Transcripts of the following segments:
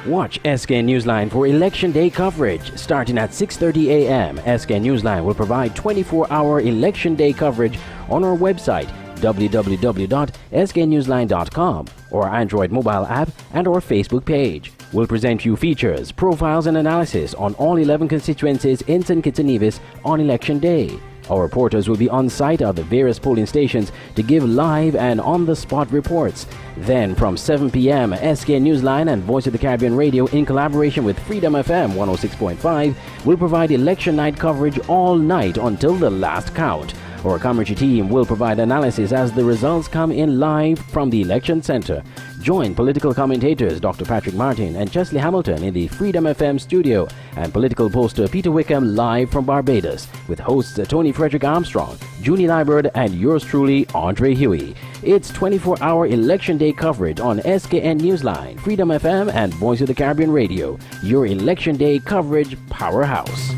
Watch SK Newsline for Election Day coverage. Starting at 6:30 a.m., SK Newsline will provide 24-hour Election Day coverage on our website, www.sknewsline.com, or our Android mobile app and our Facebook page. We'll present you features, profiles, and analysis on all 11 constituencies in St. Kitts and Nevis on Election Day. Our reporters will be on site at the various polling stations to give live and on-the-spot reports. Then from 7 p.m., SK Newsline and Voice of the Caribbean Radio in collaboration with Freedom FM 106.5 will provide election night coverage all night until the last count. Our commentary team will provide analysis as the results come in live from the election center. Join political commentators Dr. Patrick Martin and Chesley Hamilton in the Freedom FM studio and political poster Peter Wickham live from Barbados with hosts Tony Frederick Armstrong, Junie Liburd, and yours truly, Andre Huey. It's 24-hour Election Day coverage on SKN Newsline, Freedom FM, and Voice of the Caribbean Radio, your Election Day coverage powerhouse.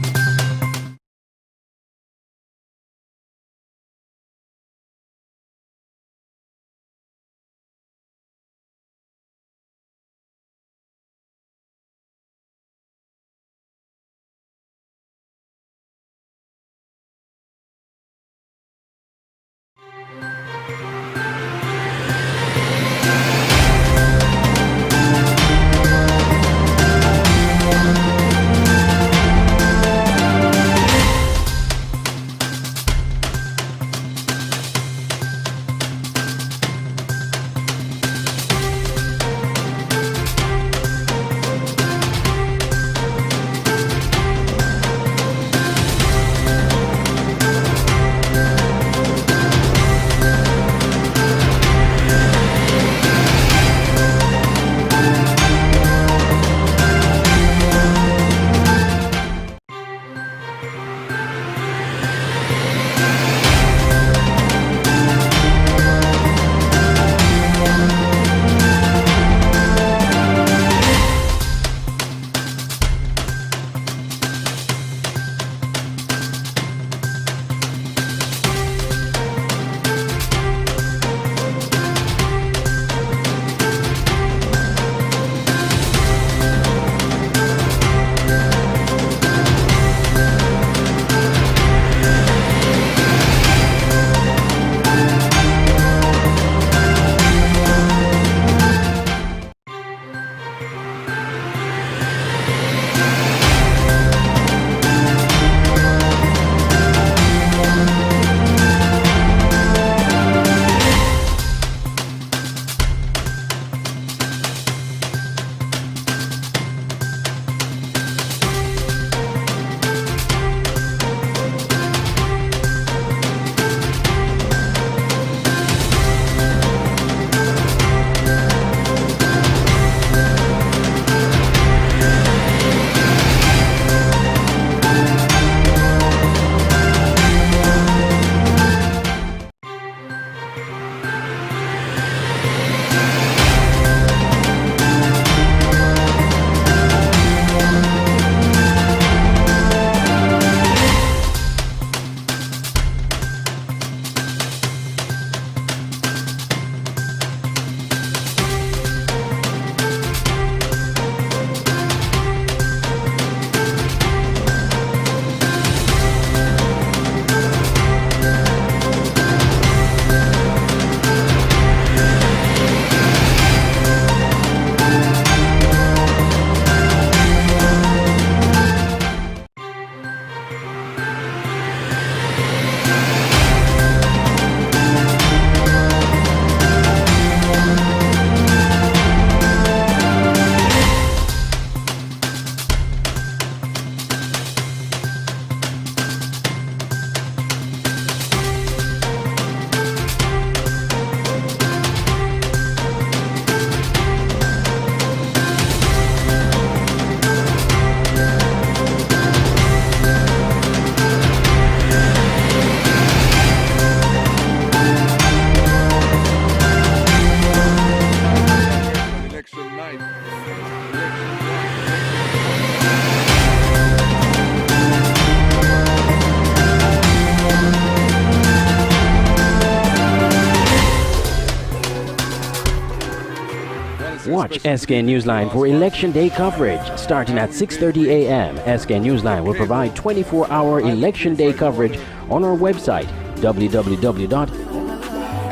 Watch SK Newsline for Election Day coverage. Starting at 6:30 a.m., SK Newsline will provide 24-hour Election Day coverage on our website, www.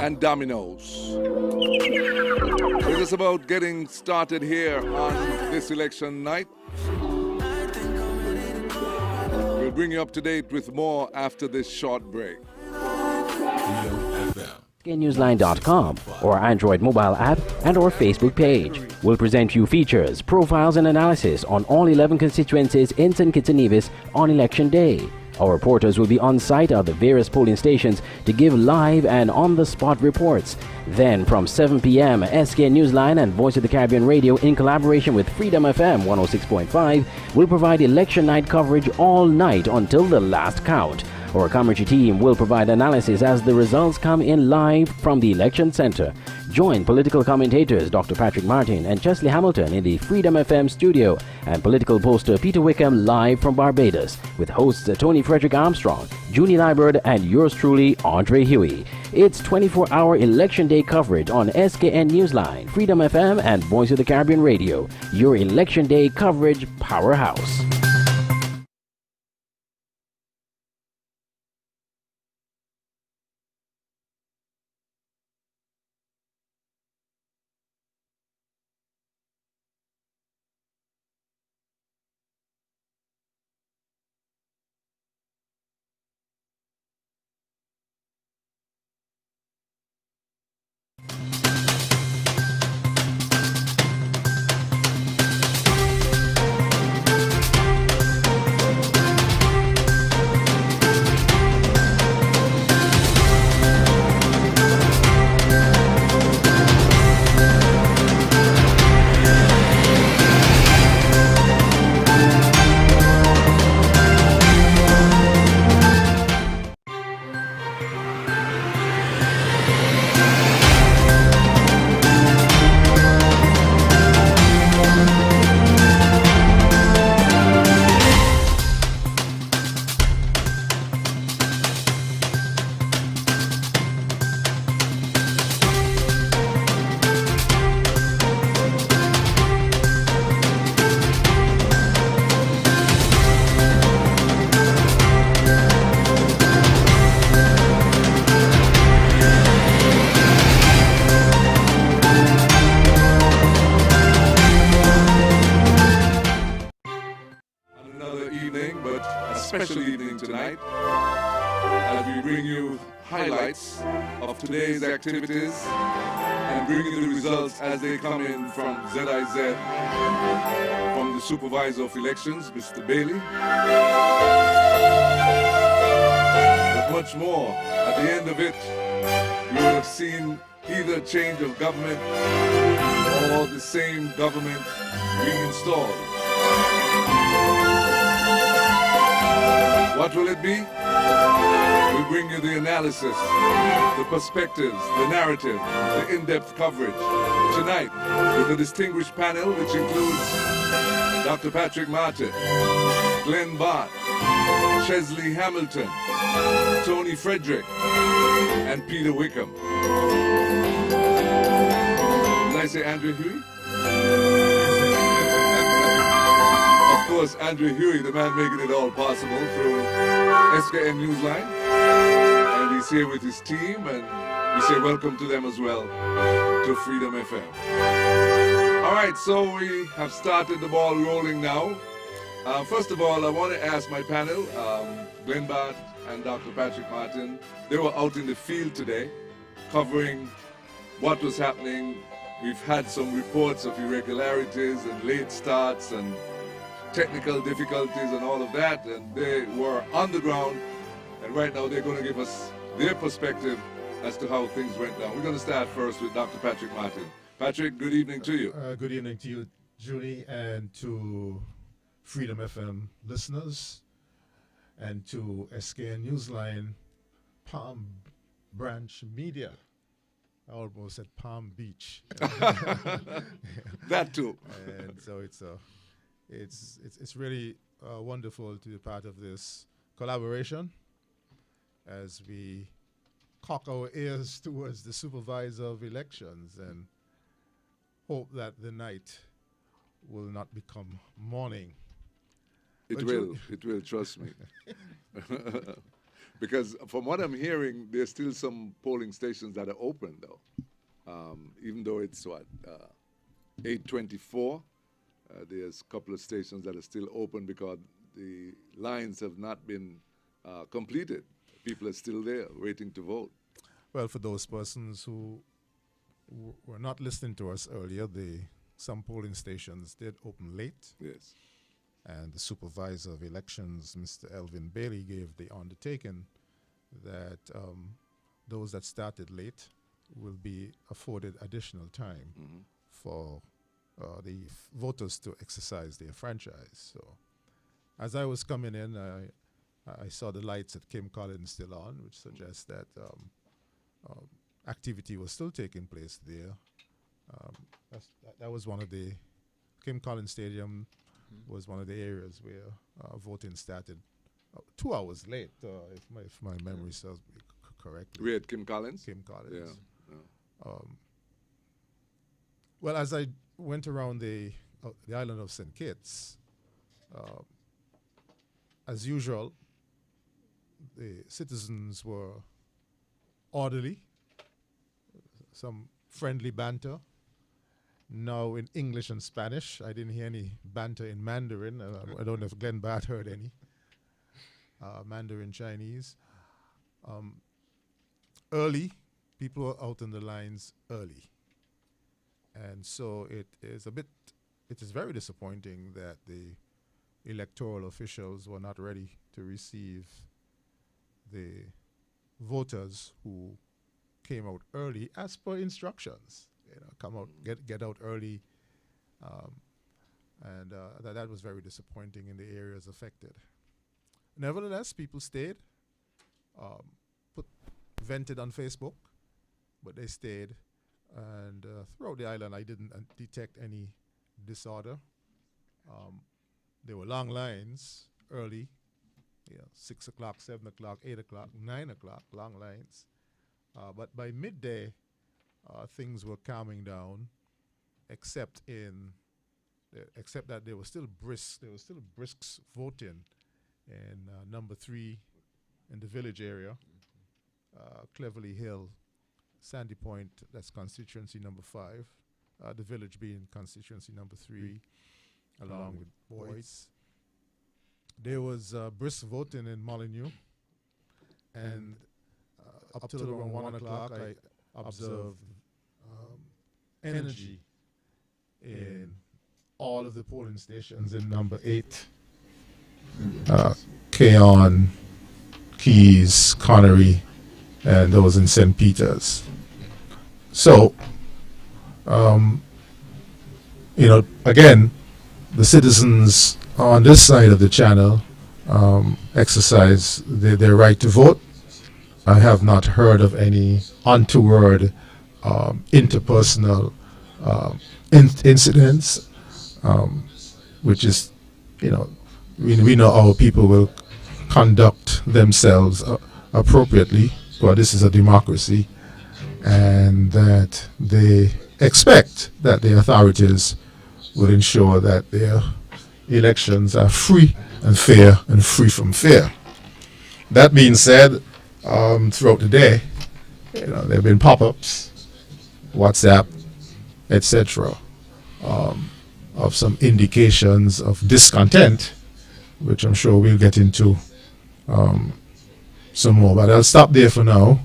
And Domino's. We're just about getting started here on this election night. We'll bring you up to date with more after this short break. SKNewsline.com, our Android mobile app, and our Facebook page. We'll present you features, profiles, and analysis on all 11 constituencies in St. Kitts and Nevis on Election Day. Our reporters will be on site at the various polling stations to give live and on-the-spot reports. Then, from 7 p.m., SK Newsline and Voice of the Caribbean Radio, in collaboration with Freedom FM 106.5, will provide election night coverage all night until the last count. Our commentary team will provide analysis as the results come in live from the election center. Join political commentators Dr. Patrick Martin and Chesley Hamilton in the Freedom FM studio and political poster Peter Wickham live from Barbados with hosts Tony Frederick Armstrong, Junie Liburd, and yours truly, Andre Huey. It's 24-hour Election Day coverage on SKN Newsline, Freedom FM, and Voice of the Caribbean Radio, your Election Day coverage powerhouse. Special evening tonight as we bring you highlights of today's activities and bring you the results as they come in from ZIZ, from the Supervisor of Elections, Mr. Bailey. But much more. At the end of it, you will have seen either change of government or the same government being installed. What will it be? We'll bring you the analysis, the perspectives, the narrative, the in-depth coverage tonight with a distinguished panel which includes Dr. Patrick Martin, Glenn Bart, Chesley Hamilton, Tony Frederick, and Peter Wickham. Did I say Andrew Huey? Of course, Andrew Huey, the man making it all possible through SKN Newsline. And he's here with his team, and we say welcome to them as well to Freedom FM. All right, so we have started the ball rolling now. First of all, I want to ask my panel, Glenn Bart and Dr. Patrick Martin. They were out in the field today covering what was happening. We've had some reports of irregularities and late starts and technical difficulties and all of that, and they were on the ground, and right now they're going to give us their perspective as to how things went down. We're going to start first with Dr. Patrick Martin. Patrick, good evening to you. Good evening to you, Julie, and to Freedom FM listeners, and to SKN Newsline, Palm Branch Media. I almost said Palm Beach. That too. And so it's really wonderful to be part of this collaboration as we cock our ears towards the Supervisor of Elections and hope that the night will not become morning. It will. It will, trust me. Because from what I'm hearing, there's still some polling stations that are open, though. Even though it's, 8:24, there's a couple of stations that are still open because the lines have not been completed. People are still there waiting to vote. Well, for those persons who were not listening to us earlier, some polling stations did open late. Yes. And the supervisor of elections, Mr. Elvin Bailey, gave the undertaking that those that started late will be afforded additional time for the voters to exercise their franchise. So as I was coming in, I saw the lights at Kim Collins still on, which suggests that activity was still taking place there. That was one of the, Kim Collins Stadium was one of the areas where voting started 2 hours late, if my memory serves me correctly. We had Kim Collins? Kim Collins. Yeah. Well, as I went around the island of St. Kitts, as usual, the citizens were orderly, some friendly banter. Now in English and Spanish. I didn't hear any banter in Mandarin. I don't know if Glenn Bart heard any. Mandarin Chinese. Early, people were out in the lines early. And so it is very disappointing that the electoral officials were not ready to receive the voters who came out early as per instructions. Come out, get out early, and that was very disappointing in the areas affected. Nevertheless, people stayed, vented on Facebook, but they stayed, and throughout the island, I didn't detect any disorder. There were long lines early, 6 o'clock, 7 o'clock, 8 o'clock, 9 o'clock, long lines, but by midday, things were calming down, except that there was still brisk voting in number 3 in the village area, Cleverly Hill, Sandy Point, that's constituency number 5, the village being constituency number 3, along with Boyce. There was brisk voting in Molyneux, and up till around 1 o'clock, I observed energy in all of the polling stations in number 8, Keon, Keys, Connery, and those in St. Peter's. So, again, the citizens on this side of the channel exercise their right to vote. I have not heard of any untoward interpersonal incidents, which is, we know our people will conduct themselves appropriately, but this is a democracy, and that they expect that the authorities will ensure that their elections are free and fair and free from fear. That being said, throughout the day, there have been pop-ups, WhatsApp, etc., of some indications of discontent, which I'm sure we'll get into some more. But I'll stop there for now,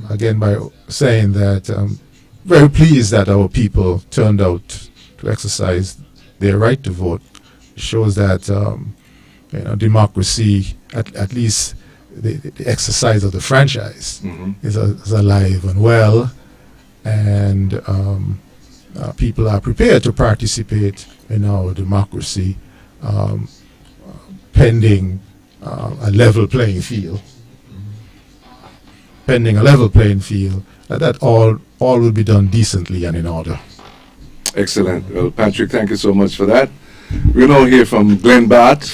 again by saying that I'm very pleased that our people turned out to exercise their right to vote. It shows that democracy, at least the exercise of the franchise, is alive and well, and people are prepared to participate in our democracy, pending a level playing field. Pending a level playing field, that all will be done decently and in order. Excellent. Well, Patrick, thank you so much for that. We'll now hear from Glenn Bart,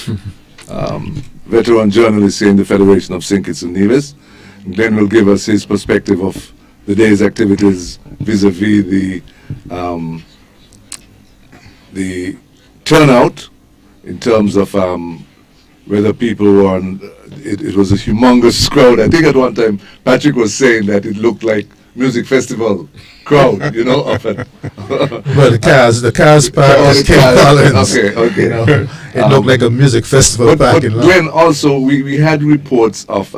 veteran journalist here in the Federation of St. Kitts and Nevis. Glenn will give us his perspective of the day's activities vis-a-vis the turnout in terms of whether people were on, it was a humongous crowd. I think at one time Patrick was saying that it looked like music festival crowd, you know, of it. Well, the cars parked King Collins. Okay. You know, it looked like a music festival But parking lot. Glenn, also, we had reports of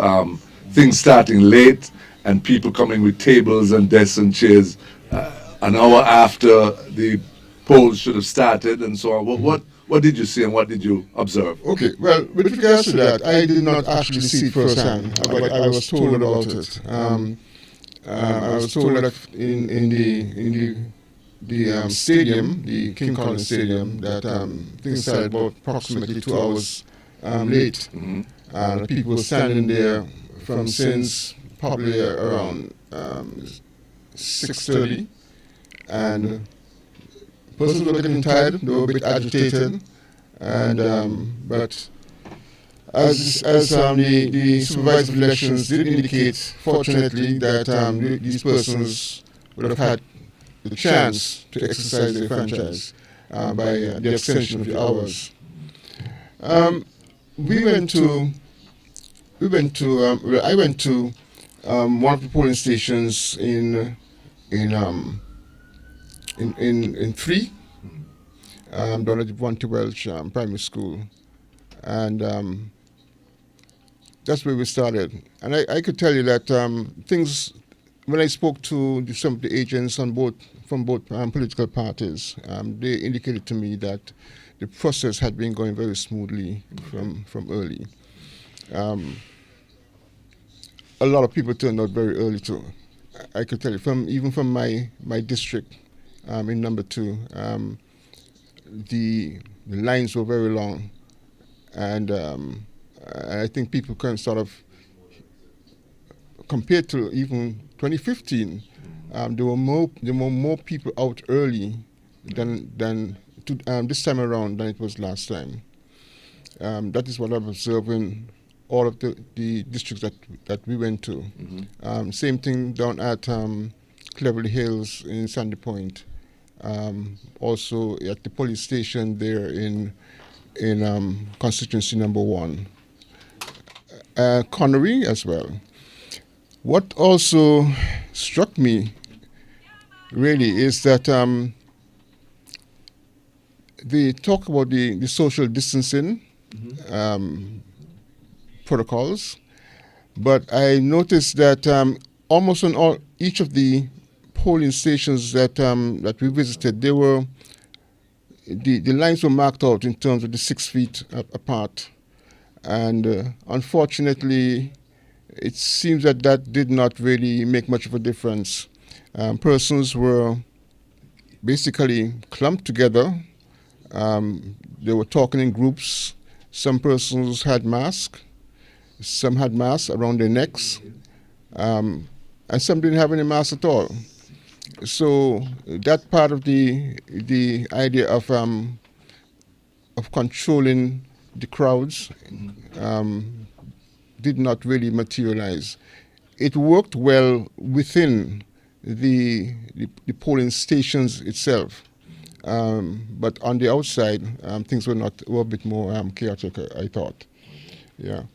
things starting late and people coming with tables and desks and chairs an hour after the polls should have started and so on. What did you see and what did you observe? Okay, well, with regards to that, I did not actually see it firsthand, but I was told about it. I was told that in the stadium, the King Collins Stadium, that things started about approximately 2 hours late. And people were standing there from since probably around 6:30, and persons were getting tired. They were a bit agitated, and but as the supervisor of elections did indicate, fortunately, that these persons would have had the chance to exercise their franchise by the extension of the hours. I went to one of the polling stations in 3 down at the Bonte Welch Primary School, and that's where we started. And I could tell you that things, when I spoke to some of the agents from both political parties, they indicated to me that the process had been going very smoothly from early. A lot of people turned out very early too. I could tell you, even from my district in number 2, the lines were very long, and I think people can sort of, compared to even 2015, there were more people out early than this time around than it was last time. That is what I've observed in all of the districts that we went to. Same thing down at Cleverly Hills in Sandy Point. Also at the police station there in constituency number 1. Connery as well. What also struck me really is that they talk about the social distancing protocols, but I noticed that almost on each of the polling stations that we visited, the lines were marked out in terms of the 6 feet apart, and unfortunately, it seems that did not really make much of a difference. Persons were basically clumped together. They were talking in groups. Some persons had masks. Some had masks around their necks, and some didn't have any masks at all. So that part of the idea of controlling the crowds did not really materialize. It worked well within the polling stations itself, but on the outside, things were a bit more chaotic, I thought. Yeah.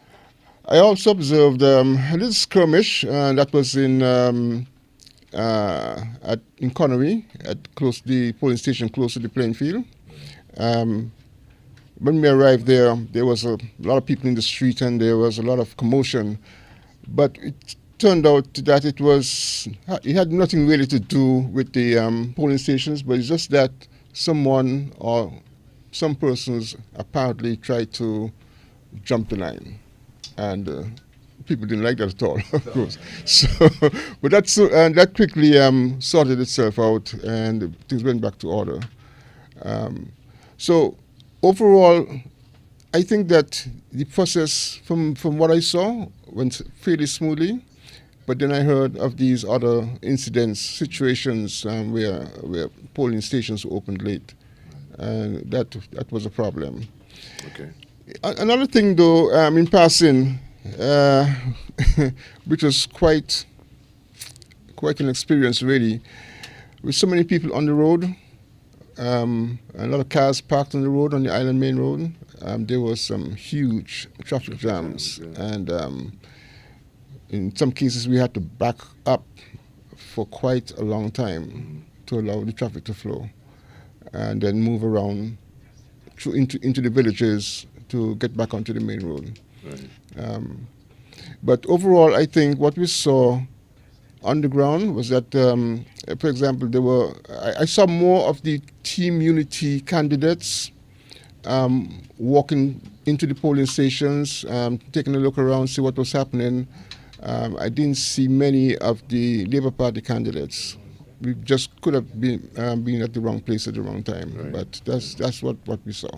I also observed a little skirmish that was in Connery, at the polling station close to the playing field. When we arrived there was a lot of people in the street and there was a lot of commotion. But it turned out that it had nothing really to do with the polling stations, but it's just that someone or some persons apparently tried to jump the line. And people didn't like that at all, of course. So, but that quickly sorted itself out, and things went back to order. So, overall, I think that the process, from what I saw, went fairly smoothly. But then I heard of these other incidents, situations where polling stations were opened late, and that was a problem. Okay. Another thing, though, in passing, which was quite quite an experience, really. With so many people on the road, a lot of cars parked on the road, on the Island Main Road. There was some huge traffic jams, and in some cases we had to back up for quite a long time to allow the traffic to flow, and then move around into the villages to get back onto the main road. Right. But overall, I think what we saw on the ground was that, for example, I saw more of the Team Unity candidates walking into the polling stations, taking a look around, see what was happening. I didn't see many of the Labour Party candidates. We just could have been at the wrong place at the wrong time. Right. But that's what we saw.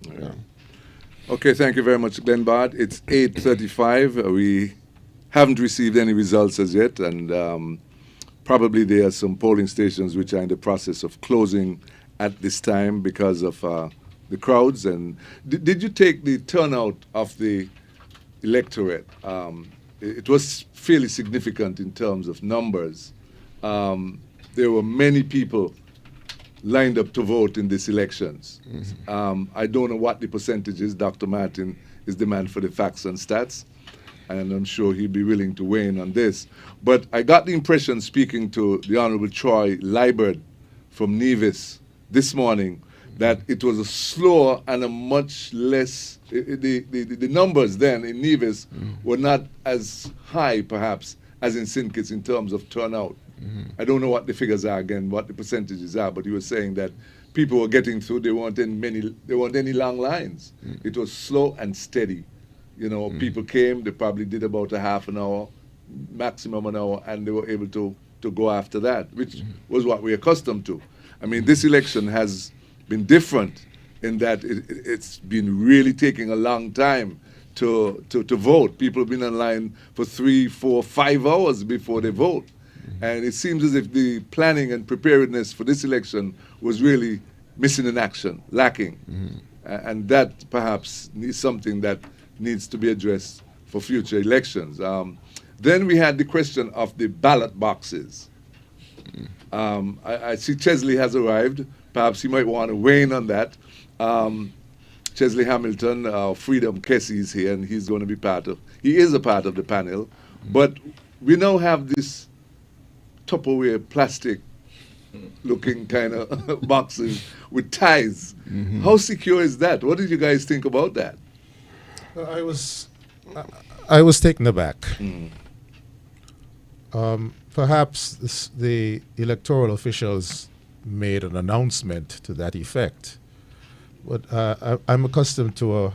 Right. Yeah. Okay, thank you very much, Glenn Bard. It's 8:35. We haven't received any results as yet, and probably there are some polling stations which are in the process of closing at this time because of the crowds. And did you take the turnout of the electorate? It was fairly significant in terms of numbers. There were many people lined up to vote in these elections. Mm-hmm. I don't know what the percentage is. Dr. Martin is the man for the facts and stats, and I'm sure he'd be willing to weigh in on this. But I got the impression, speaking to the Honorable Troy Liburd from Nevis this morning, that it was a slower and a much less, the numbers then in Nevis were not as high, perhaps, as in St. Kitts in terms of turnout. Mm-hmm. I don't know what the figures are again, what the percentages are, but he was saying that people were getting through. There weren't any long lines. Mm-hmm. It was slow and steady. You know, people came. They probably did about a half an hour, maximum an hour, and they were able to go after that, which was what we're accustomed to. I mean, this election has been different in that it's been really taking a long time to vote. People have been in line for 3, 4, 5 hours before they vote. And it seems as if the planning and preparedness for this election was really missing in action, lacking. And that perhaps is something that needs to be addressed for future elections. Then we had the question of the ballot boxes. I see Chesley has arrived. Perhaps he might want to weigh in on that. Chesley Hamilton, Freedom Kessie is here, and he's going to be he is a part of the panel. But we now have this Tupperware plastic-looking kind of boxes with ties. How secure is that? What did you guys think about that? I was taken aback. Perhaps the electoral officials made an announcement to that effect, but I'm accustomed to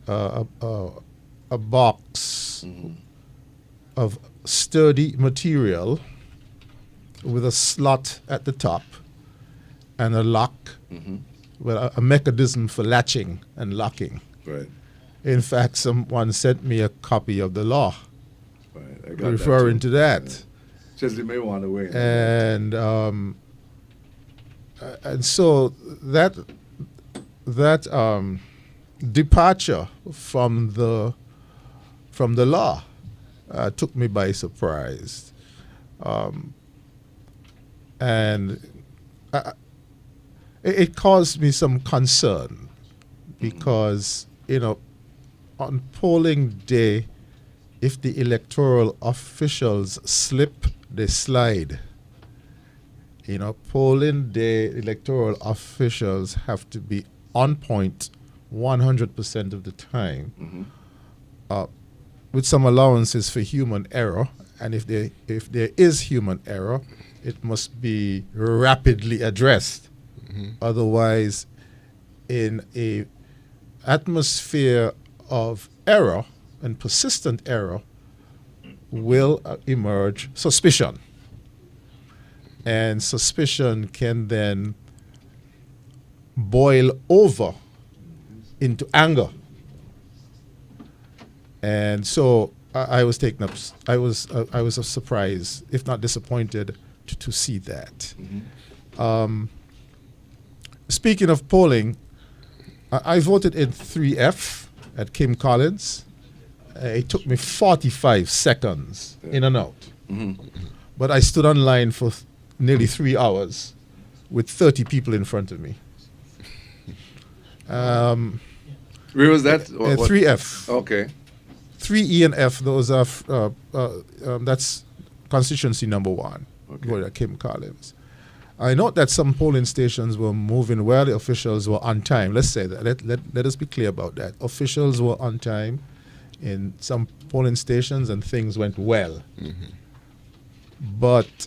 a box of sturdy material with a slot at the top and a lock, with a mechanism for latching and locking. Right. In fact, someone sent me a copy of the law, referring to that. Chesley may want to weigh in. And so that departure from the law took me by surprise, and it caused me some concern because, you know, on polling day, if the electoral officials slip, they slide. You know, polling day electoral officials have to be on point 100% of the time, with some allowances for human error. And if there is human error, it must be rapidly addressed. Otherwise, in a atmosphere of error and persistent error, will emerge suspicion. And suspicion can then boil over into anger. And so I was taken up. I was surprised, if not disappointed, to see that. Speaking of polling, I voted in 3F at Kim Collins. It took me 45 seconds in and out. But I stood on line for nearly 3 hours with 30 people in front of me. Where was that? 3F. Okay. 3E and F, those are, that's constituency number 1, Okay. where Kim Collins. I note that some polling stations were moving well, the officials were on time. Let's say that. Let us be clear about that. Officials were on time in some polling stations and things went well. But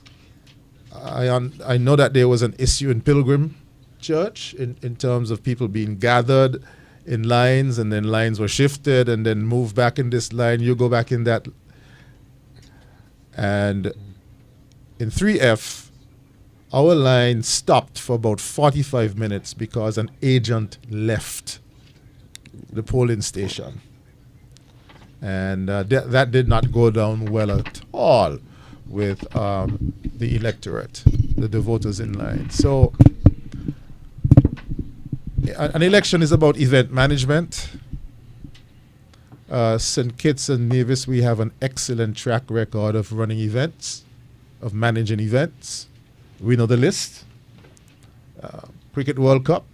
I know that there was an issue in Pilgrim Church in terms of people being gathered in lines, and then lines were shifted and then moved back in this line, you go back in that. And in 3F, our line stopped for about 45 minutes because an agent left the polling station. And that did not go down well at all with the electorate, the voters in line. So an election is about event management. St. Kitts and Nevis, we have an excellent track record of running events, of managing events. We know the list. Cricket World Cup,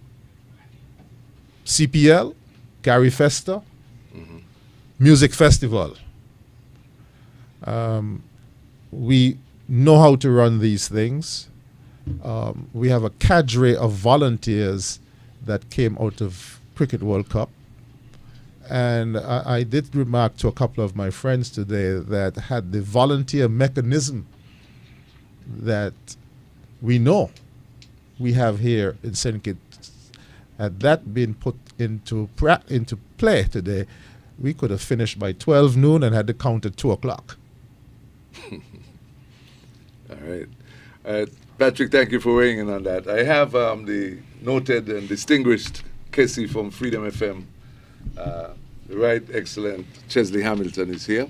CPL, Gary Festa, Music Festival. We know how to run these things. We have a cadre of volunteers that came out of Cricket World Cup. And I did remark to a couple of my friends today that had the volunteer mechanism that we know we have here in St. Kitts, had that been put into play today, we could have finished by 12 noon and had the count at 2 o'clock. All right. Patrick, thank you for weighing in on that. I have the noted and distinguished Casey from Freedom FM. The right excellent Chesley Hamilton is here.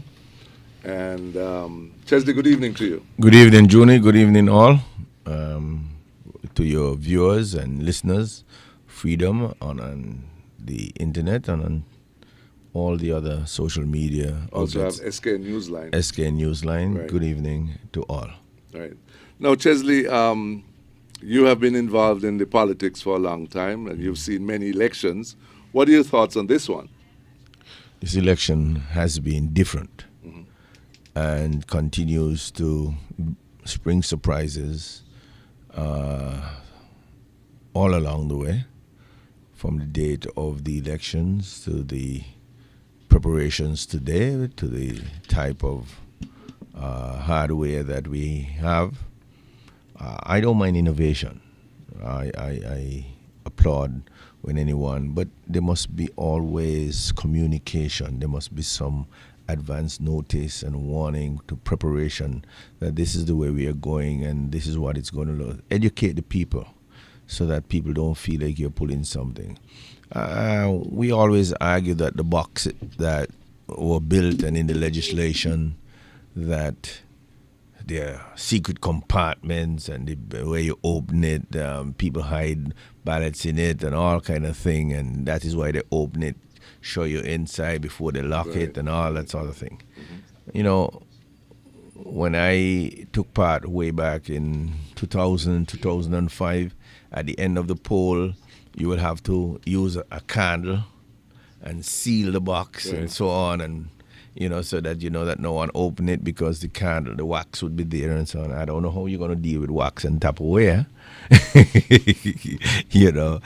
And Chesley, good evening to you. Good evening, Juni. Good evening, all. To your viewers and listeners, Freedom on the internet and on all the other social media Also outlets. have SK Newsline. SK Newsline. Right. Good evening to all. Right. Now, Chesley, you have been involved in the politics for a long time, and you've seen many elections. What are your thoughts on this one? This election has been different and continues to spring surprises all along the way, from the date of the elections to the preparations today to the type of hardware that we have. I don't mind innovation. I applaud when anyone, but there must be always communication. There must be some advance notice and warning to preparation that this is the way we are going and this is what it's going to look. Educate the people so that people don't feel like you're pulling something. We always argue that the boxes that were built and in the legislation, that there are secret compartments and the way you open it, people hide ballots in it and all kind of thing, and that is why they open it, show you inside before they lock it and all that sort of thing. You know, when I took part way back in 2000, 2005, at the end of the poll, you would have to use a candle and seal the box and so on, and you know, so that you know that no one open it because the candle, the wax would be there and so on. I don't know how you're going to deal with wax and Tupperware, you know.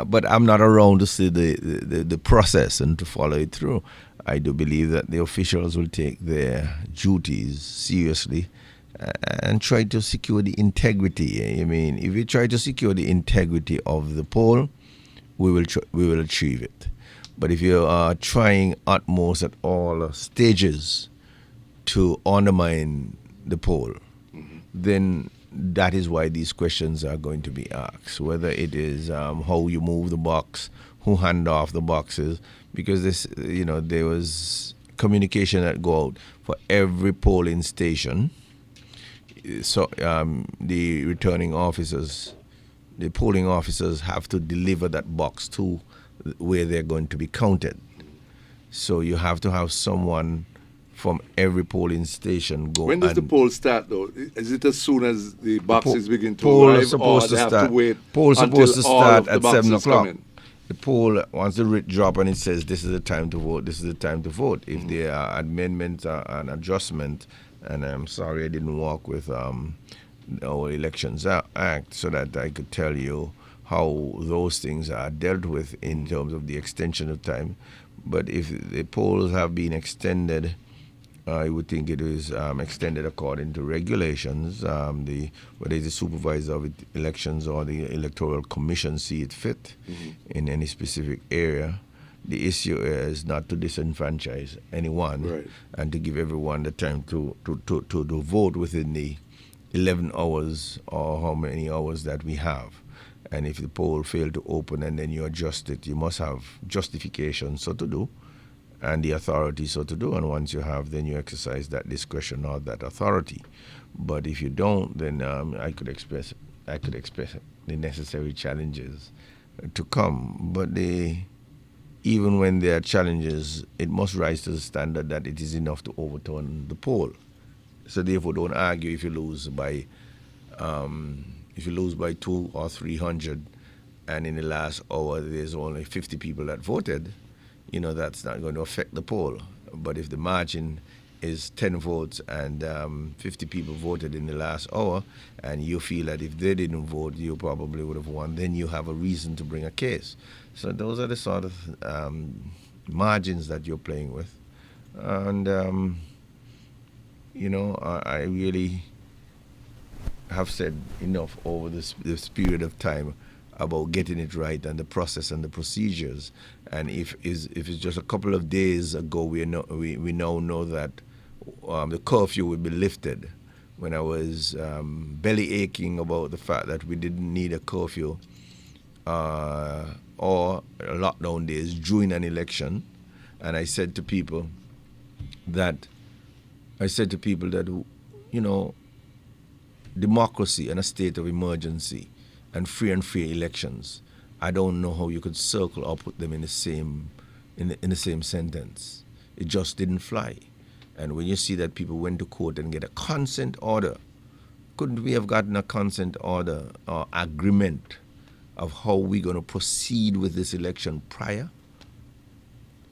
But I'm not around to see the process and to follow it through. I do believe that the officials will take their duties seriously and try to secure the integrity. I mean, if we try to secure the integrity of the poll, we will achieve it. But if you are trying utmost at all stages to undermine the poll, then that is why these questions are going to be asked. Whether it is how you move the box, who hand off the boxes, because this, you know, there was communication that go out for every polling station. So the returning officers, the polling officers have to deliver that box to where they're going to be counted. So you have to have someone from every polling station go. When does the poll start, though? Is it as soon as the boxes begin to poll arrive, is supposed or to they have start. to wait Poll until supposed to all start of the at boxes 7 o'clock. come in? The poll, once the writ drop and it says this is the time to vote, this is the time to vote. If there are amendments and adjustment, and I'm sorry I didn't walk with our Elections Act so that I could tell you how those things are dealt with in terms of the extension of time. But if the polls have been extended, I would think it is extended according to regulations. Whether it's the supervisor of elections or the Electoral Commission see it fit in any specific area. The issue is not to disenfranchise anyone and to give everyone the time to vote within the 11 hours or how many hours that we have. And if the poll failed to open and then you adjust it, you must have justification so to do and the authority so to do. And once you have, then you exercise that discretion or that authority. But if you don't, then I could express the necessary challenges to come. But even when there are challenges, it must rise to the standard that it is enough to overturn the poll. So therefore, don't argue if you lose by 200 or 300, and in the last hour there's only 50 people that voted. That's not going to affect the poll. But if the margin is 10 votes and 50 people voted in the last hour, and you feel that if they didn't vote, you probably would have won, then you have a reason to bring a case. So those are the sort of margins that you're playing with. And, I really have said enough over this period of time about getting it right and the process and the procedures. And if it's just a couple of days ago, we now know that the curfew will be lifted. When I was belly aching about the fact that we didn't need a curfew or lockdown days during an election, and I said to people that democracy and a state of emergency and free and fair elections, I don't know how you could circle or put them in the same sentence. It just didn't fly. And when you see that people went to court and get a consent order, couldn't we have gotten a consent order or agreement of how we're going to proceed with this election prior,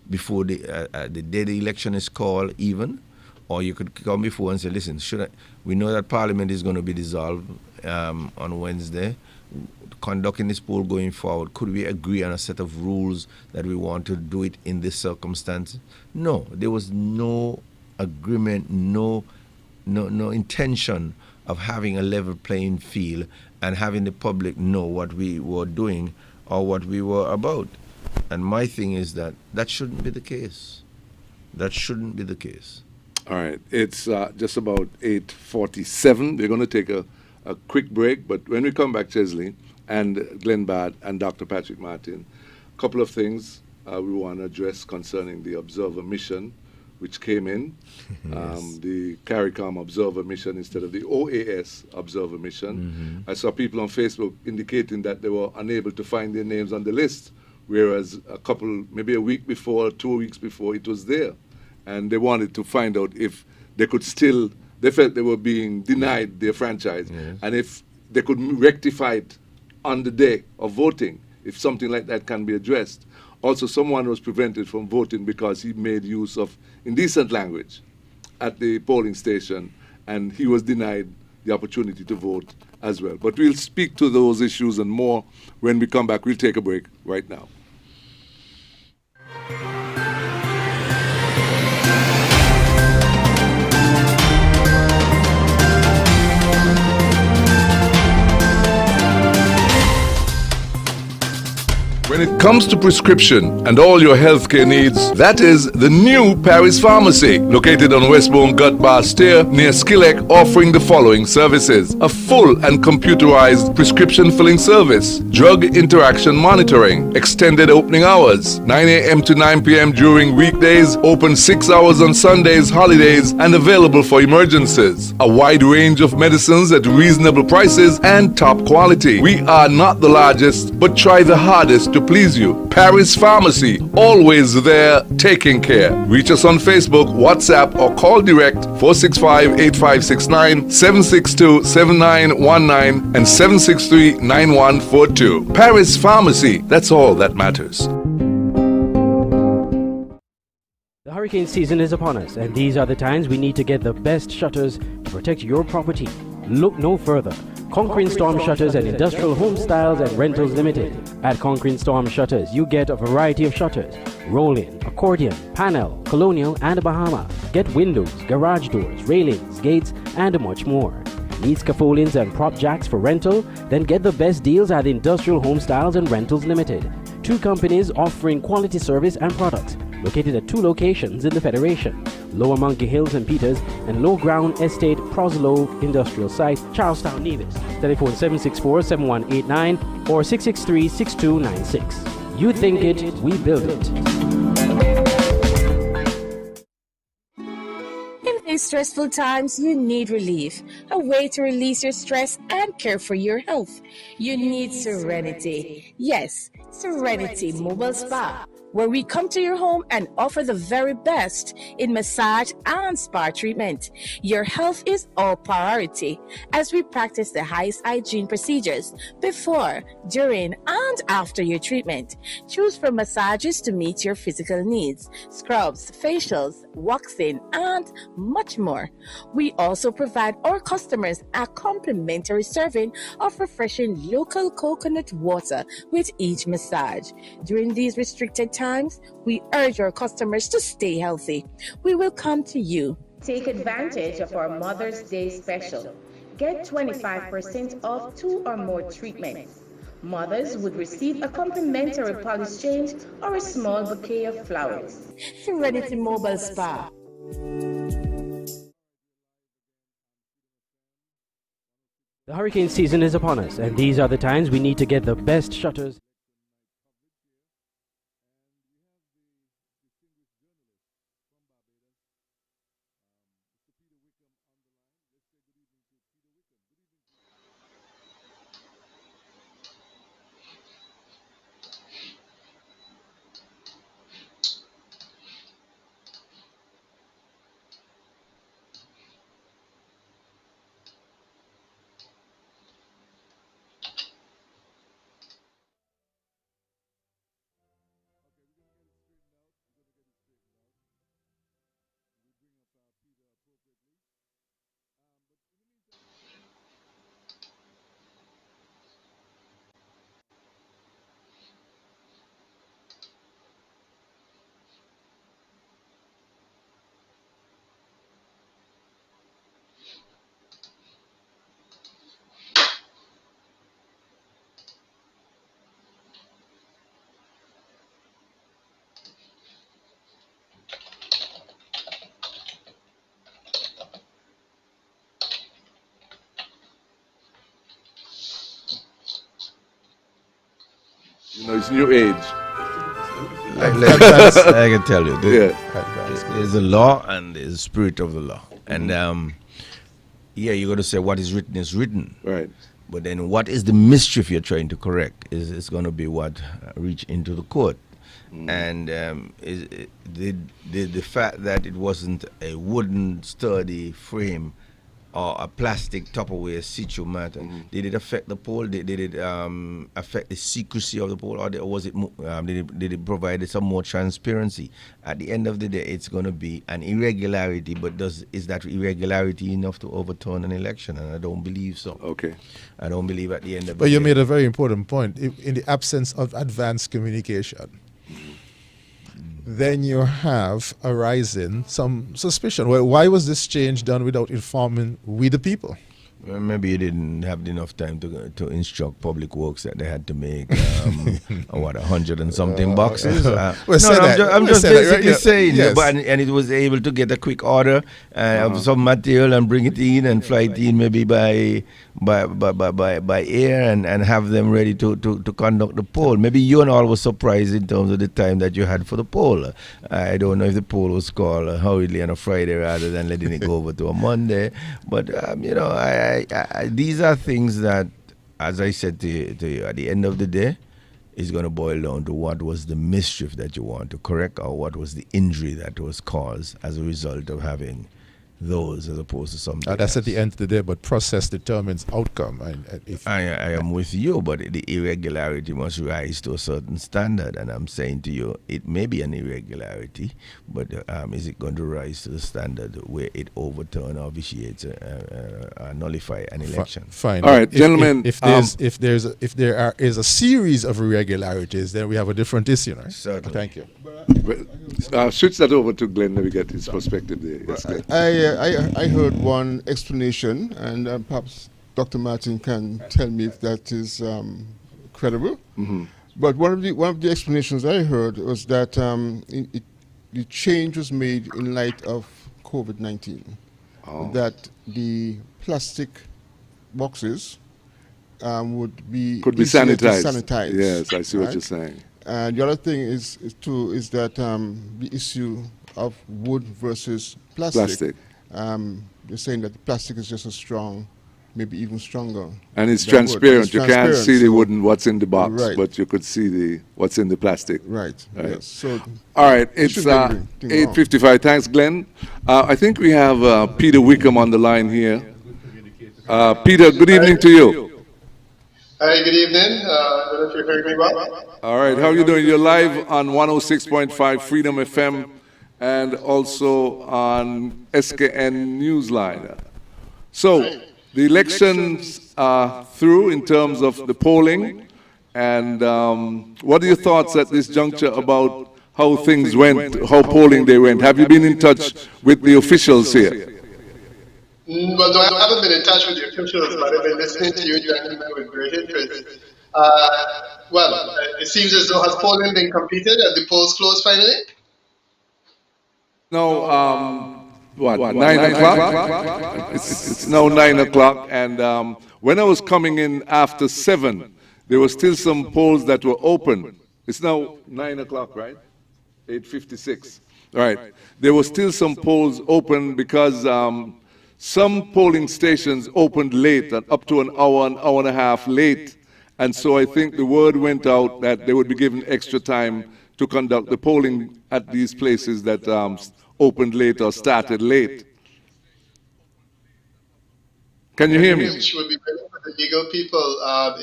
before the day the election is called even? Or you could come before and say, listen, we know that Parliament is going to be dissolved on Wednesday. Conducting this poll going forward, could we agree on a set of rules that we want to do it in this circumstance? No, there was no agreement, no intention of having a level playing field and having the public know what we were doing or what we were about. And my thing is that shouldn't be the case. That shouldn't be the case. All right, it's just about 8:47. We're going to take a quick break, but when we come back, Chesley and Glenn Bard and Dr. Patrick Martin, a couple of things we want to address concerning the observer mission, which came in, the CARICOM observer mission instead of the OAS observer mission. I saw people on Facebook indicating that they were unable to find their names on the list, whereas maybe a week before, 2 weeks before, it was there. And they wanted to find out if they could still, they felt they were being denied their franchise, and if they could rectify it on the day of voting, if something like that can be addressed. Also, someone was prevented from voting because he made use of indecent language at the polling station, and he was denied the opportunity to vote as well. But we'll speak to those issues and more when we come back. We'll take a break right now. When it comes to prescription and all your healthcare needs, that is the new Paris Pharmacy, located on Westbourne Gut Bar Stair near Skilek, offering the following services: a full and computerized prescription filling service, drug interaction monitoring, extended opening hours, 9 a.m. to 9 p.m. during weekdays, open 6 hours on Sundays, holidays, and available for emergencies. A wide range of medicines at reasonable prices and top quality. We are not the largest, but try the hardest to to please you. Paris Pharmacy, always there taking care. Reach us on Facebook, WhatsApp, or call direct 465-8569, 762-7919, and 763-9142. Paris Pharmacy, that's all that matters. The hurricane season is upon us, and these are the times we need to get the best shutters to protect your property. Look no further. Concrete Storm Shutters and Industrial Home Styles and Rentals Limited. At Concrete Storm Shutters, you get a variety of shutters: roll-in, accordion, panel, colonial, and Bahama. Get windows, garage doors, railings, gates, and much more. Need scaffoldings and prop jacks for rental? Then get the best deals at Industrial Home Styles and Rentals Limited. Two companies offering quality service and products. Located at 2 locations in the Federation: Lower Monkey Hills and Peters, and Low Ground Estate Proslow Industrial Site, Charlestown, Nevis. Telephone 764-7189 or 663-6296. You think it, we build it. In these stressful times, you need relief, a way to release your stress and care for your health. You need Serenity. Yes, Serenity Mobile Spa, where we come to your home and offer the very best in massage and spa treatment. Your health is our priority as we practice the highest hygiene procedures before, during, and after your treatment. Choose from massages to meet your physical needs, scrubs, facials, waxing, and much more. We also provide our customers a complimentary serving of refreshing local coconut water with each massage. During these restricted times, we urge our customers to stay healthy. We will come to you. Take advantage of our Mother's Day special. Get 25% off 2 or more treatments. Mothers would receive a complimentary polish change or a small bouquet of flowers. Serenity Mobile Spa. The hurricane season is upon us, and these are the times we need to get the best shutters. You know, it's new age. I can tell you. There's a law and there's the spirit of the law. And you're going to say what is written is written. Right. But then what is the mischief you're trying to correct is going to be what reach into the court. And the fact that it wasn't a wooden sturdy frame or a plastic Tupperware situ matter, did it affect the poll? Did it affect the secrecy of the poll, or was it did it provide some more transparency? At the end of the day, it's going to be an irregularity, but is that irregularity enough to overturn an election? And I don't believe so. Okay. I don't believe at the end of the day. But you made a very important point. In the absence of advanced communication, then you have arising some suspicion. Well, why was this change done without informing we the people? Well, maybe you didn't have enough time to instruct public works that they had to make 100 and something boxes. I'm just basically saying, yes. But and it was able to get a quick order of some material and bring it in and fly it in maybe by air and have them ready to conduct the poll. Maybe you and all were surprised in terms of the time that you had for the poll. I don't know if the poll was called hurriedly on a Friday rather than letting it go over to a Monday. But these are things that, as I said to you, at the end of the day, is going to boil down to what was the mischief that you want to correct, or what was the injury that was caused as a result of having those, as opposed to something That's else. at the end of the day, but process determines outcome. And if I am with you, but the irregularity must rise to a certain standard. And I'm saying to you, it may be an irregularity, but is it going to rise to the standard where it overturn or vitiates, nullify an election? Fine. All right, gentlemen. If there is a series of irregularities, then we have a different issue, right? Certainly. Thank you. Switch that over to Glenn. Let me get his perspective there. Yes, Glenn. I heard one explanation, and perhaps Dr. Martin can tell me if that is credible. Mm-hmm. But one of the explanations I heard was that the change was made in light of COVID-19. Oh. That the plastic boxes could be sanitized. Yes, I see what you're saying. And the other thing is that the issue of wood versus plastic. You're saying that the plastic is just as strong, maybe even stronger. And it's than transparent. wood. You can't see the wood and what's in the box, Right. but you could see what's in the plastic. Right. Yes. So All right, it's shouldn't be anything wrong. 8:55. Thanks, Glenn. I think we have Peter Wickham on the line here. Peter, good evening to you. Hi, good evening. I don't know if you heard me well. All right, how are you doing? You're live on 106.5 Freedom FM and also on SKN Newsline. So, the elections are through in terms of the polling, and what are your thoughts at this juncture about how things went, how polling they went? Have you been in touch with the officials here? Well, no, I haven't been in touch with the officials, but I've been listening to you gentlemen with great interest. It seems as though has polling been completed? Have the polls closed finally? No, 9 o'clock? It's now 9 o'clock, and when I was coming in after 7, there were still some polls that were open. It's now 9 o'clock, right? 8:56. All right. There were still some polls open because some polling stations opened late, up to an hour and a half late. And so I think the word went out that they would be given extra time to conduct the polling at these places that opened late or started late. Can you hear me? Which would be better for the legal people.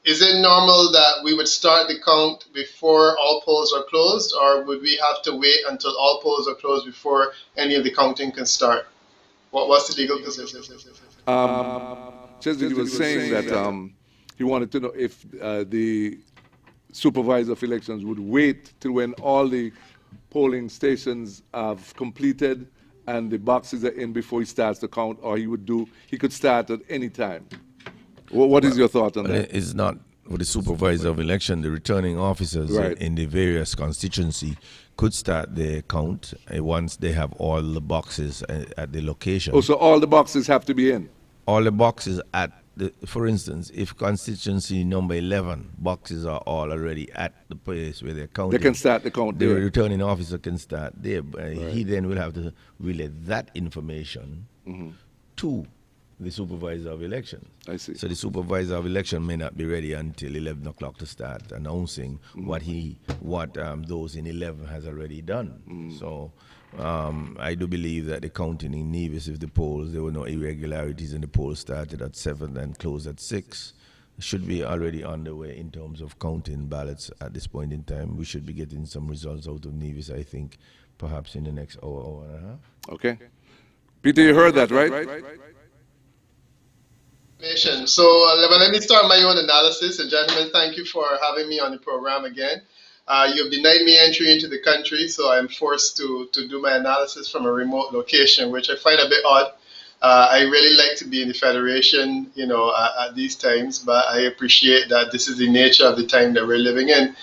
Is it normal that we would start the count before all polls are closed, or would we have to wait until all polls are closed before any of the counting can start? What's the legal position? Chesney was saying that he wanted to know if the supervisor of elections would wait till when all the polling stations have completed and the boxes are in before he starts the count, or he could start at any time. What is your thought on that? It's not for the supervisor of election. The returning officers in the various constituency could start their count once they have all the boxes at the location. Oh, so all the boxes have to be in? All the boxes for instance, if constituency number 11 boxes are all already at the place where they're counting, they can start the count the there. returning officer can start there. He then will have to relay that information to the supervisor of election. I see. So the supervisor of election may not be ready until 11 o'clock to start announcing what those in 11 has already done. So I do believe that the counting in Nevis, if there were no irregularities and the polls started at 7 and closed at 6, should be already underway in terms of counting ballots at this point in time. We should be getting some results out of Nevis, I think, perhaps in the next hour and a half. Okay. Peter, you heard that, right? So let me start my own analysis. And gentlemen, thank you for having me on the program again. You've denied me entry into the country, so I'm forced to do my analysis from a remote location, which I find a bit odd. I really like to be in the Federation, at these times, but I appreciate that this is the nature of the time that we're living in.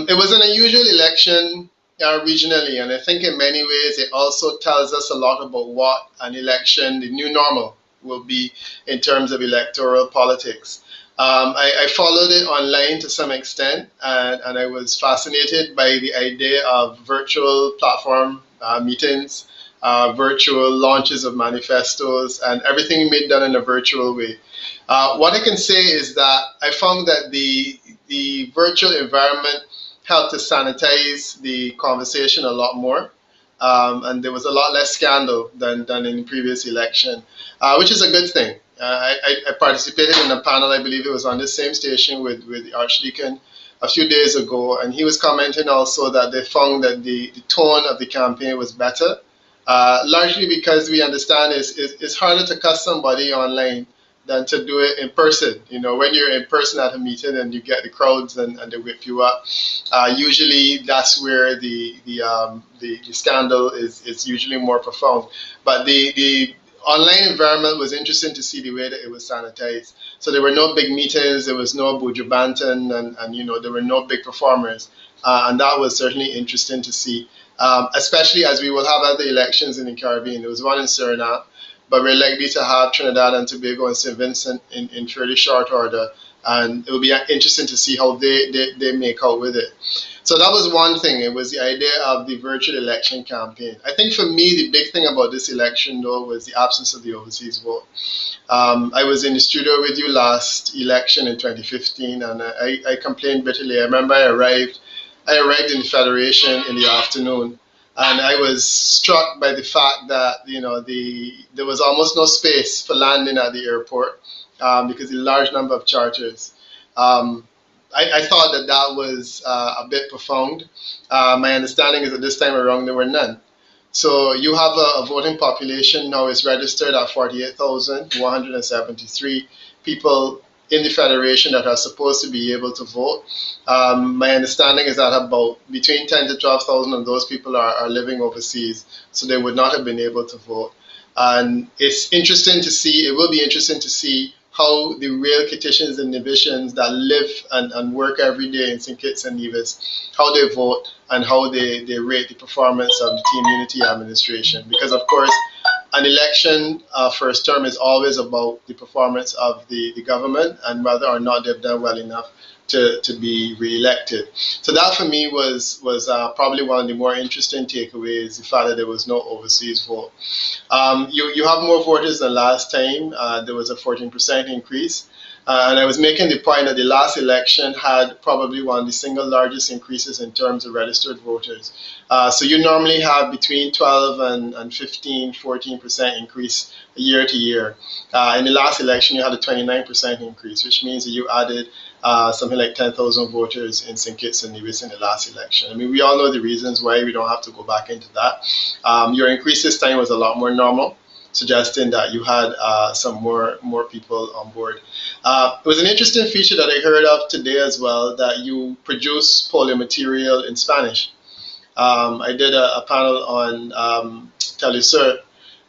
It was an unusual election regionally, and I think in many ways it also tells us a lot about what an election, the new normal, will be in terms of electoral politics. I followed it online to some extent, and I was fascinated by the idea of virtual platform meetings, virtual launches of manifestos, and everything being done in a virtual way. What I can say is that I found that the the virtual environment helped to sanitize the conversation a lot more. And there was a lot less scandal than in the previous election, which is a good thing. I participated in a panel, I believe it was on the same station with the Archdeacon a few days ago, and he was commenting also that they found that the tone of the campaign was better, largely because we understand it's harder to cuss somebody online than to do it in person. You know, when you're in person at a meeting and you get the crowds and they whip you up, usually that's where the scandal is usually more profound. But the online environment was interesting to see the way that it was sanitized. So there were no big meetings, there was no Buju Banton, and you know, there were no big performers. And that was certainly interesting to see, especially as we will have other elections in the Caribbean. There was one in Suriname, but we're likely to have Trinidad and Tobago and St. Vincent in fairly short order. And it will be interesting to see how they make out with it. So that was one thing. It was the idea of the virtual election campaign. I think for me, the big thing about this election, though, was the absence of the overseas vote. I was in the studio with you last election in 2015, and I complained bitterly. I remember I arrived in the Federation in the afternoon, and I was struck by the fact that, you know, there was almost no space for landing at the airport because of the large number of charters. I thought that was a bit profound. My understanding is that this time around there were none. So you have a voting population now is registered at 48,173 people in the Federation that are supposed to be able to vote. My understanding is that about between 10 to 12,000 of those people are living overseas, so they would not have been able to vote. And it's interesting to see, it will be interesting to see how the real Kittians and Nivitians that live and work every day in St. Kitts and Nevis, how they vote and how they rate the performance of the Team Unity administration. Because of course, an election first term is always about the performance of the government and whether or not they've done well enough to be re-elected. So that for me was probably one of the more interesting takeaways, the fact that there was no overseas vote. You have more voters than last time. There was a 14% increase. And I was making the point that the last election had probably one of the single largest increases in terms of registered voters. So you normally have between 12 and 15, 14% increase year to year. In the last election, you had a 29% increase, which means that you added something like 10,000 voters in St. Kitts and Nevis in the last election. I mean, we all know the reasons why. We don't have to go back into that. Your increase this time was a lot more normal, suggesting that you had some more people on board. It was an interesting feature that I heard of today as well, that you produce polling material in Spanish. I did a panel on Telesur,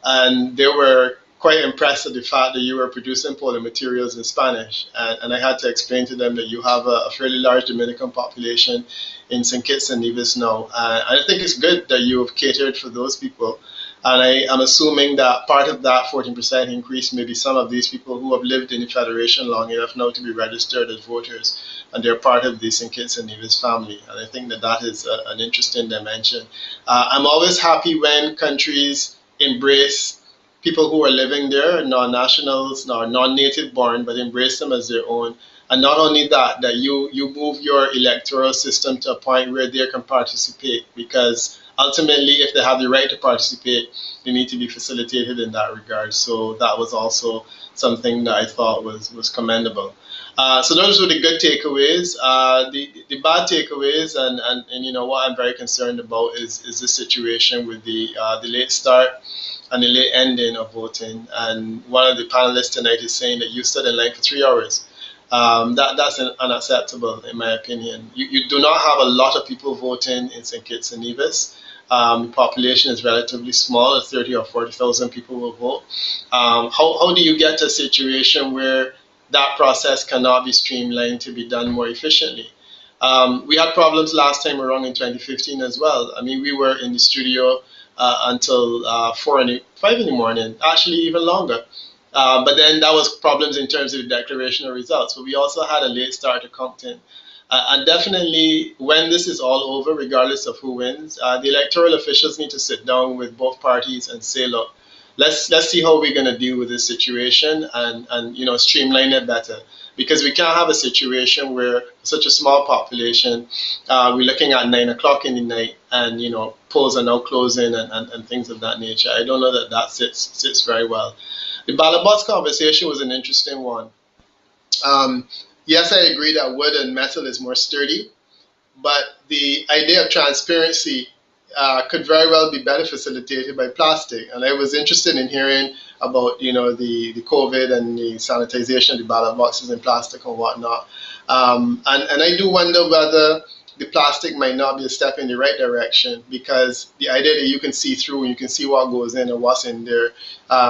and they were quite impressed at the fact that you were producing polling materials in Spanish. And I had to explain to them that you have a fairly large Dominican population in St. Kitts and Nevis now. And I think it's good that you have catered for those people. And I am assuming that part of that 14% increase may be some of these people who have lived in the Federation long enough now to be registered as voters, and they're part of the St. Kitts and Nevis family. And I think that is an interesting dimension. I'm always happy when countries embrace people who are living there, non-nationals, non-native born, but embrace them as their own. And not only that, that you move your electoral system to a point where they can participate, because ultimately, if they have the right to participate, they need to be facilitated in that regard. So that was also something that I thought was commendable. So those were the good takeaways. The bad takeaways, and you know what I'm very concerned about is the situation with the late start and the late ending of voting. And one of the panelists tonight is saying that you stood in line for 3 hours. That's unacceptable, in my opinion. You do not have a lot of people voting in St. Kitts and Nevis. The population is relatively small, 30 or 40,000 people will vote. How do you get to a situation where that process cannot be streamlined to be done more efficiently? We had problems last time around in 2015 as well. I mean, we were in the studio until 5 in the morning, actually even longer. But then that was problems in terms of the declaration of results. But we also had a late start to Compton. And definitely, when this is all over, regardless of who wins, the electoral officials need to sit down with both parties and say, look, let's see how we're going to deal with this situation and streamline it better, because we can't have a situation where such a small population, we're looking at 9 o'clock in the night and polls are now closing and things of that nature. I don't know that sits very well. The ballot box conversation was an interesting one. Yes, I agree that wood and metal is more sturdy, but the idea of transparency could very well be better facilitated by plastic. And I was interested in hearing about the COVID and the sanitization of the ballot boxes in plastic and whatnot. And I do wonder whether the plastic might not be a step in the right direction, because the idea that you can see through and you can see what goes in and what's in there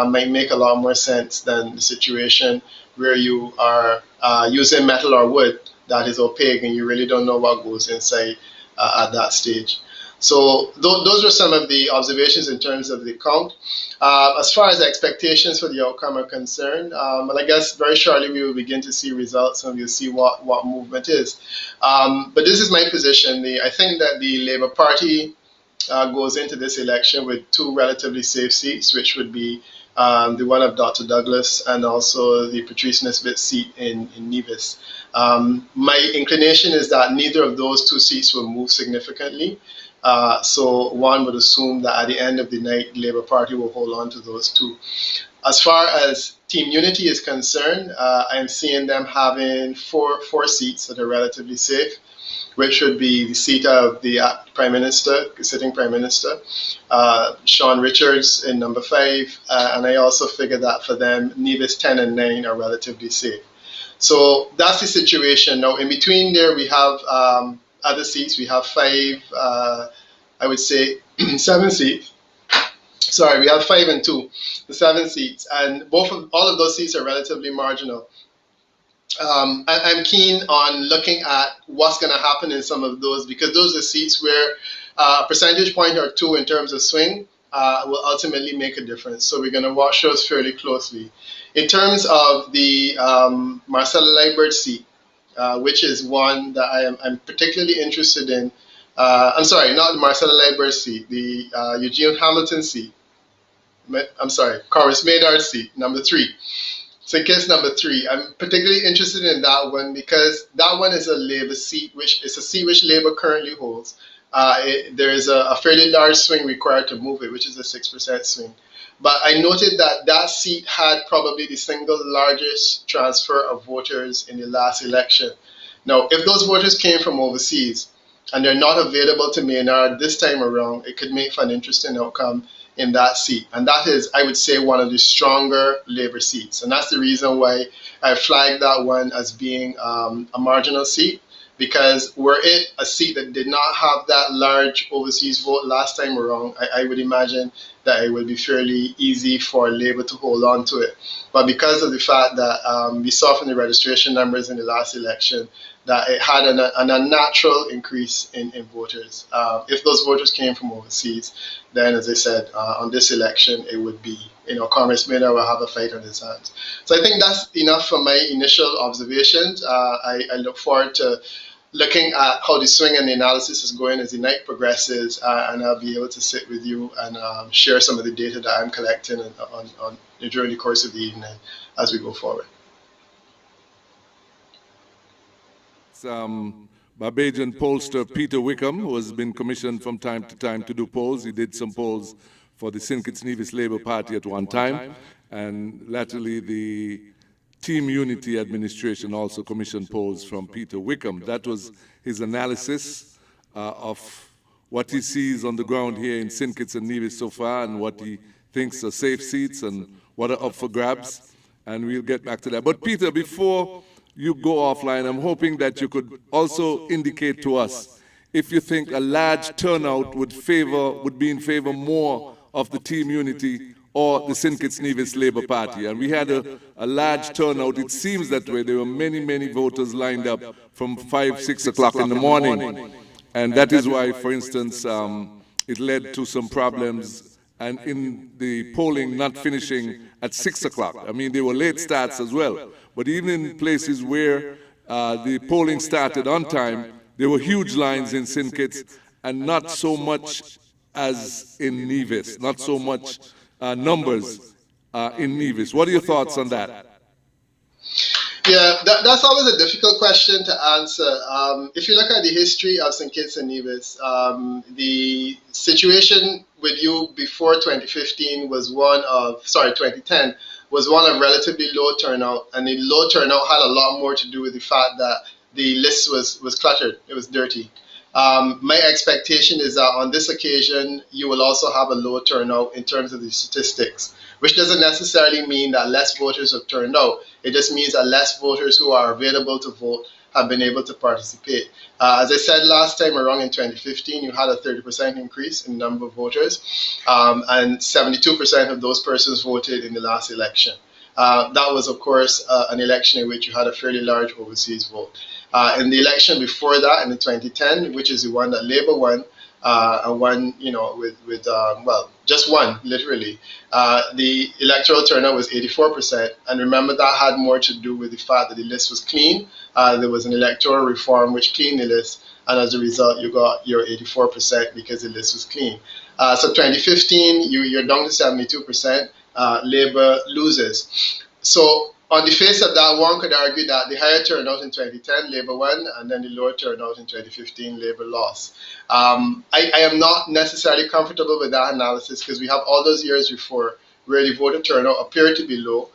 might make a lot more sense than the situation where you are using metal or wood that is opaque and you really don't know what goes inside at that stage. So those are some of the observations in terms of the count. As far as expectations for the outcome are concerned, well, I guess very shortly we will begin to see results and we'll see what movement is. But this is my position. I think that the Labour Party goes into this election with two relatively safe seats, which would be the one of Dr. Douglas and also the Patrice Nisbet seat in Nevis. My inclination is that neither of those two seats will move significantly. So one would assume that at the end of the night, the Labour Party will hold on to those two. As far as Team Unity is concerned, I'm seeing them having four seats that are relatively safe, which would be the seat of the Prime Minister, sitting Prime Minister, Sean Richards in number 5, and I also figure that for them, Nevis 10 and 9 are relatively safe. So that's the situation. Now, in between there, we have other seats. We have 5, I would say 7 seats. Sorry, we have 5 and 2, the 7 seats, and all of those seats are relatively marginal. I'm keen on looking at what's going to happen in some of those, because those are seats where a percentage point or 2 in terms of swing will ultimately make a difference. So we're going to watch those fairly closely. In terms of the Marcella Liebert seat, which is one that I'm particularly interested in. I'm sorry, not the Marcella Liebert seat, the Eugene Hamilton seat. I'm sorry, Corus Maynard seat, number 3. So case number 3, I'm particularly interested in that one because that one is a Labour seat, which is a seat which Labour currently holds. There is a fairly large swing required to move it, which is a 6% swing. But I noted that that seat had probably the single largest transfer of voters in the last election. Now, if those voters came from overseas and they're not available to Maynard this time around, it could make for an interesting outcome in that seat. And that is, I would say, one of the stronger Labour seats. And that's the reason why I flagged that one as being a marginal seat, because were it a seat that did not have that large overseas vote last time around, I would imagine that it would be fairly easy for Labour to hold on to it. But because of the fact that we saw from the registration numbers in the last election that it had an unnatural increase in voters. If those voters came from overseas, then, as I said, on this election, it would be, Congress Maynard will have a fight on his hands. So I think that's enough for my initial observations. I look forward to looking at how the swing and the analysis is going as the night progresses, and I'll be able to sit with you and share some of the data that I'm collecting during the course of the evening as we go forward. Barbadian pollster Peter Wickham, who has been commissioned from time to time to do polls. He did some polls for the St. Kitts Nevis Labour Party at one time, and latterly the Team Unity administration also commissioned polls from Peter Wickham. That was his analysis of what he sees on the ground here in St. Kitts and Nevis so far, and what he thinks are safe seats and what are up for grabs, and we'll get back to that. But Peter, before you go offline, I'm hoping that you could also indicate to us if you think a large turnout would be in favor more of the Team Unity or the St. Kitts Nevis Labour Party. And we had a large turnout. It seems that way. There were many, many voters lined up from 5, 6 o'clock in the morning. And that is why, for instance, it led to some problems and in the polling not finishing at 6 o'clock. I mean, there were late starts as well. But even in places where the polling started on time, there were huge lines in St. Kitts and not so much as in Nevis, not so much numbers in Nevis. What are your thoughts on that? Yeah, that's always a difficult question to answer. If you look at the history of St. Kitts and Nevis, the situation with you before 2015 was 2010 was one of relatively low turnout, and the low turnout had a lot more to do with the fact that the list was cluttered, it was dirty. My expectation is that on this occasion, you will also have a low turnout in terms of the statistics, which doesn't necessarily mean that less voters have turned out. It just means that less voters who are available to vote have been able to participate. As I said last time around in 2015, you had a 30% increase in the number of voters, and 72% of those persons voted in the last election. That was, of course, an election in which you had a fairly large overseas vote. In the election before that, in the 2010, which is the one that Labour won, and won, with just one, literally. The electoral turnout was 84%, and remember that had more to do with the fact that the list was clean. There was an electoral reform which cleaned the list, and as a result, you got your 84% because the list was clean. So 2015, you're down to 72%. Labour loses. So on the face of that, one could argue that the higher turnout in 2010, Labour won, and then the lower turnout in 2015, Labour lost. I am not necessarily comfortable with that analysis because we have all those years before where the voter turnout appeared to be low.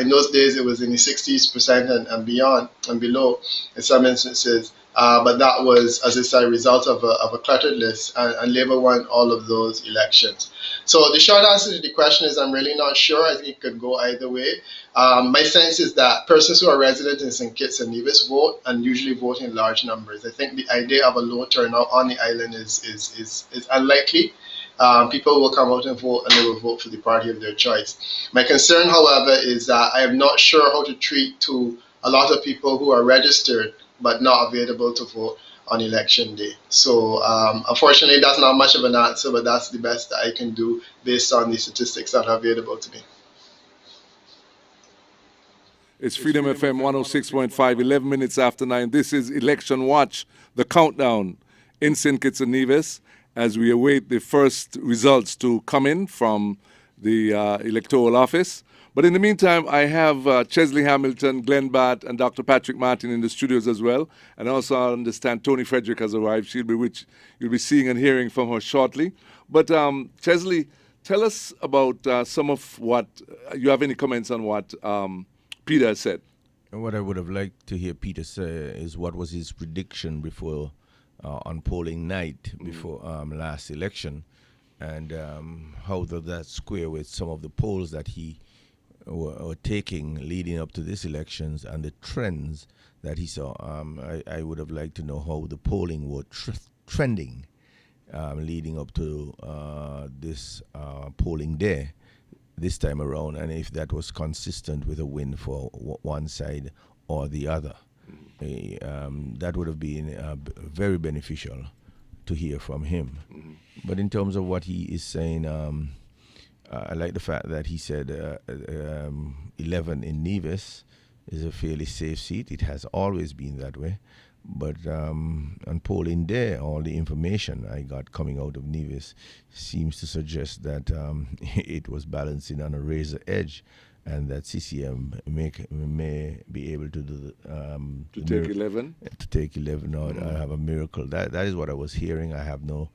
In those days, it was in the 60% and beyond and below in some instances. But that was, as I said, a result of a cluttered list, and Labour won all of those elections. So the short answer to the question is I'm really not sure. I think it could go either way. My sense is that persons who are resident in St. Kitts and Nevis vote, and usually vote in large numbers. I think the idea of a low turnout on the island is unlikely. People will come out and vote, and they will vote for the party of their choice. My concern, however, is that I am not sure how to treat to a lot of people who are registered but not available to vote on election day. So unfortunately, that's not much of an answer, but that's the best that I can do based on the statistics that are available to me. It's Freedom FM 106.5, 11 minutes after 9. This is Election Watch, the countdown in St. Kitts and Nevis, as we await the first results to come in from the Electoral Office. But in the meantime, I have Chesley Hamilton, Glenn Batt, and Dr. Patrick Martin in the studios as well. And also I understand Tony Frederick has arrived. You'll be seeing and hearing from her shortly. But Chesley, tell us about some of what, you have any comments on what Peter said? And what I would have liked to hear Peter say is what was his prediction before, on polling night before last election, and how does that square with some of the polls that he were taking leading up to these elections and the trends that he saw. I would have liked to know how the polling was trending leading up to this polling day this time around, and if that was consistent with a win for one side or the other. That would have been very beneficial to hear from him. But in terms of what he is saying, I like the fact that he said 11 in Nevis is a fairly safe seat. It has always been that way. But on polling day, all the information I got coming out of Nevis seems to suggest that it was balancing on a razor edge, and that CCM may be able to do to take 11? To take 11 or have a miracle. That is what I was hearing. I have no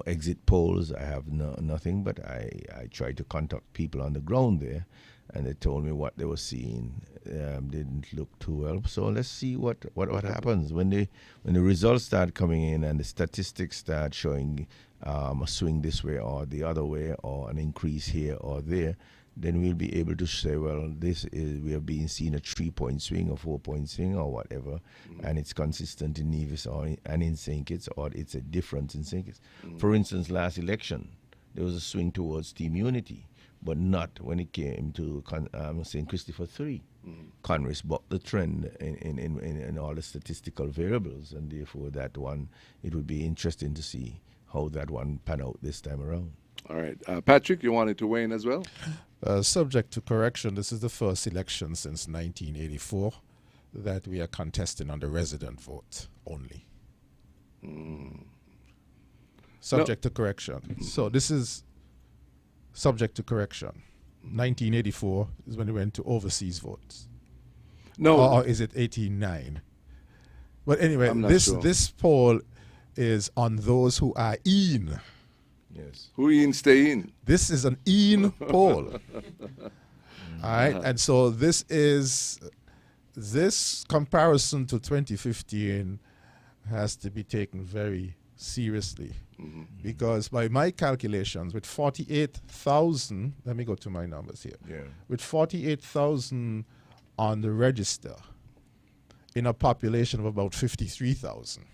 exit polls. I have nothing, but I tried to contact people on the ground there, and they told me what they were seeing didn't look too well. So let's see what happens when the results start coming in and the statistics start showing a swing this way or the other way, or an increase here or there. Then we'll be able to say, well, we have been seeing a 3-point swing or 4-point swing or whatever, and it's consistent in Nevis and in St. Kitts, or it's a difference in St. Kitts. For instance, last election, there was a swing towards Team Unity, but not when it came to St. Christopher 3. Congress bucked the trend in all the statistical variables, and therefore that one, it would be interesting to see how that one pan out this time around. All right. Patrick, you wanted to weigh in as well? Subject to correction, this is the first election since 1984 that we are contesting on the resident vote only. Subject to correction. So this is subject to correction. 1984 is when we went to overseas votes. No. Or is it 89? But anyway, I'm not sure. this poll is on those who are in. Yes. Who in stay in? This is an in poll. All right, and so this comparison to 2015 has to be taken very seriously, because by my calculations, with 48,000, let me go to my numbers here. Yeah. With 48,000 on the register, in a population of about 53,000,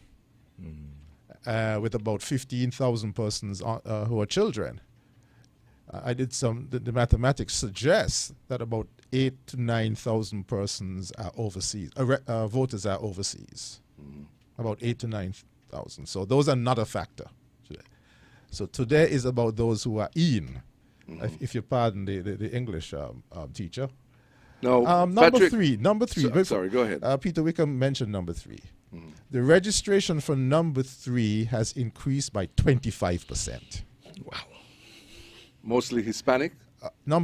with about 15,000 persons who are children. I did the mathematics suggests that about 8,000 to 9,000 persons are overseas, voters are overseas. About 8,000 to 9,000. So those are not a factor today. So today is about those who are in, if you pardon the English teacher. No, Number Patrick, three. sorry, go ahead. Peter Wickham mentioned number 3. The registration for number 3 has increased by 25%. Wow. Mostly Hispanic? No.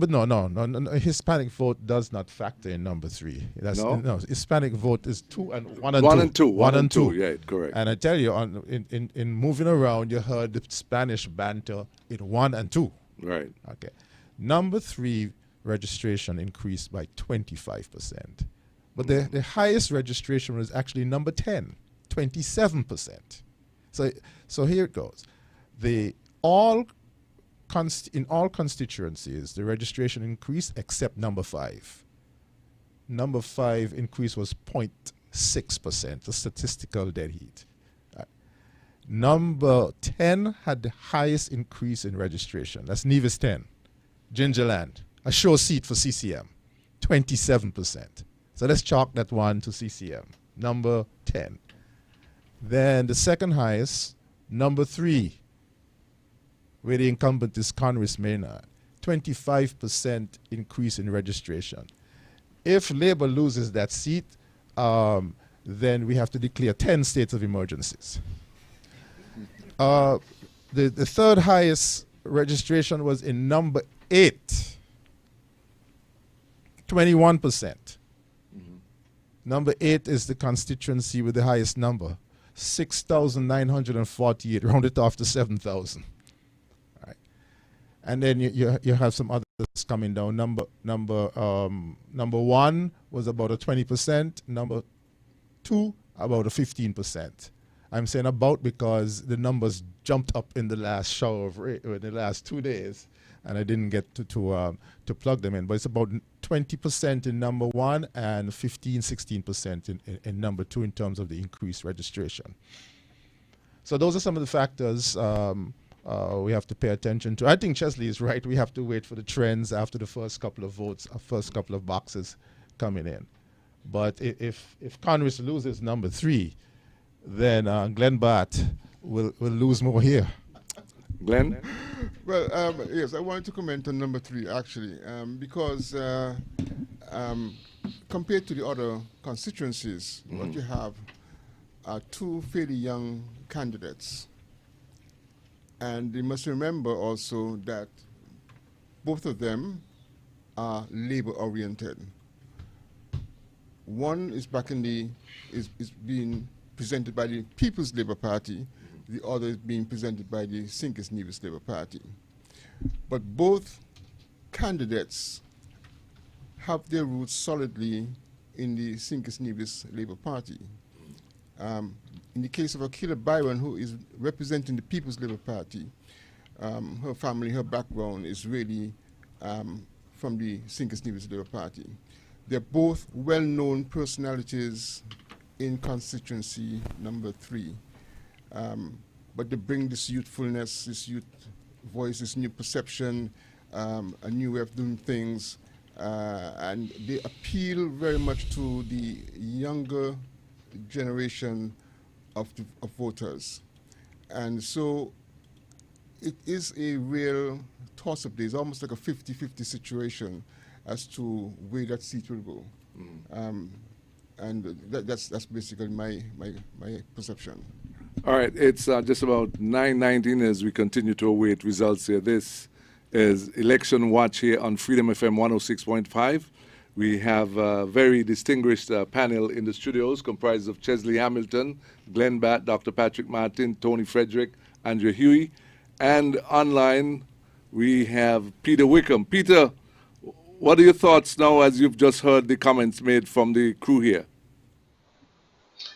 Hispanic vote does not factor in number 3. No? Hispanic vote is 2 and 1 and 2. 1 and 2. Yeah, correct. And I tell you, in moving around, you heard the Spanish banter in 1 and 2. Right. Okay. Number 3 registration increased by 25%. But the highest registration was actually number 10, 27%. So here it goes. In all constituencies, the registration increased except number 5. Number 5 increase was 0.6%, a statistical dead heat. Number 10 had the highest increase in registration. That's Nevis 10, Gingerland, a sure seat for CCM, 27%. So let's chalk that one to CCM, number 10. Then the second highest, number 3, where the incumbent is Congress Maynard, 25% increase in registration. If Labour loses that seat, then we have to declare 10 states of emergencies. The third highest registration was in number 8, 21%. Number 8 is the constituency with the highest number, 6,948, rounded off to 7,000. Right. And then you have some others coming down. Number 1 was about a 20%. Number 2, about a 15%. I'm saying about because the numbers jumped up in the last shower of in the last 2 days, and I didn't get to plug them in. But it's about 20% in number 1 and 16% in number 2 in terms of the increased registration. So those are some of the factors we have to pay attention to. I think Chesley is right. We have to wait for the trends after the first couple of votes, first couple of boxes coming in. But if Congress loses number 3, then Glenn Bart will lose more here. Glenn? Well, yes, I wanted to comment on number 3 actually, because compared to the other constituencies, what you have are 2 fairly young candidates. And you must remember also that both of them are Labour-oriented. One is is being presented by the People's Labour Party. The other is being presented by the Sincus Nevis Labour Party. But both candidates have their roots solidly in the Sincus Nevis Labour Party. In the case of Akila Byron, who is representing the People's Labour Party, her family, her background is really from the Sincus Nevis Labour Party. They're both well-known personalities in constituency number 3. But they bring this youthfulness, this youth voice, this new perception, a new way of doing things, and they appeal very much to the younger generation of voters. And so it is a real toss-up. It's almost like a 50-50 situation as to where that seat will go. And that's basically my perception. All right, it's just about 9:19 as we continue to await results here. This is Election Watch here on Freedom FM 106.5. We have a very distinguished panel in the studios comprised of Chesley Hamilton, Glenn Batt, Dr. Patrick Martin, Tony Frederick, Andrew Huey, and online we have Peter Wickham. Peter, what are your thoughts now as you've just heard the comments made from the crew here?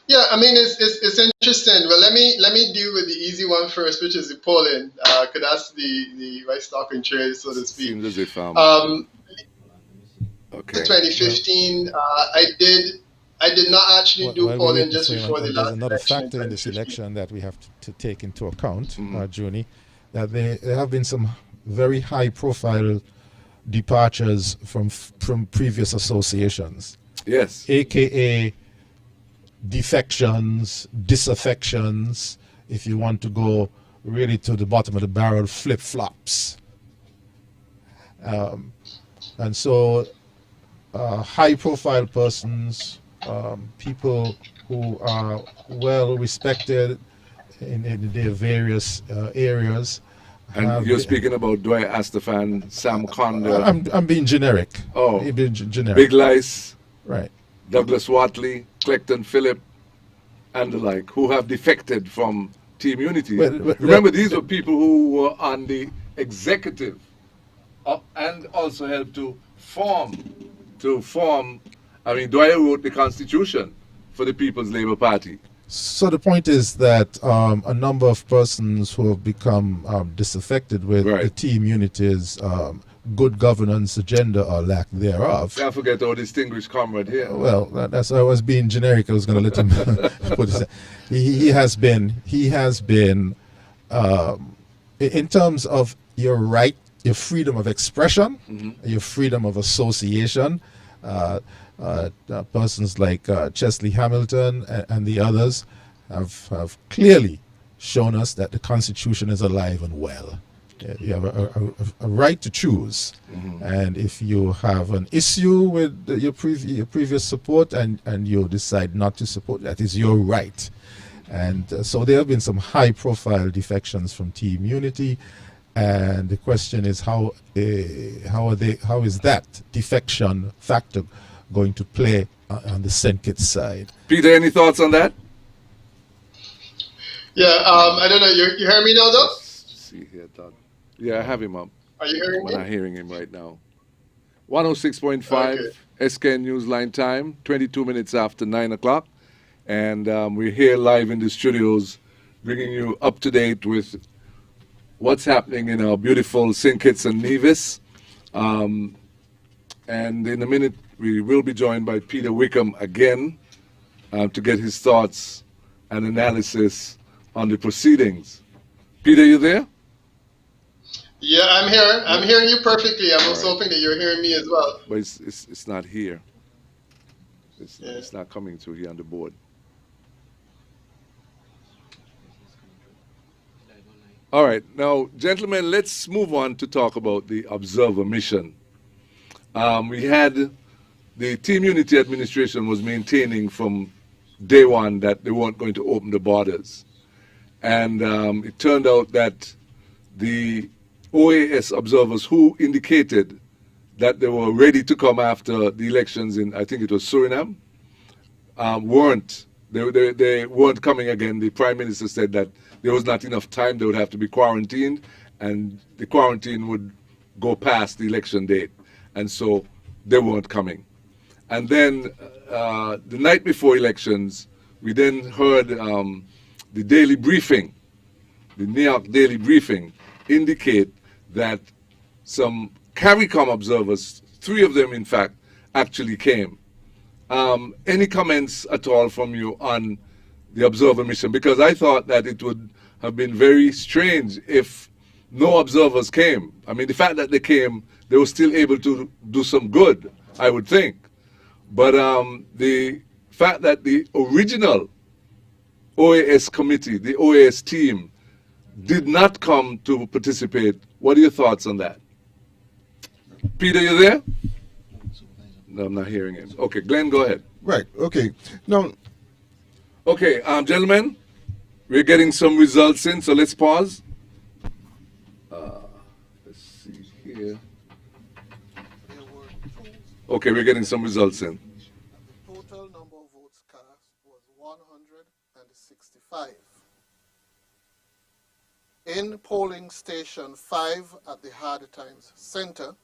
Yeah, I mean it's interesting. Well, let me deal with the easy one first, which is the polling, because that's the right stock and trade, so to speak. Seems as if okay. 2015, I did not actually do polling just before the last There's another election factor in this election that we have to take into account, Mm-hmm. Junie, that there have been some very high-profile departures from previous associations. Yes. AKA defections, disaffections, if you want to go really to the bottom of the barrel, flip-flops. And so high-profile persons, people who are well respected in their various areas. And you're speaking about Dwight Astafan, Sam Conda. I'm being generic. Oh, being generic. Big Lice, Right. Douglas Watley, Clecton Phillip, and the like, who have defected from Team Unity. Remember, these were people who were on the executive and also helped to form. I mean, Dwyer wrote the Constitution for the People's Labour Party. So the point is that a number of persons who have become disaffected with the Team Unity's good governance agenda or lack thereof. Can't forget our distinguished comrade here. Well, that's I was being generic. I was going to let him put it. He has been in terms of your right, your freedom of expression, your freedom of association. Persons like Chesley Hamilton and the others have clearly shown us that the Constitution is alive and well. You have a right to choose, and if you have an issue with your previous support and you decide not to support, that is your right. And so there have been some high-profile defections from Team Unity, and the question is how is that defection factor going to play on the St. Kitts side? Peter, any thoughts on that? Yeah, I don't know. You hear me now, though? Let's see here, Doug. Yeah, I have him up. Are you hearing me? I'm not hearing him right now. 106.5 SK Newsline time, 22 minutes after 9 o'clock. And we're here live in the studios, bringing you up to date with what's happening in our beautiful St. Kitts and Nevis. And in a minute, we will be joined by Peter Wickham again to get his thoughts and analysis on the proceedings. Peter, you there? Yeah, I'm here. I'm hearing you perfectly. I was hoping that you're hearing me as well. But it's not here. It's not coming through here on the board. All right. Now, gentlemen, let's move on to talk about the observer mission. We had the Team Unity administration was maintaining from day one that they weren't going to open the borders. And it turned out that the OAS observers who indicated that they were ready to come after the elections in, I think it was Suriname, weren't. They weren't coming again. The Prime Minister said that there was not enough time. They would have to be quarantined, and the quarantine would go past the election date. And so they weren't coming. And then the night before elections, we then heard the daily briefing, the New York daily briefing, indicate that some CARICOM observers, 3 of them in fact, actually came. Any comments at all from you on the observer mission? Because I thought that it would have been very strange if no observers came. I mean, the fact that they came, they were still able to do some good, I would think. But the fact that the original OAS committee, the OAS team, did not come to participate, what are your thoughts on that? Peter, you there? No, I'm not hearing him. Okay, Glenn, go ahead. Right, okay. Now, okay, gentlemen, we're getting some results in, so let's pause. Let's see Okay, we're getting some results in. The total number of votes cast was 165. In polling station 5 at the Hard Times Center,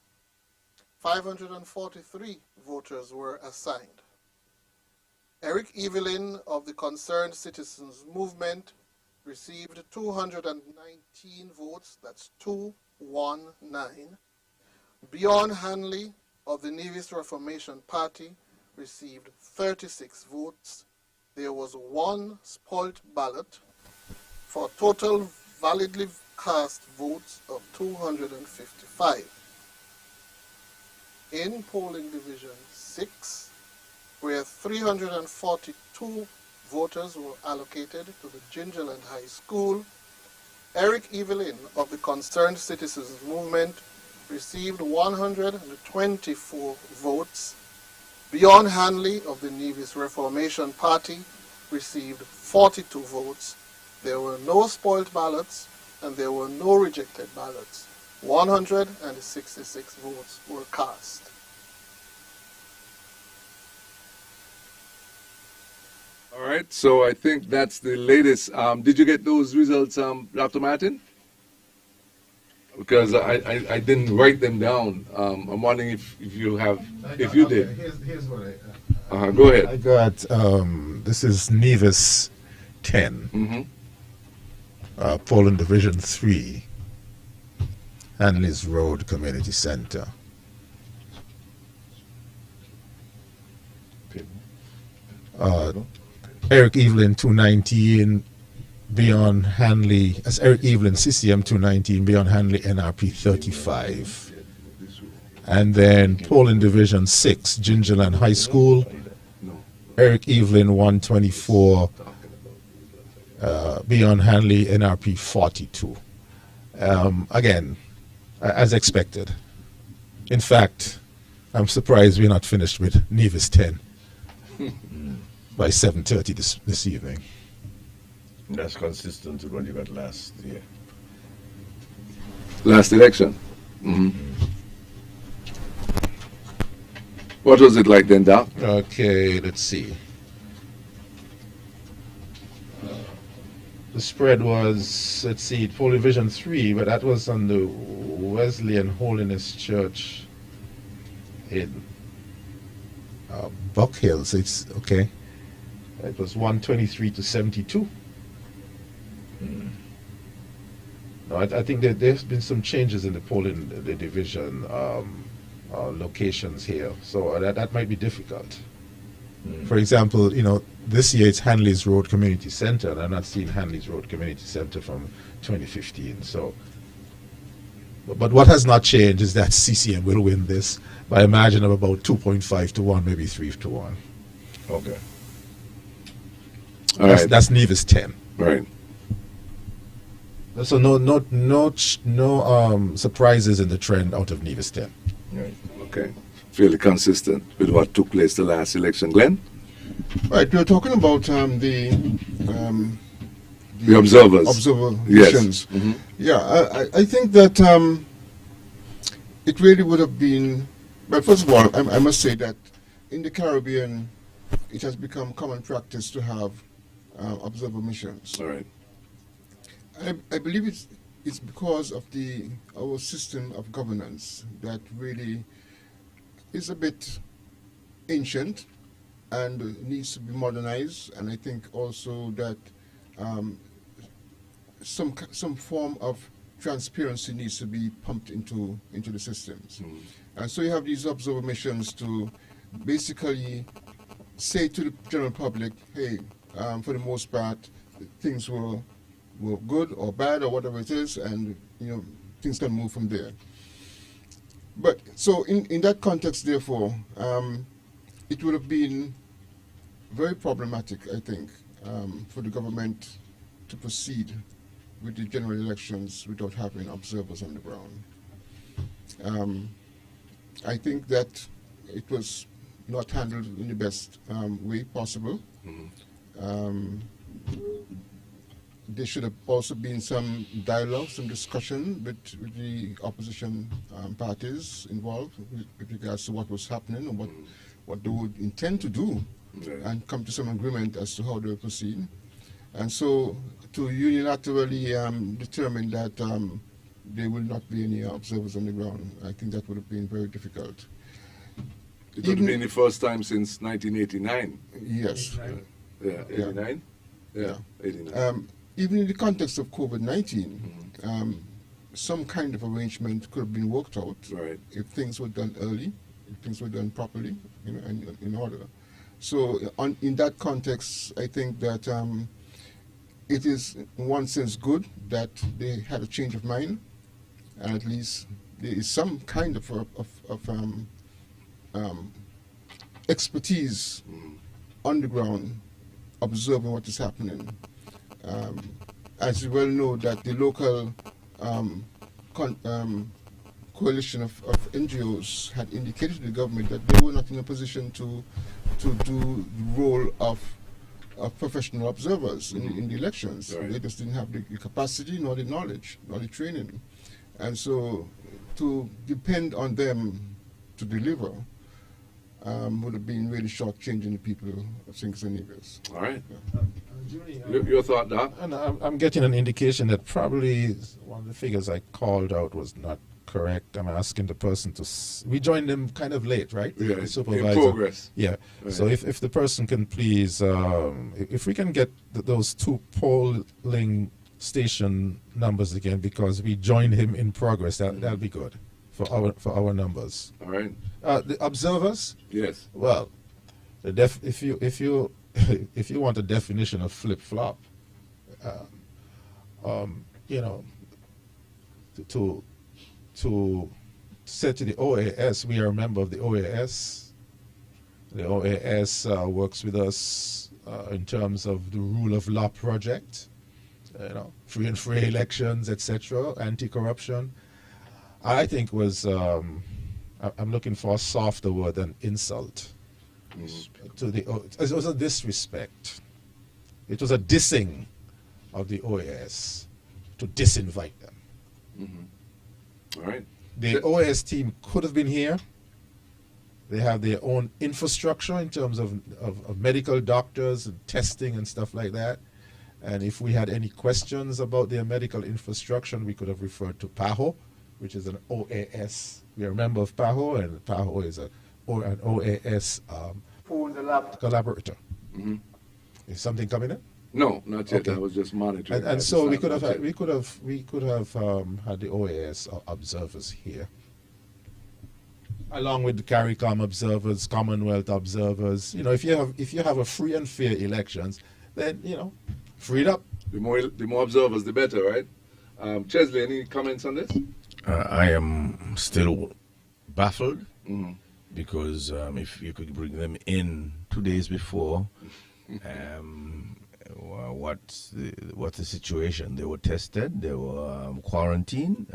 543 voters were assigned. Eric Evelyn of the Concerned Citizens Movement received 219 votes, that's 219. Beyond Hanley of the Nevis Reformation Party received 36 votes. There was one spoilt ballot for total validly cast votes of 255. In polling division 6, where 342 voters were allocated to the Gingerland High School, Eric Evelyn of the Concerned Citizens Movement received 124 votes. Beyond Hanley of the Nevis Reformation Party received 42 votes. There were no spoiled ballots and there were no rejected ballots. 166 votes were cast. All right, so I think that's the latest. Did you get those results, Dr. Martin? Because I didn't write them down. I'm wondering if you have, if you did. Here's what Go ahead. I got. This is Nevis 10. Mm-hmm. Polling Division 3, Hanley's Road Community Center. Eric Evelyn 219, Beyond Hanley, as Eric Evelyn CCM 219, Beyond Hanley NRP 35. And then Polling Division 6, Gingerland High School, Eric Evelyn 124, Beyond Hanley NRP 42. Again, as expected. In fact, I'm surprised we're not finished with Nevis 10 by 7:30 this evening. That's consistent with what you got last year. Last election. Mm-hmm. What was it like then, Doc? Okay, let's see. The spread was, let's see, Polling Division 3, but that was on the Wesleyan Holiness Church in Buck Hills. It's okay. It was 123 to 72. No, I think that there's been some changes in the polling the division locations here, so that might be difficult. For example, this year it's Hanley's Road Community Center, and I'm not seeing Hanley's Road Community Center from 2015. So, but what has not changed is that CCM will win this by a margin of about 2.5 to 1, maybe 3 to 1. Okay. That's Nevis 10. Right. So no surprises in the trend out of Nevis 10. Right. Okay. Fairly consistent with what took place the last election. Glenn? Right, we were talking about the observers. Observations. Yes. Mm-hmm. Yeah, I think that it really would have been, well, first of all, I must say that in the Caribbean, it has become common practice to have observer missions. All right. I believe it's because of our system of governance that really is a bit ancient and needs to be modernized, and I think also that some form of transparency needs to be pumped into the systems. Mm. And so you have these observer missions to basically say to the general public, hey, for the most part, things were good or bad or whatever it is, and things can move from there. But so in that context, therefore, it would have been very problematic, I think, for the government to proceed with the general elections without having observers on the ground. I think that it was not handled in the best way possible. Mm-hmm. there should have also been some dialogue, some discussion with the opposition parties involved with regards to what was happening and what they would intend to do, and come to some agreement as to how they will proceed. And so to unilaterally determine that there will not be any observers on the ground, I think that would have been very difficult. It would have been the first time since 1989. Yes. 89? Yeah, 89. Even in the context of COVID-19, some kind of arrangement could have been worked out if things were done early, if things were done properly, and in order. So in that context, I think that it is in one sense good that they had a change of mind, and at least there is some kind of expertise on the ground observing what is happening. As you well know, that the local coalition of NGOs had indicated to the government that they were not in a position to do the role of professional observers in the elections. They just didn't have the capacity, nor the knowledge, nor the training. And so to depend on them to deliver would have been really shortchanging the people of St. Kitts and Nevis. All right. Julie, Your thought, Doc? and I'm getting an indication that probably one of the figures I called out was not correct. I'm asking the person to... we joined them kind of late, right? Yeah, the supervisor. in progress. Yeah. Right. So if the person can please... if we can get those two polling station numbers again, because we joined him in progress, that'll be good for our numbers. All right. The observers? Yes. Well, if you if you want a definition of flip flop, to say to the OAS, we are a member of the OAS. The OAS works with us in terms of the rule of law project, free and fair elections, etc., anti-corruption. I think was I'm looking for a softer word than insult. To the it was a disrespect. It was a dissing of the OAS to disinvite them. All right. The OAS team could have been here. They have their own infrastructure in terms of medical doctors and testing and stuff like that. And if we had any questions about their medical infrastructure, we could have referred to PAHO, which is an OAS. We are a member of PAHO, and PAHO is an OAS collaborator. Is something coming in? No, not yet. Okay. I was just monitoring. And so we could have had the OAS observers here, along with the CARICOM observers, Commonwealth observers. If you have a free and fair elections, then free it up. The more observers, the better, right? Chesley, any comments on this? I am still baffled because if you could bring them in 2 days before, what's the situation? They were tested, they were quarantined.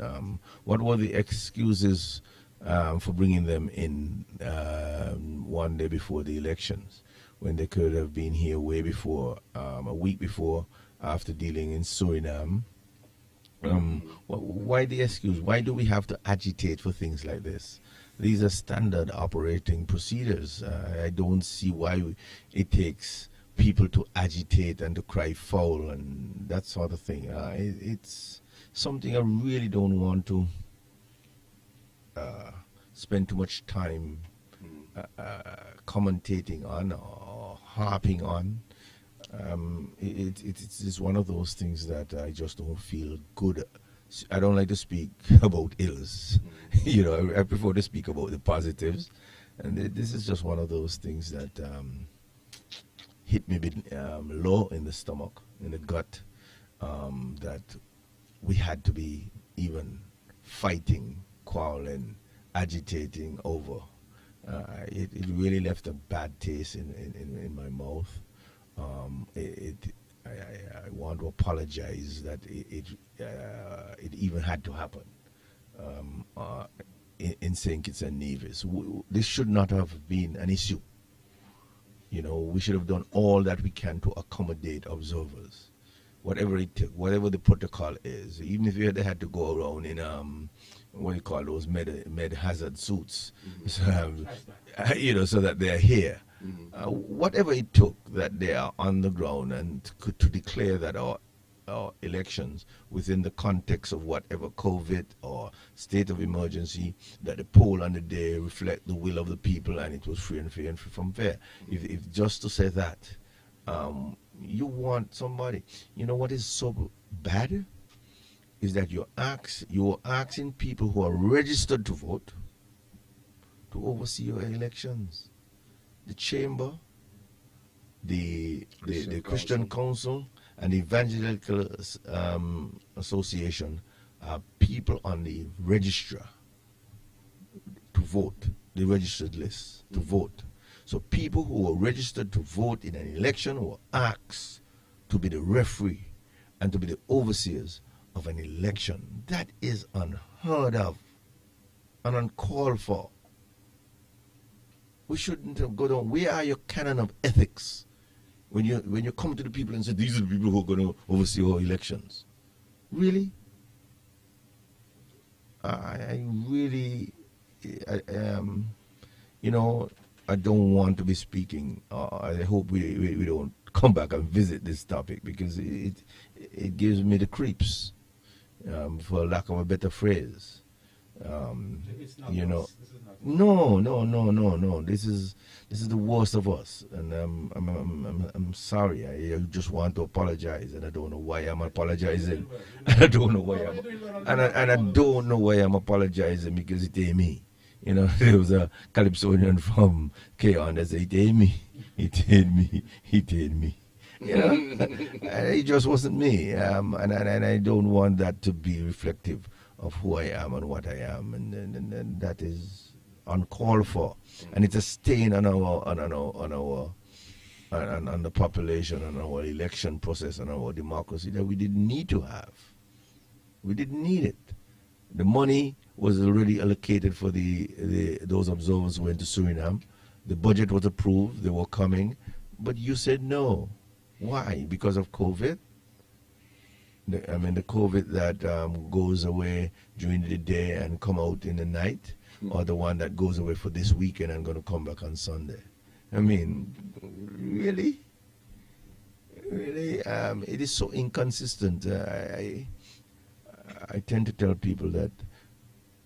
What were the excuses for bringing them in 1 day before the elections, when they could have been here way before, a week before, after dealing in Suriname? Why the excuse? Why do we have to agitate for things like this? These are standard operating procedures. I don't see why it takes people to agitate and to cry foul and that sort of thing. It's something I really don't want to spend too much time commentating on or harping on. It's one of those things that I just don't feel good. I don't like to speak about ills. I prefer to speak about the positives. And this is just one of those things that hit me low in the stomach, in the gut, that we had to be even fighting, quarreling, agitating over. It really left a bad taste in my mouth. I want to apologize that it even had to happen in St. Kitts and Nevis. This should not have been an issue. We should have done all that we can to accommodate observers. whatever it took, whatever the protocol is, even if they had to go around in what do you call those med hazard suits, so, so that they're here. Whatever it took, that they are on the ground and to declare that our elections within the context of whatever COVID or state of emergency, that the poll on the day reflect the will of the people and it was free and fair and free from fair. If just to say that, you want somebody, what is so bad is that you're asking people who are registered to vote to oversee your elections. The chamber, the Christian Council, and the Evangelical Association are people on the register to vote, the registered list to vote. So people who are registered to vote in an election were asked to be the referee and to be the overseers of an election. That is unheard of and uncalled for. We shouldn't have gone on. Where are your canon of ethics when you come to the people and say these are the people who are going to oversee our elections? Really? I don't want to be speaking. I hope we don't come back and visit this topic because it gives me the creeps, for lack of a better phrase. No. This is the worst of us, and I'm sorry. I just want to apologize, and I don't know why I'm apologizing. I don't know why I don't know why I'm apologizing because it ain't me. There was a Calypsonian from K-On that said, it ain't me. It just wasn't me, and I don't want that to be reflective of who I am and what I am, and that is uncalled for, and it's a stain on the population, on our election process, on our democracy that we didn't need to have. We didn't need it. The money was already allocated for those observers who went to Suriname. The budget was approved. They were coming, but you said no. Why? Because of COVID? The COVID that goes away during the day and come out in the night, or the one that goes away for this weekend and going to come back on Sunday. Really? It is so inconsistent. I tend to tell people that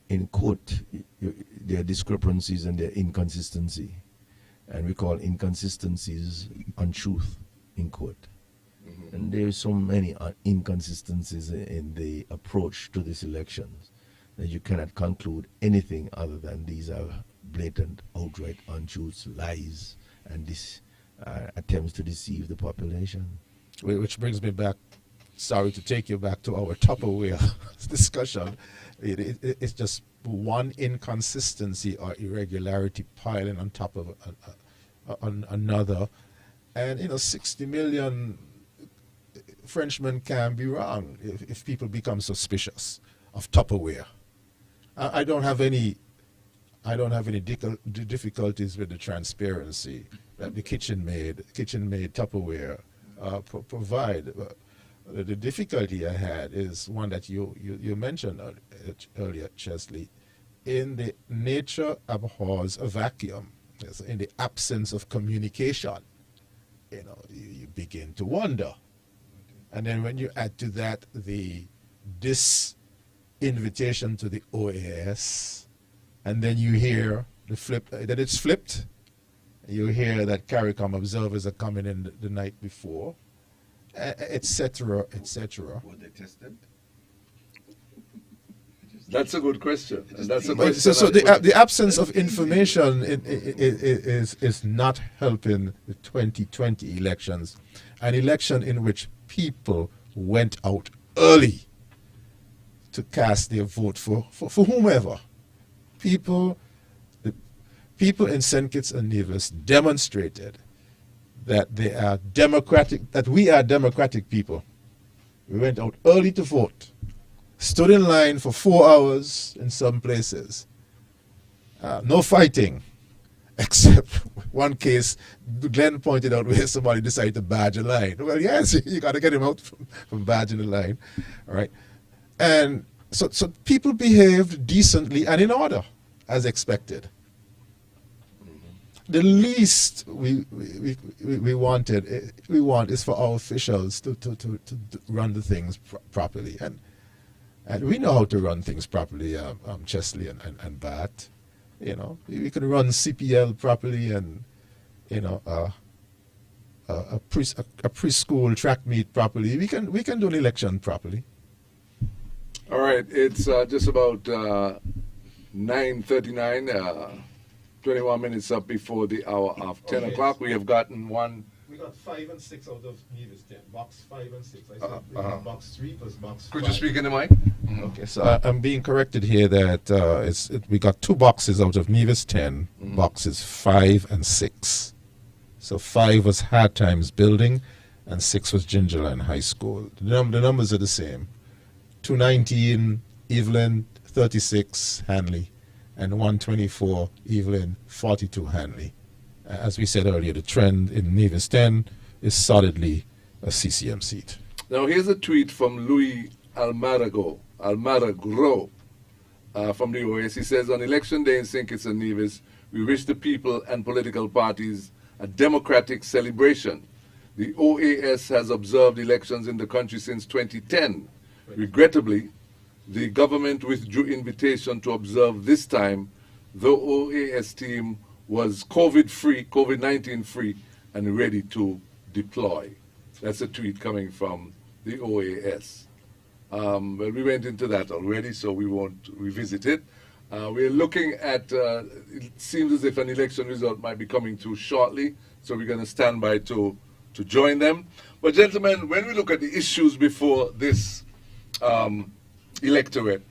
in court, there are discrepancies and there are inconsistency. And we call inconsistencies untruth in court. And there are so many inconsistencies in the approach to these elections that you cannot conclude anything other than these are blatant, outright untruths, lies, and this attempts to deceive the population. Which brings me back, sorry to take you back to our Tupperware discussion. It's just one inconsistency or irregularity piling on top of another. And, 60 million Frenchmen can be wrong if people become suspicious of Tupperware. I don't have any difficulties with the transparency that the KitchenMaid Tupperware provide. The difficulty I had is one that you mentioned earlier, Chesley. In the nature abhors a vacuum. In the absence of communication, you begin to wonder. And then when you add to that this invitation to the OAS, and then you hear that it's flipped, you hear that CARICOM observers are coming in the night before, etc., etc. Were they tested? That's a good question. And that's a question. So the absence of information is not helping the 2020 elections, an election in which people went out early to cast their vote for whomever. The people in St. Kitts and Nevis demonstrated that they are democratic, that we are democratic people. We went out early to vote, stood in line for 4 hours in some places, no fighting, except one case, Glenn pointed out where somebody decided to badge a line. Well, yes, you got to get him out from badging the line, all right? And so people behaved decently and in order, as expected. The least we want is for our officials to run the things properly, and we know how to run things properly, Chesley and Bat. You know, we can run CPL properly, and you know, a preschool track meet properly. We can do an election properly. All right, it's just about 9:39. 21 minutes up before the hour of 10 o'clock. We have gotten one. We got 5 and 6 out of Nevis 10. Box 5 and 6. I said box 3 plus box 5. Could you speak in the mic? Okay, so I'm being corrected here that we got 2 boxes out of Nevis 10, boxes 5 and 6. So 5 was Hard Times Building, and 6 was Gingerland High School. The numbers are the same. 219 Evelyn, 36 Hanley, and 124 Evelyn, 42 Hanley. As we said earlier, the trend in Nevis 10 is solidly a CCM seat. Now here's a tweet from Louis Almagro from the OAS. He says, on election day in St. Kitts and Nevis, we wish the people and political parties a democratic celebration. The OAS has observed elections in the country since 2010. Regrettably, the government withdrew invitation to observe this time. The OAS team was COVID-19 free, and ready to deploy. That's a tweet coming from the OAS. Well, we went into that already, so we won't revisit it. We're looking at, it seems as if an election result might be coming through shortly, so we're going to stand by to join them. But gentlemen, when we look at the issues before this electorate,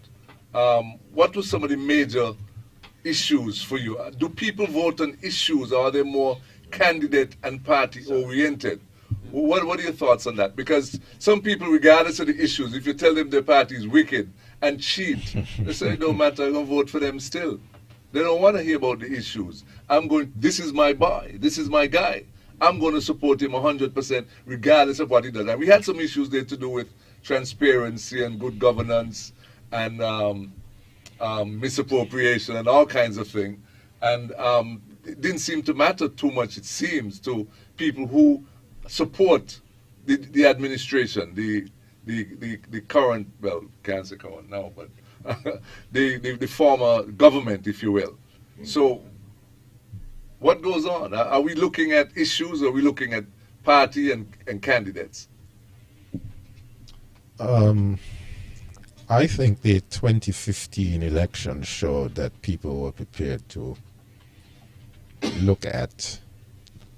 what were some of the major issues for you? Do people vote on issues, or are they more candidate and party oriented? What are your thoughts on that? Because some people, regardless of the issues, if you tell them their party is wicked and cheat, they say it don't matter, I'm going to vote for them still. They don't want to hear about the issues. This is my boy, this is my guy. I'm going to support him 100% regardless of what he does. And we had some issues there to do with transparency and good governance and misappropriation and all kinds of things. And it didn't seem to matter too much, it seems, to people who support the administration, the current, well, can't say current now, but the former government, if you will. So what goes on? Are we looking at issues, or are we looking at party and candidates? I think the 2015 election showed that people were prepared to look at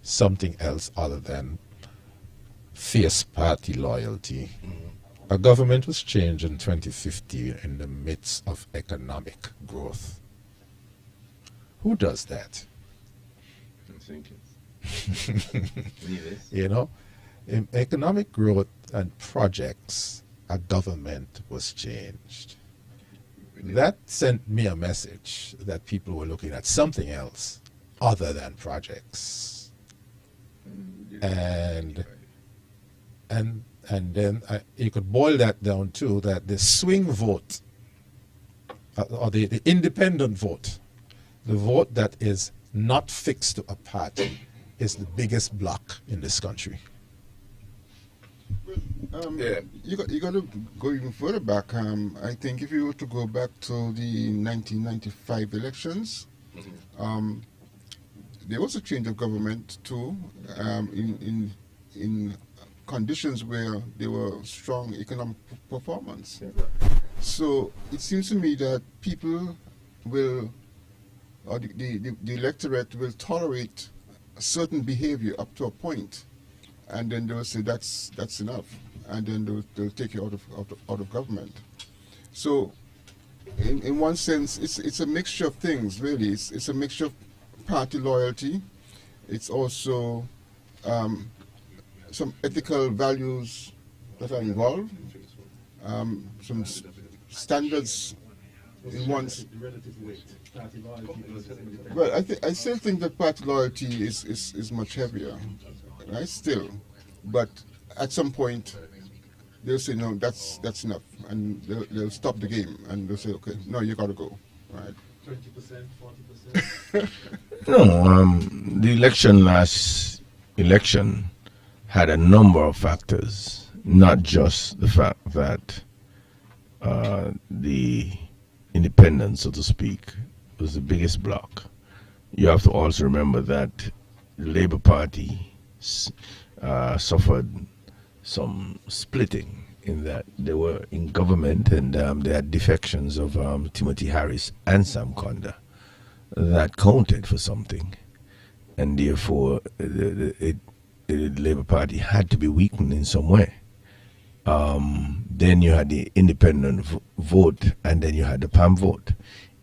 something else other than fierce party loyalty. A government was changed in 2015 in the midst of economic growth. Who does that? You know, in economic growth and projects, a government was changed. That sent me a message that people were looking at something else other than projects. And then you could boil that down to that the swing vote, or the independent vote, the vote that is not fixed to a party, is the biggest block in this country. You got to go even further back. I think if you were to go back to the 1995 elections, there was a change of government too, in conditions where there were strong economic performance. So it seems to me that people will, or the electorate will tolerate a certain behavior up to a point, and then they'll say that's enough, and then they'll take you out of government. So in one sense, it's a mixture of things, really. It's a mixture of party loyalty. It's also some ethical values that are involved, some standards once. The relative weight, party loyalty versus independence. Well, I still think that party loyalty is much heavier, right? Still, but at some point they'll say no, that's enough, and they'll stop the game and they'll say, okay, no, you got to go, right? 20%, 40%. No, the last election had a number of factors, not just the fact that the independence, so to speak, was the biggest bloc. You have to also remember that the Labour Party suffered some splitting in that they were in government and they had defections of Timothy Harris and Sam Conda. That counted for something, and therefore the Labour Party had to be weakened in some way. Then you had the independent vote, and then you had the PAM vote.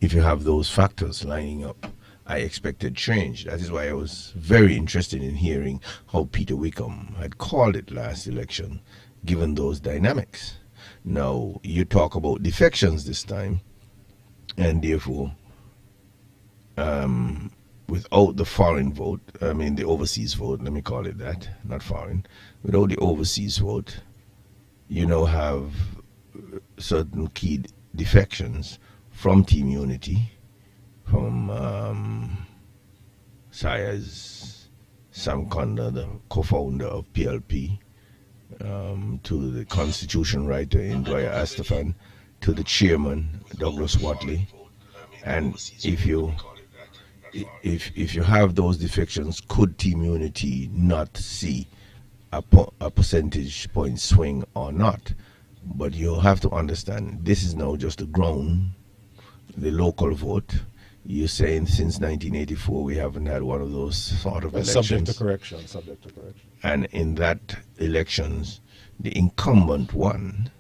If you have those factors lining up, I expected change. That is why I was very interested in hearing how Peter Wickham had called it last election, given those dynamics. Now, you talk about defections this time, and therefore, without the foreign vote, I mean the overseas vote, let me call it that, not foreign, without the overseas vote, you now have certain key defections from Team Unity, from Sayers, Sam Conda, the co-founder of PLP, to the constitution writer Indwaya Astafan, to the chairman Douglas Watley. And if you have those defections, could Team Unity not see a percentage point swing or not? But you'll have to understand, this is now just the ground, the local vote. You're saying since 1984 we haven't had one of those sort of elections. Subject to correction. And in that elections, the incumbent won.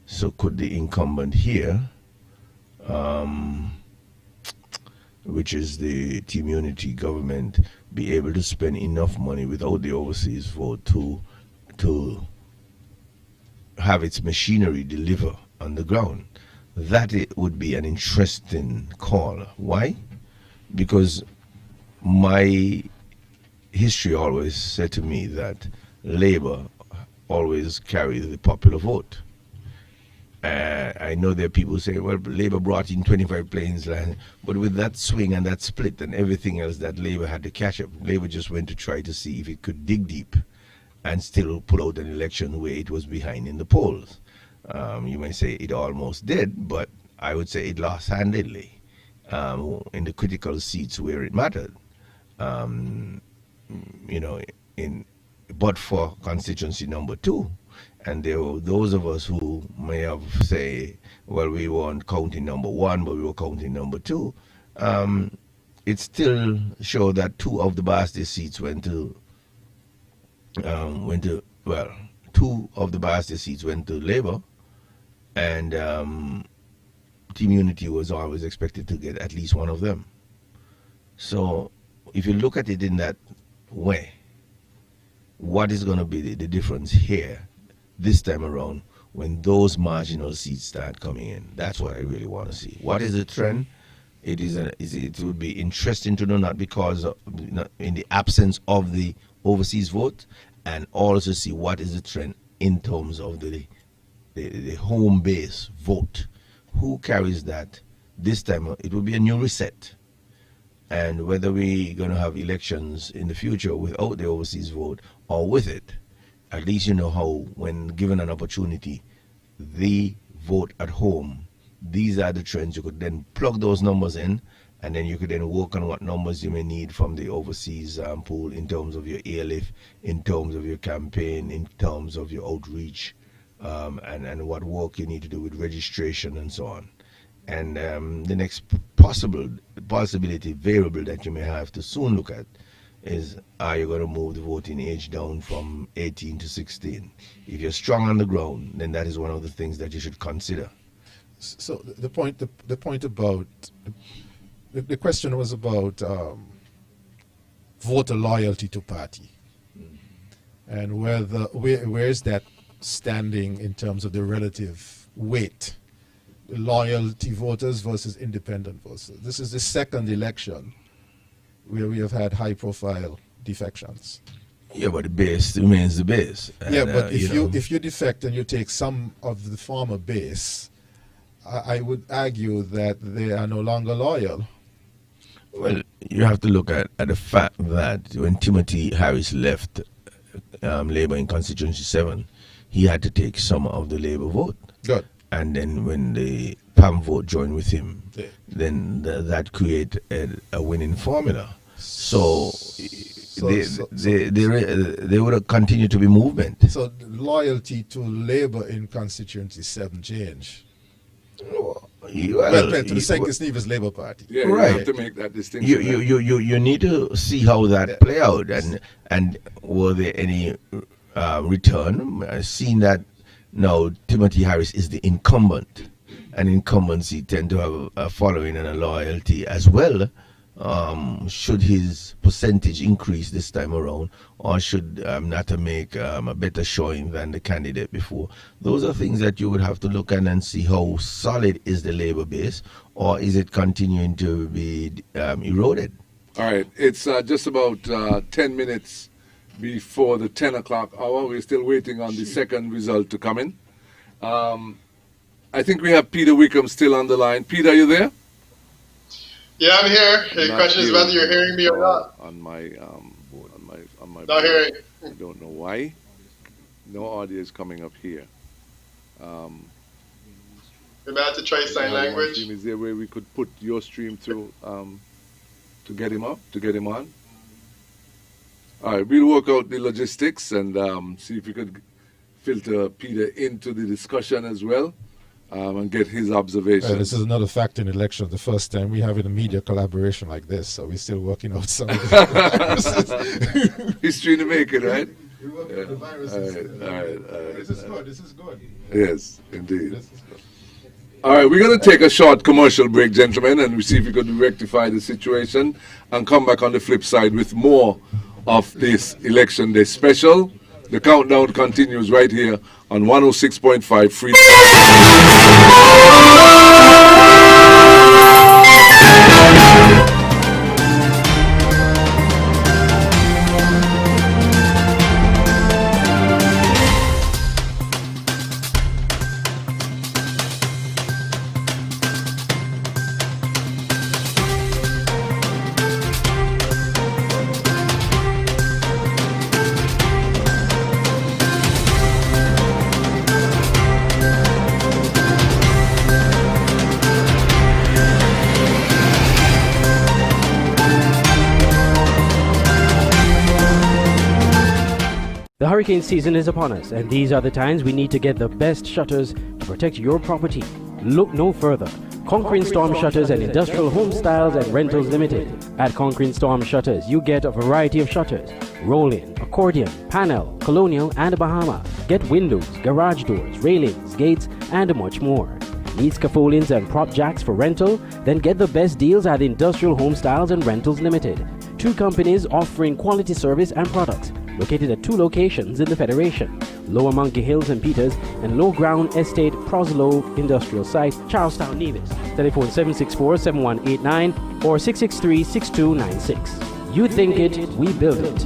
So could the incumbent here, which is the Team Unity government, be able to spend enough money without the overseas vote to have its machinery deliver on the ground? That it would be an interesting call. Why? Because my history always said to me that Labour always carries the popular vote. I know there are people who say, well, Labour brought in 25 planes, but with that swing and that split and everything else that Labour had to catch up, Labour just went to try to see if it could dig deep and still pull out an election where it was behind in the polls. You may say it almost did, but I would say it lost handedly in the critical seats where it mattered. But for constituency number 2, and there were those of us who may have say, well, we weren't counting number 1, but we were counting number 2. It still showed that 2 of the Basti seats went to 2 of the Basti seats went to Labour, and Team Unity was always expected to get at least one of them. So if you look at it in that way, what is going to be the difference here this time around when those marginal seats start coming in? That's what I really want to see. What is the trend? It would be interesting to know, not because in the absence of the overseas vote, and also see what is the trend in terms of the home base vote. Who carries that this time? It will be a new reset. And whether we're going to have elections in the future without the overseas vote or with it, at least you know how, when given an opportunity, the vote at home, these are the trends. You could then plug those numbers in, and then you could then work on what numbers you may need from the overseas pool in terms of your ALF, in terms of your campaign, in terms of your outreach, and what work you need to do with registration and so on. And the next possibility variable that you may have to soon look at is, are you going to move the voting age down from 18 to 16? If you're strong on the ground, then that is one of the things that you should consider. So the point about the question was about voter loyalty to party, and where is that standing in terms of the relative weight loyalty voters versus independent voters. This is the second election where we have had high-profile defections. Yeah, but the base remains the base. And, yeah, but if you defect and you take some of the former base, I would argue that they are no longer loyal. Well, you have to look at the fact that when Timothy Harris left Labour in Constituency 7, he had to take some of the Labour vote. Good. And then when the PAM vote joined with him, then that created a winning formula. So there would continue to be movement. So loyalty to Labour in Constituency 7 change. Well, to the St. Nevis Labour Party. Yeah, right. You have to make that distinction. You need to see how that play out, and were there any return? Seeing that now Timothy Harris is the incumbent, and incumbency tend to have a following and a loyalty as well. Should his percentage increase this time around, or should Natta make a better showing than the candidate before? Those are things that you would have to look at and see how solid is the Labour base, or is it continuing to be eroded? All right, it's just about 10 minutes before the 10 o'clock hour. We're still waiting on the second result to come in. I think we have Peter Wickham still on the line. Peter, are you there? Yeah, I'm here. The question is whether you're hearing me or not. On my Not board. hearing. I don't know why. No audio is coming up here. We might have to try sign language. Is there a way we could put your stream through to get him up, to get him on? All right, we'll work out the logistics and see if we could filter Peter into the discussion as well. And get his observations. This is another fact in election. The first time we have a media collaboration like this, so we're still working out some of the He's trying to make it, right? We're working out the viruses. All right. This is good. This is good. Yes, indeed. All right, we're going to take a short commercial break, gentlemen, and we see if we could rectify the situation and come back on the flip side with more of this Election Day special. The countdown continues right here on 106.5 Free. The hurricane season is upon us, and these are the times we need to get the best shutters to protect your property. Look no further. Conquering Storm Shutters and Industrial Home Styles and Rentals Limited. At Conquering Storm Shutters, you get a variety of shutters: roll-in, accordion, panel, colonial, and Bahama. Get windows, garage doors, railings, gates, and much more. Need scaffoldings and prop jacks for rental? Then get the best deals at Industrial Home Styles and Rentals Limited. Two companies offering quality service and products. Located at two locations in the Federation: Lower Monkey Hills and Peters, and Low Ground Estate Proslow Industrial Site, Charlestown, Nevis. Telephone 764-7189 or 663-6296. You think it, we build it.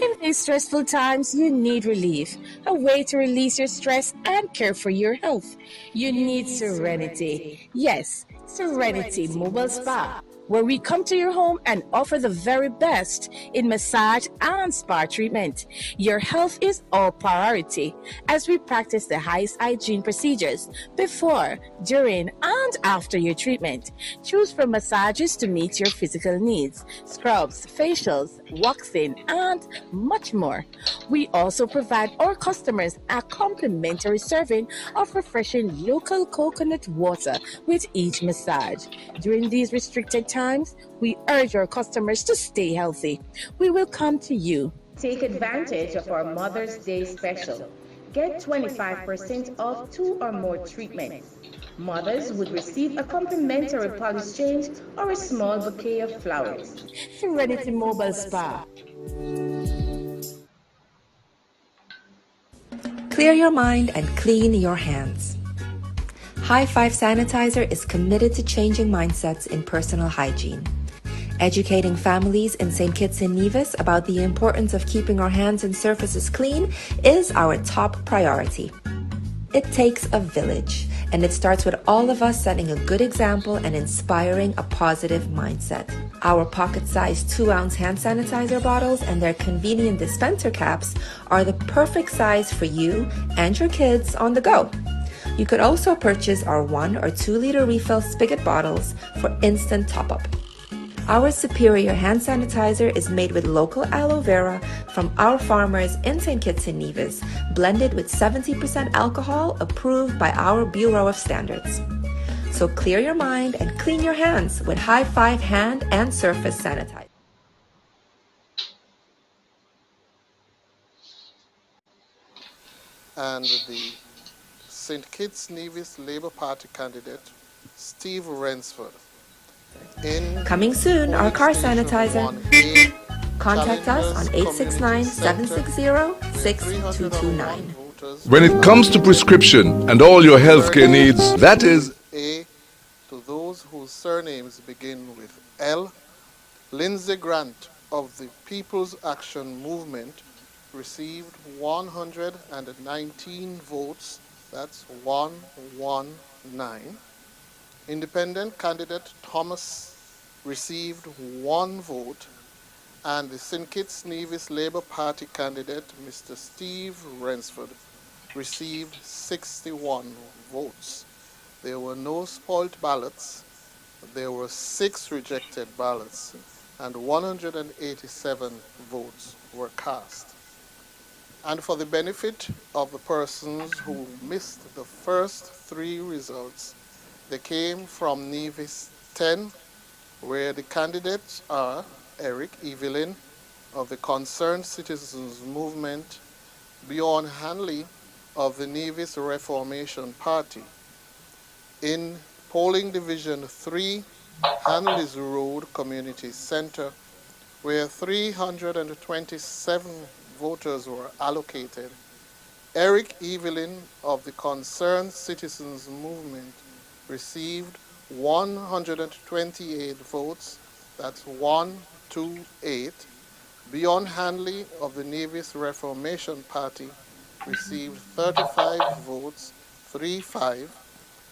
In these stressful times, you need relief, a way to release your stress and care for your health. You need serenity. Yes, Serenity Mobile Spa, where we come to your home and offer the very best in massage and spa treatment. Your health is our priority as we practice the highest hygiene procedures before, during, and after your treatment. Choose from massages to meet your physical needs, scrubs, facials, waxing, and much more. We also provide our customers a complimentary serving of refreshing local coconut water with each massage. During these restricted times, we urge our customers to stay healthy. We will come to you. Take advantage of our Mother's Day special. Get 25% off 2 or more treatments. Mothers would receive a complimentary polish change or a small bouquet of flowers. Serenity Mobile Spa. clear your mind and clean your hands. High Five Sanitizer is committed to changing mindsets in personal hygiene. Educating families in St. Kitts and Nevis about the importance of keeping our hands and surfaces clean is our top priority. It takes a village, and it starts with all of us setting a good example and inspiring a positive mindset. Our pocket-sized 2-ounce hand sanitizer bottles and their convenient dispenser caps are the perfect size for you and your kids on the go. You could also purchase our 1 or 2 liter refill spigot bottles for instant top-up. Our superior hand sanitizer is made with local aloe vera from our farmers in St. Kitts and Nevis, blended with 70% alcohol approved by our Bureau of Standards. So clear your mind and clean your hands with High Five hand and surface sanitizer. And the St. Kitts Nevis Labour Party candidate, Steve Rensford. Coming soon, our car sanitizer. Contact us on 869-760-6229. When it comes to prescription and all your healthcare needs, that is A, to those whose surnames begin with L, Lindsay Grant of the People's Action Movement received 119 votes. That's 119. Independent candidate Thomas received 1 vote, and the St. Kitts Nevis Labour Party candidate Mr. Steve Rensford received 61 votes. There were no spoilt ballots, there were 6 rejected ballots, and 187 votes were cast. And for the benefit of the persons who missed the first 3 results, they came from Nevis 10, where the candidates are Eric Evelyn of the Concerned Citizens Movement, Bjorn Hanley of the Nevis Reformation Party. In polling division 3, Hanley's Road Community Center, where 327 voters were allocated, Eric Evelyn of the Concerned Citizens Movement received 128 votes, that's 128. Bjorn Hanley of the Nevis Reformation Party received 35 votes, 35.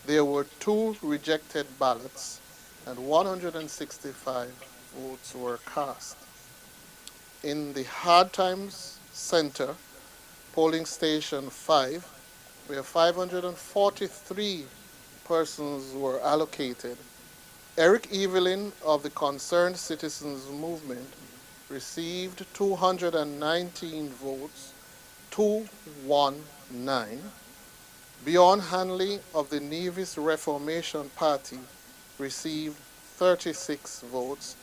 There were 2 rejected ballots, and 165 votes were cast. In the Hard Times Center, polling station 5, where 543 persons were allocated, Eric Evelyn of the Concerned Citizens Movement received 219 votes, 219. Bjorn Hanley of the Nevis Reformation Party received 36 votes.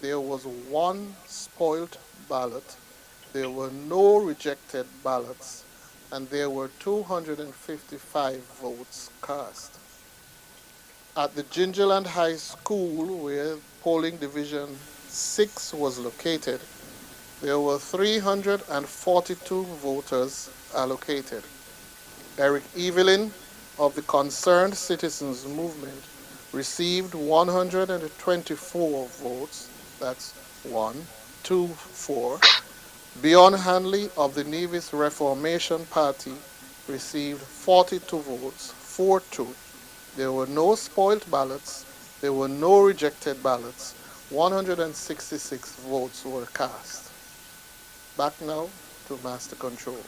There was 1 spoilt ballot. There were no rejected ballots, and there were 255 votes cast. At the Gingerland High School, where polling division 6 was located, there were 342 voters allocated. Eric Evelyn of the Concerned Citizens Movement received 124 votes. That's 1, 2, 4. Bjorn Hanley of the Nevis Reformation Party received 42 votes, 4-2. There were no spoilt ballots, there were no rejected ballots, 166 votes were cast. Back now to Master Control.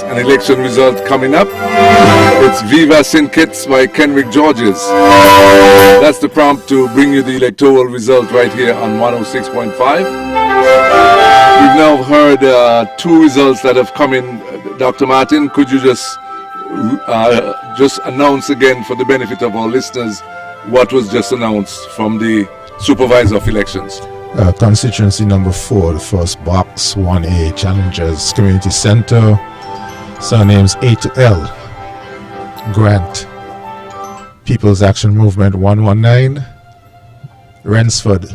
An election result coming up. It's Viva St. Kitts by Kenrick Georges. That's the prompt to bring you the electoral result right here on 106.5. We've now heard 2 results that have come in. Dr. Martin, could you just announce again for the benefit of our listeners what was just announced from the Supervisor of Elections? Constituency number 4, the first box, 1A, Challengers Community Center, surnames A to L, Grant, People's Action Movement 119, Rensford,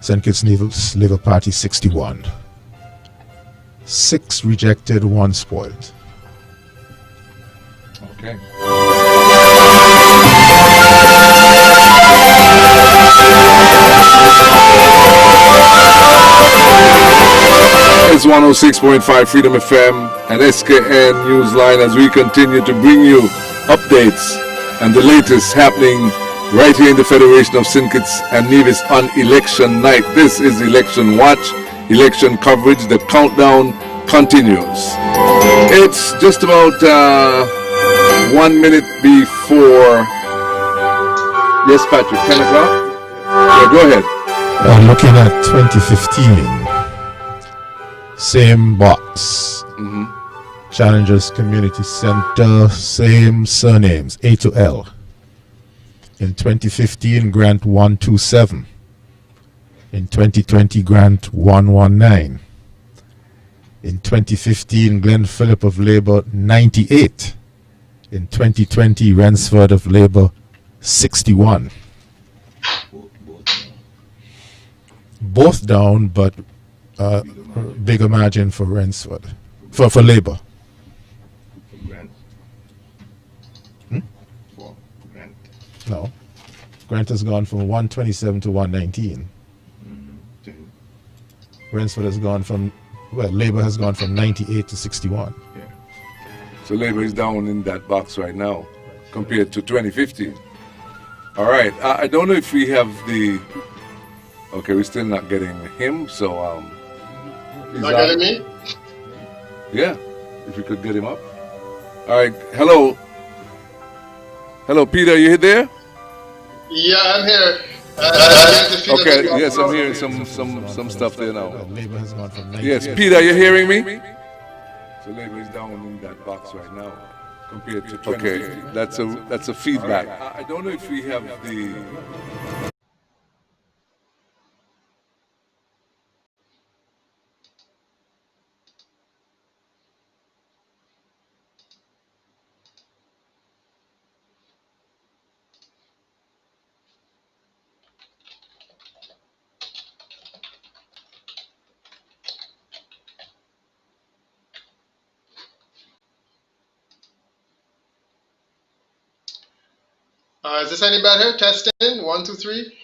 St. Kitts Nevis Labour Party 61. 6 rejected, 1 spoiled. Okay. It's 106.5 Freedom FM and SKN Newsline as we continue to bring you updates and the latest happening right here in the Federation of St. Kitts and Nevis on election night. This is Election Watch, election coverage. The countdown continues. It's just about 1 minute before. Yes, Patrick, 10 o'clock? Yeah, go ahead. Looking at 2015, same box. Challengers Community Center, same surnames, A to L. In 2015, Grant 127. In 2020, Grant 119. In 2015, Glenn Phillip of Labour 98. In 2020, Rensford of Labour 61. Both down, but bigger margin for Rensford, for Labour. No, Grant has gone from 127 to 119. Rensford has gone from, well, Labour has gone from 98 to 61. Yeah. So Labour is down in that box right now compared to 2015. All right. I don't know if we have the. Okay, we're still not getting him. So Not getting me? Yeah, if we could get him up. All right. Hello. Hello, Peter. You there? Yeah, I'm here. Okay. Yes, I'm hearing some stuff there now. Labour has gone from 98. Yes, Peter, you hearing me? So Labour is down in that box right now compared to 2015. Okay, that's a feedback. Right. I don't know if we have the. Is this any better? Testing, 1, 2, 3.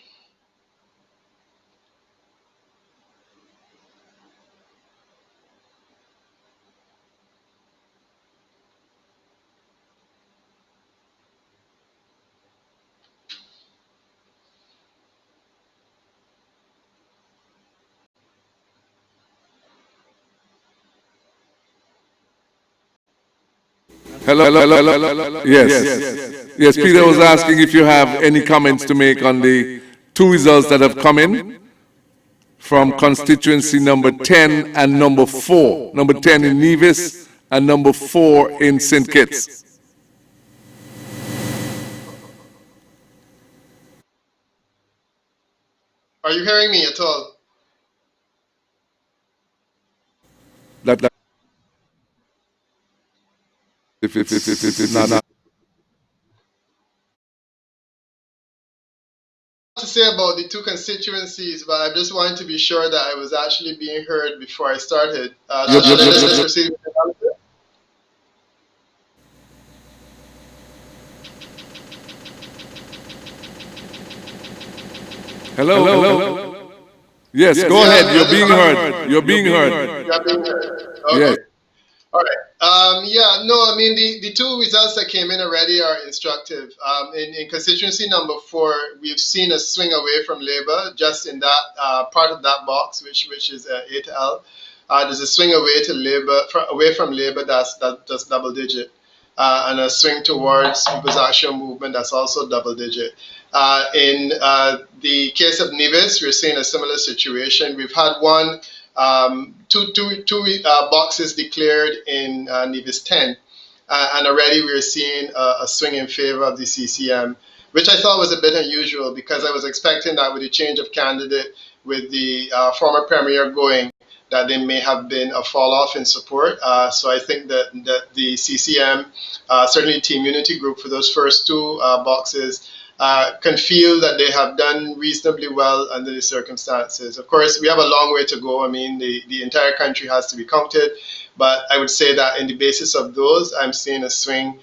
Hello. Yes. Peter was asking if you have any comments to make on the 2 results that have come in from constituency number 10 and number 4. Number 10 in Nevis and number 4 in St. Kitts. Are you hearing me at all? If not. To say about the 2 constituencies, but I just wanted to be sure that I was actually being heard before I started. Let's proceed with the analysis. Hello. Yes, go ahead. You're being heard. You're being heard. Okay. Yes. All right. I mean, the 2 results that came in already are instructive. In constituency number 4, we've seen a swing away from Labour just in that part of that box, which is A to L. There's a swing away to Labour, away from Labour that's double digit, and a swing towards People's Action Movement that's also double digit. In the case of Nevis, we're seeing a similar situation. We've had two boxes declared in Nevis 10, and already we're seeing a swing in favor of the CCM, which I thought was a bit unusual because I was expecting that with the change of candidate, with the former premier going, that there may have been a fall off in support. So I think that the CCM, certainly Team Unity Group, for those first two boxes, can feel that they have done reasonably well under the circumstances. Of course, we have a long way to go. I mean, the entire country has to be counted, but I would say that in the basis of those, I'm seeing a swing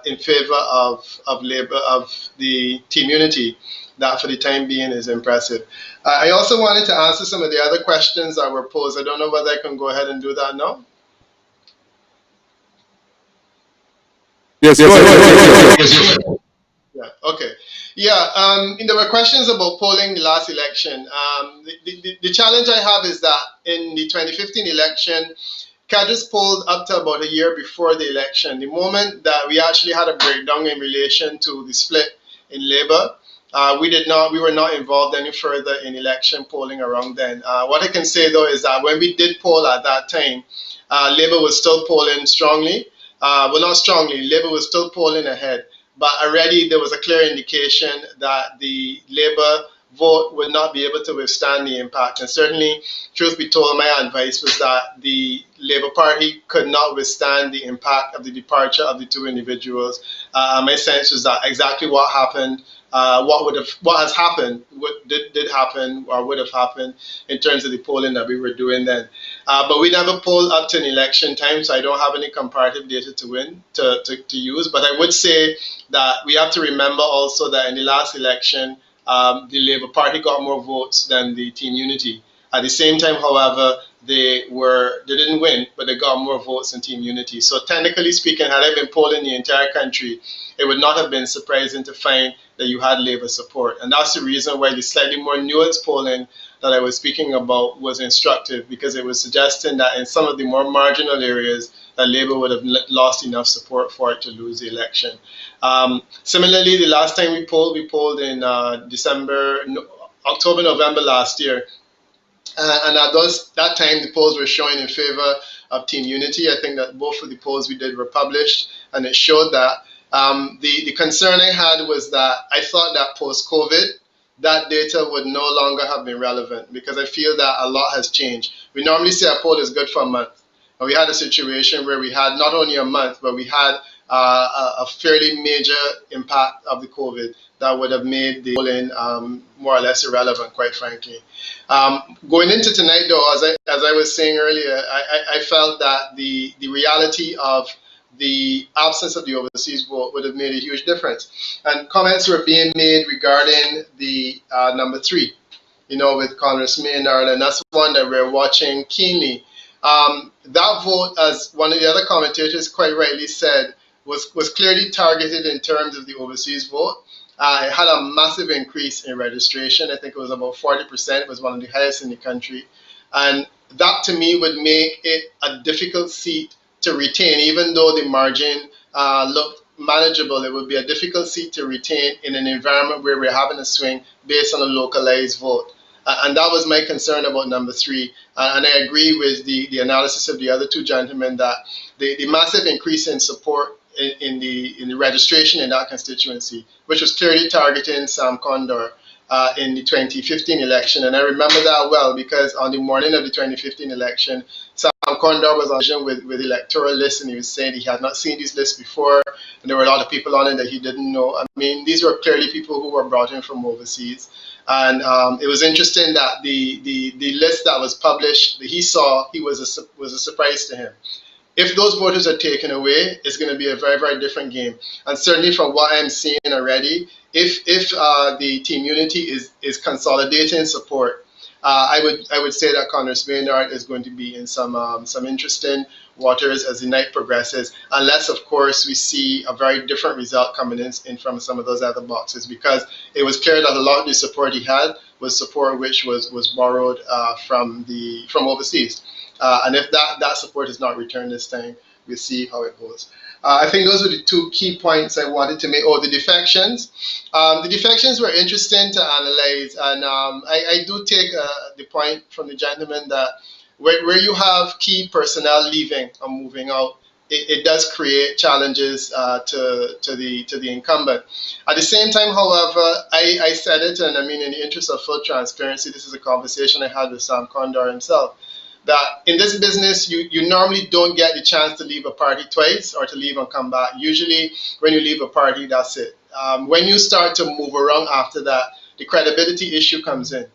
in favor of Labour, of the Team Unity. That for the time being is impressive. I also wanted to answer some of the other questions that were posed. I don't know whether I can go ahead and do that now. Yes, go ahead. Yeah, okay. Yeah, there were questions about polling the last election. The challenge I have is that in the 2015 election, cadres polled up to about a year before the election. The moment that we actually had a breakdown in relation to the split in Labour, we were not involved any further in election polling around then. What I can say though is that when we did poll at that time, Labour was still polling strongly. Well, not strongly, Labour was still polling ahead, but already there was a clear indication that the Labour vote would not be able to withstand the impact. And certainly, truth be told, my advice was that the Labour Party could not withstand the impact of the departure of the two individuals. My sense was that exactly what happened, what has happened, what did happen or would have happened in terms of the polling that we were doing then. But we never polled up to an election time, so I don't have any comparative data to use. But I would say that we have to remember also that in the last election, the Labour Party got more votes than the Team Unity. At the same time, however, they didn't win, but they got more votes than Team Unity. So technically speaking, had I been polling the entire country, it would not have been surprising to find that you had Labour support. And that's the reason why the slightly more nuanced polling that I was speaking about was instructive, because it was suggesting that in some of the more marginal areas, that Labour would have lost enough support for it to lose the election. Similarly, the last time we polled in October, November last year. And at that time, the polls were showing in favor of Team Unity. I think that both of the polls we did were published, and it showed that. The concern I had was that I thought that post-COVID, that data would no longer have been relevant, because I feel that a lot has changed. We normally say a poll is good for a month. And we had a situation where we had not only a month, but we had a fairly major impact of the COVID that would have made the polling more or less irrelevant, quite frankly. Going into tonight, though, as I was saying earlier, I felt that the reality of the absence of the overseas vote would have made a huge difference. And comments were being made regarding the number 3, with Congress Maynard, and that's one that we're watching keenly. That vote, as one of the other commentators quite rightly said, was clearly targeted in terms of the overseas vote. It had a massive increase in registration. I think it was about 40%. It was one of the highest in the country. And that, to me, would make it a difficult seat to retain. Even though the margin looked manageable, it would be a difficult seat to retain in an environment where we're having a swing based on a localized vote. And that was my concern about number 3. And I agree with the analysis of the other two gentlemen that the massive increase in support in the registration in that constituency, which was clearly targeting Sam Condor in the 2015 election. And I remember that well, because on the morning of the 2015 election, Sam Condor was on with electoral lists, and he was saying he had not seen these lists before, and there were a lot of people on it that he didn't know. I mean, these were clearly people who were brought in from overseas. And it was interesting that the list that was published, he saw, was a surprise to him. If those voters are taken away, it's going to be a very, very different game. And certainly from what I'm seeing already, if the Team Unity is consolidating support, I would say that Congress Maynard is going to be in some interesting waters as the night progresses, unless of course we see a very different result coming in from some of those other boxes, because it was clear that a lot of the support he had was support which was borrowed from overseas. And if that support is not returned this time, we'll see how it goes. I think those were the two key points I wanted to make. Oh, the defections. The defections were interesting to analyze, and I do take the point from the gentleman that where you have key personnel leaving and moving out, it does create challenges to the incumbent. At the same time, however, I said it, and I mean, in the interest of full transparency, this is a conversation I had with Sam Condor himself, that in this business, you normally don't get the chance to leave a party twice or to leave and come back. Usually, when you leave a party, that's it. When you start to move around after that, the credibility issue comes in.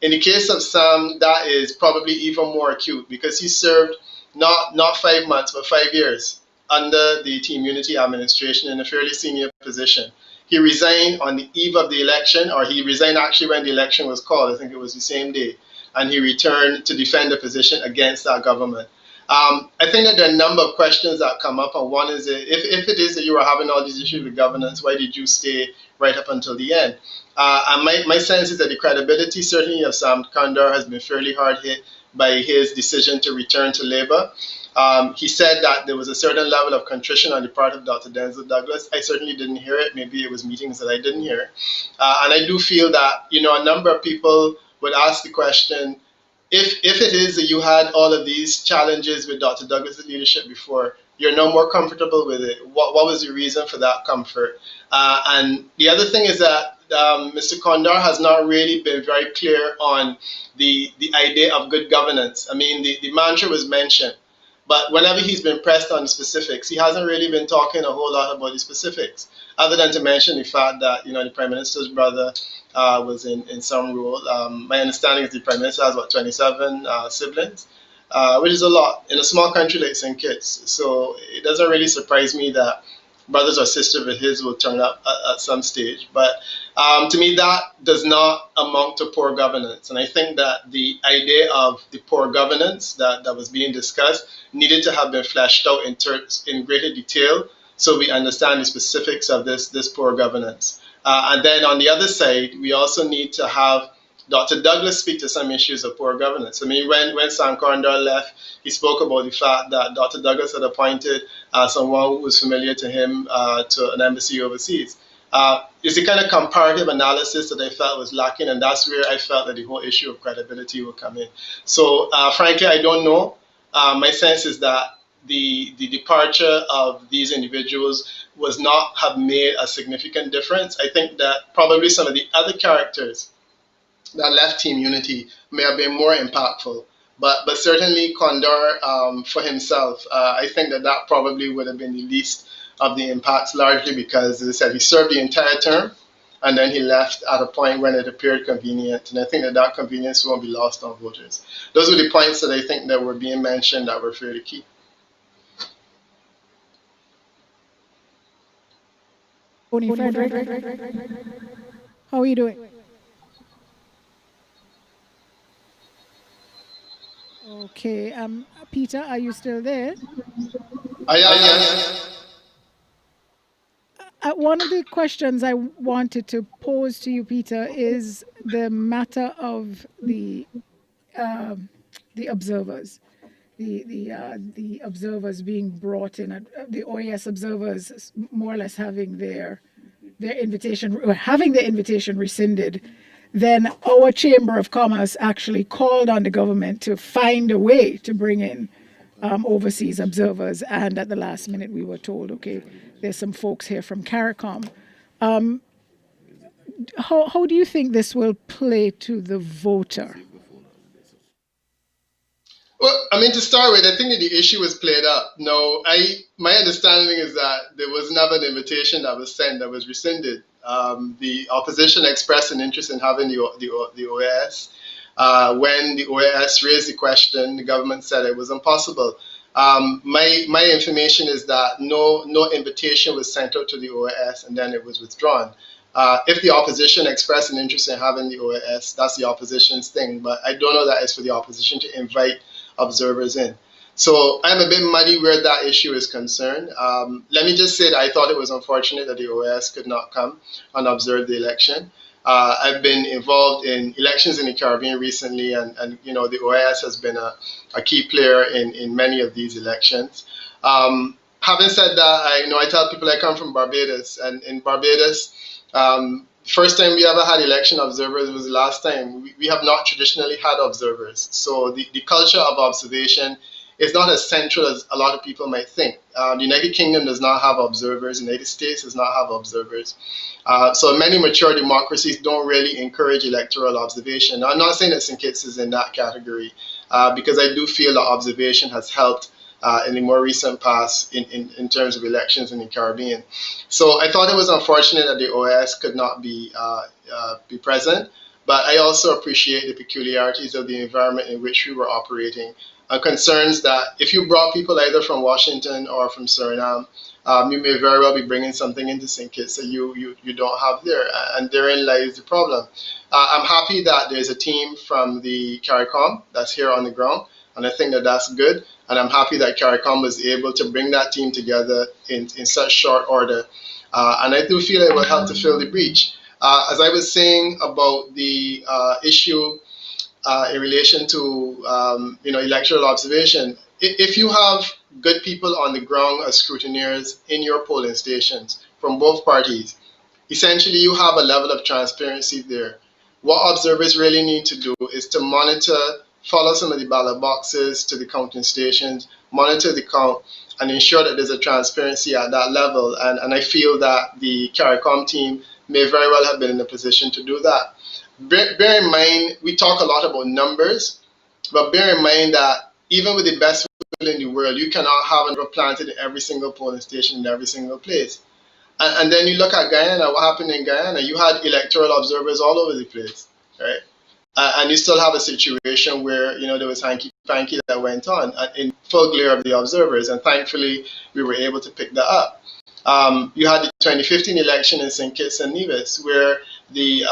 In the case of Sam, that is probably even more acute because he served not 5 months, but 5 years under the Team Unity administration in a fairly senior position. He resigned on the eve of the election, or he resigned actually when the election was called. I think it was the same day. And he returned to defend the position against that government. I think that there are a number of questions that come up, and one is if it is that you were having all these issues with governance, why did you stay right up until the end? And my sense is that the credibility, certainly of Sam Condor, has been fairly hard hit by his decision to return to Labour. He said that there was a certain level of contrition on the part of Dr. Denzel Douglas. I certainly didn't hear it. Maybe it was meetings that I didn't hear. And I do feel that, a number of people would ask the question, if it is that you had all of these challenges with Dr. Douglas' leadership before, you're no more comfortable with it. What was the reason for that comfort? And the other thing is that Mr. Condor has not really been very clear on the idea of good governance. I mean, the mantra was mentioned, but whenever he's been pressed on the specifics, he hasn't really been talking a whole lot about the specifics, other than to mention the fact that, the Prime Minister's brother was in some role. My understanding is the Prime Minister has, 27 siblings, which is a lot in a small country like St. Kitts. So it doesn't really surprise me that brothers or sisters of his will turn up at some stage. But to me, that does not amount to poor governance. And I think that the idea of the poor governance that was being discussed needed to have been fleshed out in greater detail so we understand the specifics of this poor governance. And then on the other side, we also need to have Dr. Douglas speak to some issues of poor governance. I mean, when Sam Condor left, he spoke about the fact that Dr. Douglas had appointed someone who was familiar to him to an embassy overseas. It's the kind of comparative analysis that I felt was lacking, and that's where I felt that the whole issue of credibility would come in. So, frankly, I don't know. My sense is that the departure of these individuals was not have made a significant difference. I think that probably some of the other characters that left Team Unity may have been more impactful. But certainly Condor, for himself, I think that probably would have been the least of the impacts, largely because, as I said, he served the entire term, and then he left at a point when it appeared convenient. And I think that convenience won't be lost on voters. Those were the points that I think that were being mentioned that were fairly key. Frederick, how are you doing? Okay, Peter, are you still there? I am. One of the questions I wanted to pose to you, Peter, is the matter of the observers, the observers being brought in, the OAS observers more or less having their invitation, or having the invitation rescinded. Then our Chamber of Commerce actually called on the government to find a way to bring in overseas observers. And at the last minute, we were told, okay, there's some folks here from CARICOM. How do you think this will play to the voter? Well, I mean, to start with, I think that the issue was played up. No, my understanding is that there was never an invitation that was sent that was rescinded. The opposition expressed an interest in having the OAS. When the OAS raised the question, the government said it was impossible. My information is that no invitation was sent out to the OAS, and then it was withdrawn. If the opposition expressed an interest in having the OAS, that's the opposition's thing. But I don't know that it's for the opposition to invite observers in. So I'm a bit muddy where that issue is concerned. Let me just say that I thought it was unfortunate that the OAS could not come and observe the election. I've been involved in elections in the Caribbean recently, and the OAS has been a key player in many of these elections. Having said that, I tell people I come from Barbados, and in Barbados, first time we ever had election observers was the last time. We have not traditionally had observers. So the culture of observation it's not as central as a lot of people might think. The United Kingdom does not have observers. The United States does not have observers. So many mature democracies don't really encourage electoral observation. Now, I'm not saying that St. Kitts is in that category, because I do feel that observation has helped in the more recent past in terms of elections in the Caribbean. So I thought it was unfortunate that the OAS could not be present, but I also appreciate the peculiarities of the environment in which we were operating. Concerns that if you brought people either from Washington or from Suriname, you may very well be bringing something into St. Kitts that you don't have there, and therein lies the problem. I'm happy that there's a team from the CARICOM that's here on the ground, and I think that that's good, and I'm happy that CARICOM was able to bring that team together in such short order, and I do feel it will help to fill the breach. As I was saying about the issue in relation to electoral observation, if you have good people on the ground as scrutineers in your polling stations from both parties, essentially you have a level of transparency there. What observers really need to do is to monitor, follow some of the ballot boxes to the counting stations, monitor the count, and ensure that there's a transparency at that level. And I feel that the CARICOM team may very well have been in a position to do that. Bear in mind, we talk a lot about numbers, but bear in mind that even with the best will in the world, you cannot have a planted in every single polling station in every single place. And then you look at Guyana, what happened in Guyana? You had electoral observers all over the place, right? And you still have a situation where, there was hanky-panky that went on in full glare of the observers, and thankfully we were able to pick that up. You had the 2015 election in St. Kitts and Nevis, where the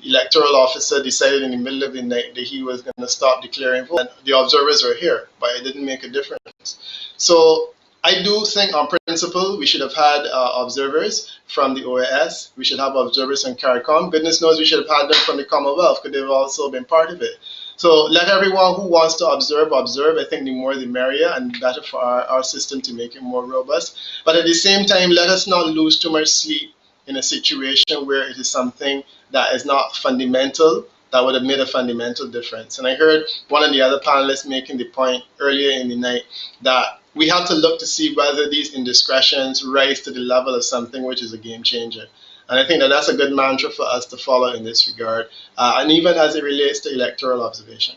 electoral officer decided in the middle of the night that he was going to stop declaring votes, and the observers were here, but it didn't make a difference. So I do think on principle we should have had observers from the OAS. We should have observers from CARICOM. Goodness knows we should have had them from the Commonwealth, because they've also been part of it. So let everyone who wants to observe. I think the more the merrier, and better for our system to make it more robust. But at the same time, let us not lose too much sleep in a situation where it is something that is not fundamental, that would have made a fundamental difference. And I heard one of the other panelists making the point earlier in the night that we have to look to see whether these indiscretions rise to the level of something which is a game changer. And I think that that's a good mantra for us to follow in this regard, and even as it relates to electoral observation.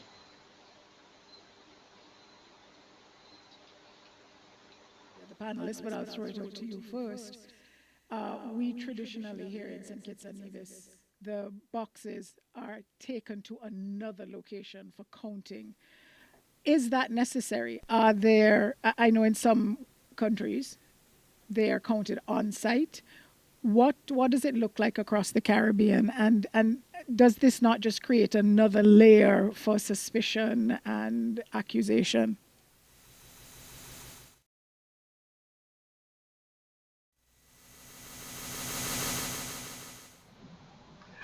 The panelists, but I'll throw it out to you first. We traditionally here in St. Kitts and Nevis, the boxes are taken to another location for counting. Is that necessary? Are there, I know in some countries, they are counted on site. What does it look like across the Caribbean? And does this not just create another layer for suspicion and accusation?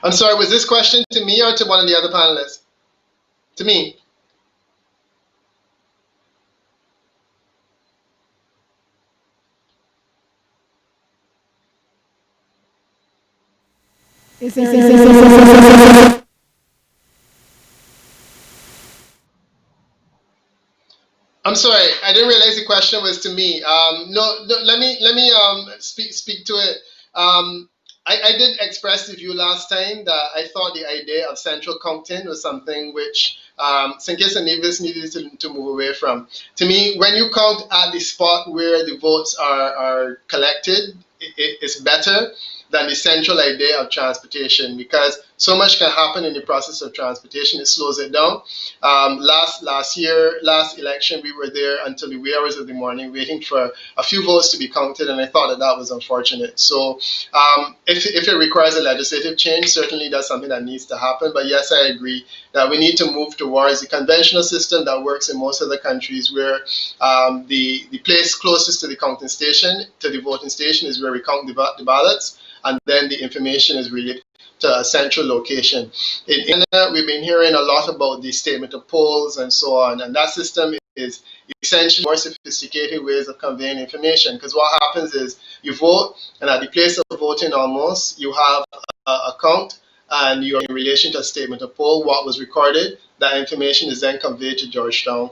I'm sorry, was this question to me or to one of the other panelists? To me. Is there I'm sorry, I didn't realize the question was to me. No, let me speak to it. I did express the view last time that I thought the idea of central counting was something which St. Kitts and Nevis needed to move away from. To me, when you count at the spot where the votes are collected, it's better than the central idea of transportation, because so much can happen in the process of transportation. It slows it down. Last election, we were there until the wee hours of the morning waiting for a few votes to be counted, and I thought that was unfortunate. So if it requires a legislative change, certainly that's something that needs to happen. But yes, I agree that we need to move towards the conventional system that works in most other countries, where the place closest to the counting station, to the voting station, is where we count the ballots, and then the information is relayed to a central location. In India, we've been hearing a lot about the statement of polls and so on, and that system is essentially more sophisticated ways of conveying information, because what happens is you vote, and at the place of voting almost, you have a count, and you're in relation to a statement of poll, what was recorded, that information is then conveyed to Georgetown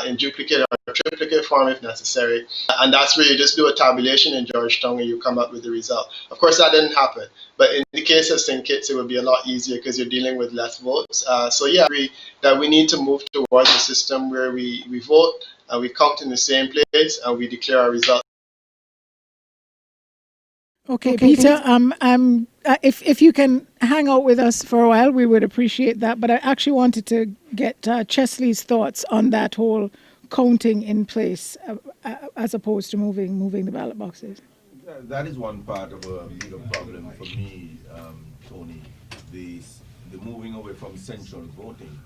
in duplicate or triplicate form if necessary. And that's where you just do a tabulation in Georgetown and you come up with the result. Of course, that didn't happen. But in the case of St. Kitts, it would be a lot easier because you're dealing with less votes. So yeah, I agree that we need to move towards a system where we vote and we count in the same place and we declare our results. Okay, Peter, if you can hang out with us for a while, we would appreciate that. But I actually wanted to get Chesley's thoughts on that whole counting in place as opposed to moving the ballot boxes. That is one part of a bigger problem for me, Tony, the moving away from central voting.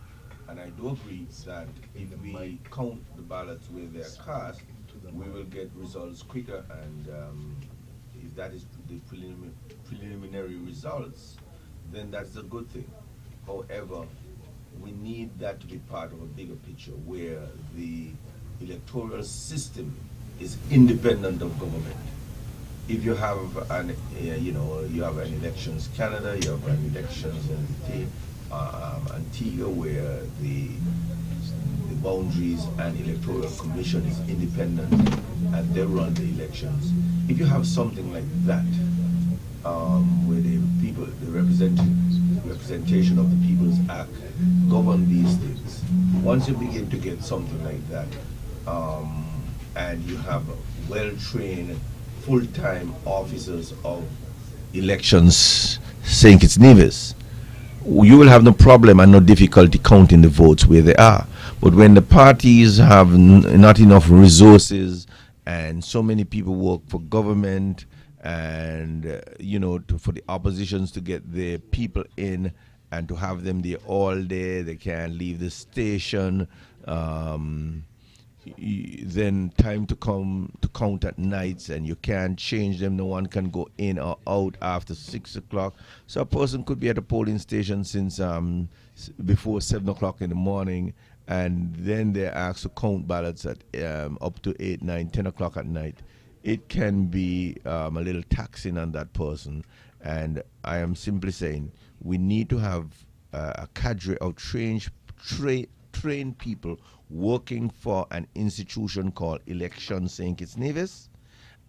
And I do agree that if we count the ballots where they're cast, we will get results quicker. And if that is the preliminary results, then that's a good thing. However, we need that to be part of a bigger picture where the electoral system is independent of government. If you have you have an elections Canada, you have an elections in Antigua where the boundaries and electoral commission is independent and they run the elections. If you have something like that, where the people, the representation of the People's Act govern these things, once you begin to get something like that, and you have well-trained full-time officers of elections, St. Kitts Nevis, you will have no problem and no difficulty counting the votes where they are. But when the parties have not enough resources and so many people work for government and for the oppositions to get their people in and to have them there all day, they can't leave the station. Then time to come to count at nights and you can't change them. No one can go in or out after 6 o'clock. So a person could be at a polling station since before 7 o'clock in the morning, and then they're asked to count ballots at up to 8, 9, 10 o'clock at night. It can be a little taxing on that person. And I am simply saying we need to have a cadre of trained people working for an institution called Election St. Kitts Nevis,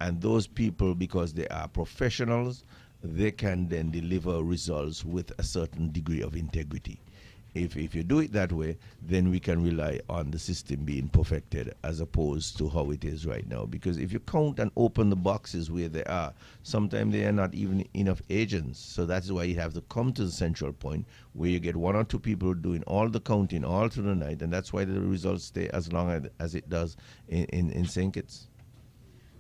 and those people, because they are professionals, they can then deliver results with a certain degree of integrity. If you do it that way, then we can rely on the system being perfected as opposed to how it is right now. Because if you count and open the boxes where they are, sometimes they are not even enough agents. So that's why you have to come to the central point where you get 1 or 2 people doing all the counting all through the night, and that's why the results stay as long as it does in St. Kitts.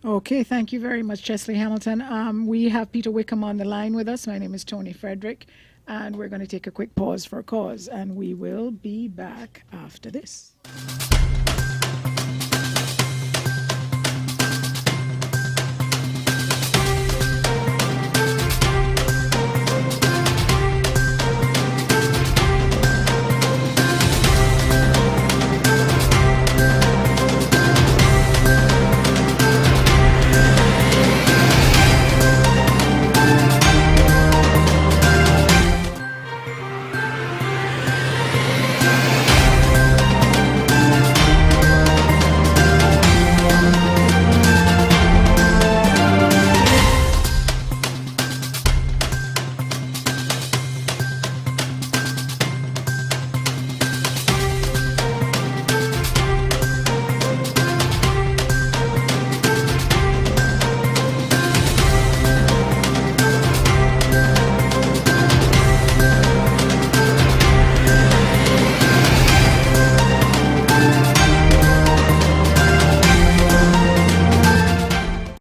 Okay, thank you very much, Chesley Hamilton. We have Peter Wickham on the line with us. My name is Tony Frederick, and we're going to take a quick pause for a cause, and we will be back after this.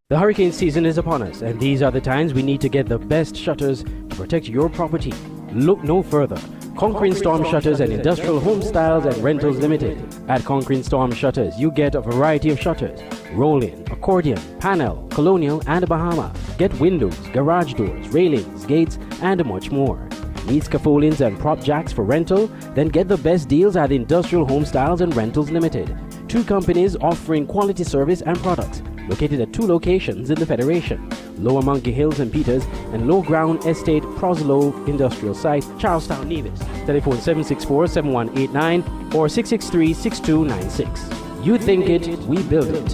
The hurricane season is upon us, and these are the times we need to get the best shutters to protect your property. Look no further. Conquering Storm Shutters and Industrial Home Styles and Rentals Limited. At Conquering Storm Shutters, you get a variety of shutters: roll-in, accordion, panel, colonial, and Bahama. Get windows, garage doors, railings, gates, and much more. Need scaffoldings and prop jacks for rental? Then get the best deals at Industrial Home Styles and Rentals Limited. 2 companies offering quality service and products. located at 2 locations in the Federation, Lower Monkey Hills and Peters and Low Ground Estate Proslow Industrial Site, Charlestown, Nevis. Telephone 764-7189 or 663-6296. You think it, we build it.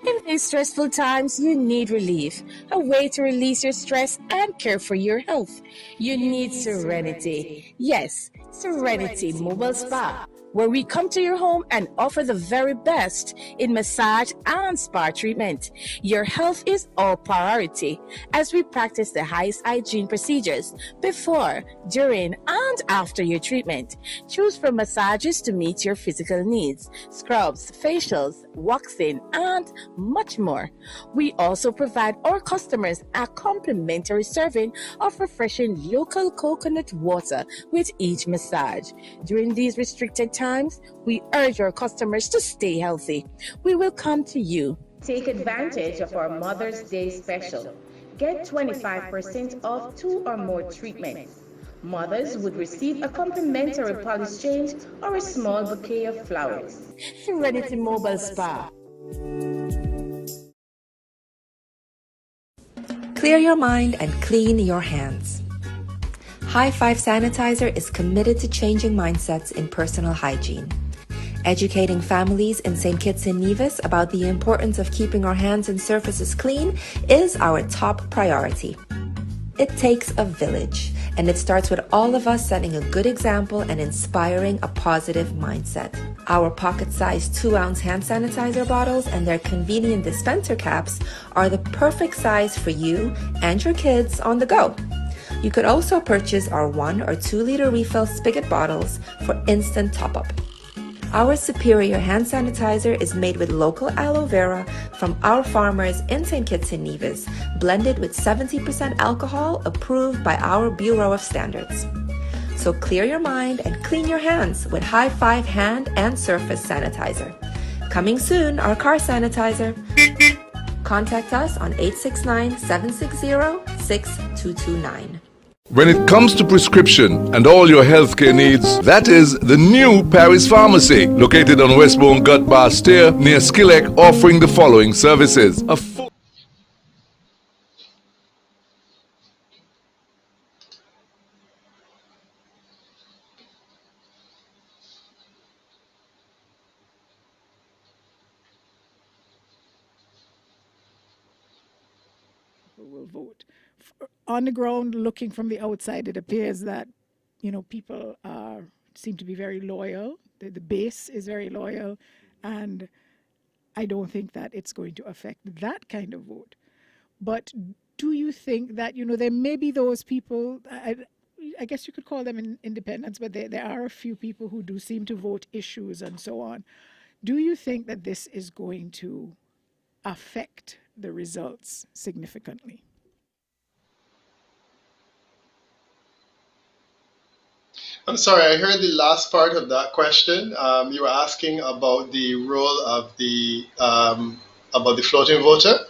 In these stressful times, you need relief, a way to release your stress and care for your health. You need serenity. Yes, Serenity Mobile Spa, where we come to your home and offer the very best in massage and spa treatment. Your health is our priority as we practice the highest hygiene procedures before, during, and after your treatment. Choose from massages to meet your physical needs, scrubs, facials, waxing, and much more. We also provide our customers a complimentary serving of refreshing local coconut water with each massage. During these restricted times, we urge our customers to stay healthy. We will come to you. Take advantage of our Mother's Day special. Get 25% off 2 or more treatments. Mothers would receive a complimentary polish change or a small bouquet of flowers. Serenity Mobile Spa. Clear your mind and clean your hands. High Five Sanitizer is committed to changing mindsets in personal hygiene. Educating families in St. Kitts and Nevis about the importance of keeping our hands and surfaces clean is our top priority. It takes a village, and it starts with all of us setting a good example and inspiring a positive mindset. Our pocket-sized 2-ounce hand sanitizer bottles and their convenient dispenser caps are the perfect size for you and your kids on the go. You could also purchase our 1 or 2 liter refill spigot bottles for instant top-up. Our superior hand sanitizer is made with local aloe vera from our farmers in St. Kitts and Nevis, blended with 70% alcohol approved by our Bureau of Standards. So clear your mind and clean your hands with High Five hand and surface sanitizer. Coming soon, our car sanitizer. Contact us on 869-760-6229. When it comes to prescription and all your healthcare needs, that is the new Paris Pharmacy, located on Westbourne Gut Bar Stair near Skilek, offering the following services. A full Will vote. On the ground, looking from the outside, it appears that, people seem to be very loyal. The base is very loyal, and I don't think that it's going to affect that kind of vote. But do you think that, there may be those people, I guess you could call them independents, but there are a few people who do seem to vote issues and so on. Do you think that this is going to affect the results significantly? I'm sorry, I heard the last part of that question. You were asking about the role of the floating voter.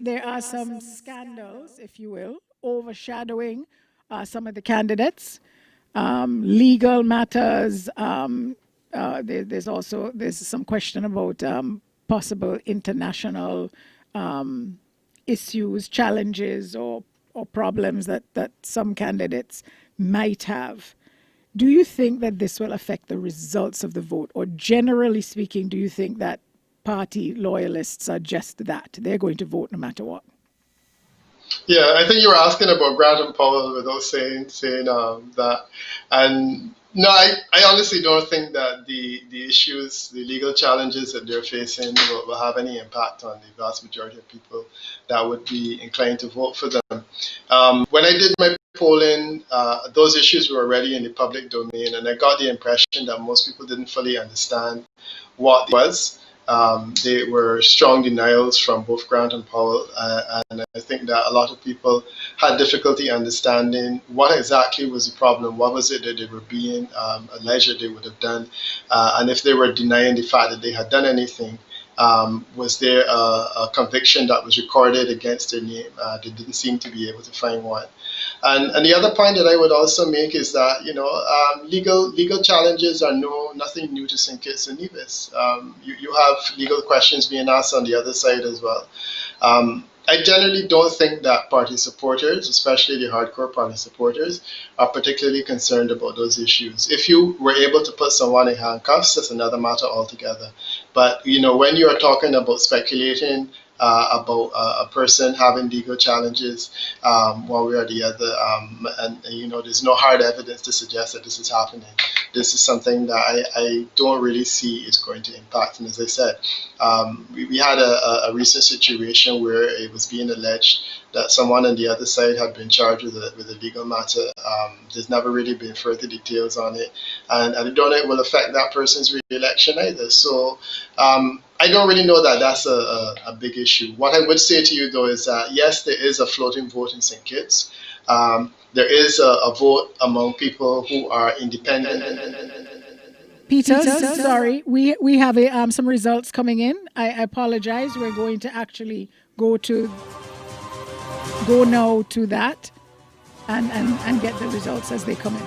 There are some scandals, if you will, overshadowing some of the candidates. Legal matters. There's some question about possible international issues, challenges, or problems that some candidates might have. Do you think that this will affect the results of the vote? Or generally speaking, do you think that party loyalists are just that? They're going to vote no matter what? Yeah, I think you were asking about Grant and Powell without saying that. And no, I honestly don't think that the issues, the legal challenges that they're facing will have any impact on the vast majority of people that would be inclined to vote for them. When I did my polling, those issues were already in the public domain, and I got the impression that most people didn't fully understand what it was. They were strong denials from both Grant and Powell, and I think that a lot of people had difficulty understanding what exactly was the problem, what was it that they were being alleged they would have done, and if they were denying the fact that they had done anything, was there a conviction that was recorded against their name? They didn't seem to be able to find one. And the other point that I would also make is that legal challenges are nothing new to St. Kitts and Nevis. You have legal questions being asked on the other side as well. I generally don't think that party supporters, especially the hardcore party supporters, are particularly concerned about those issues. If you were able to put someone in handcuffs, that's another matter altogether. But when you are talking about speculating about a person having legal challenges one way or the other, and there's no hard evidence to suggest that this is happening. This is something that I don't really see is going to impact. And as I said, we had a recent situation where it was being alleged that someone on the other side had been charged with a legal matter. There's never really been further details on it, and I don't know it will affect that person's re-election either. So I don't really know that that's a big issue. What I would say to you though is that yes, there is a floating vote in St. Kitts. There is a vote among people who are independent. Peter, sorry, we have some results coming in. I apologize. We're going to actually go now to that and get the results as they come in.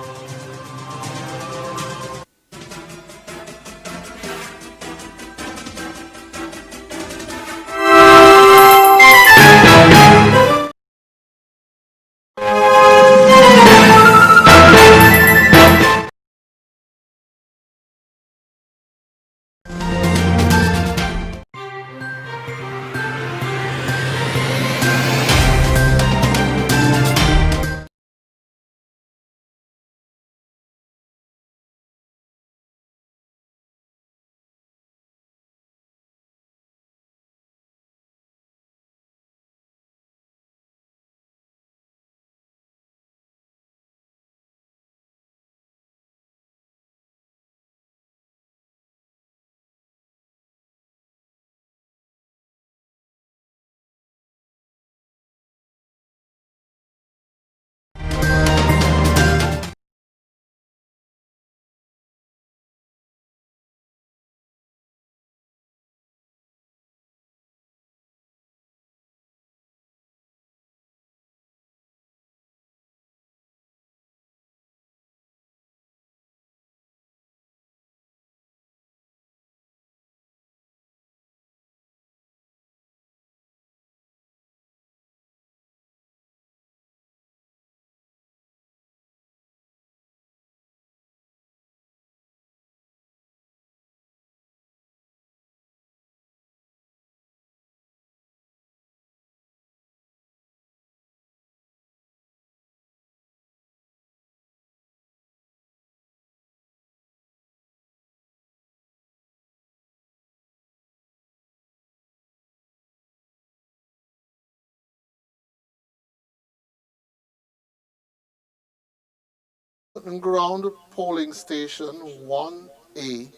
Ground polling station 1A,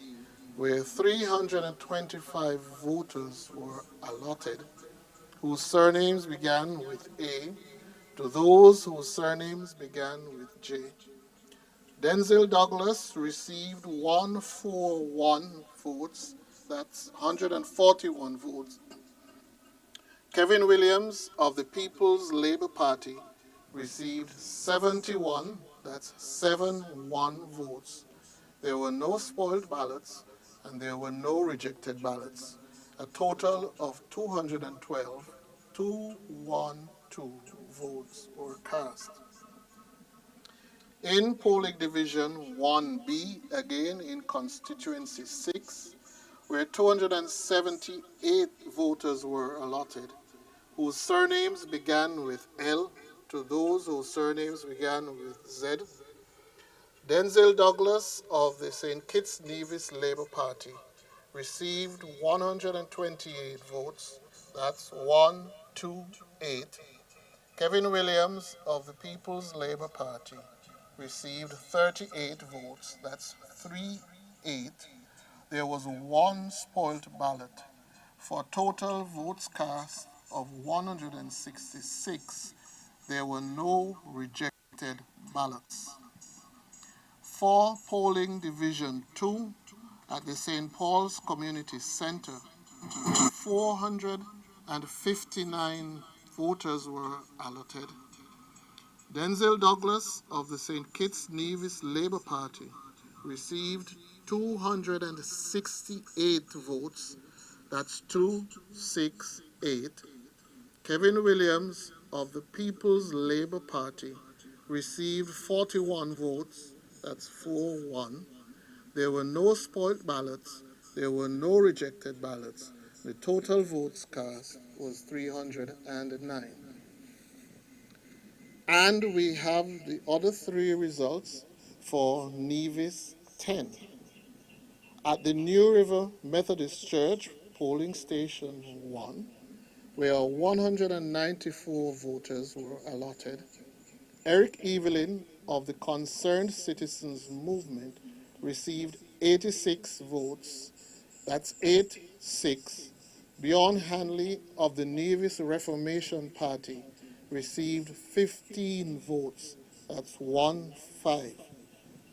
where 325 voters were allotted, whose surnames began with A, to those whose surnames began with J. Denzel Douglas received 141 votes, that's 141 votes. Kevin Williams of the People's Labour Party received 71, that's 71 votes. There were no spoiled ballots and there were no rejected ballots. A total of 212 votes were cast. In polling division 1B, again in constituency 6, where 278 voters were allotted, whose surnames began with L, to those whose surnames began with Z. Denzel Douglas of the St. Kitts Nevis Labour Party received 128 votes, that's 128. Kevin Williams of the People's Labour Party received 38 votes, that's 38. There was one spoilt ballot for total votes cast of 166. There were no rejected ballots. For polling division 2 at the St. Paul's Community Center, 459 voters were allotted. Denzel Douglas of the St. Kitts Nevis Labour Party received 268 votes. That's 268. Kevin Williams of the People's Labour Party received 41 votes. That's 4-1. There were no spoilt ballots. There were no rejected ballots. The total votes cast was 309. And we have the other three results for Nevis 10. At the New River Methodist Church, polling station 1, where 194 voters were allotted, Eric Evelyn of the Concerned Citizens Movement received 86 votes. That's 8-6. Bjorn Hanley of the Nevis Reformation Party received 15 votes. That's 1-5.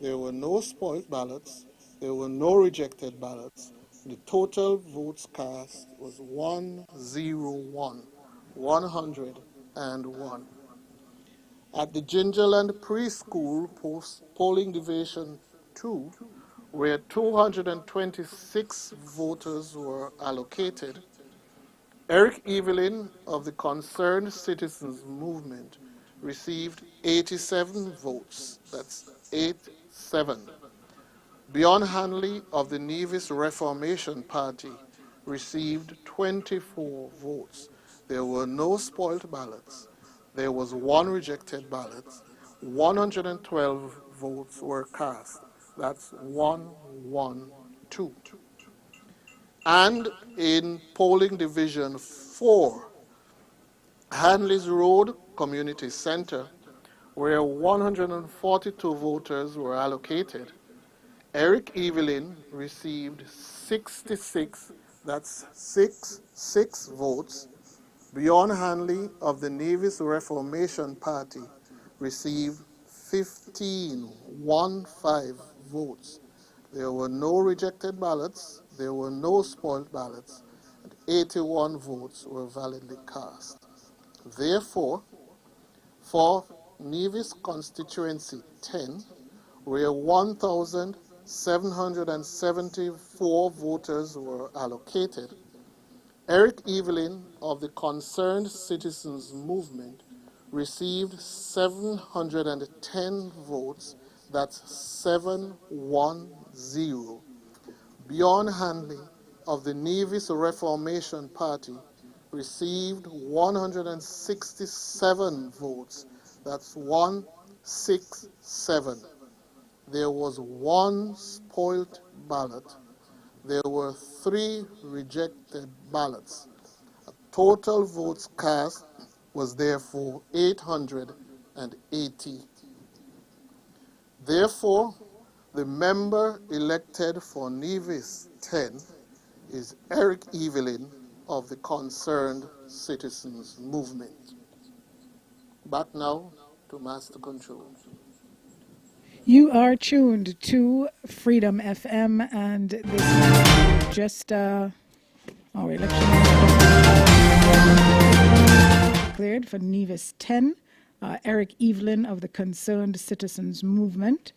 There were no spoilt ballots. There were no rejected ballots. The total votes cast was 101. 101. At the Gingerland Preschool polling division 2, where 226 voters were allocated, Eric Evelyn of the Concerned Citizens Movement received 87 votes. That's 8-7. Bjorn Hanley of the Nevis Reformation Party received 24 votes. There were no spoilt ballots. There was one rejected ballot. 112 votes were cast. That's 112. And in polling division 4, Hanley's Road Community Center, where 142 voters were allocated, Eric Evelyn received 66, that's 6 votes. Bjorn Hanley of the Nevis Reformation Party received 15 votes. There were no rejected ballots, there were no spoiled ballots, and 81 votes were validly cast. Therefore, for Nevis Constituency 10, where 1,774 voters were allocated, Eric Evelyn of the Concerned Citizens Movement received 710 votes. That's 710. Bjorn Hanley of the Nevis Reformation Party received 167 votes. That's 167. There was one spoilt ballot. There were 3 rejected ballots. Total votes cast was therefore 880. Therefore, the member elected for Nevis 10 is Eric Evelyn of the Concerned Citizens Movement. Back now to Master Control. You are tuned to Freedom FM, and this is just our election declared for Nevis 10. Eric Evelyn of the Concerned Citizens Movement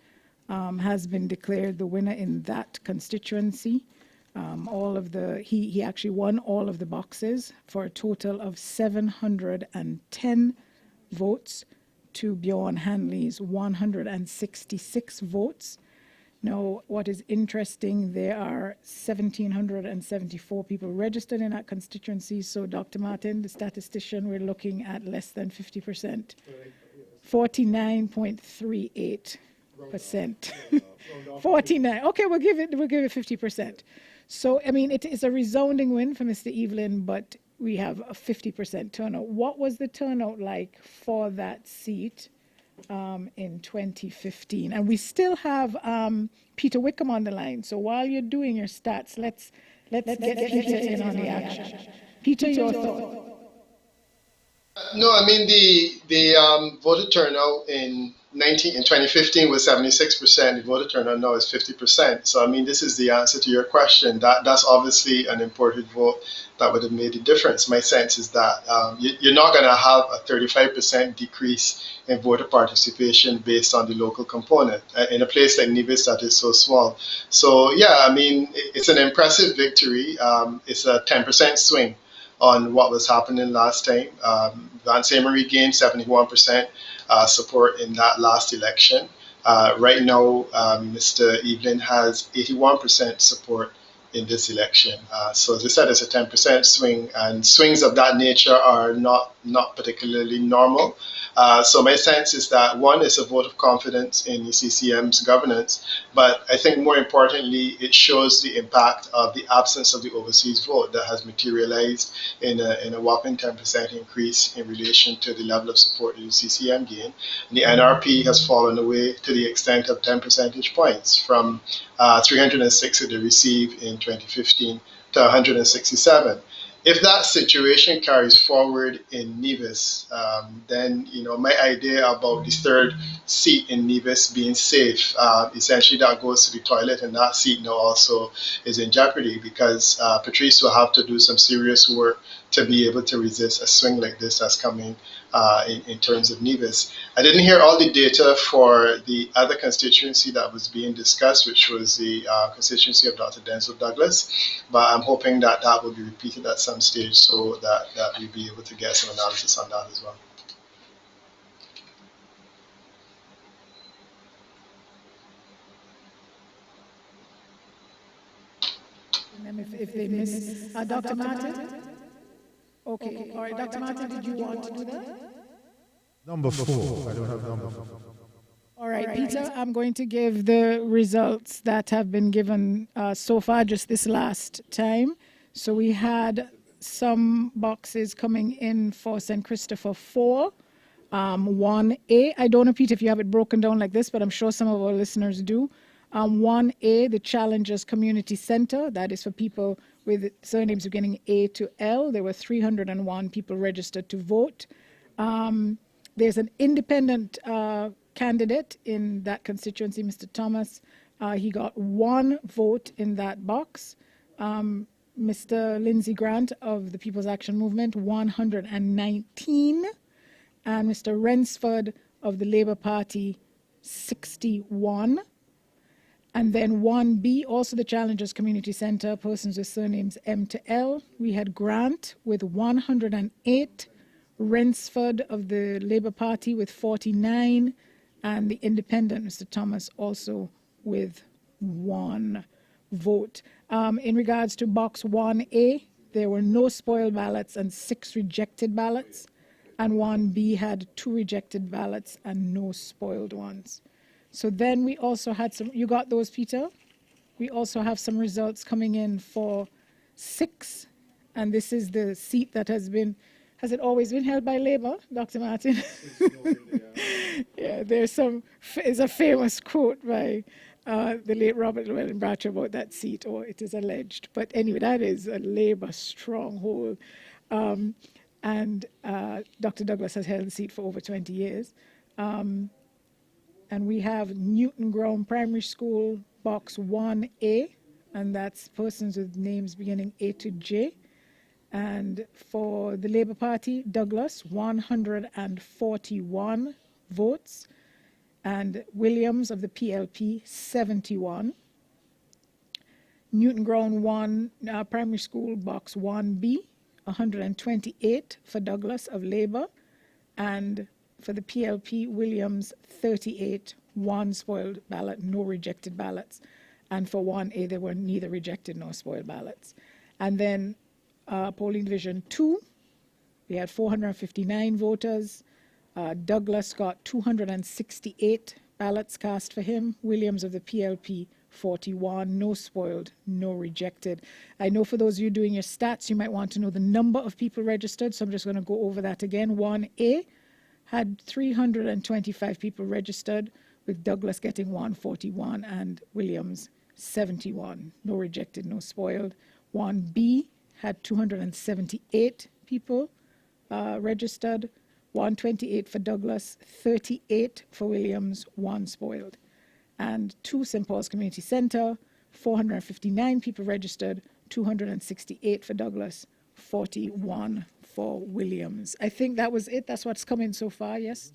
has been declared the winner in that constituency. He actually won all of the boxes for a total of 710 votes to Bjorn Hanley's 166 votes. Now, what is interesting, there are 1,774 people registered in that constituency. So, Dr. Martin, the statistician, we're looking at less than 50%. 49.38%. 49. Okay, we'll give it 50%. So, I mean, it is a resounding win for Mr. Evelyn, but we have a 50% turnout. What was the turnout like for that seat in 2015? And we still have Peter Wickham on the line. So while you're doing your stats, let's get Peter in on the action. Peter, your thought. No, I mean the voter turnout in 2015 was 76%. The voter turnout now is 50%. So I mean, this is the answer to your question. That's obviously an imported vote that would have made a difference. My sense is that you're not going to have a 35% decrease in voter participation based on the local component in a place like Nevis that is so small. So yeah, I mean, it's an impressive victory. It's a 10% swing on what was happening last time. Vance Emery gained 71% support in that last election. Right now, Mr. Evelyn has 81% support in this election. So as I said, it's a 10% swing, and swings of that nature are not particularly normal. So my sense is that one is a vote of confidence in the CCM's governance, but I think more importantly, it shows the impact of the absence of the overseas vote that has materialized in a whopping 10% increase in relation to the level of support that the CCM gained. And the NRP has fallen away to the extent of 10 percentage points from 306 that they received in 2015 to 167. If that situation carries forward in Nevis, then my idea about the third seat in Nevis being safe, essentially that goes to the toilet, and that seat now also is in jeopardy because Patrice will have to do some serious work to be able to resist a swing like this that's coming in terms of Nevis. I didn't hear all the data for the other constituency that was being discussed, which was the constituency of Dr. Denzel Douglas, but I'm hoping that that will be repeated at some stage so that we'll be able to get some analysis on that as well. If they miss, Dr. Martin? Okay, all right, Dr. Martin, did you want to do that? Number 4. I don't have number 4. All right, Peter, I'm going to give the results that have been given so far just this last time. So we had some boxes coming in for St. Christopher 4, 1A. I don't know, Peter, if you have it broken down like this, but I'm sure some of our listeners do. 1A, the Challengers Community Center, that is for people with surnames beginning A to L. There were 301 people registered to vote. There's an independent candidate in that constituency, Mr. Thomas. He got 1 vote in that box. Mr. Lindsey Grant of the People's Action Movement, 119. And Mr. Rensford of the Labour Party, 61. And then 1B, also the Challengers Community Center, persons with surnames M to L. We had Grant with 108, Rensford of the Labour Party with 49, and the Independent, Mr. Thomas, also with 1 vote. In regards to box 1A, there were no spoiled ballots and 6 rejected ballots, and 1B had 2 rejected ballots and no spoiled ones. So then we also had some, you got those, Peter? We also have some results coming in for 6, and this is the seat that has it always been held by Labour, Dr. Martin? Yeah, there's a famous quote by the late Robert Llewellyn Bratcher about that seat, or it is alleged. But anyway, that is a Labour stronghold. And Dr. Douglas has held the seat for over 20 years. And we have Newton Ground Primary School, box 1A, and that's persons with names beginning A to J. And for the Labour Party, Douglas, 141 votes. And Williams of the PLP, 71. Newton Ground 1 Primary School, box 1B, 128 for Douglas of Labour. And for the PLP, Williams, 38, 1 spoiled ballot, no rejected ballots. And for 1A, there were neither rejected nor spoiled ballots. And then polling division 2, we had 459 voters. Douglas got 268 ballots cast for him. Williams of the PLP, 41, no spoiled, no rejected. I know for those of you doing your stats, you might want to know the number of people registered, so I'm just going to go over that again. 1A had 325 people registered, with Douglas getting 141 and Williams 71. No rejected, no spoiled. 1B had 278 people registered, 128 for Douglas, 38 for Williams, 1 spoiled. And 2 St. Paul's Community Centre, 459 people registered, 268 for Douglas, 41 for Williams. I think that was it. That's what's coming so far, yes?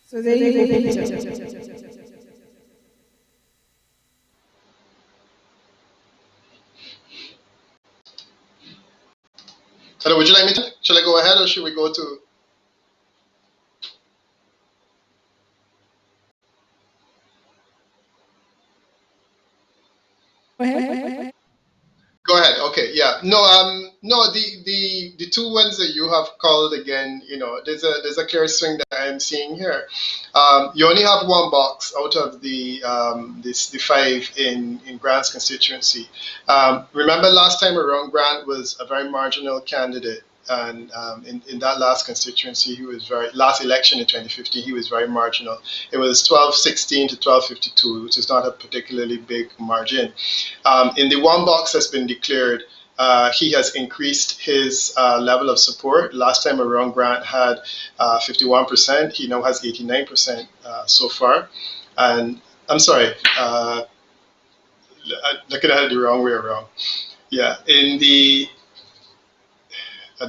So there you go, Peter. So would you like me to? Shall I go ahead or should we go to? Go ahead. Go ahead. Okay. Yeah. No. No. The two ones that you have called again. You know, there's a clear swing that I'm seeing here. You only have one box out of the 5 in Grant's constituency. Remember last time around, Grant was a very marginal candidate. And in that last constituency, last election in 2015, he was very marginal. It was 1216 to 1252, which is not a particularly big margin. In the one box that's been declared, he has increased his level of support. Last time around, Grant had 51%. He now has 89% so far. And I'm sorry, looking at it the wrong way around. Yeah, in the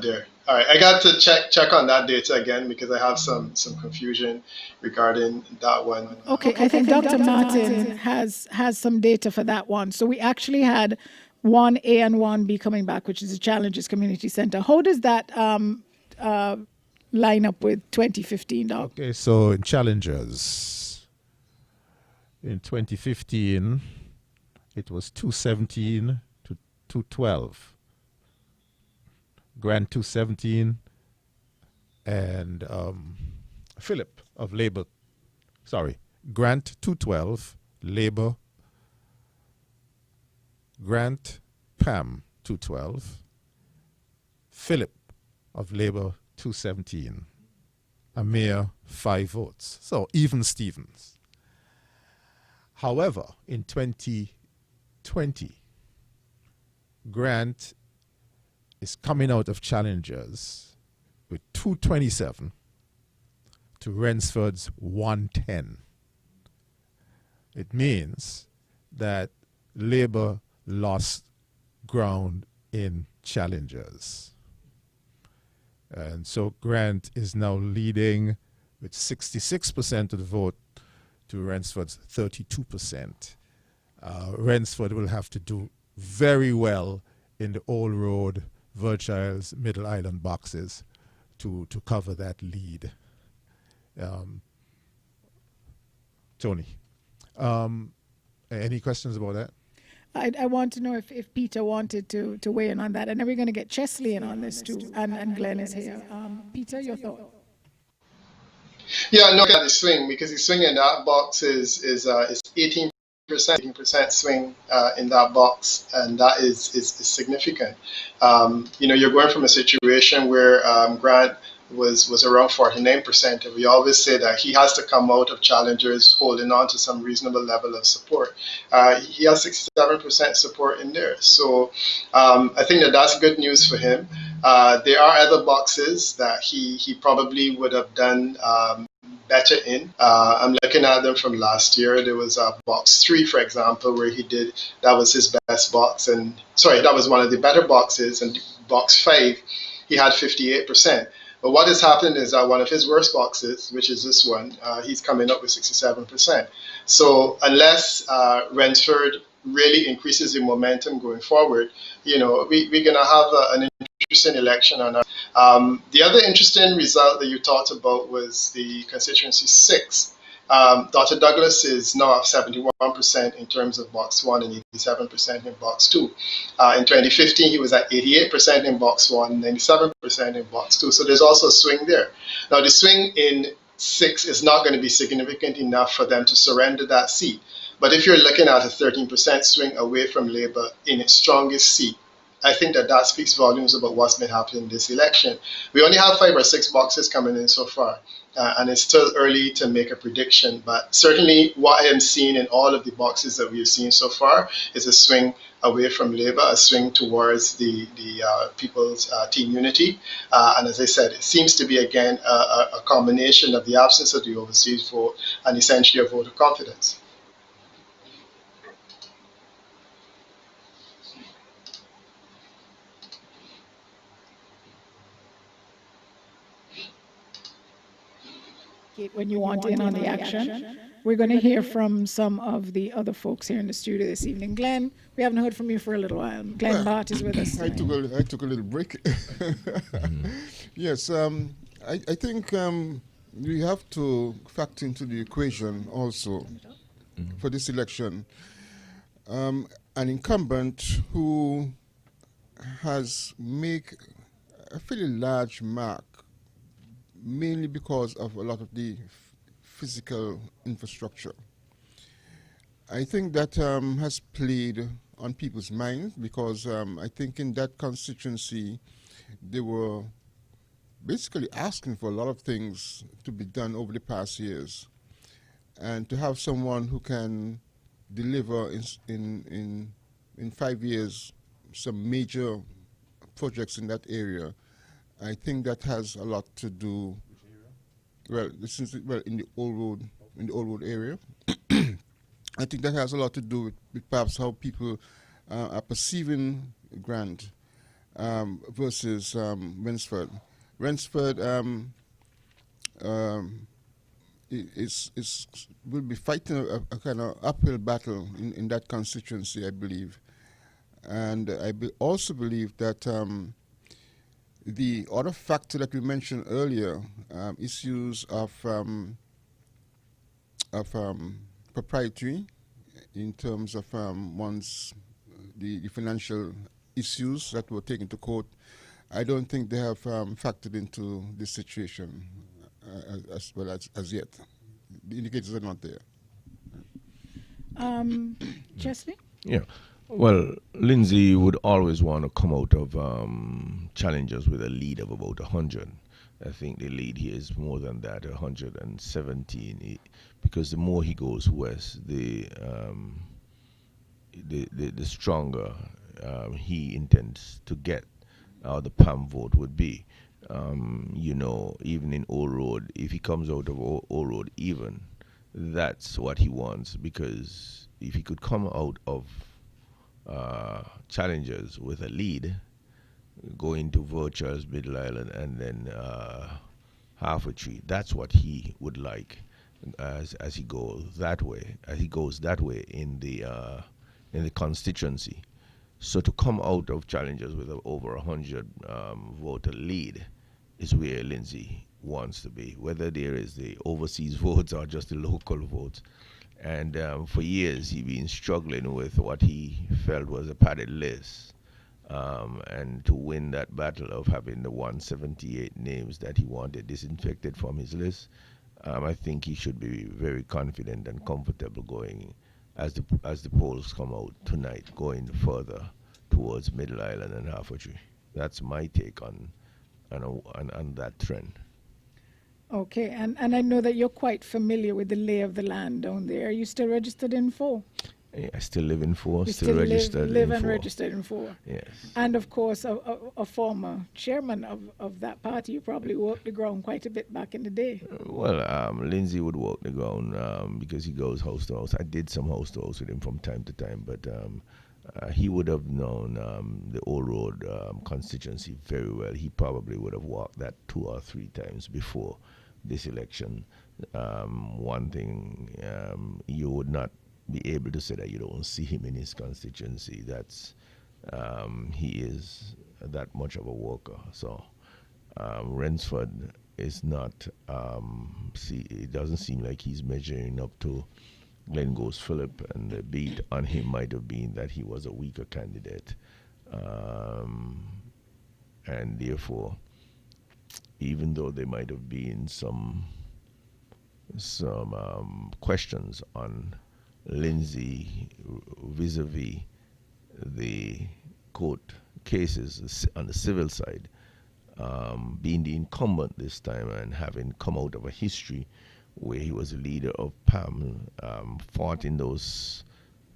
there. All right, I got to check on that data again because I have some confusion regarding that one. Okay, I think Dr. Martin has some data for that one. So we actually had 1A and 1B coming back, which is the Challenges Community Center. How does that line up with 2015, Doc? Okay, so in Challengers, in 2015, it was 217 to 212. Grant 217 and Philip of Labour, Grant 212, Labour, Grant Pam 212, Philip of Labour 217, Amir 5 votes. So even Stevens. However, in 2020, Grant is coming out of Challengers with 227 to Rensford's 110. It means that Labour lost ground in Challengers. And so Grant is now leading with 66% of the vote to Rensford's 32%. Rensford will have to do very well in the Old Road, Virchil's, Middle Island boxes to cover that lead. Tony, any questions about that? I want to know if Peter wanted to weigh in on that. And then we're going to get Chesley in on this too. And Glenn is here. Peter, your thought? Yeah, no, the swing, because the swing in that box is 18%. 18% swing in that box, and that is significant. You're going from a situation where Grant was around 49%, and we always say that he has to come out of Challengers holding on to some reasonable level of support. He has 67% support in there, so I think that's good news for him. There are other boxes that he probably would have done better in. I'm looking at them from last year. There was box 3, for example, where that was his best box, and that was one of the better boxes, and box 5, he had 58%. But what has happened is that one of his worst boxes, which is this one, he's coming up with 67%. So unless Rensford really increases the momentum going forward, we're going to have an interesting election on that. The other interesting result that you talked about was the constituency 6. Dr. Douglas is now at 71% in terms of box 1 and 87% in box 2. In 2015, he was at 88% in box 1, 97% in box 2. So there's also a swing there. Now, the swing in 6 is not going to be significant enough for them to surrender that seat. But if you're looking at a 13% swing away from Labour in its strongest seat, I think that speaks volumes about what's been happening in this election. We only have 5 or 6 boxes coming in so far, and it's still early to make a prediction. But certainly, what I am seeing in all of the boxes that we have seen so far is a swing away from Labour, a swing towards the People's Team Unity. And as I said, it seems to be again a combination of the absence of the overseas vote and essentially a vote of confidence. Kate, when you want in on the action. We're going to hear from some of the other folks here in the studio this evening. Glenn, we haven't heard from you for a little while. Glenn Bart is with us tonight. I took a little break. Yes, I think we have to factor into the equation also for this election an incumbent who has made a fairly large mark, mainly because of a lot of the physical infrastructure. I think that has played on people's minds because I think in that constituency they were basically asking for a lot of things to be done over the past years, and to have someone who can deliver in 5 years some major projects in that area, I think that has a lot to do. Well, in the old road area. I think that has a lot to do with perhaps how people are perceiving Grant versus Rensford. Rensford will be fighting a kind of uphill battle in that constituency, I believe, and I also believe that the other factor that we mentioned earlier, issues of propriety in terms of one's the financial issues that were taken to court, I don't think they have factored into this situation as well as yet. The indicators are not there. Chesley? Yeah. Well, Lindsay would always want to come out of challenges with a lead of about 100. I think the lead here is more than that, 117. Because the more he goes west, the stronger he intends to get, the PAM vote would be. Even in Old Road, if he comes out of Old Road even, that's what he wants. Because if he could come out of challenges with a lead, go into Virtuals, Middle Island, and then Half-a-Tree. That's what he would like as he goes that way. As he goes that way in the constituency. So to come out of challenges with over 100 voter lead is where Lindsay wants to be. Whether there is the overseas votes or just the local votes. And for years, he'd been struggling with what he felt was a padded list. And to win that battle of having the 178 names that he wanted disinfected from his list, I think he should be very confident and comfortable going as the polls come out tonight, going further towards Middle Island and Half-a-Tree. That's my take on that trend. Okay, and I know that you're quite familiar with the lay of the land down there. Are you still registered in 4? Yeah, I still live in 4, you still registered live in and 4. Registered in 4. Yes. And of course, a former chairman of that party. You probably walked the ground quite a bit back in the day. Well, Lindsay would walk the ground because he goes house to house. I did some house to house with him from time to time, but he would have known the Old Road constituency very well. He probably would have walked that 2 or 3 times before this election. One thing, you would not be able to say that you don't see him in his constituency. That's he is that much of a worker. So Rensford is not. It doesn't seem like he's measuring up to Glenn Goes Phillip, and the beat on him might have been that he was a weaker candidate, and therefore, even though there might have been some questions on Lindsay vis-a-vis the quote cases on the civil side, being the incumbent this time and having come out of a history where he was a leader of PAM, fought in those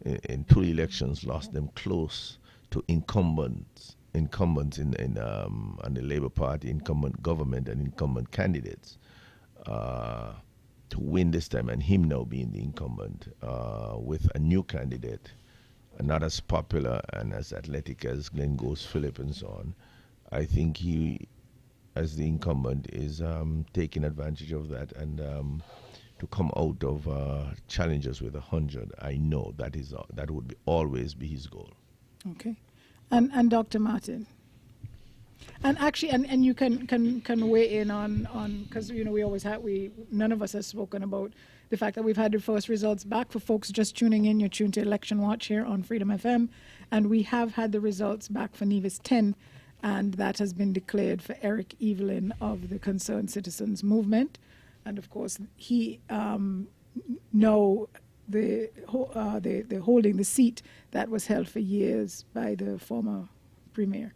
in 2 elections, lost them close to incumbents in on the Labour Party, incumbent government and incumbent candidates, to win this time, and him now being the incumbent with a new candidate, not as popular and as athletic as Glenn Ghost Phillip and so on. I think he, as the incumbent, is taking advantage of that, and to come out of challenges with 100, I know that would always be his goal. Okay, and Dr. Martin, and actually, and you can weigh in on, because none of us has spoken about the fact that we've had the first results back. For folks just tuning in, you're tuned to Election Watch here on Freedom FM, and we have had the results back for Nevis 10. And that has been declared for Eric Evelyn of the Concerned Citizens Movement. And of course, he now the holding the seat that was held for years by the former Premier,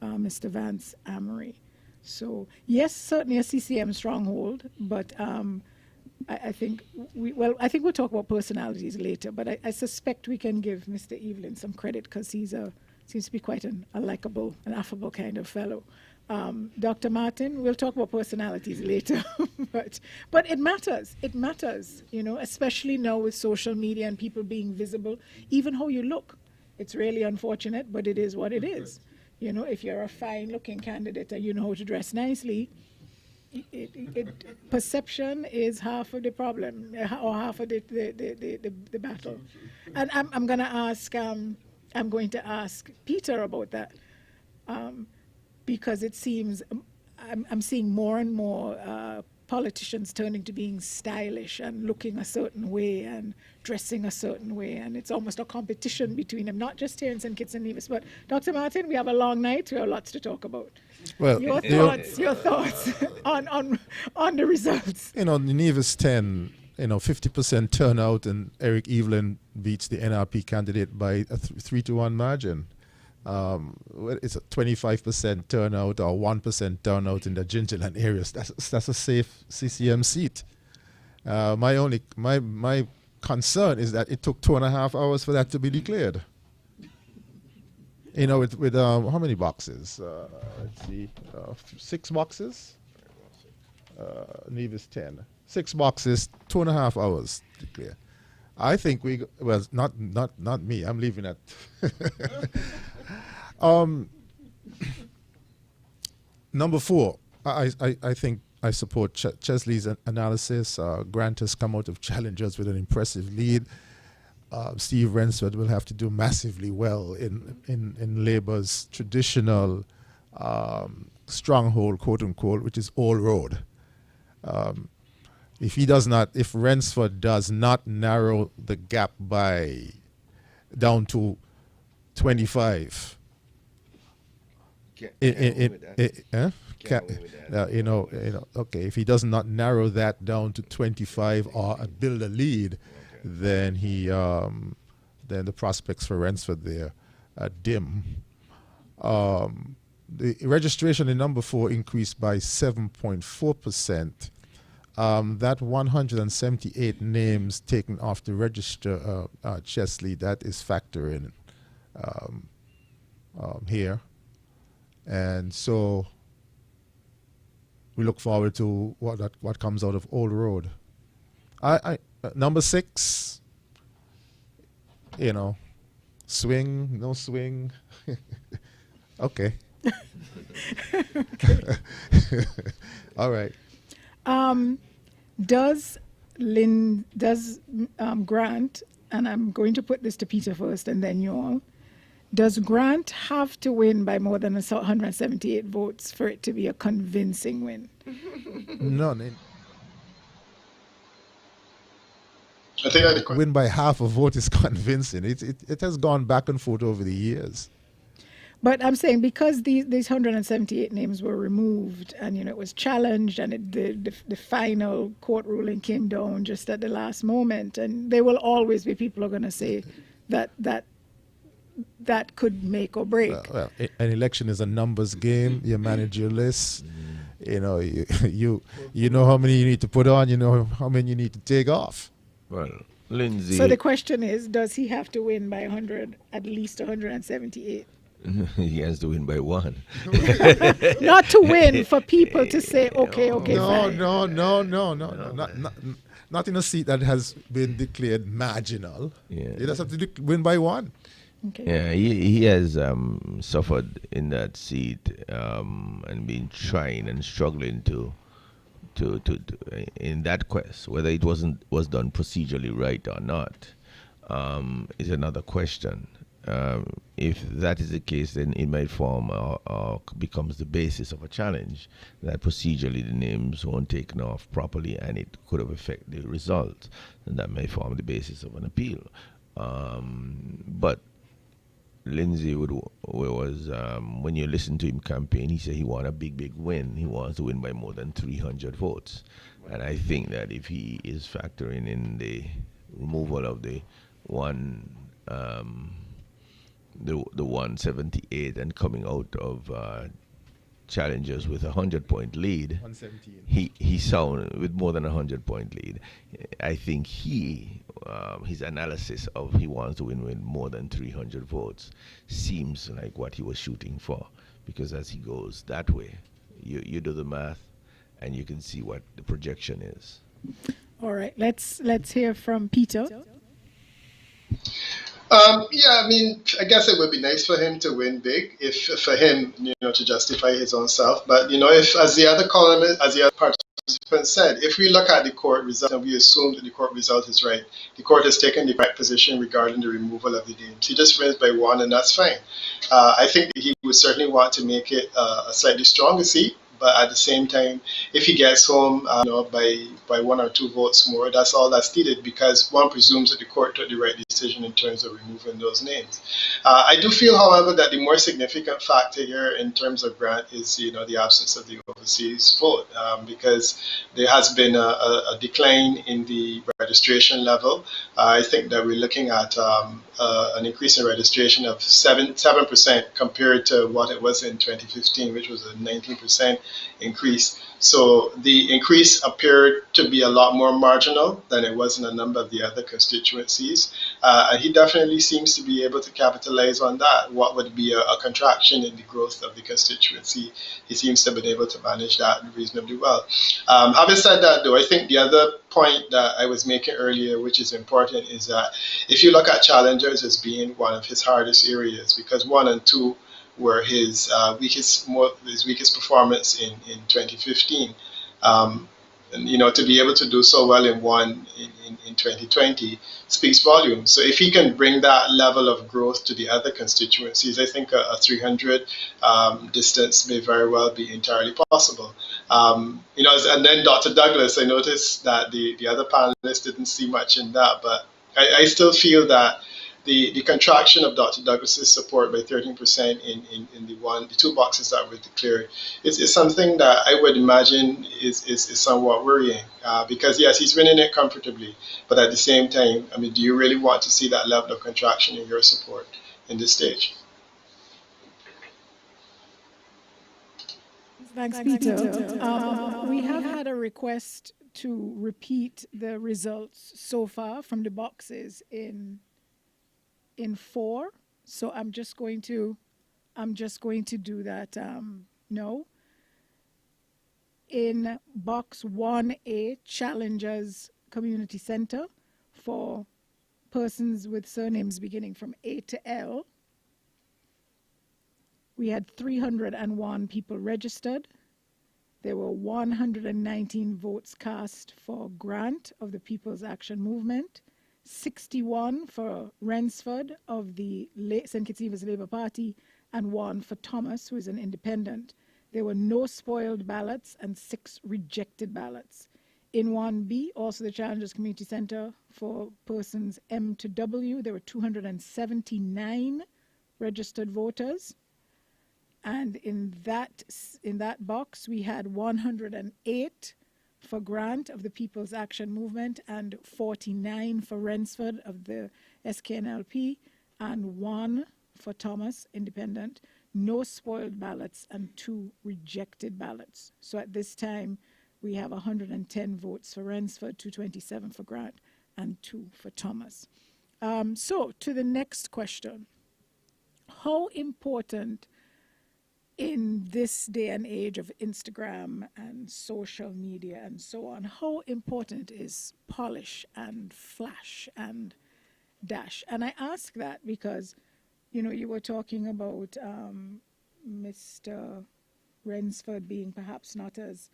Mr. Vance Amory. So yes, certainly a CCM stronghold, but I think I think we'll talk about personalities later, but I suspect we can give Mr. Evelyn some credit because seems to be quite a likable, an affable kind of fellow. Dr. Martin, we'll talk about personalities later, but it matters. It matters, especially now with social media and people being visible, even how you look. It's really unfortunate, but it is what it is. If you're a fine-looking candidate and you know how to dress nicely, perception is half of the problem, or half of the battle. And I'm going to ask Peter about that, because it seems I'm seeing more and more politicians turning to being stylish and looking a certain way and dressing a certain way, and it's almost a competition between them, not just here in St. Kitts and Nevis. But Dr. Martin, we have a long night. We have lots to talk about. Well, your thoughts on the results. The Nevis 10. 50% turnout, and Eric Evelyn beats the NRP candidate by a 3-1 margin. It's a 25% turnout or 1% turnout in the Gingerland areas. That's a safe CCM seat. My concern is that it took 2.5 hours for that to be declared. With how many boxes? Let's see, 6 boxes. Nevis 10. 6 boxes, 2.5 hours to clear. I think not me. I'm leaving that. Number 4, I think I support Chesley's analysis. Grant has come out of challengers with an impressive lead. Steve Rensford will have to do massively well in Labour's traditional stronghold, quote unquote, which is all road. If Rensford does not narrow the gap down to 25, if he does not narrow that down to 25 or build a lead, then then the prospects for Rensford there are dim. The registration in number 4 increased by 7.4%. That 178 names taken off the register, Chesley, that is factoring here. And so we look forward to what comes out of Old Road. Number 6, swing, no swing. Okay. All right. Does Grant, and I'm going to put this to Peter first and then you all, does Grant have to win by more than 178 votes for it to be a convincing win? No. I think win by half a vote is convincing. It has gone back and forth over the years. But I'm saying because these 178 names were removed and it was challenged and the final court ruling came down just at the last moment, and there will always be people who are going to say that that could make or break. Well, an election is a numbers game. You manage your list. You know, you know how many you need to put on. You know how many you need to take off. Well, Lindsay. So the question is, does he have to win by 100, at least 178? He has to win by 1. Not to win, for people to say, okay, fine. No. Not in a seat that has been declared marginal. Yeah. You just have to win by 1. Okay. Yeah, he has suffered in that seat and been trying and struggling to in that quest. Whether it was done procedurally right or not is another question. If that is the case, then it might form or becomes the basis of a challenge that procedurally the names weren't taken off properly and it could have affected the result, and that may form the basis of an appeal. But Lindsay was when you listen to him campaign, he said he wants a big win. He wants to win by more than 300 votes. And I think that if he is factoring in the removal of the 178 and coming out of challengers with 100-point lead, 117. he sound with more than 100-point lead. I think his analysis of he wants to win with more than 300 votes seems like what he was shooting for, because as he goes that way, you do the math and you can see what the projection is. All right, let's hear from Peter. Yeah, I mean, I guess it would be nice for him to win big, if for him, to justify his own self. But if, as the other participant said, if we look at the court result and we assume that the court result is right, the court has taken the right position regarding the removal of the names. He just wins by 1, and that's fine. I think that he would certainly want to make it a slightly stronger seat. But at the same time, if he gets home by 1 or 2 votes more, that's all that's needed, because one presumes that the court took the right decision in terms of removing those names. I do feel, however, that the more significant factor here in terms of Grant is the absence of the overseas vote, because there has been a decline in the registration level. I think that we're looking at an increase in registration of 7% compared to what it was in 2015, which was a 19% increase. So the increase appeared to be a lot more marginal than it was in a number of the other constituencies. And he definitely seems to be able to capitalize on that. What would be a contraction in the growth of the constituency, he seems to have been able to manage that reasonably well. Having said that, though, I think the other point that I was making earlier, which is important, is that if you look at challengers as being one of his hardest areas, because 1 and 2 were his weakest performance in 2015. And to be able to do so well in 2020 speaks volumes. So if he can bring that level of growth to the other constituencies, I think a 300 distance may very well be entirely possible. And then Dr. Douglas, I noticed that the other panelists didn't see much in that, but I still feel that the contraction of Dr. Douglas's support by 13% in the 2 boxes that were declared is something that I would imagine is somewhat worrying, because yes, he's winning it comfortably, but at the same time, I mean, do you really want to see that level of contraction in your support in this stage? Thanks, Peter. We have had a request to repeat the results so far from the boxes in 4, so I'm just going to do that no. In box 1A, Challengers Community Center, for persons with surnames beginning from A to L, we had 301 people registered. There were 119 votes cast for Grant of the People's Action Movement, 61 for Rensford of the St. Kitts Nevis Labour Party, and 1 for Thomas, who is an independent. There were no spoiled ballots and 6 rejected ballots. In 1B, also the Challengers Community Center, for persons M to W, there were 279 registered voters. And in that box, we had 108 for Grant of the People's Action Movement, and 49 for Rensford of the SKNLP, and 1 for Thomas, independent, no spoiled ballots, and 2 rejected ballots. So at this time, we have 110 votes for Rensford, 227 for Grant, and 2 for Thomas. So to the next question. How important in this day and age of Instagram and social media and so on, how important is polish and flash and dash? And I ask that because, you know, you were talking about Mr. Rensford being perhaps not as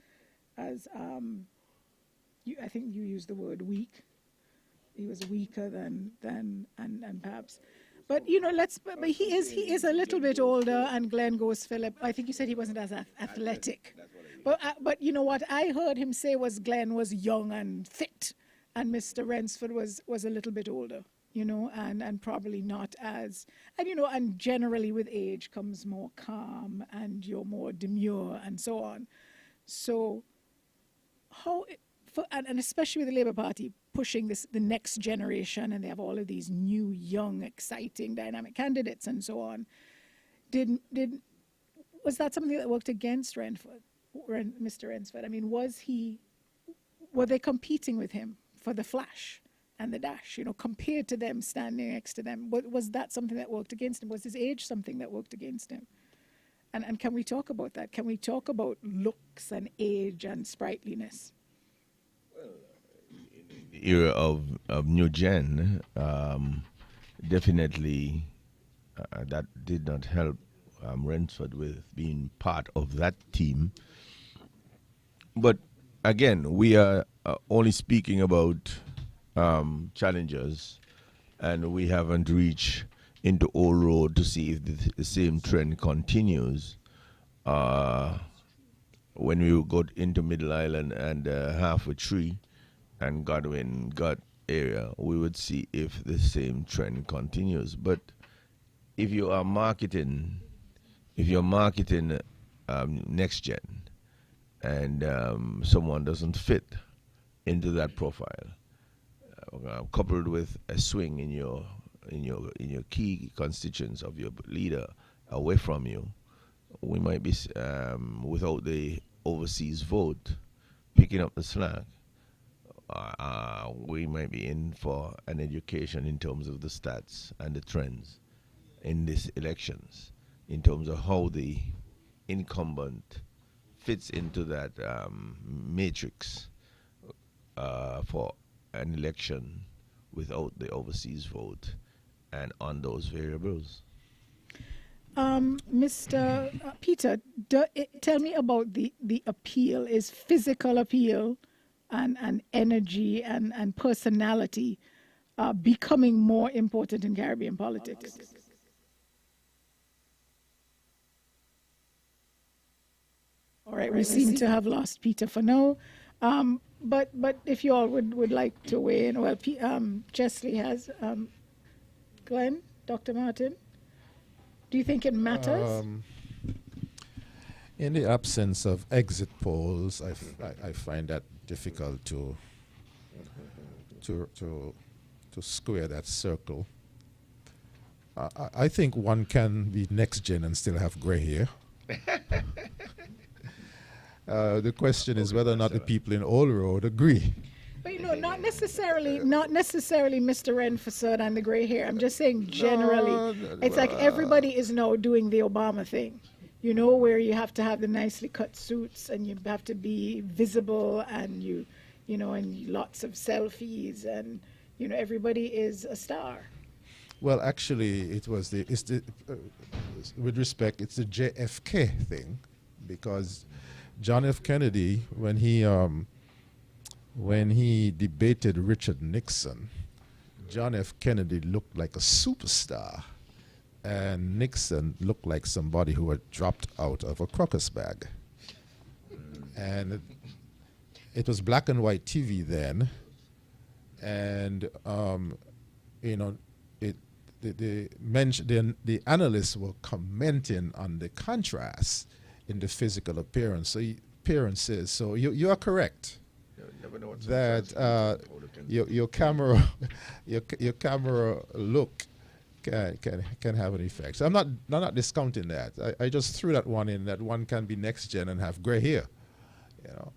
I think you used the word weak. He was weaker than and perhaps. But you know, but he is a little bit older, and Glenn Goes Phillip. I think you said he wasn't as athletic. But you know what I heard him say was Glenn was young and fit, and Mr. Rensford was a little bit older, you know, and probably not as, and you know, and generally with age comes more calm, and you're more demure and so on. So how, and especially with the Labour Party pushing the next generation, and they have all of these new, young, exciting, dynamic candidates and so on. Was that something that worked against Mr. Rensford? I mean, were they competing with him for the flash and the dash, you know, compared to them standing next to them? Was that something that worked against him? Was his age something that worked against him? And can we talk about that? Can we talk about looks and age and sprightliness? Era of new gen, definitely that did not help Rensford with being part of that team. But again, we are only speaking about challengers, and we haven't reached into Old Road to see if the same trend continues. When we got into Middle Island and Halfway Tree and Godwin Gut area, we would see if the same trend continues. But if you're marketing next gen, and someone doesn't fit into that profile, coupled with a swing in your key constituents of your leader away from you, we might be without the overseas vote picking up the slack. We might be in for an education in terms of the stats and the trends in these elections, in terms of how the incumbent fits into that matrix for an election without the overseas vote and on those variables. Mr. Peter, tell me about the appeal. Is physical appeal and energy and personality becoming more important in Caribbean politics? All right, we seem to have lost Peter for now. But if you all would like to weigh in, well, Chesley has. Glenn, Dr. Martin, do you think it matters? In the absence of exit polls, I find that difficult to square that circle. I think one can be next gen and still have gray hair. The question is whether or not the people in Old Road agree. But you know, not necessarily Mr. Renford and the gray hair. I'm just saying generally. It's like everybody is now doing the Obama thing, you know, where you have to have the nicely cut suits and you have to be visible and you know, and lots of selfies and, you know, everybody is a star. Well, actually, it's the with respect, it's the JFK thing, because John F. Kennedy, when he debated Richard Nixon, John F. Kennedy looked like a superstar, and Nixon looked like somebody who had dropped out of a crocus bag. And it was black and white TV then, and you know, the analysts were commenting on the contrast in the physical appearances. So you are correct that your camera look can have an effect. So I'm not discounting that. I just threw that one in, that one can be next gen and have gray hair, you know.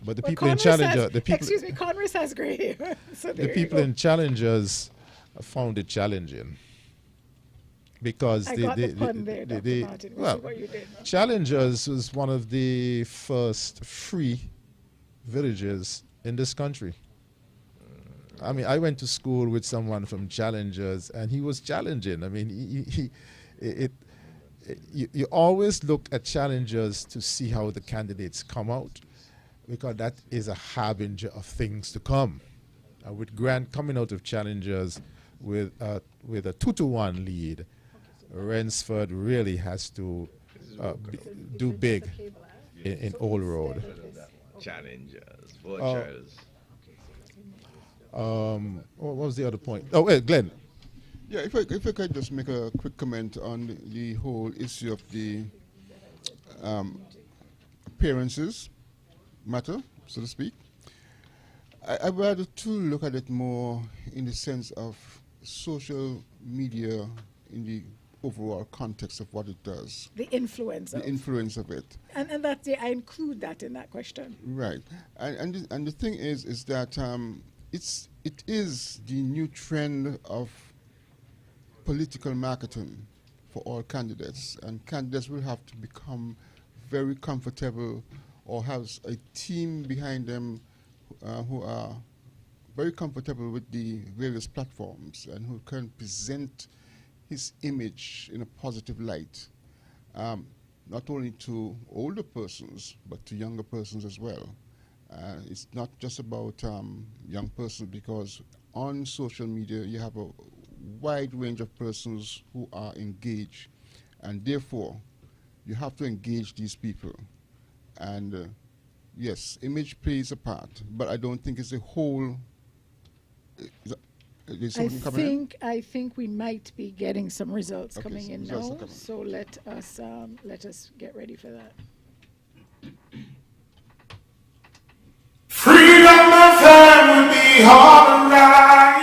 But the Well, people in Congress Challenger, has, excuse me, Congress has gray hair. So the there you people go. in Challengers found it challenging because I got the pun there, Dr. Martin. We see well, what you did. Challengers was one of the first free villages in this country. I mean, I went to school with someone from Challengers, and he was challenging. I mean, you always look at Challengers to see how the candidates come out, because that is a harbinger of things to come. With Grant coming out of Challengers with a 2-1 lead, Rensford really has to do big in Old Road. Challengers, vouchers. What was the other point? Oh, wait, Glenn. Yeah, if I could just make a quick comment on the whole issue of the appearances matter, so to speak. I'd rather to look at it more in the sense of social media in the overall context of what it does. The influence The of. influence of it. And that's I include that in that question. Right. And the thing is that it is the new trend of political marketing for all candidates, and candidates will have to become very comfortable or have a team behind them who are very comfortable with the various platforms and who can present his image in a positive light, not only to older persons but to younger persons as well. It's not just about young persons, because on social media you have a wide range of persons who are engaged, and therefore you have to engage these people. And yes, image plays a part, but I don't think it's a whole. I think we might be getting some results coming in now. So let us get ready for that. Freedom of time will be all right.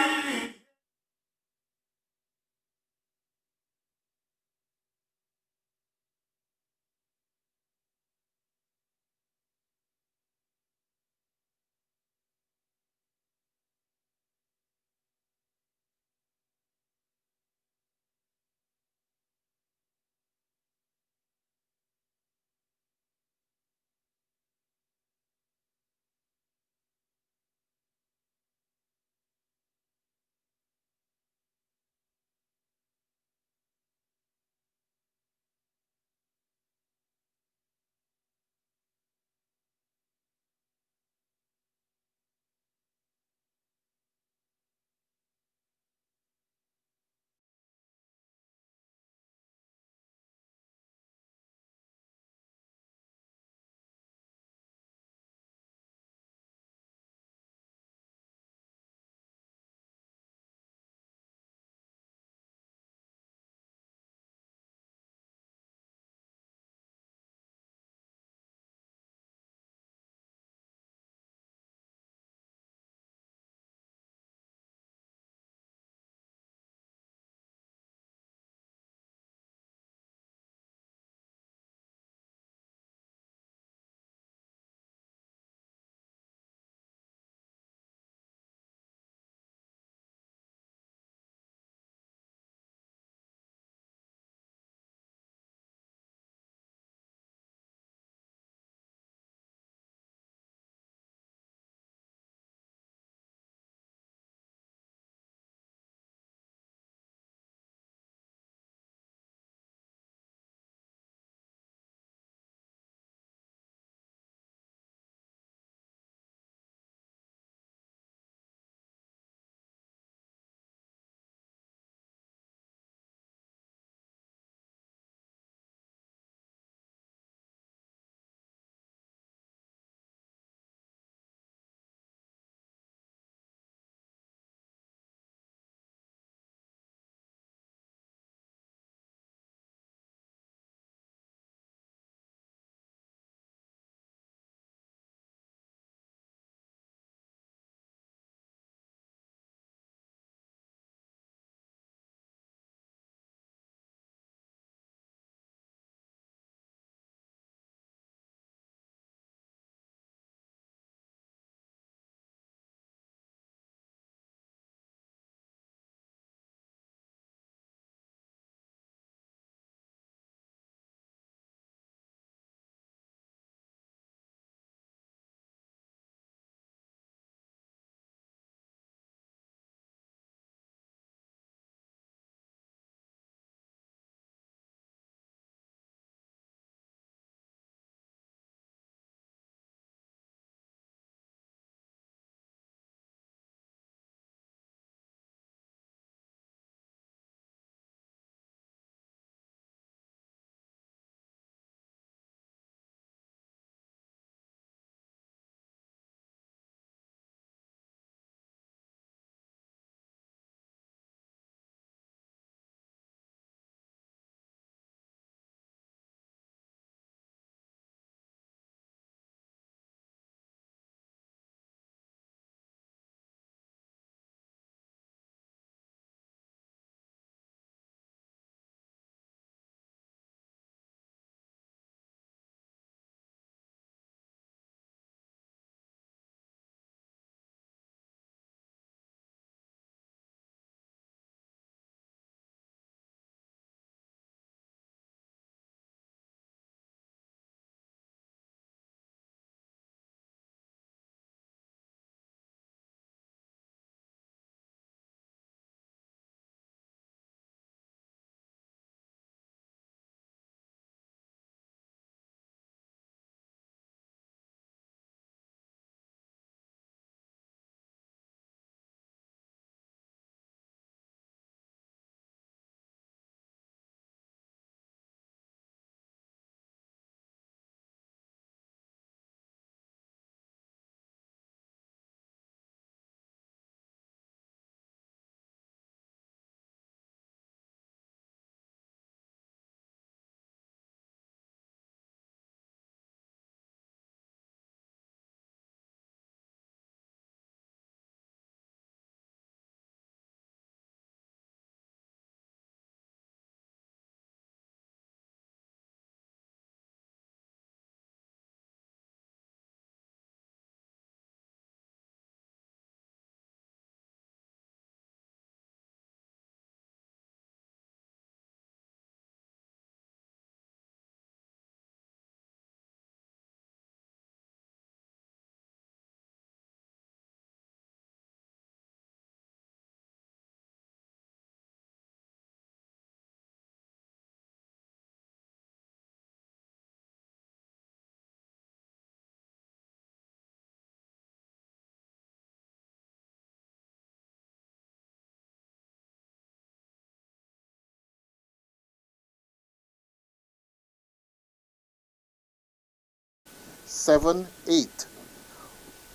78.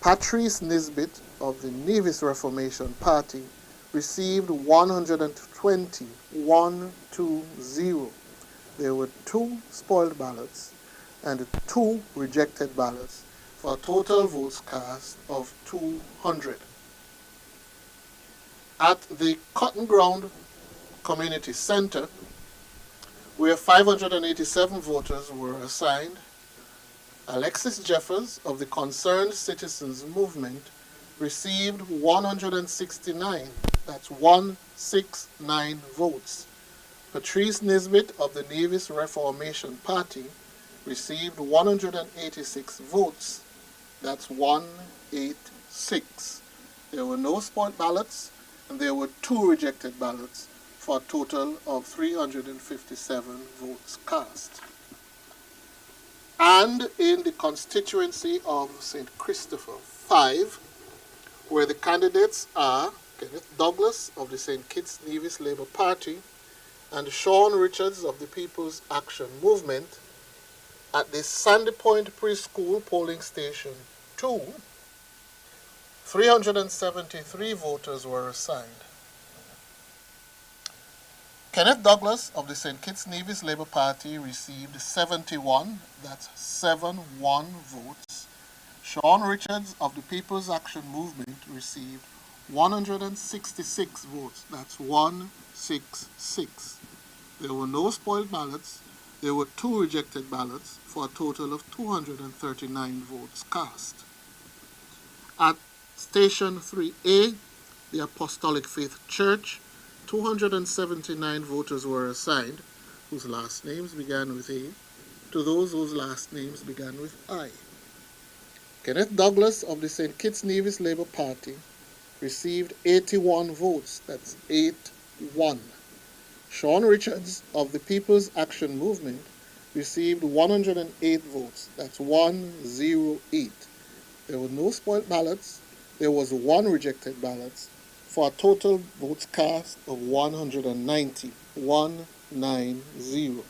Patrice Nisbet of the Nevis Reformation Party received 120. 120. There were 2 spoiled ballots and 2 rejected ballots for a total votes cast of 200. At the Cotton Ground Community Center, where 587 voters were assigned, Alexis Jeffers of the Concerned Citizens Movement received 169, that's 169 votes. Patrice Nisbet of the Nevis Reformation Party received 186 votes, that's 186. There were no spoiled ballots, and there were 2 rejected ballots for a total of 357 votes cast. And in the constituency of St. Christopher 5, where the candidates are Kenneth Douglas of the St. Kitts Nevis Labour Party and Sean Richards of the People's Action Movement, at the Sandy Point Preschool Polling Station 2, 373 voters were assigned. Kenneth Douglas of the St. Kitts Nevis Labour Party received 71, that's 71 votes. Sean Richards of the People's Action Movement received 166 votes, that's 166. There were no spoiled ballots. There were 2 rejected ballots for a total of 239 votes cast. At Station 3A, the Apostolic Faith Church, 279 voters were assigned, whose last names began with A, to those whose last names began with I. Kenneth Douglas of the St. Kitts Nevis Labour Party received 81 votes, that's 81. Sean Richards of the People's Action Movement received 108 votes, that's 108. There were no spoiled ballots. There was 1 rejected ballot for a total votes cast of 190. 190.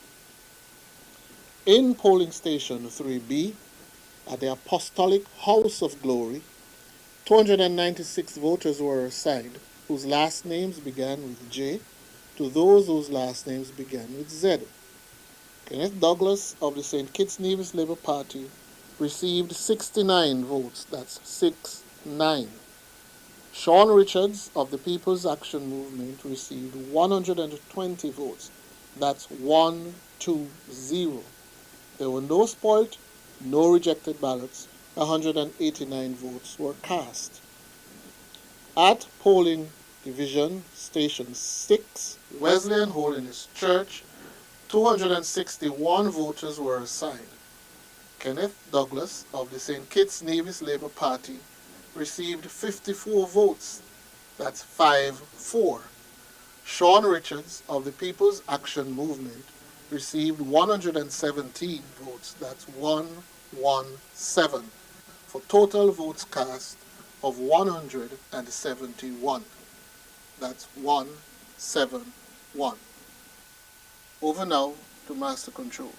In polling station 3B, at the Apostolic House of Glory, 296 voters were assigned, whose last names began with J, to those whose last names began with Z. Kenneth Douglas of the St. Kitts Nevis Labour Party received 69 votes, that's 69. Sean Richards of the People's Action Movement received 120 votes, that's 120. There were no spoiled, no rejected ballots. 189 votes were cast. At polling division station 6, Wesleyan Holiness Church, 261 voters were assigned. Kenneth Douglas of the St. Kitts Nevis Labour Party received 54 votes, that's 5-4. Sean Richards of the People's Action Movement received 117 votes, that's 117, for total votes cast of 171. That's 171. Over now to Master Control.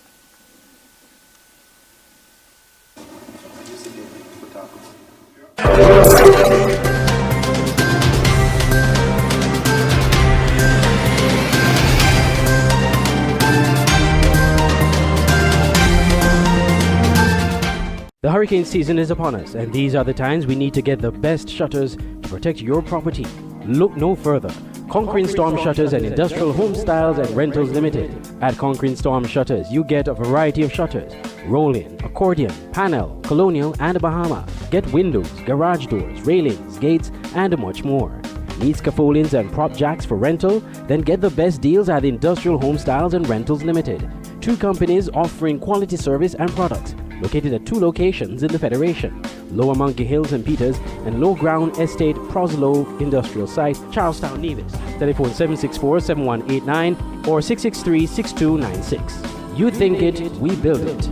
The hurricane season is upon us, and these are the times we need to get the best shutters to protect your property. Look no further. Conquering Storm Shutters and Industrial Home Styles and Rentals Limited. At Conquering Storm Shutters, you get a variety of shutters: roll-in, accordion, panel, colonial, and Bahama. Get windows, garage doors, railings, gates, and much more. Need scaffoldings and prop jacks for rental? Then get the best deals at Industrial Home Styles and Rentals Limited. 2 companies offering quality service and products. Located at 2 locations in the Federation: Lower Monkey Hills and Peters, and Low Ground Estate Proslow Industrial Site, Charlestown, Nevis. Telephone 764-7189 or 663-6296. You think it, we build it.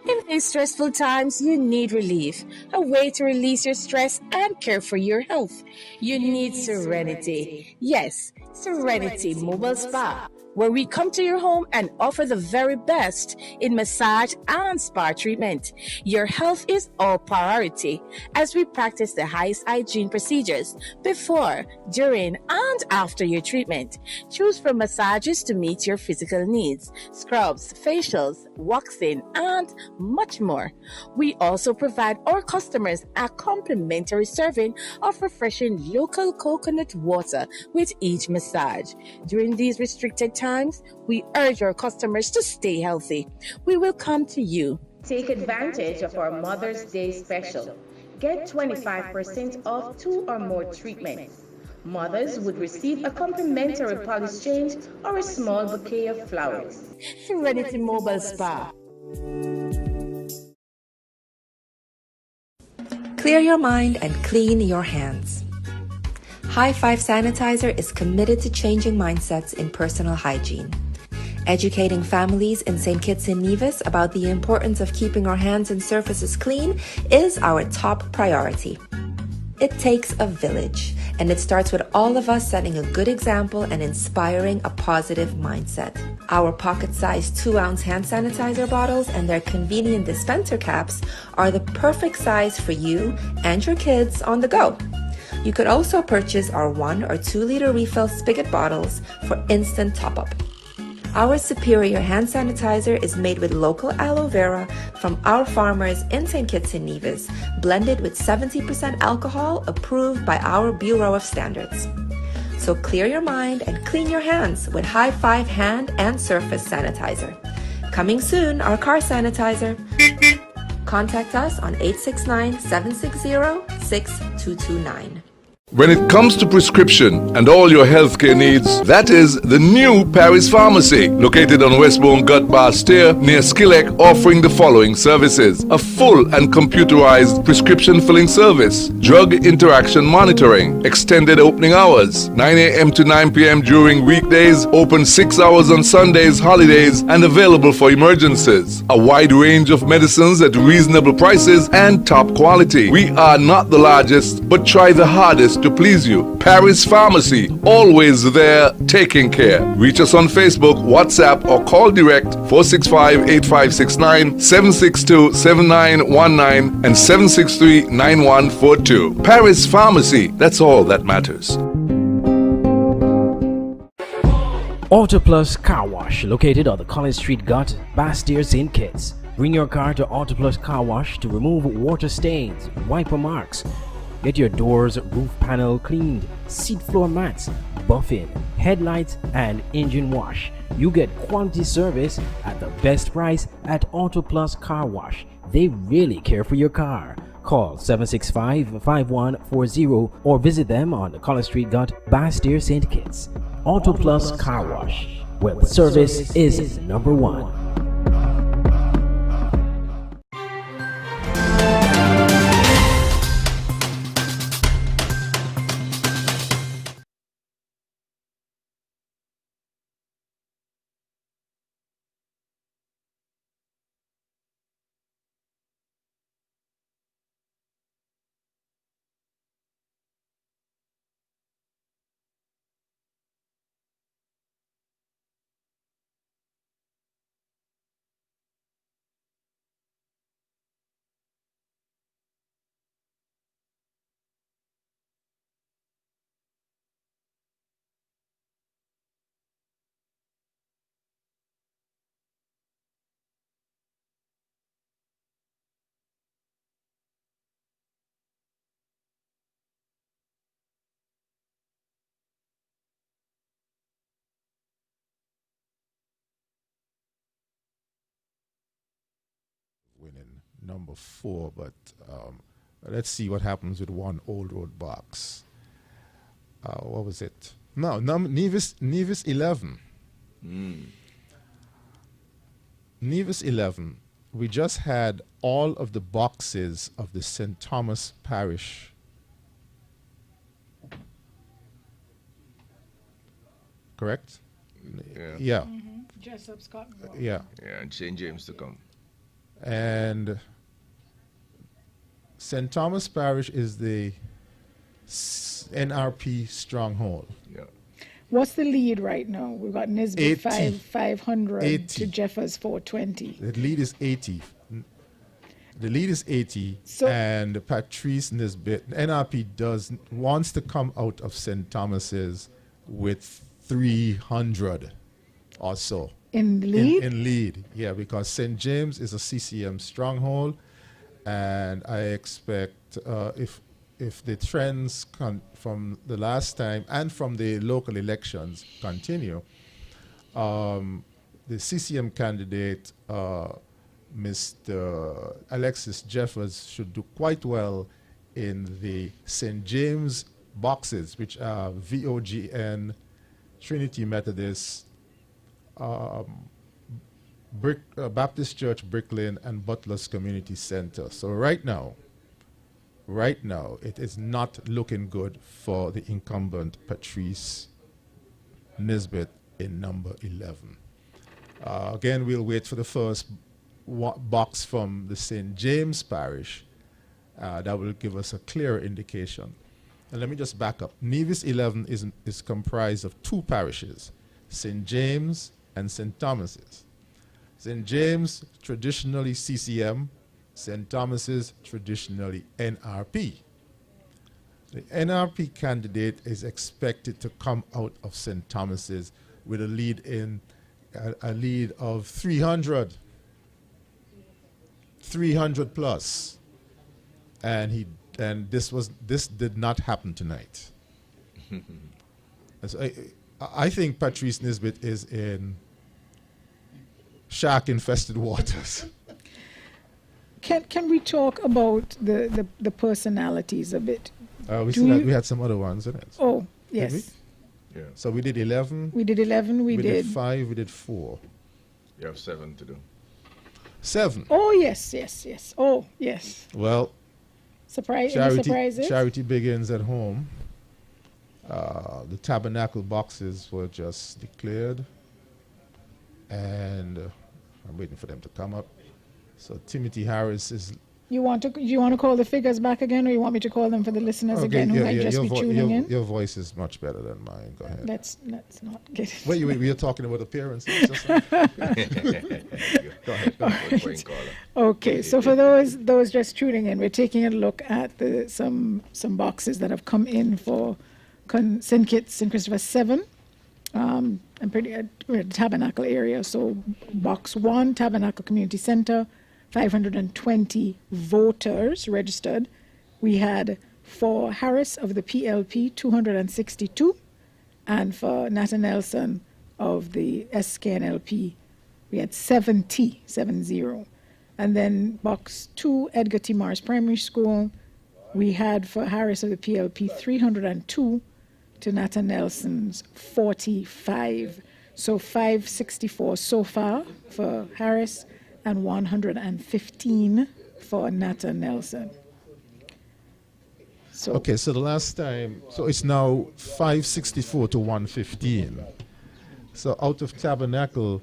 In these stressful times, you need relief, a way to release your stress and care for your health. You need serenity. Yes, Serenity Mobile Spa, where we come to your home and offer the very best in massage and spa treatment. Your health is our priority as we practice the highest hygiene procedures before, during, and after your treatment. Choose from massages to meet your physical needs, scrubs, facials, waxing, and much more. We also provide our customers a complimentary serving of refreshing local coconut water with each massage. During these restricted times, we urge our customers to stay healthy. We will come to you. Take advantage of our Mother's Day special. Get 25% off 2 or more treatments. Mothers would receive a complimentary polish change or a small bouquet of flowers. Serenity Mobile Spa. Clear your mind and clean your hands. High Five Sanitizer is committed to changing mindsets in personal hygiene. Educating families in St. Kitts and Nevis about the importance of keeping our hands and surfaces clean is our top priority. It takes a village, and it starts with all of us setting a good example and inspiring a positive mindset. Our pocket-sized 2-ounce hand sanitizer bottles and their convenient dispenser caps are the perfect size for you and your kids on the go. You could also purchase our 1 or 2 liter refill spigot bottles for instant top-up. Our superior hand sanitizer is made with local aloe vera from our farmers in St. Kitts and Nevis, blended with 70% alcohol approved by our Bureau of Standards. So clear your mind and clean your hands with High Five Hand and Surface Sanitizer. Coming soon, our car sanitizer. Contact us on 869-760-6229. When it comes to prescription and all your healthcare needs, that is the new Paris Pharmacy, located on Westbourne Gut Bastille near Skilek, offering the following services: a full and computerized prescription filling service, drug interaction monitoring, extended opening hours, 9 a.m. to 9 p.m. during weekdays, open 6 hours on Sundays, holidays, and available for emergencies. A wide range of medicines at reasonable prices and top quality. We are not the largest, but try the hardest to please you. Paris Pharmacy, always there, taking care. Reach us on Facebook, WhatsApp, or call direct 465-8569, 762-7919, and 763-9142. Paris Pharmacy, that's all that matters. Auto Plus Car Wash, located on the College Street Gut, Bastille, St. Kitts. Bring your car to Auto Plus Car Wash to remove water stains, wiper marks. Get your doors, roof panel cleaned, seat floor mats, buffing, headlights, and engine wash. You get quality service at the best price at Auto Plus Car Wash. They really care for your car. Call 765-5140 or visit them on the College Street Gut, Bastille, St. Kitts. Auto Plus Car Wash, where the service is number one. Winning number 4, but let's see what happens with one Old Road box. What was it? No, Nevis 11. Nevis 11. We just had all of the boxes of the St. Thomas Parish. Correct? Yeah. Mm-hmm. Jessup, Scott. Yeah. Yeah, and St. James to come. And St. Thomas Parish is the NRP stronghold. Yeah. What's the lead right now? We've got Nisbet 500 80. to Jeffers 420. The lead is 80. The lead is 80, So- and Patrice Nisbet, NRP wants to come out of St. Thomas's with 300 or so. In the lead? In lead, yeah, because St. James is a CCM stronghold, and I expect if the trends from the last time and from the local elections continue, the CCM candidate, Mr. Alexis Jeffers, should do quite well in the St. James boxes, which are VOGN, Trinity Methodist, Baptist Church, Brick Lane, and Butler's Community Center. So right now, it is not looking good for the incumbent Patrice Nisbet in number 11. Again, we'll wait for the first box from the St. James Parish. That will give us a clearer indication. And let me just back up. Nevis 11 is comprised of two parishes, St. James and St. Thomas's. St. James, traditionally CCM, St. Thomas's, traditionally NRP. The NRP candidate is expected to come out of St. Thomas's with a lead of 300 plus, and this did not happen tonight. So I think Patrice Nisbet is in shark-infested waters. Can we talk about the personalities a bit? We had some other ones in it. Oh, yes. Yeah. So we did 11. We did 11. We did 5. We did 4. You have 7 to do. 7. Oh, yes. Oh, yes. Well, Any surprises? Charity begins at home. The tabernacle boxes were just declared, and I'm waiting for them to come up. So Timothy Harris is. You want to call the figures back again, or you want me to call them for the listeners again who might just be tuning in? Your voice is much better than mine. Go ahead. Let's not get it. Wait, we are talking about appearances. Just go ahead. Right. Okay, so for those just tuning in, we're taking a look at some boxes that have come in for St. Kitts and Christopher 7. And we're at the Tabernacle area. So box 1, Tabernacle Community Center, 520 voters registered. We had for Harris of the PLP 262, and for Nata Nelson of the SKNLP we had 70. And then box 2, Edgar T. Morris Primary School, we had for Harris of the PLP 302 to Nata Nelson's 45. So 564 so far for Harris and 115 for Nata Nelson. So okay, so the last time, so it's now 564 to 115. So out of Tabernacle,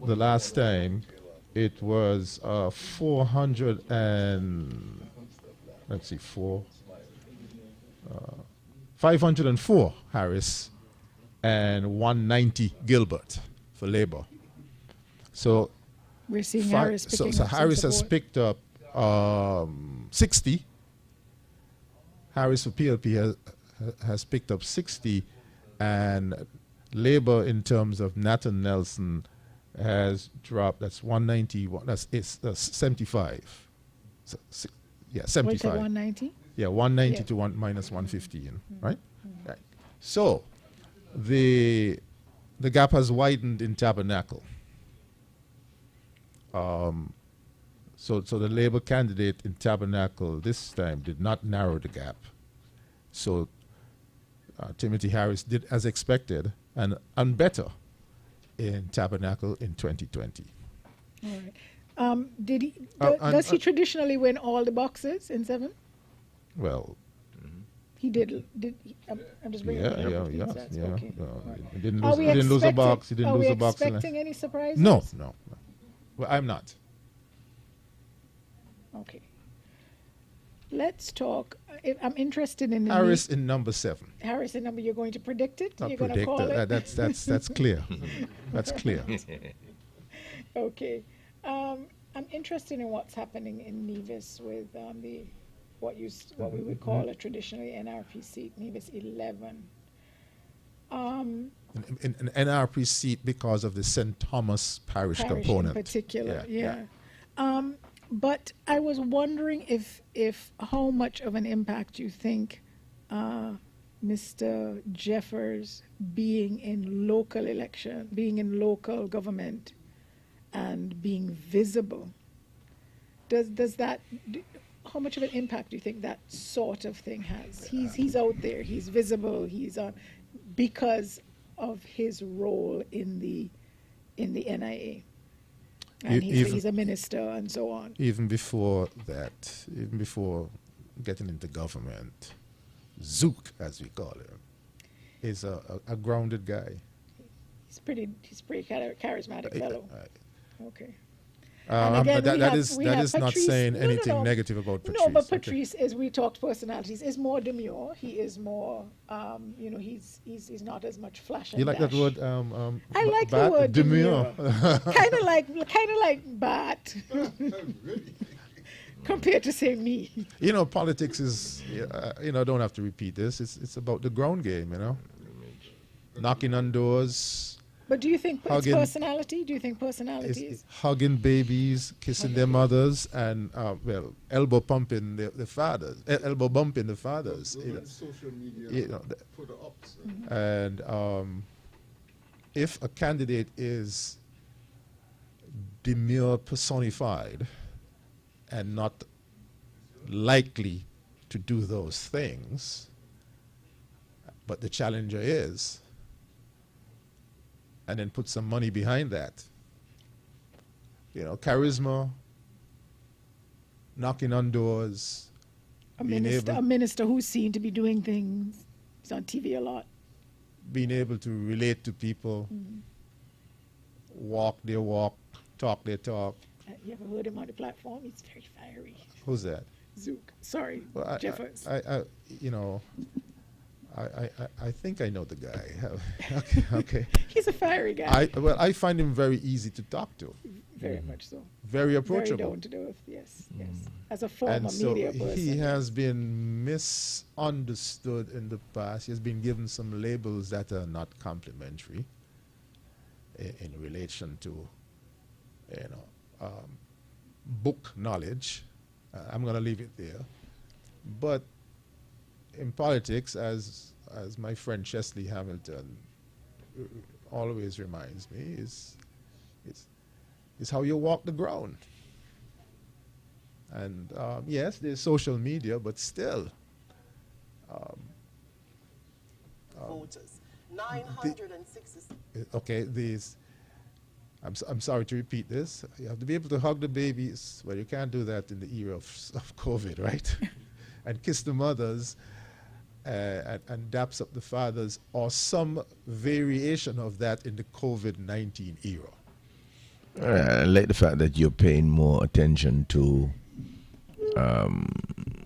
the last time, it was 400 and, let's see, 504 Harris and 190 Gilbert for Labour. So we're seeing Harris picking up Harris some has support. picked up 60. Harris for PLP has picked up 60, and Labour in terms of Nathan Nelson has dropped. That's 191. That's 75. So, yeah, 75. 190? Yeah, 190 to minus 115, right? Right. So the gap has widened in Tabernacle. So the Labour candidate in Tabernacle this time did not narrow the gap. So Timothy Harris did as expected and better in Tabernacle in 2020. All right. Did he? Does he traditionally win all the boxes in 7? Well, he did. I'm just bringing it up. Yeah. Okay. He didn't lose a box. He didn't lose a box. Are we expecting any surprises? No. Well, I'm not. Okay. let's talk. I'm interested in the Harris in number 7. Harris in number. You're going to predict it? I'll You're going to predict call it? That's clear. That's clear. Okay. I'm interested in what's happening in Nevis with what we would call a traditionally NRP seat, Nevis 11. An NRP seat because of the St. Thomas parish component. In particular, yeah. But I was wondering if how much of an impact you think Mr. Jeffers being in local election, being in local government, and being visible, how much of an impact do you think that sort of thing has? He's out there, he's visible, he's on because of his role in the NIA. And he's a minister and so on. Even before that, even before getting into government, Zook, as we call him, is a grounded guy. He's pretty charismatic fellow. Okay. Again, that is not saying anything negative about Patrice. No, but Patrice, as we talked personalities, is more demure. He is more, he's not as much flash and You like dash. that word? I like the word demure. kind of like Bat. Compared to say me. Politics is, don't have to repeat this. It's about the ground game, knocking on doors. But do you think it's personality? Do you think personality is hugging babies, kissing their mothers, and elbow pumping the fathers, elbow bumping the fathers? Social media for the ups. And if a candidate is demure personified and not likely to do those things, but the challenger is, and then put some money behind that. Charisma, knocking on doors. A minister who's seen to be doing things. He's on TV a lot. Being able to relate to people, walk their walk, talk their talk. You ever heard him on the platform? He's very fiery. Who's that? Zook. Sorry, well, Jeffers. I think I know the guy. Okay. He's a fiery guy. I find him very easy to talk to. Very much so. Very approachable. Very down to earth. Yes. As a former media person. He has been misunderstood in the past. He has been given some labels that are not complimentary in relation to, book knowledge. I'm going to leave it there. But in politics, as my friend Chesley Hamilton always reminds me, is how you walk the ground. And yes, there's social media, but still. Voters, 960. Okay, I'm sorry to repeat this. You have to be able to hug the babies. Well, you can't do that in the era of COVID, right? And kiss the mothers. And daps up the fathers, or some variation of that in the COVID-19 era. I like the fact that you're paying more attention to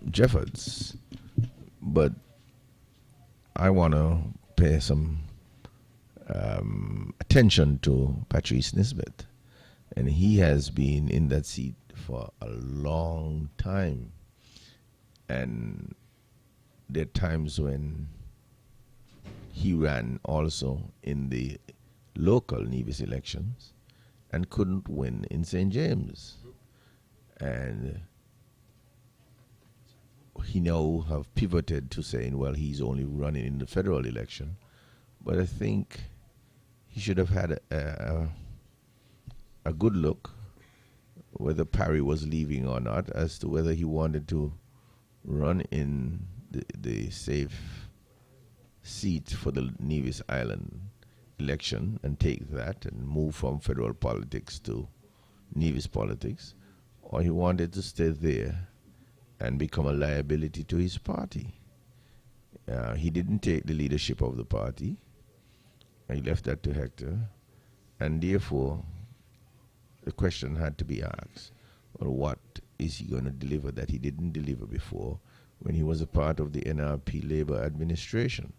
Jeffords, but I want to pay some attention to Patrice Nisbet, and he has been in that seat for a long time, and there are times when he ran also in the local Nevis elections and couldn't win in St. James. And he now have pivoted to saying, well, he's only running in the federal election. But I think he should have had a good look, whether Parry was leaving or not, as to whether he wanted to run in the safe seat for the Nevis Island election and take that and move from federal politics to Nevis politics, or he wanted to stay there and become a liability to his party. He didn't take the leadership of the party. He left that to Hector, and therefore the question had to be asked, well, what is he going to deliver that he didn't deliver before when he was a part of the NRP Labour administration?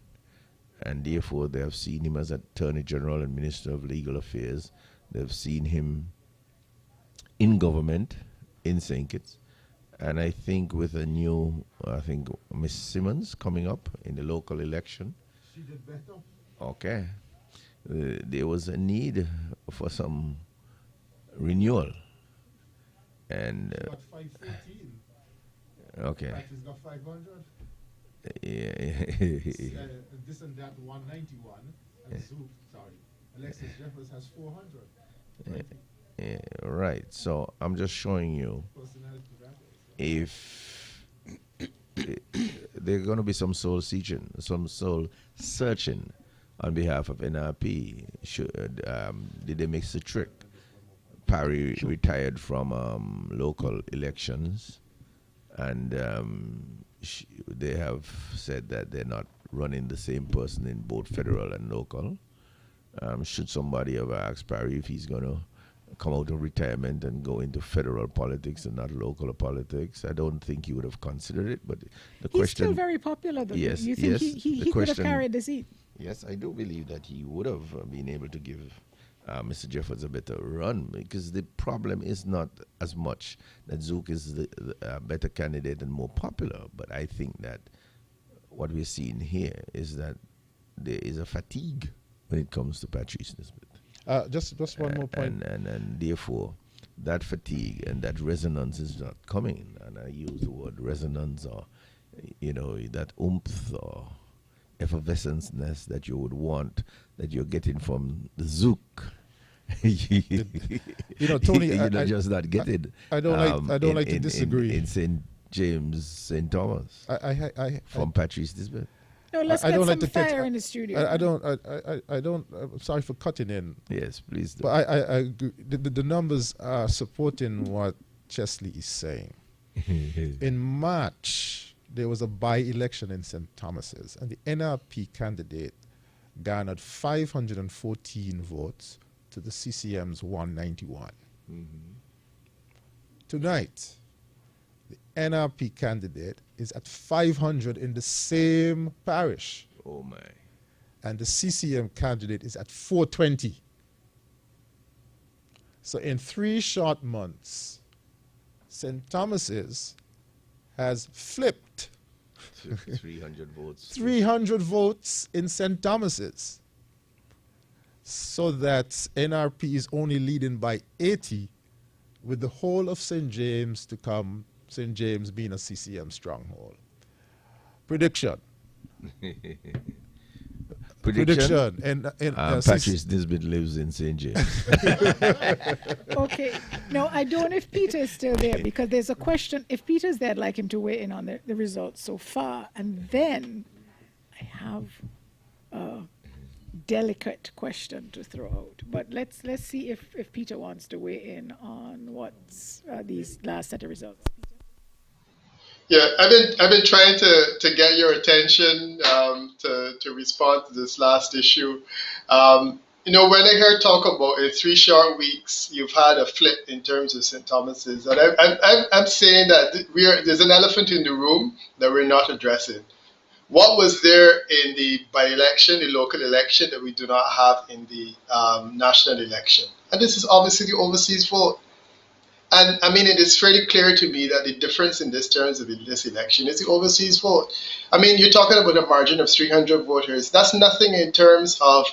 And therefore, they have seen him as Attorney General and Minister of Legal Affairs. They've seen him in government in St. Kitts. And I think with a new, Miss Simmons coming up in the local election. She did better. Okay. There was a need for some renewal. And got 514. Okay. Patches got 500. Yeah. This and that 191. And Zook, sorry. Alexis Jeffers has 400. Yeah, right. So I'm just showing you if there's going to be some soul searching on behalf of NRP. Did they mix the trick? Parry retired from local elections, and they have said that they're not running the same person in both federal and local. Should somebody ever ask Parry if he's going to come out of retirement and go into federal politics and not local politics, I don't think he would have considered it. But the question... He's still very popular, though. Yes, you think he could have carried the seat? Yes, I do believe that he would have been able to give Mr. Jeffords a better run, because the problem is not as much that Zook is the better candidate and more popular, but I think that what we're seeing here is that there is a fatigue when it comes to Patrice Nisbet. Just one more point. And therefore, that fatigue and that resonance is not coming. And I use the word resonance, or, that oomph or effervescence that you would want, that you're getting from the Zook. Tony, you're just not getting. I don't like to disagree. In St. James, St. Thomas, from Patrice Nisbet. No, let's get some fire in the studio. I don't. I'm sorry for cutting in. Yes, please do. But I agree. The numbers are supporting what Chesley is saying. In March, there was a by-election in St. Thomas's, and the NRP candidate garnered 514 votes to the CCM's 191. Mm-hmm. Tonight, the NRP candidate is at 500 in the same parish. Oh, my. And the CCM candidate is at 420. So in 3 short months, St. Thomas's has flipped. 300 votes. 300 votes in St. Thomas's. So that NRP is only leading by 80, with the whole of St. James to come, St. James being a CCM stronghold. Prediction. Prediction. And Patrice Nisbet lives in St. James. Okay. No, I don't know if Peter is still there, because there's a question. If Peter's there, I'd like him to weigh in on the results so far. And then I have a delicate question to throw out. But let's see if Peter wants to weigh in on what's these last set of results. Yeah, I've been trying to get your attention to respond to this last issue. When I hear talk about in 3 short weeks, you've had a flip in terms of St. Thomas's, and I'm saying that there's an elephant in the room that we're not addressing. What was there in the by-election, the local election, that we do not have in the national election? And this is obviously the overseas vote. And I mean, it is fairly clear to me that the difference in this terms of this election is the overseas vote. I mean, you're talking about a margin of 300 voters. That's nothing in terms of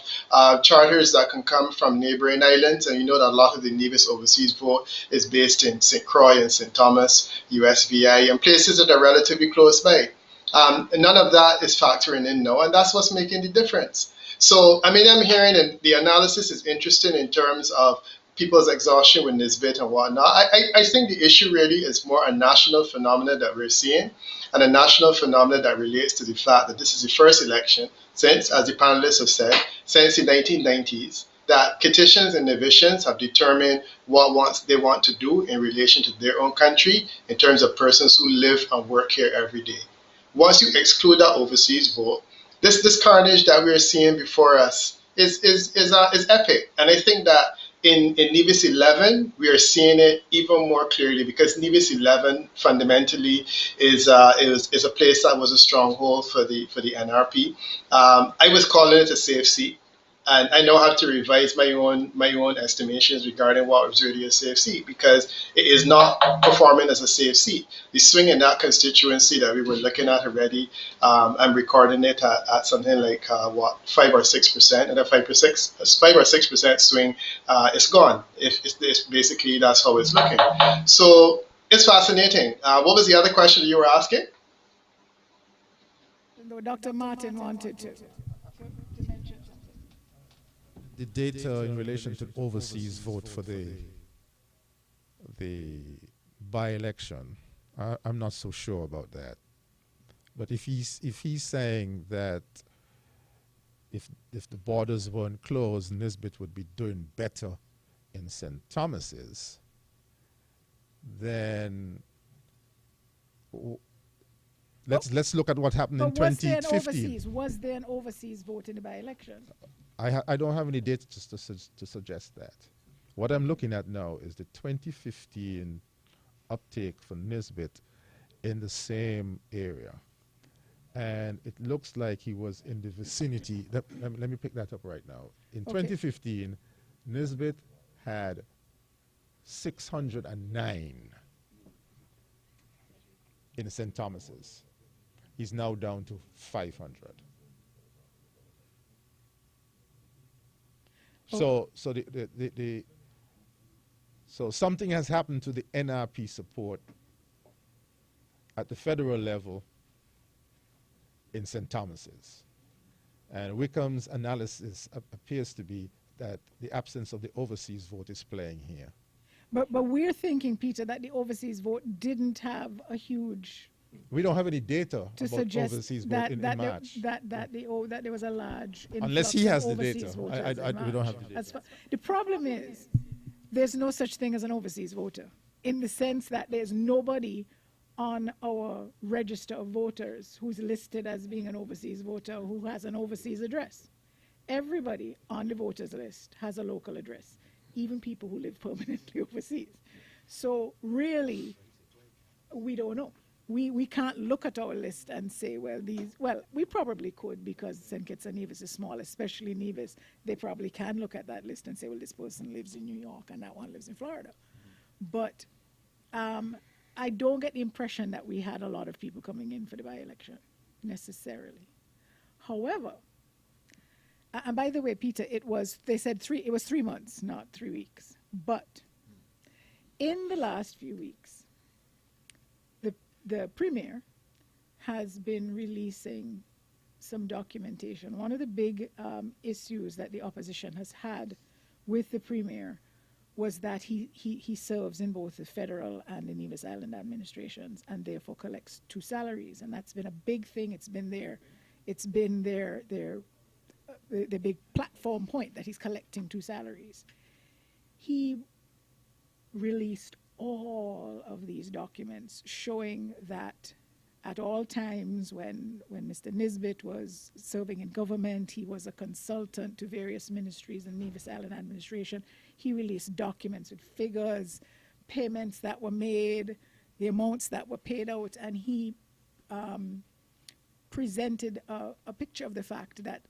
charters that can come from neighboring islands. And you know that a lot of the Nevis overseas vote is based in St. Croix and St. Thomas, USVI, and places that are relatively close by. None of that is factoring in now, and that's what's making the difference. So, I mean, I'm hearing, and the analysis is interesting in terms of people's exhaustion with Nisbet and whatnot. I think the issue really is more a national phenomenon that we're seeing, and a national phenomenon that relates to the fact that this is the first election since, as the panelists have said, since the 1990s, that Kittitians and Nevisians have determined what they want to do in relation to their own country in terms of persons who live and work here every day. Once you exclude that overseas vote, this carnage that we're seeing before us is epic. And I think that in Nevis 11, we are seeing it even more clearly because Nevis 11 fundamentally is a place that was a stronghold for the NRP. I was calling it a safe seat. And I now have to revise my own estimations regarding what was really a safe seat because it is not performing as a safe seat. The swing in that constituency that we were looking at already, I'm recording it at something like 5 or 6%, and a 5 or 6% swing is gone. It's basically that's how it's looking. So it's fascinating. What was the other question you were asking? No, Dr. Martin wanted to mention something. The data in relation to overseas vote for the by-election, I'm not so sure about that. But if he's saying that if the borders weren't closed, Nisbet would be doing better in St. Thomas's, then let's look at what happened in 2015. Was there an overseas vote in the by-election? I don't have any data to suggest that. What I'm looking at now is the 2015 uptake for Nisbet in the same area. And it looks like he was in the vicinity. Let me pick that up right now. In 2015, Nisbet had 609 in St. Thomas's. He's now down to 500. So something has happened to the NRP support at the federal level in St. Thomas's. And Wickham's analysis appears to be that the absence of the overseas vote is playing here. But we're thinking, Peter, that the overseas vote didn't have a huge... We don't have any data to about suggest overseas that, vote in March. that there was a large influx Unless he has the of overseas data. voters We don't have the data. The problem is there's no such thing as an overseas voter in the sense that there's nobody on our register of voters who's listed as being an overseas voter who has an overseas address. Everybody on the voters list has a local address, even people who live permanently overseas. So really, we don't know. We can't look at our list and say, well, we probably could because St. Kitts and Nevis is small, especially Nevis. They probably can look at that list and say, well, this person lives in New York and that one lives in Florida. But I don't get the impression that we had a lot of people coming in for the by-election, necessarily. However, and by the way, Peter, they said it was 3 months, not 3 weeks. But in the last few weeks, the Premier has been releasing some documentation. One of the big issues that the opposition has had with the Premier was that he serves in both the federal and the Nevis Island administrations and therefore collects 2 salaries. And that's been a big thing. It's been the big platform point that he's collecting 2 salaries. He released all of these documents showing that at all times when Mr. Nisbet was serving in government, he was a consultant to various ministries in Nevis Island administration. He released documents with figures, payments that were made, the amounts that were paid out, and he presented a picture of the fact that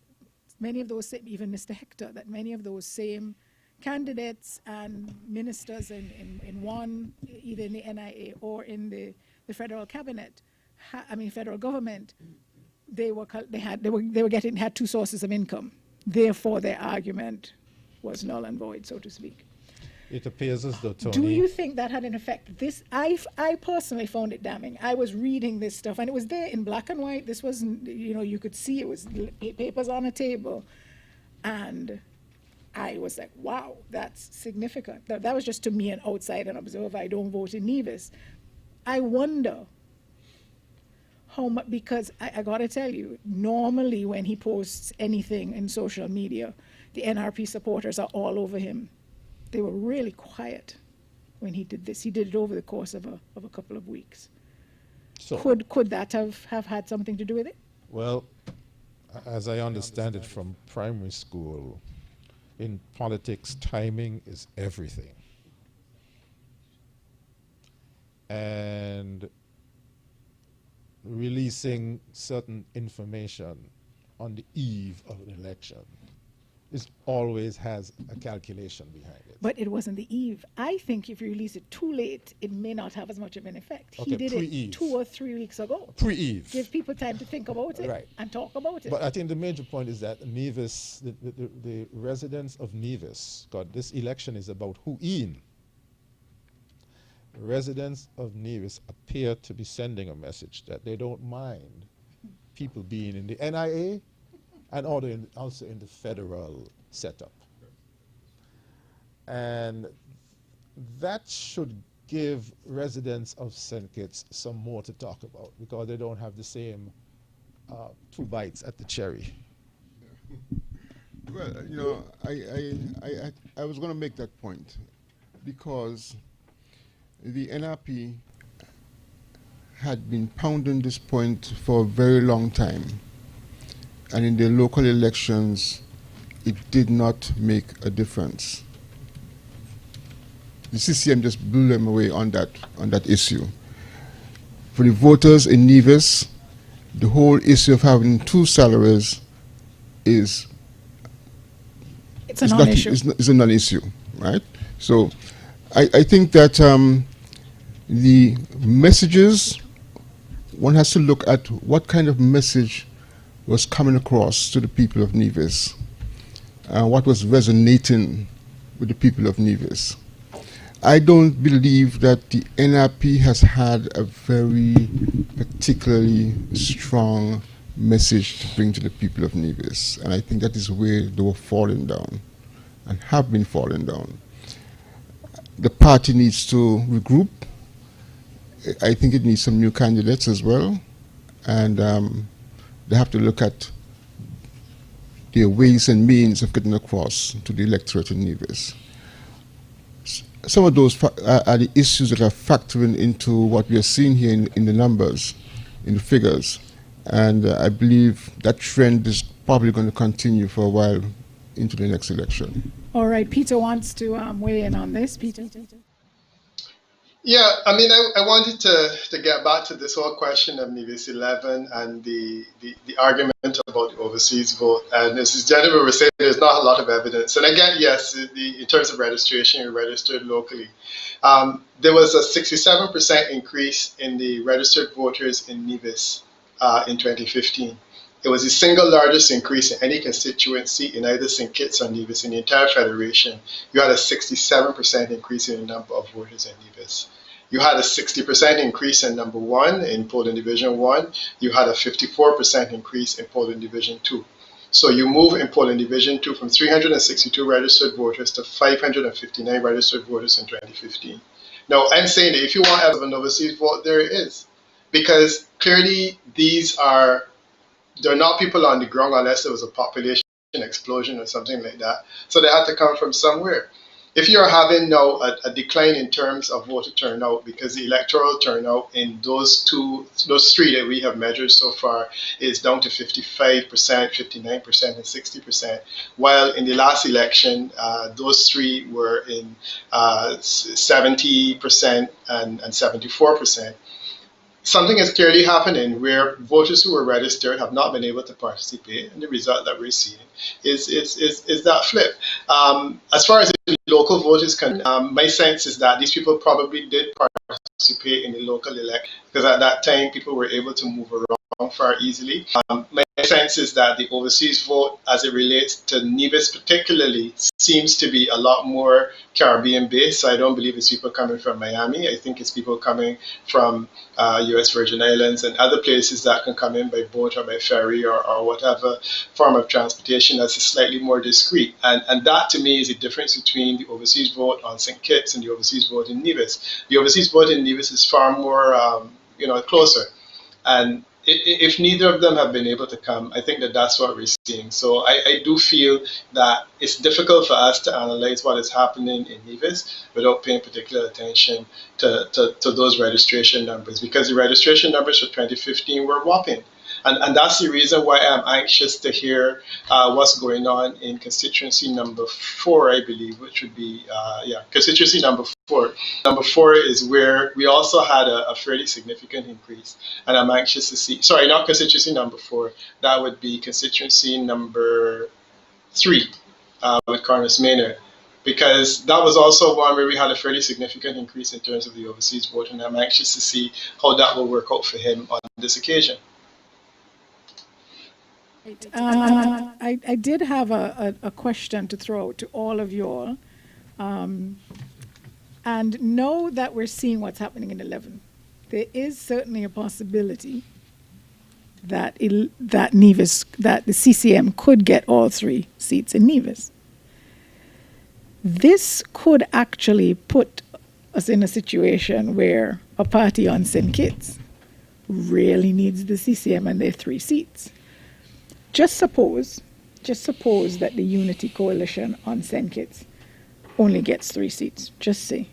many of those, even Mr. Hector, that many of those same candidates and ministers in one, either in the NIA or in the federal cabinet, federal government, had 2 sources of income. Therefore, their argument was null and void, so to speak. It appears as though, Tony... Do you think that had an effect? I personally found it damning. I was reading this stuff, and it was there in black and white. This wasn't, you could see it was papers on a table, and I was like, wow, that's significant. That was just to me an outside and observer. I don't vote in Nevis. I wonder how much, because I got to tell you, normally when he posts anything in social media, the NRP supporters are all over him. They were really quiet when he did this. He did it over the course of a couple of weeks. So could that have had something to do with it? Well, as I understand it from primary school, in politics, timing is everything. And releasing certain information on the eve of an election always has a calculation behind it. But it wasn't the eve. I think if you release it too late, it may not have as much of an effect. Okay, He did pre-eve. it 2 or 3 weeks ago. Pre-eve. Give people time to think about it Right. and talk about it. But I think the major point is that Nevis, the residents of Nevis, God, this election is about who in. Residents of Nevis appear to be sending a message that they don't mind people being in the NIA and also in the federal setup. And that should give residents of St. Kitts some more to talk about because they don't have the same 2 bites at the cherry. Well, you know, I was going to make that point because the NRP had been pounding this point for a very long time. And in the local elections, it did not make a difference. The CCM just blew them away on that issue. For the voters in Nevis, the whole issue of having 2 salaries is it's a non-issue. It's a non-issue, right? So I think that the messages, one has to look at what kind of message was coming across to the people of Nevis, what was resonating with the people of Nevis. I don't believe that the NRP has had a very particularly strong message to bring to the people of Nevis, and I think that is where they were falling down and have been falling down. The party needs to regroup. I think it needs some new candidates as well, and they have to look at their ways and means of getting across to the electorate in Nevis. Some of those are the issues that are factoring into what we are seeing here in the numbers, in the figures, and I believe that trend is probably going to continue for a while into the next election. All right, Peter wants to weigh in on this. Peter. Yeah, I mean, I wanted to get back to this whole question of Nevis 11 and the argument about the overseas vote. And as this gentleman was saying, there's not a lot of evidence. And again, yes, in terms of registration, you registered locally. There was a 67% increase in the registered voters in Nevis in 2015. It was the single largest increase in any constituency in either St. Kitts or Nevis in the entire federation. You had a 67% increase in the number of voters in Nevis. You had a 60% increase in number 1 in polling division 1. You had a 54% increase in polling division 2. So you move in polling division 2 from 362 registered voters to 559 registered voters in 2015. Now, I'm saying that if you want to have an overseas vote, there it is. Because clearly they're not people on the ground unless there was a population explosion or something like that. So they had to come from somewhere. If you're having now a decline in terms of voter turnout because the electoral turnout in those 3 that we have measured so far is down to 55%, 59%, and 60%, while in the last election, those 3 were in 70% and 74%. Something is clearly happening where voters who were registered have not been able to participate, and the result that we're seeing is that flip. As far as the local voters concerned, my sense is that these people probably did participate in the local election because at that time people were able to move around far easily. My sense is that the overseas vote, as it relates to Nevis particularly, seems to be a lot more Caribbean-based. So I don't believe it's people coming from Miami. I think it's people coming from U.S. Virgin Islands and other places that can come in by boat or by ferry or whatever form of transportation that's slightly more discreet. And that, to me, is the difference between the overseas vote on St. Kitts and the overseas vote in Nevis. The overseas vote in Nevis is far more, closer. And if neither of them have been able to come, I think that's what we're seeing. So I do feel that it's difficult for us to analyze what is happening in Nevis without paying particular attention to those registration numbers, because the registration numbers for 2015 were whopping. And that's the reason why I'm anxious to hear what's going on in constituency number 4, I believe, which would be, constituency number 4. Number 4 is where we also had a fairly significant increase. And I'm anxious to see, sorry, not constituency number 4, that would be constituency number 3 with Carnes Maynard. Because that was also one where we had a fairly significant increase in terms of the overseas vote, and I'm anxious to see how that will work out for him on this occasion. I did have a question to throw to all of you all. And know that we're seeing what's happening in 11. There is certainly a possibility that that the CCM could get all 3 seats in Nevis. This could actually put us in a situation where a party on St. Kitts really needs the CCM and their 3 seats. Just suppose that the Unity Coalition on St. Kitts only gets 3 seats. Just say.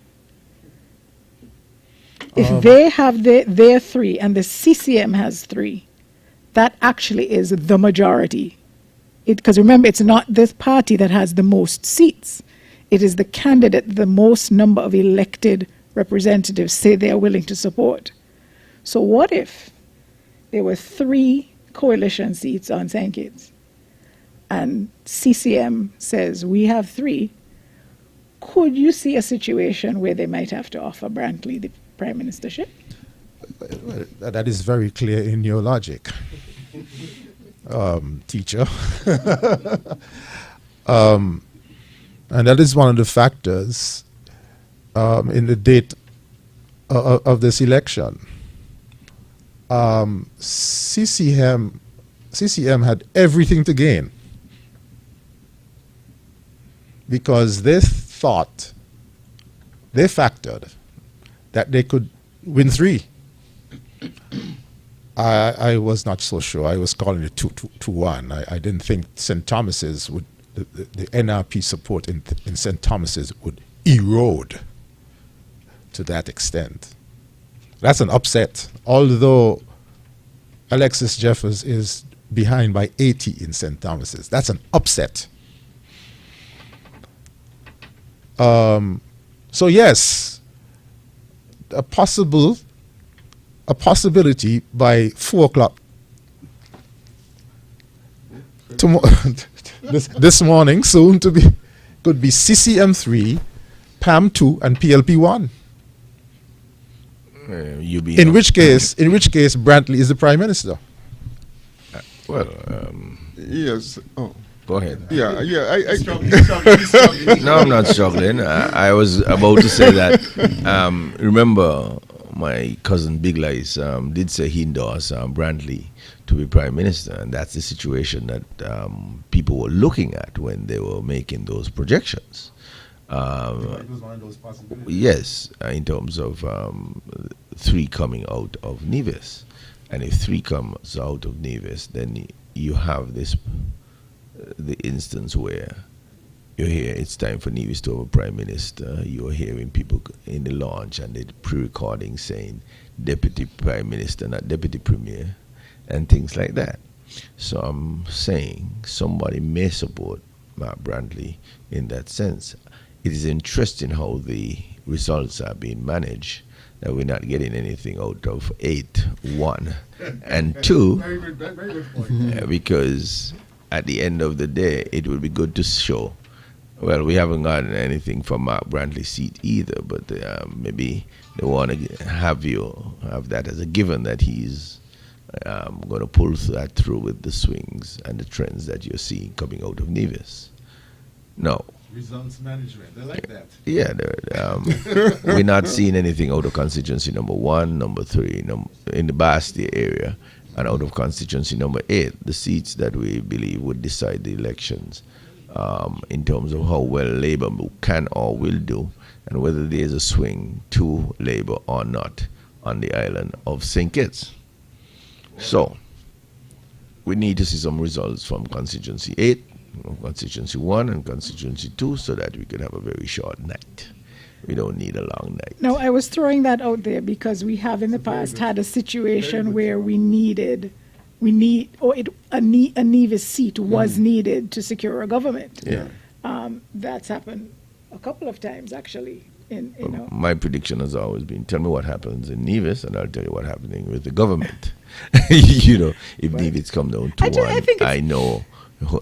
If they have their 3 and the CCM has 3, that actually is the majority. Because remember, it's not this party that has the most seats. It is the candidate, the most number of elected representatives say they are willing to support. So what if there were 3 coalition seats on St. Kitts and CCM says we have 3? Could you see a situation where they might have to offer Brantley the prime ministership? That is very clear in your logic, teacher. And that is one of the factors in the date of this election. CCM had everything to gain because they factored that they could win 3. I was not so sure. I was calling it 2-1. I didn't think St. Thomas's would, the NRP support in St. Thomas's would erode to that extent. That's an upset. Although Alexis Jeffers is behind by 80 in St. Thomas's, that's an upset. So yes, a possibility by 4 o'clock this morning, soon to be, could be CCM3, PAM2, and PLP1. In which case, Brantley is the prime minister. Yes. Oh. Go ahead. Yeah. No, I'm not struggling. I was about to say that. Remember, my cousin Big Lice did say he endorsed Brantley to be prime minister, and that's the situation that people were looking at when they were making those projections. Yes, in terms of 3 coming out of Nevis, and if 3 comes out of Nevis, then you have this the instance where you hear it's time for Nevis to have a prime minister. You're hearing people in the launch and the pre-recording saying deputy prime minister, not deputy premier, and things like that. So I'm saying somebody may support Mark Brantley in that sense. It is interesting how the results are being managed, that we're not getting anything out of 8, 1, and 2, because at the end of the day, it would be good to show, well, we haven't gotten anything from Mark Brantley's seat either, but maybe they want to have that as a given that he's going to pull that through with the swings and the trends that you're seeing coming out of Nevis. No. Results management, they like that. Yeah, we're not seeing anything out of constituency number 1, number 3, in the Bastia area, and out of constituency number 8, the seats that we believe would decide the elections in terms of how well Labour can or will do, and whether there's a swing to Labour or not on the island of St. Kitts. So, we need to see some results from constituency 8, constituency 1, and constituency 2, so that we can have a very short night. We don't need a long night. No, I was throwing that out there because we have in the past had a situation where we needed we need, or a Nevis seat was needed to secure a government. Yeah. That's happened a couple of times, actually. My prediction has always been, tell me what happens in Nevis, and I'll tell you what's happening with the government. If Nevis come down to one, I know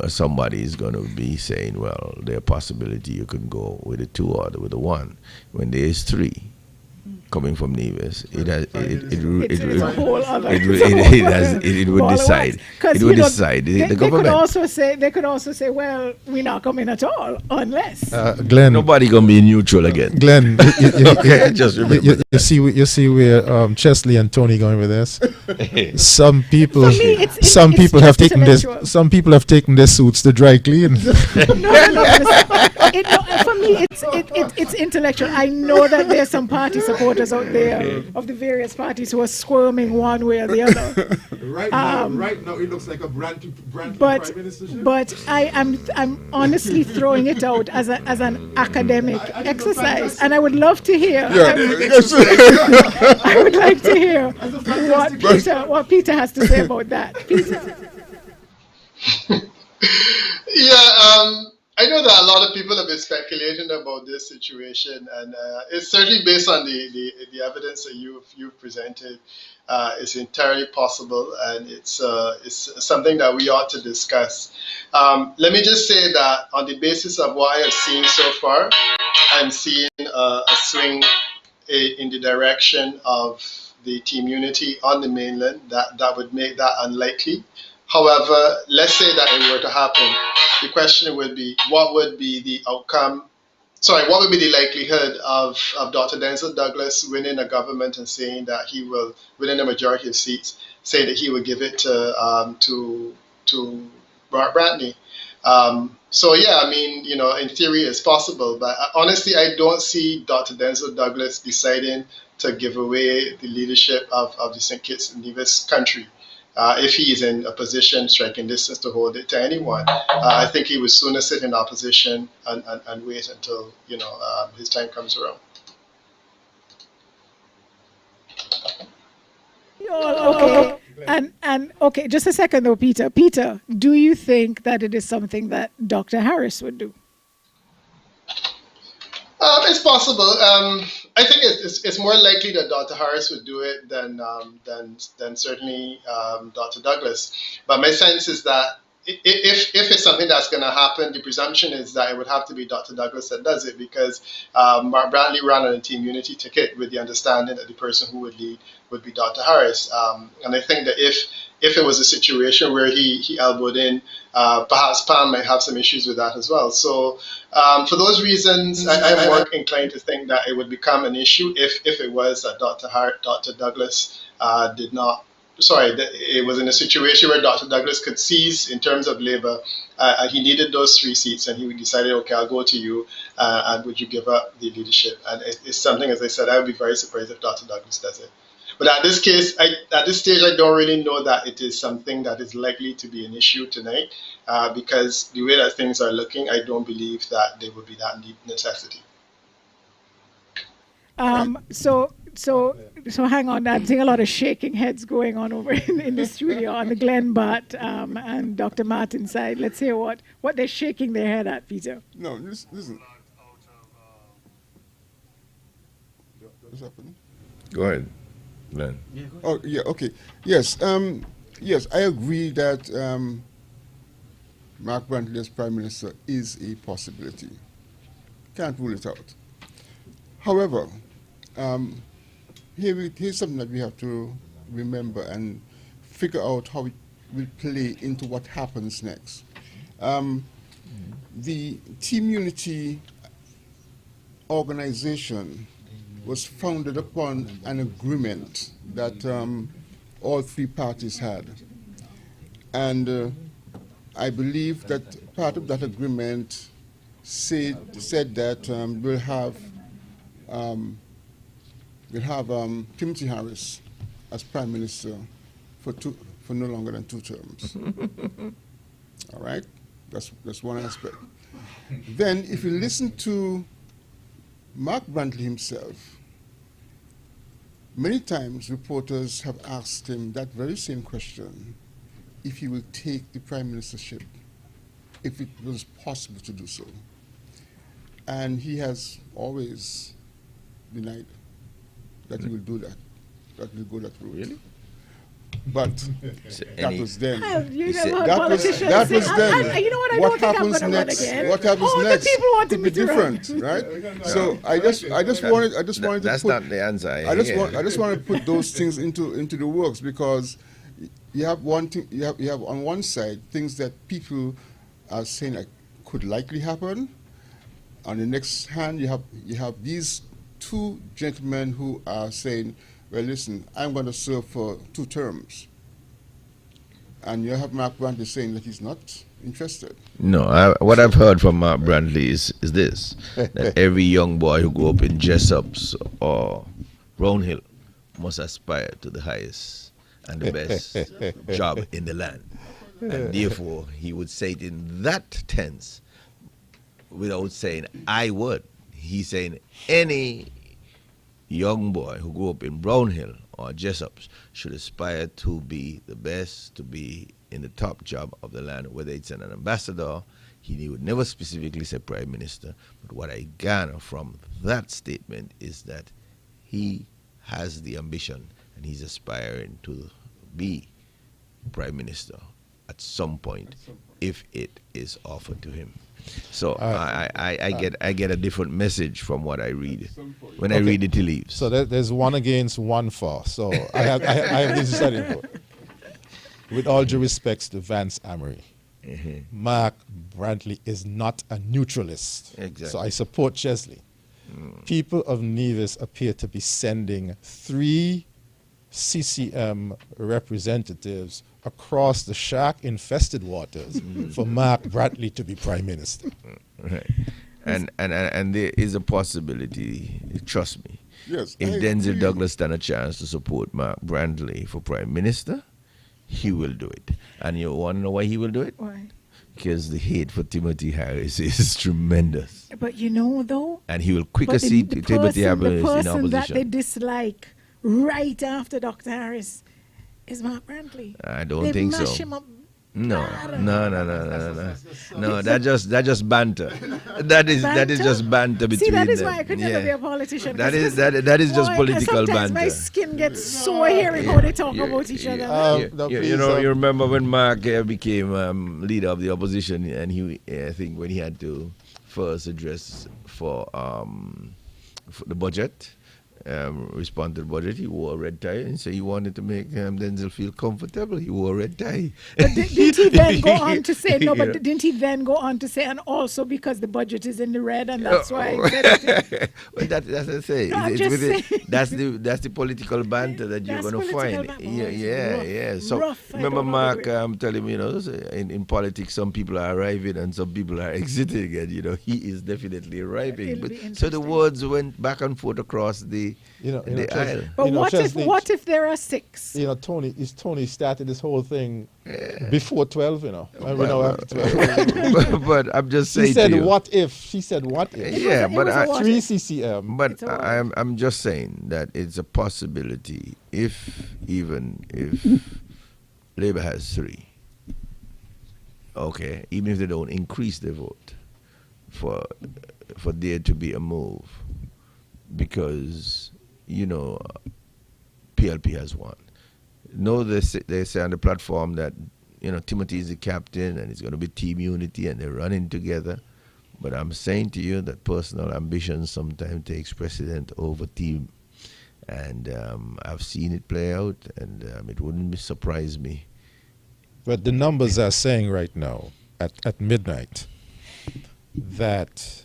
somebody is going to be saying, well, there's a possibility you can go with a 2 or with a 1. When there is 3 coming from Nevis, it would decide. It would decide the government. They could also say, well, we're not coming at all unless. Glenn, nobody gonna be neutral again. Glenn, just remember. you see where Chesley and Tony going with this. Some people have taken their suits to dry clean. No. For me, it's intellectual. I know that there's some party supporters out there of the various parties who are squirming one way or the other. Right now, it looks like a brand but prime minister. But I'm honestly throwing it out as an academic exercise, and I would love to hear. I would like to hear what Peter has to say about that. Peter. I know that a lot of people have been speculating about this situation, and it's certainly based on the evidence that you've presented. It's entirely possible, and it's something that we ought to discuss. Let me just say that on the basis of what I have seen so far, I'm seeing a swing in the direction of the team unity on the mainland. That would make that unlikely. However, let's say that it were to happen. The question would be, what would be the outcome? What would be the likelihood of Dr. Denzel Douglas winning a government and saying that he will, winning a majority of seats, say that he would give it to Mark Brantney? In theory it's possible, but honestly, I don't see Dr. Denzel Douglas deciding to give away the leadership of the St. Kitts and Nevis country. If he is in a position, striking distance, to hold it to anyone, I think he would sooner sit in opposition and wait until his time comes around. Okay, and okay, just a second though, Peter. Peter, do you think that it is something that Dr. Harris would do? It's possible. I think it's more likely that Dr. Harris would do it than certainly Dr. Douglas. But my sense is that if it's something that's going to happen, the presumption is that it would have to be Dr. Douglas that does it, because Mark Brantley ran on a team unity ticket with the understanding that the person who would lead would be Dr. Harris. And I think that if it was a situation where he elbowed in, perhaps Pam might have some issues with that as well. So for those reasons, I'm more inclined to think that it would become an issue if it was that Dr. Douglas did not. It was in a situation where Dr. Douglas could seize in terms of labor. He needed those 3 seats, and he decided, okay, I'll go to you, and would you give up the leadership? And it's something, as I said, I would be very surprised if Dr. Douglas does it. But at this stage, I don't really know that it is something that is likely to be an issue tonight, because the way that things are looking, I don't believe that there would be that necessity. So hang on, I'm seeing a lot of shaking heads going on over in the studio on the Glenn Butt and Dr. Martin side. Let's hear what they're shaking their head at, Peter. No, listen. What's happening? Go ahead, Glenn. Yeah, go ahead. Oh, yeah, okay. Yes, yes, I agree that Mark Brantley as Prime Minister is a possibility. Can't rule it out. However, here's something that we have to remember and figure out how it will play into what happens next. The Team Unity organization was founded upon an agreement that all 3 parties had. And I believe that part of that agreement said that we'll have Timothy Harris as Prime Minister for no longer than 2 terms. All right, that's one aspect. Then, if you listen to Mark Brantley himself, many times reporters have asked him that very same question. if he will take the prime ministership, if it was possible to do so. And he has always denied that he will do that, that he will go that route. Really? But that was then. You That know was, how politicians that was say, then. you know what? I don't think I'm going to run next? again. What happens Oh, next? the people wanted could me be to run. different, right? So I just wanted to That's put, not the answer. I just want to put those things into the works, because you have one thing. You have on one side things that people are saying like could likely happen. On the next hand, you have these two gentlemen who are saying, well, listen, I'm going to serve for 2 terms. And you have Mark Brantley saying that he's not interested. No, what I've heard from Mark Brantley is this, that every young boy who grew up in Jessops or Roundhill must aspire to the highest and the best job in the land. And therefore, he would say it in that tense without saying, I would. He's saying any young boy who grew up in Brownhill or Jessops should aspire to be the best, to be in the top job of the land, whether it's an ambassador. He would never specifically say prime minister, but what I garner from that statement is that he has the ambition and he's aspiring to be prime minister at some point if it is offered to him. So I get a different message from what I read when I read the tea leaves. So there's 1 against 1 for. So I have this deciding vote. With all due respects to Vance Amory, Mark Brantley is not a neutralist. Exactly. So I support Chesley. People of Nevis appear to be sending 3 CCM representatives across the shark-infested waters for Mark Brantley to be prime minister. Right. And there is a possibility, trust me, Yes, if I Denzel agree. Douglas stand a chance to support Mark Brantley for prime minister, he will do it. And you want to know why he will do it? Why? Because the hate for Timothy Harris is tremendous. But you know, though, And he will quicker see Timothy Harris in the person that they opposition. dislike right after Dr. Harris is Mark Brantley. I don't They think mash so. him up. No. That just banter. That is just banter between See, that is them. why I could never be a politician. That 'cause is that is just boy, political sometimes banter. my skin gets sore hearing how they talk about each other. You remember when Mark became leader of the opposition, and I think when he had to first address for the budget, respond to the budget, he wore a red tie, and so he wanted to make Denzel feel comfortable. He wore a red tie. But didn't he then go on to say, no, but didn't he then go on to say, and also because the budget is in the red, and that's why he said it. Well, that's what I say. No, I'm just saying. That's the political banter that you're going to find. Yeah. So rough. remember, Mark, telling me, in politics, some people are arriving and some people are exiting, and he is definitely arriving. But so the words went back and forth across the aisle. But what if there are 6? Tony started this whole thing before 12, and we know after 12. But I'm just saying. He said, to you, what if? She said, what if? Yeah, but 3 CCM. But I'm just saying that it's a possibility even if Labour has 3. Okay, even if they don't increase their vote, for there to be a move, because PLP has won. No, they say on the platform that Timothy is the captain and it's going to be team unity and they're running together. But I'm saying to you that personal ambition sometimes takes precedent over team, and I've seen it play out, and it wouldn't surprise me. But the numbers are saying right now at midnight that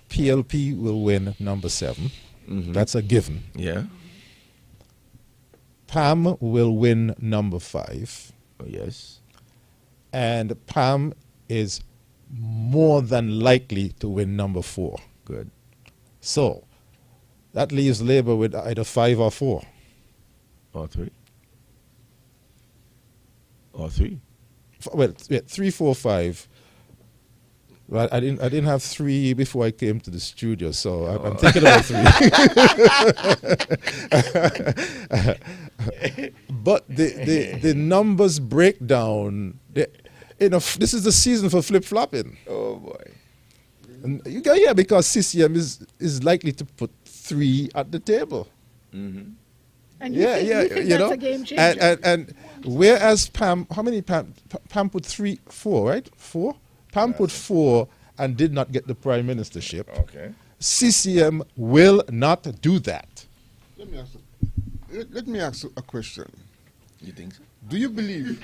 PLP will win number 7. Mm-hmm. That's a given. Yeah. PAM will win number 5. Oh, yes. And PAM is more than likely to win number 4. Good. So that leaves Labour with either 5 or 4. Or 3. Or 3. Well, 3, 4, 5. Well, I didn't have 3 before I came to the studio, so I'm thinking about 3. But the numbers break down. This is the season for flip flopping. Oh boy. And because CCM is likely to put 3 at the table. Mm-hmm. And you think that's a game changer? And whereas Pam put 4, right? 4? Pam put 4 and did not get the prime ministership. Okay. CCM will not do that. Let me ask a question. You think so? Do you believe?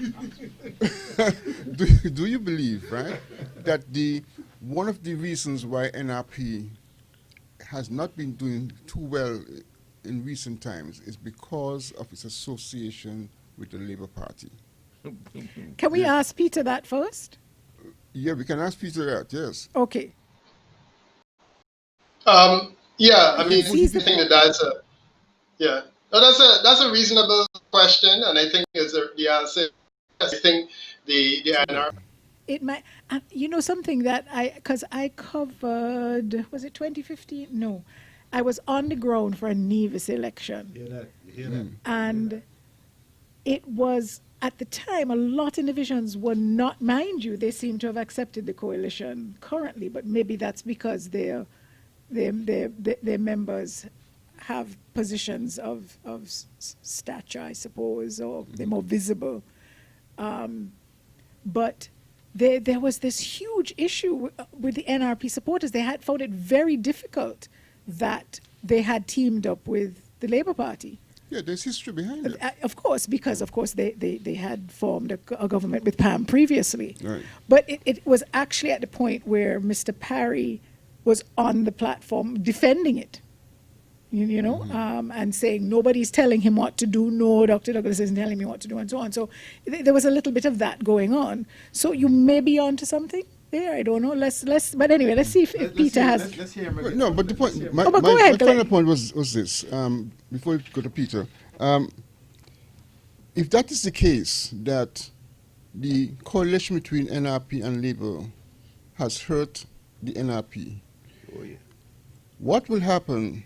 do you believe, right, that one of the reasons why NRP has not been doing too well in recent times is because of its association with the Labour Party? Can we ask Peter that first? Yeah, we can ask Peter that. Yes. Okay. Yeah, I mean, I think that's a No, that's a reasonable question, and I think the answer. I think the NR. It might, something that because I covered, was it 2015? No, I was on the ground for a Nevis election. Hear that. And it was, at the time, a lot of divisions were not, mind you, they seem to have accepted the coalition currently, but maybe that's because their members have positions of stature, I suppose, or they're more visible. But there was this huge issue with the NRP supporters. They had found it very difficult that they had teamed up with the Labour Party. Yeah, there's history behind it. Of course, because, they had formed a government with Pam previously. Right. But it was actually at the point where Mr. Parry was on the platform defending it. And saying nobody's telling him what to do. No, Dr. Douglas isn't telling me what to do, and so on. So there was a little bit of that going on. So you may be onto something there. I don't know. But anyway, let's see if Peter has. Let's hear him again. No, but the point. My go ahead, final point was this. Before we go to Peter, if that is the case, that the coalition between NRP and Labour has hurt the NRP, what will happen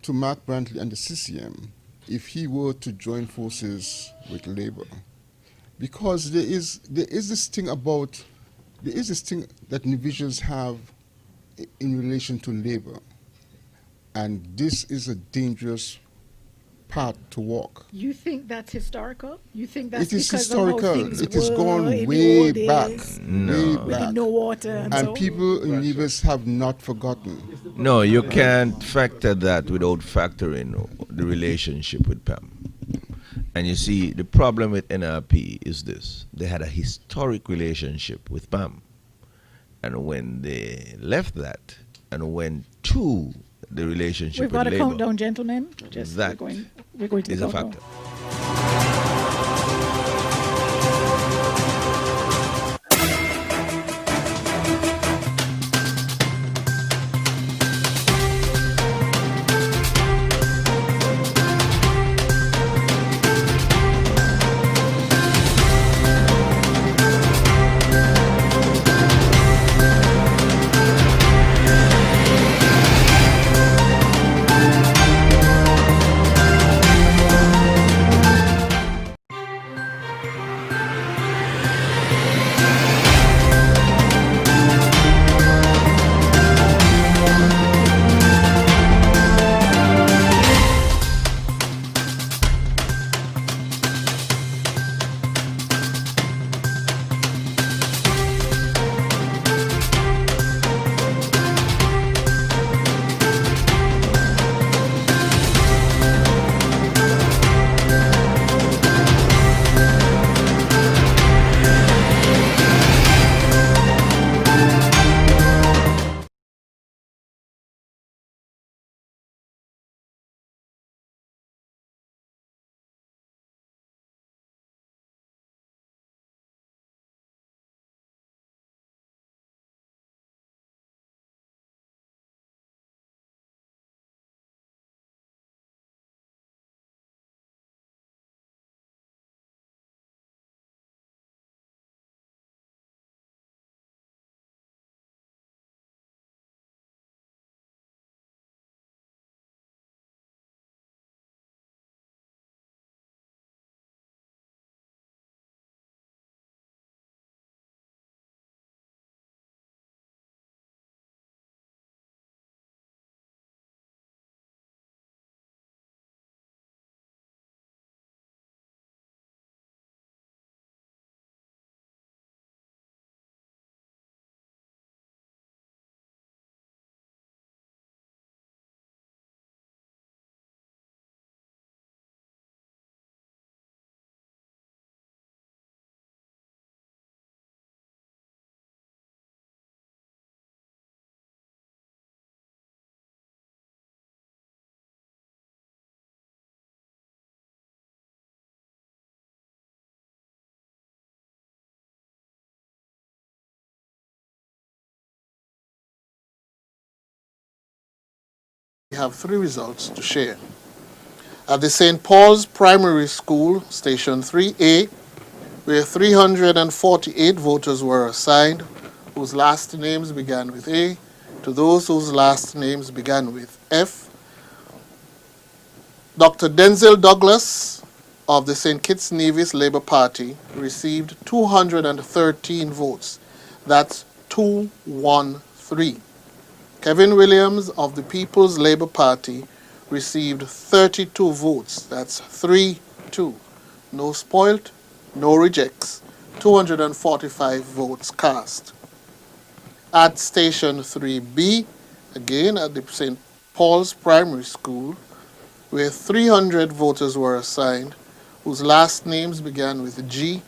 to Mark Brantley and the CCM if he were to join forces with Labour? Because there is this thing that individuals have in relation to Labour, and this is a dangerous path to walk. You think that's historical? You think that's it is because historical? Of how things It has were gone in way the old back, days, way with back. no water and so on? People in Nevis have not forgotten. No, you can't factor that without factoring the relationship with Pam. And you see, the problem with NRP is this. They had a historic relationship with Pam. And when they left that and went to the relationship We've got with a Labour, countdown, gentlemen. that we're going to is the a countdown. factor. have three results to share. At the St. Paul's Primary School, Station 3A, where 348 voters were assigned whose last names began with A, to those whose last names began with F, Dr. Denzel Douglas of the St. Kitts Nevis Labour Party received 213 votes. That's 213. Kevin Williams of the People's Labour Party received 32 votes. That's 3-2. No spoilt, no rejects. 245 votes cast. At Station 3B, again at the St. Paul's Primary School, where 300 voters were assigned, whose last names began with G,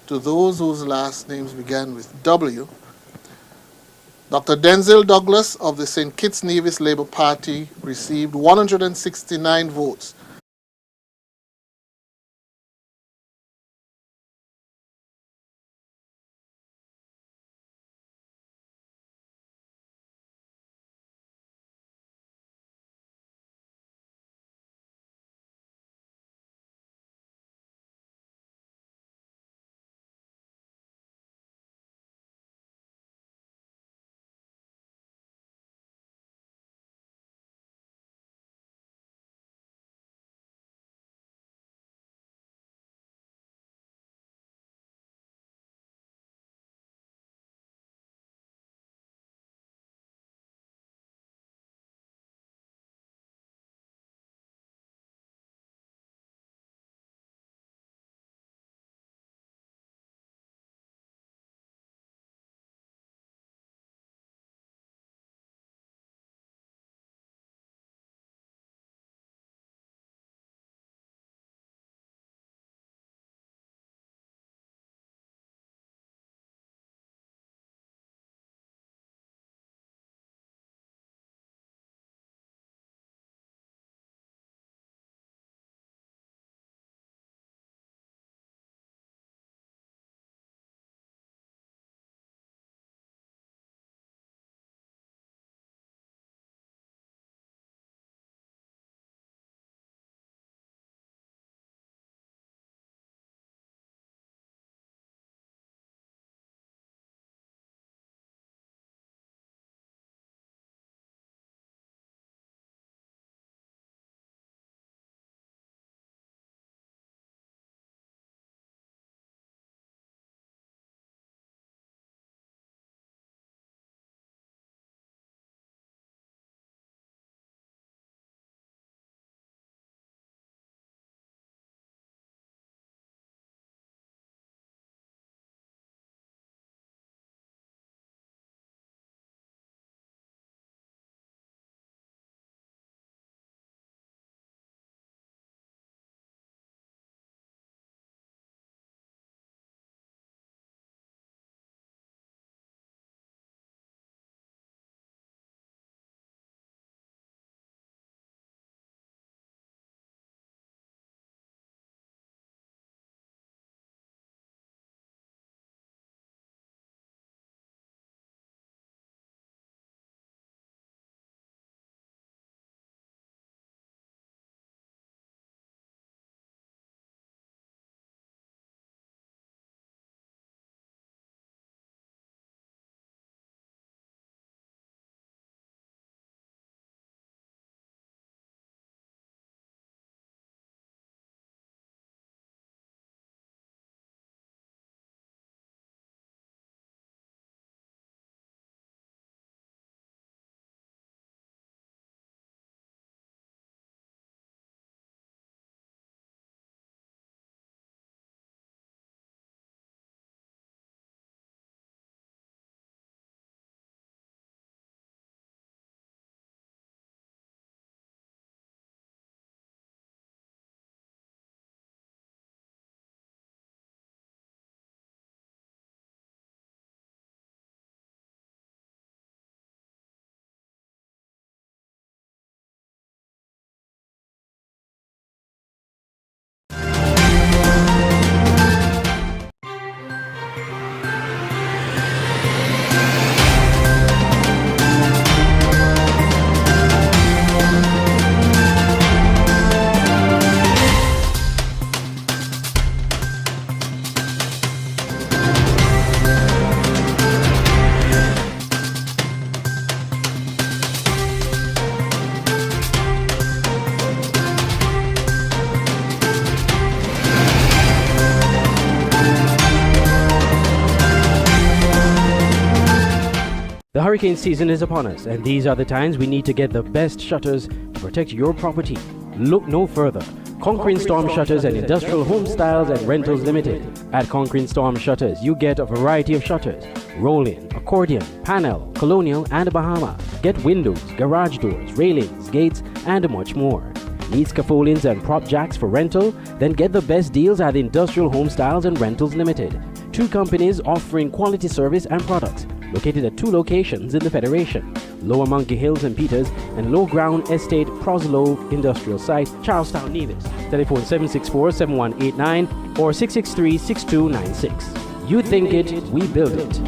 to those whose last names began with W, Dr. Denzel Douglas of the St. Kitts Nevis Labour Party received 169 votes. hurricane season is upon us, and these are the times we need to get the best shutters to protect your property. Look no further. Conquering Storm Shutters and Industrial Home Styles and Rentals Limited. At Conquering Storm Shutters, you get a variety of shutters: roll-in, accordion, panel, colonial, and Bahama. Get windows, garage doors, railings, gates, and much more. Need scaffoldings and prop jacks for rental? Then get the best deals at Industrial Home Styles and Rentals Limited. Two companies offering quality service and products. Located at two locations in the Federation: Lower Monkey Hills and Peters, and Low Ground Estate Proslow Industrial Site, Charlestown, Nevis. Telephone 764-7189 or 663-6296. You think it, we build it.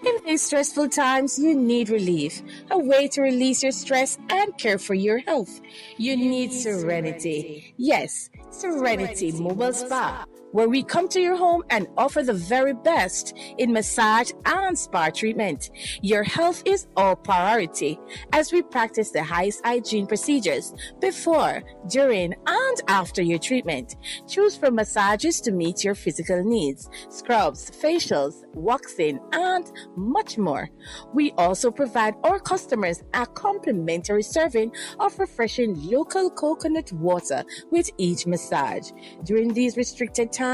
In these stressful times, you need relief, a way to release your stress and care for your health. You need serenity. Yes, Serenity Mobile Spa, where we come to your home and offer the very best in massage and spa treatment. Your health is our priority as we practice the highest hygiene procedures before, during, and after your treatment. Choose from massages to meet your physical needs, scrubs, facials, waxing, and much more. We also provide our customers a complimentary serving of refreshing local coconut water with each massage. During these restricted times,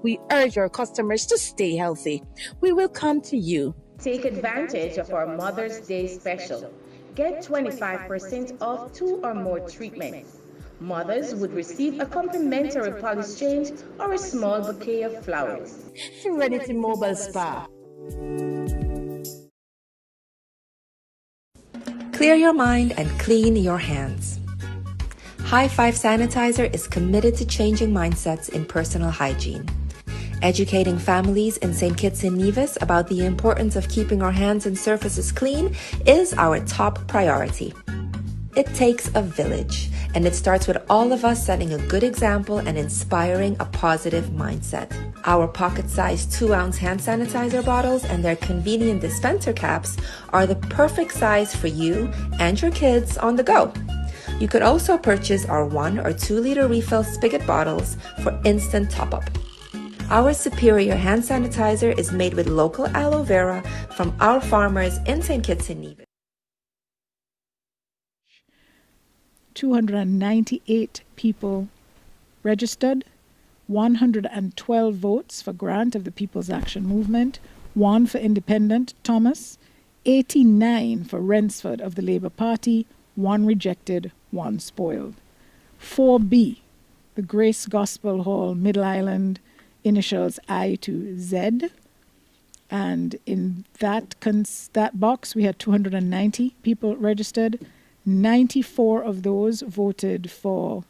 we urge our customers to stay healthy. We will come to you. Take advantage of our Mother's Day special. Get 25% off 2 or more treatments. Mothers would receive a complimentary polish change or a small bouquet of flowers. Serenity Mobile Spa. Clear your mind and clean your hands. High Five Sanitizer is committed to changing mindsets in personal hygiene. Educating families in St. Kitts and Nevis about the importance of keeping our hands and surfaces clean is our top priority. It takes a village, and it starts with all of us setting a good example and inspiring a positive mindset. Our pocket-sized 2-ounce hand sanitizer bottles and their convenient dispenser caps are the perfect size for you and your kids on the go. You could also purchase our 1 or 2 liter refill spigot bottles for instant top-up. Our superior hand sanitizer is made with local aloe vera from our farmers in St. Kitts and Nevis. 298 people registered, 112 votes for grant of the People's Action Movement, 1 for independent Thomas, 89 for Rensford of the Labour Party, 1 rejected, 1 spoiled. 4B, the Grace Gospel Hall, Middle Island, initials I to Z. And in that box, we had 290 people registered. 94 of those voted for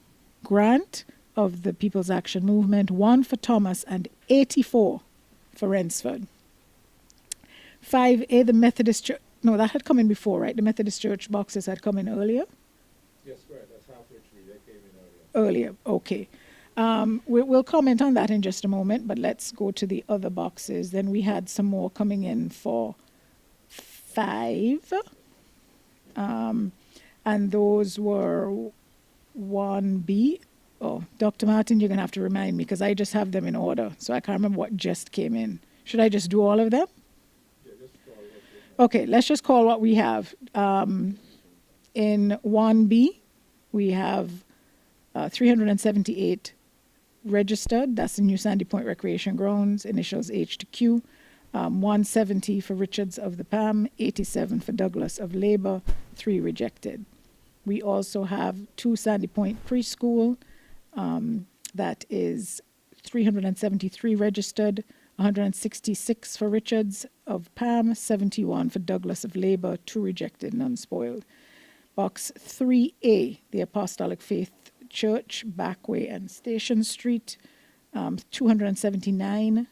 grant of the People's Action Movement, 1 for Thomas, and 84 for Rensford. 5A, the Methodist Church. No, that had come in before, right? The Methodist Church boxes had come in earlier? Yes, right. That's halfway through. They came in Earlier, okay. We'll comment on that in just a moment, but let's go to the other boxes. Then we had some more coming in for 5. And those were 1B. Oh, Dr. Martin, you're going to have to remind me because I just have them in order, so I can't remember what just came in. Should I just do all of them? Yeah, just call what you have. Okay, let's just call what we have. In 1B, we have 378 registered. That's the New Sandy Point Recreation Grounds, initials H to Q. 170 for Richards of the PAM, 87 for Douglas of Labour, 3 rejected. We also have 2 Sandy Point Preschool. That is 373 registered, 166 for Richards of PAM, 71 for Douglas of Labour, 2 rejected, none spoiled. Box 3A, the Apostolic Faith Church, Backway and Station Street, 279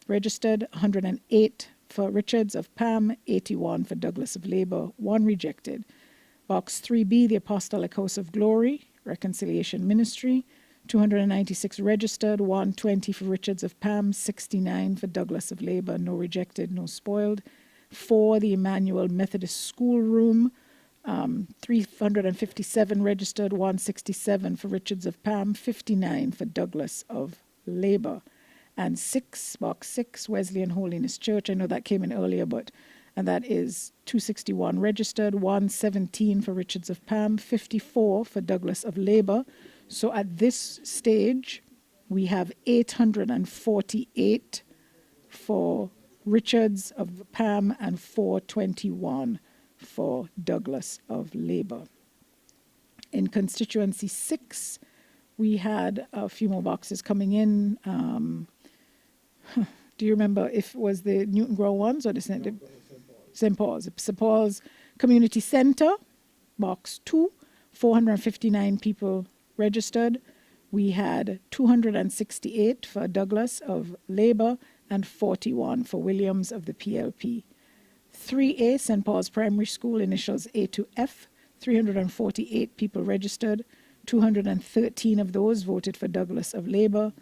registered, 108 for Richards of PAM, 81 for Douglas of Labour, 1 rejected. Box 3B, the Apostolic House of Glory, Reconciliation Ministry, 296 registered, 120 for Richards of PAM, 69 for Douglas of Labour, no rejected, no spoiled. 4, the Emmanuel Methodist Schoolroom, 357 registered, 167 for Richards of PAM, 59 for Douglas of Labour. And box 6, Wesleyan Holiness Church. I know that came in earlier, and that is 261 registered, 117 for Richards of Palm, 54 for Douglas of Labour. So at this stage, we have 848 for Richards of Palm and 421 for Douglas of Labour. In constituency 6, we had a few more boxes coming in. Do you remember if it was the Newton Grove ones or the St. Paul's? St. Paul's Community Centre, box 2, 459 people registered. We had 268 for Douglas of Labour and 41 for Williams of the PLP. 3A, St. Paul's Primary School, initials A to F, 348 people registered. 213 of those voted for Douglas of Labour,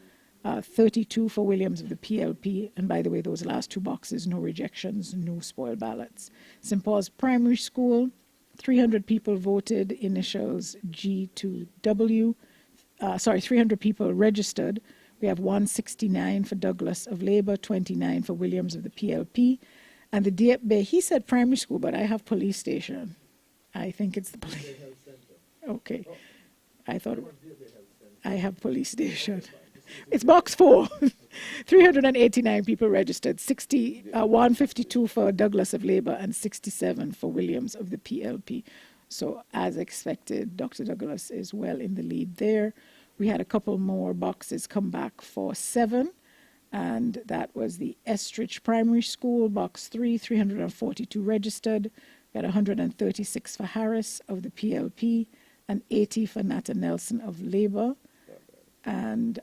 32 for Williams of the PLP, and by the way, those last two boxes, no rejections, no spoiled ballots. St. Paul's Primary School, 300 people voted, initials G to W. 300 people registered. We have 169 for Douglas of Labour, 29 for Williams of the PLP. And the Dieppe Bay, he said primary school, but I have police station. I think it's the police. Okay. I thought I have police station. It's box 4. 389 people registered, 152 for Douglas of Labour and 67 for Williams of the PLP. So as expected, Dr. Douglas is well in the lead there. We had a couple more boxes come back for 7, and that was the Estridge Primary School, box 3, 342 registered. We had 136 for Harris of the PLP and 80 for Nata Nelson of Labour. And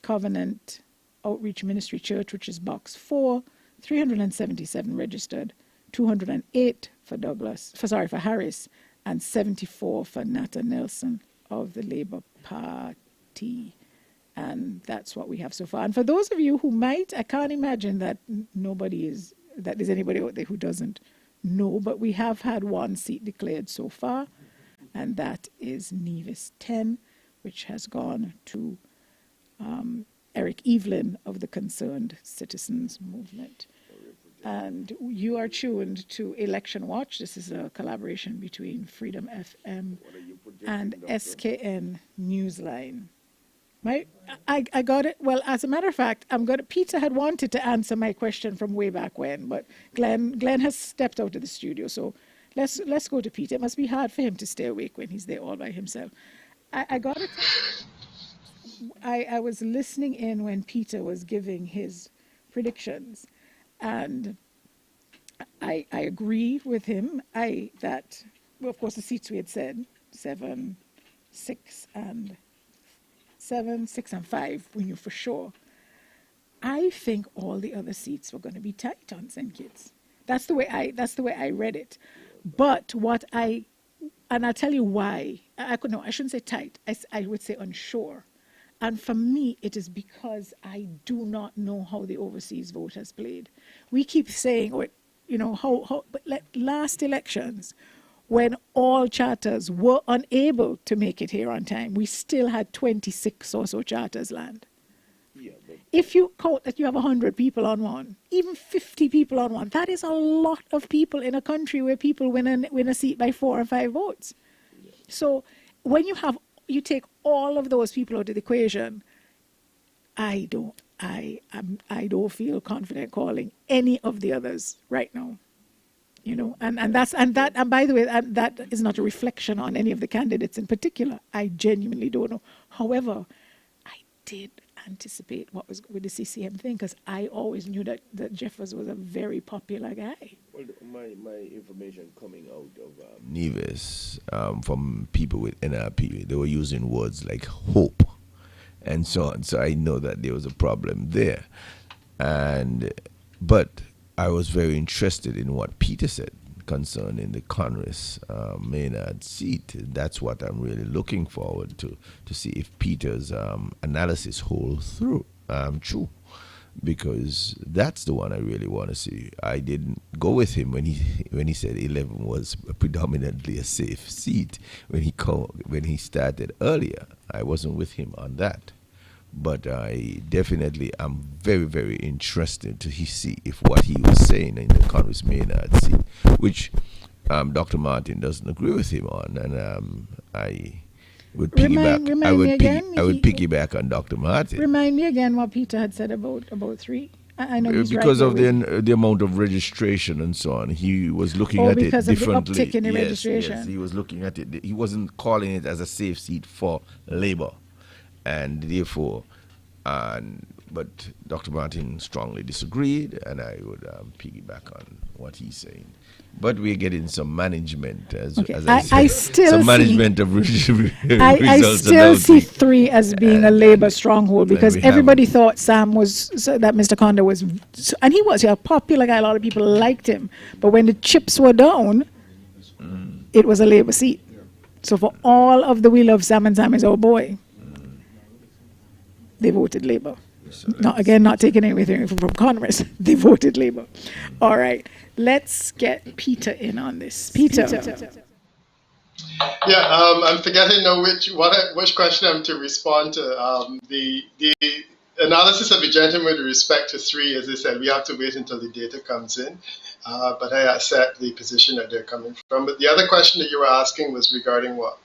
Covenant Outreach Ministry Church, which is box 4, 377 registered, 208 for Harris, and 74 for Nata Nelson of the Labour Party. And that's what we have so far. And for those of you who might, I can't imagine that there's anybody out there who doesn't know, but we have had one seat declared so far, and that is Nevis 10, which has gone to Eric Evelyn of the Concerned Citizens Movement. And you are tuned to Election Watch. This is a collaboration between Freedom FM and SKN Newsline. I got it. Well, as a matter of fact, Peter had wanted to answer my question from way back when, but Glenn has stepped out of the studio. So let's go to Peter. It must be hard for him to stay awake when he's there all by himself. I got it. I was listening in when Peter was giving his predictions, and I agree with him. Of course, the seats we had said 7, 6, and 5. We knew for sure. I think all the other seats were going to be tight on St. Kitts. That's the way I read it. But and I'll tell you why. I shouldn't say tight. I would say unsure. And for me, it is because I do not know how the overseas vote has played. We keep saying, but last elections, when all charters were unable to make it here on time, we still had 26 or so charters land. Yeah, if you count that you have 100 people on one, even 50 people on one, that is a lot of people in a country where people win a seat by 4 or 5 votes. Yeah. So when you take all of those people out of the equation, I don't feel confident calling any of the others right now. And by the way, that is not a reflection on any of the candidates in particular. I genuinely don't know. However, I did anticipate what was with the CCM thing, because I always knew that Jeffers was a very popular guy. Well, my information coming out of Nevis from people with NRP, they were using words like hope and so on. So I know that there was a problem there. But I was very interested in what Peter said concerning the Congress Maynard seat. That's what I'm really looking forward to see if Peter's analysis holds true, because that's the one I really want to see. I didn't go with him when he said 11 was predominantly a safe seat when he started earlier. I wasn't with him on that. But I definitely am very, very interested to see if what he was saying in the Congress Maynard seat, which Dr. Martin doesn't agree with him on, and I would piggyback. I would piggyback on Dr. Martin. Remind me again what Peter had said about 3. I know he's because right of the amount of registration and so on. He was looking at it differently. Because of the uptick in the registration. Yes, he was looking at it. He wasn't calling it as a safe seat for Labour, and therefore, but Dr. Martin strongly disagreed, and I would piggyback on what he's saying. But we're getting some management, as I said, some management of results. I still see 3 as being a Labour stronghold, because everybody thought Sam was, that Mr. Conde was, and he was a popular guy. A lot of people liked him. But when the chips were down, it was a Labour seat. So for all of the we love Sam, and Sam is our boy, they voted Labour. Not taking anything from Congress. They voted Labour. All right. Let's get Peter in on this. Peter. Yeah, I'm forgetting now which question I'm to respond to. The analysis of the gentleman with respect to 3, as I said, we have to wait until the data comes in. But I accept the position that they're coming from. But the other question that you were asking was regarding what?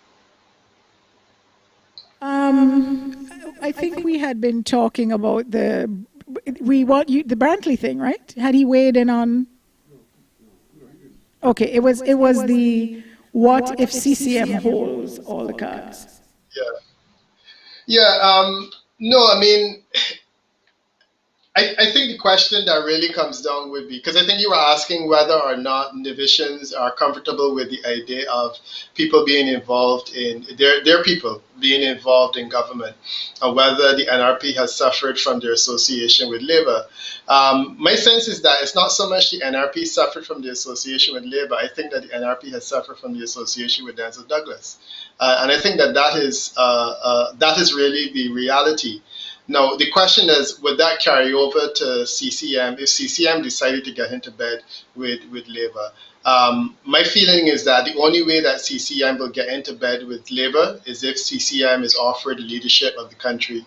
I think we had been talking about the Brantley thing, right? Had he weighed in on? Okay, it was the what if CCM holds all the cards? No, I mean, I think the question that really comes down would be, because I think you were asking whether or not divisions are comfortable with the idea of people being involved in, their people being involved in government, and whether the NRP has suffered from their association with Labour. My sense is that it's not so much the NRP suffered from the association with Labour. I think that the NRP has suffered from the association with Denzel Douglas. And I think that is really the reality. Now, the question is, would that carry over to CCM if CCM decided to get into bed with Labour? My feeling is that the only way that CCM will get into bed with Labour is if CCM is offered the leadership of the country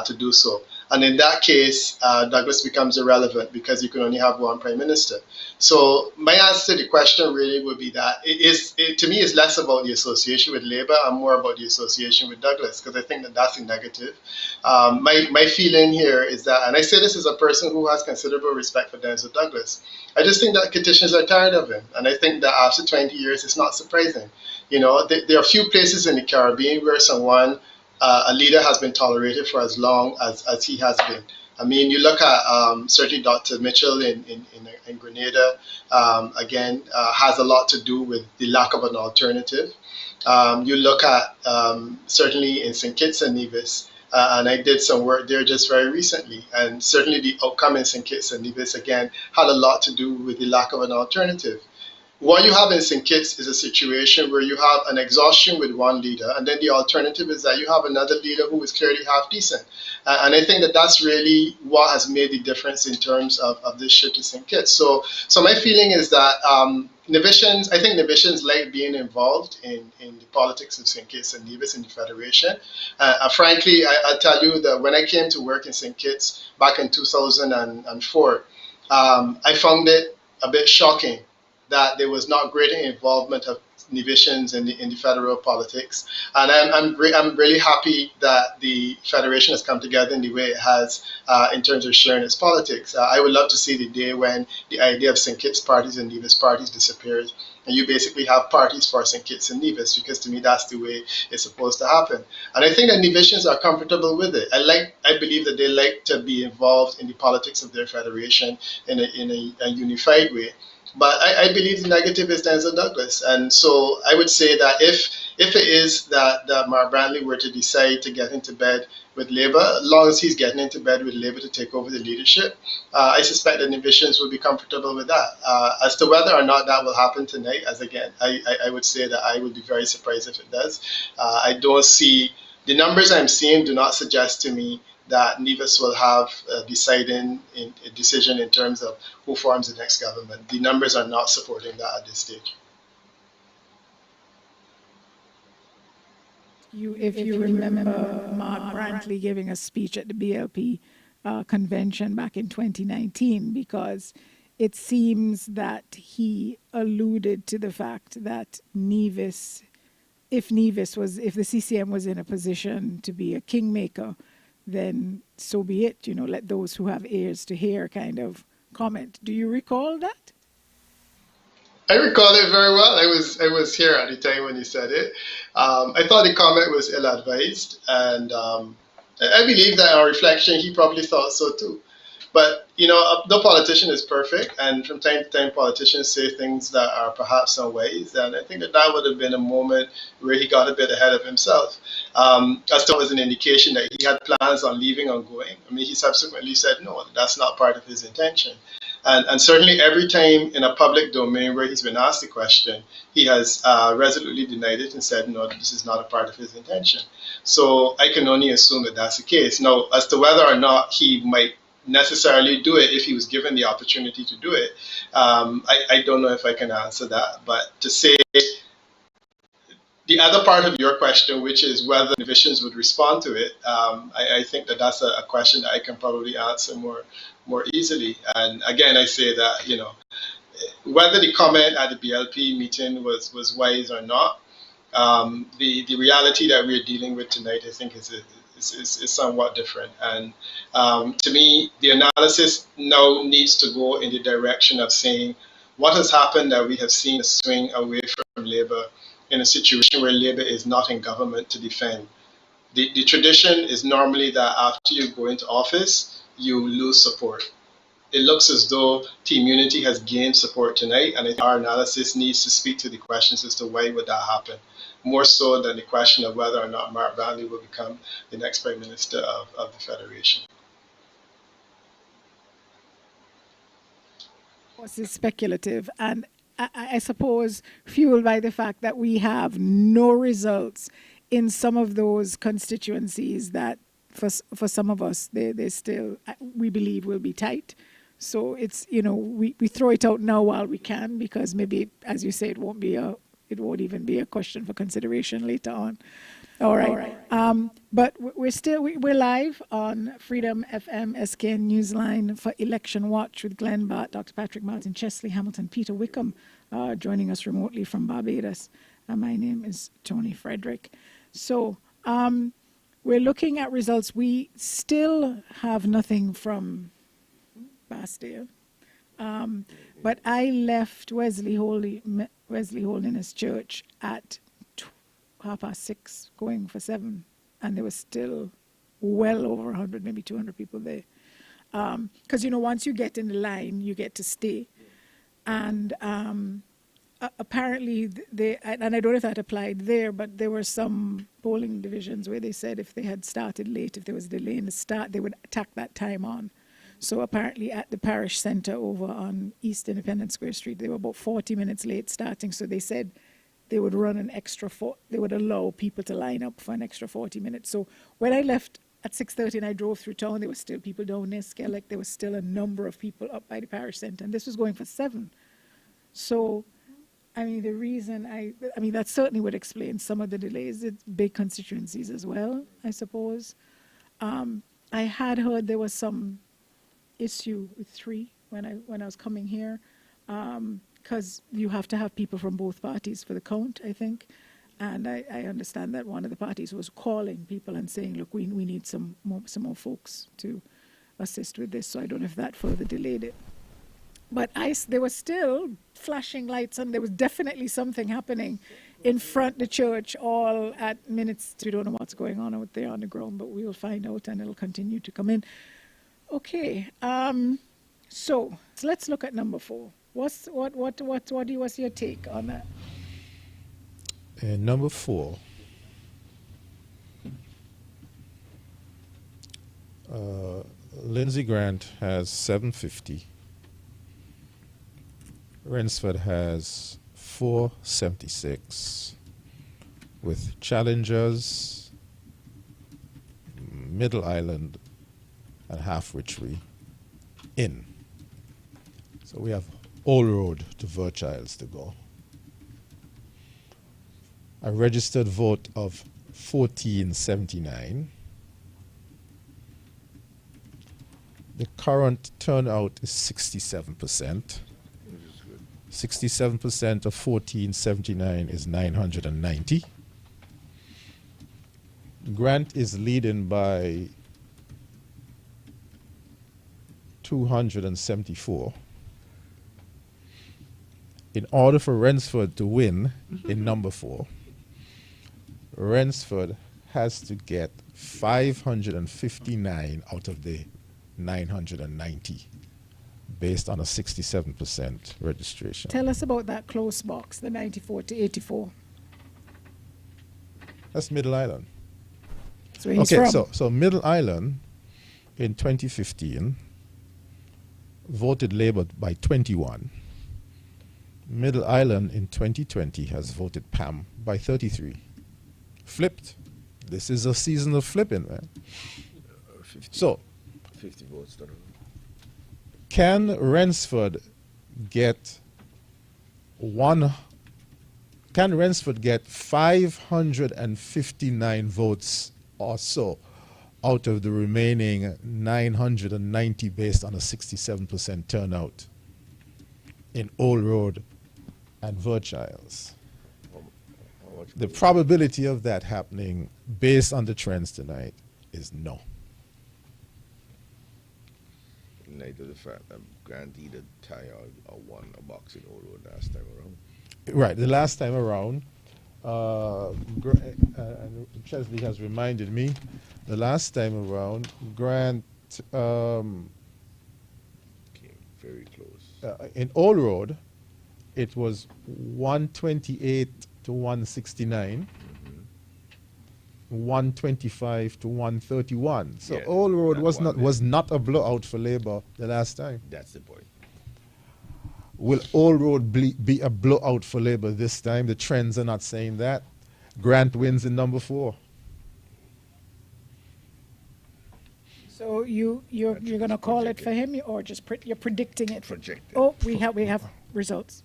to do so. And in that case, Douglas becomes irrelevant because you can only have one prime minister. So my answer to the question really would be that to me, it's less about the association with Labour and more about the association with Douglas, because I think that that's a negative. My feeling here is that, and I say this as a person who has considerable respect for Denzel Douglas, I just think that petitioners are tired of him. And I think that after 20 years, it's not surprising. You know, there are few places in the Caribbean where a leader has been tolerated for as long as he has been. I mean, you look at certainly Dr. Mitchell in Grenada, again, has a lot to do with the lack of an alternative. You look at certainly in St. Kitts and Nevis, and I did some work there just very recently, and certainly the outcome in St. Kitts and Nevis, again, had a lot to do with the lack of an alternative. What you have in St. Kitts is a situation where you have an exhaustion with one leader, and then the alternative is that you have another leader who is clearly half decent. And I think that that's really what has made the difference in terms of this shift to St. Kitts. So my feeling is that I think Nevisians like being involved in the politics of St. Kitts and Nevis in the Federation. Frankly, I'll tell you that when I came to work in St. Kitts back in 2004, I found it a bit shocking that there was not greater involvement of Nevisians in the federal politics. And I'm really happy that the Federation has come together in the way it has in terms of sharing its politics. I would love to see the day when the idea of St. Kitts parties and Nevis parties disappears, and you basically have parties for St. Kitts and Nevis, because to me that's the way it's supposed to happen. And I think that Nevisians are comfortable with it. I believe that they like to be involved in the politics of their federation in a unified way. But I believe the negative is Denzel Douglas. And so I would say that if it is that Mark Brantley were to decide to get into bed with Labour, as long as he's getting into bed with Labour to take over the leadership, I suspect that Nevisians will be comfortable with that. As to whether or not that will happen tonight, I would say that I would be very surprised if it does. I don't see, the numbers I'm seeing do not suggest to me that Nevis will have a decision in terms of who forms the next government. The numbers are not supporting that at this stage. If you remember Mark Brantley giving a speech at the BLP convention back in 2019, because it seems that he alluded to the fact that if the CCM was in a position to be a kingmaker, then so be it. Let those who have ears to hear kind of comment. Do you recall that? I recall it very well. I was here at the time when he said it. I thought the comment was ill-advised, and I believe that on reflection, he probably thought so too. But no politician is perfect, and from time to time, politicians say things that are perhaps unwise. And I think that that would have been a moment where he got a bit ahead of himself. As that was an indication that he had plans on leaving and going. I mean, he subsequently said no, that's not part of his intention. And certainly every time in a public domain where he's been asked the question, he has resolutely denied it and said, no, this is not a part of his intention. So I can only assume that that's the case. Now, as to whether or not he might necessarily do it if he was given the opportunity to do it, I don't know if I can answer that. But to say the other part of your question, which is whether divisions would respond to it, I think that that's a question that I can probably answer more easily. And again, I say that, whether the comment at the BLP meeting was wise or not, the reality that we're dealing with tonight, I think, is somewhat different. And to me, the analysis now needs to go in the direction of saying what has happened that we have seen a swing away from Labour in a situation where Labour is not in government to defend. The tradition is normally that after you go into office, you lose support. It looks as though Team Unity has gained support tonight, and I think our analysis needs to speak to the questions as to why would that happen, more so than the question of whether or not Mark Brantley will become the next Prime Minister of the Federation. This is speculative, and I suppose fueled by the fact that we have no results in some of those constituencies that for some of us, they still, we believe, will be tight. So it's, we throw it out now while we can, because maybe, as you say, it won't even be a question for consideration later on. All right. But we're live on Freedom FM, SKN Newsline for Election Watch with Glenn Barth, Dr. Patrick Martin, Chesley Hamilton, Peter Wickham, joining us remotely from Barbados. My name is Tony Frederick. So we're looking at results. We still have nothing from Bastille. But I left Wesley Holiness Church at 6:30, going for 7, and there was still well over 100, maybe 200 people there. Because, once you get in the line, you get to stay. And apparently, and I don't know if that applied there, but there were some polling divisions where they said if they had started late, if there was a delay in the start, they would tack that time on. So apparently at the parish centre over on East Independence Square Street, they were about 40 minutes late starting. So they said they would run an extra they would allow people to line up for an extra 40 minutes. So when I left at 6:30 and I drove through town, there were still people down near Skellig. There was still a number of people up by the parish centre, and this was going for 7. So, the reason that certainly would explain some of the delays. It's big constituencies as well, I suppose. I had heard there was some issue with 3 when I was coming here, because you have to have people from both parties for the count, I think. And I understand that one of the parties was calling people and saying, look, we need some more folks to assist with this. So I don't know if that further delayed it. But there was still flashing lights, and there was definitely something happening in front of the church, all at minutes. We don't know what's going on out there on the ground, but we will find out, and it'll continue to come in. Okay, so let's look at number 4. What's your take on that? Number 4. Lindsey Grant has 750. Rensford has 476, with challengers Middle Island and Half Witchery in. So we have all road to Virchiles to go. A registered vote of 1479. The current turnout is 67%. 67% of 1479 is 990. Grant is leading by 274. In order for Rensford to win in number 4, Rensford has to get 559 out of the 990 based on a 67% registration. Tell us about that close box, the 94 to 84. That's Middle Island. So he's from. So Middle Island in 2015 voted Labour by 21. Middle Island in 2020 has voted PAM by 33. Flipped. This is a season of flipping, man. 50 votes. Can Rensford get 559 votes or so out of the remaining 990 based on a 67% turnout in Old Road and Virchiles? The probability of that happening based on the trends tonight is no. In light of the fact that Grant either tie or won a box in Old Road last time around. Right, the last time around, and Chesley has reminded me, the last time around, Grant came very close. In Old Road, it was 128 to 169, 125 to 131. So Yeah, Old Road that was not a blowout for Labour the last time. That's the point. Will Old Road be a blowout for Labour this time? The trends are not saying that. Grant wins in number 4. So you're going to call it for him, or just you're predicting it? Projected. Oh, we have results.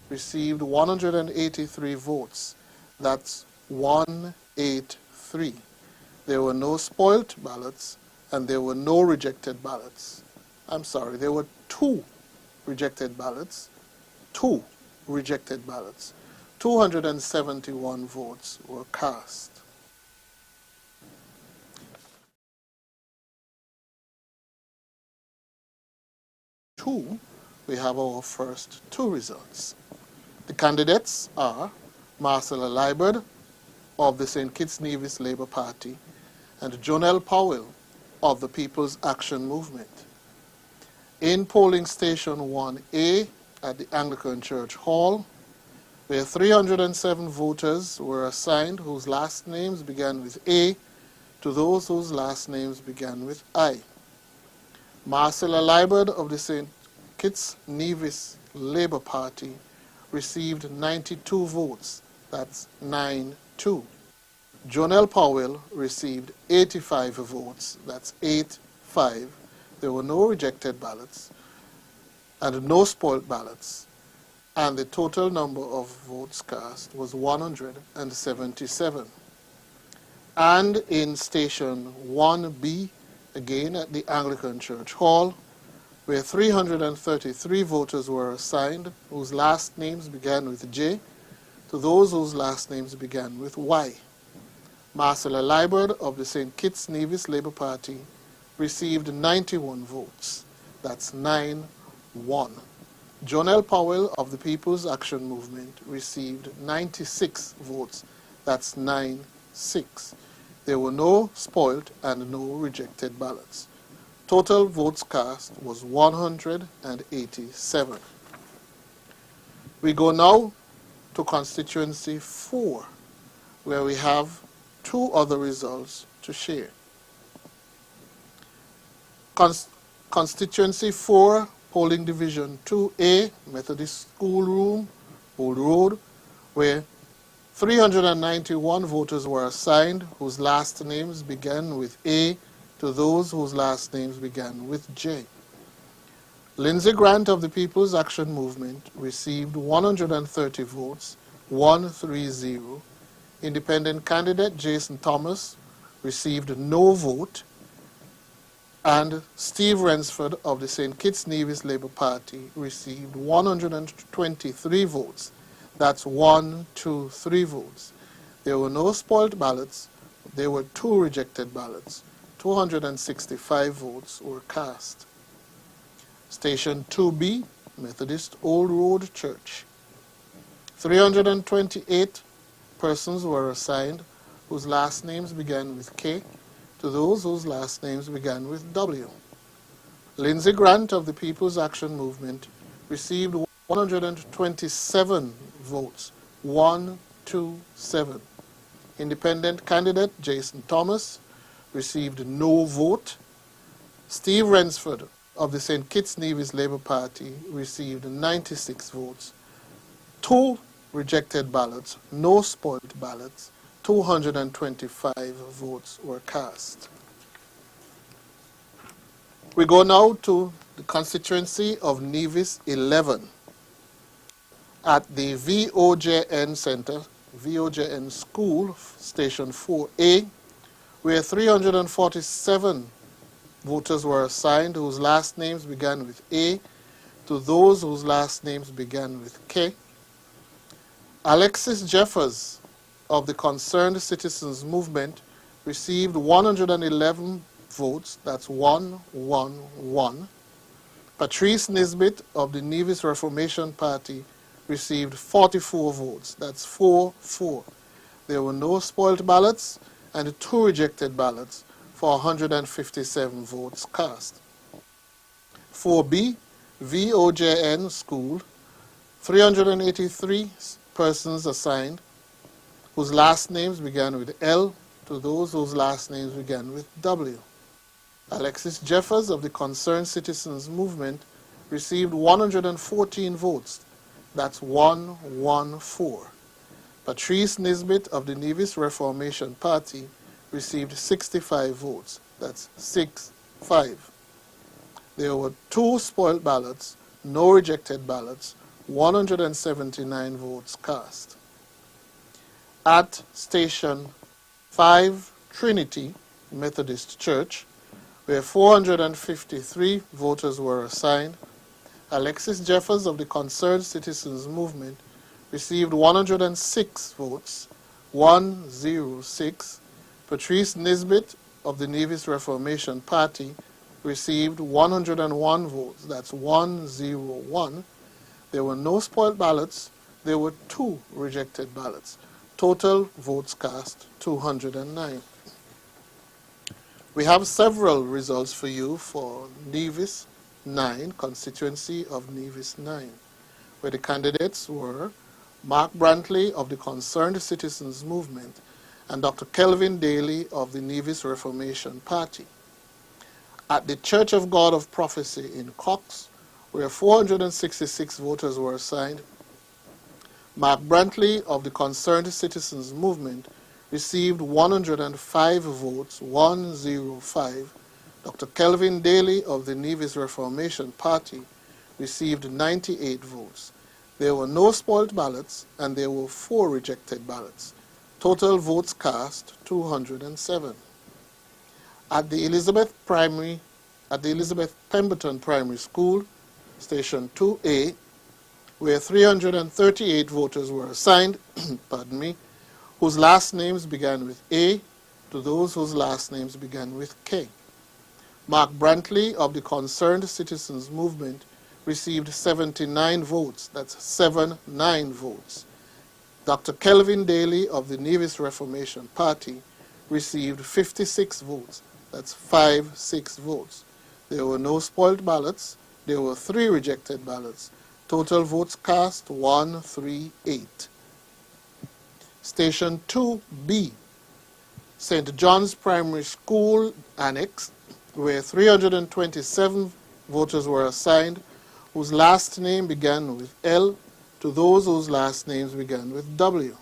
Received 183 votes. That's 183. There were no spoilt ballots and there were no rejected ballots. I'm sorry, there were 2 rejected ballots. 2 rejected ballots. 271 votes were cast. We have our first 2 results. The candidates are Marcella Liebert of the St. Kitts Nevis Labour Party and Jonelle Powell of the People's Action Movement. In polling station 1A at the Anglican Church Hall, where 307 voters were assigned whose last names began with A to those whose last names began with I. Marcella Liebert of the St. Kitts Nevis Labour Party received 92 votes. That's 9-2. Jonelle Powell received 85 votes. That's 8-5. There were no rejected ballots and no spoiled ballots. And the total number of votes cast was 177. And in station 1B, again at the Anglican Church Hall, where 333 voters were assigned whose last names began with J to those whose last names began with Y. Marcella Liebert of the St. Kitts Nevis Labour Party received 91 votes. That's 9-1. Jonelle Powell of the People's Action Movement received 96 votes. That's 9-6. There were no spoilt and no rejected ballots. Total votes cast was 187. We go now to constituency 4, where we have 2 other results to share. Constituency 4, polling division 2A, Methodist Schoolroom, Old Road, where 391 voters were assigned whose last names began with A to those whose last names began with J. Lindsay Grant of the People's Action Movement received 130 votes, 130. Independent candidate Jason Thomas received no vote, and Steve Rensford of the St. Kitts Nevis Labour Party received 123 votes. That's 123 votes. There were no spoiled ballots. There were 2 rejected ballots. 265 votes were cast. Station 2B, Methodist Old Road Church. 328 persons were assigned whose last names began with K to those whose last names began with W. Lindsay Grant of the People's Action Movement received 127 votes. 127. Independent candidate Jason Thomas received no vote. Steve Rensford of the St. Kitts Nevis Labour Party received 96 votes. 2 rejected ballots, no spoiled ballots. 225 votes were cast. We go now to the constituency of Nevis 11 at the VOJN Center, VOJN School, Station 4A, where 347 voters were assigned whose last names began with A to those whose last names began with K. Alexis Jeffers of the Concerned Citizens Movement received 111 votes, that's 111. Patrice Nisbet of the Nevis Reformation Party received 44 votes, that's 44. There were no spoiled ballots and 2 rejected ballots for 157 votes cast. 4B, VOJN School, 383 persons assigned whose last names began with L to those whose last names began with W. Alexis Jeffers of the Concerned Citizens Movement received 114 votes. That's 114. Patrice Nisbet of the Nevis Reformation Party received 65 votes. That's 65. There were 2 spoiled ballots, no rejected ballots, 179 votes cast. At Station 5 Trinity Methodist Church, where 453 voters were assigned, Alexis Jeffers of the Concerned Citizens Movement received 106 votes, 106. Patrice Nisbet of the Nevis Reformation Party received 101 votes, that's 101. There were no spoiled ballots, there were 2 rejected ballots. Total votes cast, 209. We have several results for you for Nevis 9, constituency of Nevis 9, where the candidates were Mark Brantley of the Concerned Citizens Movement and Dr. Kelvin Daly of the Nevis Reformation Party. At the Church of God of Prophecy in Cox, where 466 voters were assigned, Mark Brantley of the Concerned Citizens Movement received 105 votes, 105. Dr. Kelvin Daly of the Nevis Reformation Party received 98 votes. There were no spoiled ballots and there were 4 rejected ballots. Total votes cast, 207. At the Elizabeth Pemberton Primary School, Station 2A, where 338 voters were assigned, pardon me, whose last names began with A to those whose last names began with K. Mark Brantley of the Concerned Citizens Movement received 79 votes, that's 79 votes. Dr. Kelvin Daly of the Nevis Reformation Party received 56 votes, that's 56 votes. There were no spoiled ballots, there were 3 rejected ballots. Total votes cast, 138. Station 2B, St. John's Primary School Annex, where 327 voters were assigned whose last name began with L to those whose last names began with W.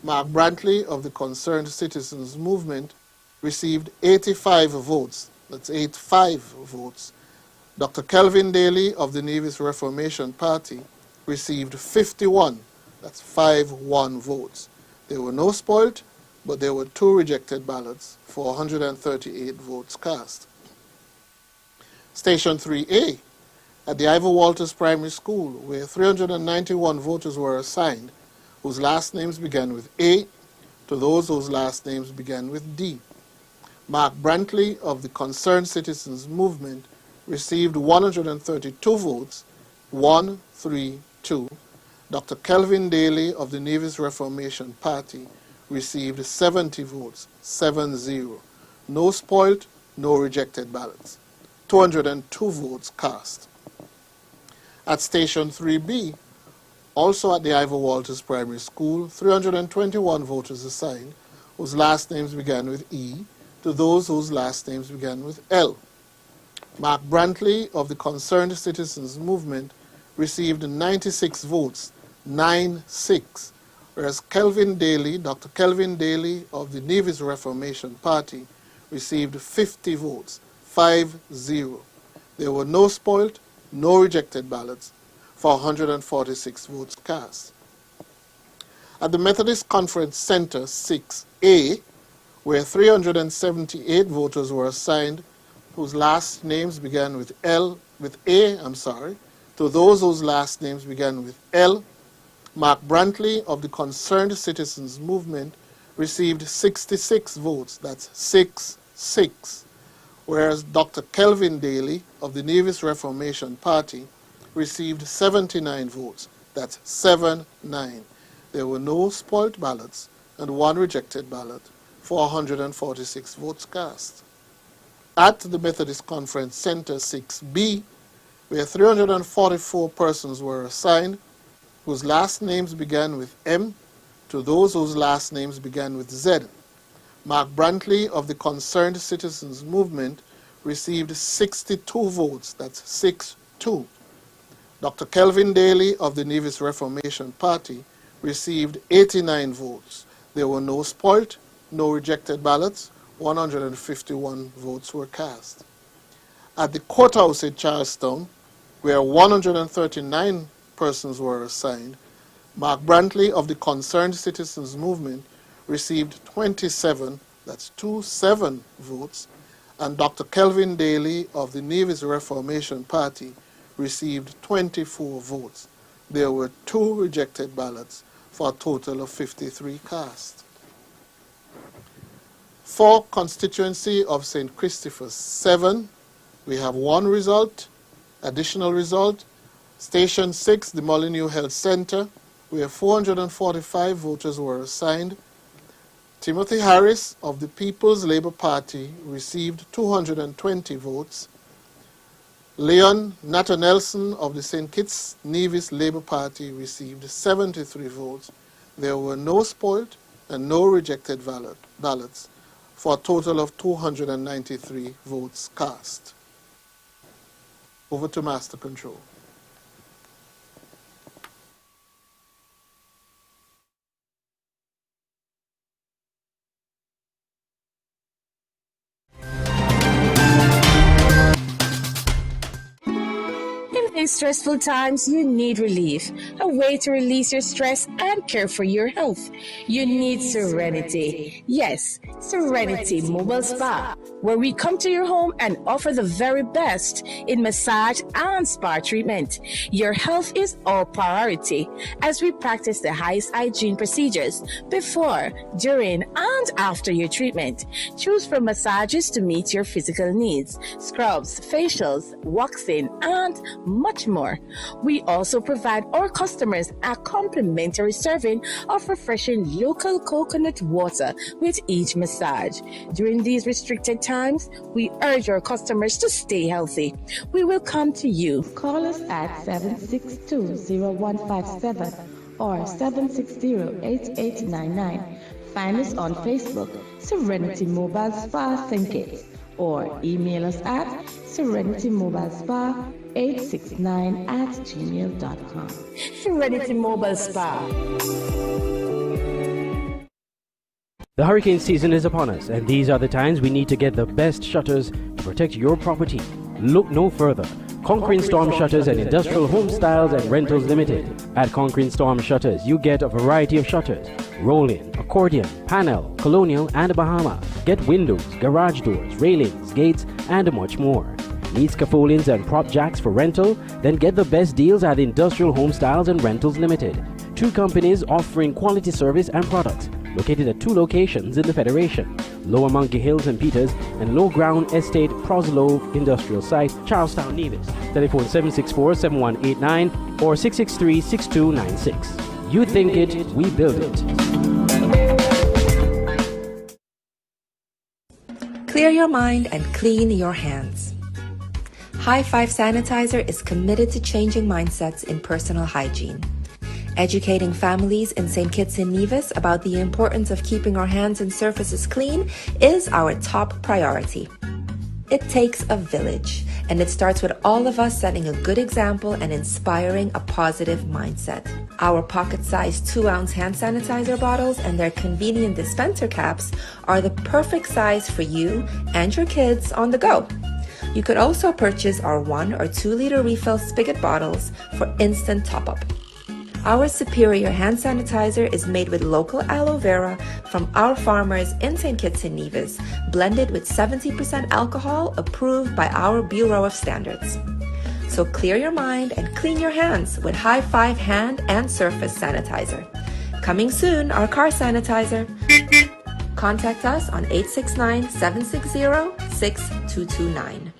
Mark Brantley of the Concerned Citizens Movement received 85 votes, that's 85 votes. Dr. Kelvin Daly of the Nevis Reformation Party received 51, that's 51 votes. There were no spoiled, but there were 2 rejected ballots for 138 votes cast. Station 3A, at the Ivor Walters Primary School, where 391 voters were assigned, whose last names began with A, to those whose last names began with D. Mark Brantley of the Concerned Citizens Movement received 132 votes, 132. Dr. Kelvin Daly of the Nevis Reformation Party received 70 votes, 70. No spoiled, no rejected ballots. 202 votes cast. At Station 3B, also at the Ivor Walters Primary School, 321 voters assigned, whose last names began with E, to those whose last names began with L. Mark Brantley of the Concerned Citizens Movement received 96 votes, 96, whereas Kelvin Daly, Dr. Kelvin Daly of the Nevis Reformation Party received 50 votes, 50. There were no spoiled, no rejected ballots for 146 votes cast. At the Methodist Conference Center 6A, where 378 voters were assigned whose last names began with A, to those whose last names began with L, Mark Brantley of the Concerned Citizens Movement received 66 votes, that's 6, whereas Dr. Kelvin Daly of the Nevis Reformation Party received 79 votes, that's 7. There were no spoiled ballots and 1 rejected ballot for 146 votes cast. At the Methodist Conference Center 6B, where 344 persons were assigned, whose last names began with M, to those whose last names began with Z. Mark Brantley of the Concerned Citizens Movement received 62 votes, that's 6-2. Dr. Kelvin Daly of the Nevis Reformation Party received 89 votes. There were no spoiled, no rejected ballots, 151 votes were cast. At the courthouse in Charlestown, where 139 persons were assigned, Mark Brantley of the Concerned Citizens Movement received 27, that's 27 votes, and Dr. Kelvin Daly of the Nevis Reformation Party received 24 votes. There were 2 rejected ballots for a total of 53 cast. For constituency of St. Christopher's 7, we have 1 result, additional result. Station 6, the Molyneux Health Center, where 445 voters were assigned. Timothy Harris of the People's Labour Party received 220 votes. Leon Nathan-Nelson of the St. Kitts Nevis Labour Party received 73 votes. There were no spoiled and no rejected ballots for a total of 293 votes cast. Over to Master Control. In these stressful times, you need relief, a way to release your stress and care for your health. You need serenity. Yes, Serenity Mobile Spa, where we come to your home and offer the very best in massage and spa treatment. Your health is our priority as we practice the highest hygiene procedures before, during, and after your treatment. Choose from massages to meet your physical needs, scrubs, facials, waxing, and much more. We also provide our customers a complimentary serving of refreshing local coconut water with each massage. During these restricted times, we urge our customers to stay healthy. We will come to you. Call us at 762-0157 or 760-8899. Find us on Facebook, Serenity Mobile Spa St. Kitts, or email us at serenitymobilespa869@gmail.com. Serenity Mobile Spa. The hurricane season is upon us, and these are the times we need to get the best shutters to protect your property. Look no further. Conquering Storm Shutters and Industrial Home Styles and Rentals Limited. At Conquering Storm Shutters, you get a variety of shutters: roll-in, accordion, panel, colonial, and Bahama. Get windows, garage doors, railings, gates, and much more. Need scaffoldings and prop jacks for rental? Then get the best deals at Industrial Home Styles and Rentals Limited. 2 companies offering quality service and products. Located at 2 locations in the Federation, Lower Monkey Hills and Peters, and Low Ground Estate Proslow Industrial Site, Charlestown, Nevis. Telephone 764-7189 or 663-6296. You think it, we build it. Clear your mind and clean your hands. High Five Sanitizer is committed to changing mindsets in personal hygiene. Educating families in St. Kitts and Nevis about the importance of keeping our hands and surfaces clean is our top priority. It takes a village, and it starts with all of us setting a good example and inspiring a positive mindset. Our pocket-sized 2-ounce hand sanitizer bottles and their convenient dispenser caps are the perfect size for you and your kids on the go. You could also purchase our 1 or 2 liter refill spigot bottles for instant top-up. Our superior hand sanitizer is made with local aloe vera from our farmers in St. Kitts and Nevis, blended with 70% alcohol, approved by our Bureau of Standards. So clear your mind and clean your hands with High Five hand and surface sanitizer. Coming soon, our car sanitizer. Contact us on 869-760-6229.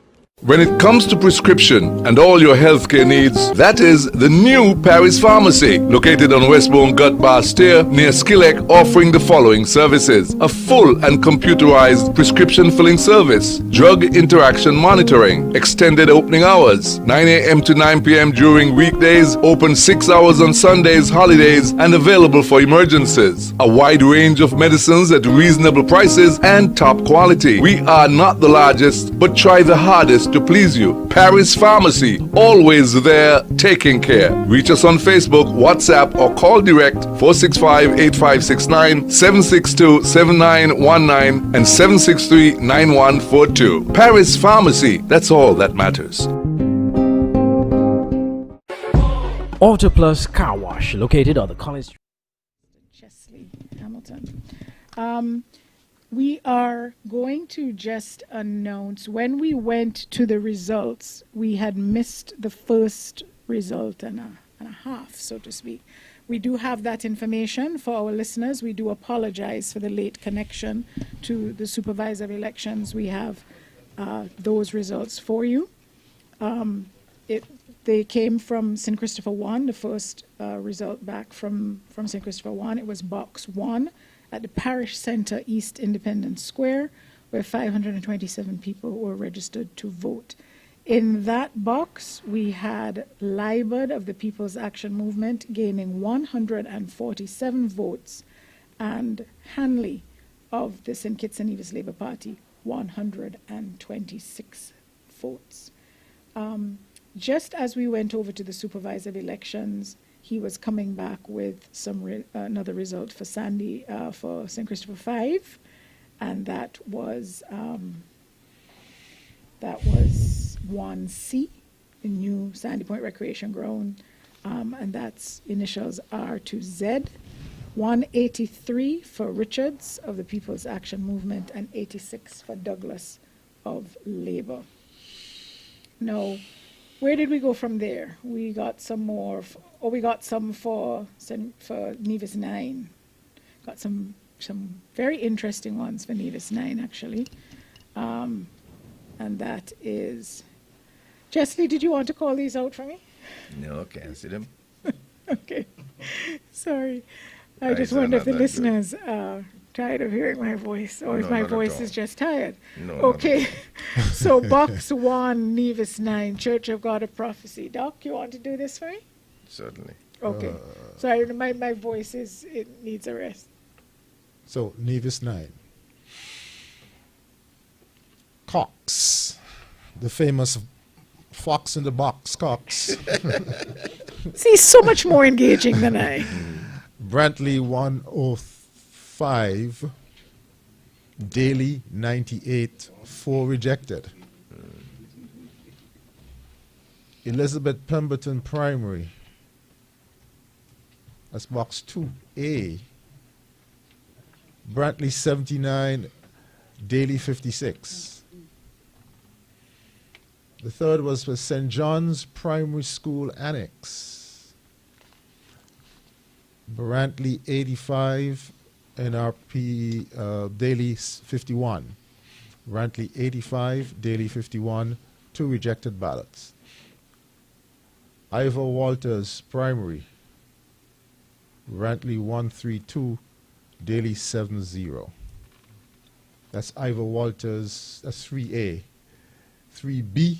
When it comes to prescription and all your healthcare needs, that is the new Paris Pharmacy, located on Westbourne Gut Bastille near Skilek, offering the following services: a full and computerized prescription filling service, drug interaction monitoring, extended opening hours, 9 a.m. to 9 p.m. during weekdays, open 6 hours on Sundays, holidays, and available for emergencies. A wide range of medicines at reasonable prices and top quality. We are not the largest, but try the hardest to please you. Paris Pharmacy, always there taking care. Reach us on Facebook, WhatsApp, or call direct 465-8569, 762-7919, and 763-9142. Paris Pharmacy, that's all that matters. Auto Plus Car Wash, located on the College Street. Chesley Hamilton. We are going to just announce, when we went to the results, we had missed the first result and a half, so to speak. We do have that information for our listeners. We do apologize for the late connection to the supervisor of elections. We have those results for you. They came from St. Christopher 1, the first result back from St. Christopher 1. It was box 1. At the Parish Center, East Independence Square, where 527 people were registered to vote. In that box, we had Liebert of the People's Action Movement gaining 147 votes, and Hanley of the St. Kitts and Nevis Labour Party, 126 votes. Just as we went over to the supervisor of elections, he was coming back with another result for Sandy, for St. Christopher 5, and that was 1C, the new Sandy Point Recreation Ground, and that's initials R to Z. 183 for Richards of the People's Action Movement, and 86 for Douglas of Labour. Now, where did we go from there? We got some more, we got some for Nevis 9. Got some very interesting ones for Nevis 9, actually. And that is, Chesley, did you want to call these out for me? No, can't see them. Okay, sorry. I just wonder if the listeners are tired of hearing my voice, or if my voice is just tired. No, okay, so box 1, Nevis 9, Church of God of Prophecy. Doc, you want to do this for me? Certainly. Okay. Sorry, my voice it needs a rest. So, Nevis 9. Cox. The famous fox in the box, Cox. See, so much more engaging than I. Brantley 105. Daly 98. 4 rejected. Elizabeth Pemberton Primary. That's box 2A. Brantley 79, Daly 56. The third was for St. John's Primary School Annex. Brantley 85, NRP Daly 51. Brantley 85, Daly 51, 2 rejected ballots. Ivor Walters Primary, Brantley 132, Daly 70. That's Ivor Walters, that's 3A. 3B,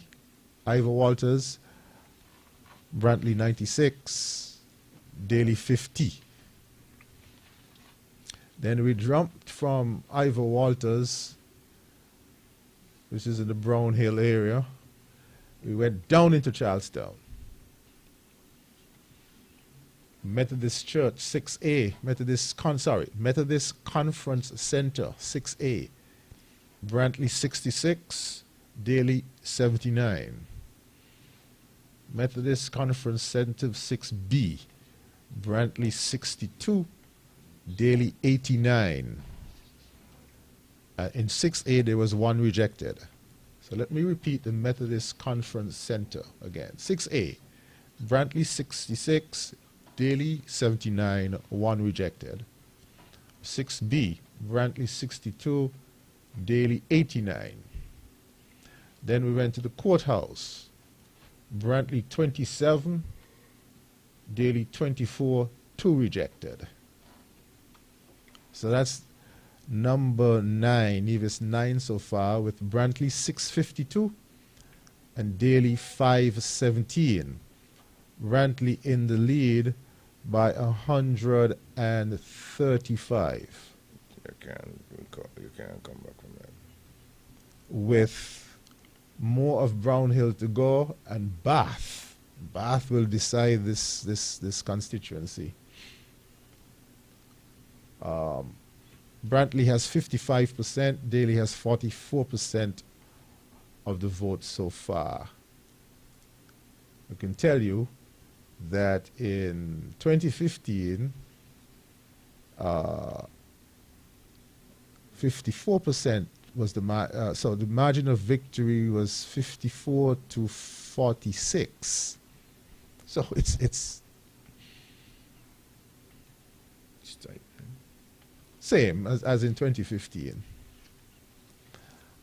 Ivor Walters, Brantley 96, Daly 50. Then we jumped from Ivor Walters, which is in the Brown Hill area. We went down into Charlestown. Methodist Church 6A, Methodist Conference Center 6A, Brantley 66, Daly 79. Methodist Conference Center 6B, Brantley 62, Daly 89. In 6A there was 1 rejected. So let me repeat the Methodist Conference Center again. 6A, Brantley 66, Daly 79, 1 rejected. 6B, Brantley 62, Daly 89. Then we went to the courthouse. Brantley 27, Daly 24, 2 rejected. So that's number 9, Nevis 9 so far, with Brantley 652 and Daly 517. Brantley in the lead by 135. You can't come back from that. With more of Brown Hill to go, and Bath. Bath will decide this constituency. Brantley has 55%, Daly has 44% of the votes so far. I can tell you that in 2015, 54% was so the margin of victory was 54 to 46. So it's tight. Same as in 2015.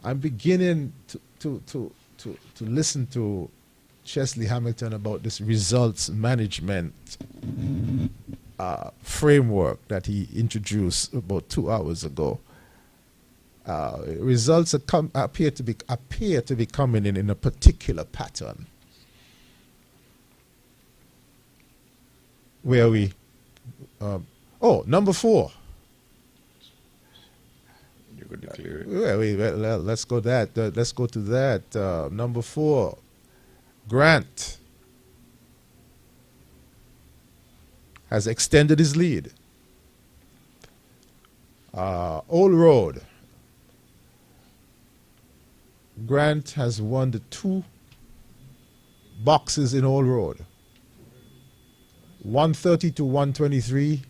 I'm beginning to listen to Chesley Hamilton about this results management framework that he introduced about 2 hours ago. Results appear to be coming in a particular pattern. Where we number 4. You could declare it. Well, let's go to that. Number 4, Grant has extended his lead. Old Road. Grant has won the 2 boxes in Old Road. 130 to 123,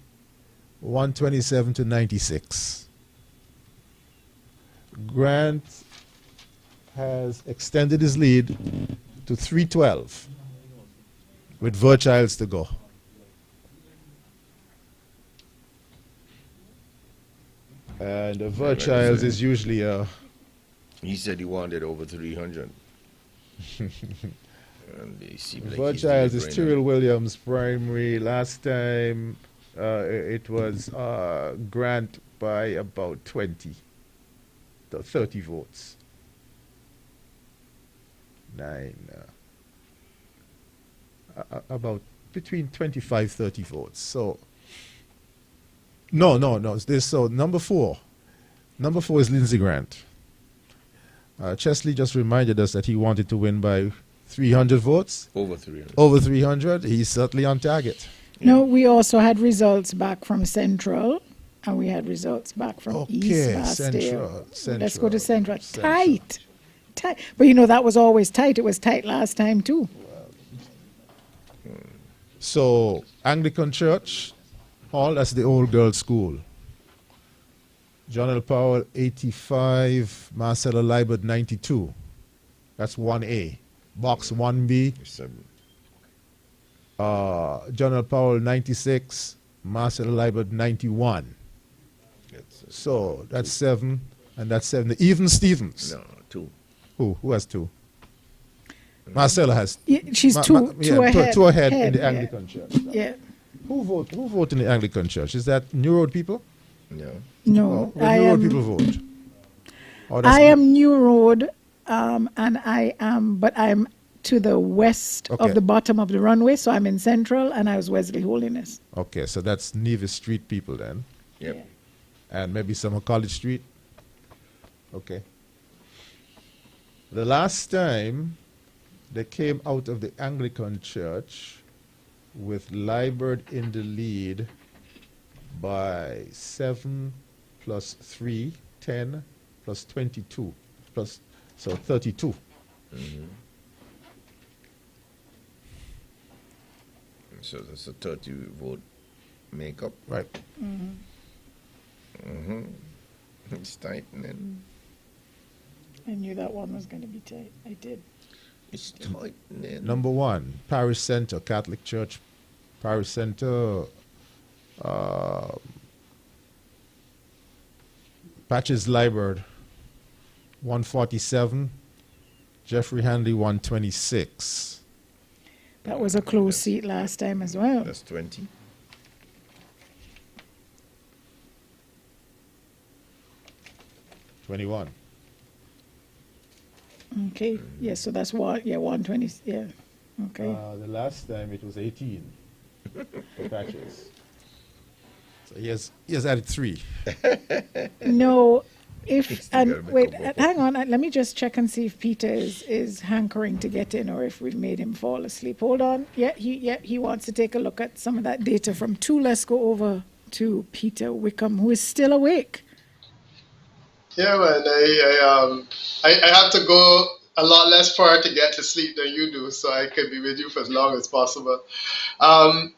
127 to 96. Grant has extended his lead to 312 with Virchiles to go. And Virchiles is usually a... He said he wanted over 300. And they seem like Virchiles is Tyrrell Williams primary. Last time it was Grant by about 30 votes. 9. About between 25-30 votes. So no. So number 4 is Lindsey Grant. Chesley just reminded us that he wanted to win by 300 votes. Over 300. Over 300. He's certainly on target. No, we also had results back from Central, and we had results back from East Barstow. Let's go to Central. Tight. But you know, that was always tight. It was tight last time too. So Anglican Church Hall, that's the old girls' school. John L. Powell 85, Marcella Liebert 92. That's 1A. Box 1B. John L. Powell 96, Marcella Liebert 91. So that's 7, and that's 7. Even Stevens. No, 2. Who has 2? Marcella has. Yeah, she's two ahead. Two ahead in the Anglican Church. Yeah. Who vote in the Anglican Church? Is that New Road people? No. No. New Road people vote. I am New Road, and but I'm to the west of the bottom of the runway, so I'm in Central, and I was Wesley Holiness. Okay, so that's Nevis Street people then. Yep. Yeah. And maybe some of College Street. Okay. The last time they came out of the Anglican Church with Liebert in the lead by 7 plus 3, 10 plus 22, so 32. Mm-hmm. So that's a 30 vote makeup. Right. Mm-hmm. Mm-hmm. It's tightening. I knew that one was going to be tight. I did. It's tightening. Number 1, Parish Center, Catholic Church. Parish Center, Patches Liebert, 147. Jeffrey Hanley, 126. That was a close seat last time as well. That's 20. $21. Okay. Yeah, so that's what, 120. Yeah. Okay. The last time it was 18 Patches. So he has added 3. No, wait, hang on. Let me just check and see if Peter is hankering to get in, or if we've made him fall asleep. Hold on. He wants to take a look at some of that data from 2. Let's go over to Peter Wickham, who is still awake. Yeah, man. I have to go a lot less far to get to sleep than you do, so I could be with you for as long as possible. I'm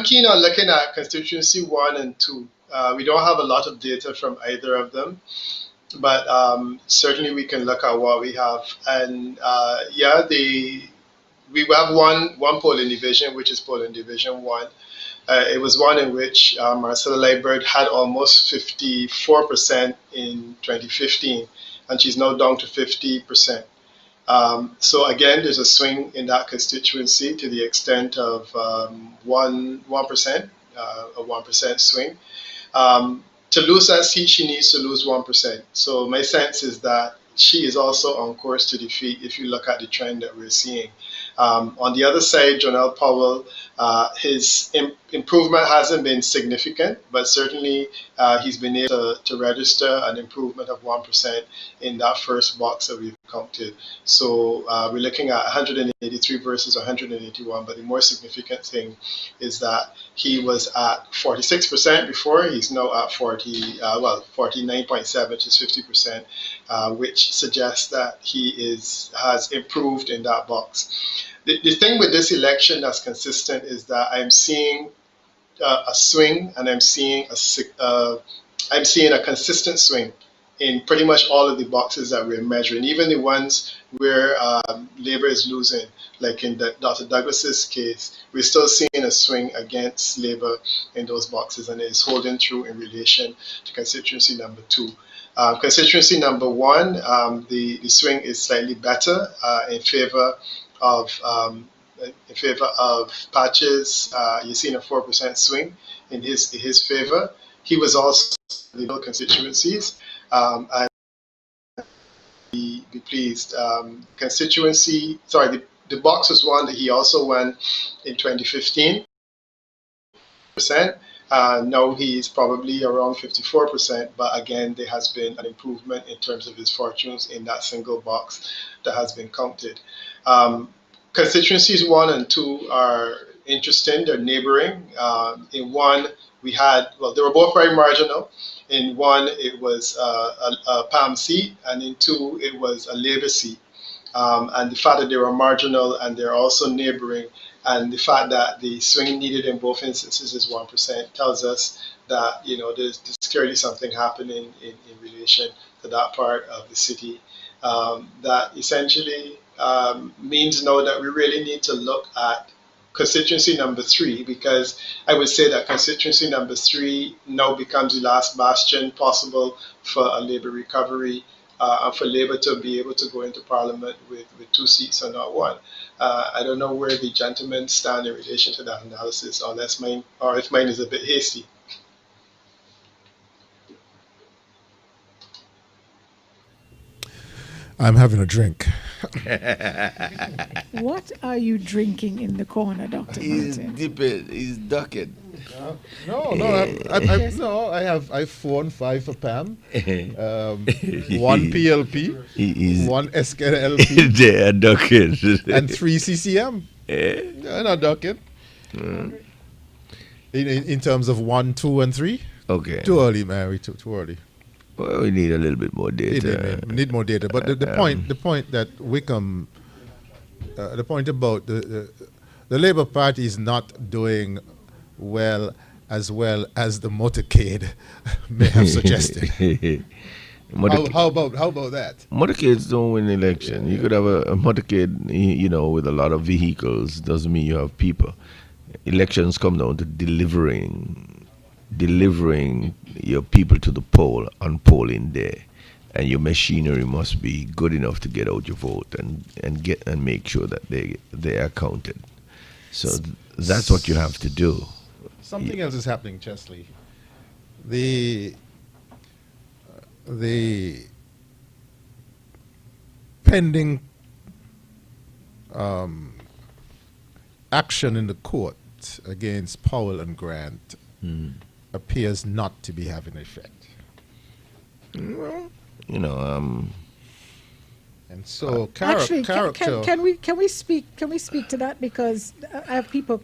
keen on looking at constituency 1 and 2. We don't have a lot of data from either of them, but certainly we can look at what we have. And we have one polling division, which is polling division 1. It was one in which Marcella Liebert had almost 54% in 2015, and she's now down to 50%. So again, there's a swing in that constituency to the extent of 1%, a 1% swing. To lose that seat, she needs to lose 1%. So my sense is that she is also on course to defeat if you look at the trend that we're seeing. On the other side, John L. Powell, his improvement hasn't been significant, but certainly he's been able to register an improvement of 1% in that first box that we've counted. So we're looking at 183 versus 181, but the more significant thing is that he was at 46% before. He's now at 49.7, which is 50%, which suggests that he has improved in that box. The thing with this election that's consistent is that I'm seeing a swing, and I'm seeing a consistent swing in pretty much all of the boxes that we're measuring, even the ones where Labour is losing, like in Dr. Douglas's case. We're still seeing a swing against Labour in those boxes, and it's holding true in relation to constituency number 2. Constituency number 1, the swing is slightly better in favor of Patches. You're seeing a 4% swing in his favor. He was also in the middle constituencies, and be pleased. The box was one that he also won in 2015. Now he's probably around 54%, but again, there has been an improvement in terms of his fortunes in that single box that has been counted. Constituencies 1 and 2 are interesting. They're neighboring. In 1, they were both very marginal. In 1, it was a PAM seat, and in 2, it was a Labour seat. And the fact that they were marginal and they're also neighboring And the fact that the swing needed in both instances is 1% tells us that there's clearly something happening in relation to that part of the city that essentially means now that we really need to look at constituency number 3, because I would say that constituency number 3 now becomes the last bastion possible for a Labour recovery and for Labour to be able to go into Parliament with 2 seats and not 1. I don't know where the gentlemen stand in relation to that analysis, unless if mine is a bit hasty. I'm having a drink. What are you drinking in the corner, Dr. Martin? He's ducking. I have 4 and 5 for Pam, 1 PLP, 1 SKLP, they are ducking, and 3 CCM. They're not ducking. In terms of 1, 2, and 3. Okay. Too early, Mary. Too early. Well, we need a little bit more data. We need more data. But the point that Wickham, the point about the Labour Party is not doing well as the motorcade may have suggested. How about that? Motorcades don't win the election. You could have a motorcade, with a lot of vehicles. Doesn't mean you have people. Elections come down to delivering your people to the poll on polling day, and your machinery must be good enough to get out your vote and make sure that they are counted. So that's what you have to do. Something else is happening, Chesley. The pending action in the court against Powell and Grant appears not to be having effect. Well, and so actually, can we speak to that, because I have people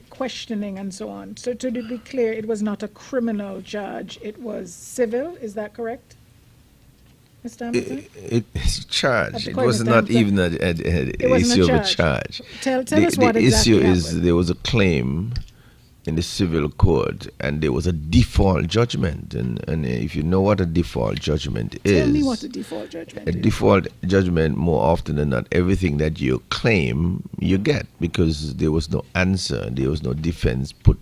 questioning and so on. So to be clear, it was not a criminal charge; it was civil. Is that correct, Mr. Hamilton? It's charged. It was not even an issue of a charge. Tell us what exactly happened. The issue is there was a claim in the civil court, and there was a default judgment. And if you know what a default judgment is... Tell me what a default judgment is. A default judgment, more often than not, everything that you claim, you get, because there was no answer, there was no defense put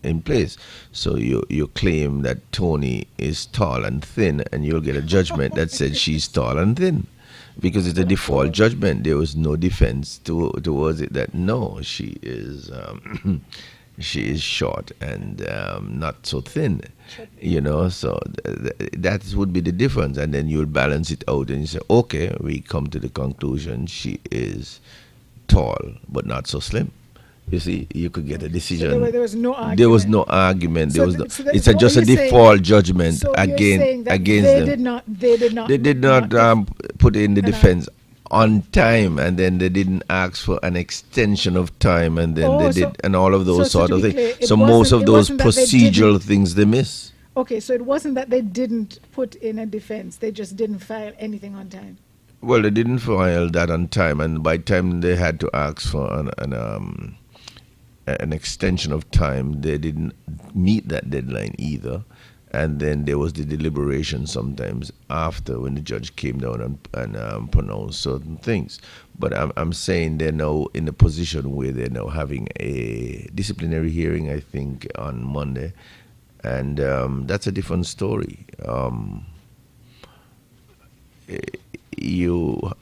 in place. So you claim that Tony is tall and thin, and you'll get a judgment that said she's tall and thin. Because it's a default judgment. There was no defense towards it that, no, she is... she is short and not so thin, so that would be the difference. And then you'll balance it out and you say, okay, we come to the conclusion she is tall but not so slim. You see, you could get a decision. So there was no argument. There was no argument. So it's just a default judgment against them. They did not put in the defense on time, and then they didn't ask for an extension of time, and then and all of those sort of things. So most of those procedural things they miss. Okay, so it wasn't that they didn't put in a defense; they just didn't file anything on time. Well, they didn't file that on time, and by the time they had to ask for an extension of time, they didn't meet that deadline either. And then there was the deliberation sometimes after, when the judge came down and pronounced certain things. But I'm saying they're now in a position where they're now having a disciplinary hearing, I think, on Monday. And that's a different story. You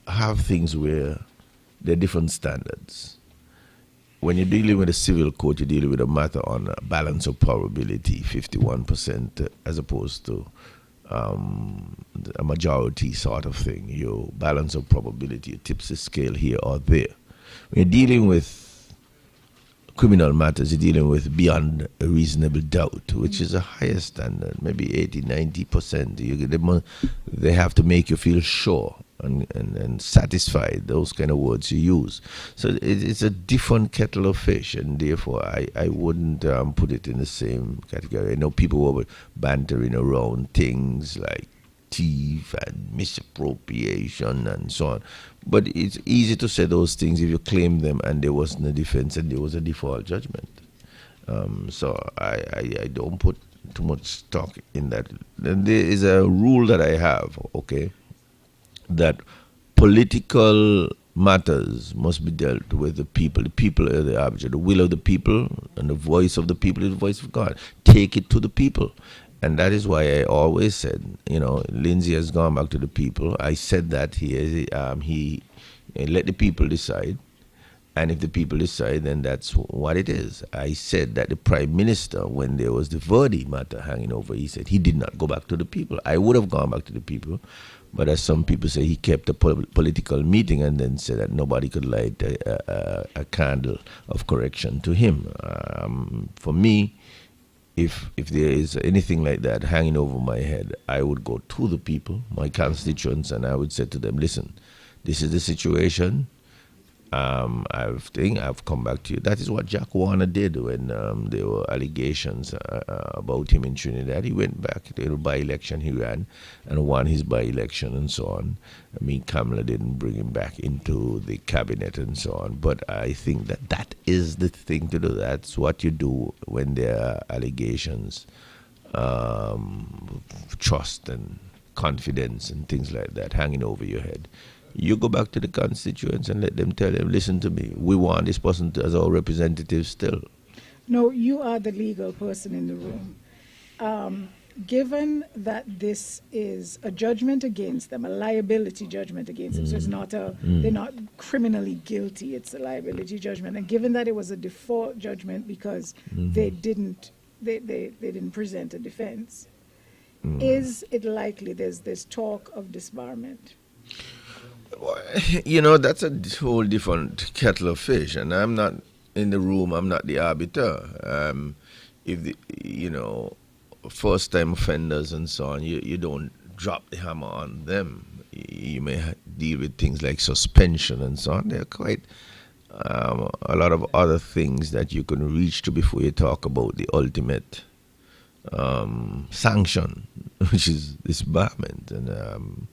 have things where there are different standards. When you're dealing with a civil court, you're dealing with a matter on a balance of probability, 51%, as opposed to a majority sort of thing. Your balance of probability tips the scale here or there. When you're dealing with criminal matters, you're dealing with beyond a reasonable doubt, which is a higher standard, maybe 80, 90%. They have to make you feel sure and satisfied, those kind of words you use. So it's a different kettle of fish, and therefore I wouldn't put it in the same category. I know people were bantering around things like thief and misappropriation and so on. But it's easy to say those things if you claim them and there wasn't a defense and there was a default judgment. So I don't put too much stock in that. And there is a rule that I have, okay, that political matters must be dealt with the people. The people are the arbiter. The will of the people and the voice of the people is the voice of God. Take it to the people. And that is why I always said, Lindsay has gone back to the people. I said that he let the people decide. And if the people decide, then that's what it is. I said that the Prime Minister, when there was the Verdi matter hanging over, he said he did not go back to the people. I would have gone back to the people. But as some people say, he kept a political meeting and then said that nobody could light a candle of correction to him. For me, if there is anything like that hanging over my head, I would go to the people, my constituents, and I would say to them, listen, this is the situation. I've come back to you. That is what Jack Warner did when there were allegations about him in Trinidad. He went back to the by-election he ran and won his by-election and so on. I mean, Kamala didn't bring him back into the cabinet and so on. But I think that is the thing to do. That's what you do when there are allegations, trust and confidence and things like that hanging over your head. You go back to the constituents and let them tell them, listen to me, we want this person as our representative still. No, you are the legal person in the room. Given that this is a judgment against them, a liability judgment against them, so it's not they're not criminally guilty, it's a liability judgment. And given that it was a default judgment because they didn't present a defense, is it likely there's talk of disbarment? That's a whole different kettle of fish, and I'm not in the room. I'm not the arbiter. If first-time offenders and so on, you don't drop the hammer on them. You may deal with things like suspension and so on. There are quite a lot of other things that you can reach to before you talk about the ultimate sanction, which is disbarment. And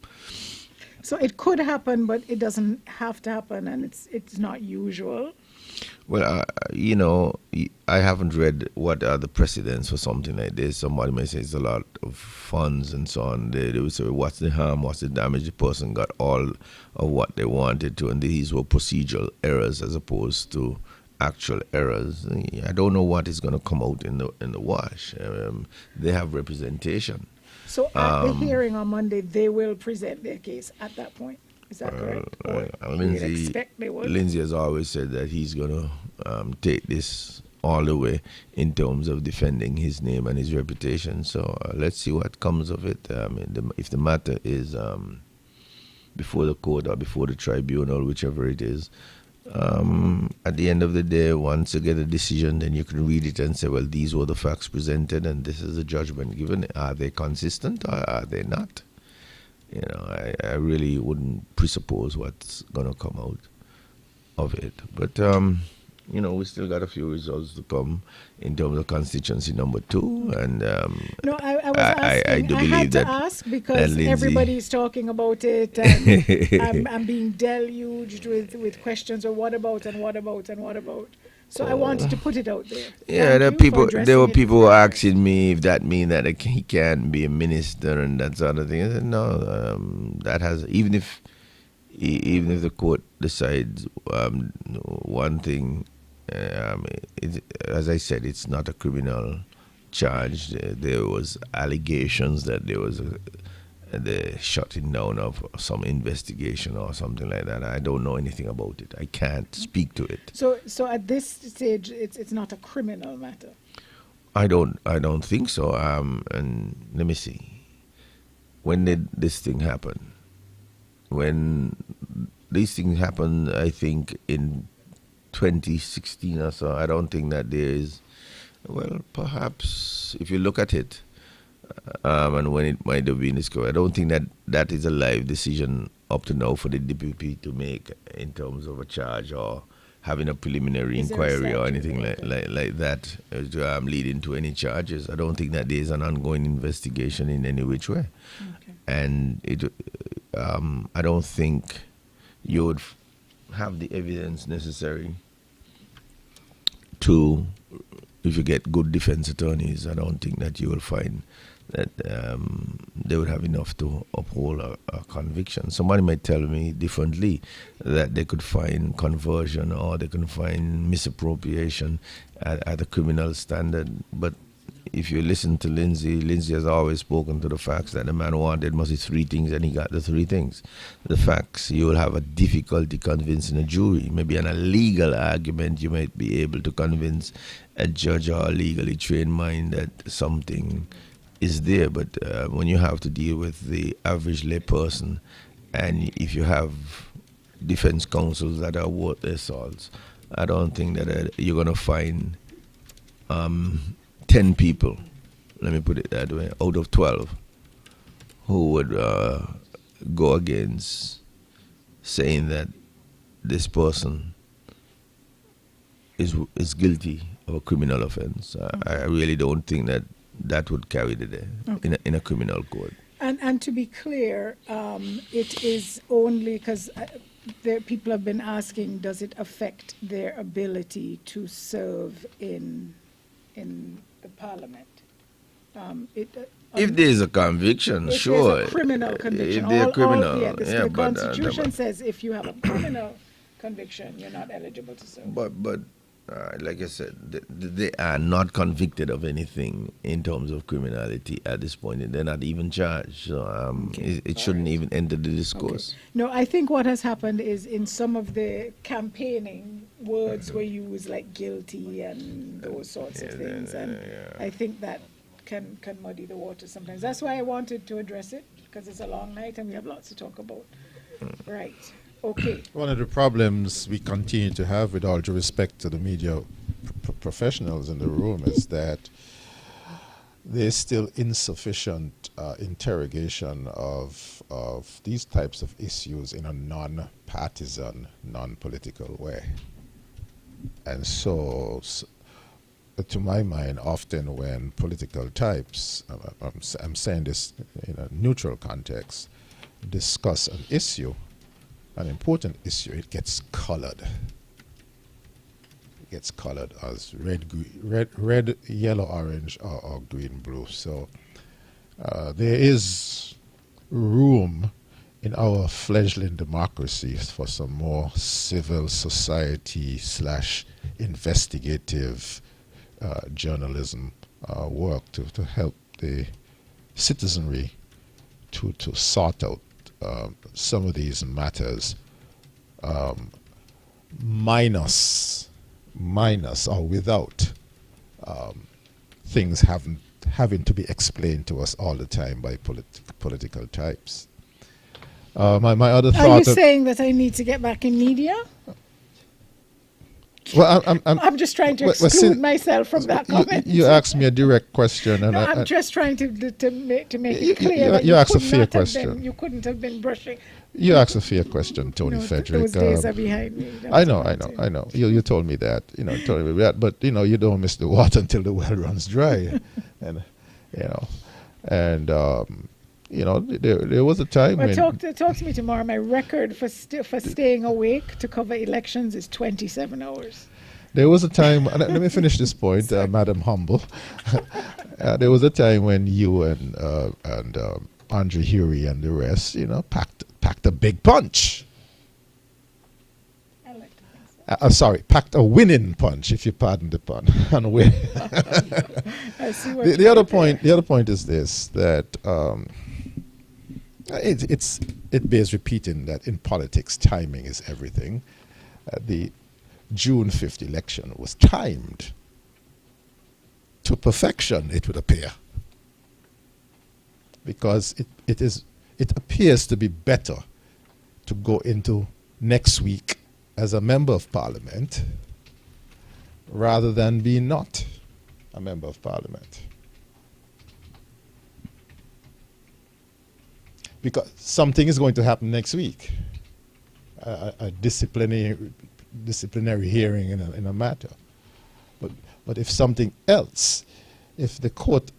so it could happen, but it doesn't have to happen, and it's not usual. Well, I haven't read what are the precedents for something like this. Somebody may say it's a lot of funds and so on. They will say, what's the harm, what's the damage? The person got all of what they wanted to, and these were procedural errors as opposed to actual errors. I don't know what is going to come out in the wash. They have representation. So at the hearing on Monday, they will present their case at that point. Is that correct? Lindsay has always said that he's going to take this all the way in terms of defending his name and his reputation. So let's see what comes of it. If the matter is before the court or before the tribunal, whichever it is, at the end of the day, once you get a decision, then you can read it and say, well, these were the facts presented and this is the judgment given. Are they consistent or are they not? I really wouldn't presuppose what's going to come out of it. But, we still got a few results to come in terms of constituency number 2. And no, I was asking, I do believe that ask because everybody's talking about it, and I'm being deluged with questions of what about and what about and what about. So I wanted to put it out there. Yeah, there were people who asking me if that means that he can't be a minister and that sort of thing. I said, no, that has, even if the court decides one thing, as I said, it's not a criminal charge. There was allegations that there was the shutting down of some investigation or something like that. I don't know anything about it. I can't speak to it. So at this stage, it's not a criminal matter. I don't think so. And let me see. When did this thing happen? When these things happened, I think in 2016 or so. I don't think that there is. Well, perhaps if you look at it. And when it might have been discovered, I don't think that is a live decision up to now for the DPP to make in terms of a charge or having a preliminary inquiry or anything like that to lead into any charges. I don't think that there is an ongoing investigation in any which way. Okay. and I don't think you would have the evidence necessary to, if you get good defense attorneys, I don't think that you will find that they would have enough to uphold a conviction. Somebody might tell me differently, that they could find conversion or they can find misappropriation at a criminal standard. But if you listen to Lindsay has always spoken to the facts that the man wanted must be three things, and he got the three things. The facts, you will have a difficulty convincing a jury. Maybe on a legal argument, you might be able to convince a judge or a legally trained mind that something is there. But when you have to deal with the average lay person, and if you have defense counsels that are worth their salts, I don't think that you're going to find 10 people, let me put it that way, out of 12 who would go against saying that this person is guilty of a criminal offense. I really don't think that would carry the day in a criminal court. And to be clear, it is only because people have been asking, does it affect their ability to serve in the parliament? If there is a conviction, if sure. There's a criminal conviction. If they're criminal, the Constitution says if you have a criminal conviction, you're not eligible to serve. But like I said, they are not convicted of anything in terms of criminality at this point, and they're not even charged. So it shouldn't even enter the discourse. Okay. No, I think what has happened is in some of the campaigning, words were used like guilty and those sorts of things, and I think that can muddy the water sometimes. That's why I wanted to address it, because it's a long night and we have lots to talk about. Right. Okay. One of the problems we continue to have, with all due respect to the media professionals in the room, is that there's still insufficient interrogation of these types of issues in a non-partisan, non-political way. And so, to my mind, often when political types, I'm saying this in a neutral context, discuss an issue, an important issue, it gets colored. It gets colored as red, yellow, orange, or green, blue. So there is room in our fledgling democracy for some more civil society / investigative journalism work to help the citizenry to sort out some of these matters, minus or without things having to be explained to us all the time by political types. My other thought. Are you saying that I need to get back in media? Well, I'm just trying to exclude myself from that comment. You asked me a direct question, and I'm just trying to make it clear that you asked a fair question. You couldn't have been brushing. You asked a fair question, Tony Frederick. Those days are behind me. I know. You told me that. But you don't miss the water until the well runs dry, and there was a time when. Talk to me tomorrow. My record for staying awake to cover elections is 27 hours. There was a time. Let me finish this point, Madam Humble. There was a time when you and Andre Hury and the rest, packed a big punch. I like to think so. Packed a winning punch, if you pardon the pun. And win. I see what the other point is this, that it bears repeating that in politics, timing is everything. The June 5th election was timed to perfection, it would appear, because it appears to be better to go into next week as a member of parliament rather than being not a member of parliament. Because something is going to happen next week, a disciplinary hearing in a matter. But if something else, if the court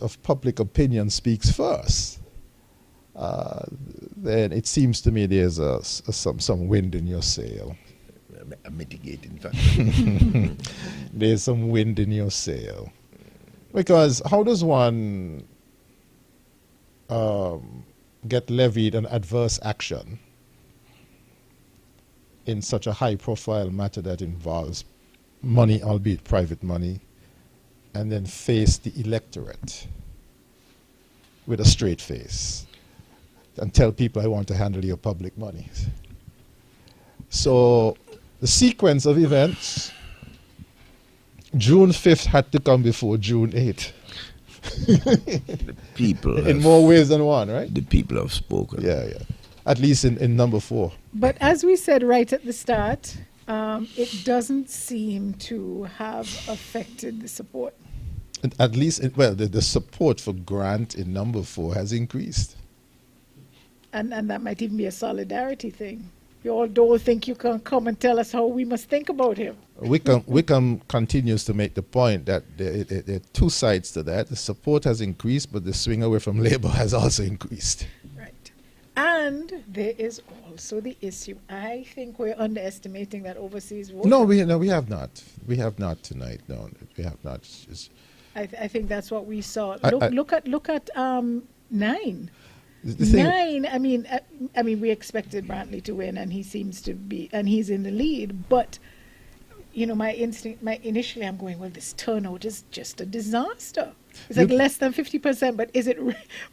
of public opinion speaks first, then it seems to me there's some wind in your sail. A mitigating factor. There's some wind in your sail. Because how does one get levied an adverse action in such a high-profile matter that involves money, albeit private money, and then face the electorate with a straight face and tell people I want to handle your public money? So the sequence of events, June 5th had to come before June 8th. The people in more ways than one, right? The people have spoken. Yeah. At least in number 4. But as we said right at the start, it doesn't seem to have affected the support. At least, the support for Grant in number 4 has increased. And that might even be a solidarity thing. You all don't think you can come and tell us how we must think about him. Wickham continues to make the point that there are two sides to that. The support has increased, but the swing away from Labour has also increased. Right. And there is also the issue. I think we're underestimating that overseas vote. No, we have not. We have not tonight. No, we have not. I think that's what we saw. Look at 9. The thing, 9. I mean, we expected Brantley to win, and he seems to be, and he's in the lead. But initially, I'm going, well, this turnout is just a disaster. It's like less than 50%. But is it?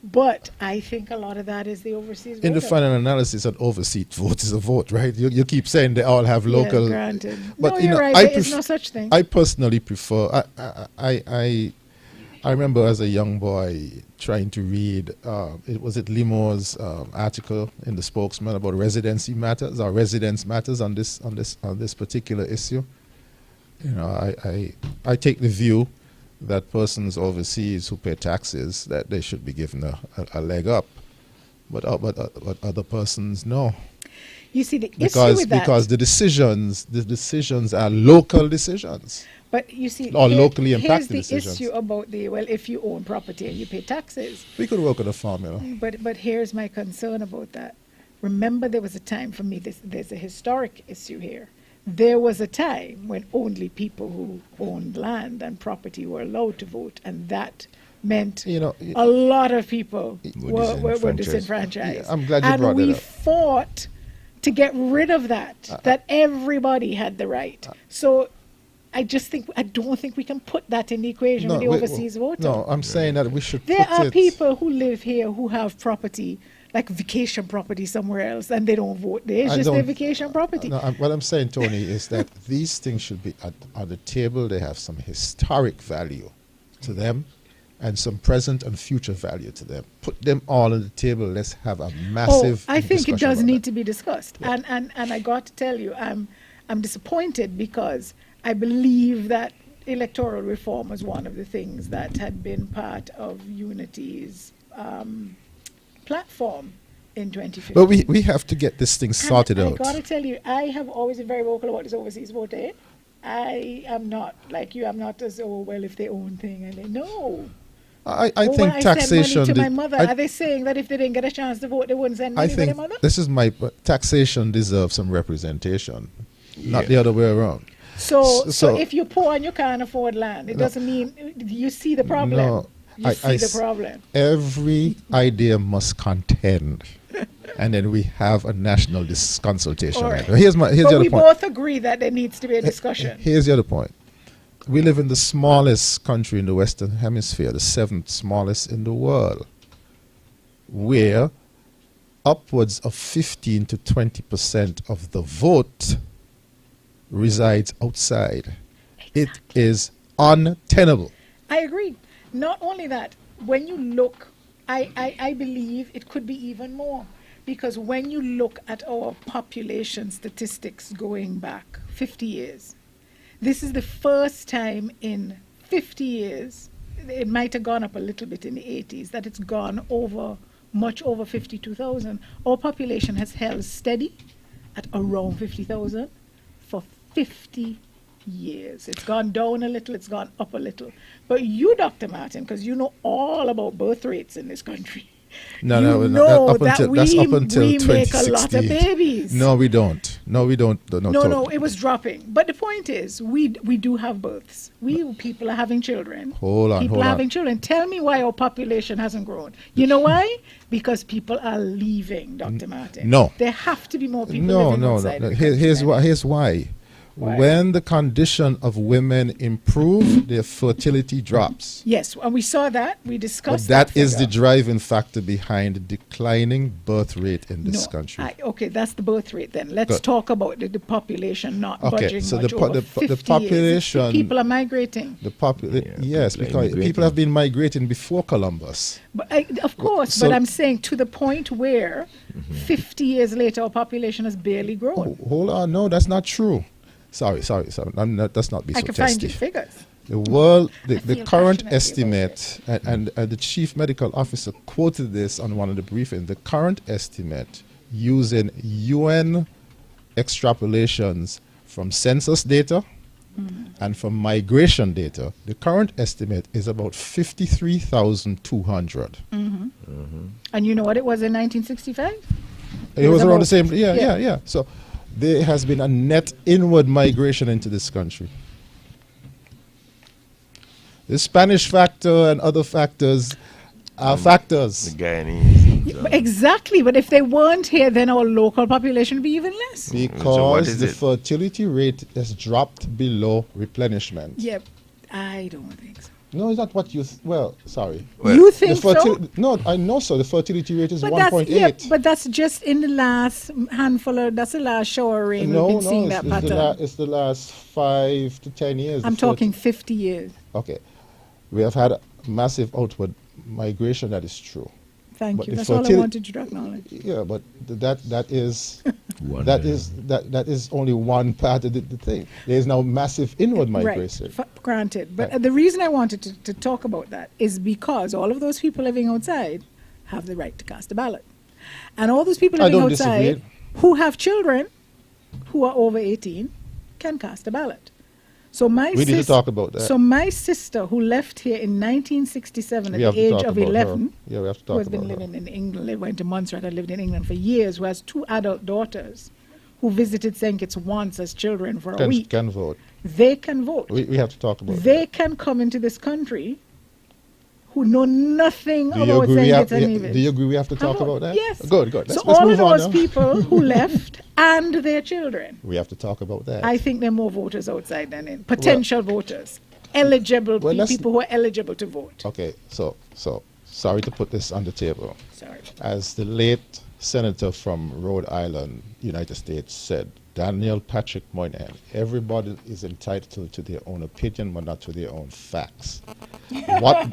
But I think a lot of that is the overseas vote. In the final analysis, an overseas vote is a vote, right? You keep saying they all have local. Yeah, granted. But no, you're right. There is no such thing. I personally prefer. I remember as a young boy trying to read, was it Limo's article in the Spokesman about residency matters or residence matters on this particular issue. I take the view that persons overseas who pay taxes, that they should be given a leg up, but other persons no. You see the issue with that, because the decisions are local decisions. But you see, or locally impacted here's the decisions. issue about if you own property and you pay taxes. We could work on a formula. But here's my concern about that. Remember, there was a time for me. There's a historic issue here. There was a time when only people who owned land and property were allowed to vote, and that meant a lot of people were disenfranchised. Yeah, I'm glad you brought that up. And we fought to get rid of that. That everybody had the right. So. I don't think we can put that in the equation with the overseas voter. No, I'm saying that we should There are people who live here who have property, like vacation property somewhere else, and they don't vote there. It's just their vacation property. No, what I'm saying, Tony, is that these things should be on the table. They have some historic value to them and some present and future value to them. Put them all on the table. Let's have a massive I think it does need to be discussed. Yeah. And I got to tell you, I'm disappointed because I believe that electoral reform was one of the things that had been part of Unity's platform in 2015. But we have to get this thing sorted out. I got to tell you, I have always been very vocal about this overseas vote. I am not like you. I'm not as, well, if they own thing. And no. I think taxation. I send money to my mother. Are they saying that if they didn't get a chance to vote, they wouldn't send money to their mother? This is taxation deserves some representation, not the other way around. So if you're poor and you can't afford land, it doesn't mean you see the problem. No, you see the problem. Every idea must contend, and then we have a national consultation. Right. Here's the other point. We both agree that there needs to be a discussion. Here's the other point. We live in the smallest country in the Western Hemisphere, the 7th smallest in the world, where upwards of 15 to 20% of the vote resides outside. Exactly. It is untenable. I agree. Not only that, when you look, I believe it could be even more. Because when you look at our population statistics going back 50 years, this is the first time in 50 years, it might have gone up a little bit in the 80s, that it's gone much over 52,000. Our population has held steady at around 50,000 for 50 years. It's gone down a little, it's gone up a little. But you, Dr. Martin, because you know all about birth rates in this country, No, you no, know up that until, that's up until we make a lot of 2016. babies. No, we don't. No, we don't. No, it was dropping. But the point is, we do have births. People are having children. People are having children. Tell me why our population hasn't grown. You know why? Because people are leaving, Dr. Martin. No. There have to be more people living outside. No. Here's why. When the condition of women improve, their fertility drops. Yes, and we saw that. We discussed that is the driving factor behind the declining birth rate in this country. Okay, that's the birth rate then. Let's talk about the population not budging so much over 50 the population... years. People are migrating. Yes, because people have been migrating before Columbus. But of course, but I'm saying to the point where 50 years later our population has barely grown. Hold on, no, that's not true. Sorry. Let's not be so testy. I can find you figures. The current estimate, and the chief medical officer quoted this on one of the briefings, the current estimate using UN extrapolations from census data and from migration data, the current estimate is about 53,200. And you know what it was in 1965? It was around the same, yeah. So there has been a net inward migration into this country. The Spanish factor and other factors are factors. The Guyanese. Exactly, but if they weren't here, then our local population would be even less. Because the fertility rate has dropped below replenishment. Yep, I don't think so. No, it's not what you... sorry. You think so? No, I know so. The fertility rate is 1.8. Yeah, but that's just in the last handful that's the last shower rain. We've been seeing that pattern. It's the last 5 to 10 years. I'm talking 50 years. Okay. We have had massive outward migration, that is true. Thank you. That's all I wanted to acknowledge. Yeah, but that is that is only one part of the thing. There is now massive inward migration. Right, granted. But the reason I wanted to talk about that is because all of those people living outside have the right to cast a ballot. And all those people living outside who have children who are over 18 can cast a ballot. So we need to talk about that. So my sister, who left here in 1967 at the age of 11, we have to talk who has been living in England, went to Montserrat and lived in England for years, who has 2 adult daughters, who visited St. Kitts once as children for a week. Can vote. They can vote. We have to talk about They can come into this country who know nothing about St. Kitts and Nevis. Do you agree we have to talk about that? Yes. Good. So all of those people who left and their children. We have to talk about that. I think there are more voters outside than in. Potential voters. Eligible people who are eligible to vote. Okay, so sorry to put this on the table. Sorry. As the late senator from Rhode Island, United States, said, Daniel Patrick Moynihan, everybody is entitled to their own opinion, but not to their own facts. What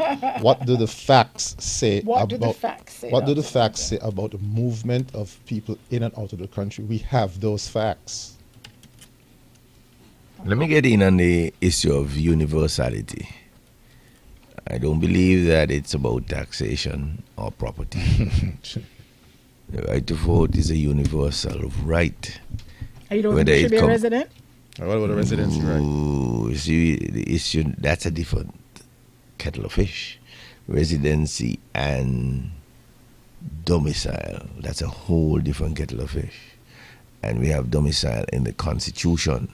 do the facts say about the movement of people in and out of the country? We have those facts. Let me get in on the issue of universality. I don't believe that it's about taxation or property. The right to vote is a universal right. You don't think you should be a resident? What about a residency right? You see, the issue, that's a different kettle of fish. Residency and domicile, that's a whole different kettle of fish. And we have domicile in the Constitution.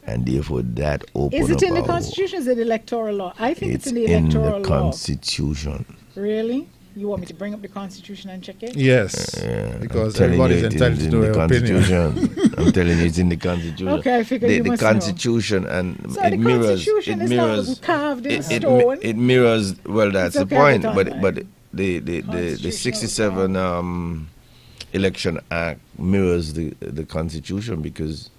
And therefore that opens up. Is it in the Constitution or is it electoral law? I think it's in the electoral law. In the Constitution. Really? You want me to bring up the Constitution and check it? Yes, because everybody's entitled to their opinion. I'm telling you, it's in the Constitution. Okay, I figured you must Constitution, and so it mirrors. Constitution it mirrors. Not carved in stone. It mirrors. Well, that's the point. But the 67 Election Act mirrors the Constitution because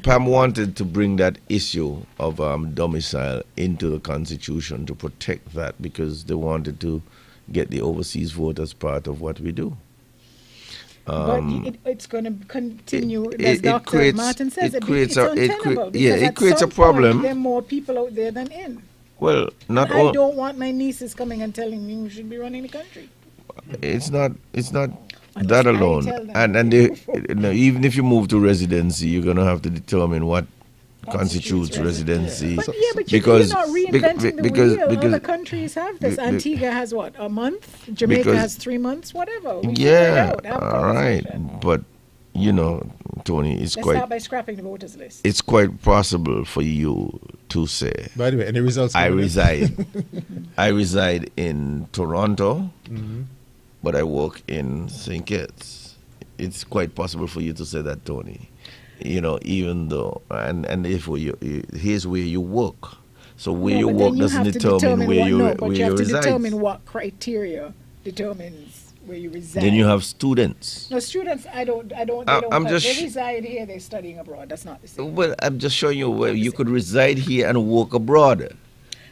Pam wanted to bring that issue of domicile into the Constitution to protect that because they wanted to get the overseas vote as part of what we do. But it's going to continue, as Dr. Martin says, it's untenable. It creates a problem. There are more people out there than in. Well, I don't want my nieces coming and telling me we should be running the country. It's not that alone. And even if you move to residency, you're going to have to determine what constitutes residency. But yeah, but because you're not reinventing the wheel. Other countries have this. Antigua has what, a month? Jamaica has 3 months, whatever. We Yeah, figure it out. all right. But, you know, Tony, Let's start by scrapping the voters list. it's quite possible for you to say. By the way, any results? I reside in Toronto, but I work in St. Kitts. It's quite possible for you to say that, Tony. You know, even though, and if here's where you work. So where you work doesn't determine where you reside. But you have to determine what criteria determines where you reside. Then you have students. No, students, they don't. They reside here, they're studying abroad. That's not the same. Well, I'm just showing you where you could reside here and work abroad.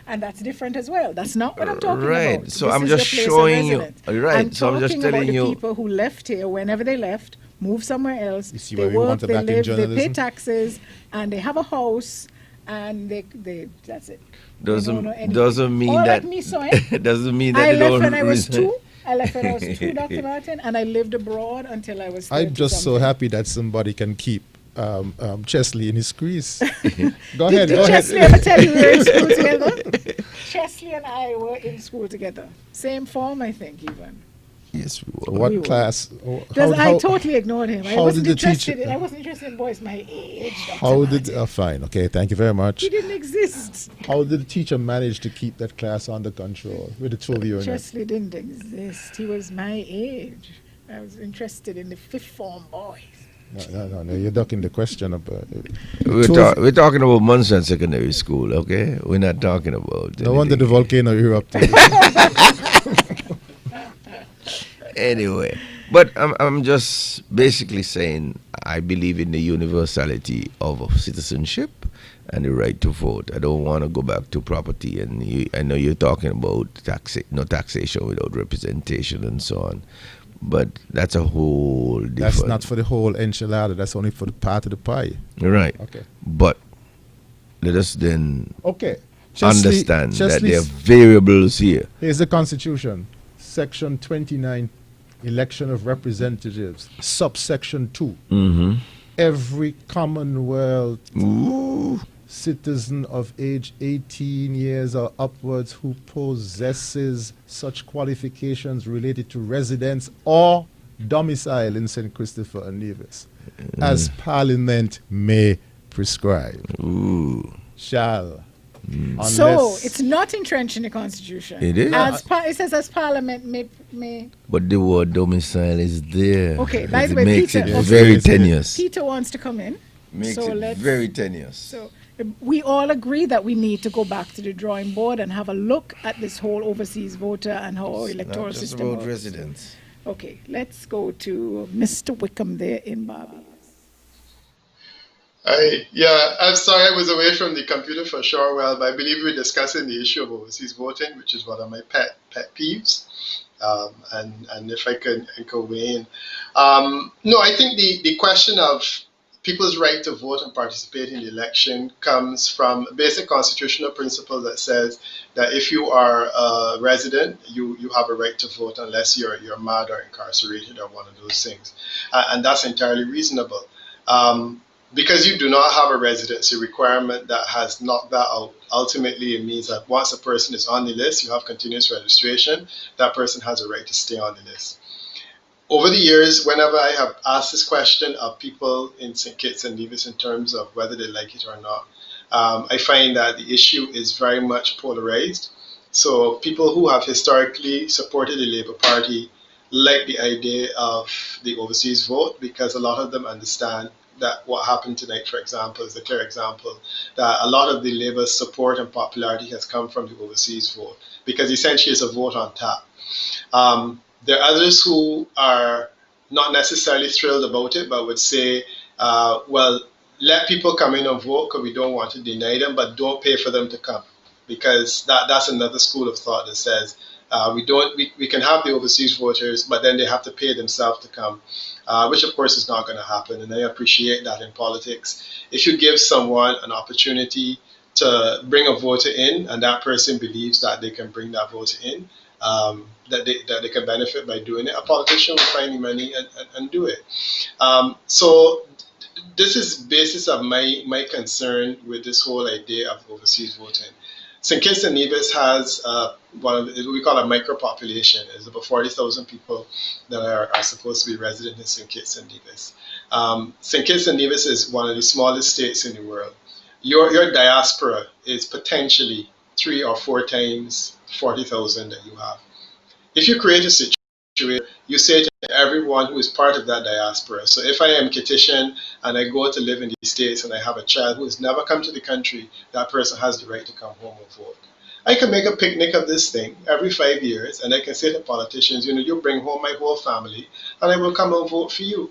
And that's different as well. That's not what I'm talking about. Right. So I'm just showing you. Right. So I'm just telling you. The people who left here, whenever they left, move somewhere else. You see they why we work, want to they back in live, they journalism? pay taxes, and they have a house, and they that's it. Doesn't mean or that. Like me, so, doesn't mean that I they left don't when I was resign. 2. I left when I was 2, Dr. Martin, and I lived abroad until I was 30 I'm just so something. happy that somebody can keep Chesley in his crease. Go ahead. Did Chesley ever tell you we were in school together? Chesley and I were in school together. Same form, I think, even. Yes, we were. What class? I totally ignored him. I wasn't did the teacher? interested. I wasn't interested in boys my age. Dr. How did? Martin. Fine. Okay. Thank you very much. He didn't exist. How did the teacher manage to keep that class under control with the 12 year? Chesley didn't exist. He was my age. I was interested in the 5th form boys. No. You're ducking the question about. We're talking about Munson Secondary School, okay? We're not talking about. No wonder the volcano erupted. Anyway, but I'm just basically saying I believe in the universality of citizenship and the right to vote. I don't want to go back to property, and I know you're talking about no taxation without representation and so on. But that's a whole different. That's not for the whole enchilada. That's only for the part of the pie. Right. Okay. But let us then Chesley's understand that there are variables here. Here's the Constitution, Section 29, Election of Representatives, subsection 2. Every Commonwealth citizen of age 18 years or upwards who possesses such qualifications related to residence or domicile in St. Christopher and Nevis, as Parliament may prescribe, shall. So it's not entrenched in the Constitution. It is. It says as Parliament may. But the word domicile is there. Okay, by the It way, makes Peter, it very tenuous. Peter wants to come in. Makes so it very tenuous. So we all agree that we need to go back to the drawing board and have a look at this whole overseas voter and how our electoral not just system about works. residents. Okay, let's go to Mr. Wickham there in Barbados. I'm sorry I was away from the computer for a short while, but I believe we're discussing the issue of overseas voting, which is one of my pet peeves. And if I can weigh in. No, I think the question of people's right to vote and participate in the election comes from a basic constitutional principle that says that if you are a resident, you have a right to vote unless you're mad or incarcerated or one of those things. And that's entirely reasonable. Because you do not have a residency requirement that has knocked that out, ultimately it means that once a person is on the list, you have continuous registration, that person has a right to stay on the list. Over the years, whenever I have asked this question of people in St. Kitts and Nevis in terms of whether they like it or not, I find that the issue is very much polarized. So people who have historically supported the Labour Party like the idea of the overseas vote because a lot of them understand that what happened tonight, for example, is a clear example that a lot of the Labour's support and popularity has come from the overseas vote because essentially it's a vote on tap. There are others who are not necessarily thrilled about it, but would say, well, let people come in and vote because we don't want to deny them, but don't pay for them to come. Because that's another school of thought that says we can have the overseas voters, but then they have to pay themselves to come, which of course is not going to happen. And I appreciate that in politics. If you give someone an opportunity to bring a voter in and that person believes that they can bring that voter in, that they can benefit by doing it, a politician will find the money and do it. So this is basis of my concern with this whole idea of overseas voting. St. Kitts and Nevis has what we call a micro population. There's about 40,000 people that are supposed to be resident in St. Kitts and Nevis. St. Kitts and Nevis is one of the smallest states in the world. Your diaspora is potentially 3 or 4 times 40,000 that you have. If you create a situation, you say to everyone who is part of that diaspora, so if I am Kittitian and I go to live in the States and I have a child who has never come to the country, that person has the right to come home and vote. I can make a picnic of this thing every 5 years and I can say to politicians, you bring home my whole family and I will come and vote for you.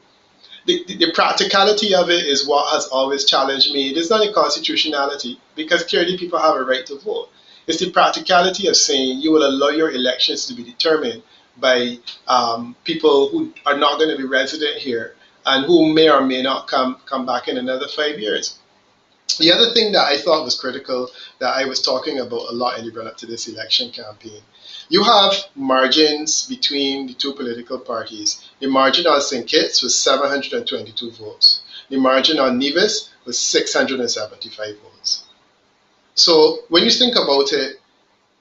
The practicality of it is what has always challenged me. It is not a constitutionality, because clearly people have a right to vote. It's the practicality of saying you will allow your elections to be determined by people who are not going to be resident here and who may or may not come back in another 5 years. The other thing that I thought was critical that I was talking about a lot in the run up to this election campaign, you have margins between the two political parties. The margin on St. Kitts was 722 votes. The margin on Nevis was 675 votes. So when you think about it,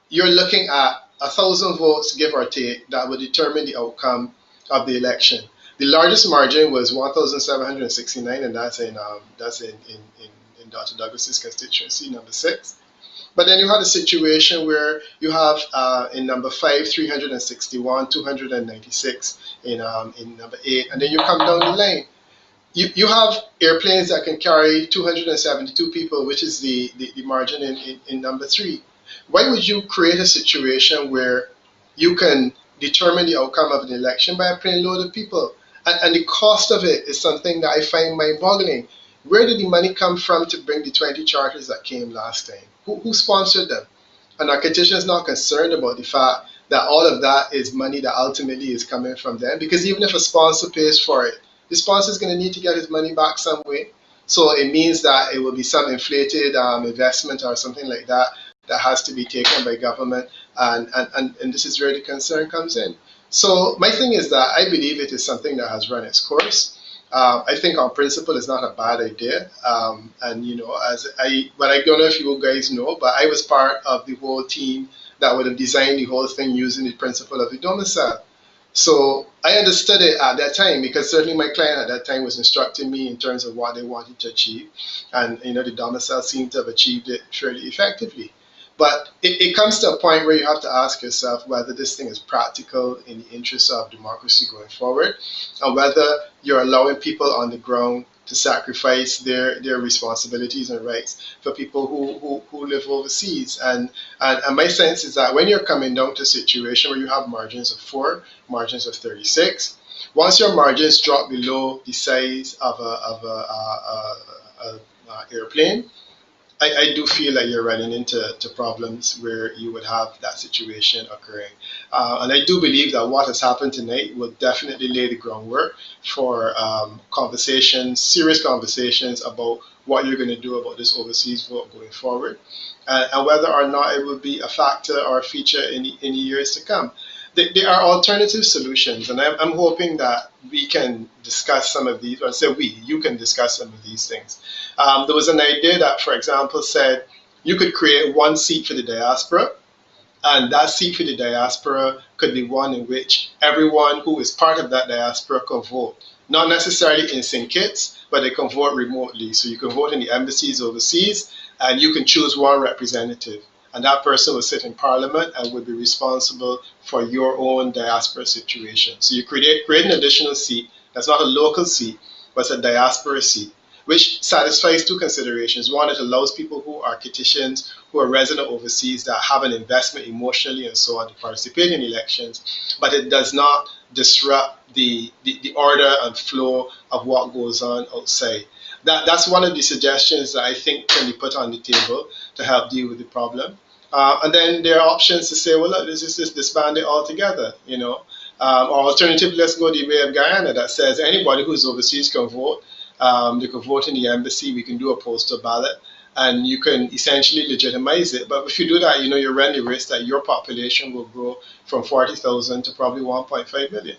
you're looking at 1,000 votes, give or take, that would determine the outcome of the election. The largest margin was 1,769, and that's in Dr. Douglas's constituency, number 6. But then you had a situation where you have in number 5, 361, 296 in number 8, and then you come down the line. You have airplanes that can carry 272 people, which is the margin in number 3. Why would you create a situation where you can determine the outcome of an election by a plane load of people? And the cost of it is something that I find mind-boggling. Where did the money come from to bring the 20 charters that came last time? Who sponsored them? And our petition is not concerned about the fact that all of that is money that ultimately is coming from them, because even if a sponsor pays for it, the sponsor is going to need to get his money back some way. So it means that it will be some inflated investment or something like that that has to be taken by government, and this is where the concern comes in. So my thing is that I believe it is something that has run its course. I think on principle it's not a bad idea, and but I don't know if you guys know, but I was part of the whole team that would have designed the whole thing using the principle of the domicile. So I understood it at that time, because certainly my client at that time was instructing me in terms of what they wanted to achieve, and the domicile seemed to have achieved it fairly effectively. But it comes to a point where you have to ask yourself whether this thing is practical in the interest of democracy going forward, and whether you're allowing people on the ground to sacrifice their responsibilities and rights for people who live overseas. And my sense is that when you're coming down to a situation where you have margins of 4, margins of 36, once your margins drop below the size of a airplane, I do feel like you're running into problems where you would have that situation occurring. And I do believe that what has happened tonight will definitely lay the groundwork for conversations, serious conversations about what you're going to do about this overseas vote going forward, and whether or not it will be a factor or a feature in the years to come. There are alternative solutions, and I'm hoping that we can discuss some of these, or say you can discuss some of these things. There was an idea that, for example, said you could create one seat for the diaspora, and that seat for the diaspora could be one in which everyone who is part of that diaspora can vote. Not necessarily in St. Kitts, but they can vote remotely. So you can vote in the embassies overseas, and you can choose one representative. And that person will sit in parliament and would be responsible for your own diaspora situation. So you create an additional seat that's not a local seat, but it's a diaspora seat, which satisfies 2 considerations. One, it allows people who are Kittitians, who are resident overseas, that have an investment emotionally and so on to participate in elections, but it does not disrupt the order and flow of what goes on outside. That's one of the suggestions that I think can be put on the table to help deal with the problem. And then there are options to say, well, look, let's just disband it altogether, or alternatively, let's go the way of Guyana that says anybody who's overseas can vote. They can vote in the embassy. We can do a postal ballot, and you can essentially legitimize it. But if you do that, you run the risk that your population will grow from 40,000 to probably 1.5 million.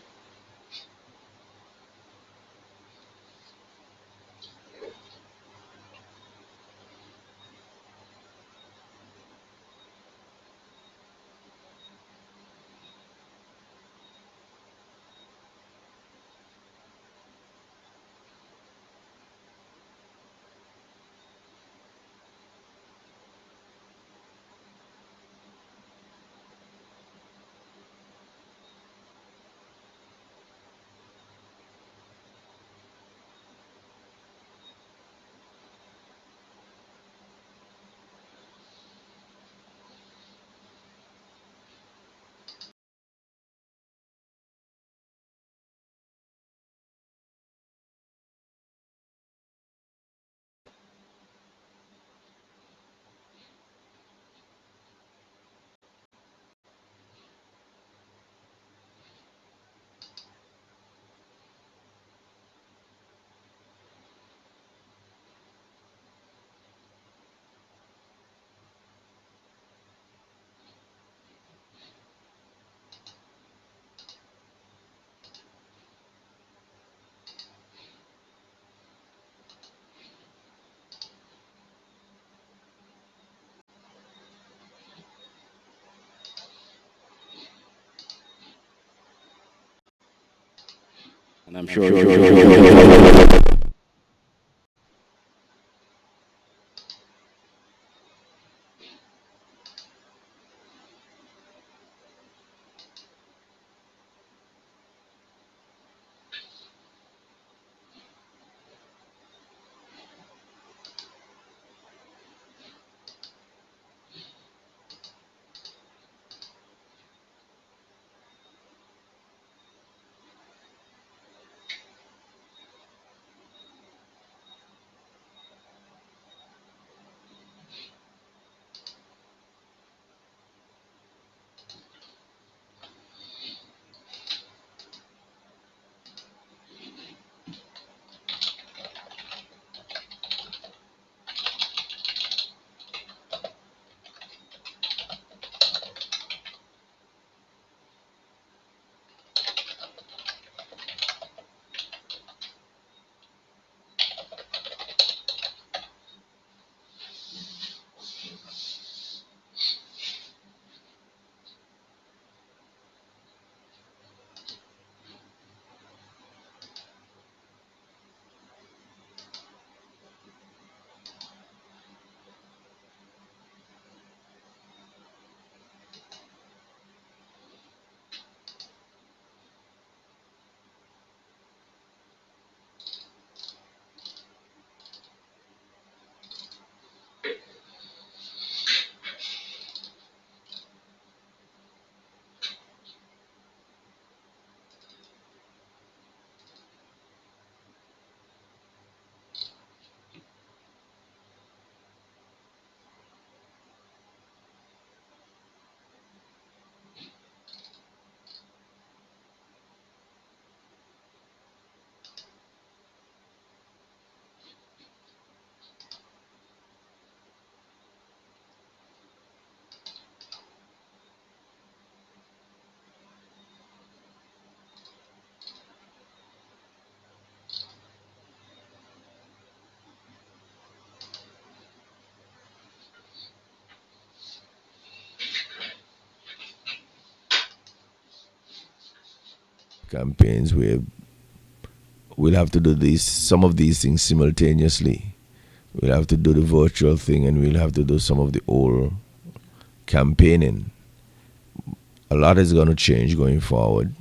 And I'm sure. Campaigns where we'll have to do some of these things simultaneously. We'll have to do the virtual thing and we'll have to do some of the old campaigning. A lot is going to change going forward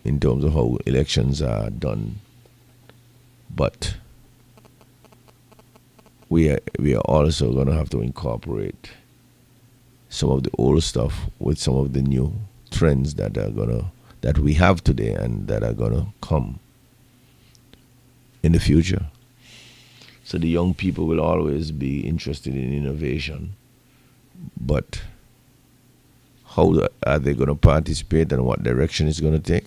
in terms of how elections are done. But we are also going to have to incorporate some of the old stuff with some of the new trends that we have today and that are going to come in the future. So the young people will always be interested in innovation, but how are they going to participate and what direction it's going to take?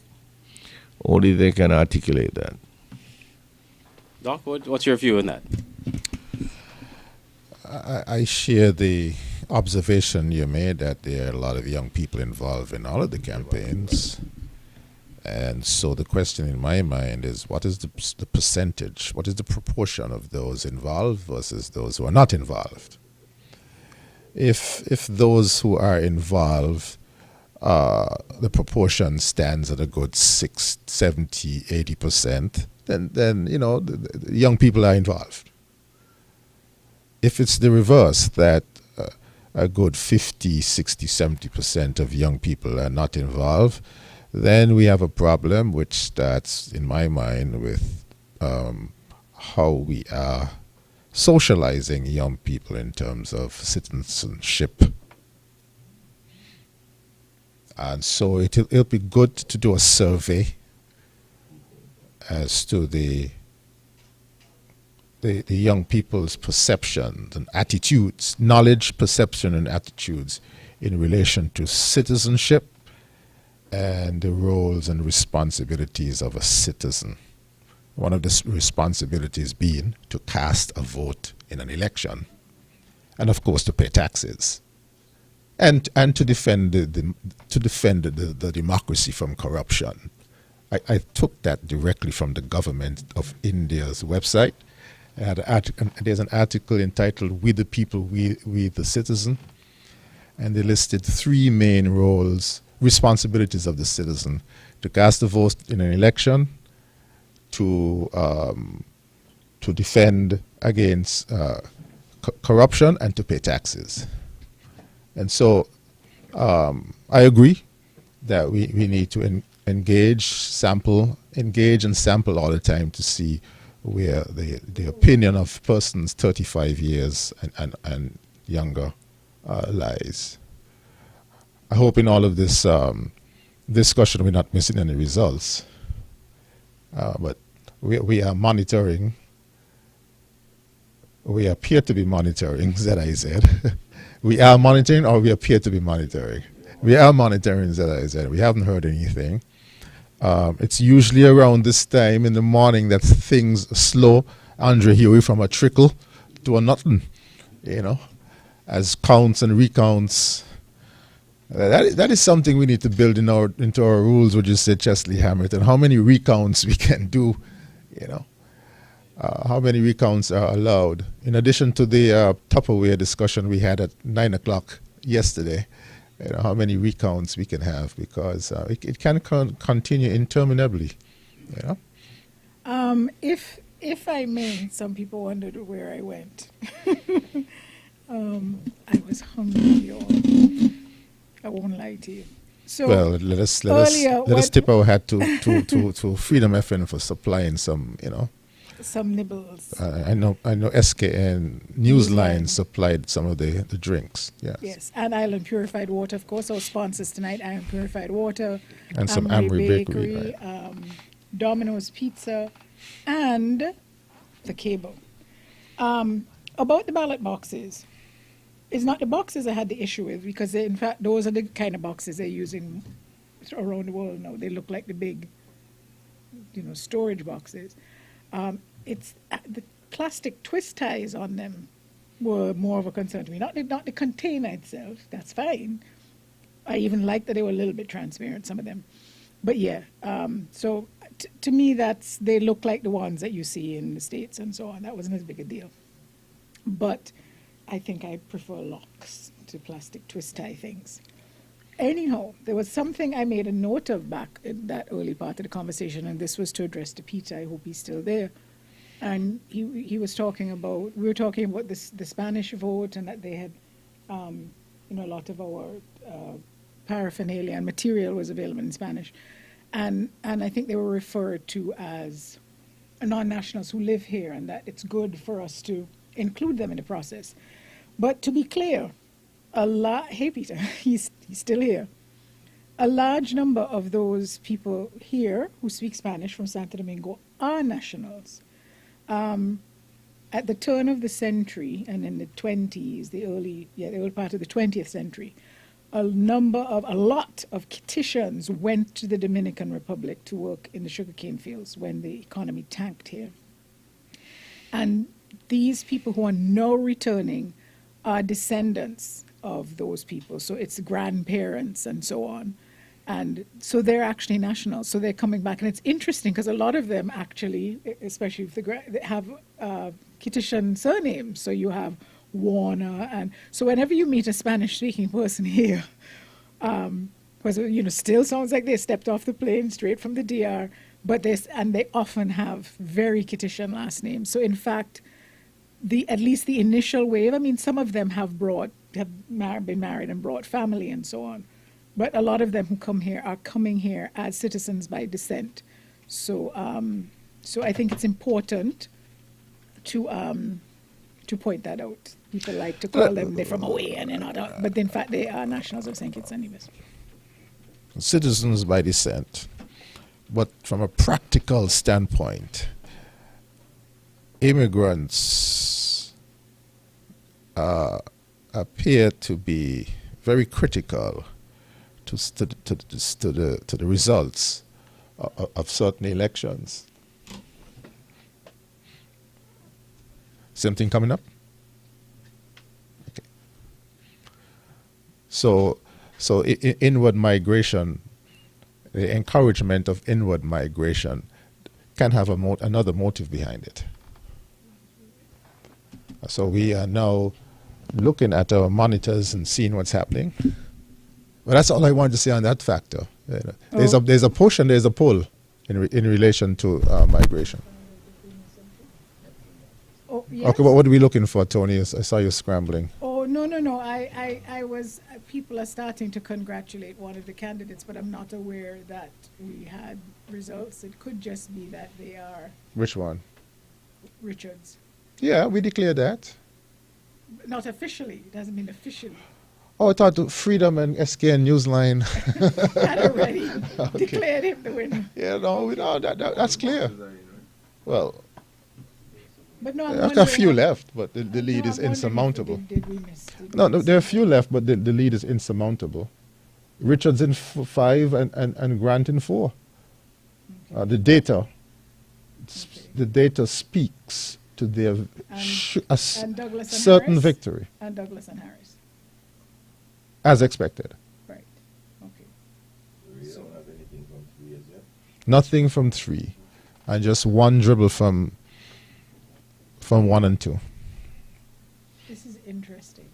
Only they can articulate that. Doc, what's your view on that? I share the observation you made that there are a lot of young people involved in all of the campaigns. And so the question in my mind is, what is the percentage, what is the proportion of those involved versus those who are not involved? If those who are involved, the proportion stands at a good 60, 70, 80%, then you know, the young people are involved. If it's the reverse, that a good 50, 60, 70% of young people are not involved, then we have a problem which starts, in my mind, with how we are socializing young people in terms of citizenship. And so it'll be good to do a survey as to the young people's perceptions and attitudes, knowledge, perception, and attitudes in relation to citizenship and the roles and responsibilities of a citizen. One of the responsibilities being to cast a vote in an election, and of course to pay taxes, and to defend the democracy from corruption. I took that directly from the government of India's website. There's an article entitled "We the People, We the Citizen," and they listed 3 main roles, responsibilities of the citizen: to cast a vote in an election, to defend against corruption and to pay taxes. And so I agree that we need to engage and sample all the time to see where the opinion of persons 35 years and younger lies. I hope in all of this discussion we're not missing any results, but we are monitoring. We appear to be monitoring, ZIZ. We are monitoring, or we appear to be monitoring. We are monitoring, ZIZ. We haven't heard anything. It's usually around this time in the morning that things slow. Andre Huey from a trickle to a nothing, as counts and recounts. That is something we need to build into our rules, would you say, Chesley Hamilton? How many recounts we can do, how many recounts are allowed? In addition to the Tupperware discussion we had at 9 o'clock yesterday, how many recounts we can have, because it can continue interminably, If I may, some people wondered where I went. I was hungry, y'all. I won't lie to you. So well, let us tip our hat to Freedom FM for supplying some, some nibbles. I know SKN Newsline supplied some of the drinks. Yes. Yes, and Island Purified Water, of course. Our sponsors tonight: Island Purified Water, and some Amory Bakery, right. Domino's Pizza, and the cable. About the ballot boxes. It's not the boxes I had the issue with, because in fact those are the kind of boxes they're using around the world now. They look like the big, storage boxes. It's the plastic twist ties on them were more of a concern to me. Not the container itself. That's fine. I even like that they were a little bit transparent, some of them. But yeah, so to me they look like the ones that you see in the States and so on. That wasn't as big a deal. But I think I prefer locks to plastic twist tie things. Anyhow, there was something I made a note of back in that early part of the conversation, and this was to address to Peter. I hope he's still there. And we were talking about the Spanish vote, and that they had, a lot of our paraphernalia and material was available in Spanish. And I think they were referred to as non-nationals who live here, and that it's good for us to include them in the process. But to be clear, hey Peter, he's still here. A large number of those people here who speak Spanish from Santo Domingo are nationals. At the turn of the century, and in the 20s, the early part of the 20th century, a lot of Kititians went to the Dominican Republic to work in the sugarcane fields when the economy tanked here. And these people who are now returning are descendants of those people. So it's grandparents and so on. And so they're actually nationals. So they're coming back. And it's interesting because a lot of them actually, especially if they have Kititian surnames. So you have Warner. And so whenever you meet a Spanish-speaking person here, still sounds like they stepped off the plane straight from the DR, but they often have very Kititian last names. So in fact, at least the initial wave, some of them have been married and brought family and so on. But a lot of them who come here are coming here as citizens by descent. So I think it's important to point that out. People like to call them, they're from away and they're not, but in fact they are nationals of St. Kitts and Nevis. Citizens by descent. But from a practical standpoint, immigrants appear to be very critical to the results of certain elections. Something coming up? Okay. So inward migration, the encouragement of inward migration can have another motive behind it. So we are now looking at our monitors and seeing what's happening. But that's all I wanted to say on that factor. There's a push and there's a pull. in relation to migration. Oh, yes. Okay, what are we looking for, Tony? I saw you scrambling. Oh, no. I was, people are starting to congratulate one of the candidates, but I'm not aware that we had results. It could just be that they are Which one? Richards. Yeah, we declared that. Not officially. It hasn't been officially. Oh, I thought Freedom and SKN Newsline Had already declared him the winner. Yeah, no, that's clear. Well, But no, there are a few left, but the lead is insurmountable. Did we miss? No, there are a few left, but the lead is insurmountable. Richards in 5 and Grant in 4. The data speaks to their and Douglas and certain Harris? victory, And Douglas and Harris. as expected. Right. Okay. We don't have anything from 3 as yet. Nothing from 3, and just one dribble from 1 and 2. This is interesting.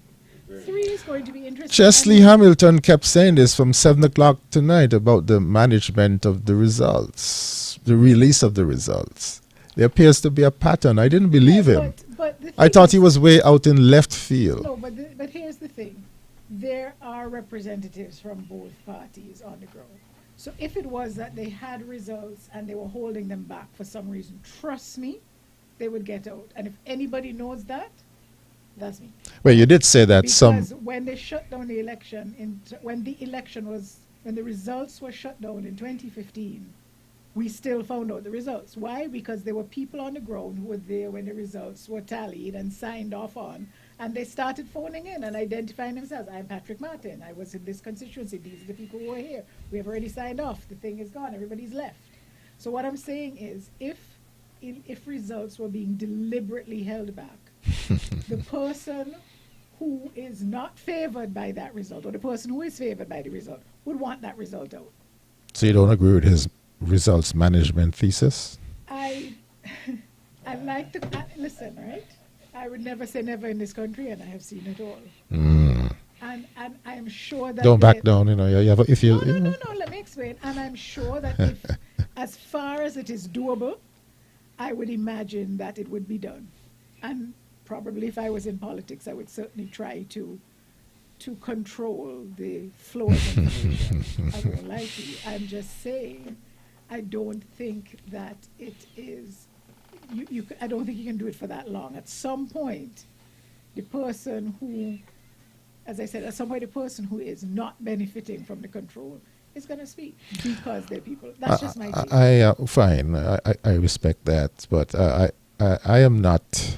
3 is going to be interesting. Chesley Hamilton kept saying this from 7 o'clock tonight about the management of the results, the release of the results. There appears to be a pattern. I didn't believe him. But I thought he was way out in left field. No, but here's the thing. There are representatives from both parties on the ground. So if it was that they had results and they were holding them back for some reason, trust me, they would get out. And if anybody knows that, that's me. Well, you did say that because when they shut down the election, when the results were shut down in 2015, we still found out the results. Why? Because there were people on the ground who were there when the results were tallied and signed off on, and they started phoning in and identifying themselves. I'm Patrick Martin. I was in this constituency. These are the people who were here. We have already signed off. The thing is gone. Everybody's left. So what I'm saying is, if results were being deliberately held back, the person who is not favored by that result, or the person who is favored by the result, would want that result out. So you don't agree with his results management thesis? I like to listen, right? I would never say never in this country, and I have seen it all. And I am sure that don't back down, No, let me explain. And I'm sure that if, as far as it is doable, I would imagine that it would be done. And probably if I was in politics, I would certainly try to control the flow of information. I won't lie to you. I'm just saying, I don't think that it is, I don't think you can do it for that long. At some point, the person who, as I said, at some point the person who is not benefiting from the control is going to speak because they're people. That's just my take. Fine, I respect that, but I am not.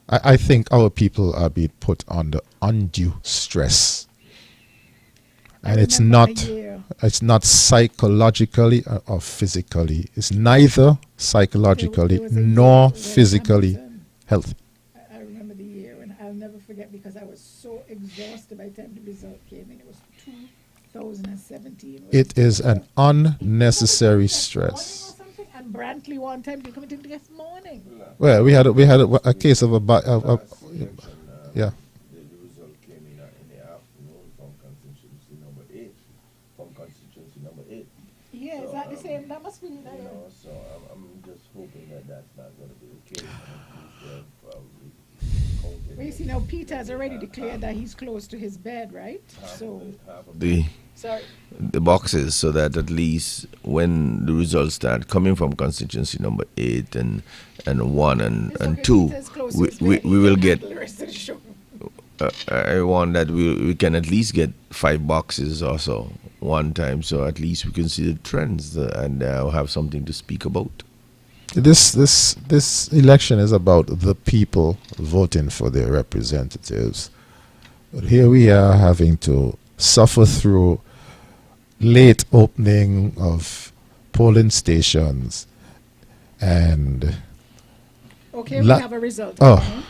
I think our people are being put under undue stress, and it's not psychologically or physically. It's neither psychologically nor physically healthy. I remember the year, and I'll never forget because I was so exhausted by the time the result came in. It was 2017. It is an unnecessary stress. And Brantley one time they come in the next morning. Well, we had a case of yeah. The result came in the afternoon from constituency number 8. Yeah, so, is that the same? That must be. So I'm just hoping that that's not going to be the case. Well, you see, now Peter has already declared that he's close to his bed, right? The boxes, so that at least when the results start coming from constituency number 8 and 1 and 2, we will get. I want that we can at least get 5 boxes or so one time, so at least we can see the trends and have something to speak about. This election is about the people voting for their representatives. But here we are having to suffer through late opening of polling stations and okay, we have a result. Oh.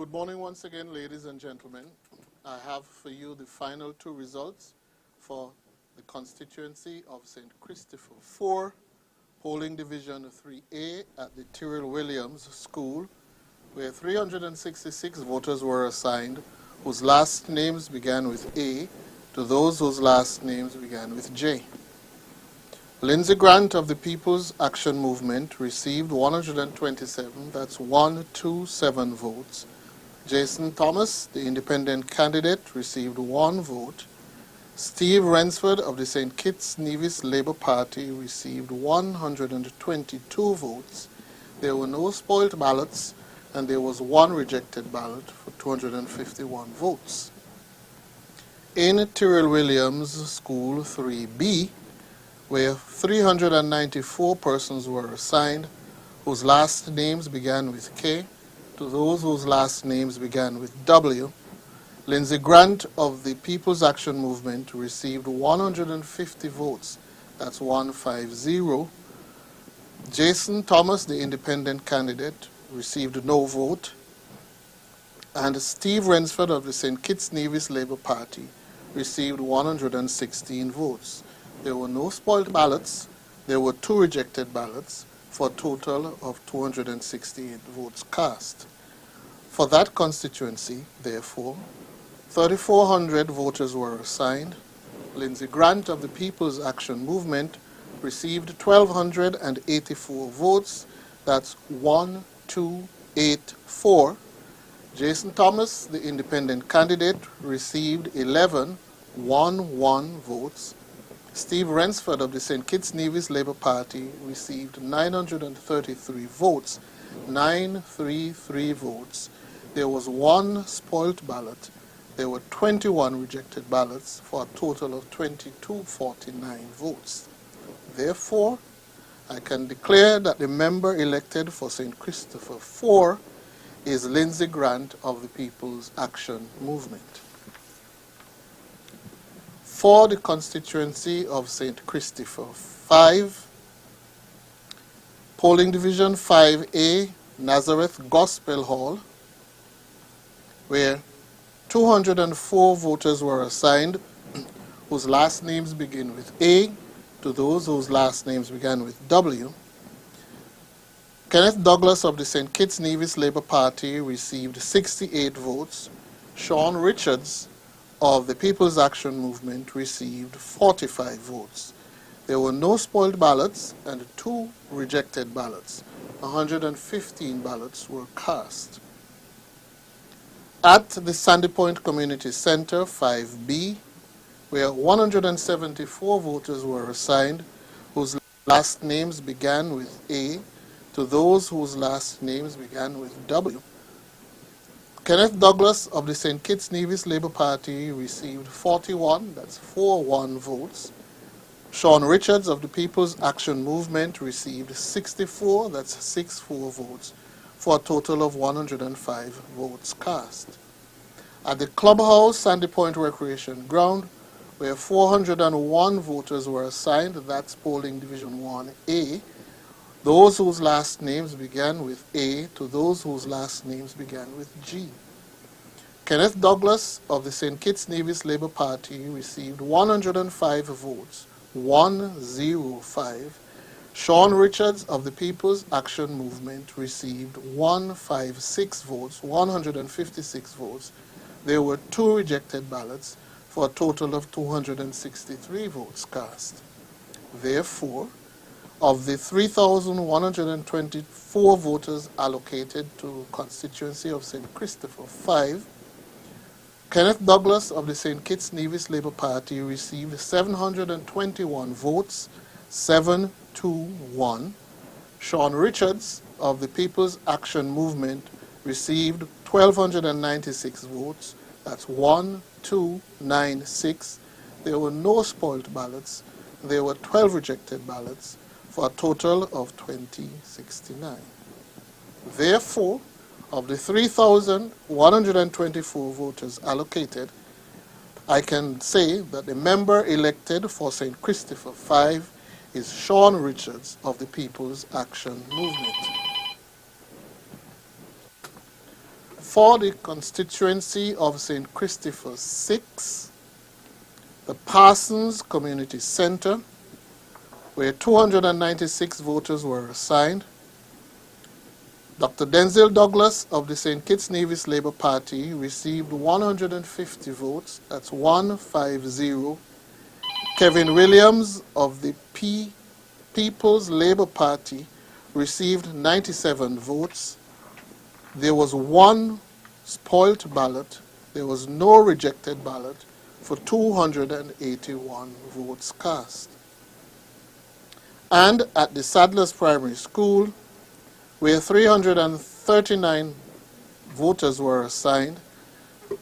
Good morning once again, ladies and gentlemen. I have for you the final two results for the constituency of St. Christopher 4, polling division 3A at the Tyrrell Williams School, where 366 voters were assigned whose last names began with A to those whose last names began with J. Lindsay Grant of the People's Action Movement received 127, that's 127 votes. Jason Thomas, the independent candidate, received 1 vote. Steve Rensford of the St. Kitts Nevis Labour Party received 122 votes. There were no spoiled ballots, and there was 1 rejected ballot for 251 votes. In Tyrrell Williams School 3B, where 394 persons were assigned whose last names began with K to those whose last names began with W, Lindsay Grant of the People's Action Movement received 150 votes, that's 150. Jason Thomas, the independent candidate, received no vote. And Steve Rensford of the St. Kitts Nevis Labour Party received 116 votes. There were no spoiled ballots. There were 2 rejected ballots for a total of 268 votes cast. For that constituency, therefore, 3,400 voters were assigned. Lindsay Grant of the People's Action Movement received 1,284 votes. That's 1,284. Jason Thomas, the independent candidate, received 11 votes. Steve Rensford of the St. Kitts Nevis Labour Party received 933 votes, 933 votes. There was 1 spoilt ballot. There were 21 rejected ballots for a total of 2,249 votes. Therefore, I can declare that the member elected for St. Christopher 4 is Lindsay Grant of the People's Action Movement. For the constituency of St. Christopher 5, polling division 5A, Nazareth Gospel Hall, where 204 voters were assigned whose last names begin with A to those whose last names began with W. Kenneth Douglas of the St. Kitts Nevis Labour Party received 68 votes. Sean Richards of the People's Action Movement received 45 votes. There were no spoiled ballots and 2 rejected ballots. 115 ballots were cast. At the Sandy Point Community Center, 5B, where 174 voters were assigned whose last names began with A to those whose last names began with W. Kenneth Douglas of the St. Kitts Nevis Labour Party received 41, that's 41 votes. Sean Richards of the People's Action Movement received 64, that's 64 votes, for a total of 105 votes cast. At the Clubhouse Sandy Point Recreation Ground, where 401 voters were assigned, that's polling division 1A, those whose last names began with A to those whose last names began with G. Kenneth Douglas of the St. Kitts Nevis Labour Party received 105 votes, 105. Sean Richards of the People's Action Movement received 156 votes, 156 votes. There were 2 rejected ballots for a total of 263 votes cast. Therefore, of the 3,124 voters allocated to constituency of St. Christopher 5, Kenneth Douglas of the St. Kitts Nevis Labour Party received 721 votes, 721. Sean Richards of the People's Action Movement received 1,296 votes, that's 1,296. There were no spoiled ballots. There were 12 rejected ballots for a total of 2,069. Therefore, of the 3,124 voters allocated, I can say that the member elected for St. Christopher 5 is Sean Richards of the People's Action Movement. For the constituency of St. Christopher 6, the Parsons Community Center, where 296 voters were assigned, Dr. Denzel Douglas of the St. Kitts Nevis Labour Party received 150 votes, that's 150. Kevin Williams of the People's Labour Party received 97 votes. There was one spoilt ballot. There was no rejected ballot for 281 votes cast. And at the Sadler's Primary School, where 339 voters were assigned,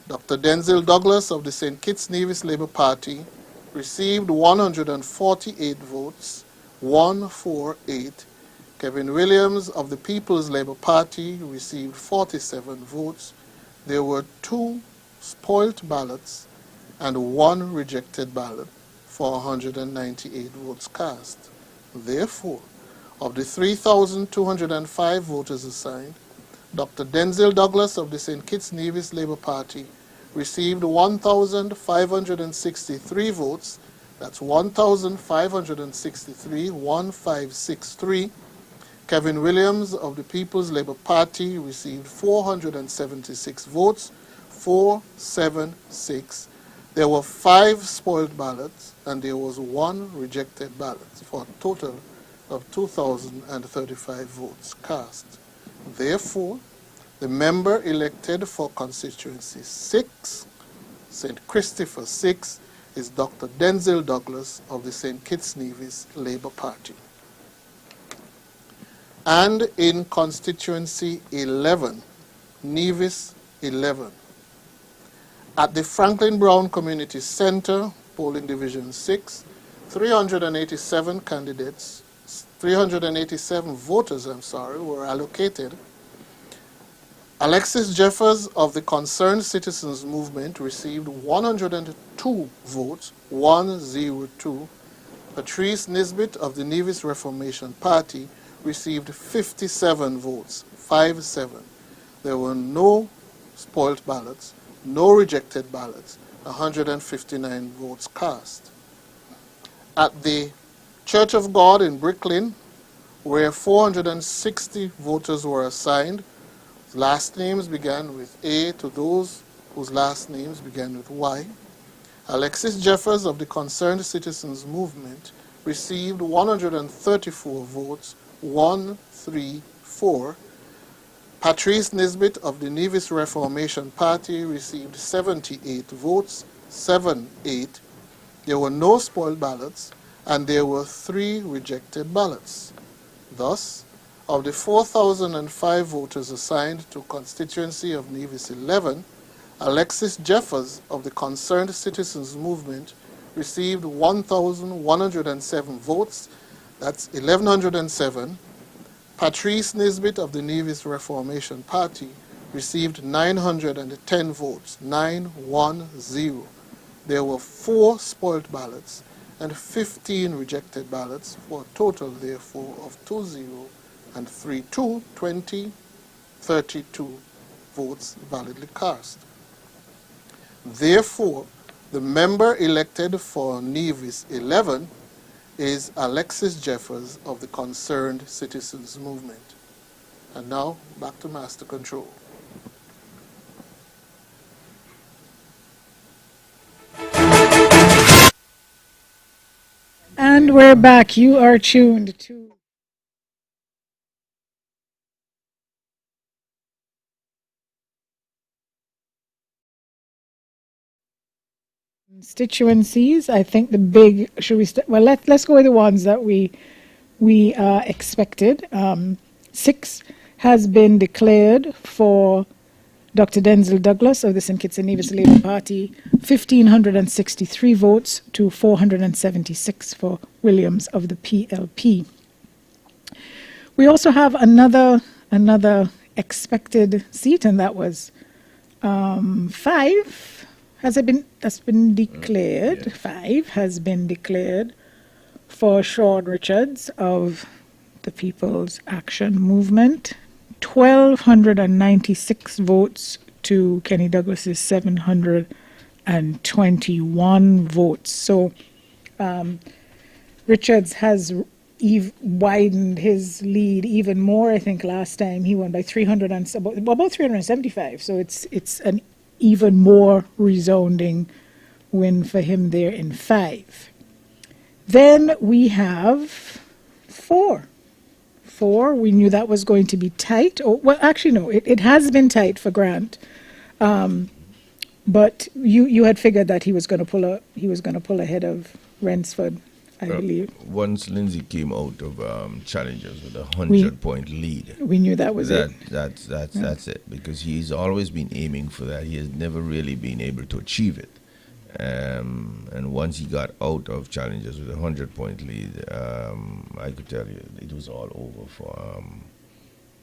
Dr. Denzel Douglas of the St. Kitts Nevis Labour Party received 148 votes, 148. Kevin Williams of the People's Labour Party received 47 votes. There were 2 spoilt ballots and 1 rejected ballot for 198 votes cast. Therefore, of the 3,205 voters assigned, Dr. Denzel Douglas of the St. Kitts Nevis Labour Party received 1,563 votes. That's 1,563, 1563. Kevin Williams of the People's Labour Party received 476 votes, 476. There were 5 spoiled ballots and there was 1 rejected ballot for a total of 2,035 votes cast. Therefore, the member elected for constituency 6, St. Christopher 6, is Dr. Denzel Douglas of the St. Kitts Nevis Labour Party. And in constituency 11, Nevis 11, at the Franklin Brown Community Center, polling division 6, 387 candidates, 387 voters, were allocated. Alexis Jeffers of the Concerned Citizens Movement received 102 votes, 102. Patrice Nisbet of the Nevis Reformation Party received 57 votes, 57. There were no spoilt ballots, no rejected ballots, 159 votes cast. At the Church of God in Brooklyn, where 460 voters were assigned, last names began with A to those whose last names began with Y. Alexis Jeffers of the Concerned Citizens Movement received 134 votes, 134. Patrice Nisbet of the Nevis Reformation Party received 78 votes, 78. There were no spoiled ballots, and there were 3 rejected ballots. Thus, of the 4,005 voters assigned to constituency of Nevis 11, Alexis Jeffers of the Concerned Citizens Movement received 1,107 votes, that's 1,107. Patrice Nisbet of the Nevis Reformation Party received 910 votes, 910. There were 4 spoiled ballots and 15 rejected ballots, for a total, therefore, of 20 and 32, 32 votes validly cast. Therefore, the member elected for Nevis 11 is Alexis Jeffers of the Concerned Citizens Movement. And now, back to Master Control. And we're back. You are tuned to constituencies. I think the big, should we, well, let's go with the ones that we expected. 6 has been declared for Dr. Denzel Douglas of the St. Kitts and Nevis Labour Party, 1,563 votes to 476 for Williams of the PLP. We also have another expected seat, and that was 5. That's been declared. Yes. 5 has been declared for Sean Richards of the People's Action Movement. 1,296 votes to Kenny Douglas's 721 votes. So Richards has widened his lead even more. I think last time he won by 300 and about 375. So it's an even more resounding win for him there in 5. Then we have 4. We knew that was going to be tight. Oh, well, actually, no, it has been tight for Grant. But you had figured that he was going to pull ahead of Rensford, I believe. Once Lindsay came out of challenges with a 100-point lead, we knew that was it. That's it, because he's always been aiming for that. He has never really been able to achieve it. And once he got out of challenges with a 100-point lead, I could tell you it was all over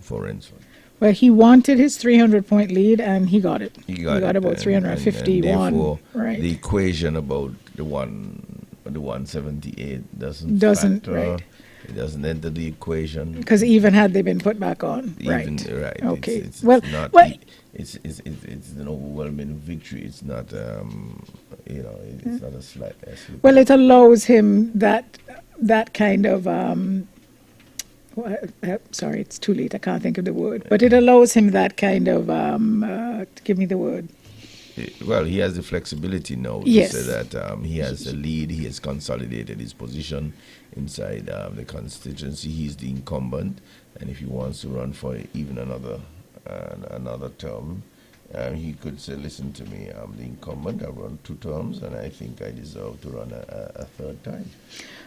for Rensford. Well, he wanted his 300-point lead, and he got it. He got about 351. And therefore, right. The equation about the 178 doesn't factor. Right. It doesn't enter the equation. Because even had they been put back on, right? Okay. It's not. It's an overwhelming victory. It's not. It's not a slight. Well, it allows him that kind of. Sorry, it's too late. I can't think of the word. But it allows him that kind of. Give me the word. Well, he has the flexibility now to say that he has a lead. He has consolidated his position inside the constituency. He's the incumbent, and if he wants to run for even another term, he could say, "Listen to me. I'm the incumbent. I've run 2 terms, and I think I deserve to run a 3rd time."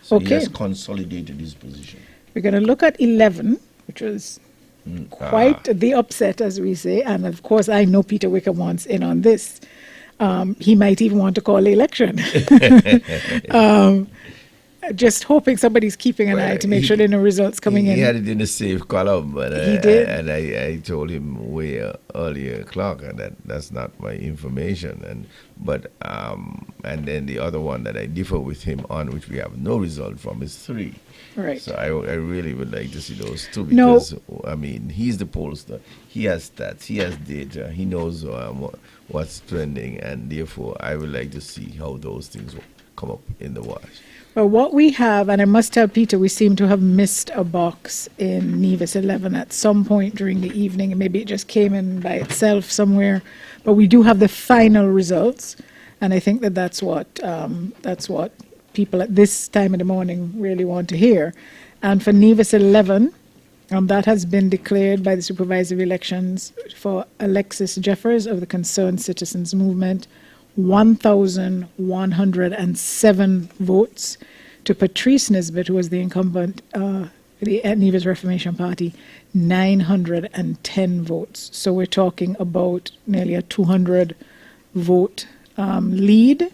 So he has consolidated his position. We're going to look at 11, which was quite the upset, as we say. And of course, I know Peter Wickham wants in on this. He might even want to call the election. Just hoping somebody's keeping an eye to make sure there are no results coming in. He had it in a safe column, but he did. And I told him way earlier, Clark, that that's not my information. And then the other one that I differ with him on, which we have no result from, is 3. Right. So I really would like to see those 2 because I mean, he's the pollster. He has stats. He has data. He knows what's trending, and therefore I would like to see how those things will come up in the wash. Well, what we have, and I must tell Peter, we seem to have missed a box in Nevis 11 at some point during the evening, and maybe it just came in by itself somewhere. But we do have the final results, and I think that's what people at this time of the morning really want to hear. And for Nevis 11, that has been declared by the supervisory elections for Alexis Jeffers of the Concerned Citizens Movement, 1,107 votes, to Patrice Nisbet, who was the incumbent, the Nevis Reformation Party, 910 votes. So we're talking about nearly a 200 vote lead.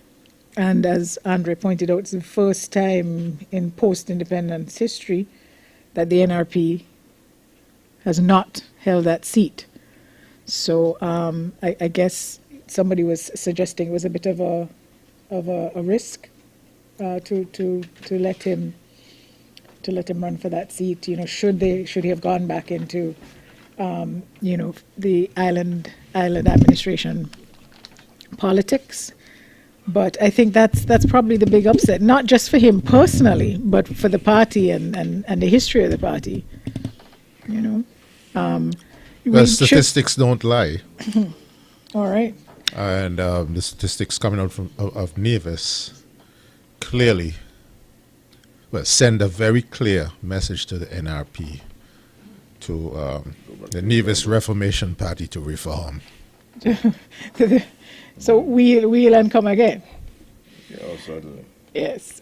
And as Andre pointed out, it's the first time in post-independence history that the NRP has not held that seat. So I guess somebody was suggesting it was a bit of a risk to let him run for that seat. Should he have gone back into the island administration politics? But I think that's probably the big upset, not just for him personally, but for the party and the history of the party. Well, statistics don't lie. All right. And the statistics coming out of Nevis clearly send a very clear message to the NRP, to the Nevis Reformation Party to reform. So we'll and come again. Yeah, certainly. Yes.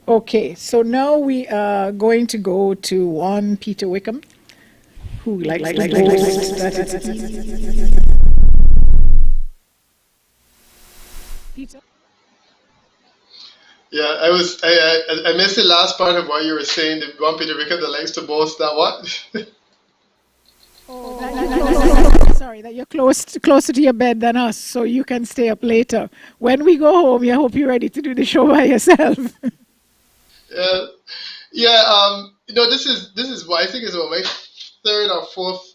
Okay, so now we are going to go to one Peter Wickham, who likes to Peter? Yeah, I missed the last part of what you were saying. The one Peter Wickham that likes to boast that what? Sorry, that you're closer to your bed than us, so you can stay up later. When we go home, I hope you're ready to do the show by yourself. This is what I think is about my 3rd or 4th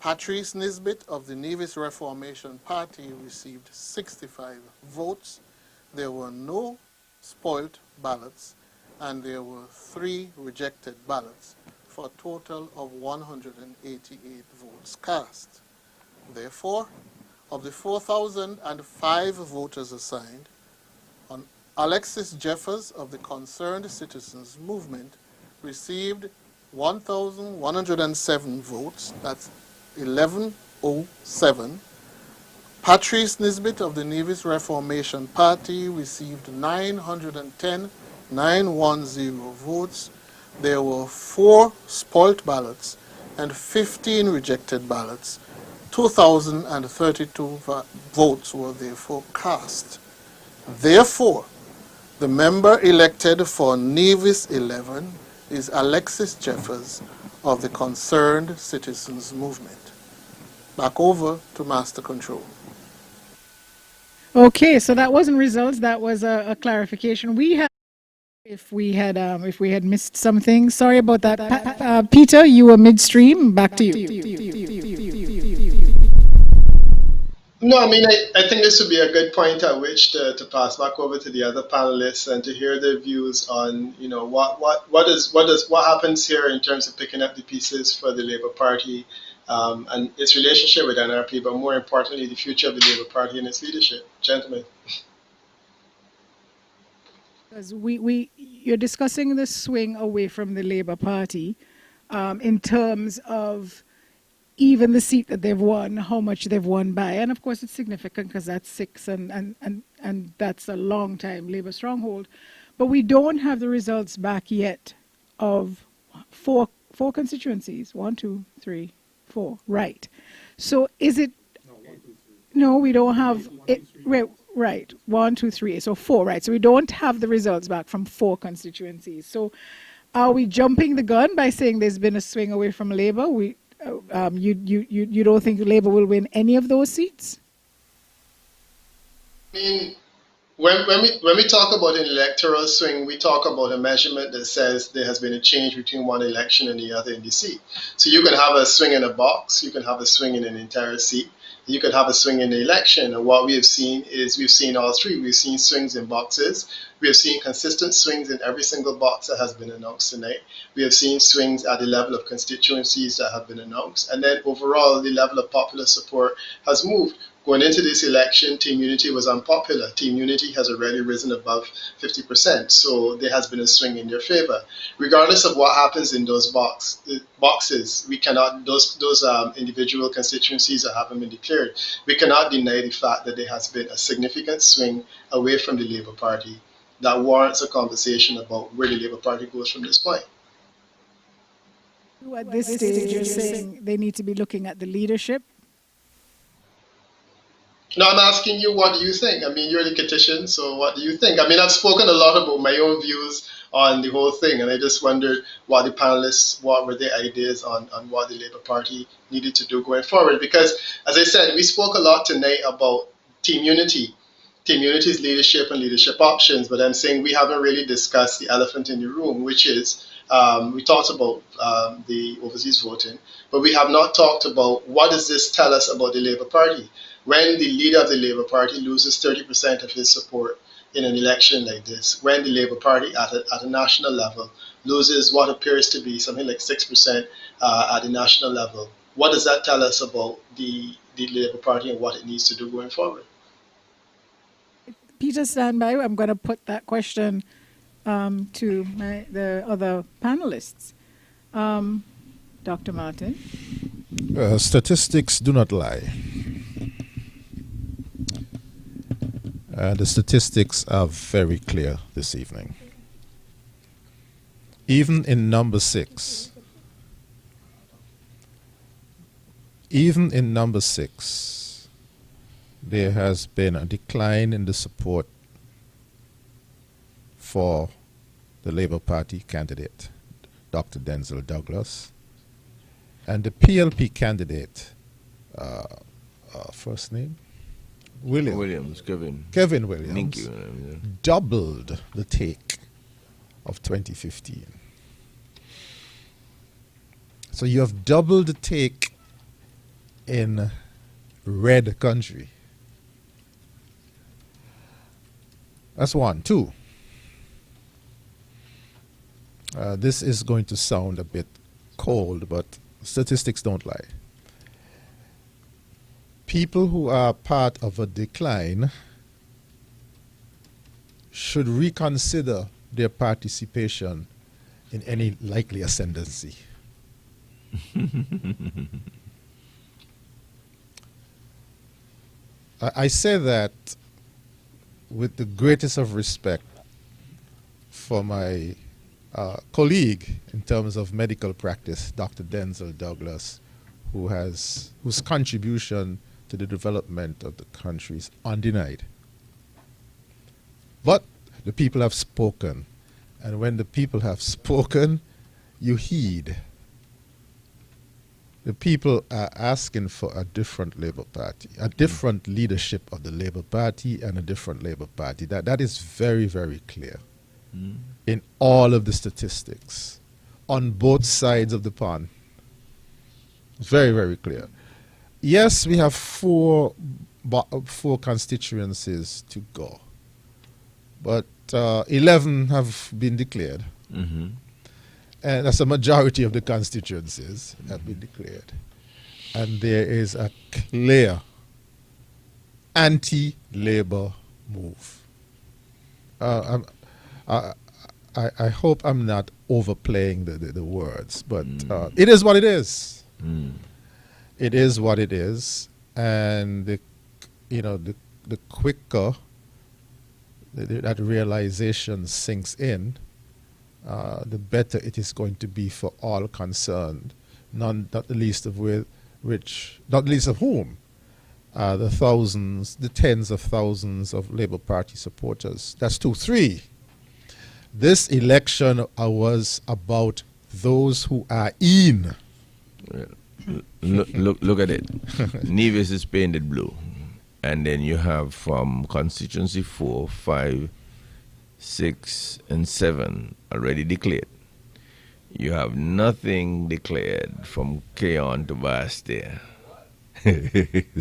Patrice Nisbet of the Nevis Reformation Party received 65 votes. There were no spoilt ballots, and there were 3 rejected ballots, for a total of 188 votes cast. Therefore, of the 4,005 voters assigned, Alexis Jeffers of the Concerned Citizens Movement received 1,107 votes, that's 1107. Patrice Nisbet of the Nevis Reformation Party received 910 votes. There were 4 spoilt ballots and 15 rejected ballots. 2,032 votes were therefore cast. Therefore, the member elected for Nevis 11 is Alexis Jeffers of the Concerned Citizens Movement. Back over to Master Control. Okay, so that wasn't results. That was a clarification. If we had missed something, sorry about that. Peter, you were midstream. Back to you. No, I mean, I think this would be a good point at which to pass back over to the other panelists and to hear their views on, you know, what happens here in terms of picking up the pieces for the Labour Party and its relationship with NRP, but more importantly, the future of the Labour Party and its leadership. Gentlemen. Because you're discussing the swing away from the Labour Party in terms of even the seat that they've won, how much they've won by. And of course, it's significant because that's 6 and that's a long time Labour stronghold. But we don't have the results back yet of four constituencies. 1, 2, 3, 4. Right. So is it... No, we don't have... it. Right. 1, 2, 3. So 4, right. So we don't have the results back from 4 constituencies. So are we jumping the gun by saying there's been a swing away from Labour? You don't think Labour will win any of those seats? I mean, when we talk about an electoral swing, we talk about a measurement that says there has been a change between one election and the other in the seat. So you can have a swing in a box, you can have a swing in an entire seat, you could have a swing in the election. And what we have seen is we've seen all 3. We've seen swings in boxes. We have seen consistent swings in every single box that has been announced tonight. We have seen swings at the level of constituencies that have been announced. And then overall, the level of popular support has moved. Going into this election, Team Unity was unpopular. Team Unity has already risen above 50%, so there has been a swing in their favor. Regardless of what happens in those boxes, we cannot, those individual constituencies that haven't been declared, we cannot deny the fact that there has been a significant swing away from the Labour Party that warrants a conversation about where the Labour Party goes from this point. At this stage, you're saying they need to be looking at the leadership? No, I'm asking you, what do you think? I mean, you're the Kittian, so what do you think? I mean, I've spoken a lot about my own views on the whole thing, and I just wondered what the panelists, what were their ideas on what the Labour Party needed to do going forward. Because, as I said, we spoke a lot tonight about Team Unity, Team Unity's leadership and leadership options, but I'm saying we haven't really discussed the elephant in the room, which is we talked about the overseas voting, but we have not talked about what does this tell us about the Labour Party. When the leader of the Labour Party loses 30% of his support in an election like this, when the Labour Party at a national level loses what appears to be something like 6% at the national level, what does that tell us about the Labour Party and what it needs to do going forward? Peter, stand by. I'm going to put that question to the other panelists. Dr. Martin? Statistics do not lie. The statistics are very clear this evening. Even in number 6, there has been a decline in the support for the Labour Party candidate, Dr. Denzel Douglas, and the PLP candidate, first name? Kevin Williams doubled the take of 2015. So you have doubled the take in red country. That's one. Two, this is going to sound a bit cold, but statistics don't lie. People who are part of a decline should reconsider their participation in any likely ascendancy. I say that with the greatest of respect for my colleague in terms of medical practice, Dr. Denzel Douglas, whose contribution to the development of the country is undenied. But the people have spoken, and when the people have spoken, you heed. The people are asking for a different Labour Party, a different leadership of the Labour Party and a different Labour Party. That is very, very clear in all of the statistics on both sides of the pond. It's very, very clear. Yes, we have four constituencies to go, but 11 have been declared. And that's a majority of the constituencies have been declared. And there is a clear anti-Labour move. I hope I'm not overplaying the words, but it is what it is. It is what it is, and the quicker that realization sinks in, the better it is going to be for all concerned. Not the least of whom the thousands, the tens of thousands of Labour Party supporters. That's 2. 3. This election was about those who are in. Look at it. Nevis is painted blue. And then you have from constituency 4, 5, 6, and 7 already declared. You have nothing declared from Keon to Bastia.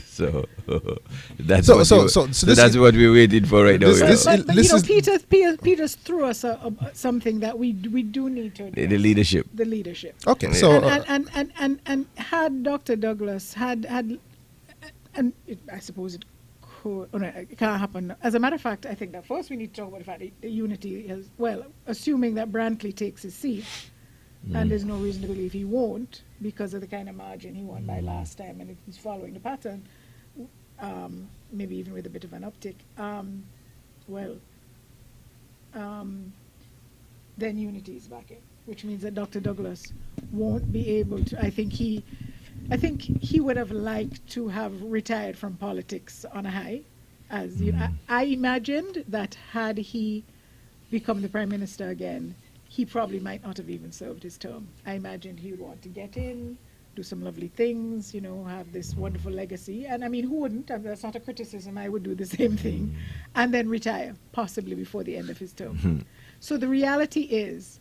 So that's what we waited for right now. Peter's threw us something that we do need to address. The leadership. The leadership. Okay, so and had Dr. Douglas had I suppose it could. Oh no, it can't happen. As a matter of fact, I think that first we need to talk about the fact that the unity is, well, assuming that Brantley takes his seat. And there's no reason to believe he won't, because of the kind of margin he won by last time, and if he's following the pattern, maybe even with a bit of an uptick, then unity is back in, which means that Dr. Douglas won't be able to. I think he would have liked to have retired from politics on a high, as you know, I imagined that had he become the Prime Minister again, he probably might not have even served his term. I imagined he would want to get in, do some lovely things, have this wonderful legacy. And I mean, who wouldn't? That's not a criticism. I would do the same thing. And then retire, possibly before the end of his term. So the reality is,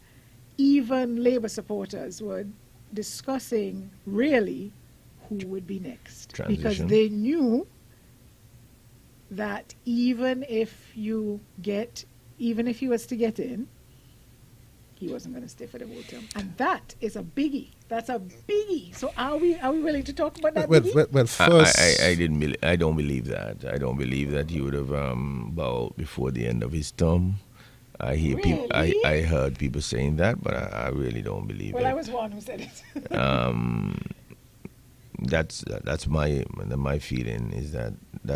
even Labour supporters were discussing really who would be next. Transition. Because they knew that even if he was to get in, he wasn't going to stay for the whole term, and that is a biggie. That's a biggie. So are we willing to talk about that? Well, first, I don't believe that. I don't believe that he would have bowed before the end of his term. I heard people saying that, but I really don't believe it. Well, I was one who said it. That's my feeling is that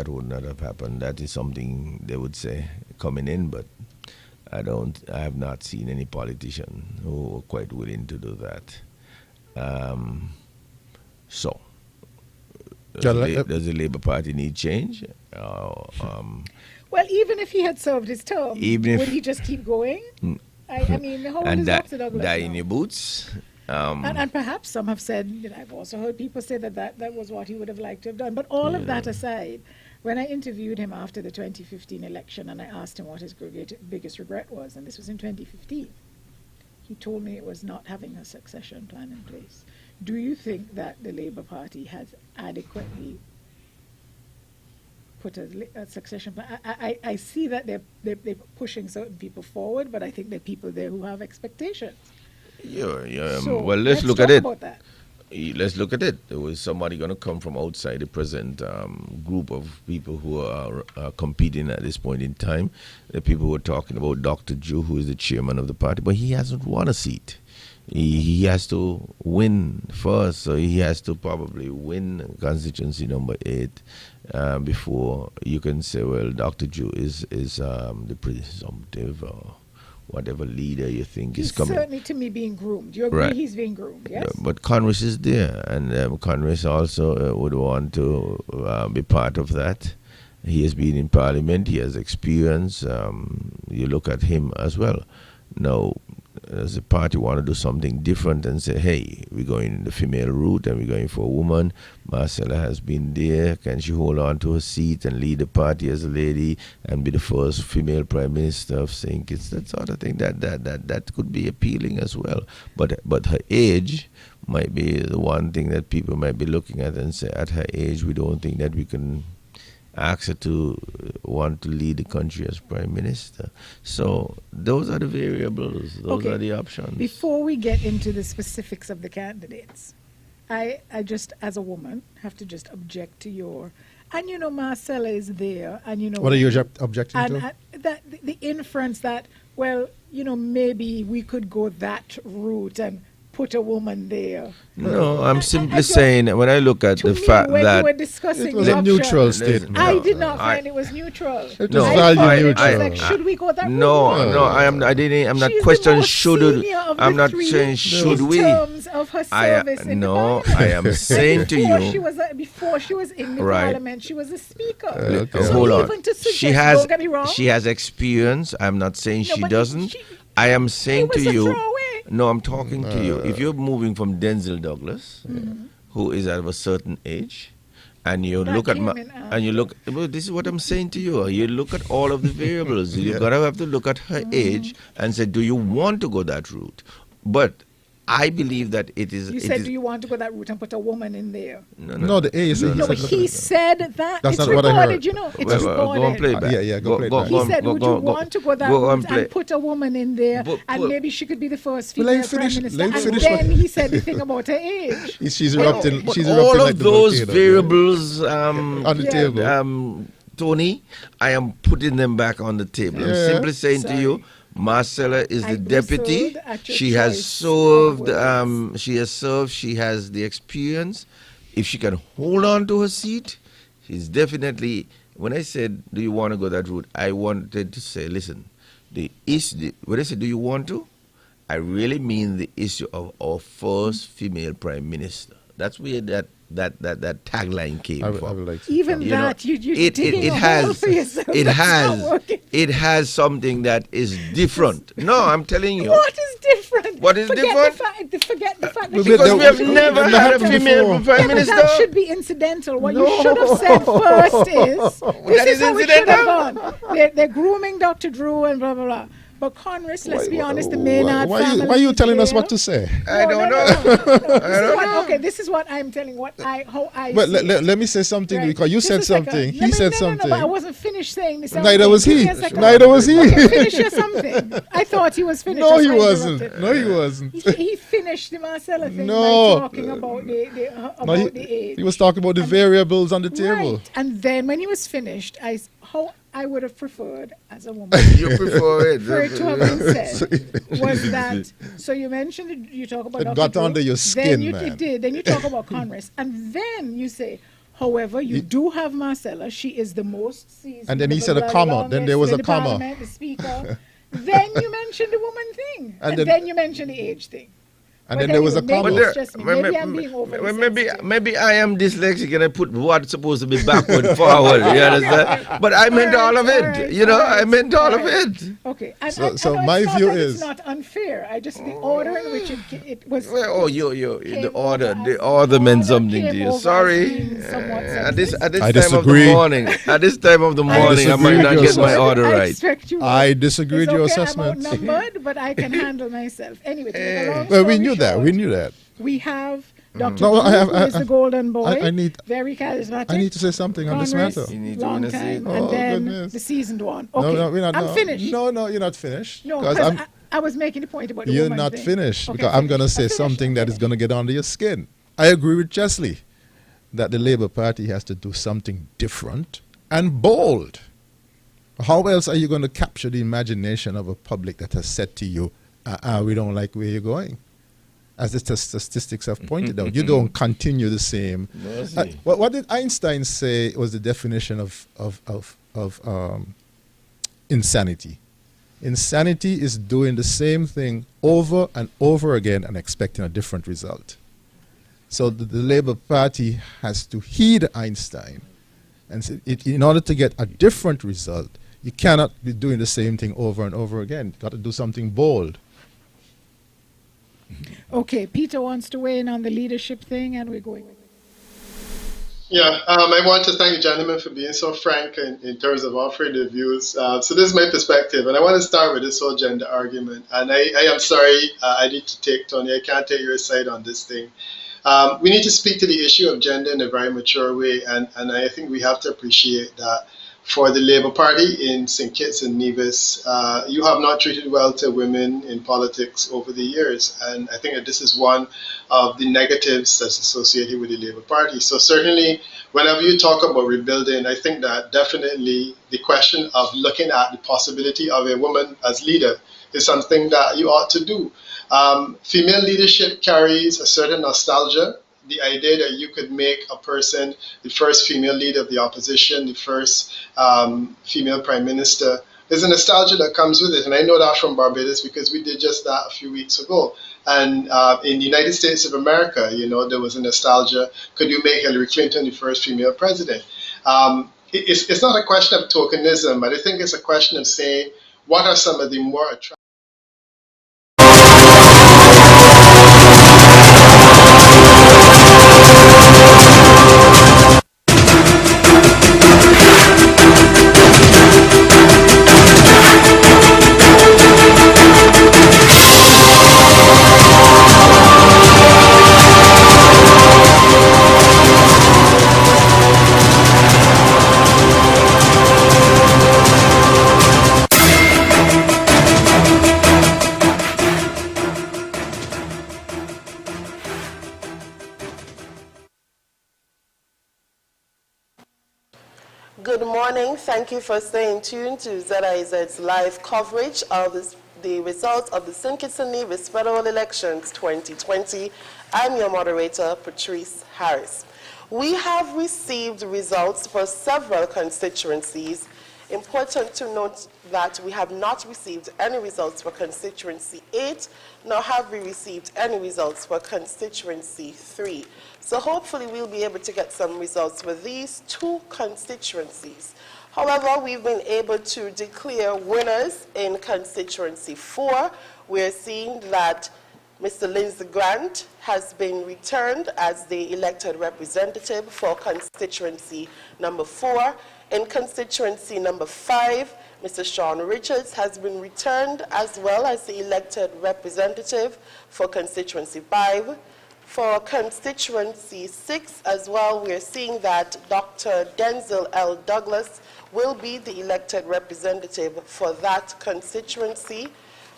would not have happened. That is something they would say coming in, but I have not seen any politician who are quite willing to do that. So, does the Labour Party need change? Well, even if he had served his term, would he just keep going? I mean, how old is Dr. Douglas die now? in your boots? And perhaps some have said, I've also heard people say that was what he would have liked to have done. But all of that aside, when I interviewed him after the 2015 election and I asked him what his biggest regret was, and this was in 2015, he told me it was not having a succession plan in place. Do you think that the Labour Party has adequately put a succession plan? I see that they're pushing certain people forward, but I think there are people there who have expectations. Yeah. So Well, let's look talk at it. about that. Let's look at it. There was somebody going to come from outside the present group of people who are competing at this point in time. The people who are talking about Dr. Drew, who is the chairman of the party, but he hasn't won a seat. He has to win first, so he has to probably win constituency number 8 before you can say, well, Dr. Drew is the presumptive or whatever leader you think is coming. Certainly, to me, being groomed. You agree Right. he's being groomed, yes? Yeah, but Congress is there, and Congress also would want to be part of that. He has been in Parliament. He has experience. You look at him as well. Now, does the party want to do something different and say, hey, we're going the female route and we're going for a woman? Marcella has been there. Can she hold on to her seat and lead the party as a lady and be the first female prime minister of St. Kitts? That sort of thing. That could be appealing as well. But her age might be the one thing that people might be looking at and say, at her age, we don't think that we can ask her to want to lead the country as prime minister. So those are the variables. Those are the options. Before we get into the specifics of the candidates, I just, as a woman, have to just object to your... And, you know, Marcella is there, and, you know... What are you objecting to? That the inference that, well, you know, maybe we could go that route and put a woman there. No, I'm simply saying when I look at the fact when that you were discussing it was a neutral statement. I did not find it was neutral. It was value neutral. Like, should we go that route? No, I'm not questioning should. I'm not saying should we. In terms of her service in the parliament. I am saying to you. Before she was in the parliament, she was a speaker. So hold on. Even to suggest, She has. don't get me wrong. She has experience. I'm not saying she doesn't. I am saying to you. No, I'm talking to you. If you're moving from Denzel Douglas, who is at a certain age, and you look at well, this is what I'm saying to you. You look at all of the variables. You gotta have to look at her age and say, do you want to go that route? But I believe that it is. You said, do you want to go that route and put a woman in there? No, the A is. No, but he said that. That's it's not what I recorded, heard. you know. It's Well, recorded. go and play it back. Yeah, go play it back. He said, would you want to go that route and put a woman in there, and maybe she could be the first female prime minister? And then he said the thing about her age. She's erupting. But She's all erupting of like the those volcano. variables on the table. Tony, I am putting them back on the table. I'm simply saying to you, Marcella is the deputy. She has served. She has served. She has the experience. If she can hold on to her seat, she's definitely. When I said, "Do you want to go that route?" I wanted to say, "Listen, when I said, do you want to?" I really mean the issue of our first female prime minister. That's where that tagline came from. Even that, you're taking a hole for yourself. It has something that is different. No, I'm telling you. What is different? What is different? Forget the fact that because we have never had a female prime minister. That should be incidental. What you should have said first is, this is how it should have gone. They're grooming Dr. Drew and blah, blah, blah. But Congress, let's be honest, the Maynard family. Why are you telling us what to say? I don't know. Okay, this is what I'm telling. How I. But let me say something because you said something. He said something. No, but I wasn't finished saying this. Neither was he. Neither was he. Okay, finish your something. I thought he was finished. No, he wasn't. No, he wasn't. He finished the Marcella thing by talking about the age. He was talking about the variables on the table. Right. And then when he was finished, I would have preferred, as a woman, you prefer it. for it to have been said was that. So you mentioned you talk about. It got under your skin, man. It did. Then you talk about Congress, and then you say, however, you do have Marcella. She is the most seasoned. And then he said a comma. Then there was a comma. The speaker. Then you mentioned the woman thing, and then you mentioned the age thing. And then there was a maybe comment. it's just me. Maybe I'm being overly sensitive. Maybe I am dyslexic and I put what's supposed to be backward, forward. You understand? But I meant all of it. You know, I meant all of it. Okay. So my view is it's not unfair. The order in which it was. Well, the order meant something to you. Sorry. At this time of the morning, I might not get my order right. I disagree with your assessment. I'm outnumbered, but I can handle myself. Anyway, to make a long well, we story knew short, that. We knew that. We have Dr. who is the golden boy. Very charismatic. I need to say something on this matter. Long time. And then the seasoned one. Okay, no, we're not, I'm finished. No, you're not finished. No, because I was making the point about the You're woman not thing. finished, Okay, because I'm going to say something that is going to get under your skin. I agree with Chesley that the Labour Party has to do something different and bold. How else are you going to capture the imagination of a public that has said to you, we don't like where you're going? As the statistics have pointed out, you don't continue the same. What did Einstein say was the definition of insanity? Insanity is doing the same thing over and over again and expecting a different result. So the Labour Party has to heed Einstein. And so in order to get a different result, you cannot be doing the same thing over and over again. You've got to do something bold. Okay, Peter wants to weigh in on the leadership thing, and we're going. Yeah, I want to thank the gentleman for being so frank in terms of offering their views. So this is my perspective, and I want to start with this whole gender argument. And I am sorry, I need to take, Tony, I can't take your side on this thing. We need to speak to the issue of gender in a very mature way, and I think we have to appreciate that for the Labour Party in St. Kitts and Nevis, you have not treated well to women in politics over the years, and I think that this is one of the negatives that's associated with the Labour Party. So certainly, whenever you talk about rebuilding, I think that definitely the question of looking at the possibility of a woman as leader is something that you ought to do. Female leadership carries a certain nostalgia. The idea that you could make a person the first female leader of the opposition, the first female prime minister, there's a nostalgia that comes with it. And I know that from Barbados because we did just that a few weeks ago. And in the United States of America, you know, there was a nostalgia. Could you make Hillary Clinton the first female president? It's not a question of tokenism, but I think it's a question of saying, what are some of the more attractive Good morning. Thank you for staying tuned to ZIZ's live coverage of the results of the St. Kitts and Nevis federal elections 2020. I'm your moderator, Patrice Harris. We have received results for several constituencies. Important to note that we have not received any results for constituency 8, nor have we received any results for constituency 3. So hopefully we'll be able to get some results for these two constituencies. However, we've been able to declare winners in constituency 4. We're seeing that Mr. Lindsey Grant has been returned as the elected representative for constituency number 4. In constituency number 5, Mr. Sean Richards has been returned as well as the elected representative for constituency 5. For constituency 6 as well, we're seeing that Dr. Denzel L. Douglas will be the elected representative for that constituency.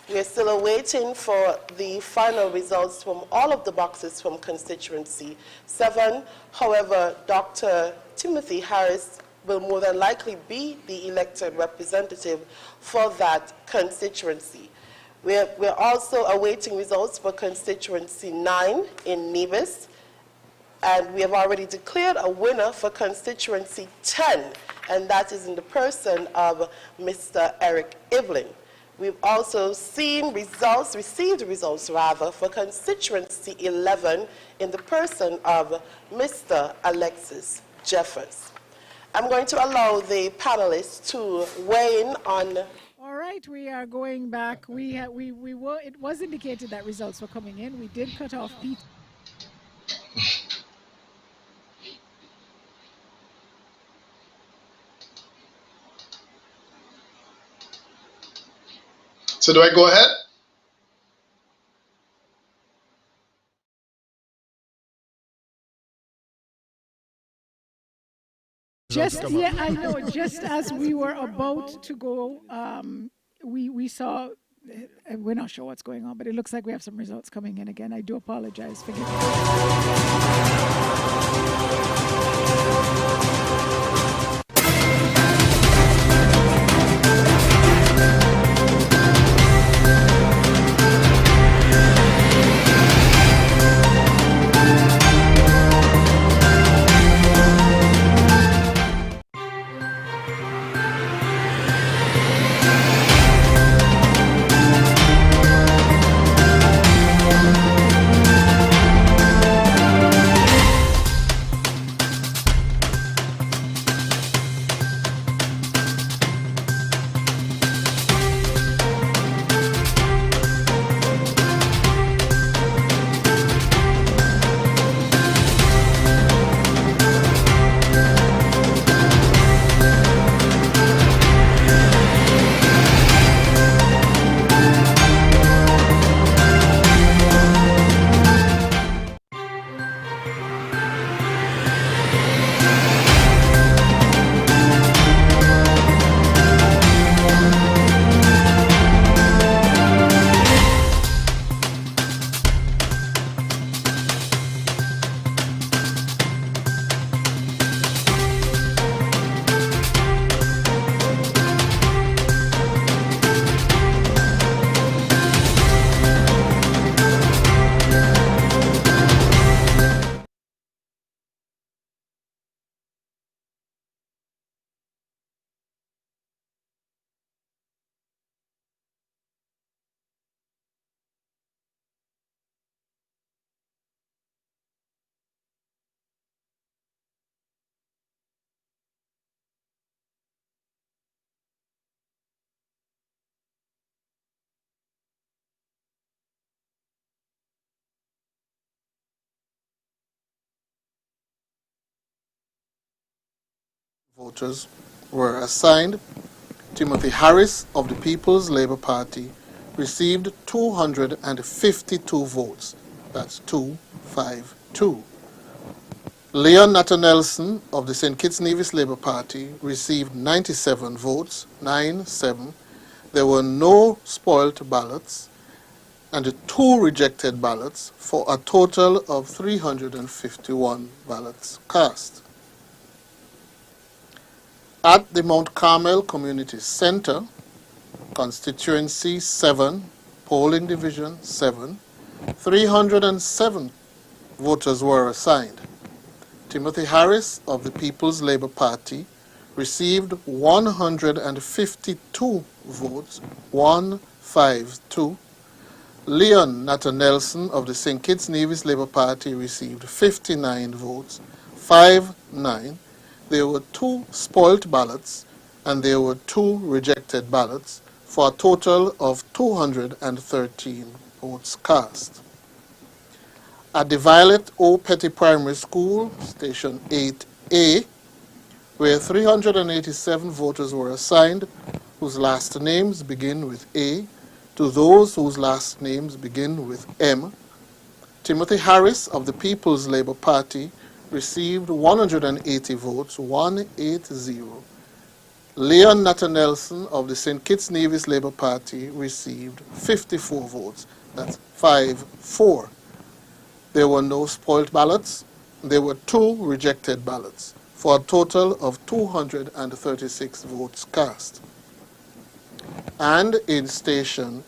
We are still awaiting for the final results from all of the boxes from constituency 7. However, Dr. Timothy Harris will more than likely be the elected representative for that constituency. We're also awaiting results for constituency 9 in Nevis, and we have already declared a winner for constituency 10, and that is in the person of Mr. Eric Evelyn. We've also received results rather, for constituency 11 in the person of Mr. Alexis Jeffers. I'm going to allow the panelists to weigh in on. All right, we are going back. It was indicated that results were coming in. We did cut off Pete. So do I go ahead? I know. Just as we were about to go, we saw. We're not sure what's going on, but it looks like we have some results coming in again. I do apologize. Forgive me. Voters were assigned. Timothy Harris of the People's Labour Party received 252 votes. That's 252. Leon Nathan-Nelson of the St. Kitts Nevis Labour Party received 97 votes, 9-7. There were no spoilt ballots and 2 rejected ballots for a total of 351 ballots cast. At the Mount Carmel Community Center, Constituency 7, Polling Division 7, 307 voters were assigned. Timothy Harris of the People's Labour Party received 152 votes, 152. Leon Nathan-Nelson of the St. Kitts Nevis Labour Party received 59 votes, 5-9. There were 2 spoilt ballots and there were 2 rejected ballots for a total of 213 votes cast. At the Violet O. Petty Primary School, Station 8A, where 387 voters were assigned whose last names begin with A to those whose last names begin with M, Timothy Harris of the People's Labour Party received 180 votes, 180. Leon Nathan-Nelson of the St. Kitts Nevis Labour Party received 54 votes, that's 5-4. There were no spoilt ballots. There were 2 rejected ballots for a total of 236 votes cast. And in Station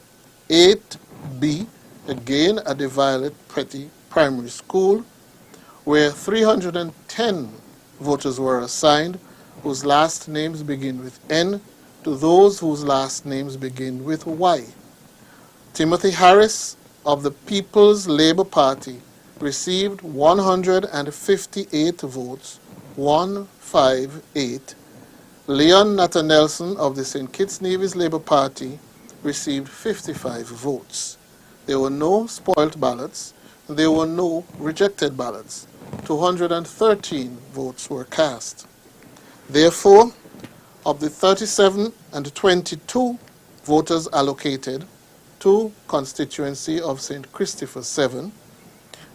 8B, again at the Violet Petty Primary School, where 310 voters were assigned whose last names begin with N to those whose last names begin with Y. Timothy Harris of the People's Labour Party received 158 votes, 158. Leon Nathanielson of the St. Kitts Nevis Labour Party received 55 votes. There were no spoilt ballots. There were no rejected ballots. 213 votes were cast. Therefore, of the 37 and 22 voters allocated to constituency of St. Christopher 7,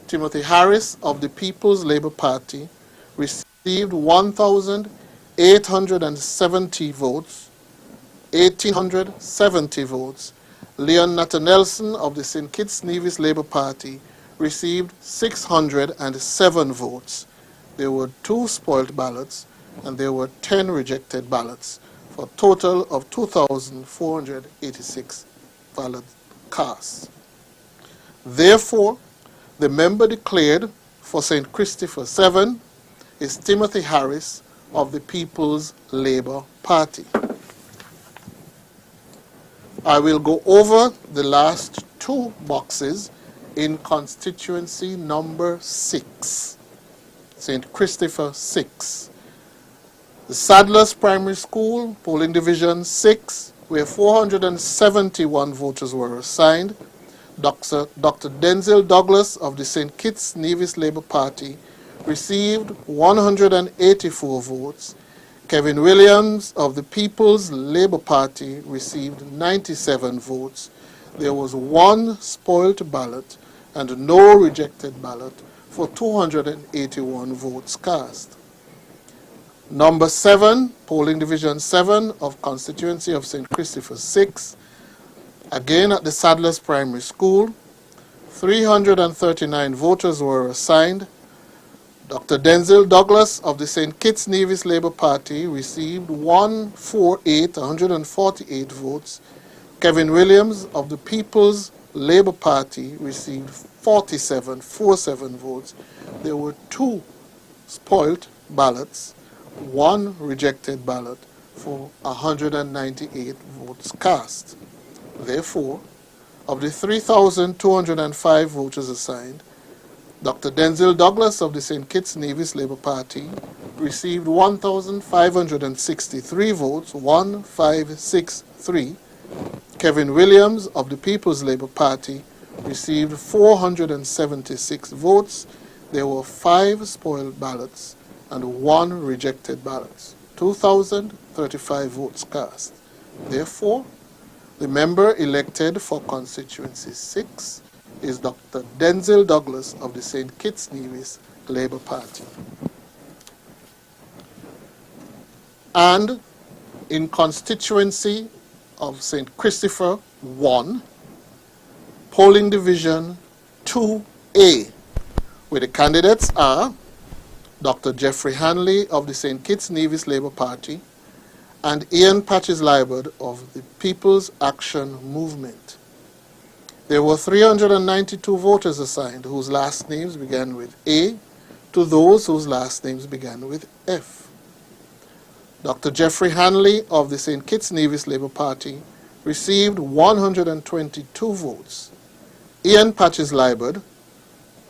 Timothy Harris of the People's Labour Party received 1,870 votes, 1,870 votes. Leon Nathanielson of the St. Kitts Nevis Labour Party received 607 votes. There were 2 spoilt ballots and there were 10 rejected ballots for a total of 2,486 ballots cast. Therefore, the member declared for St. Christopher 7 is Timothy Harris of the People's Labour Party. I will go over the last 2 boxes in constituency number 6, St. Christopher 6. The Sadler's Primary School, polling division 6, where 471 voters were assigned. Dr. Denzel Douglas of the St. Kitts Nevis Labour Party received 184 votes. Kevin Williams of the People's Labour Party received 97 votes. There was 1 spoilt ballot and no rejected ballot for 281 votes cast. Number 7, polling division 7 of constituency of St. Christopher 6, again at the Sadler's Primary School, 339 voters were assigned. Dr. Denzel Douglas of the St. Kitts Nevis Labour Party received 148 votes. Kevin Williams of the People's Labour Party received 47 votes. There were 2 spoilt ballots, 1 rejected ballot for 198 votes cast. Therefore, of the 3,205 voters assigned, Dr. Denzel Douglas of the St. Kitts Nevis Labour Party received 1,563 votes, 1,563. Kevin Williams of the People's Labour Party received 476 votes. There were 5 spoiled ballots and 1 rejected ballot. 2,035 votes cast. Therefore, the member elected for constituency 6 is Dr. Denzel Douglas of the St. Kitts Nevis Labour Party. And in constituency of St. Christopher 1, polling division 2A, where the candidates are Dr. Jeffrey Hanley of the St. Kitts Nevis Labour Party and Ian Patches-Liebert of the People's Action Movement. There were 392 voters assigned whose last names began with A to those whose last names began with F. Dr. Jeffrey Hanley of the St. Kitts Nevis Labour Party received 122 votes. Ian Patches-Liebert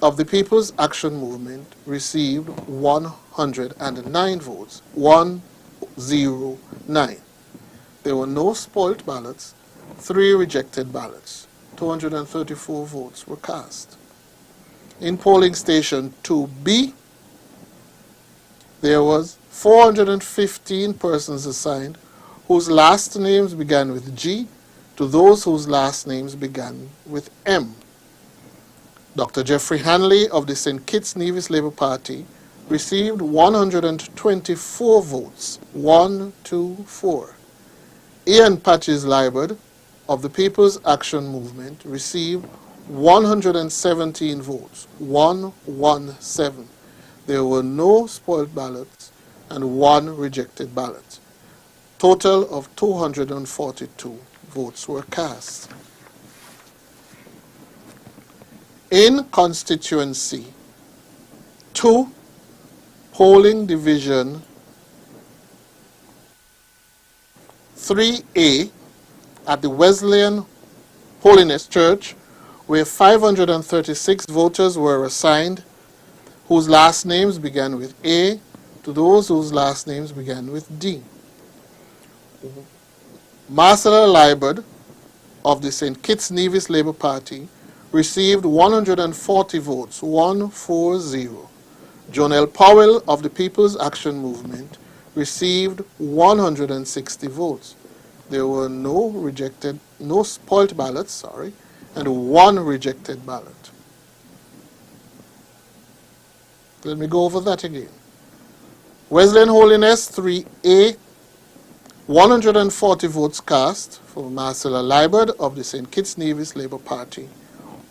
of the People's Action Movement received 109 votes, 109. There were no spoilt ballots, 3 rejected ballots. 234 votes were cast. In polling station 2B, there was 415 persons assigned whose last names began with G to those whose last names began with M. Dr. Jeffrey Hanley of the St. Kitts Nevis Labour Party received 124 votes, 124. Ian Patches-Liebert of the People's Action Movement received 117 votes, 117. There were no spoiled ballots and 1 rejected ballot. Total of 242 votes were cast. In constituency 2, polling division 3, 3A at the Wesleyan Holiness Church, where 536 voters were assigned whose last names began with A to those whose last names began with D. Marcella Liebert of the St. Kitts Nevis Labour Party received 140 votes, 140. Jonelle Powell of the People's Action Movement received 160 votes. There were no spoilt ballots, and one rejected ballot. Let me go over that again. Wesleyan Holiness 3A, 140 votes cast for Marcella Liebert of the St. Kitts Nevis Labour Party.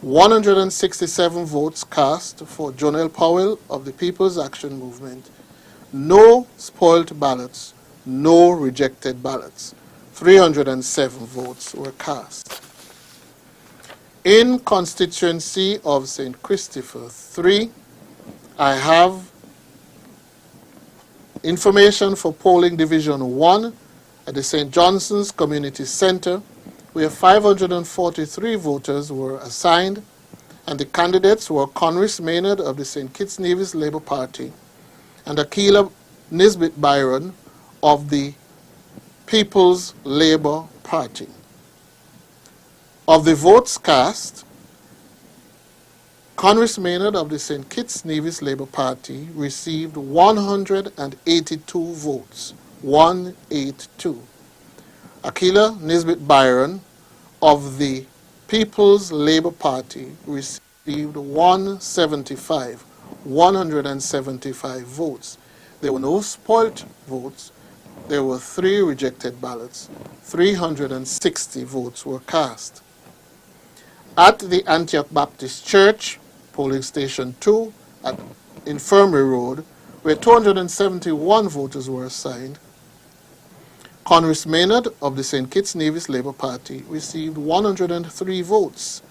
167 votes cast for Jonelle Powell of the People's Action Movement. No spoilt ballots, no rejected ballots. 307 votes were cast. In constituency of St. Christopher 3, I have information for polling division 1 at the St. Johnson's Community Center, where 543 voters were assigned, and the candidates were Conris Maynard of the St. Kitts Nevis Labour Party and Akila Nisbet Byron of the People's Labour Party. Of the votes cast, Conris Maynard of the St. Kitts Nevis Labour Party received 182 votes, 182. Akila Nisbet Byron of the People's Labour Party received 175 votes. There were no spoilt votes. There were 3 rejected ballots. 360 votes were cast. At the Antioch Baptist Church, polling station 2 at Infirmary Road, where 271 voters were assigned, Conris Maynard of the St. Kitts Nevis Labour Party received 103 votes.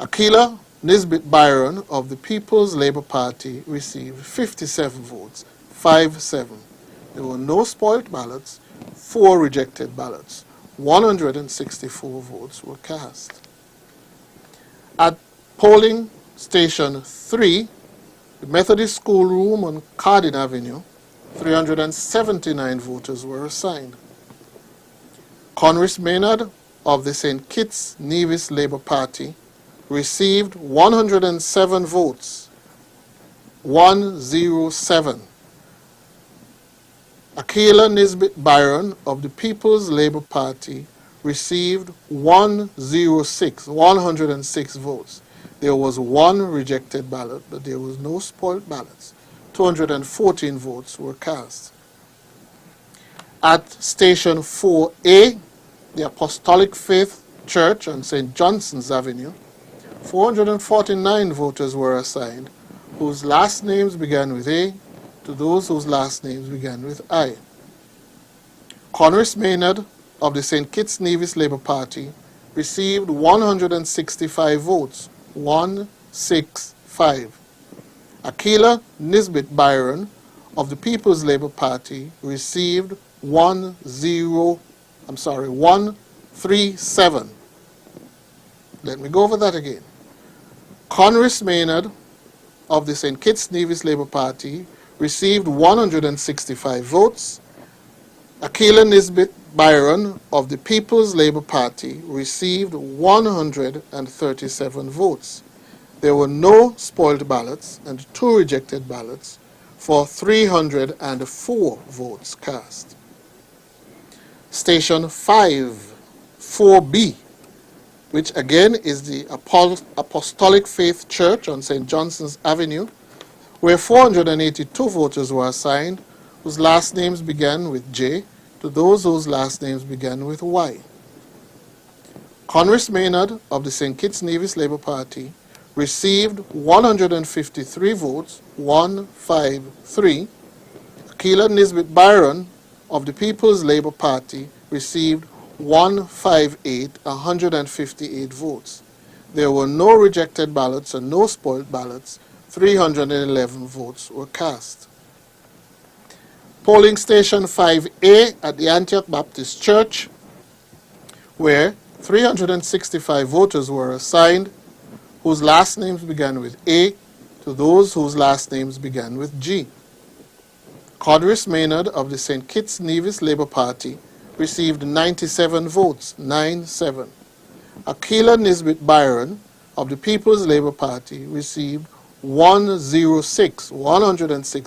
Akila Nisbet Byron of the People's Labour Party received 57 votes, 57. There were no spoilt ballots, 4 rejected ballots. 164 votes were cast. At polling station 3, the Methodist Schoolroom on Cardin Avenue, 379 voters were assigned. Conris Maynard of the St. Kitts Nevis Labour Party received 107 votes, 107. Akila Nisbet Byron of the People's Labour Party received 106 votes. There was 1 rejected ballot, but there was no spoilt ballots. 214 votes were cast. At Station 4A, the Apostolic Faith Church on St. Johnson's Avenue, 449 voters were assigned, whose last names began with A, to those whose last names began with I. Conris Maynard of the St. Kitts Nevis Labour Party received 165 votes, 165. Akila Nisbet Byron of the People's Labour Party received 137. Let me go over that again. Conris Maynard of the St. Kitts Nevis Labour Party received 165 votes. Akila Nisbet Byron of the People's Labour Party received 137 votes. There were no spoiled ballots and 2 rejected ballots for 304 votes cast. Station 5, 4B, which again is the Apostolic Faith Church on St. Johnson's Avenue, where 482 voters were assigned, whose last names began with J, to those whose last names began with Y. Conris Maynard of the St. Kitts Nevis Labour Party received 153 votes, 153. Akila Nisbet Byron of the People's Labour Party received 158 votes. There were no rejected ballots and no spoiled ballots. 311 votes were cast. Polling station 5A at the Antioch Baptist Church, where 365 voters were assigned whose last names began with A to those whose last names began with G. Codris Maynard of the St. Kitts Nevis Labour Party received 97 votes, 9-7. Akila Nisbet Byron of the People's Labour Party received 106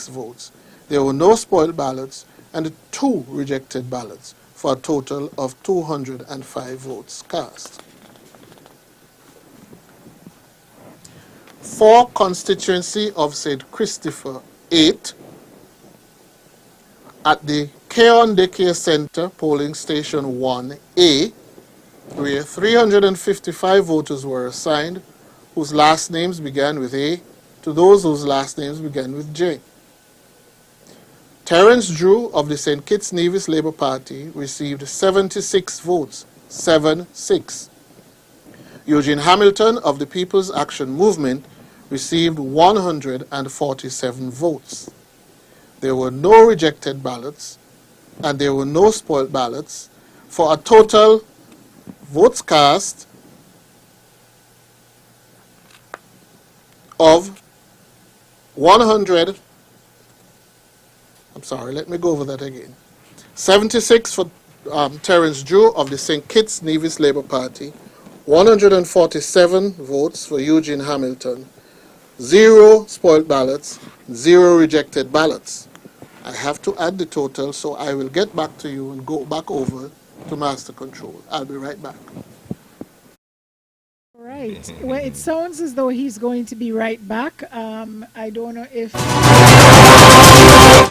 votes. There were no spoiled ballots and 2 rejected ballots for a total of 205 votes cast. For constituency of St. Christopher 8, at the Keon Daycare Center, polling station 1A, where 355 voters were assigned whose last names began with A to those whose last names began with J. Terence Drew of the St. Kitts Nevis Labour Party received 76 votes, 7-6. Eugene Hamilton of the People's Action Movement received 147 votes. There were no rejected ballots and there were no spoiled ballots for a total votes cast of 76 for Terence Drew of the St. Kitts Nevis Labour Party, 147 votes for Eugene Hamilton, 0 spoiled ballots, 0 rejected ballots. I have to add the total, so I will get back to you and go back over to Master Control. I'll be right back. Right. Well, it sounds as though he's going to be right back. I don't know if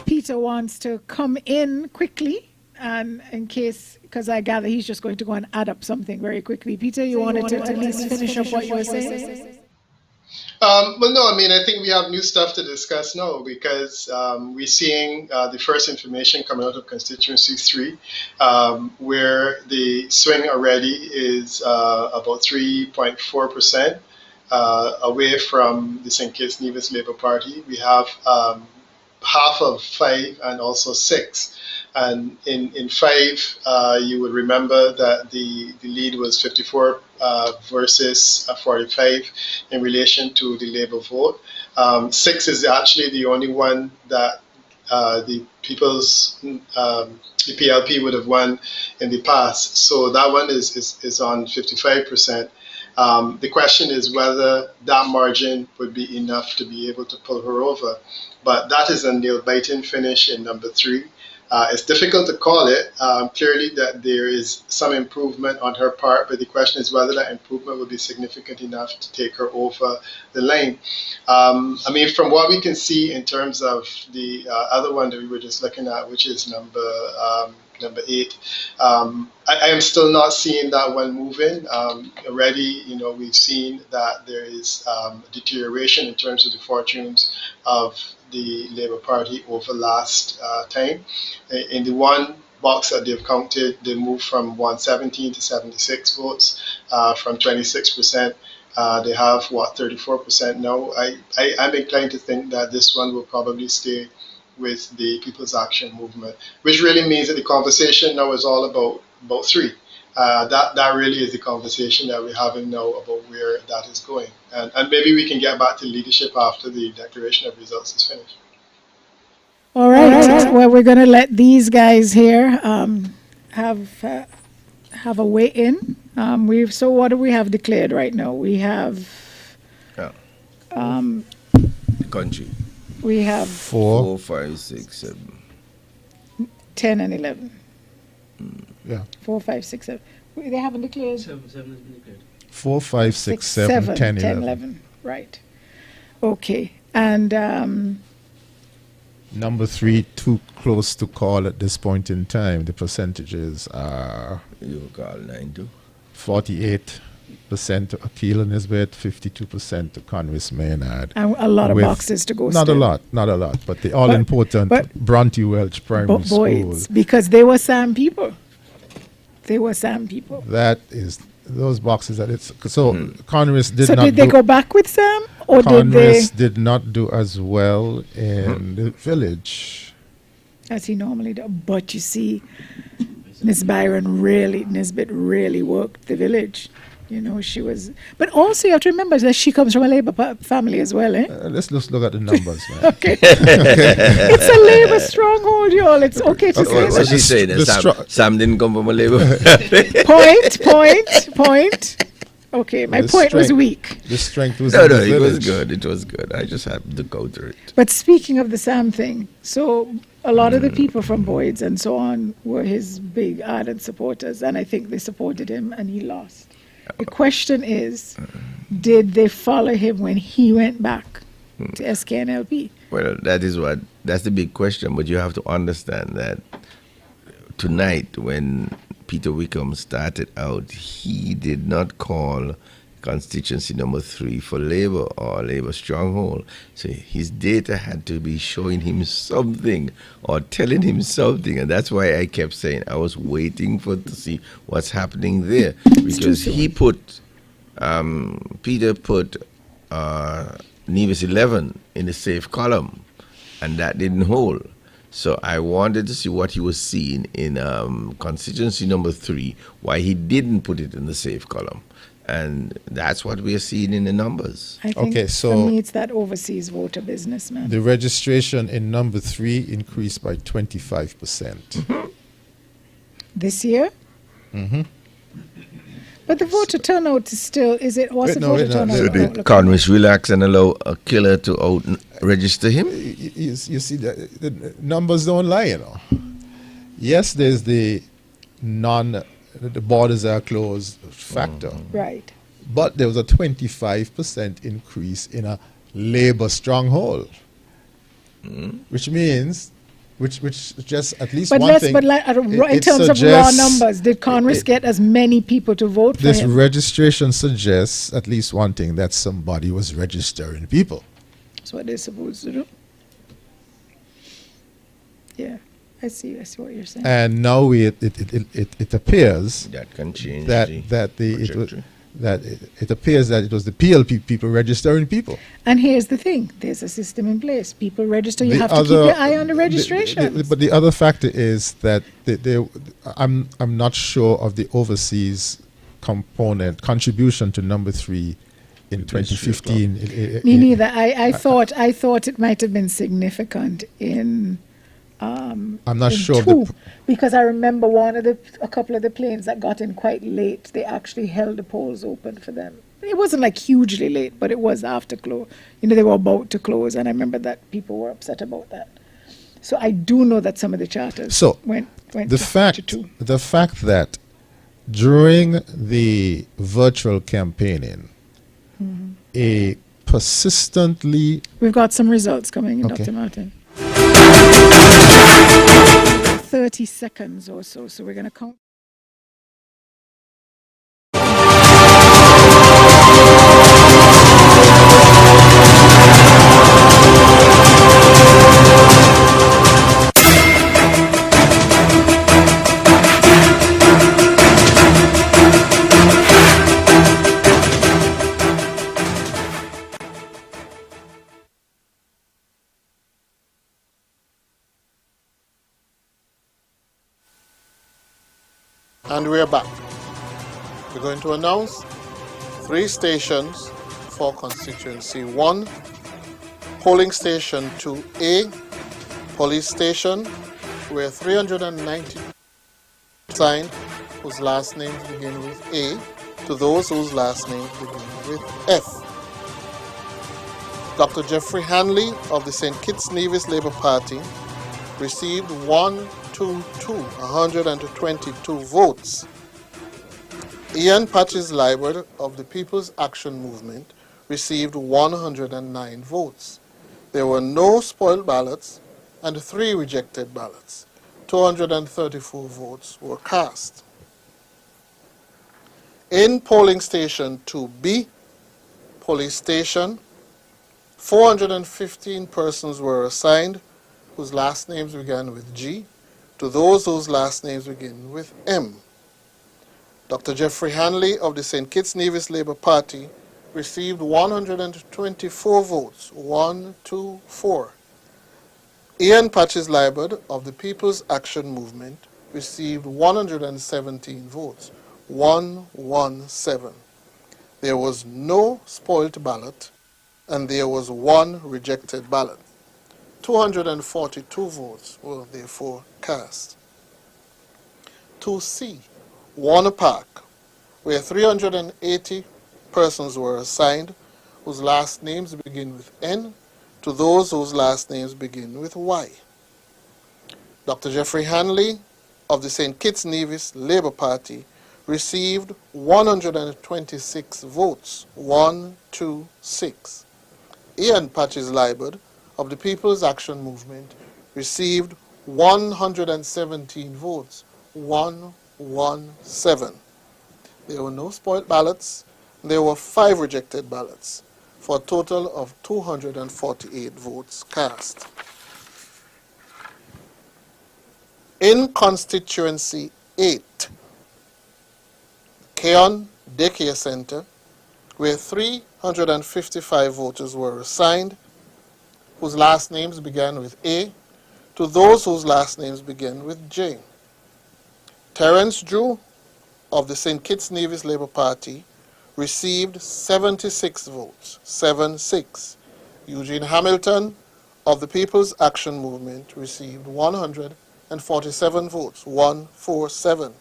Peter wants to come in quickly, and in case, because I gather he's just going to go and add up something very quickly. Peter, you wanted to at least finish up what you were saying? Well, no, I mean, I think we have new stuff to discuss now because we're seeing the first information coming out of Constituency 3, where the swing already is about 3.4% away from the St. Kitts Nevis Labour Party. We have half of 5 and also 6. And in 5, you would remember that the lead was 54 versus 45 in relation to the Labour vote. 6 is actually the only one that the PLP would have won in the past. So that one is on 55%. The question is whether that margin would be enough to be able to pull her over. But that is a nail-biting finish in number 3. It's difficult to call it. Clearly that there is some improvement on her part, but the question is whether that improvement will be significant enough to take her over the line. I mean, from what we can see in terms of the other one that we were just looking at, which is number 8, I am still not seeing that one moving. Already, we've seen that there is deterioration in terms of the fortunes of the Labour Party over last time. In the one box that they've counted, they moved from 117 to 76 votes, from 26%. They have, 34% now. I'm inclined to think that this one will probably stay with the People's Action Movement, which really means that the conversation now is all about 3. That really is the conversation that we're having now about where that is going. And maybe we can get back to leadership after the declaration of results is finished. All right. Well, we're going to let these guys here have a weigh in. So what do we have declared right now? We have the country. We have 4, 5, 6, 7, 10 and 11. Yeah. 4, 5, 6, 7. They haven't declared. 7 has been declared. 4, 5, 6, 7, 10, 11. Right. Okay. And number 3, too close to call at this point in time. The percentages are you call 9-2. 48% to Akila Nisbet, 52% to Convis Maynard. And a lot of boxes to go. Not a lot, but the all-important Bronte Welch Primary School. Because they were Sam people. That is those boxes that it's so Convis did not. So did they go back with Sam, or Convis did not do as well in the village. as he normally does. But you see, Miss Nisbet really worked the village. You know, she was. But also, you have to remember that she comes from a Labour family as well, eh? Let's just look at the numbers, man. Okay. It's a Labour stronghold, y'all. It's okay to say What's she saying? Sam didn't come from a Labour family. Point. Okay, my point was weak. The strength was no, it was good. It was good. I just happened to go through it. But speaking of the Sam thing, so a lot of the people from Boyd's and so on were his big ardent supporters, and I think they supported him, and he lost. The question is, did they follow him when he went back to SKNLP? Well, that's the big question, but you have to understand that tonight when Peter Wickham started out, he did not call constituency number 3 for Labour or Labour stronghold. So his data had to be showing him something or telling him something, and that's why I kept saying I was waiting to see what's happening there, because he put Peter put Nevis 11 in the safe column, and that didn't hold. So I wanted to see what he was seeing in constituency number 3, why he didn't put it in the safe column. And that's what we are seeing in the numbers. I think for me it's that overseas voter business, man. The registration in number 3 increased by 25%. This year? Mm-hmm. But the voter turnout is still, voter turnout? So did Congress relax and allow a killer to out-register him? You see, the numbers don't lie, you know. Yes, there's the borders are closed factor. Right. But there was a 25% increase in a Labour stronghold, which means, which just at least but one thing. But in terms of raw numbers, did Congress get as many people to vote for this him? This registration suggests at least one thing, that somebody was registering people. That's what they're supposed to do. Yeah. I see what you're saying. And now it appears that can change it appears that it was the PLP people registering people. And here's the thing: there's a system in place. People register. You have to keep your eye on the registration. But the other factor is that I'm not sure of the overseas contribution to number 3 in 2015. Me neither. I thought it might have been significant in. I'm not sure because I remember a couple of the planes that got in quite late. They actually held the polls open for them. It wasn't like hugely late, but it was after close. You know, they were about to close, and I remember that people were upset about that. So I do know that some of the charters went the fact that during the virtual campaigning, a persistently... We've got some results coming in, Dr. Martin. 30 seconds or so we're going to count. And we're back. We're going to announce 3 stations for constituency 1, polling station 2A, police station, where 390 signed whose last names begin with A, to those whose last names begin with F. Dr. Jeffrey Hanley of the St. Kitts Nevis Labour Party received 122 votes. Ian Patches Liebert of the People's Action Movement received 109 votes. There were no spoiled ballots and 3 rejected ballots. 234 votes were cast. In polling station 2B, police station, 415 persons were assigned whose last names began with G, to those whose last names begin with M. Dr. Jeffrey Hanley of the St. Kitts Nevis Labour Party received 124 votes, 124. Ian Patches Liberd of the People's Action Movement received 117 votes, 117. There was no spoilt ballot, and there was one rejected ballot. 242 votes were therefore cast. 2C, Warner Park, where 380 persons were assigned whose last names begin with N to those whose last names begin with Y. Dr. Jeffrey Hanley of the St. Kitts Nevis Labour Party received 126 votes, 126. Ian Patches Liberd of the People's Action Movement received 117 votes, 117. There were no spoiled ballots. There were 5 rejected ballots, for a total of 248 votes cast. In Constituency 8, Keon Daycare Center, where 355 voters were assigned, whose last names began with A, to those whose last names began with J. Terence Drew of the St. Kitts Nevis Labour Party received 76 votes, 76. Eugene Hamilton of the People's Action Movement received 147 votes, 147.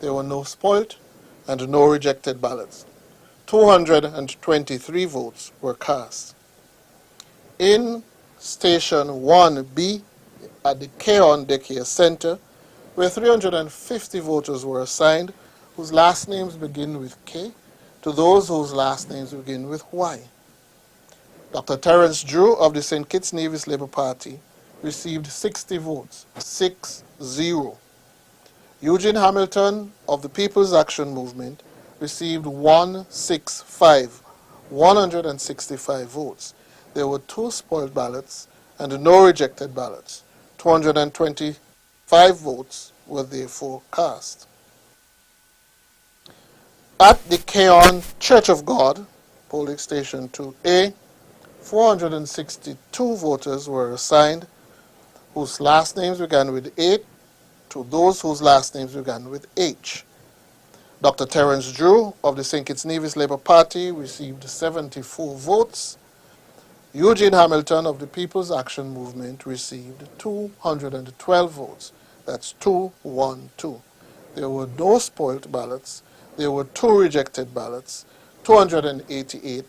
There were no spoilt and no rejected ballots. 223 votes were cast. In Station 1B at the Keon Daycare Center, where 350 voters were assigned whose last names begin with K to those whose last names begin with Y. Dr. Terence Drew of the St. Kitts Nevis Labour Party received 60 votes, 6-0. Eugene Hamilton of the People's Action Movement received 165 votes. There were 2 spoiled ballots and no rejected ballots. 225 votes were therefore cast. At the Keon Church of God, polling station 2A, 462 voters were assigned whose last names began with A to those whose last names began with H. Dr. Terence Drew of the St. Kitts Nevis Labour Party received 74 votes. Eugene Hamilton of the People's Action Movement received 212 votes. That's 212. There were no spoilt ballots. There were 2 rejected ballots. 288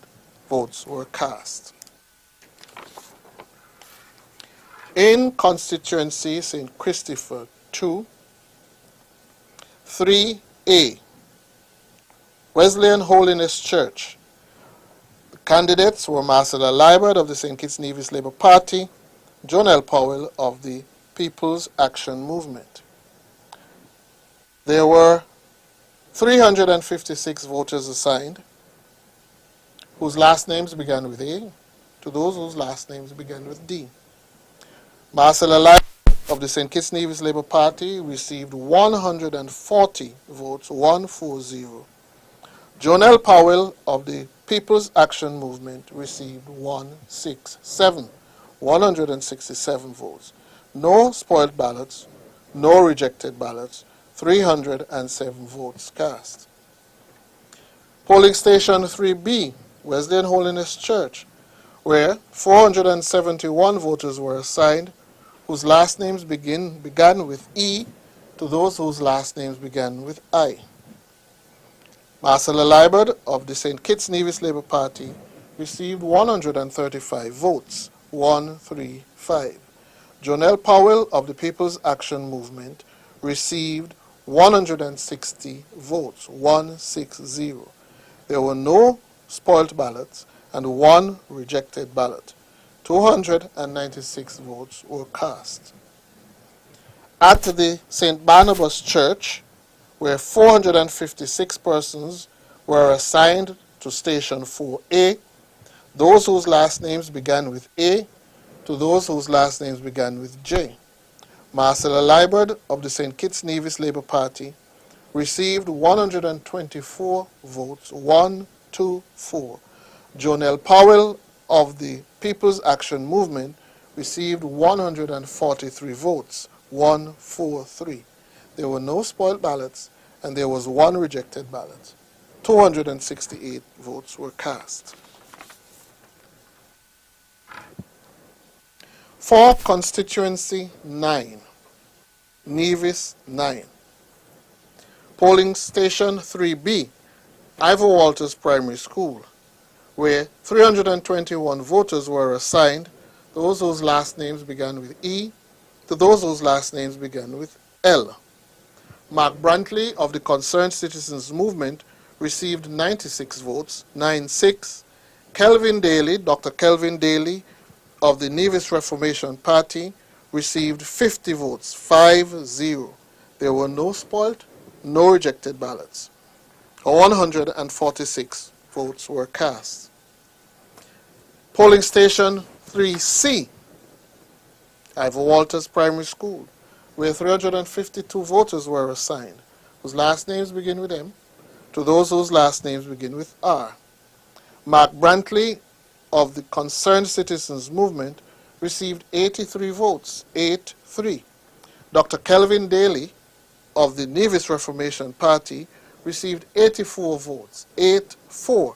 votes were cast. In Constituency St. Christopher 2, 3A, Wesleyan Holiness Church. The candidates were Marcella Liberd of the St. Kitts Nevis Labour Party, John L. Powell of the People's Action Movement. There were 356 voters assigned whose last names began with A to those whose last names began with D. Marcella Liberd of the St. Kitts Nevis Labour Party received 140 votes, 140. John L. Powell of the People's Action Movement received 167 votes. No spoiled ballots, no rejected ballots, 307 votes cast. Polling station 3B, Wesleyan Holiness Church, where 471 voters were assigned whose last names began with E to those whose last names began with I. Marcella Liberd of the St. Kitts Nevis Labour Party received 135 votes, 135. John L. Powell of the People's Action Movement received 160 votes, 160. There were no spoilt ballots and 1 rejected ballot. 296 votes were cast. At the St. Barnabas Church, where 456 persons were assigned to Station 4A, those whose last names began with A to those whose last names began with J. Marcella Liberd of the St. Kitts Nevis Labour Party received 124 votes, 124. John L. Powell of the People's Action Movement received 143 votes, 143. There were no spoiled ballots, and there was one rejected ballot. 268 votes were cast. For constituency 9, Nevis 9. Polling station 3B, Ivor Walters Primary School, where 321 voters were assigned, those whose last names began with E, to those whose last names began with L. Mark Brantley of the Concerned Citizens Movement received 96 votes, 9-6. Kelvin Daly, Dr. Kelvin Daly of the Nevis Reformation Party received 50 votes, 5-0. There were no spoiled, no rejected ballots. 146 votes were cast. Polling station 3C, Ivor Walters Primary School, where 352 voters were assigned, whose last names begin with M, to those whose last names begin with R. Mark Brantley of the Concerned Citizens Movement received 83 votes, 8-3. Dr. Kelvin Daly of the Nevis Reformation Party received 84 votes, 8-4.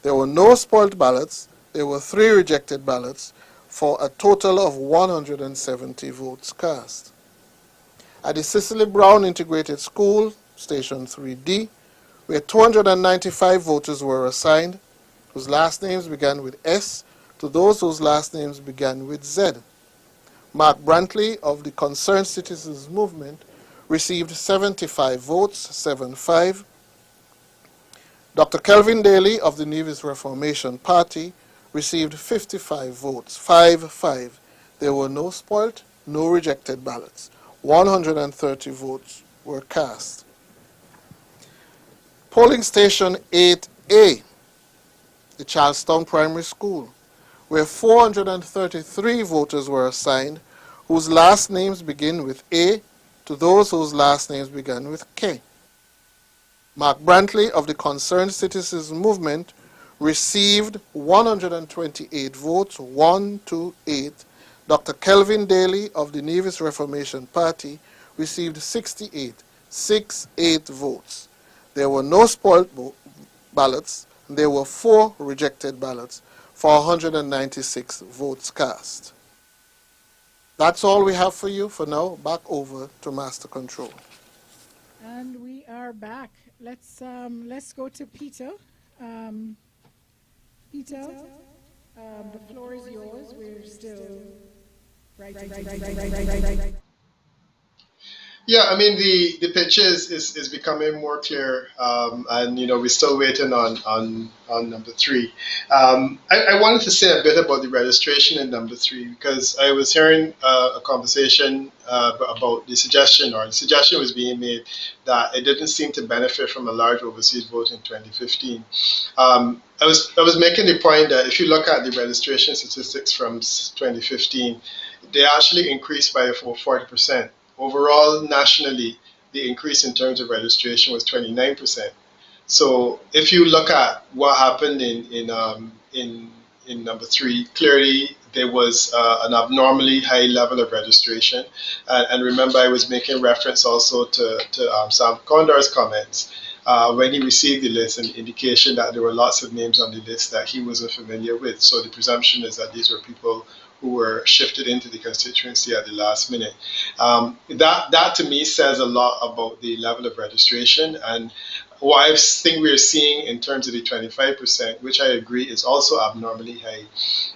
There were no spoiled ballots. There were 3 rejected ballots for a total of 170 votes cast. At the Cicely Brown Integrated School, Station 3D, where 295 voters were assigned, whose last names began with S, to those whose last names began with Z. Mark Brantley of the Concerned Citizens Movement received 75 votes, 7-5. Dr. Kelvin Daly of the Nevis Reformation Party received 55 votes, 5-5. There were no spoiled, no rejected ballots. 130 votes were cast. Polling station 8A, the Charlestown Primary School, where 433 voters were assigned, whose last names begin with A, to those whose last names began with K. Mark Brantley of the Concerned Citizens Movement received 128 votes, 1-8. Dr. Kelvin Daly of the Nevis Reformation Party received 68, 6-8 votes. There were no spoiled ballots. There were 4 rejected ballots for 196 votes cast. That's all we have for you for now. Back over to Master Control. And we are back. Let's go to Peter. Peter, the floor is yours. We're still right. Yeah, I mean the picture is becoming more clear, and we're still waiting on number 3. I wanted to say a bit about the registration in number 3 because I was hearing a conversation about the suggestion was being made that it didn't seem to benefit from a large overseas vote in 2015. I was making the point that if you look at the registration statistics from 2015, they actually increased by 40%. Overall, nationally, the increase in terms of registration was 29%. So if you look at what happened in number 3, clearly there was an abnormally high level of registration. And remember, I was making reference also to Sam Condor's comments when he received the list, an indication that there were lots of names on the list that he wasn't familiar with. So the presumption is that these were people who were shifted into the constituency at the last minute. That to me says a lot about the level of registration. And what I think we're seeing in terms of the 25%, which I agree is also abnormally high,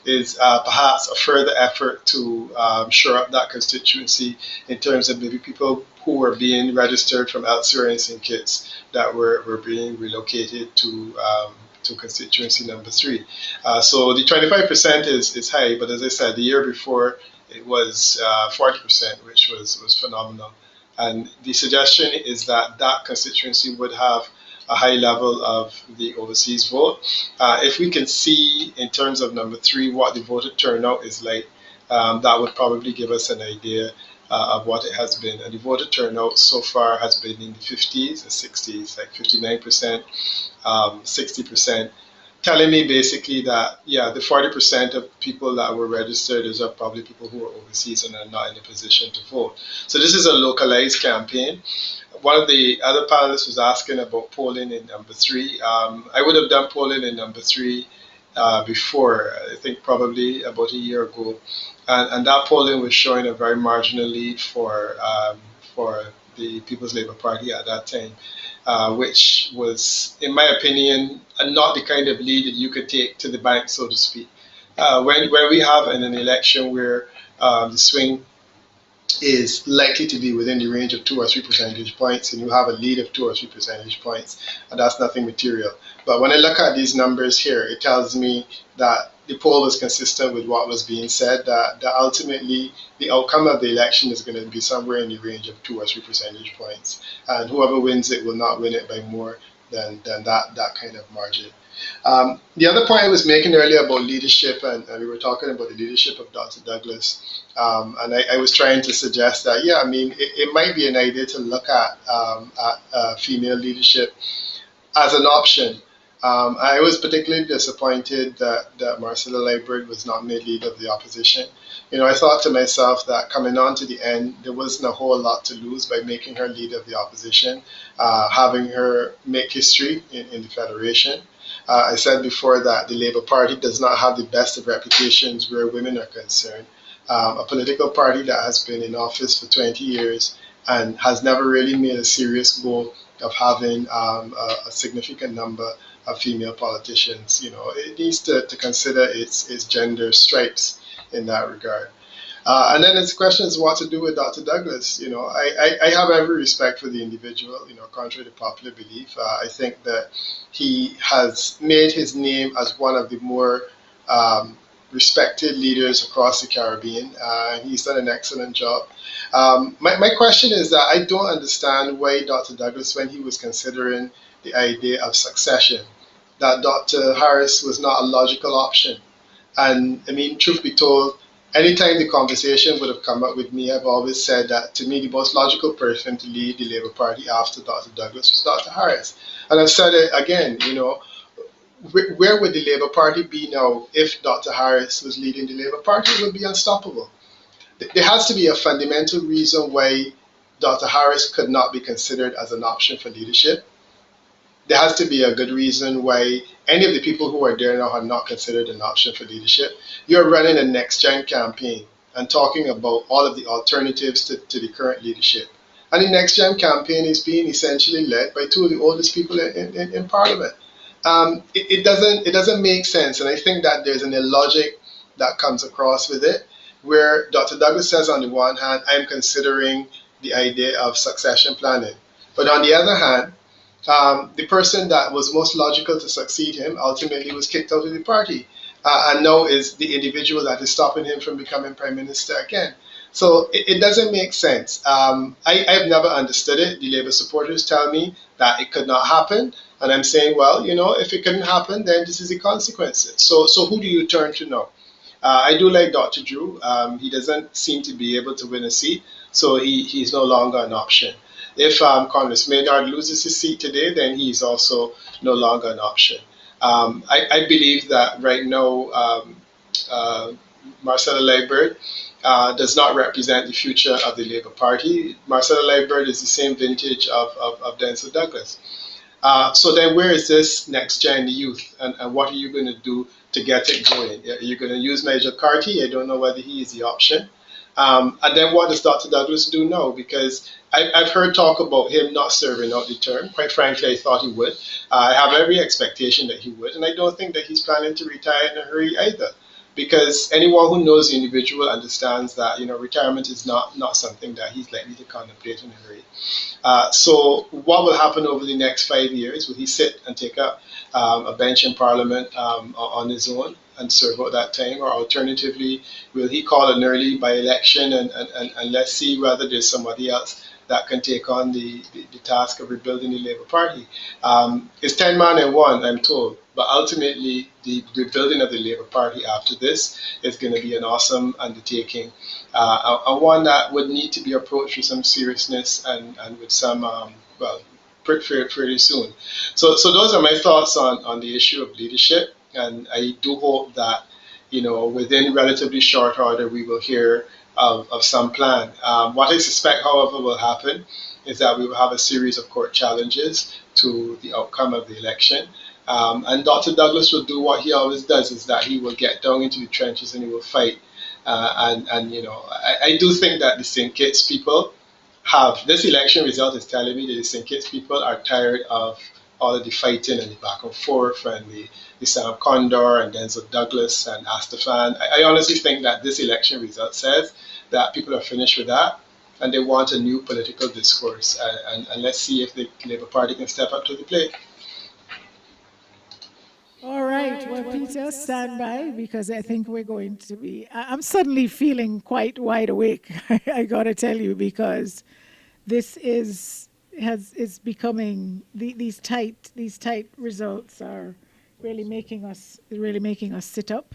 is perhaps a further effort to shore up that constituency in terms of maybe people who were being registered from elsewhere in St. Kitts that were being relocated to constituency number 3. So the 25% is high, but as I said, the year before it was 40%, which was phenomenal. And the suggestion is that that constituency would have a high level of the overseas vote. If we can see in terms of number 3 what the voter turnout is like, that would probably give us an idea of what it has been. And the voter turnout so far has been in the 50s and 60s, like 59%, 60%. telling me basically that, yeah, the 40% of people that were registered is probably people who are overseas and are not in a position to vote. So this is a localized campaign. One of the other panelists was asking about polling in number 3. I would have done polling in number 3 before, I think probably about a year ago. And that polling was showing a very marginal lead for the People's Labour Party at that time, which was, in my opinion, not the kind of lead that you could take to the bank, so to speak. When we have in an election where the swing is likely to be within the range of 2 or 3 percentage points, and you have a lead of 2 or 3 percentage points, and that's nothing material. But when I look at these numbers here, it tells me that the poll was consistent with what was being said, that ultimately the outcome of the election is going to be somewhere in the range of 2 or 3 percentage points, and whoever wins it will not win it by more than that kind of margin. The other point I was making earlier about leadership, and we were talking about the leadership of Dr. Douglas, and I was trying to suggest that, yeah, I mean, it might be an idea to look at female leadership as an option. I was particularly disappointed that Marcella Lightbird was not made leader of the opposition. You know, I thought to myself that coming on to the end, there wasn't a whole lot to lose by making her leader of the opposition, having her make history in the Federation. I said before that the Labour Party does not have the best of reputations where women are concerned. A political party that has been in office for 20 years and has never really made a serious goal of having a significant number of female politicians. You know, it needs to consider its gender stripes in that regard. And then it's questions what to do with Dr. Douglas. You know, I have every respect for the individual, you know, contrary to popular belief. I think that he has made his name as one of the more respected leaders across the Caribbean. He's done an excellent job. My question is that I don't understand why Dr. Douglas, when he was considering the idea of succession, that Dr. Harris was not a logical option. And I mean, truth be told, anytime the conversation would have come up with me, I've always said that to me, the most logical person to lead the Labour Party after Dr. Douglas was Dr. Harris. And I've said it again, you know, where would the Labour Party be now if Dr. Harris was leading the Labour Party? It would be unstoppable. There has to be a fundamental reason why Dr. Harris could not be considered as an option for leadership. There has to be a good reason why any of the people who are there now are not considered an option for leadership. You're running a next-gen campaign and talking about all of the alternatives to the current leadership. And the next-gen campaign is being essentially led by two of the oldest people in Parliament. It doesn't make sense, and I think that there's an illogic that comes across with it, where Dr. Douglas says on the one hand, I'm considering the idea of succession planning. But on the other hand, the person that was most logical to succeed him ultimately was kicked out of the party, and now is the individual that is stopping him from becoming Prime Minister again. So it doesn't make sense. I've never understood it. The Labour supporters tell me that it could not happen. And I'm saying, well, you know, if it couldn't happen, then this is the consequences. So who do you turn to now? I do like Dr. Drew. He doesn't seem to be able to win a seat, so he's no longer an option. If Congress Maynard loses his seat today, then he's also no longer an option. I believe that right now, Marcella Lightbird does not represent the future of the Labour Party. Marcella Lightbird is the same vintage of Denzel Douglas. So then where is this next gen youth, and what are you going to do to get it going? Are you going to use Major Carty? I don't know whether he is the option. And then what does Dr. Douglas do now? Because I've heard talk about him not serving out the term. Quite frankly, I thought he would. I have every expectation that he would, and I don't think that he's planning to retire in a hurry either. Because anyone who knows the individual understands that, you know, retirement is not something that he's likely to contemplate in a hurry. So what will happen over the next 5 years? Will he sit and take up a bench in Parliament on his own and serve out that time? Or alternatively, will he call an early by-election and let's see whether there's somebody else that can take on the task of rebuilding the Labour Party? It's 10 man and one, I'm told. But ultimately, the rebuilding of the Labour Party after this is going to be an awesome undertaking, and one that would need to be approached with some seriousness and with some, well, fairly soon. So those are my thoughts on the issue of leadership, and I do hope that within relatively short order we will hear of some plan. What I suspect, however, will happen is that we will have a series of court challenges to the outcome of the election. And Dr. Douglas will do what he always does, is that he will get down into the trenches and he will fight. I do think that the St. Kitts people this election result is telling me that the St. Kitts people are tired of all of the fighting and the back and forth and the Sam Condor and Denzel Douglas and Astafan. I honestly think that this election result says that people are finished with that and they want a new political discourse. And let's see if the Labour Party can step up to the plate. All right. Well, Peter, stand by, because I think we're going to be. I'm suddenly feeling quite wide awake. I got to tell you, because this is becoming these tight results are really making us sit up.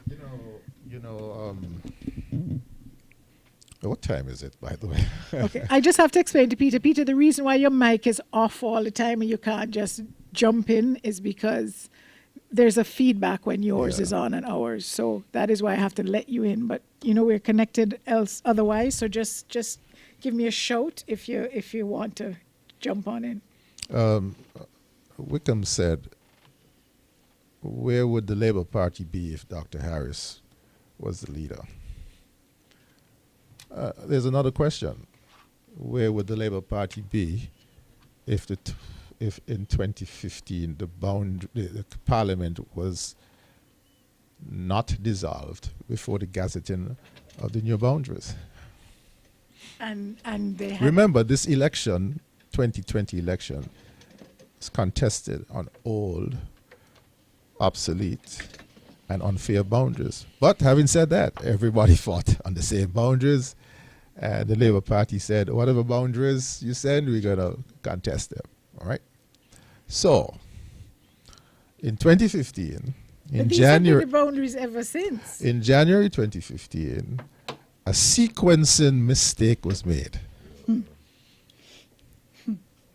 What time is it, by the way? Okay, I just have to explain to Peter. Peter, the reason why your mic is off all the time and you can't just jump in is because there's a feedback when yours is on and ours. So that is why I have to let you in. But we're connected otherwise. So just give me a shout if you want to jump on in. Wickham said, where would the Labour Party be if Dr. Harris was the leader? There's another question. Where would the Labour Party be if in 2015 the Parliament was not dissolved before the gazetting of the new boundaries? And they had remember, this election, 2020 election, is contested on old, obsolete, and unfair boundaries. But having said that, everybody fought on the same boundaries, and the Labour Party said, whatever boundaries you send, we're going to contest them. All right? So, in 2015, in January... have been the boundaries ever since. In January 2015, a sequencing mistake was made.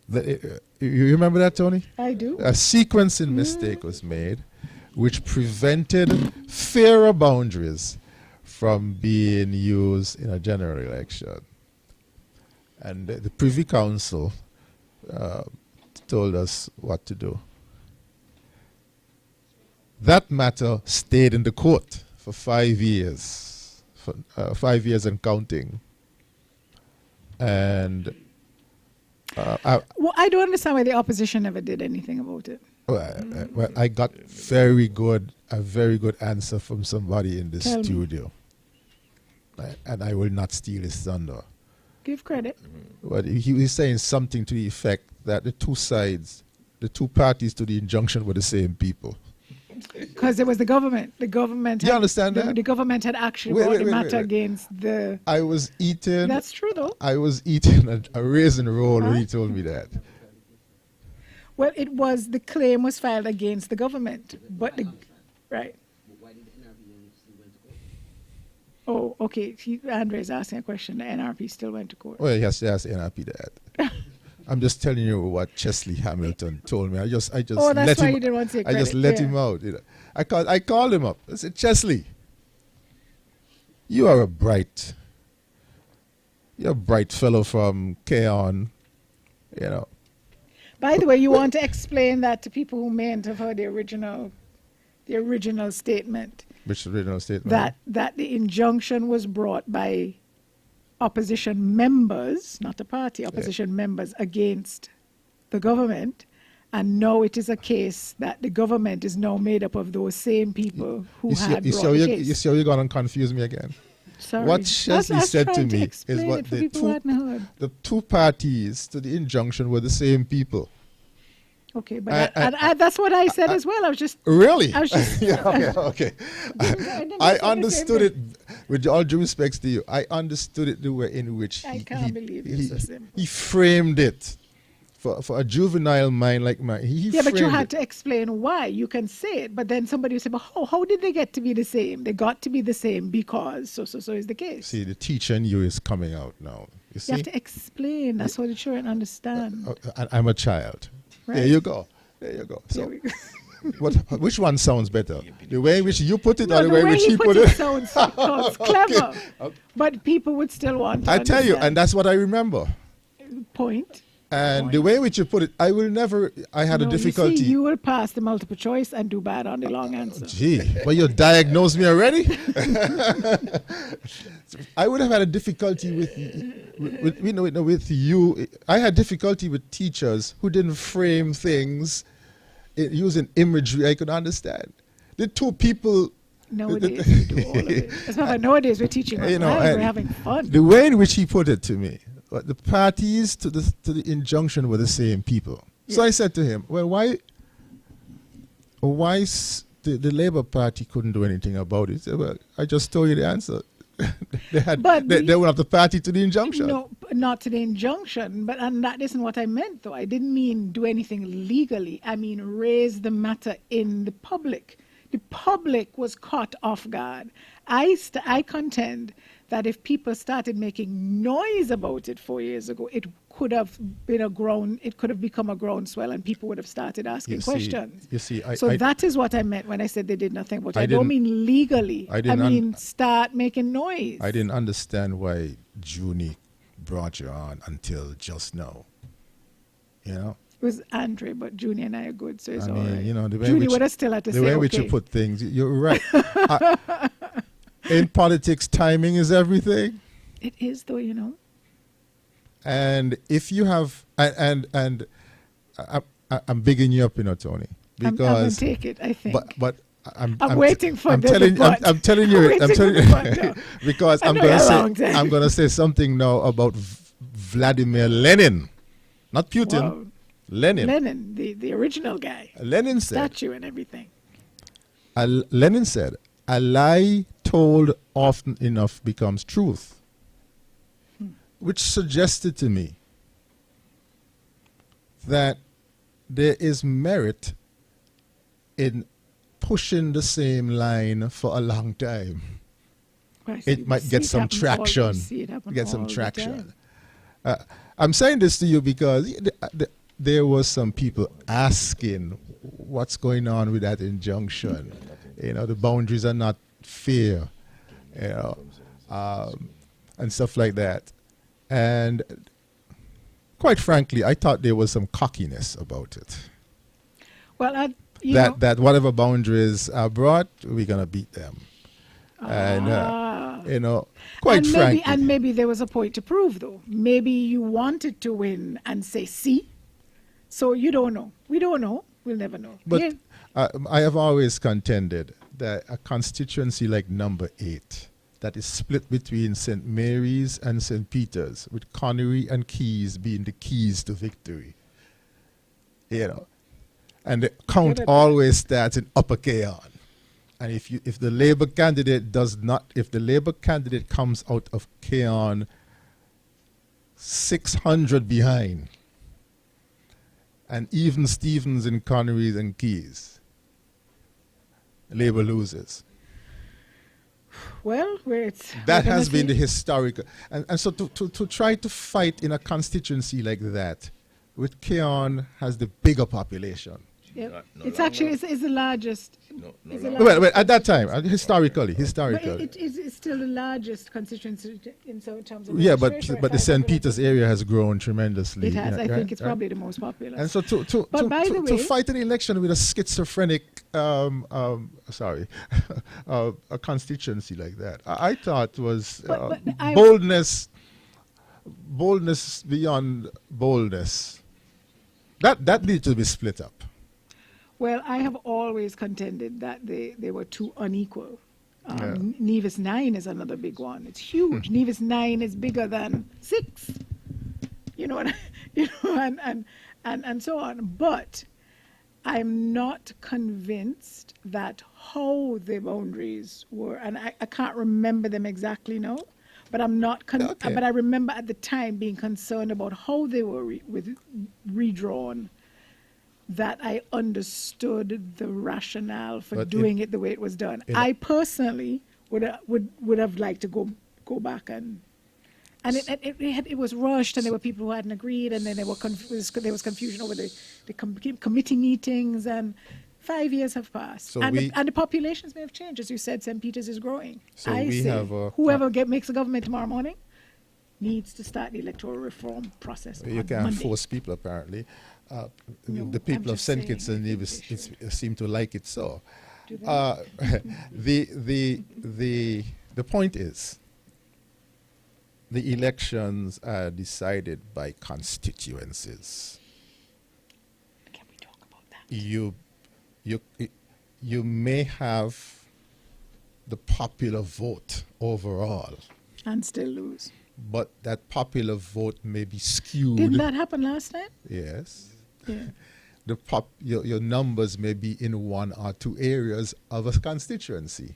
You remember that, Tony? I do. A sequencing mistake was made, which prevented fairer boundaries from being used in a general election. And the Privy Council told us what to do. That matter stayed in the court for 5 years, 5 years and counting. And I don't understand why the opposition never did anything about it. Well, I got a very good answer from somebody in the studio. And I will not steal his thunder. Give credit. But he was saying something to the effect that the two sides, the two parties to the injunction were the same people. Because it was the government. The government. You understand that? The government had actually brought the matter against the... I was eating... That's true, though. I was eating a raisin roll when he told me that. Well, the claim was filed against the government. But right. Oh, okay. Andre's asking a question. The NRP still went to court. Well, he has to ask the NRP that. I'm just telling you what Chesley Hamilton told me. I just that's let why him. You didn't want to say I just let him out. I called him up. I said, Chesley, you're a bright fellow from Keon, By the way, you want to explain that to people who mayn't have heard the original statement. Which original statement? That the injunction was brought by opposition members, not the party, opposition members against the government. And now it is a case that the government is now made up of those same people who had brought the case. You see how you're going to confuse me again? Sorry. What Chesley said to me is what the two parties to the injunction were the same people. Okay, but that's what I said as well. I was just... Really? I was just... okay. I understood it, with all due respects to you, I understood it the way in which he framed it. For a juvenile mind like mine, but you had to explain why. You can say it, but then somebody would say, but how did they get to be the same? They got to be the same because so is the case. See, the teacher in you is coming out now. You see? You have to explain. That's what the children understand. I'm a child. There you go. There you go. So, which one sounds better? The way in which you put it, or the way in which he put it? Sounds clever, okay. But people would still want to tell you, and that's what I remember. Point. And the way in which you put it, I had a difficulty. You see, you will pass the multiple choice and do bad on the long answer. Gee, but you diagnosed me already? I would have had a difficulty with you. I had difficulty with teachers who didn't frame things using imagery I could understand. The two people... Nowadays, we do all of it. That's why nowadays we're teaching we're having fun. The way in which he put it to me, the parties to the injunction were the same people. Yes. So I said to him, well, why the Labour Party couldn't do anything about it? He said, well, I just told you the answer. they were not the party to the injunction. No, not to the injunction, and that isn't what I meant, though. I didn't mean do anything legally. I mean raise the matter in the public. The public was caught off guard. I contend that if people started making noise about it 4 years ago, it could have become a groundswell, and people would have started asking questions. You see, that is what I meant when I said they did nothing about it. I don't mean legally. I mean start making noise. I didn't understand why Junie brought you on until just now. You know? It was Andre, but Junie and I are good, so it's all right. You know, Junie would have still had to say, the way in which you put things, you're right. In politics, timing is everything. It is, though, you know. And if you have, and I'm bigging you up, you know, Tony, because I'm going to take it, I think. But I'm waiting for I'm telling you because I'm going to say something now about Vladimir Lenin, not Putin. Wow. Lenin, the original guy. Lenin said, statue and everything. Lenin said, a lie told often enough becomes truth, which suggested to me that there is merit in pushing the same line for a long time. It might get some traction. Get some traction. I'm saying this to you because there was some people asking what's going on with that injunction. You know, the boundaries are not fair, you know, and stuff like that. And quite frankly, I thought there was some cockiness about it. Well, that whatever boundaries are brought, we're going to beat them. And, you know, quite frankly. And maybe there was a point to prove, though. Maybe you wanted to win and say, see? So you don't know. We don't know. We'll never know. But I have always contended that a constituency like number 8, that is split between St. Mary's and St. Peter's, with Connery and Keys being the keys to victory, you know, and the count always starts in Upper Keon. And if the Labour candidate comes out of Keon 600 behind, and even Stevens and Connery and Keys, Labour loses. Well, that has been the historical, and so to try to fight in a constituency like that, with Keon has the bigger population. Yep. It's actually the largest. Well, at that time, historically. But it's still the largest constituency in terms of. Yeah, but the St. Peter's area has grown tremendously. It has. I think it's probably the most popular. And so to fight an election with a schizophrenic, a constituency like that, I thought was boldness beyond boldness. That needs to be split up. Well, I have always contended that they were too unequal. Nevis 9 is another big one. It's huge. Nevis 9 is bigger than 6. You know, and so on. But I'm not convinced that how the boundaries were, and I can't remember them exactly now. But I'm not. But I remember at the time being concerned about how they were redrawn. That I understood the rationale for doing it the way it was done. I personally would have liked to go back and And it was rushed, and there were people who hadn't agreed, and then there was confusion over the committee meetings, and 5 years have passed. So and the populations may have changed. As you said, St. Peter's is growing. So I we say have whoever makes a government tomorrow morning needs to start the electoral reform process. You can't Monday. force people, apparently. No, the people I'm of just St. saying, Kitts and Nevis seem to like it so. Do they? The point is, the elections are decided by constituencies. Can we talk about that? You may have the popular vote overall, And still lose. but that popular vote may be skewed. Didn't that happen last time? Yes. Yeah. Your numbers may be in one or two areas of a constituency.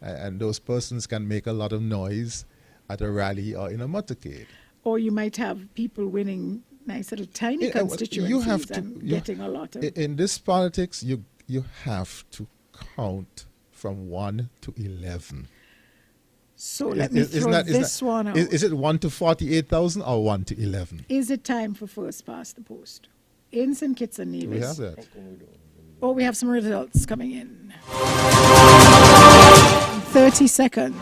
And those persons can make a lot of noise at a rally or in a motorcade. Or you might have people winning nice little tiny constituencies You have to, and getting a lot of... In this politics, you have to count from 1 to 11. So let me throw this one out. Is it 1 to 48,000 or 1 to 11? Is it time for first past the post? In St. Kitts and Nevis. We have that. Oh, we have some results coming in. 30 seconds.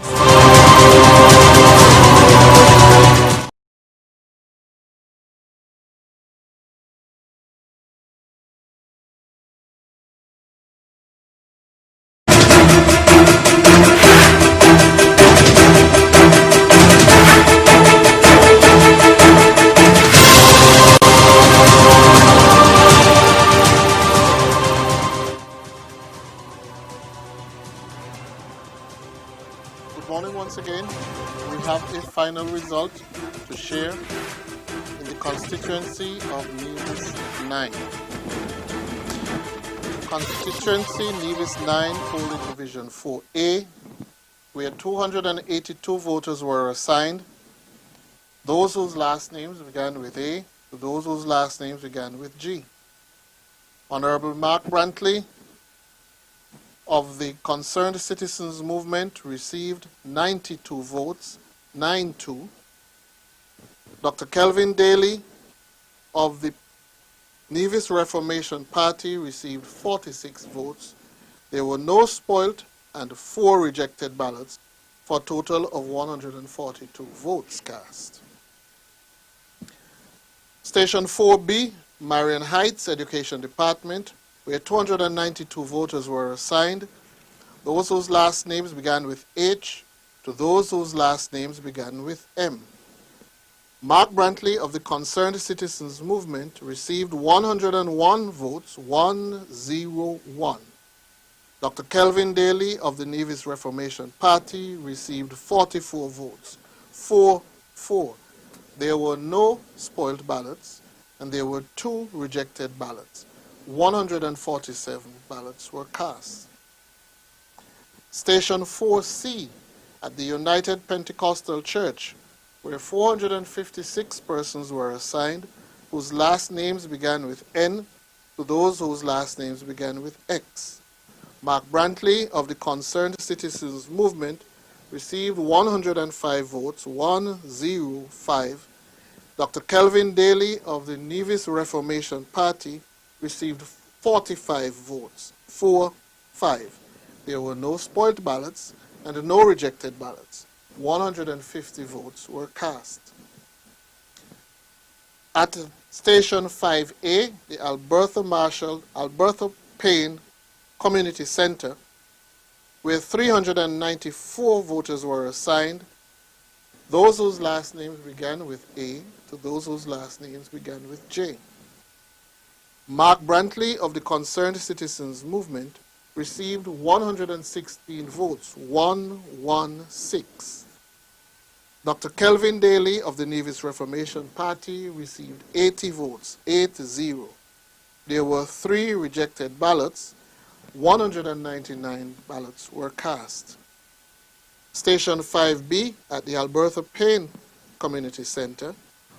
Good morning once again. We have a final result to share in the constituency of Nevis 9. Constituency Nevis 9, polling division 4A, where 282 voters were assigned. Those whose last names began with A to those whose last names began with G. Honorable Mark Brantley of the Concerned Citizens Movement received 92 votes, 9-2. Dr. Kelvin Daly of the Nevis Reformation Party received 46 votes. There were no spoilt and 4 rejected ballots for a total of 142 votes cast. Station 4B, Marion Heights Education Department, where 292 voters were assigned. Those whose last names began with H to those whose last names began with M. Mark Brantley of the Concerned Citizens Movement received 101 votes, 101. Dr. Kelvin Daly of the Nevis Reformation Party received 44 votes, 4-4. There were no spoiled ballots, and there were 2 rejected ballots. 147 ballots were cast. Station 4C at the United Pentecostal Church, where 456 persons were assigned, whose last names began with N to those whose last names began with X. Mark Brantley of the Concerned Citizens Movement received 105 votes, 105. Dr. Kelvin Daly of the Nevis Reformation Party received 45 votes, 4-5. There were no spoiled ballots and no rejected ballots. 150 votes were cast. At Station 5A, the Albertha Payne Community Center, where 394 voters were assigned, those whose last names began with A to those whose last names began with J. Mark Brantley of the Concerned Citizens Movement received 116 votes, 116. Dr. Kelvin Daly of the Nevis Reformation Party received 80 votes, 80. There were 3 rejected ballots, 199 ballots were cast. Station 5B at the Albertha Payne Community Center,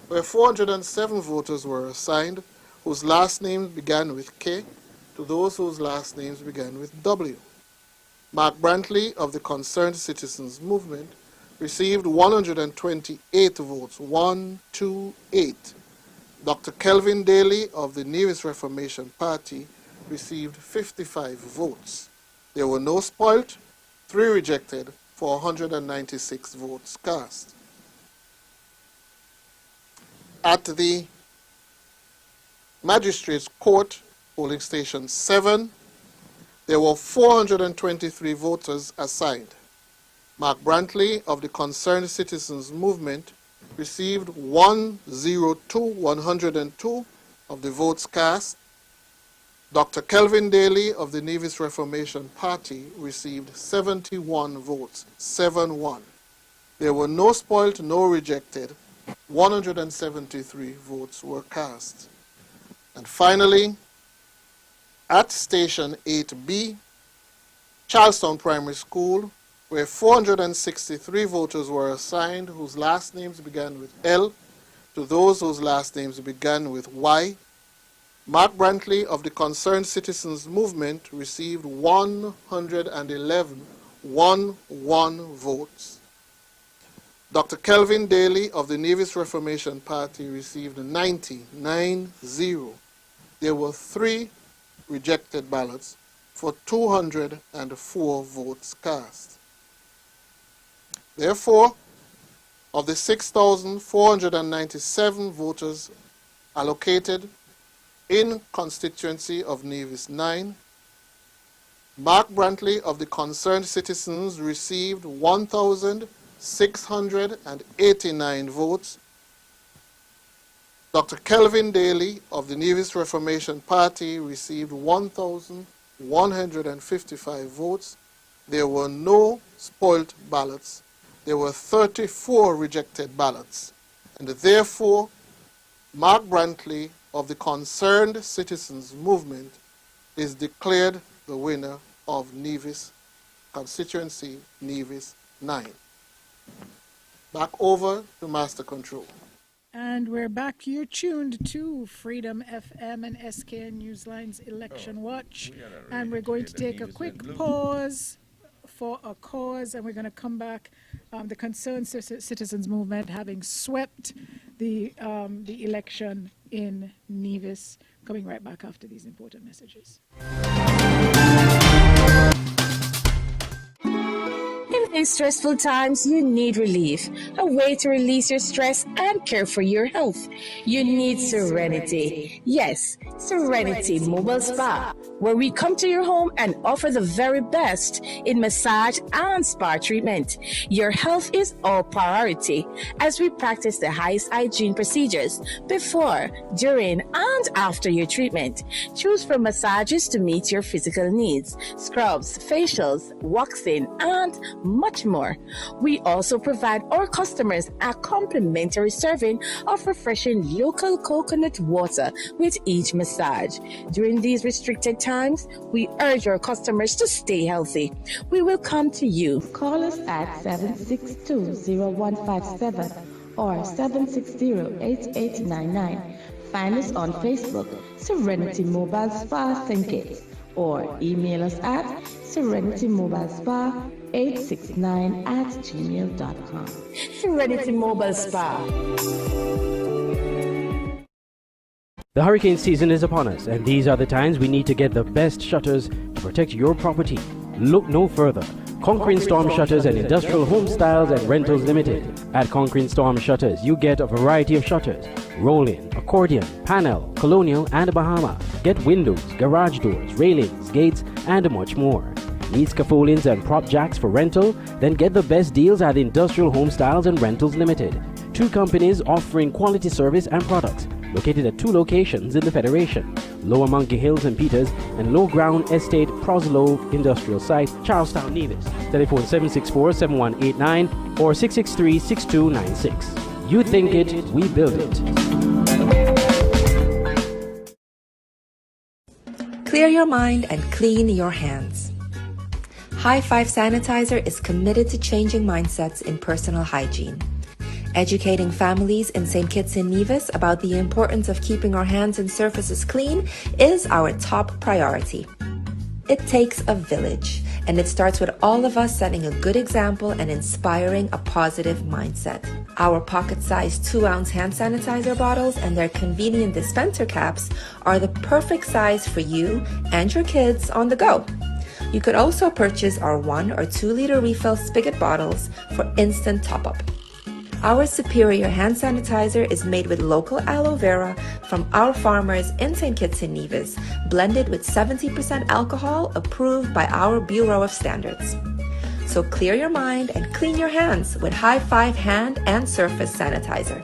where 407 voters were assigned, whose last names began with K to those whose last names began with W. Mark Brantley of the Concerned Citizens Movement received 128 votes. 128. Dr. Kelvin Daly of the Nevis Reformation Party received 55 votes. There were no spoilt, 3 rejected for 196 votes cast. At the Magistrates Court, polling station 7, there were 423 voters assigned. Mark Brantley of the Concerned Citizens Movement received 102 of the votes cast. Dr. Kelvin Daly of the Nevis Reformation Party received 71 votes, 7-1. There were no spoilt, no rejected. 173 votes were cast. And finally, at Station 8B, Charlestown Primary School, where 463 voters were assigned whose last names began with L to those whose last names began with Y, Mark Brantley of the Concerned Citizens Movement received 111 votes. Dr. Kelvin Daly of the Nevis Reformation Party received 90. There were 3 rejected ballots for 204 votes cast. Therefore, of the 6,497 voters allocated in constituency of Nevis 9, Mark Brantley of the Concerned Citizens received 1,689 votes. Dr. Kelvin Daly of the Nevis Reformation Party received 1,155 votes. There were no spoilt ballots. There were 34 rejected ballots. And therefore, Mark Brantley of the Concerned Citizens Movement is declared the winner of Nevis constituency, Nevis 9. Back over to Master Control. And we're back. You're tuned to Freedom FM and SKN Newsline's Election Watch. And we're going to take a quick pause for a cause, and we're going to come back. The Concerned Citizens Movement having swept the election in Nevis. Coming right back after these important messages. In these stressful times, you need relief, a way to release your stress and care for your health. You need serenity. Yes, Serenity Mobile Spa, where we come to your home and offer the very best in massage and spa treatment. Your health is our priority as we practice the highest hygiene procedures before, during, and after your treatment. Choose from massages to meet your physical needs, scrubs, facials, waxing, and much more. We also provide our customers a complimentary serving of refreshing local coconut water with each massage. During these restricted times, we urge our customers to stay healthy. We will come to you. Call us at 762-0157 or 760-8899. Find us on Facebook, Serenity Mobile Spa St. Kitts, or email us at serenitymobilespa869@gmail.com. Serenity Mobile Spa. The hurricane season is upon us, and these are the times we need to get the best shutters to protect your property. Look no further. Conquering Storm Shutters and Industrial Home Styles and Rentals Limited. At Conquering Storm Shutters, you get a variety of shutters: roll-in, accordion, panel, colonial, and Bahama. Get windows, garage doors, railings, gates, and much more. Need scaffoldings and prop jacks for rental? Then get the best deals at Industrial Home Styles and Rentals Limited. 2 companies offering quality service and products. Located at 2 locations in the Federation: Lower Monkey Hills and Peters, and Low Ground Estate Proslow Industrial Site, Charlestown, Nevis. Telephone 764-7189 or 663-6296. You think it, we build it. Clear your mind and clean your hands. High Five Sanitizer is committed to changing mindsets in personal hygiene. Educating families in St. Kitts and Nevis about the importance of keeping our hands and surfaces clean is our top priority. It takes a village, And it starts with all of us setting a good example and inspiring a positive mindset. Our pocket-sized 2-ounce hand sanitizer bottles and their convenient dispenser caps are the perfect size for you and your kids on the go. You could also purchase our 1 or 2 liter refill spigot bottles for instant top-up. Our superior hand sanitizer is made with local aloe vera from our farmers in St. Kitts and Nevis, blended with 70% alcohol, approved by our Bureau of Standards. So clear your mind and clean your hands with High Five hand and surface sanitizer.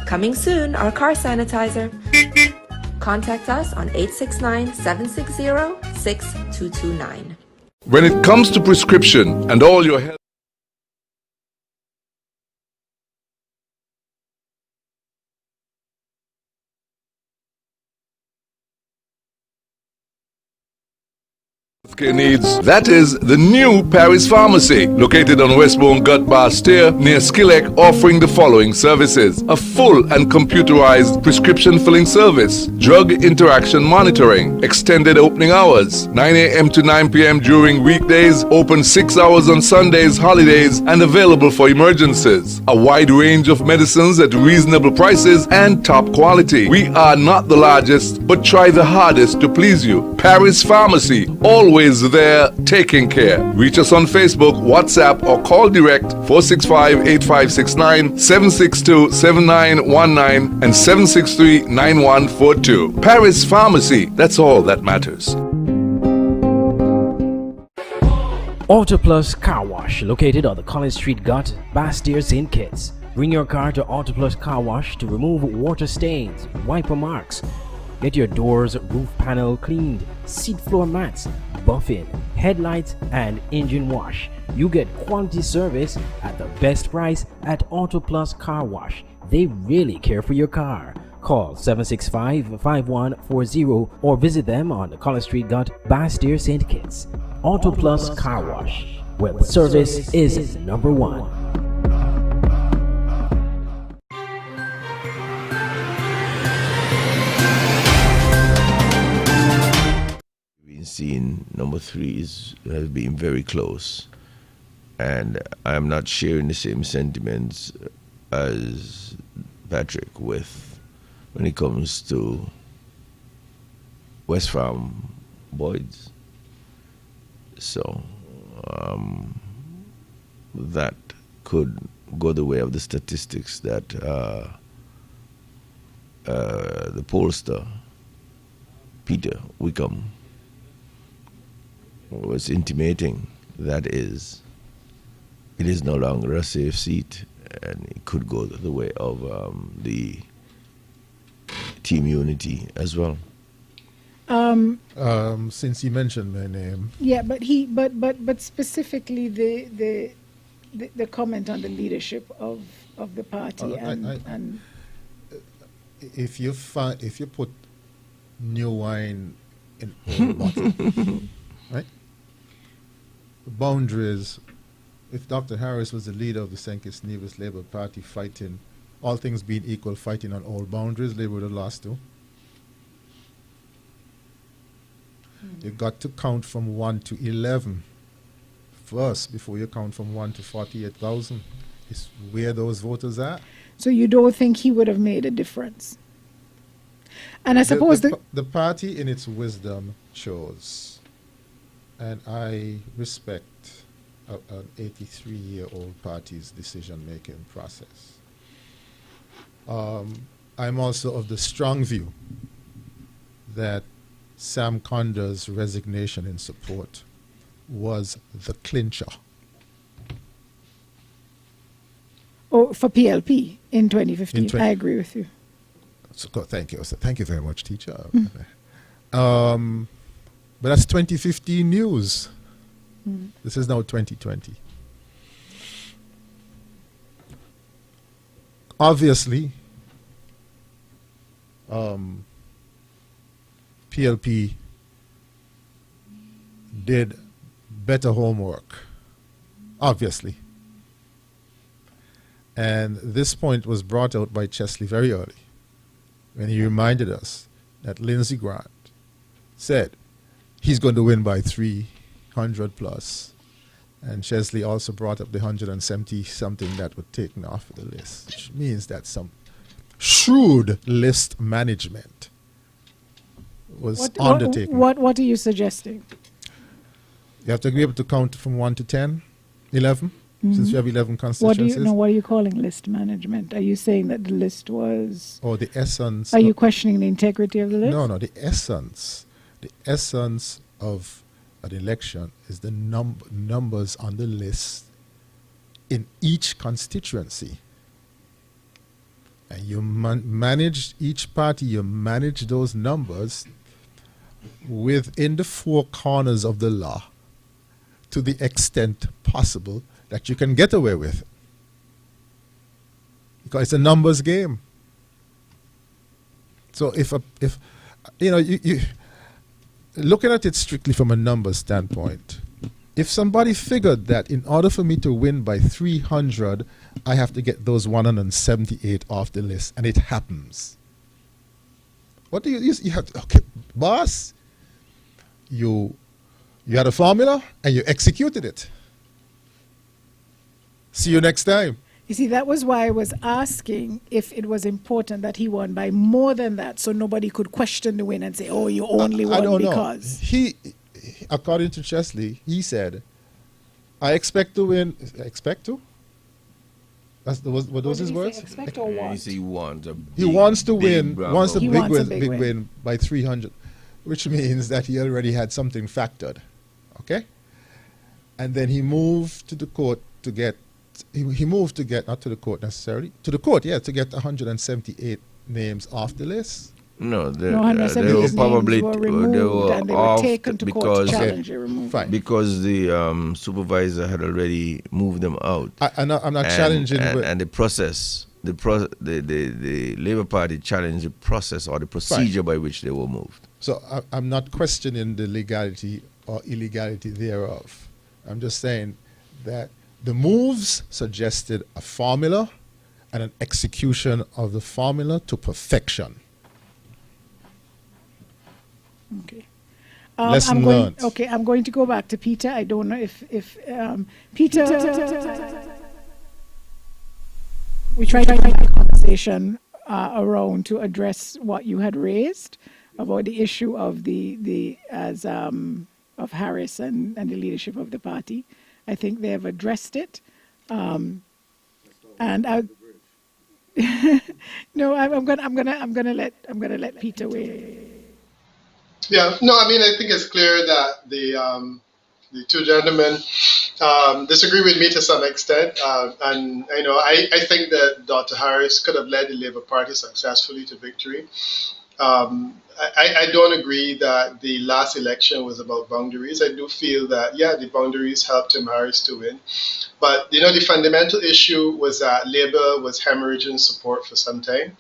Coming soon, our car sanitizer. Contact us on 869-760-6229. When it comes to prescription and all your health needs, that is the new Paris Pharmacy, located on Westbourne Gut Bastille near Skilek, offering the following services: a full and computerized prescription filling service, drug interaction monitoring, extended opening hours, 9 a.m. to 9 p.m. during weekdays, open 6 hours on Sundays, holidays, and available for emergencies, a wide range of medicines at reasonable prices and top quality. We are not the largest, but try the hardest to please you. Paris Pharmacy, always there taking care. Reach us on Facebook, WhatsApp, or call direct 465-8569, 762-7919, and 763-9142. Paris Pharmacy, that's all that matters. Auto Plus Car Wash, located on the College Street Gut, Bastille, St. Kitts. Bring your car to Auto Plus Car Wash to remove water stains, wiper marks. Get your doors, roof panel cleaned, seat floor mats, buffing, headlights, and engine wash. You get quality service at the best price at Auto Plus Car Wash. They really care for your car. Call 765-5140 or visit them on the College Street Gut, Bastille, St. Kitts. Auto Plus Car Wash, where the service is number one. Seen number 3 has been very close, and I'm not sharing the same sentiments as Patrick with when it comes to West Farm Boyds. So that could go the way of the statistics that the pollster Peter Wickham was intimating. That is, it is no longer a safe seat, and it could go the way of the Team Unity as well. Since he mentioned my name, yeah, but specifically the comment on the leadership of the party and if you put new wine in old bottle, right? The boundaries. If Dr. Harris was the leader of the St. Kitts Nevis Labour Party, fighting, all things being equal, fighting on old boundaries, they would have lost too. You got to count from 1 to 11 first before you count from 1 to 48,000. Is where those voters are. So you don't think he would have made a difference? And I suppose the party in its wisdom chose, and I respect an 83-year-old party's decision-making process. I'm also of the strong view that Sam Conder's resignation in support was the clincher. Oh, for PLP in 2015. I agree with you. So, thank you. So, thank you very much, teacher. But that's 2015 news. This is now 2020. Obviously, PLP did better homework, obviously. And this point was brought out by Chesley very early when he reminded us that Lindsey Grant said he's going to win by 300 100 plus. And Chesley also brought up the 170 something that were taken off the list, which means that some shrewd list management was undertaken. What are you suggesting? You have to be able to count from 1 to 10, 11, since you have 11 constituencies. What are you calling list management? Are you saying that the list was... Or the essence... Are you questioning the integrity of the list? No, the essence. The essence of an election is the numbers on the list in each constituency. And you manage each party, you manage those numbers within the four corners of the law to the extent possible that you can get away with. Because it's a numbers game. So if you looking at it strictly from a numbers standpoint, if somebody figured that in order for me to win by 300, I have to get those 178 off the list, and it happens. What do you have to, okay, boss, you had a formula and you executed it. See you next time. You see, that was why I was asking if it was important that he won by more than that, so nobody could question the win and say, oh, you only won I don't because. know. He, according to Chesley, he said, I expect to win. Expect to? What those his words? Expect or want? He wants a He wants to win, big wants a He big wants a win, big big win. win by 300, which means that he already had something factored. Okay? And then he moved to the court to get, he moved to get, not to the court necessarily, to the court, yeah, to get 178 names off the list. No, they No, were 178 probably names were removed and they were off taken to court because to challenge the removal. Fine. because the supervisor had already moved them out. I'm not challenging, but and the process, the Labour Party challenged the process or the procedure by which they were moved. so I'm not questioning the legality or illegality thereof. I'm just saying that the moves suggested a formula and an execution of the formula to perfection. Okay. Lesson learned. Okay, I'm going to go back to Peter. I don't know if Peter. We tried to have a conversation around to address what you had raised about the issue of of Harris and the leadership of the party. I think they have addressed it, and I. No, I'm gonna let Peter weigh. Yeah, no, I mean, I think it's clear that the two gentlemen disagree with me to some extent, and I think that Dr. Harris could have led the Labour Party successfully to victory. I don't agree that the last election was about boundaries. I do feel that, yeah, the boundaries helped Tim Harris to win. But, the fundamental issue was that Labour was hemorrhaging support for some time.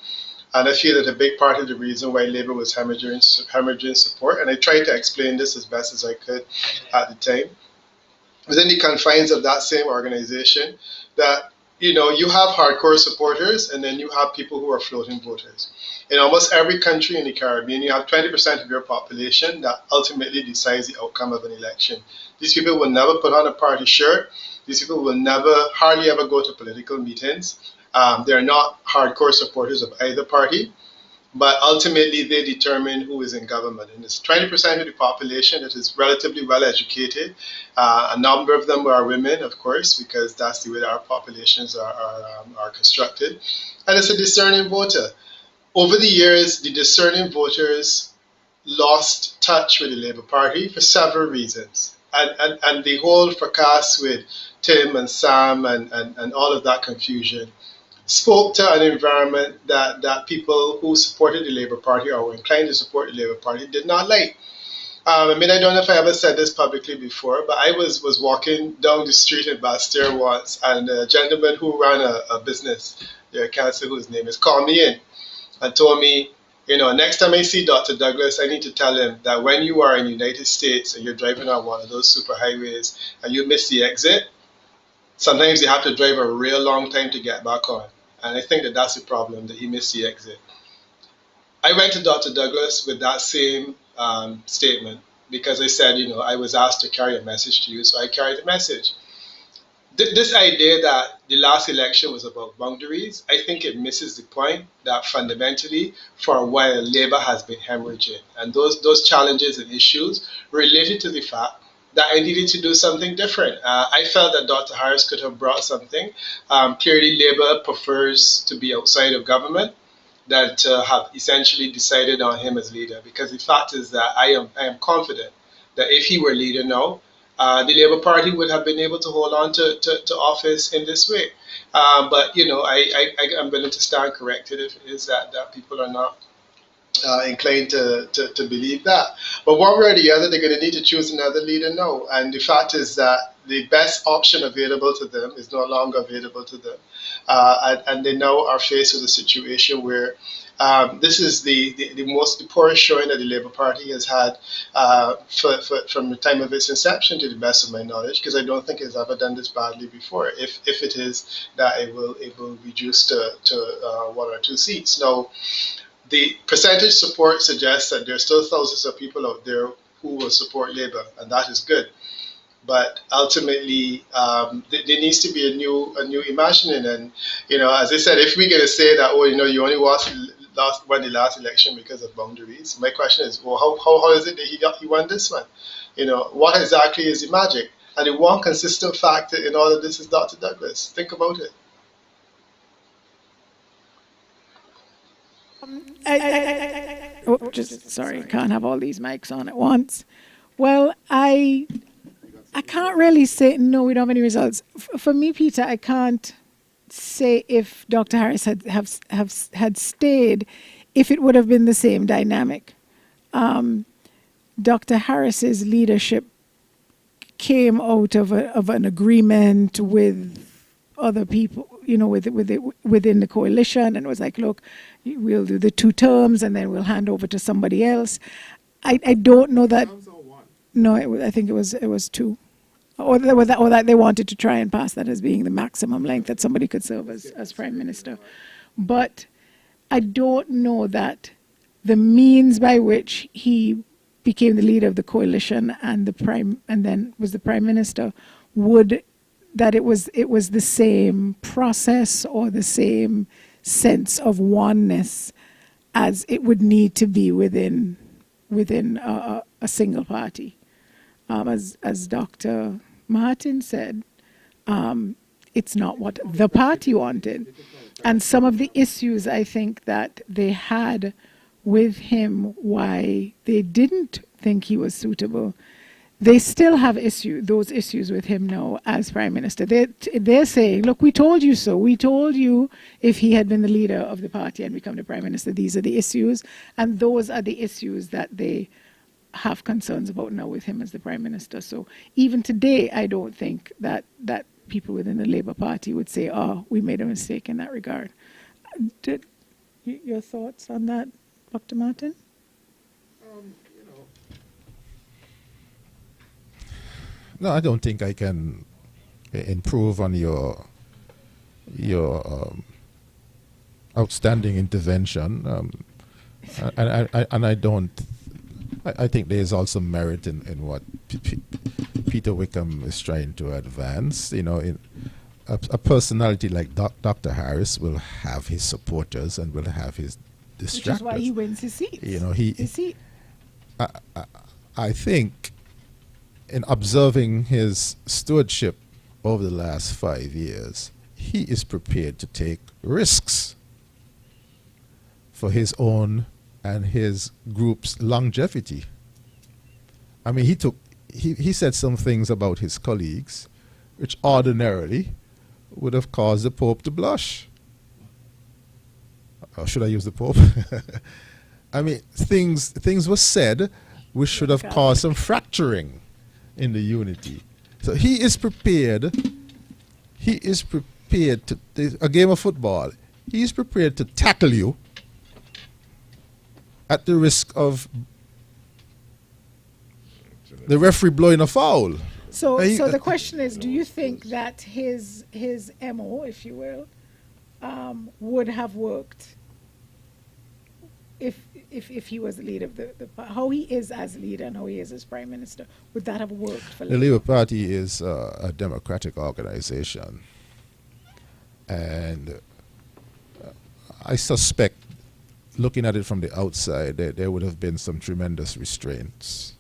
And I feel that a big part of the reason why Labour was hemorrhaging support, and I tried to explain this as best as I could at the time, within the confines of that same organization, that you have hardcore supporters and then you have people who are floating voters. In almost every country in the Caribbean, you have 20% of your population that ultimately decides the outcome of an election. These people will never put on a party shirt. These people will hardly ever go to political meetings. They're not hardcore supporters of either party, but ultimately they determine who is in government. And it's 20% of the population that is relatively well educated. A number of them are women, of course, because that's the way that our populations are constructed. And it's a discerning voter. Over the years, the discerning voters lost touch with the Labour Party for several reasons. And the whole fracas with Tim and Sam and all of that confusion spoke to an environment that people who supported the Labour Party or were inclined to support the Labour Party did not like. I don't know if I ever said this publicly before, but I was walking down the street in Bastille once, and a gentleman who ran a business, I can't say who his name is, called me in and told me, next time I see Dr. Douglas, I need to tell him that when you are in the United States and you're driving on one of those superhighways and you miss the exit, sometimes you have to drive a real long time to get back on. And I think that's the problem, that he missed the exit. I went to Dr. Douglas with that same statement. because I said, I was asked to carry a message to you, so I carried the message. This idea that the last election was about boundaries, I think it misses the point that fundamentally, for a while, Labour has been hemorrhaging. And those challenges and issues related to the fact that I needed to do something different. I felt that Dr. Harris could have brought something. Clearly, Labour prefers to be outside of government than to have essentially decided on him as leader. Because the fact is that I am confident that if he were leader now, the Labour Party would have been able to hold on to office in this way. But, I'm willing to stand corrected if it is that people are not inclined to believe that. But one way or the other, they're going to need to choose another leader now. And the fact is that the best option available to them is no longer available to them. And they now are faced with a situation where this is the poorest showing that the Labour Party has had from the time of its inception, to the best of my knowledge, because I don't think it's ever done this badly before. If it is that it will reduce to 1 or 2 seats. Now, the percentage support suggests that there are still thousands of people out there who will support Labour, and that is good. But ultimately, there needs to be a new imagining. And as I said, if we're going to say that, you only won the last election because of boundaries, my question is, well, how is it that he won this one? What exactly is the magic? And the one consistent factor in all of this is Dr. Douglas. Think about it. Sorry, can't have all these mics on at once. Well, I can't really say, no, we don't have any results. For me, Peter, I can't say if Dr. Harris had stayed, if it would have been the same dynamic. Dr. Harris's leadership came out of an agreement with other people, within the coalition, and it was like, look, we'll do the 2 terms and then we'll hand over to somebody else. I don't know that. No, I think it was 2. Or that they wanted to try and pass that as being the maximum length that somebody could serve as prime minister. But I don't know that the means by which he became the leader of the coalition and then was the prime minister that it was the same process or the same sense of oneness as it would need to be within a single party. As Dr. Martin said, it's not what the party wanted. And some of the issues I think that they had with him, why they didn't think he was suitable, they still have those issues with him now as prime minister. They're saying, look, we told you so. We told you if he had been the leader of the party and become the prime minister, these are the issues. And those are the issues that they have concerns about now with him as the prime minister. So even today, I don't think that people within the Labour Party would say, oh, we made a mistake in that regard. Your thoughts on that, Dr. Martin? No, I don't think I can improve on your outstanding intervention, and I don't. I think there is also merit in what Peter Wickham is trying to advance. A personality like Dr. Harris will have his supporters and will have his distractors. Which is why he wins his seats. I think, in observing his stewardship over the last 5 years, he is prepared to take risks for his own and his group's longevity. I mean, he said some things about his colleagues which ordinarily would have caused the Pope to blush. Or should I use the Pope? I mean, things were said which should have caused some fracturing in the unity. So he is prepared. He is prepared to a game of football. He is prepared to tackle you at the risk of the referee blowing a foul. So the question is, do you think that his MO, if you will, would have worked if he was the leader of how he is as leader and how he is as prime minister, would that have worked for The Labour Party is a democratic organization, and I suspect, looking at it from the outside, there would have been some tremendous restraints.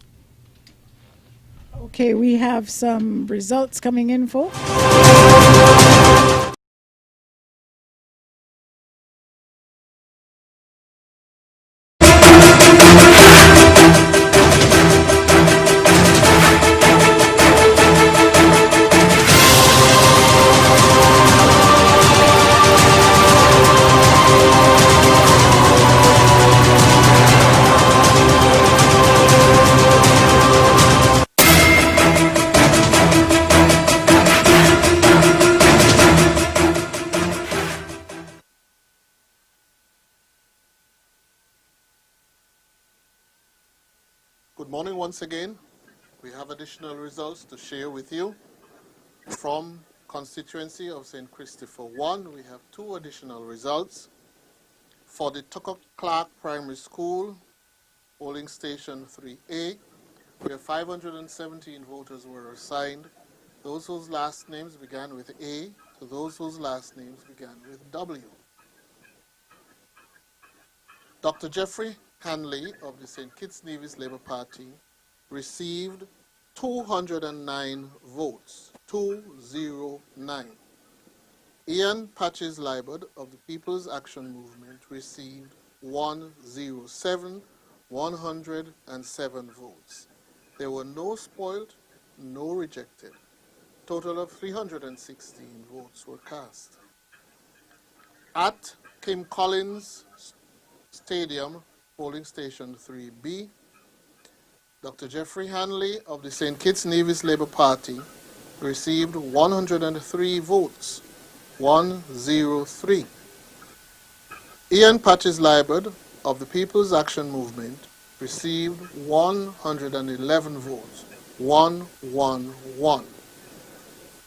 Okay, we have some results coming in, folks. Good morning once again. We have additional results to share with you. From constituency of St. Christopher 1, we have 2 additional results. For the Tucker Clark Primary School, polling station 3A, where 517 voters were assigned, those whose last names began with A to those whose last names began with W. Dr. Jeffrey Hanley of the St. Kitts Nevis Labour Party received 209 votes, 209. Ian Patches Libert of the People's Action Movement received 107, 107 votes. There were no spoiled, no rejected. Total of 316 votes were cast. At Kim Collins Stadium, polling station 3B, Dr. Jeffrey Hanley of the St. Kitts Nevis Labour Party received 103 votes, 103. Ian Patches Libert of the People's Action Movement received 111 votes, 111.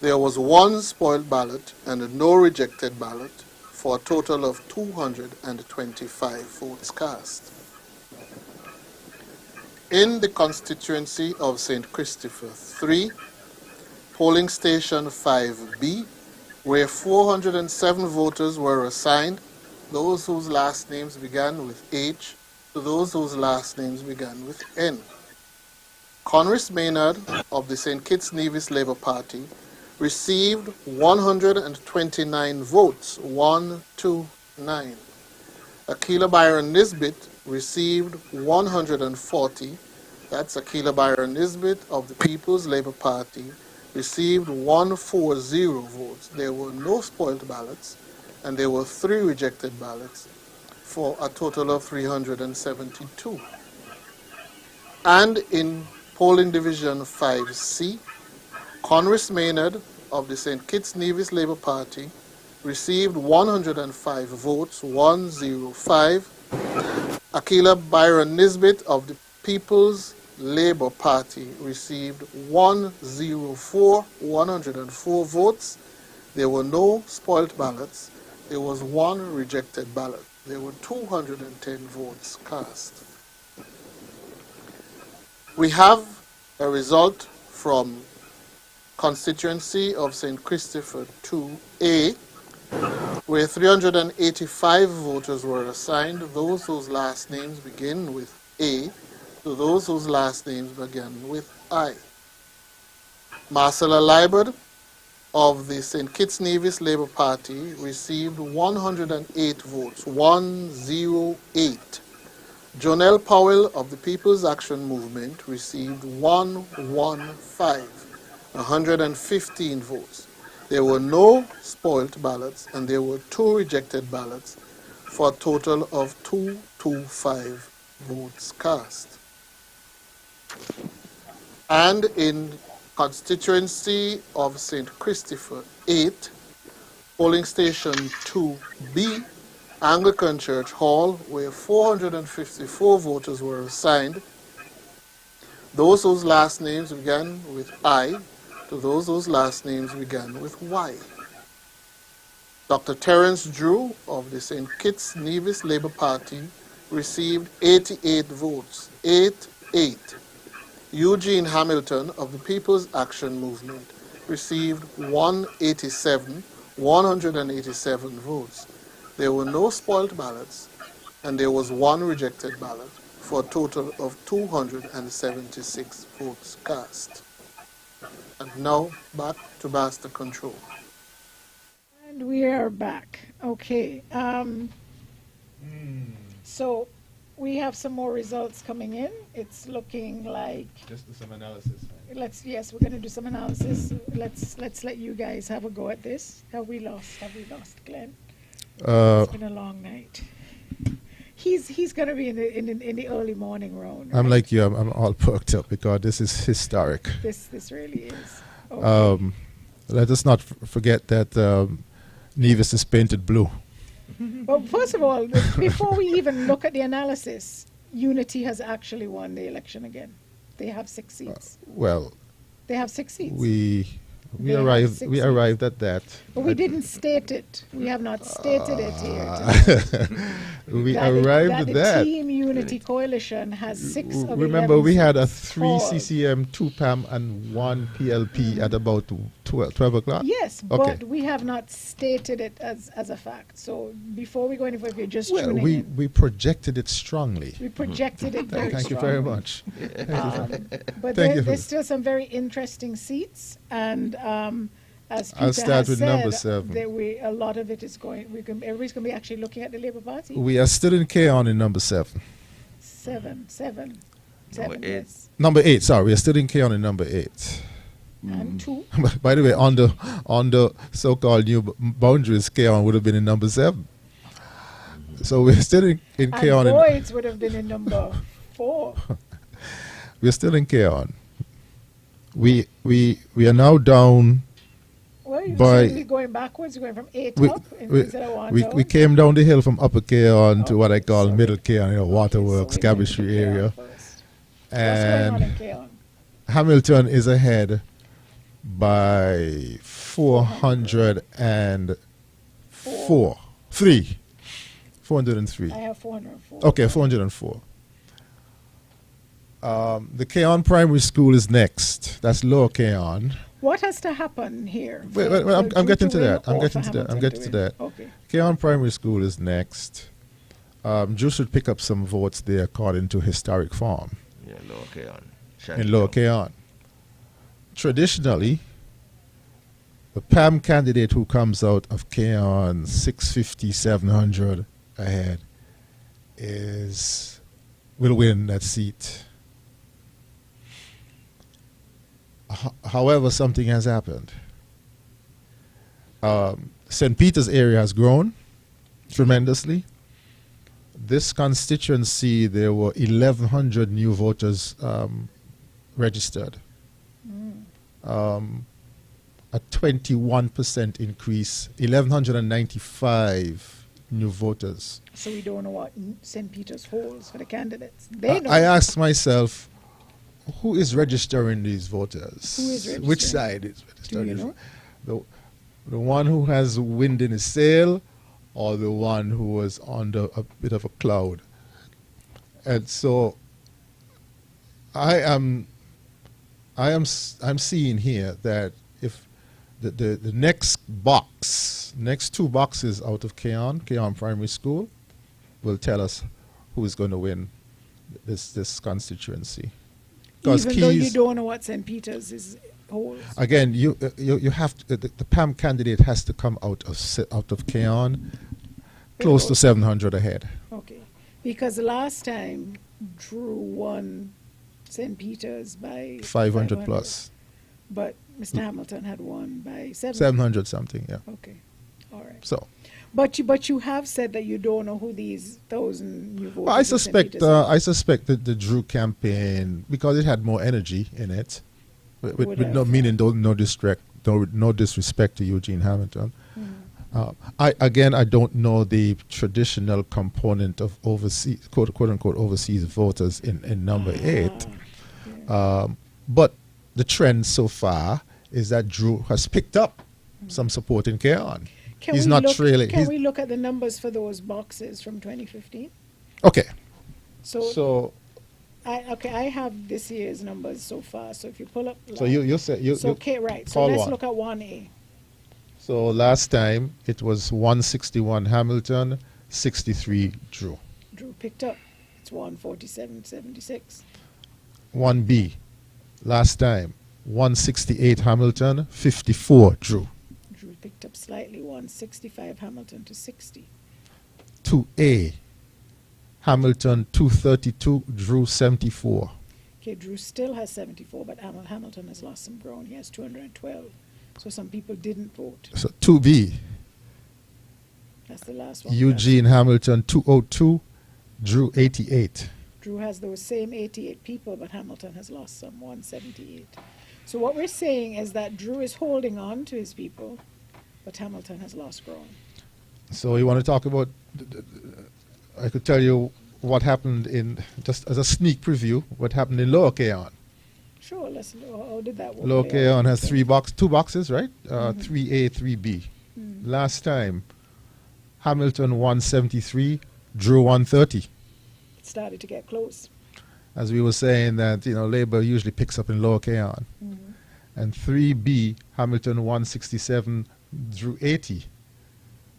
There was 1 spoiled ballot and no rejected ballot, for a total of 225 votes cast. In the constituency of St. Christopher 3, polling station 5B, where 407 voters were assigned, those whose last names began with H to those whose last names began with N. Conris Maynard of the St. Kitts Nevis Labour Party received 129 votes, 129. Akila Byron Nisbet received 140. That's Akila Byron Nisbet of the People's Labour Party received 140 votes. There were no spoiled ballots, and there were 3 rejected ballots, for a total of 372. And in polling division 5C, Conris Maynard of the St. Kitts Nevis Labour Party received 105 votes, 105. Akila Byron Nisbet of the People's Labour Party received 104 votes. There were no spoilt ballots. There was 1 rejected ballot. There were 210 votes cast. We have a result from constituency of St. Christopher 2A, where 385 voters were assigned, those whose last names begin with A to those whose last names begin with I. Marcella Libert of the St. Kitts Nevis Labour Party received 108 votes, 108. Jonelle Powell of the People's Action Movement received 115 votes. There were no spoilt ballots, and there were 2 rejected ballots, for a total of 225 votes cast. And in constituency of St. Christopher 8, polling station 2B, Anglican Church Hall, where 454 voters were assigned, those whose last names began with I to those whose last names began with Y. Dr. Terence Drew of the St. Kitts Nevis Labour Party received 88 votes. 88. Eugene Hamilton of the People's Action Movement received 187 votes. There were no spoiled ballots, and there was one rejected ballot for a total of 276 votes cast. And now back to Master Control. And we are back. Okay. So we have some more results coming in. It's looking like Just do some analysis. Yes, we're going to do some analysis. Let's let you guys have a go at this. Have we lost, Glenn? It's been a long night. He's going to be in the early morning round. Right? I'm like you. I'm all perked up because this is historic. This really is. Okay. Let us not forget that Nevis is painted blue. Well, first of all, before we even look at the analysis, Unity has actually won the election again. They have 6 seats. They have 6 seats. We arrived at that. But we didn't state it. We have not stated it here. We arrived at that. The Team Unity Coalition has 6 of 11 Remember, we had a 3 called. CCM, 2 PAM, and 1 PLP at about 12 o'clock? Yes, okay. But we have not stated it as a fact. So before we go any further, if you're just tuning in. We projected it strongly. We projected it very Thank strongly. you very much. But there's still some very interesting seats, and as Peter I'll start with said, number 7. A lot of it is everybody's going to be actually looking at the Labour Party. We are still in K-On in number 7. Seven. Number 8. Yes. Number 8, sorry. We are still in K-On in number 8. And 2. By the way, on the so-called new boundaries, K-On would have been in number 7. So we're still in K-On. And Boyd's would have been in number 4. We're still in K-On. We are now down. Well, you by should be going backwards. You're going from 8 up instead of 1 down. We came down the hill from Upper K-On to what I call Middle K-On, Waterworks, Cabinetry area. And what's going on in K-On? Hamilton is ahead by 404. 403. I have 404. Okay, 404. The K-On Primary School is next. That's Lower K-On. What has to happen here? Wait, I'm getting to that. I'm getting to that. Okay. K-On Primary School is next. Drew should pick up some votes there according to Historic Farm. Yeah, Lower K-On. In Lower K-On. Traditionally, the PAM candidate who comes out of K-On 650, 700 ahead will win that seat. However, something has happened. St. Peter's area has grown tremendously. This constituency, there were 1,100 new voters registered. A 21% increase, 1,195 new voters. So we don't know what St. Peter's holds for the candidates. They know. I asked myself, who is registering these voters? Who is registering? Which side is registering? Do you know? The one who has wind in his sail, or the one who was under a bit of a cloud? And so I'm seeing here that if the next two boxes out of K-On Primary School will tell us who is going to win this constituency. Even though you don't know what St. Peter's holds. Again, you have to, the PAM candidate has to come out of K-On close to 700 ahead. Okay, because last time Drew won St. Peter's by 500 plus. But Mr. Hamilton had won by 700 something, yeah. Okay, all right. So, but you have said that you don't know who these 1,000 new voters. I suspect that the Drew campaign, because it had more energy in it, with no meaning, no disrespect to Eugene Hamilton. I don't know the traditional component of overseas, quote unquote, overseas voters in number 8. Yeah. But the trend so far is that Drew has picked up some support in K-On. Can we look at the numbers for those boxes from 2015? Okay. So I have this year's numbers so far. So if you pull up, so you said you okay, right. So call let's one. look at 1A. So last time it was 161 Hamilton, 63 Drew. Drew picked up. It's 147.76. 1B. Last time 168 Hamilton, 54 Drew. Drew picked up slightly. 165 Hamilton to 60. 2A. Hamilton 232, Drew 74. Okay, Drew still has 74, but Hamilton has lost some ground. He has 212. So some people didn't vote. So 2B. That's the last one. Eugene Hamilton 202, Drew 88. Drew has those same 88 people, but Hamilton has lost some, 178. So what we're saying is that Drew is holding on to his people, but Hamilton has lost ground. So you want to talk about, I could tell you what happened in, just as a sneak preview, what happened in Lower Keon. Sure, let's, how did that work? Lower Keon has two boxes, right? 3A, 3B. Last time, Hamilton 173, Drew 130. It started to get close. As we were saying that, Labour usually picks up in Lower Keon. And 3B, Hamilton 167, Drew 80.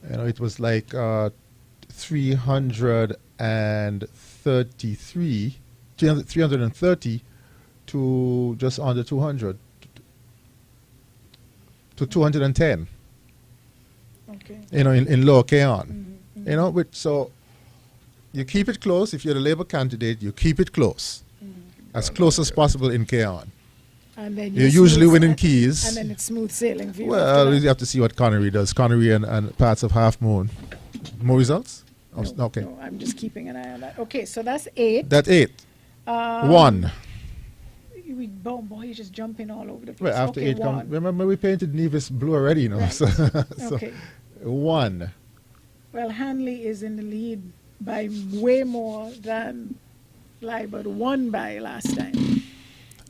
It was like 330 to just under 200, to 210. Okay. In Lower Keon. So you keep it close. If you're the Labour candidate, you keep it close. As close as possible in Keon. And then you're usually winning keys. And then it's smooth sailing for you. Well, you have to see what Connery does. Connery and parts of Half Moon. More results? No, okay. No, I'm just keeping an eye on that. Okay, so that's 8. That's 8. 1. Boy, you're just jumping all over the place. Well, after okay, 8 1. comes. Remember, we painted Nevis blue already, Right. So, Okay. 1. Well, Hanley is in the lead by way more than Libert won by last time.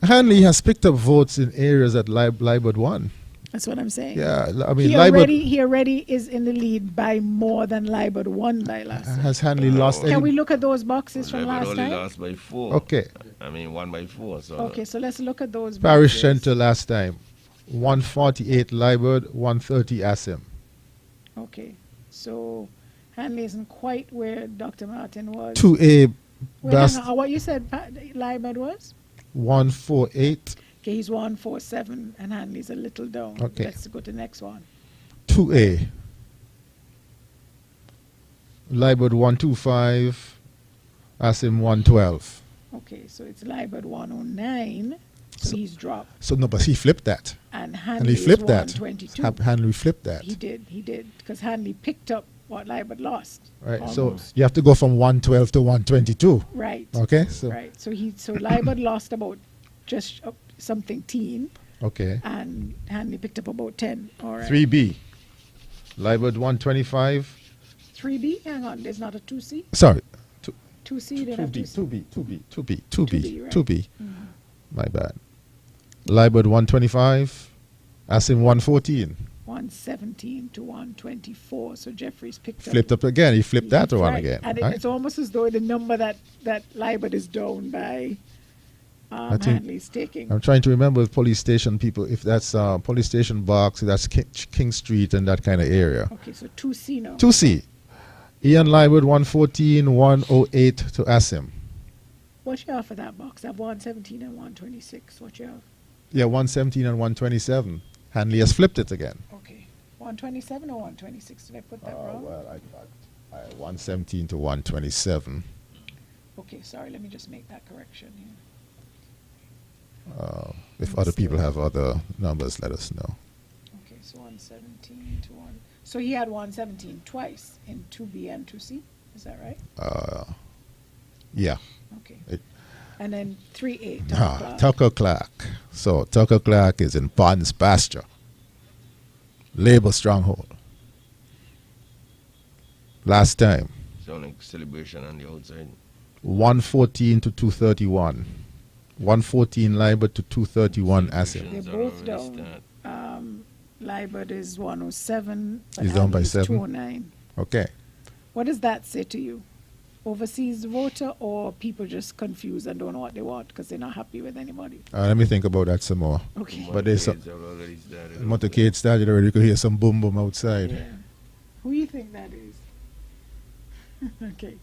Hanley has picked up votes in areas that Libert won. That's what I'm saying. Yeah, I mean, he already is in the lead by more than Libert won by last time. Has Hanley lost any? Can we look at those boxes from last only time? lost by 4. Okay. I mean, 1 by 4. So Okay, so let's look at those Parish boxes. Center last time. 148 Libert, 130 Asim. Okay, so Hanley isn't quite where Dr. Martin was. 2A Wait, what you said Libert was? 148. Okay, he's 147 and Hanley's a little down. Okay. Let's go to the next one. 2A. Libert 125, Asim 112. Okay, so it's Libert 109, so he's dropped. So no, but he flipped that. And Hanley flipped that. 122. Hanley flipped that. He did, because Hanley picked up what Libert lost. Right, almost. so you have to go from 112 to 122. Right. Okay, so. Right, so Libert lost about just something teen. Okay. And Hanley picked up about 10. All right. 3B. Libert 125. 3B? Hang on, there's not a 2C? Sorry. 2C, they have 2C. 2B. Right. My bad. Libert 125. Asim 114. 117 to 124. So Jeffries flipped up again. He flipped that one right. again. And right? it's almost as though the number that Libert is down by Hanley's taking. I'm trying to remember the police station people, if that's police station box, if that's King Street and that kind of area. Okay, so 2C now. 2C. Ian Libert 114, 108 to Asim. What you have for that box? I have 117 and 126. What you have? Yeah, 117 and 127. Hanley has flipped it again. Okay. 127 or 126? Did I put that wrong? Well, I 117 to 127. Okay, sorry. Let me just make that correction here. If other people have other numbers, let us know. Okay, so 117 to 1. So he had 117 twice in 2B and 2C. Is that right? Yeah. Okay. And then 3A. Tucker Clark. So Tucker Clark is in Bonds Pasture. Labour stronghold. Last time. Sound like celebration on the outside. 114 to 231. 114 Libert to 231 Asim. They're both down. Libert is 107. He's down by 7. 209. Okay. What does that say to you? overseas voter, or people just confused and don't know what they want because they're not happy with anybody? Let me think about that some more. Okay. But there's some motorcade started already. You could hear some boom boom outside. Yeah. Who do you think that is? Okay.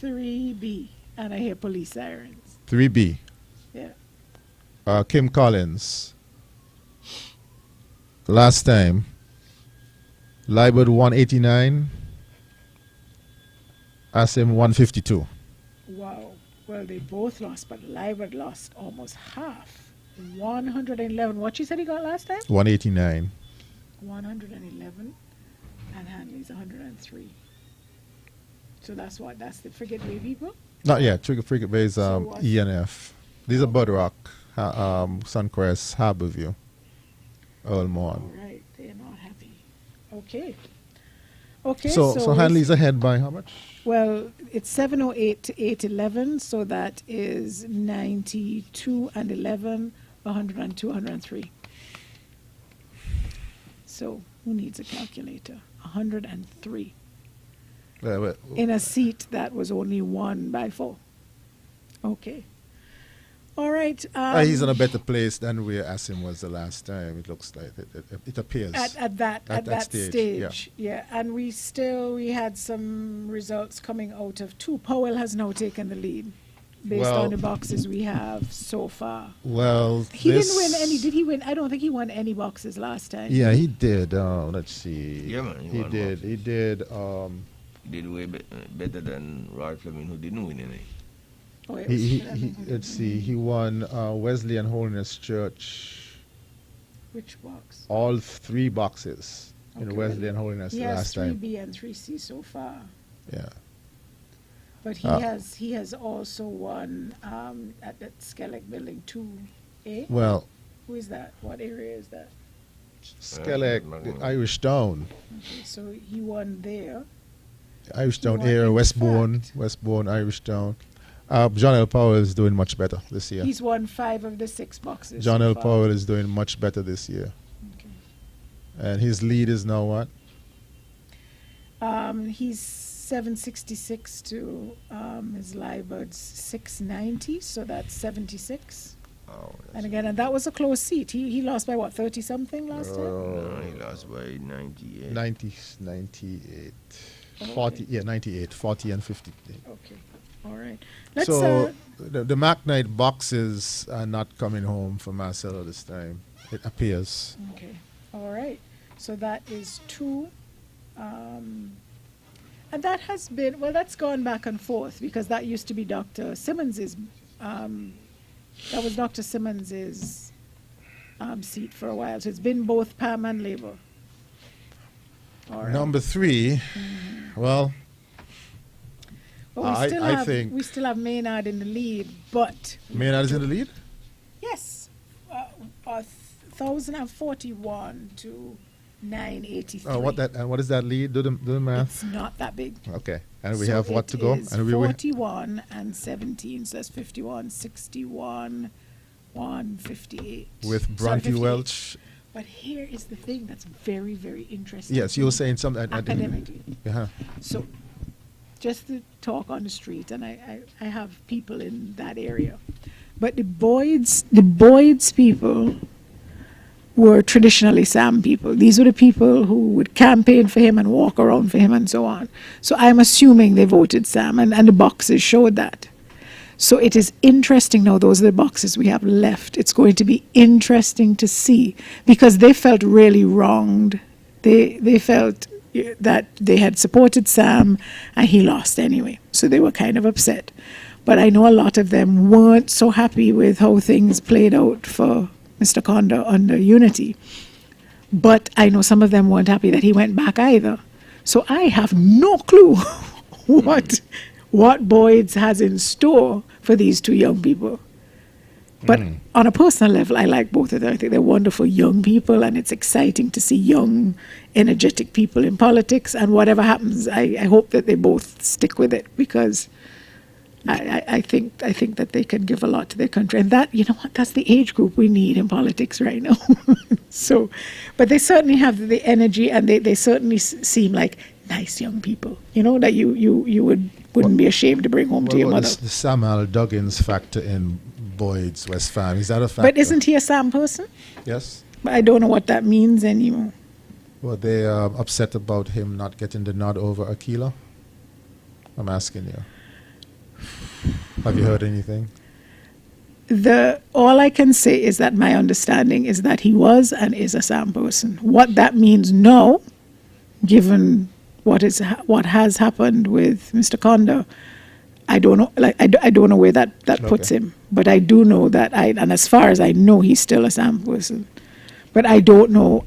3B. And I hear police sirens. 3B. Yeah. Kim Collins. Last time. Libod 189. Asim 152. Wow. Well, they both lost, but Libod lost almost half. 111. What you said he got last time? 189. 111. And Hanley's 103. So that's what? That's the Frigate Bay people? Not yet. Frigate Bay is So ENF. These are Bud Rock, Suncrest, Harborview, Earlmore. All right. They're not happy. Okay. Okay. So Hanley's ahead by how much? Well, it's 708 to 811, so that is 92 and 11, 102, 103. So who needs a calculator? 103. In a seat that was only won by 4. Okay. All right. He's in a better place than where Asim was the last time. It looks like it appears at that stage. Yeah. And we had some results coming out of 2. Powell has now taken the lead based on the boxes we have so far. Well, he didn't win any. Did he win? I don't think he won any boxes last time. Yeah, he did. Let's see. Yeah, man. He did. He did. Did way better than Roy Fleming, who didn't win any. Let's see. He won Wesley and Holiness Church. Which box? All 3 boxes in Wesley and Holiness last time. He has 3B and 3C so far. Yeah. But he has also won at that Skellig building 2A. Well. Who is that? What area is that? Skellig, Irish Town. Okay, so he won there. Irish Town area, Westbourne, Irish Town. John L. Powell is doing much better this year. He's won 5 of the 6 boxes. John L. Powell is doing much better this year. Okay. And his lead is now what? He's 766 to his Libod's 690, so that's 76. Oh, and again, and that was a close seat. He lost by what, 30 something last time? No, he lost by 98. 98. 40, 98, 40 and 50. Okay, all right. So the McKnight boxes are not coming home for Marcelo this time, it appears. Okay, all right. So that is 2. And that has been, well, that's gone back and forth because that used to be Dr. Simmons's, that was Dr. Simmons's seat for a while. So it's been both Pam and Labour. Right. Number 3, well, I think we still have Maynard in the lead, but Maynard is in the lead. Yes, 1,041 to 983. What is that lead? Do the math. It's not that big. Okay, and we have what to go? And we 41 and 17, so that's 51, 61, 158. With Bronte Welch. But here is the thing that's very, very interesting. Yes, you were saying something. Academically. Yeah. So, just to talk on the street, and I have people in that area. But the Boyd's people were traditionally Sam people. These were the people who would campaign for him and walk around for him and so on. So I'm assuming they voted Sam, and the boxes showed that. So it is interesting now, those are the boxes we have left. It's going to be interesting to see because they felt really wronged. They felt that they had supported Sam and he lost anyway. So they were kind of upset. But I know a lot of them weren't so happy with how things played out for Mr. Conda under Unity. But I know some of them weren't happy that he went back either. So I have no clue what Boyd's has in store for these 2 young people. But on a personal level, I like both of them. I think they're wonderful young people, and it's exciting to see young, energetic people in politics. And whatever happens, I hope that they both stick with it because I think that they can give a lot to their country. And that, you know what, that's the age group we need in politics right now. So, but they certainly have the energy, and they certainly seem like nice young people, you know, that you would wouldn't be ashamed to bring home to your mother. The Samuel Duggins factor in Boyd's West Farm, is that a factor? But isn't he a Sam person? Yes. But I don't know what that means anymore. Well, they are upset about him not getting the nod over Aquila. I'm asking you. Have you heard anything? All I can say is that my understanding is that he was and is a Sam person. What that means now, given what has happened with Mr. Conda, I don't know. Like I don't know where that puts him. But I do know that and as far as I know, he's still a Sam person. But I don't know.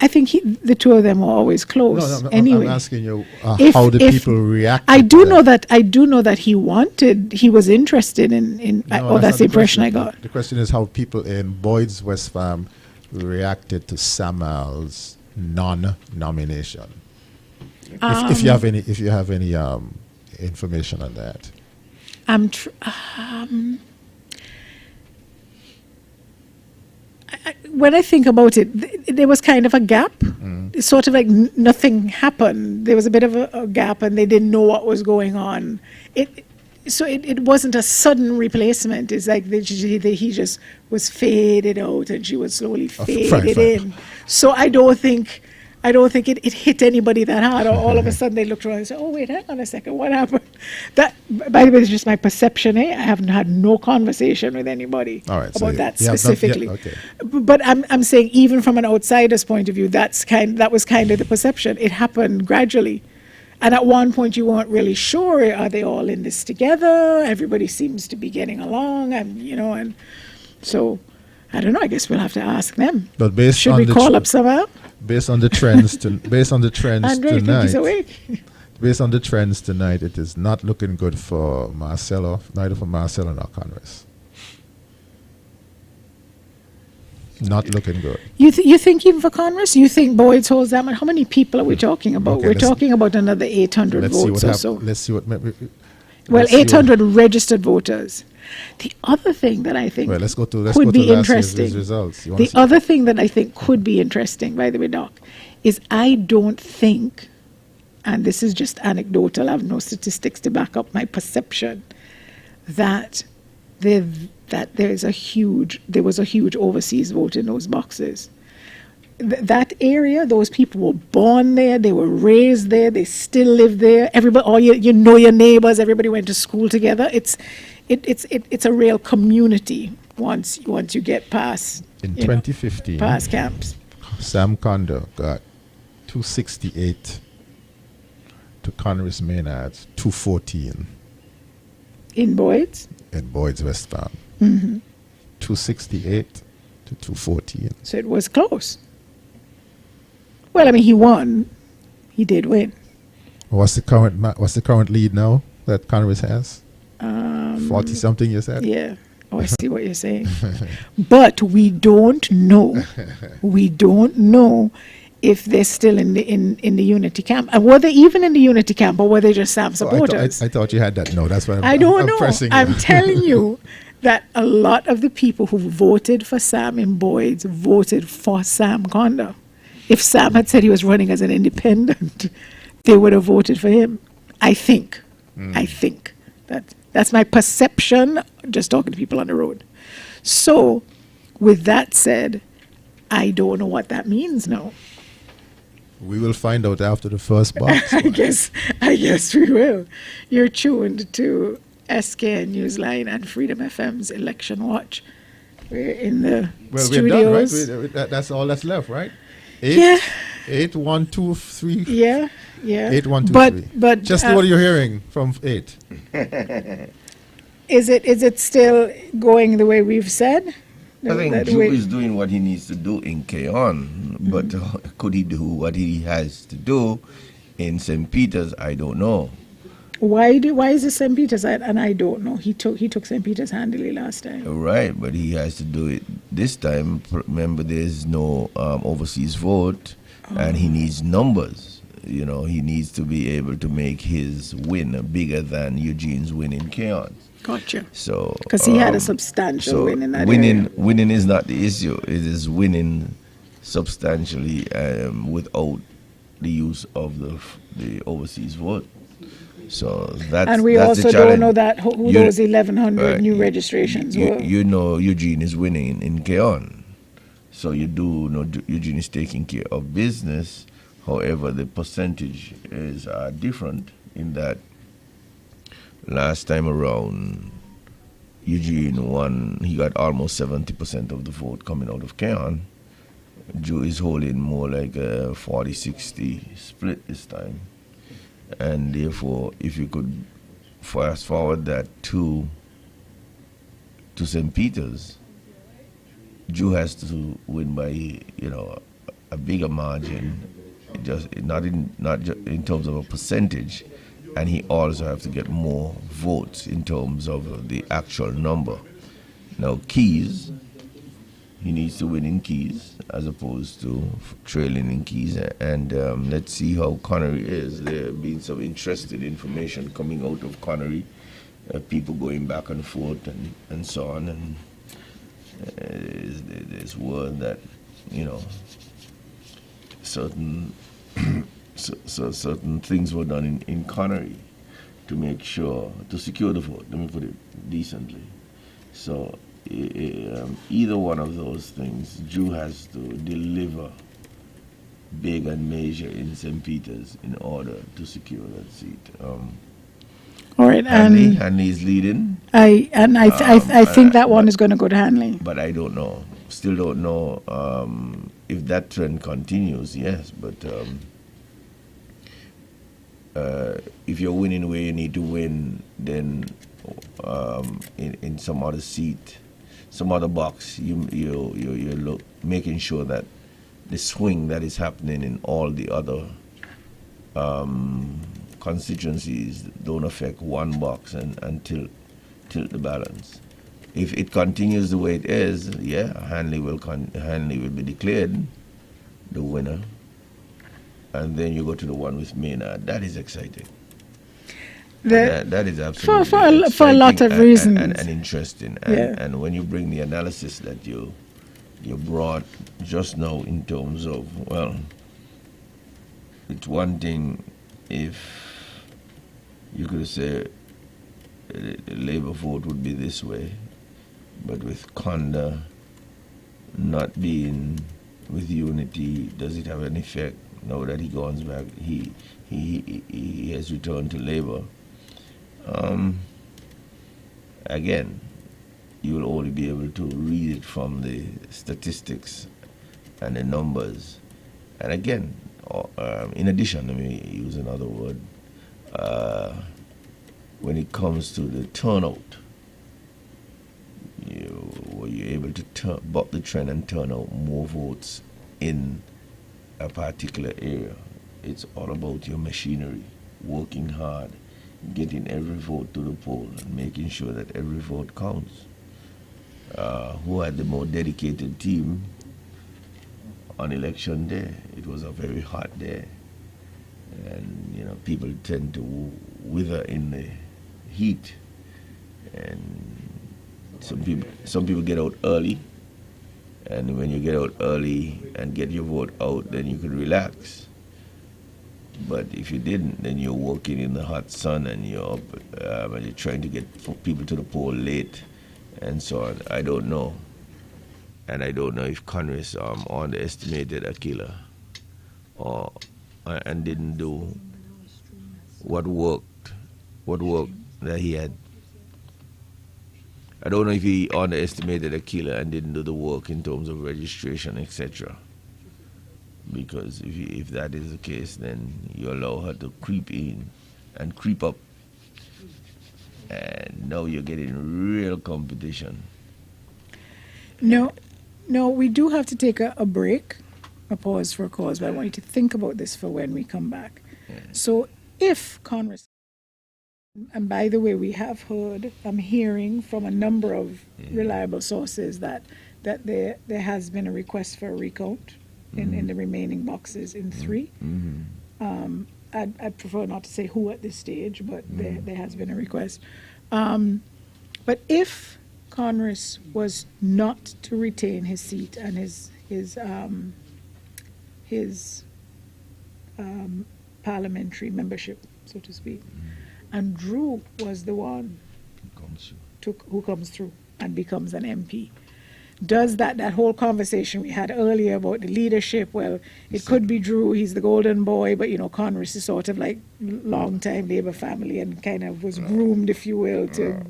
I think the two of them are always close. No, anyway, I'm asking you how the people react. I do know that he was interested in. That's the impression I got. The question is how people in Boyd's West Farm reacted to Samuel's non-nomination. If you have any information on that. When I think about it, there was kind of a gap. It's sort of like nothing happened. There was a bit of a gap, and they didn't know what was going on. It wasn't a sudden replacement. It's like he just was faded out, and she was slowly faded in. So I don't think it hit anybody that hard. Or all of a sudden they looked around and said, "Oh wait, hang on a second, what happened?" That, by the way, is just my perception. I haven't had no conversation with anybody about that specifically. But I'm saying, even from an outsider's point of view, that was kind of the perception. It happened gradually, and at one point you weren't really sure: are they all in this together? Everybody seems to be getting along, and so I don't know. I guess we'll have to ask them. But should we call up somehow? Based on the trends tonight, based on the trends tonight, it is not looking good for Marcelo, neither for Marcelo nor Congress. Not looking good. You think even for Congress? You think Boyd's holds that much? How many people are we talking about? We're talking about another 800 votes or so. Let's see what. Well, 800 registered voters. The other thing that I think could be interesting. The other thing that I think could be interesting, by the way, Doc, is I don't think, and this is just anecdotal, I have no statistics to back up my perception, that there was a huge overseas vote in those boxes. That area, those people were born there, they were raised there, they still live there. Everybody, you know your neighbors, everybody went to school together. It's a real community once you get past. In 2015, past camps. Sam Conda got 268 to Congress Maynard's 214. In Boyd's? In Boyd's West Farm. 268 to 214. So it was close. Well, I mean, he won. He did win. What's the current lead now that Congress has? 40 something, you said? Yeah. Oh, I see what you're saying. But we don't know. We don't know if they're still in the unity camp. And were they even in the unity camp, or were they just Sam supporters? I thought you had that. No, that's what I don't know. Pressing I'm telling you that a lot of the people who voted for Sam in Boyd's voted for Sam Conda. If Sam had said he was running as an independent, they would have voted for him. I think. I think. That's my perception, just talking to people on the road. So, with that said, I don't know what that means now. We will find out after the first box. I guess we will. You're tuned to SKN Newsline and Freedom FM's Election Watch. We're in the studios. We're done, right? That's all that's left, right? 8, 1, 2, 3. Yeah. 8, 1, 2, 3. But just what you're hearing from 8. Is it still going the way we've said? I think Drew is doing what he needs to do in Keon, but could he do what he has to do in St. Peter's? I don't know. Why is it St. Peter's? And I don't know. He took St. Peter's handily last time. Right, but he has to do it this time. Remember, there's no overseas vote, and he needs numbers. You know, he needs to be able to make his win bigger than Eugene's win in Keon. Gotcha. So because he had a substantial win in that area. Winning is not the issue. It is winning substantially without the use of the overseas vote. So that's and we that's also the don't challenge. know that who You- those 1,100 new you- registrations were. You know Eugene is winning in Keon. So you do know Eugene is taking care of business. However, the percentage is different in that last time around, Eugene won. He got almost 70% of the vote coming out of Keon. Joe is holding more like a 40-60 split this time. And therefore, if you could fast forward that to St. Peter's, Joe has to win by a bigger margin, just not in terms of a percentage, and he also have to get more votes in terms of the actual number. Now Keys, he needs to win in Keys as opposed to trailing in Keys, and let's see how Connery is. There have been some interesting information coming out of Connery, people going back and forth and so on, and there's word that certain certain things were done in Connery to make sure to secure the vote. Let me put it decently. So either one of those things, Drew has to deliver big and major in St. Peter's in order to secure that seat. All right, Hanley is leading. I think that one is going to go to Hanley. But I don't know. Still don't know if that trend continues. Yes, but if you're winning where you need to win, then in some other seat, some other box, you look making sure that the swing that is happening in all the other constituencies don't affect one box and tilt the balance. If it continues the way it is, Hanley will be declared the winner, and then you go to the one with Maynard. That is exciting. That is absolutely for a lot of reasons and interesting. And when you bring the analysis that you brought just now in terms of, well, it's one thing if you could say the Labour vote would be this way, but with Conda not being with Unity, does it have an effect now that he goes back? He has returned to Labour. Again, you will only be able to read it from the statistics and the numbers. And again, in addition, let me use another word. When it comes to the turnout, were you able to buck the trend and turn out more votes in a particular area? It's all about your machinery, working hard, getting every vote to the poll, and making sure that every vote counts. Who had the more dedicated team on election day? It was a very hot day, and people tend to wither in the heat, and some people get out early, and when you get out early and get your vote out, then you could relax. But if you didn't, then you're working in the hot sun, and you're up, and you're trying to get people to the poll late, and so on. I don't know, and I don't know if Congress underestimated Aquila, and didn't do what worked that he had. I don't know if he underestimated Aquila and didn't do the work in terms of registration, etc. Because if that is the case, then you allow her to creep in and creep up, and now you're getting real competition. No, we do have to take a break, a pause for a cause, but I want you to think about this for when we come back. Yeah. So if Congress, and by the way, I'm hearing from a number of reliable sources that there has been a request for a recount in the remaining boxes in 3. I'd prefer not to say who at this stage, but there has been a request. But if Congress was not to retain his seat and his parliamentary membership, so to speak, and Drew was the one who comes through and becomes an MP. Does that whole conversation we had earlier about the leadership, well, it could be Drew, he's the golden boy, but Congress is sort of like long-time Labour family and kind of was groomed, if you will, to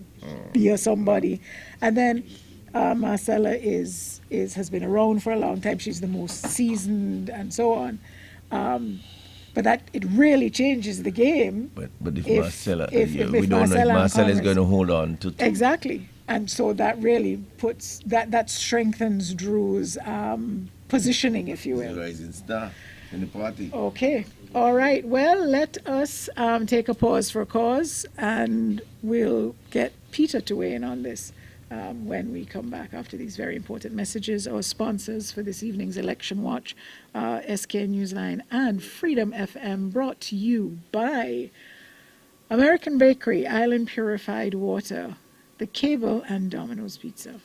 be a somebody. And then Marcella has been around for a long time, she's the most seasoned and so on. But that it really changes the game. But if Marcella, if we don't know if Marcella is going to hold on to. Exactly. And so that really puts, that strengthens Drew's positioning, if you will. Rising star in the party. Okay. All right. Well, let us take a pause for cause, and we'll get Peter to weigh in on this when we come back after these very important messages. Our sponsors for this evening's Election Watch, SK Newsline and Freedom FM, brought to you by American Bakery, Island Purified Water, The Cable, and Domino's Pizza.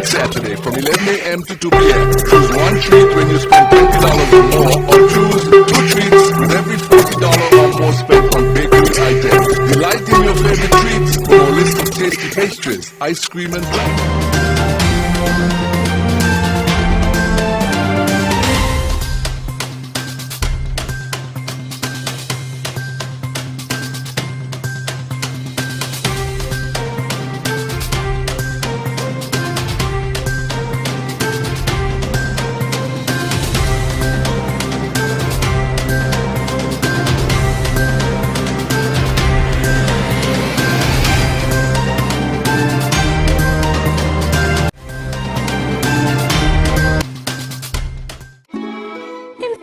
Saturday from 11 a.m. to 2 p.m. Choose one treat when you spend $20 or more, or choose 2 treats with every $40 or more spent on bakery items. Delight in your favorite treats from a list of tasty pastries, ice cream, and wine.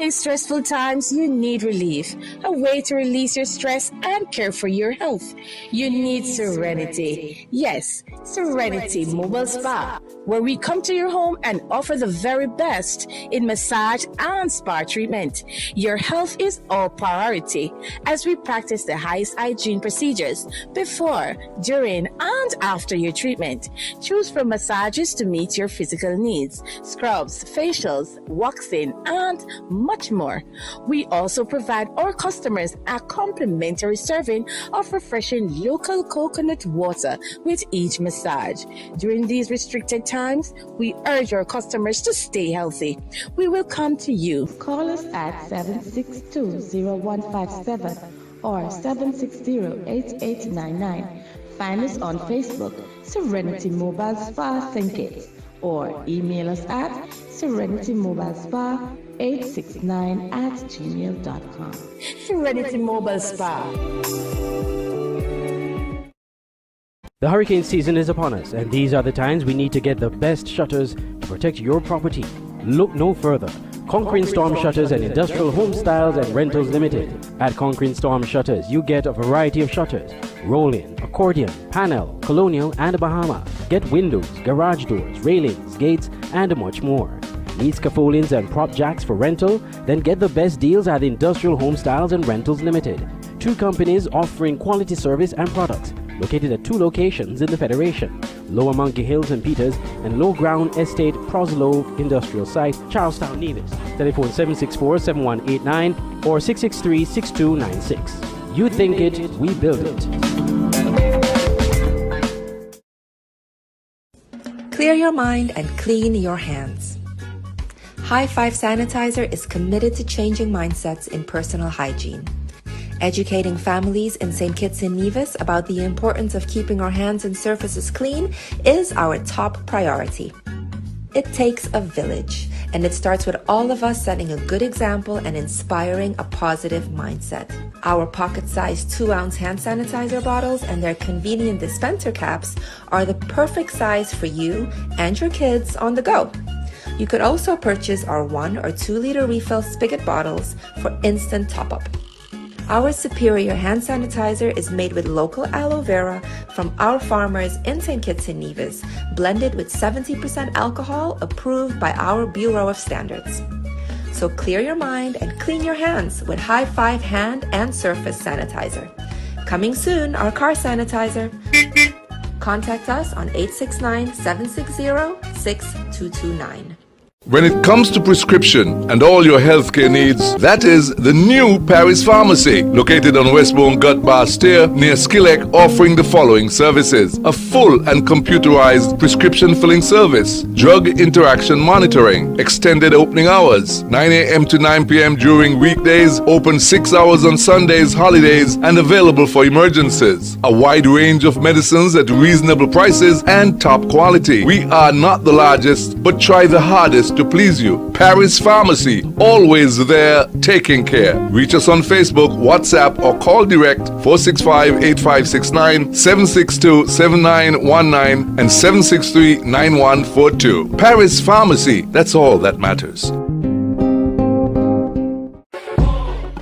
Stressful times, you need relief, a way to release your stress and care for your health. You need Serenity. Yes, Serenity Mobile Spa, where we come to your home and offer the very best in massage and spa treatment. Your health is our priority as we practice the highest hygiene procedures before, during, and after your treatment. Choose from massages to meet your physical needs, scrubs, facials, waxing, and much more. We also provide our customers a complimentary serving of refreshing local coconut water with each massage. During these restricted times, we urge our customers to stay healthy. We will come to you. Call us at 762-0157 or 760-8899. Find us on Facebook, Serenity Mobile Spa Think It, or email us at serenitymobile-spa869@gmail.com. Serenity Mobile Spa. The hurricane season is upon us, and these are the times we need to get the best shutters to protect your property. Look no further. Conquering Storm Shutters and Industrial Home Styles and Rentals Limited. At Conquering Storm Shutters, you get a variety of shutters: roll-in, accordion, panel, colonial, and Bahama. Get windows, garage doors, railings, gates, and much more. Need scaffoldings and prop jacks for rental? Then get the best deals at Industrial Home Styles and Rentals Limited. 2 companies offering quality service and products. Located at 2 locations in the Federation: Lower Monkey Hills and Peters, and Low Ground Estate Proslow Industrial Site, Charlestown, Nevis. Telephone 764-7189 or 663-6296. You think it, we build it. Clear your mind and clean your hands. High Five Sanitizer is committed to changing mindsets in personal hygiene. Educating families in St. Kitts and Nevis about the importance of keeping our hands and surfaces clean is our top priority. It takes a village, and it starts with all of us setting a good example and inspiring a positive mindset. Our pocket-sized 2-ounce hand sanitizer bottles and their convenient dispenser caps are the perfect size for you and your kids on the go. You could also purchase our 1 or 2 liter refill spigot bottles for instant top-up. Our superior hand sanitizer is made with local aloe vera from our farmers in St. Kitts and Nevis, blended with 70% alcohol, approved by our Bureau of Standards. So clear your mind and clean your hands with High Five hand and surface sanitizer. Coming soon, our car sanitizer. Contact us on 869-760-6229. When it comes to prescription and all your healthcare needs, that is the new Paris Pharmacy, located on Westbourne Gut Bastille near Skilek, offering the following services: a full and computerized prescription filling service, drug interaction monitoring, extended opening hours, 9 a.m. to 9 p.m. during weekdays, open 6 hours on Sundays, holidays, and available for emergencies, a wide range of medicines at reasonable prices and top quality. We are not the largest, but try the hardest to please you. Paris Pharmacy, always there taking care. Reach us on Facebook, WhatsApp, or call direct 465-8569, 762-7919, and 763-9142. Paris Pharmacy, that's all that matters.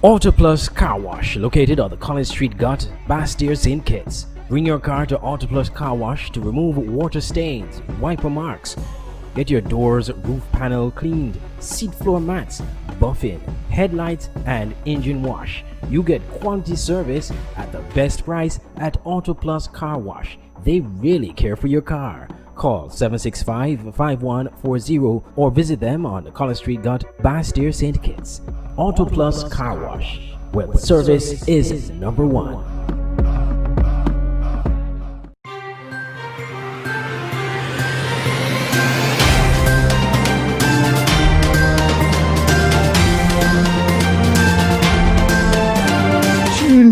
Auto Plus Car Wash, located on the College Street Gut, Bastille, St. Kitts. Bring your car to Auto Plus Car Wash to remove water stains, wiper marks. Get your doors, roof panel cleaned, seat floor mats, buffing, headlights, and engine wash. You get quality service at the best price at Auto Plus Car Wash. They really care for your car. Call 765-5140 or visit them on the College Street Gut, Bastille, St. Kitts. Auto Plus Car Wash, where the service is number one.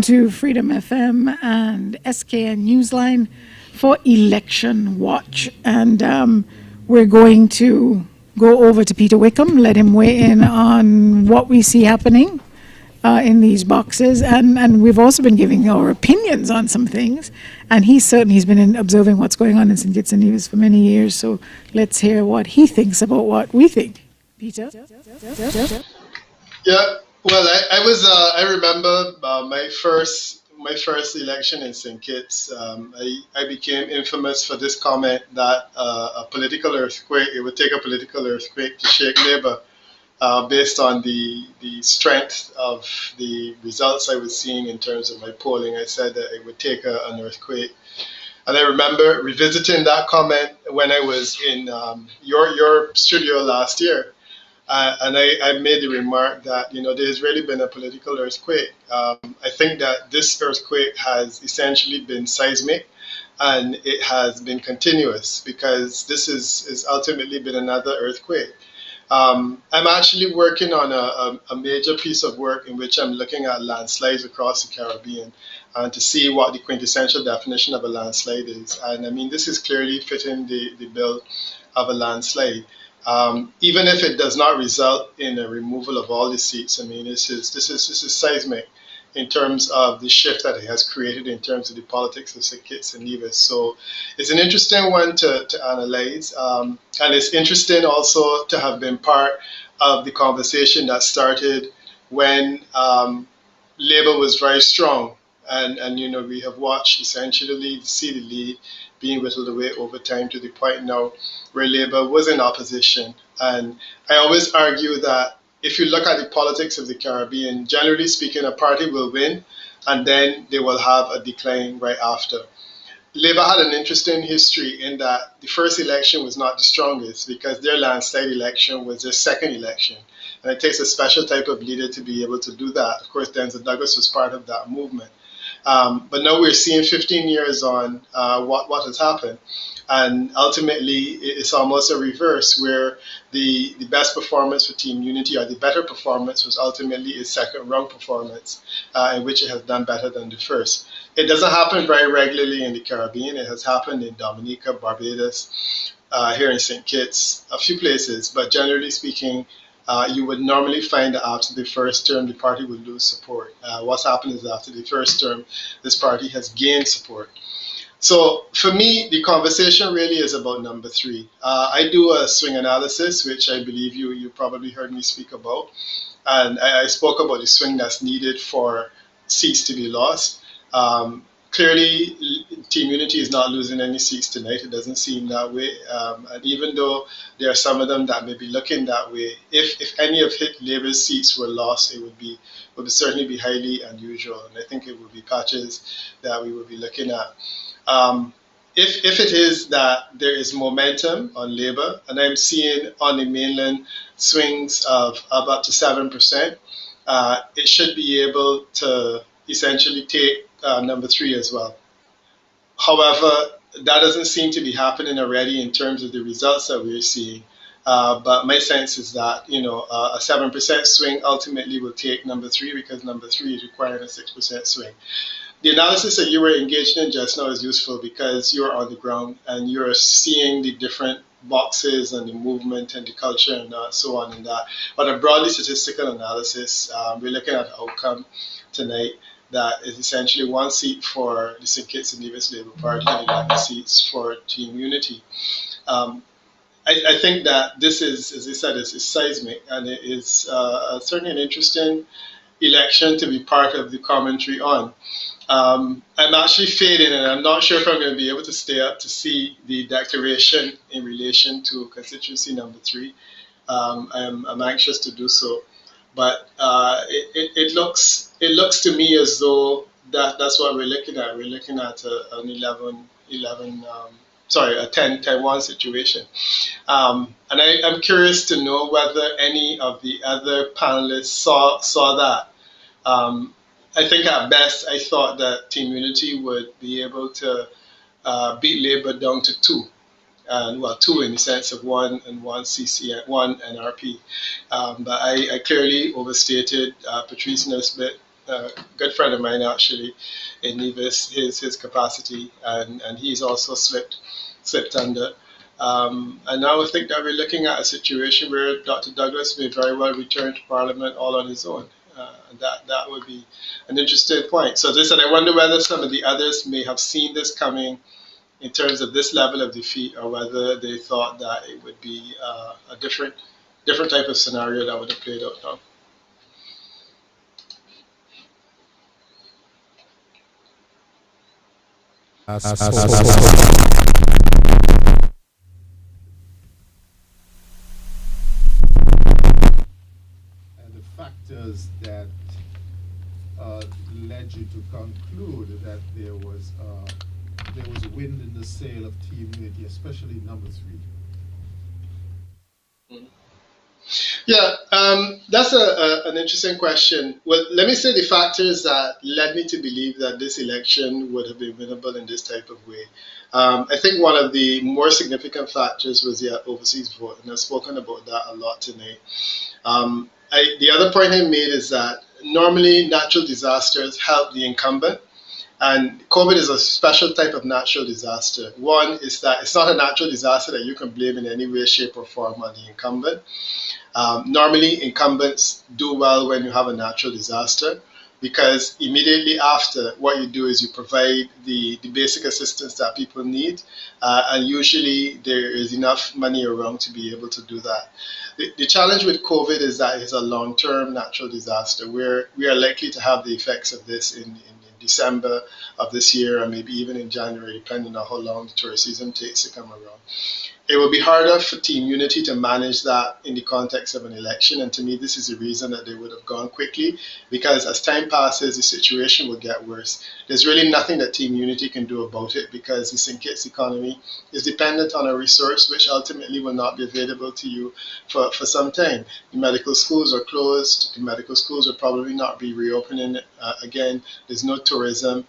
To Freedom FM and SKN Newsline for Election Watch. And we're going to go over to Peter Wickham, let him weigh in on what we see happening in these boxes. And we've also been giving our opinions on some things. And he's been observing what's going on in St. Kitts and Nevis for many years. So let's hear what he thinks about what we think. Peter? Yeah. Well, I remember my first election in St. Kitts. I became infamous for this comment that a political earthquake, it would take a political earthquake to shake Labour, based on the strength of the results I was seeing in terms of my polling. I said that it would take an earthquake. And I remember revisiting that comment when I was in your studio last year. And I made the remark that, there has really been a political earthquake. I think that this earthquake has essentially been seismic, and it has been continuous, because this is ultimately been another earthquake. I'm actually working on a major piece of work in which I'm looking at landslides across the Caribbean and to see what the quintessential definition of a landslide is. And I mean, this is clearly fitting the bill of a landslide. Even if it does not result in a removal of all the seats, I mean, this is seismic in terms of the shift that it has created in terms of the politics of St. Kitts and Nevis. So it's an interesting one to analyze. And it's interesting also to have been part of the conversation that started when Labour was very strong. And we have watched essentially see the lead being whittled away over time to the point now where Labour was in opposition. And I always argue that if you look at the politics of the Caribbean, generally speaking, a party will win and then they will have a decline right after. Labour had an interesting history in that the first election was not the strongest because their landslide election was their second election. And it takes a special type of leader to be able to do that. Of course, Denzel Douglas was part of that movement. But now we're seeing 15 years on what has happened. And ultimately, it's almost a reverse where the best performance for Team Unity, or the better performance, was ultimately its second round performance, in which it has done better than the first. It doesn't happen very regularly in the Caribbean. It has happened in Dominica, Barbados, here in St. Kitts, a few places. But generally speaking, you would normally find that after the first term, the party would lose support. What's happened is after the first term, this party has gained support. So for me, the conversation really is about number three. I do a swing analysis, which I believe you probably heard me speak about. And I spoke about the swing that's needed for seats to be lost. Clearly, Team Unity is not losing any seats tonight. It doesn't seem that way. And even though there are some of them that may be looking that way, if any of Labour's seats were lost, it would certainly be highly unusual. And I think it would be patches that we would be looking at. if it is that there is momentum on Labour, and I'm seeing on the mainland swings of up to 7%, it should be able to essentially take number three as well. However, that doesn't seem to be happening already in terms of the results that we're seeing. But my sense is that a 7% swing ultimately will take number three, because number three is requiring a 6% swing. The analysis that you were engaged in just now is useful because you're on the ground and you're seeing the different boxes and the movement and the culture and so on and that. But a broadly statistical analysis, we're looking at outcome tonight that is essentially 1 seat for the St. Kitts and Nevis Labour Party and 11 seats for Team Unity. I think that this is, as I said, is seismic, and it is certainly an interesting election to be part of the commentary on. I'm actually fading, and I'm not sure if I'm going to be able to stay up to see the declaration in relation to constituency number three. I'm anxious to do so, but it looks to me as though that's what we're looking at. We're looking at an 10-1 situation. And I'm curious to know whether any of the other panelists saw that. I think at best, I thought that Team Unity would be able to beat Labour down to two. Two in the sense of one CC, one NRP. But I clearly overstated Patrice Nesbitt, a good friend of mine actually, in Nevis, his capacity, and he's also slipped under. And now I think that we're looking at a situation where Dr. Douglas may very well return to Parliament all on his own. And that would be an interesting point. So as I said, I wonder whether some of the others may have seen this coming in terms of this level of defeat, or whether they thought that it would be a different type of scenario that would have played out now. And the factors that led you to conclude that there was wind in the sail of Team Unity, especially number three. Yeah, that's an interesting question. Well, let me say the factors that led me to believe that this election would have been winnable in this type of way. I think one of the more significant factors was the overseas vote, and I've spoken about that a lot tonight. The other point I made is that normally natural disasters help the incumbent, and COVID is a special type of natural disaster. One is that it's not a natural disaster that you can blame in any way, shape, or form on the incumbent. Normally, incumbents do well when you have a natural disaster, because immediately after, what you do is you provide the basic assistance that people need, and usually there is enough money around to be able to do that. The challenge with COVID is that it's a long-term natural disaster, where we are likely to have the effects of this in December of this year, and maybe even in January, depending on how long the tourist season takes to come around. It will be harder for Team Unity to manage that in the context of an election, and to me this is the reason that they would have gone quickly, because as time passes the situation will get worse. There's really nothing that Team Unity can do about it, because the St. Kitts economy is dependent on a resource which ultimately will not be available to you for some time. The medical schools are closed, the medical schools will probably not be reopening again, there's no tourism,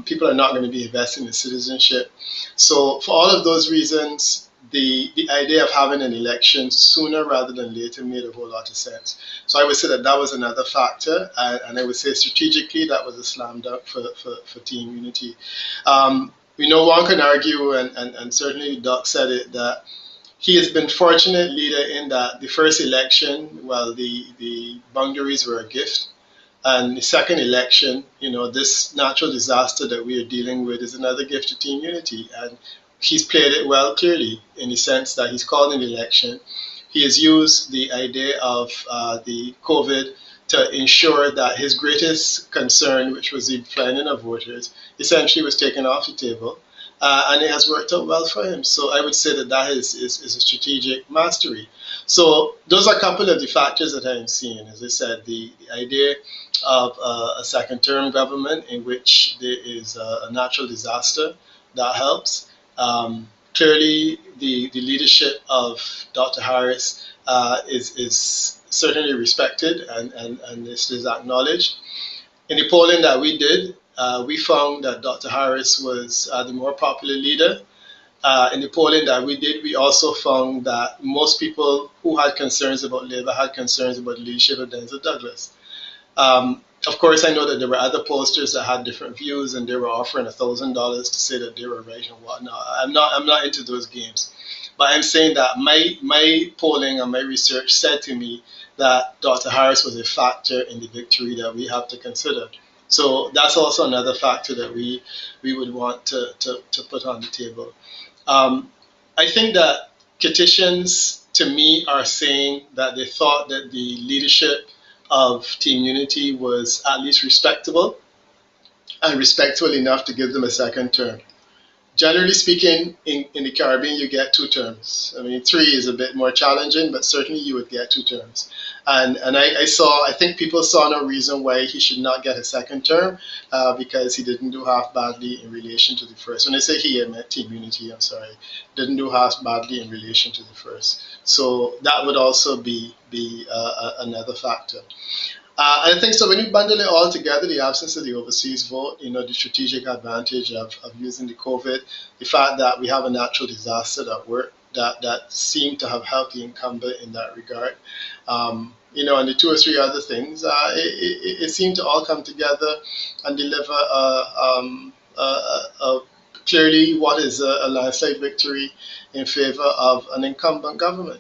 people are not going to be investing in citizenship. So for all of those reasons, the idea of having an election sooner rather than later made a whole lot of sense. So I would say that was another factor, and I would say strategically that was a slam dunk for Team Unity. We know one can argue, and certainly Doc said it, that he has been fortunate leader in that the first election, well, the boundaries were a gift. And the second election, this natural disaster that we are dealing with is another gift to Team Unity. And he's played it well, clearly, in the sense that he's called an election. He has used the idea of the COVID to ensure that his greatest concern, which was the declining of voters, essentially was taken off the table. And it has worked out well for him. So I would say that is a strategic mastery. So those are a couple of the factors that I'm seeing. As I said, the idea of a second-term government in which there is a natural disaster that helps. Clearly, the leadership of Dr. Harris is certainly respected and is acknowledged. In the polling that we did, we found that Dr. Harris was the more popular leader. In the polling that we did, we also found that most people who had concerns about Labour had concerns about the leadership of Denzel Douglas. Of course, I know that there were other pollsters that had different views, and they were offering $1,000 to say that they were right and whatnot. I'm not into those games, but I'm saying that my polling and my research said to me that Dr. Harris was a factor in the victory that we have to consider. So that's also another factor that we would want to put on the table. I think that Kittians, to me, are saying that they thought that the leadership of Team Unity was at least respectable and respectful enough to give them a second term. Generally speaking, in the Caribbean, you get 2 terms. I mean, 3 is a bit more challenging, but certainly you would get 2 terms. And I think people saw no reason why he should not get a second term because he didn't do half badly in relation to the first. When I say he, I meant Team Unity, I'm sorry. Didn't do half badly in relation to the first. So that would also be another factor. I think so. When you bundle it all together, the absence of the overseas vote, the strategic advantage of using the COVID, the fact that we have a natural disaster that seemed to have helped the incumbent in that regard, and the 2 or 3 other things, it seemed to all come together and deliver clearly what is a landslide victory in favor of an incumbent government.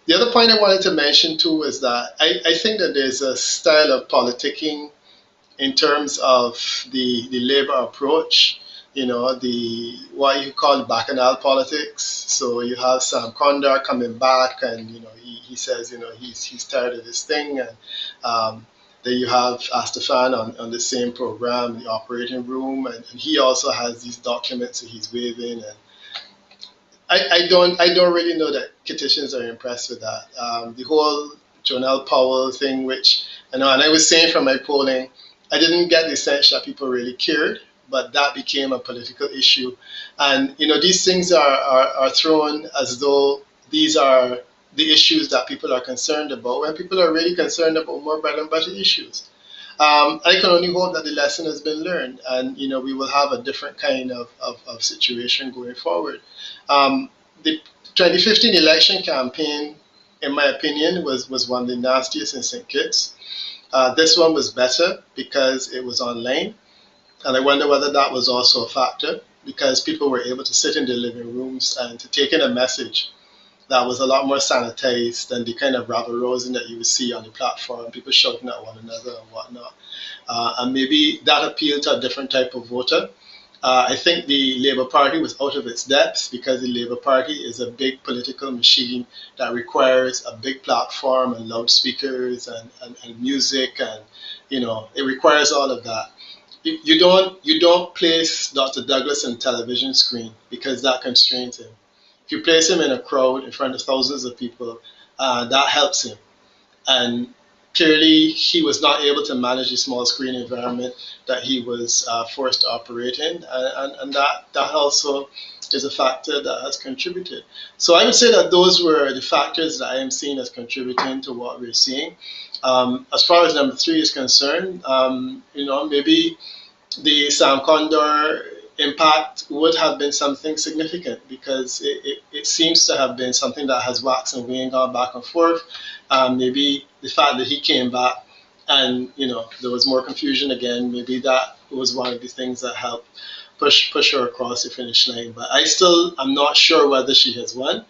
The other point I wanted to mention too is that I think that there's a style of politicking in terms of the Labour approach, the what you call bacchanal politics. So you have Sam Condor coming back and, he says, he's tired of this thing. And then you have Astafan on the same program, the operating room, and he also has these documents that he's waving. And I don't really know that Kittians are impressed with that. The whole Jonelle Powell thing, which and I was saying from my polling, I didn't get the sense that people really cared, but that became a political issue. And these things are thrown as though these are the issues that people are concerned about, when people are really concerned about more bread and butter issues. I can only hope that the lesson has been learned, and we will have a different kind of situation going forward. The 2015 election campaign, in my opinion, was one of the nastiest in St. Kitts. This one was better because it was online, and I wonder whether that was also a factor, because people were able to sit in their living rooms and to take in a message that was a lot more sanitized than the kind of rabble-rousing that you would see on the platform, people shouting at one another and whatnot. And maybe that appealed to a different type of voter. I think the Labour Party was out of its depth because the Labour Party is a big political machine that requires a big platform and loudspeakers and music, and it requires all of that. You don't place Dr. Douglas on a television screen because that constrains him. If you place him in a crowd in front of thousands of people, that helps him. And clearly, he was not able to manage the small screen environment that he was forced to operate in, and that also is a factor that has contributed. So I would say that those were the factors that I am seeing as contributing to what we're seeing. As far as number 3 is concerned, maybe the Sam Condor impact would have been something significant, because it seems to have been something that has waxed and waned, gone back and forth. Maybe the fact that he came back and there was more confusion again, maybe that was one of the things that helped push her across the finish line. But I'm not sure whether she has won.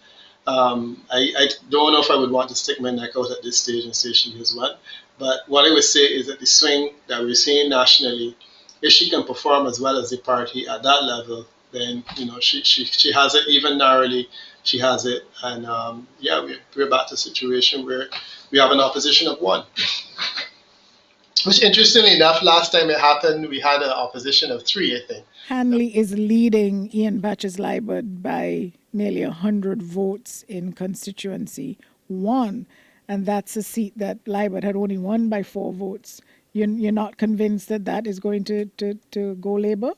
I don't know if I would want to stick my neck out at this stage and say she has won. But what I would say is that the swing that we're seeing nationally, if she can perform as well as the party at that level, then she has it. Even narrowly, she has it. And we're back to a situation where we have an opposition of 1. Which, interestingly enough, last time it happened, we had an opposition of 3, I think. Hanley is leading Ian Batch's Libert by nearly 100 votes in constituency 1, and that's a seat that Libert had only won by 4 votes. You're not convinced that is going to go Labour?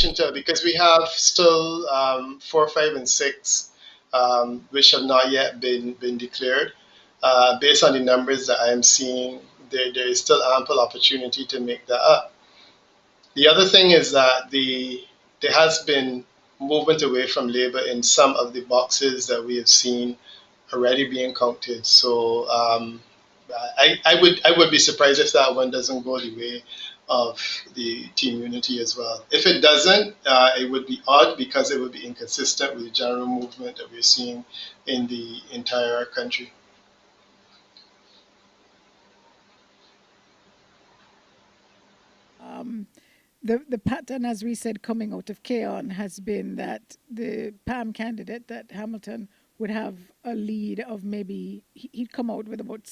relation to, because we have still 4, 5, and 6, which have not yet been declared. Based on the numbers that I am seeing, there is still ample opportunity to make that up. The other thing is that there has been movement away from Labour in some of the boxes that we have seen already being counted. So I would be surprised if that one doesn't go the way of the team unity as well. If it doesn't, it would be odd because it would be inconsistent with the general movement that we're seeing in the entire country. The pattern, as we said, coming out of Keon has been that the PAM candidate, that Hamilton, would have a lead of maybe, he'd come out with about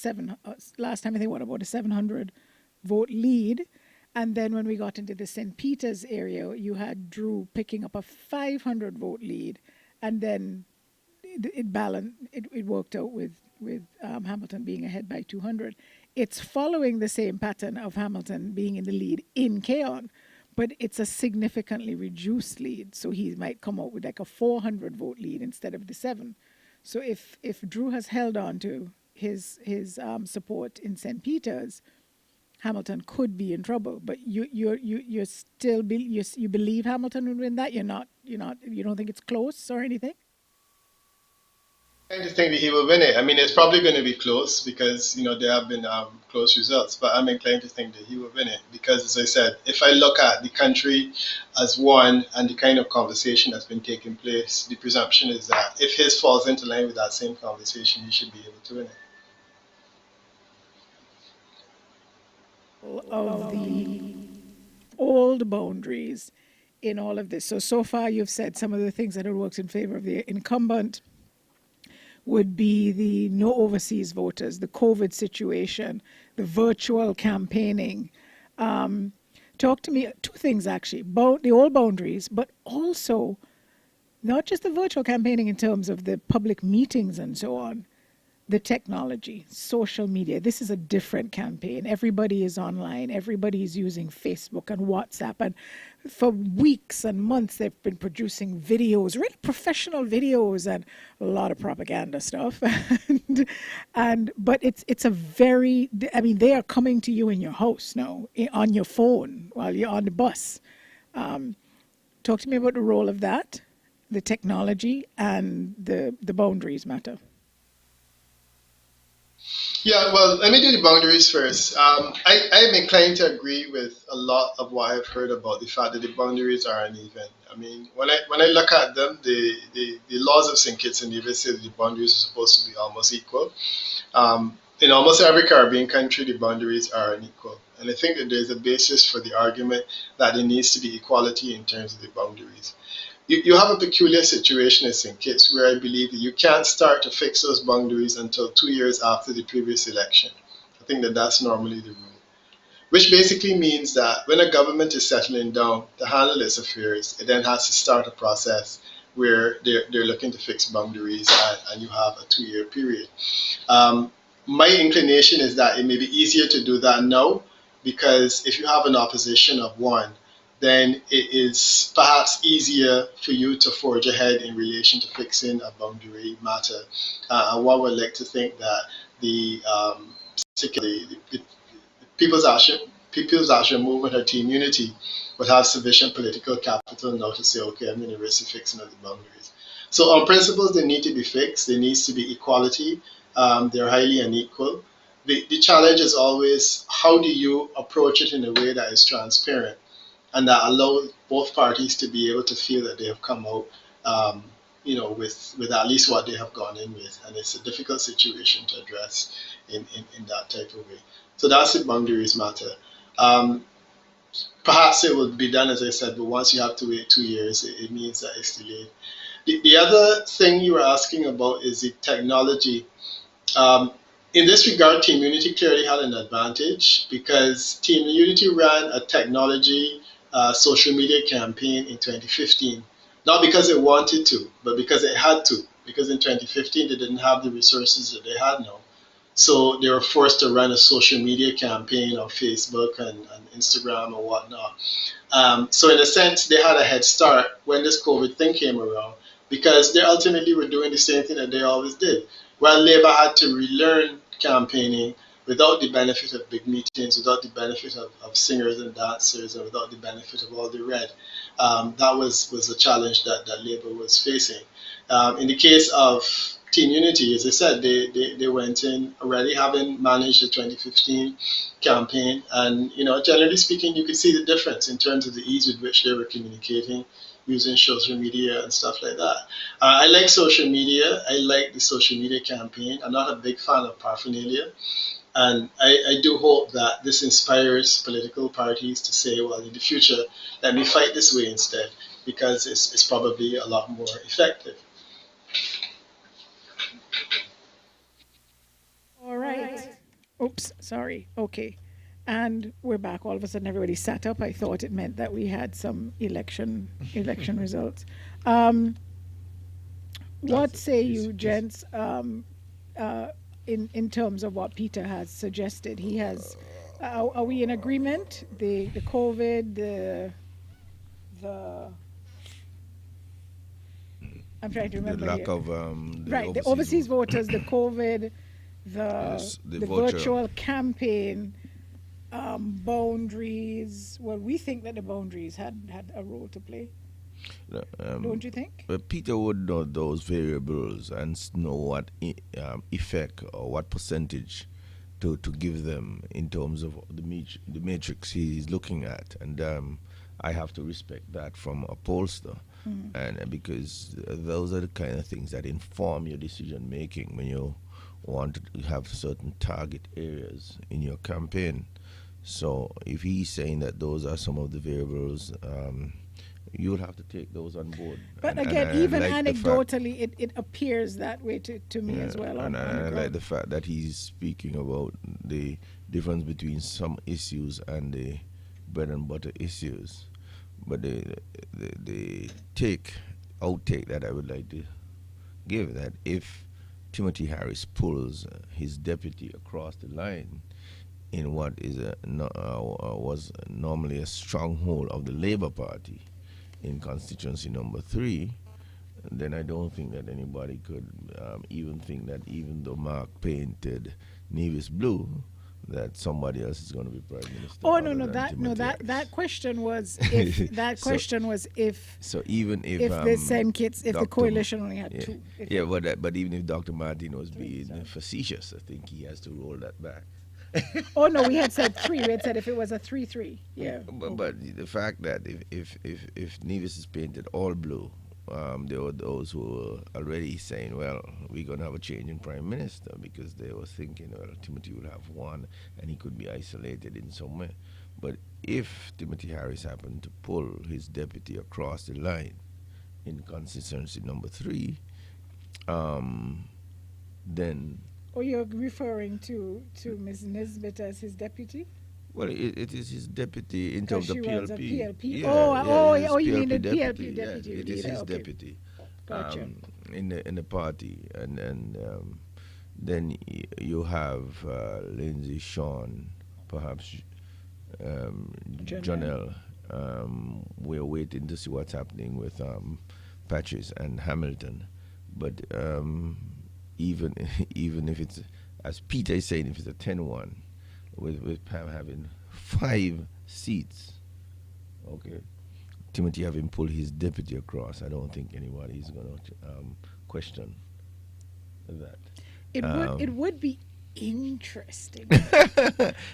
last time I think, about a 700 vote lead. And then when we got into the St. Peter's area, you had Drew picking up a 500 vote lead. And then it balanced, it worked out with Hamilton being ahead by 200. It's following the same pattern of Hamilton being in the lead in Keon, but it's a significantly reduced lead. So he might come out with like a 400 vote lead instead of the 7. So if Drew has held on to his support in St. Peter's, Hamilton could be in trouble. But you still you believe Hamilton would win that? You don't think it's close or anything? I just think that he will win it. I mean, it's probably going to be close because, there have been close results, but I'm inclined to think that he will win it because, as I said, if I look at the country as one and the kind of conversation that's been taking place, the presumption is that if his falls into line with that same conversation, he should be able to win it. Of the old boundaries in all of this. So far you've said some of the things that have worked in favor of the incumbent would be the no overseas voters, the COVID situation, the virtual campaigning. Talk to me, 2 things actually, the old boundaries, but also not just the virtual campaigning in terms of the public meetings and so on, the technology, social media. This is a different campaign. Everybody is online. Everybody is using Facebook and WhatsApp. And for weeks and months, they've been producing videos, really professional videos, and a lot of propaganda stuff. But it's a very, they are coming to you in your house now, on your phone, while you're on the bus. Talk to me about the role of that, the technology, and the boundaries matter. Yeah, well, let me do the boundaries first. I am inclined to agree with a lot of what I've heard about the fact that the boundaries are uneven. I mean, when I look at them, the laws of St. Kitts and Nevis say that the boundaries are supposed to be almost equal. In almost every Caribbean country, the boundaries are unequal. And I think that there's a basis for the argument that there needs to be equality in terms of the boundaries. You have a peculiar situation in St. Kitts where I believe that you can't start to fix those boundaries until 2 years after the previous election. I think that that's normally the rule, which basically means that when a government is settling down to handle its affairs, it then has to start a process where they're looking to fix boundaries and you have a 2-year period. My inclination is that it may be easier to do that now because if you have an opposition of 1, then it is perhaps easier for you to forge ahead in relation to fixing a boundary matter. And one would like to think that particularly the People's Action Movement or Team Unity would have sufficient political capital now to say, okay, I'm going to risk fixing of the boundaries. So on principles, they need to be fixed. There needs to be equality. They're highly unequal. The challenge is always how do you approach it in a way that is transparent and that allow both parties to be able to feel that they have come out, with at least what they have gone in with. And it's a difficult situation to address in that type of way. So that's the boundaries matter. Perhaps it will be done, as I said, but once you have to wait 2 years, it means that it's delayed. The other thing you were asking about is the technology. In this regard, Team Unity clearly had an advantage because Team Unity ran a technology social media campaign in 2015, not because it wanted to, but because it had to, because in 2015 they didn't have the resources that they had now. So they were forced to run a social media campaign on Facebook and Instagram and whatnot. So in a sense, they had a head start when this COVID thing came around because they ultimately were doing the same thing that they always did. While Labour had to relearn campaigning without the benefit of big meetings, without the benefit of singers and dancers, and without the benefit of all the red. That was a challenge that Labour was facing. In the case of Team Unity, as I said, they went in already having managed the 2015 campaign, and generally speaking, you could see the difference in terms of the ease with which they were communicating using social media and stuff like that. I like social media. I like the social media campaign. I'm not a big fan of paraphernalia. And I do hope that this inspires political parties to say, well, in the future, let me fight this way instead, because it's probably a lot more effective. All right. Oops, sorry. Okay. And we're back. All of a sudden, everybody sat up. I thought it meant that we had some election results. What say you, gents, in terms of what Peter has suggested? He has. Are we in agreement? The COVID, the. I'm trying to remember. The lack here. of right, the overseas voters, the COVID, the virtual campaign, boundaries. Well, we think that the boundaries had a role to play. Don't you think? But Peter would know those variables and know what effect or what percentage to give them in terms of the matrix he's looking at, and I have to respect that from a pollster. And because those are the kind of things that inform your decision making when you want to have certain target areas in your campaign. So if he's saying that those are some of the variables, you'll have to take those on board. But again, even anecdotally, it appears that way to me as well. And I like the fact that he's speaking about the difference between some issues and the bread and butter issues. But the outtake that I would like to give, that if Timothy Harris pulls his deputy across the line in what is was normally a stronghold of the Labour Party in constituency number 3, then I don't think that anybody could even think that even though Mark painted Nevis blue, that somebody else is going to be prime minister. Oh that question was if so even if the St. Kitts, if the coalition only had 2. But even if Dr. Martin was being facetious, I think he has to roll that back. Oh no, we had said 3. We had said if it was a 3-3. Yeah. But the fact that if Nevis is painted all blue, there were those who were already saying, well, we're going to have a change in prime minister, because they were thinking, well, Timothy will have one and he could be isolated in some way. But if Timothy Harris happened to pull his deputy across the line in constituency number 3, then... Oh, you're referring to Ms. Nisbet as his deputy? Well, it is his deputy in terms of PLP. Yeah, you mean the PLP deputy? It is his deputy. Gotcha. In the party, and then you have Lindsay, Sean, perhaps Janelle. We're waiting to see what's happening with Patches and Hamilton, but even if it's, as Peter is saying, if it's a 10-1. With Pam having 5 seats, okay, Timothy having pulled his deputy across, I don't think anybody is going to question that. It would be interesting,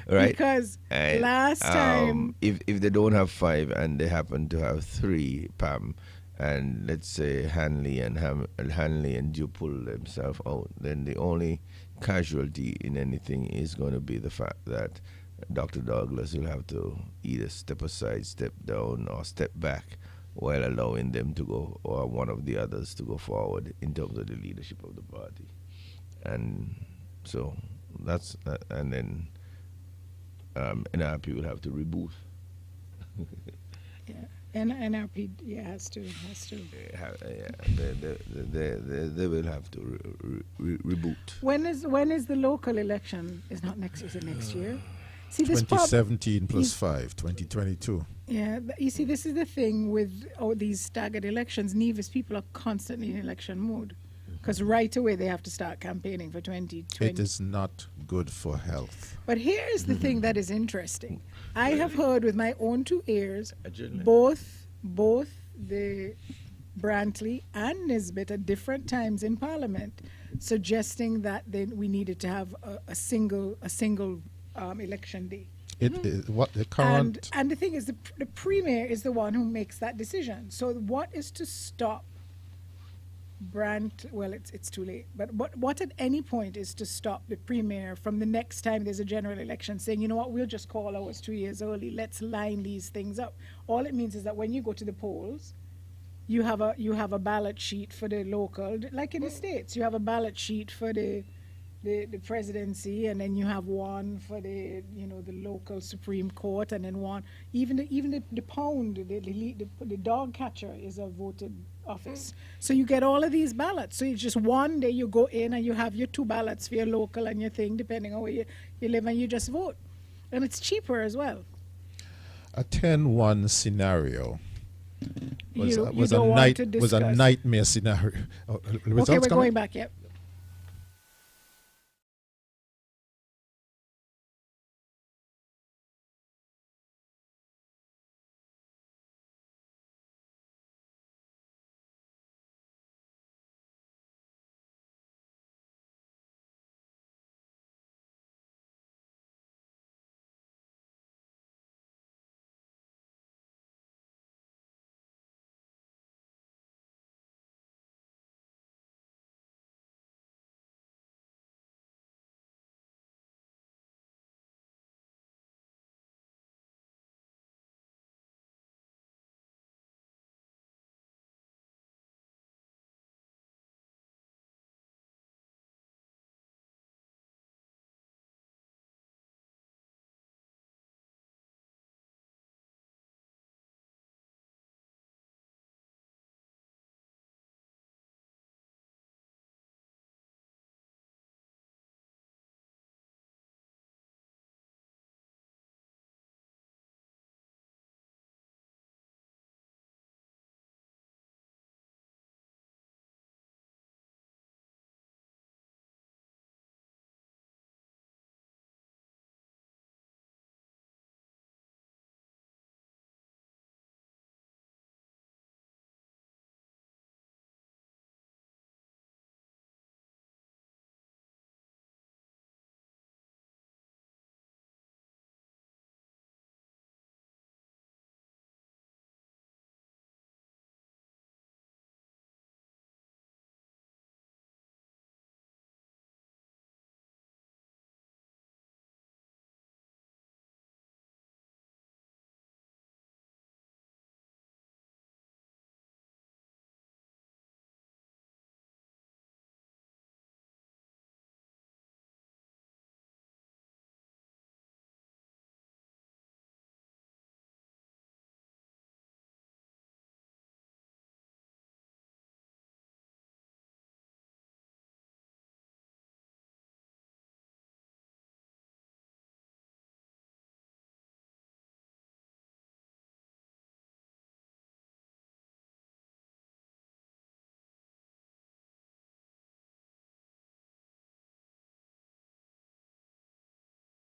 right? Because last time, if they don't have 5 and they happen to have 3, Pam, and let's say Hanley and Dew pull themselves out, then the only casualty in anything is going to be the fact that Dr. Douglas will have to either step aside, step down, or step back, while allowing them to go, or one of the others to go forward in terms of the leadership of the party. And so that's and then NRP will have to reboot. Yeah. And NRP, has to. They will have to reboot. When is the local election? Is not next? Is it next year? See, this 2017 plus 5, 2022. Yeah, you see, this is the thing with these staggered elections. Nevis people are constantly in election mode because right away they have to start campaigning for 2020. It is not good for health. But here's the thing that is interesting. I have heard with my own two ears, both the Brantley and Nisbet at different times in Parliament suggesting that we needed to have a single election day. It is what the current and the thing is, the premier is the one who makes that decision. So what is to stop well, it's too late, but what at any point is to stop the premier from the next time there's a general election saying, you know what, we'll just call ours 2 years early, let's line these things up. All it means is that when you go to the polls, you have a ballot sheet for the local, like in the States, you have a ballot sheet for the presidency, and then you have one for the local Supreme Court, and then one even the pound, the dog catcher is a voted office. So you get all of these ballots. So it's just one day you go in and you have your 2 ballots for your local and your thing, depending on where you live, and you just vote, and it's cheaper as well. A 10-1 scenario was a nightmare scenario. Okay, we're going back. Yep.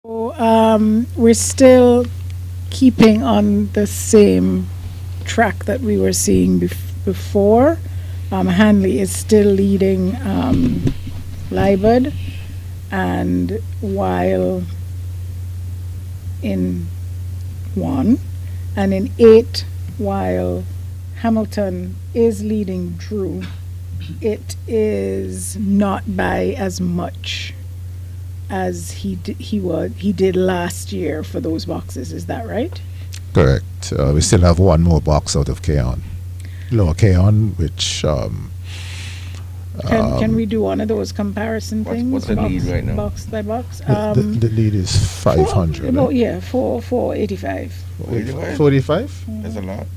So, we're still keeping on the same track that we were seeing before. Hanley is still leading Liebert, and while in 1, and in 8, while Hamilton is leading Drew, it is not by as much as he did last year for those boxes. Is that right? Correct. We still have one more box out of Keon. Lower Keon, which can we do one of those comparison things? What's the lead right now? Box by box. The lead is 500. Yeah, 485. 45? That's a lot.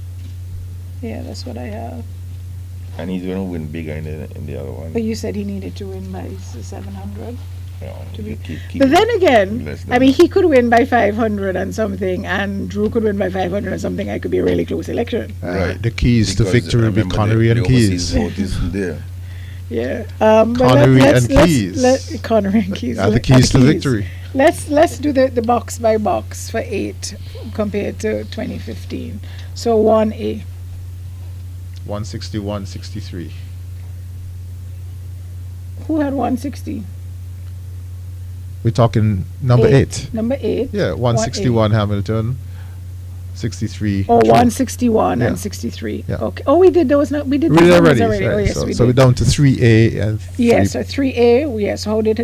Yeah, that's what I have. And he's going to win bigger in the other one. But you said he needed to win by 700. But then again, I mean, he could win by 500 and something, and Drew could win by 500 and something. I could be a really close election. Right. The keys to victory will be Connery and Keys. Yeah. Connery and Keys. Connery and Keys. Are the keys to victory. Let's do the box by box for 8 compared to 2015. So 1A. 161.63. Who had 160? We're talking number 8. Number 8. Yeah, 161 Hamilton, 63. Oh, 161 and 63. Yeah. Okay. Oh, we did those. We did We those did numbers already. already. Right. Oh, yes, we So did. we're down to 3A and 3. Yes, so 3A. Yes. How did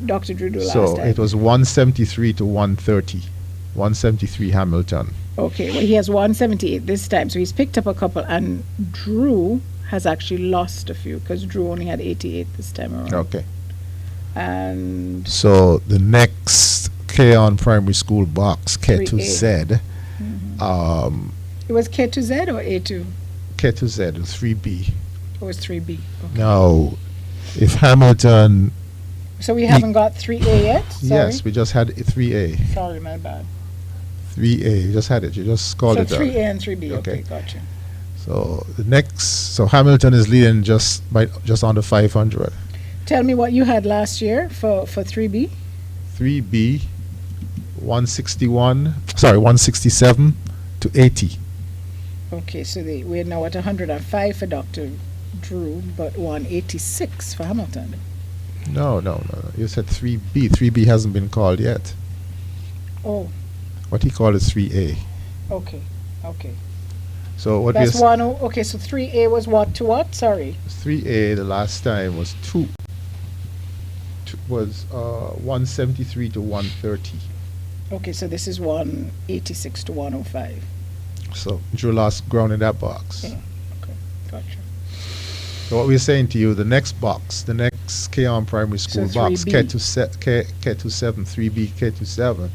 Dr. Drew do last So time? it was 173 to 130. 173 Hamilton. Okay. Well, he has 178 this time, so he's picked up a couple, and Drew has actually lost a few because Drew only had 88 this time around. Okay. And so the next Keon Primary School box, K to 3A. Z. It was K to Z or A2? K to Z, 3B. It was 3B. Okay. Now, if Hamilton. So we haven't got 3A yet? Sorry. Yes, we just had 3A. Sorry, my bad. 3A, you just had it. You just called it out. So 3A and 3B. Okay, gotcha. So the next, so Hamilton is leading just under 500. Tell me what you had last year for 3B. 3B, 167 to 80. Okay, so we're now at 105 for Dr. Drew, but 186 for Hamilton. No. You said 3B. 3B hasn't been called yet. Oh. What he called is 3A. Okay. So what That's one. Okay, so 3A was what to what? Sorry. 3A the last time was 2. Was 173 to 130. Okay, so this is 186 to 105. So Drew lost ground in that box. Yeah. Okay, gotcha. So what we're saying to you, the next box, the next Keon Primary School box, K27, 3B, K27.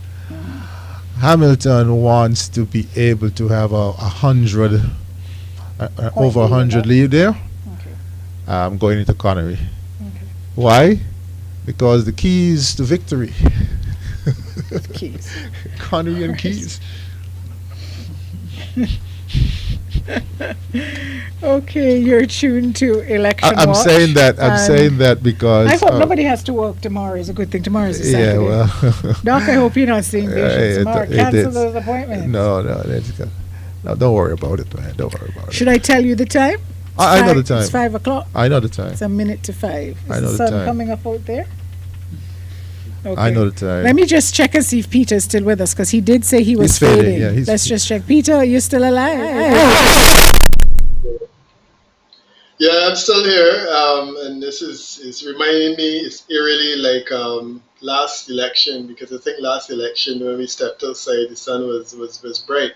Hamilton wants to be able to have a 100, over 100 lead there. Okay. Going into Connery. Okay. Why? Because the keys to victory. Keys. Connery and Keys. Okay, you're tuned to Election I'm Watch. saying that because I hope nobody has to work tomorrow. Is a good thing. Tomorrow is a Saturday. Yeah, well. Doc, I hope you're not seeing patients tomorrow. Cancel those appointments. No, don't worry about it, man. Don't worry about it. Should I tell you the time? I know the time. It's 5 o'clock. I know the time. It's a minute to 5. Is I know the the sun time. coming up out there? Okay. I know the time. Let me just check and see if Peter's still with us, because he did say he was He's fading. fading. Yeah, Let's just check. Peter, are you still alive? Yeah, I'm still here, and this is reminding me, it's eerily like last election, because I think last election when we stepped outside, the sun was bright,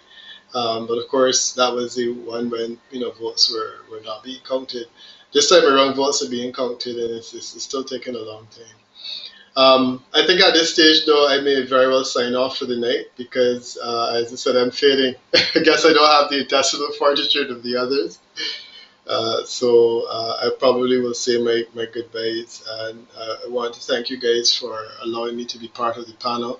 but of course that was the one when votes were not being counted. This time around, votes are being counted, and it's still taking a long time. I think at this stage, though, I may very well sign off for the night because, as I said, I'm fading. I guess I don't have the intestinal fortitude of the others. So I probably will say my goodbyes, and I want to thank you guys for allowing me to be part of the panel.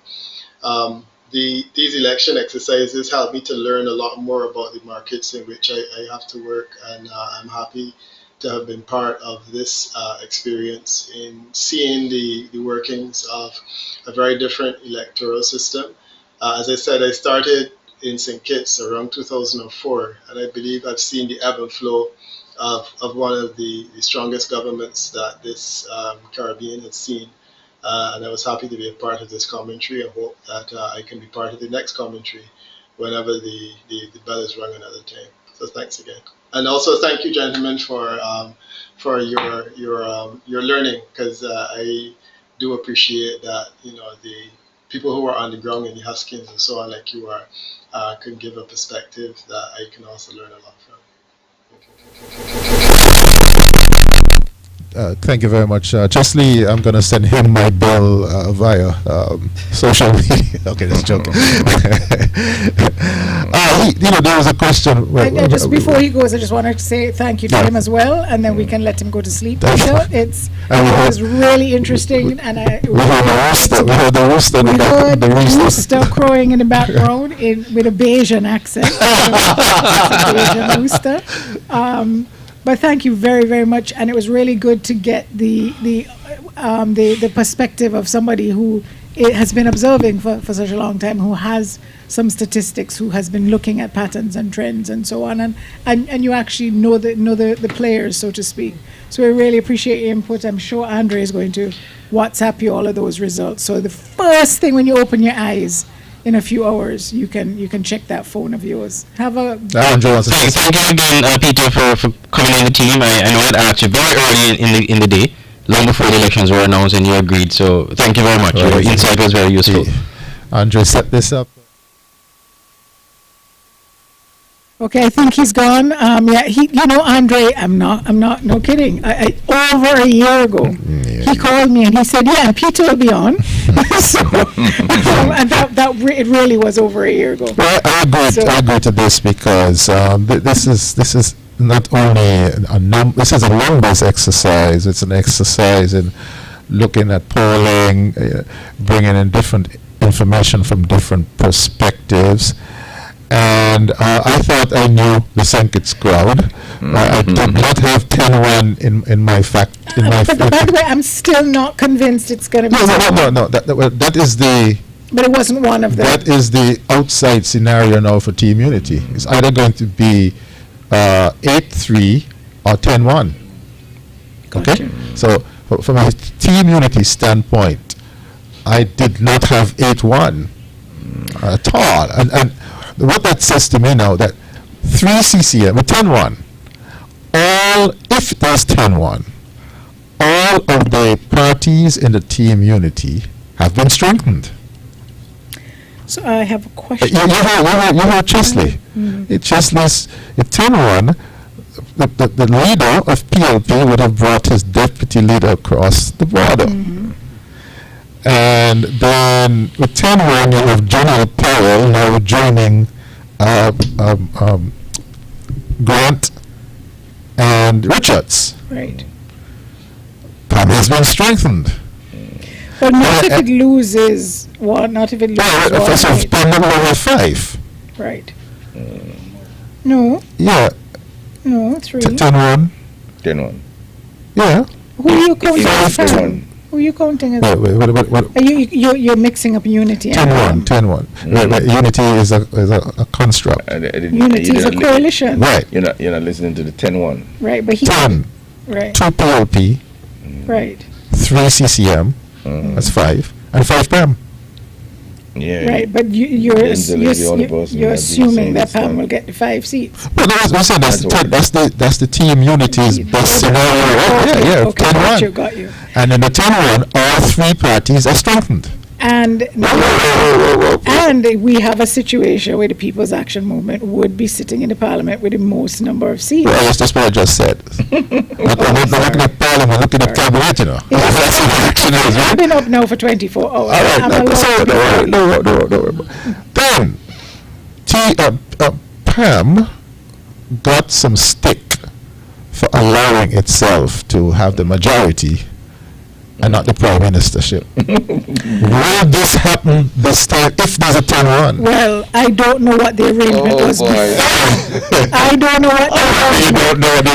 These election exercises help me to learn a lot more about the markets in which I have to work, and I'm happy to have been part of this experience in seeing the workings of a very different electoral system. As I said, I started in St. Kitts around 2004, and I believe I've seen the ebb and flow of one of the strongest governments that this Caribbean has seen. And I was happy to be a part of this commentary. I hope that I can be part of the next commentary whenever the bell is rung another time. So thanks again. And also thank you, gentlemen, for your learning, because I do appreciate that the people who are on the ground in the Huskins and so on, like you are, can give a perspective that I can also learn a lot from. Thank you very much. Chesley, I'm going to send him my bill via social media. Okay, that's a joke. There was a question. Just before he goes, I just wanted to say thank you to him as well, and then we can let him go to sleep. So it was really interesting, and we heard the rooster crowing in the background with a Bayesian accent. Bayesian rooster. But thank you very, very much, and it was really good to get the perspective of somebody who has been observing for such a long time, who has some statistics, who has been looking at patterns and trends and so on, and you actually know the players, so to speak. So we really appreciate your input. I'm sure Andre is going to WhatsApp you all of those results. So the first thing when you open your eyes, in a few hours, you can check that phone of yours. Have a... Thank you again, Peter, for coming in the team. I know I asked you very early in the day, long before the elections were announced, and you agreed. So thank you very much. Your insight was very useful. Andre set this up. Okay, I think he's gone. Andre, I'm not, no kidding. Over a year ago, he called me and he said, yeah, Peter will be on. And it really was over a year ago. Well, I agree to this because this is not only this is a numbers exercise. It's an exercise in looking at polling, bringing in different information from different perspectives. And I thought I knew the St. Kitts crowd. I did not have 10-1 in my fact. But by the way, I'm still not convinced it's going to be. No. That is the. But it wasn't one of them. That is the outside scenario now for Team Unity. It's either going to be 8-3 or 10-1. Gotcha. Okay. So from a Team Unity standpoint, I did not have 8-1 at all, and what that says to me now, that 3 CCM with 10-1, if there's 10-1, all of the parties in the Team Unity have been strengthened. So I have a question. You heard Chesley. Chesley's 10-1. The leader of PLP would have brought his deputy leader across the border. And then with 10-1, you have General Powell now joining Grant and Richards. Right. PAM has been strengthened. But not if it loses one, not if it loses one. So PAM number 5. Right. No. Yeah. No, 3. 10-1. 10-1. Yeah. Who are you counting as PAM? Who are you counting as? What? You're mixing up Unity. 10-1. Right. Unity is a construct. Unity is a coalition. Right. You're not listening to the 10-1. Right, but 10. Right. 2 PLP. Right. 3 CCM. That's 5. And 5 PAM. Yeah. Right, but you're assuming that PAM will get the 5 seats. Well, that's the Team Unity's best scenario. Yeah, okay, 10-1. Got you. And in the 10-1, all 3 parties are strengthened. And we have a situation where the People's Action Movement would be sitting in the Parliament with the most number of seats. Well, that's just what I just said. Not looking at Parliament, looking at Cabinet, you know. That's what action is, right? I've been up now for 24 hours. All right, no. Then, PAM got some stick for allowing itself to have the majority and not the prime ministership. Will this happen this time if there's a 10-1? Well, I don't know what the arrangement was before. I don't know what the arrangement. You don't know what the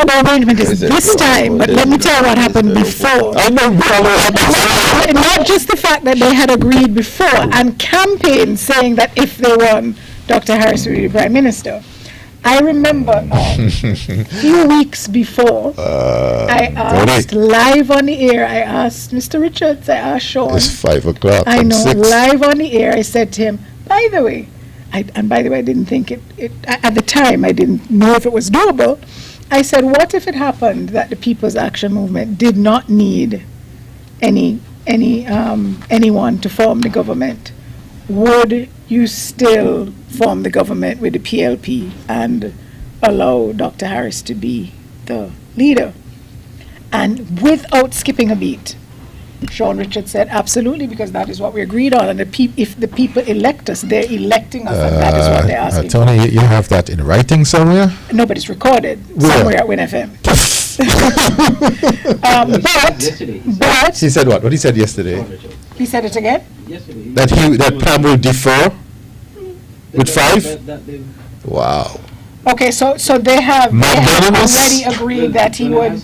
No, arrangement is this time, but let me tell you what happened before. I know. Not just the fact that they had agreed before and campaigned saying that if they won, Dr. Harris would be the prime minister. I remember a few weeks before, I asked live on the air, I asked Mr. Richards, I asked Sean. It's 5 o'clock. I know, 6. Live on the air, I said to him, by the way, I didn't think it, at the time, I didn't know if it was doable. I said, what if it happened that the People's Action Movement did not need anyone to form the government? Would you still form the government with the PLP and allow Dr. Harris to be the leader. And without skipping a beat, Sean Richards said, absolutely, because that is what we agreed on. And if the people elect us, they're electing us, and that is what they're asking Tony, you have that in writing somewhere? No, but it's recorded somewhere at Win FM. But he said what? What he said yesterday? He said it again? That Pam will defer with 5? Wow. Okay, so they have already agreed that he would.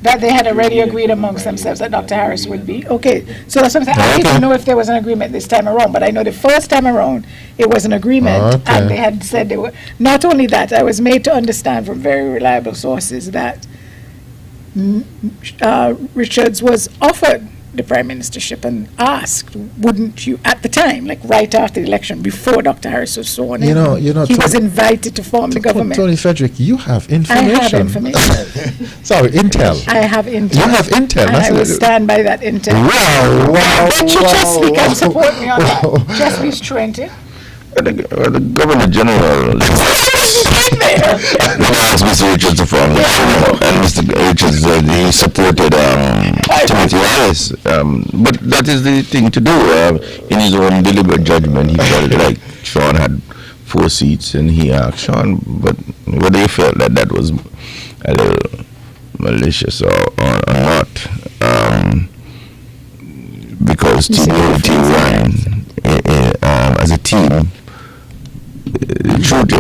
That they had already agreed amongst themselves that Dr. Harris would be. Okay, so that's what I'm saying. I didn't know if there was an agreement this time around, but I know the first time around it was an agreement, and they had said they were. Not only that, I was made to understand from very reliable sources that Richards was offered the prime ministership and asked, wouldn't you, at the time, like right after the election, before Dr. Harris was sworn in, he was invited to form the government. Tony Frederick, you have information. I have information. Sorry, intel. I have intel. You have intel. And I will stand by that intel. Wow. Chesley can support me on that. Chesley's Trenton. The Governor General asked Mr. Richards to form and Mr. Richards said he supported Timothy Harris. But that is the thing to do. In his own deliberate judgment, he felt like Sean had 4 seats, and he asked Sean, but whether he felt that was a little malicious or not, because Team Unity ran as a team. The truth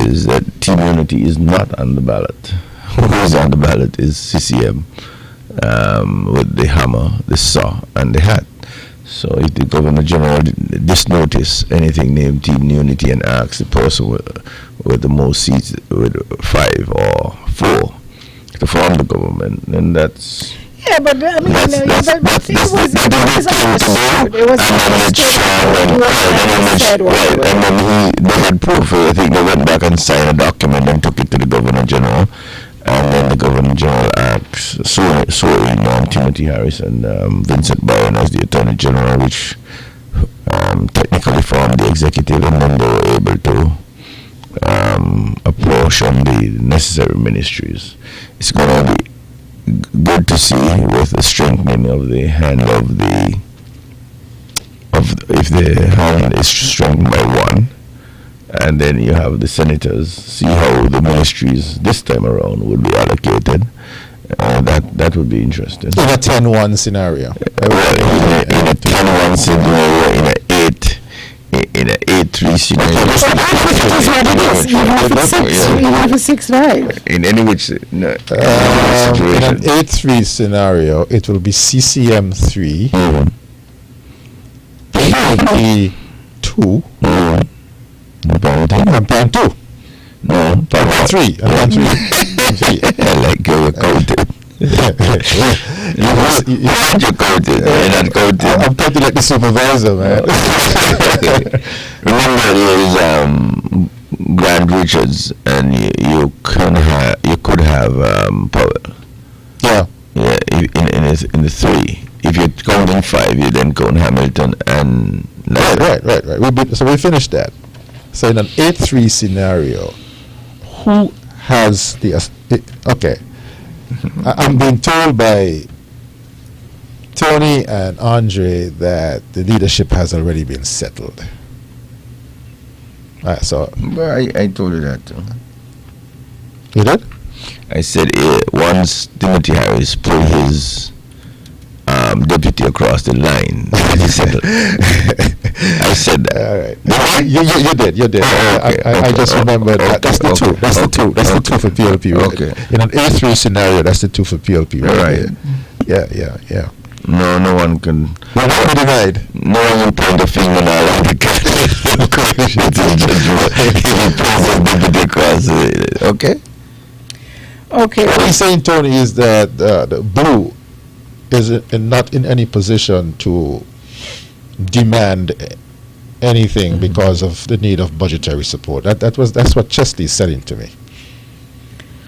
is that Team Unity is not on the ballot. What is on the ballot is CCM with the hammer, the saw, and the hat. So if the Governor General disnotice anything named Team Unity and asks the person with the most seats, with 5 or 4, to form the government, then that's... Yeah, but I mean, it was understood. It was understood. And then they had proof. I think they went back and signed a document and took it to the Governor General. And then the Governor General asked, so in Timothy Harris and Vincent Byron as the Attorney General, which technically formed the executive, and then they were able to apportion the necessary ministries. It's going to be good to see with the strengthening of the hand if the hand is strengthened by 1, and then you have the senators, see how the ministries this time around would be allocated. That would be interesting. In a 10-1 scenario. In a 10-1 scenario, in an 8-3 scenario. You have a 6-5. In any which in an 8-3 scenario, it will be CCM 3, PDP 2, and PAN 2. No, PAN 3. I like your counted. I'm counting like the supervisor, man. Remember, there is Grant Richards, and you could have Powell. Yeah. In the 3. If you're counting 5, you then count Hamilton and right. So we finished that. So in an 8-3 scenario, who has the okay? I'm being told by Tony and Andre that the leadership has already been settled. So I told you that too. You did? I said once Timothy Harris pulled his deputy across the line, he settled. I said that. All right. You did. I just remembered that. That's the two. That's the two for PLP. Okay. In an A3 scenario, that's the 2 for PLP. Right. Yeah. No one can. No one can divide. No one can point the finger now. Okay. Okay. What he's saying, Tony, is that the Blue is not in any position to demand anything because of the need of budgetary support. That's what Chesley is saying to me.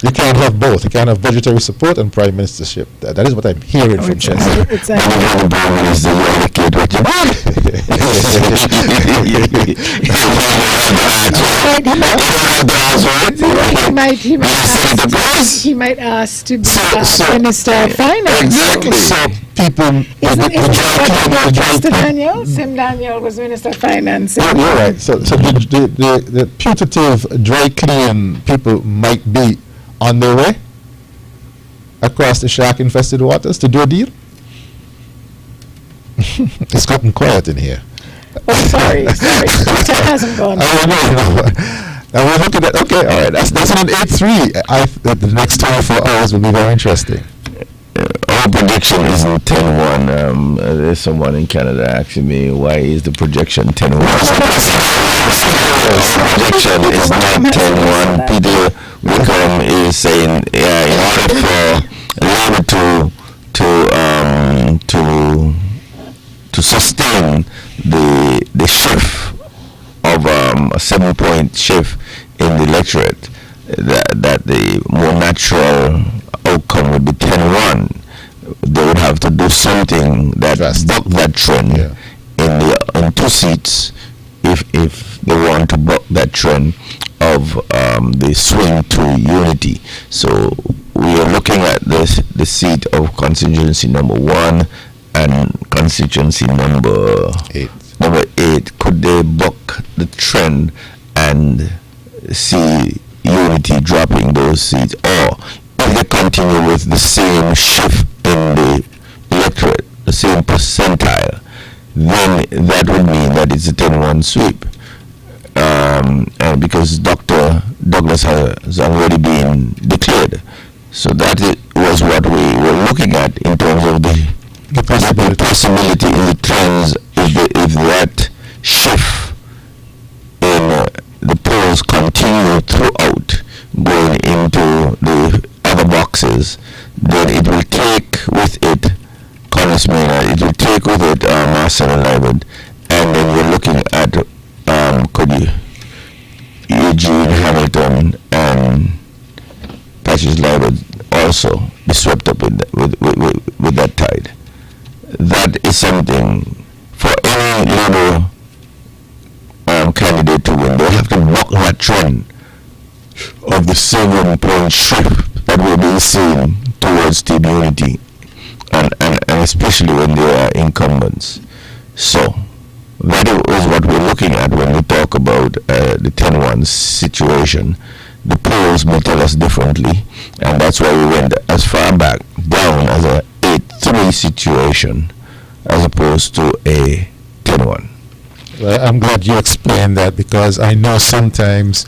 You can't have both. You can't have budgetary support and prime ministership. That is what I'm hearing from Chester. The problem is the allocate what you want. He might ask to be Minister of Finance. Exactly. So people... Isn't Mr. Daniel? Sim Daniel was Minister of Finance. Oh, you're right. So the putative dry clean people might be on their way across the shark-infested waters to do a deal. It's gotten quiet in here. Oh, sorry. It hasn't gone. Now we're looking at, okay, all right, that's on 8-3. The next 24 hours will be very interesting. Our projection isn't 10-1. There's someone in Canada asking me, why is the projection 10-1? Projection is not 10-1. Peter Wickham is saying, in order for Labour to sustain the shift of a 7-point shift in the electorate, that the more natural outcome would be 10-1. They would have to do something that buck that trend in 2 seats if they want to buck that trend of the swing to unity. So we are looking at the seat of constituency number 1 and constituency number 8. Could they buck the trend and see unity dropping those seats, or if they continue with the same shift in the electorate, the same percentile, then that would mean that it's a 10-1 sweep. Because Dr. Douglas has already been declared. So that was what we were looking at in terms of the possibility in the trends if that shift in the polls continue throughout going into the other boxes, then it will take with it Congress Maynard, it will take with it Marcel Lyman, and then we're looking at Eugene Hamilton and Patches Lyman also be swept up with that tide. That is something for any Labour candidate to win. They have to buck that trend of the 7-point shift that will be seen towards team unity, and especially when they are incumbents. So that is what we're looking at when we talk about the 10-1 situation. The polls may tell us differently, and that's why we went as far back down as a 8-3 situation as opposed to a 10-1. Well, I'm glad you explained that, because I know sometimes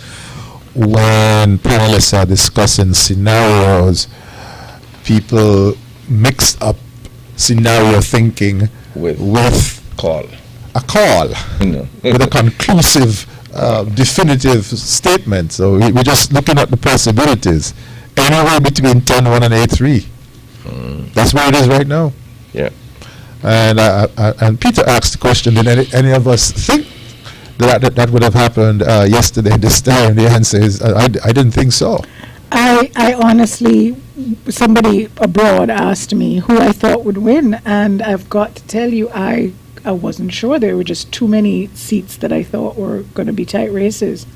when panelists are discussing scenarios, people mix up scenario thinking with a call with a conclusive, definitive statement. So we're just looking at the possibilities. Anywhere between 10-1 and 8-3. That's where it is right now. Yeah. And Peter asked the question, did any of us think that would have happened yesterday this time? The answer is I didn't think so. I honestly, somebody abroad asked me who I thought would win, and I've got to tell you, I wasn't sure. There were just too many seats that I thought were going to be tight races,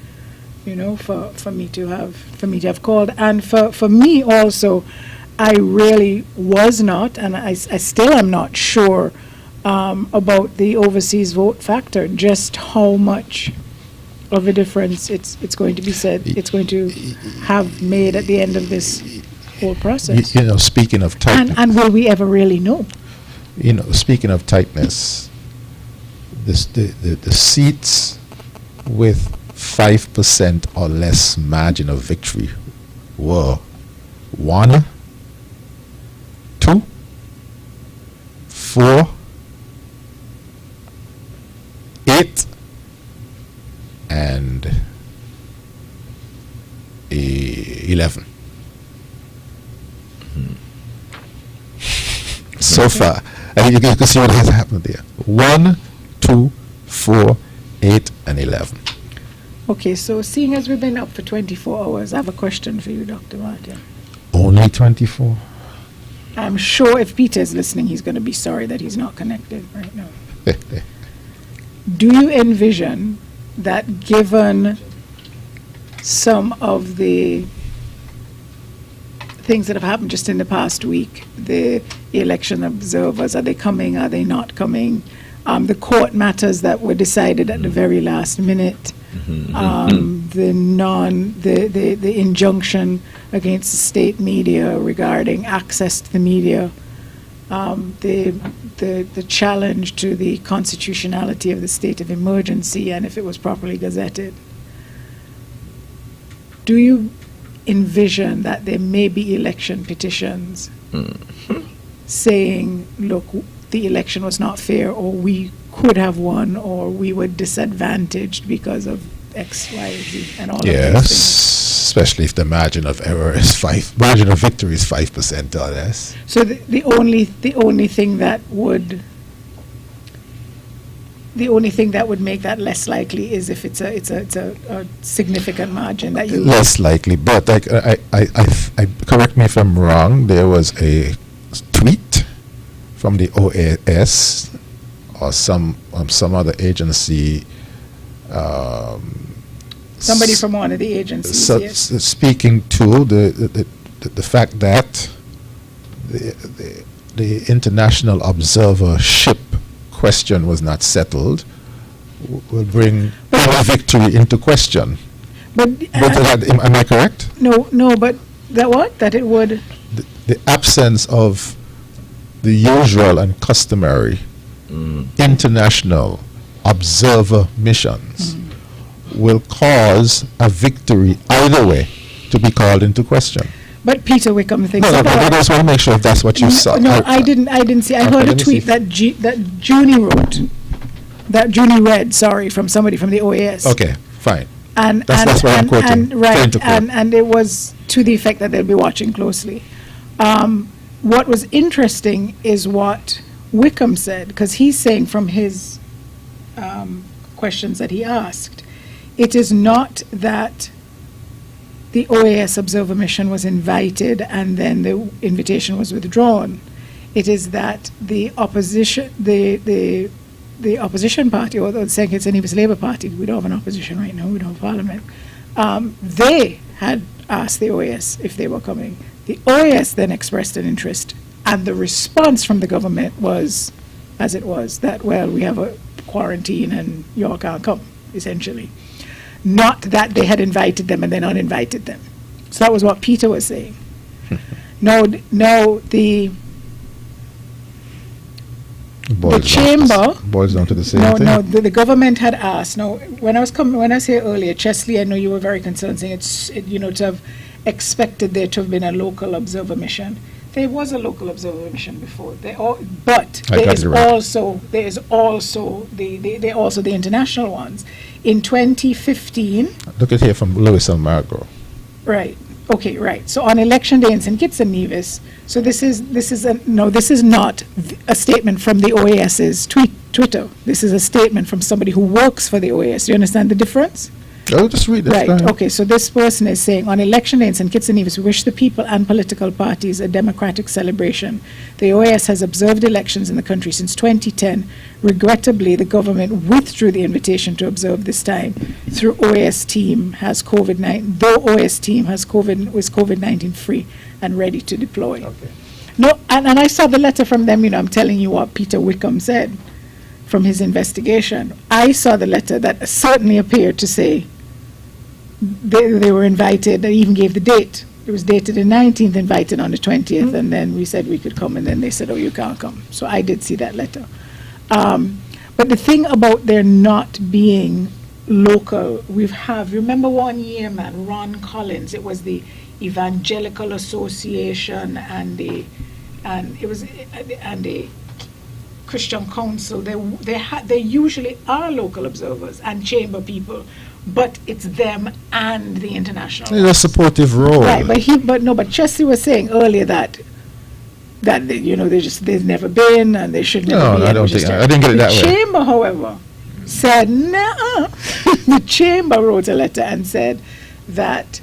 for me to have called. And for me also, I really was not, and I still am not sure about the overseas vote factor, just how much of a difference it's going to be it's going to have made at the end of this whole process. Speaking of tightness. And will we ever really know? Speaking of tightness, the seats with 5% or less margin of victory were 1, 2, 4, 8, and 11. So far, and you can see what has happened there. 1, 2, 4, 8, and 11. Okay, so seeing as we've been up for 24 hours, I have a question for you, Dr. Martin. Only 24. I'm sure if Peter is listening, he's going to be sorry that he's not connected right now. Do you envision that given some of the things that have happened just in the past week, the election observers, are they coming, are they not coming, the court matters that were decided at the very last minute, the injunction against the state media regarding access to the media, the challenge to the constitutionality of the state of emergency and if it was properly gazetted. Do you envision that there may be election petitions saying, look, the election was not fair, or we could have won, or we were disadvantaged because of X, Y, Z, and all of these things? Especially if the margin of error is margin of victory is 5% or less. So the only thing that would make that less likely is if it's a significant margin that you less likely. But I correct me if I'm wrong. There was a tweet from the OAS or some other agency. Somebody from one of the agencies. Yes. Speaking to the fact that the international observership question was not settled will bring victory into question. But am I correct? No, but that what? That it would... The absence of the usual and customary international observer missions will cause a victory either way to be called into question. But Peter Wickham thinks... No, I just want to make sure if that's what you saw. No, I didn't see. I heard a tweet that Junie wrote, that Junie read, from somebody from the OAS. Okay, fine. And that's what I'm quoting. And it was to the effect that they'll be watching closely. What was interesting is what Wickham said, because he's saying from his questions that he asked, it is not that the OAS observer mission was invited and then the invitation was withdrawn. It is that the opposition, the opposition party, or the St. Kitts and Nevis Labour Party, we don't have an opposition right now, we don't have parliament, they had asked the OAS if they were coming. The OAS then expressed an interest, and the response from the government was, as it was, that, well, we have a quarantine and you all can't come, essentially. Not that they had invited them and then uninvited them. So that was what Peter was saying. No, the chamber boils down to the same thing. No, the government had asked. No, when I say earlier, Chesley, I know you were very concerned, saying to have expected there to have been a local observer mission. There was a local observer mission before. But there is also the international ones. In 2015. Look at here from Lewis and Margot. Right. Okay. Right. So on election day in St. Kitts and Nevis. So this is not a statement from the OAS's Twitter. This is a statement from somebody who works for the OAS. Do you understand the difference? I'll just read this. Right. Okay. So this person is saying, on election day in St. Kitts and Nevis, we wish the people and political parties a democratic celebration. The OAS has observed elections in the country since 2010. Regrettably, the government withdrew the invitation to observe this time. Through OAS team has COVID-19, though OAS team was COVID-19 free and ready to deploy. Okay. No, and I saw the letter from them. I'm telling you what Peter Wickham said from his investigation. I saw the letter that certainly appeared to say they were invited. They even gave the date. It was dated the 19th, invited on the 20th, and then we said we could come, and then they said, oh, you can't come. So I did see that letter. But the thing about there not being local, remember one year, man, Ron Collins, it was the Evangelical Association and the Christian Council. They usually are local observers and chamber people, but it's them and the international. It's a supportive role. Right, but Chesley was saying earlier that they've never been and they should never be. No, I didn't get it that way. The chamber, however, said, nah. The chamber wrote a letter and said that,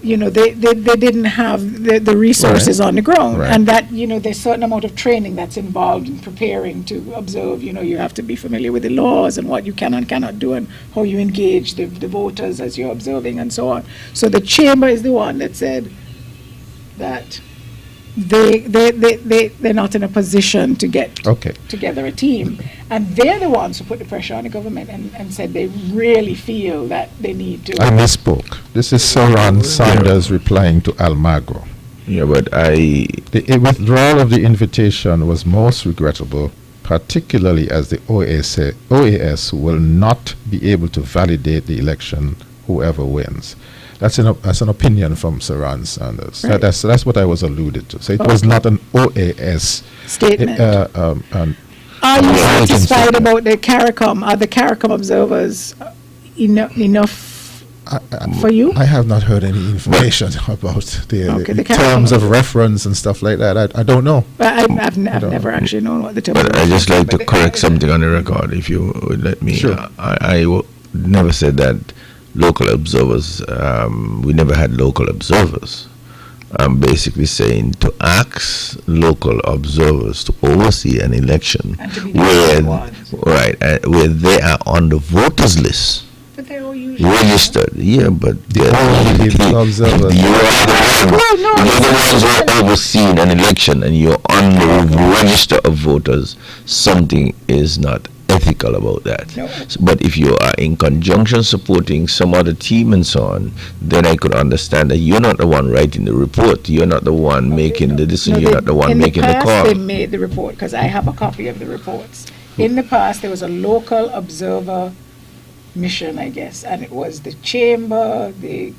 you know, they didn't have the resources on the ground, and that, you know, there's a certain amount of training that's involved in preparing to observe. You know, you have to be familiar with the laws and what you can and cannot do and how you engage the voters as you're observing and so on. So the chamber is the one that said that they're not in a position to get together a team, and they're the ones who put the pressure on the government and said they really feel that they need to. I misspoke. This is Saran Sanders replying to Almagro. Yeah, but the withdrawal of the invitation was most regrettable, particularly as the OAS will not be able to validate the election whoever wins. That's an opinion from Saran Sanders. Right. That's what I was alluded to. So it was not an OAS statement. Are you satisfied about the CARICOM? Are the CARICOM observers enough for you? I have not heard any information about the terms of reference and stuff like that. I don't know. I've never actually known what the terms. But I just like to correct something on the record, if you would let me. Sure. I never said that local observers. We never had local observers. I'm basically saying to ask local observers to oversee an election where they are on the voters list. But they're all usually registered. Yeah, but the observers. You're the ones who are overseeing an election and you're on the register of voters. Something is not ethical about that. No. But if you are in conjunction supporting some other team and so on, then I could understand that you're not the one writing the report. You're not the one making the decision. You're not the one making the call. They made the report because I have a copy of the reports. In the past, there was a local observer mission, I guess, and it was the chamber, the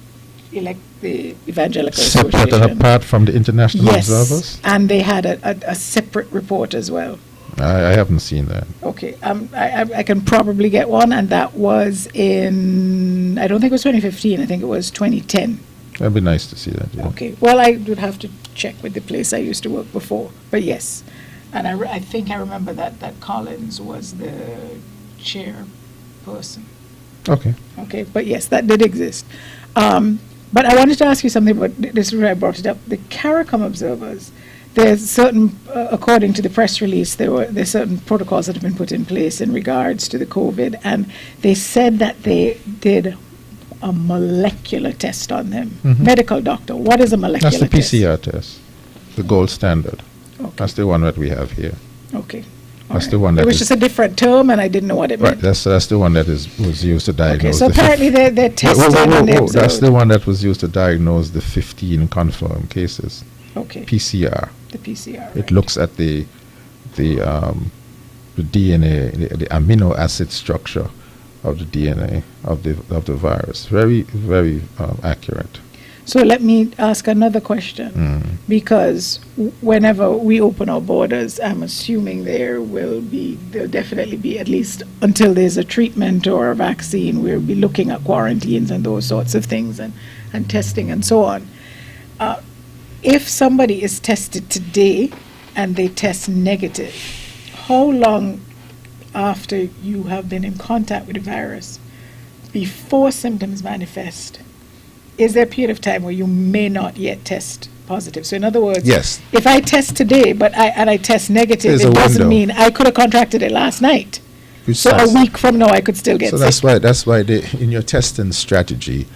evangelical separate association. and apart from the international observers. And they had a separate report as well. I haven't seen that. Okay, I can probably get one, and that was in, I don't think it was 2015, I think it was 2010. That'd be nice to see that, yeah. Okay, well, I would have to check with the place I used to work before, but yes. And I think I remember that Collins was the chairperson. Okay. Okay, but yes, that did exist. But I wanted to ask you something about, this is where I brought it up, the CARICOM observers. There's certain, according to the press release, there's certain protocols that have been put in place in regards to the COVID, and they said that they did a molecular test on them. Mm-hmm. Medical doctor, what is a molecular test? That's the PCR test, the gold standard. Okay. That's the one that we have here. Okay. That's the one that it was just a different term, and I didn't know what it meant. That's the one that was used to diagnose. Okay, so apparently they're testing that's the one that was used to diagnose the 15 confirmed cases. Okay. PCR. The PCR. It looks at the DNA, the amino acid structure of the DNA of the virus. Very, very accurate. So let me ask another question, because whenever we open our borders, I'm assuming there'll definitely be, at least until there's a treatment or a vaccine, we'll be looking at quarantines and those sorts of things and testing and so on. If somebody is tested today and they test negative, how long after you have been in contact with the virus before symptoms manifest? Is there a period of time where you may not yet test positive? So in other words, yes. If I test today but I test negative, it doesn't mean I could have contracted it last night. So a week from now I could still get sick. So that's why in your testing strategy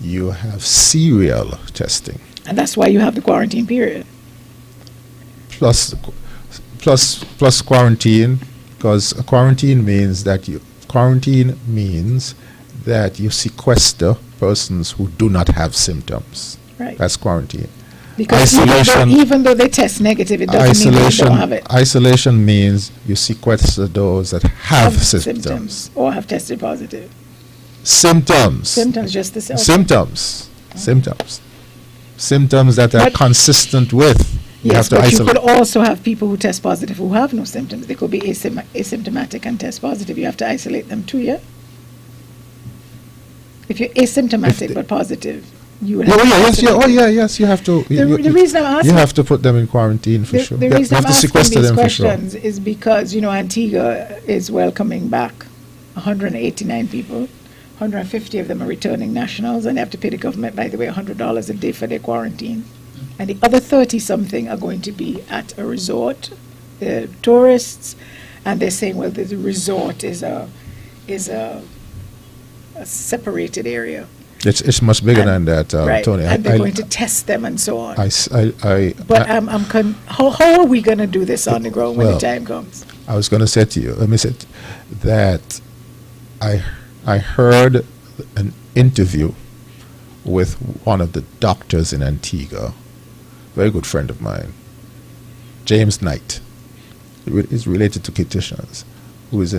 you have serial testing. And that's why you have the quarantine period. Plus quarantine, because quarantine means that you sequester persons who do not have symptoms. Right. That's quarantine. Because even though they test negative, it doesn't mean they don't have it. Isolation means you sequester those that have symptoms. Or have tested positive. Symptoms. Symptoms, just the same. Symptoms that are consistent with. Yes, but you could also have people who test positive who have no symptoms. They could be asymptomatic and test positive. You have to isolate them too, yeah? If you're asymptomatic but positive, you would have to yes, you have to. The reason I'm asking, you have to put them in quarantine for sure. The reason I'm asking these questions is because, Antigua is welcoming back 189 people. 150 of them are returning nationals, and they have to pay the government, by the way, $100 a day for their quarantine. And the other 30-something are going to be at a resort. They're tourists, and they're saying, well, the resort is a separated area. It's much bigger than that, right. Tony. And they're going to test them and so on. But how are we going to do this on the ground when the time comes? I was going to say to you, let me say that I heard an interview with one of the doctors in Antigua, very good friend of mine, James Knight. He's related to Kitishans, who is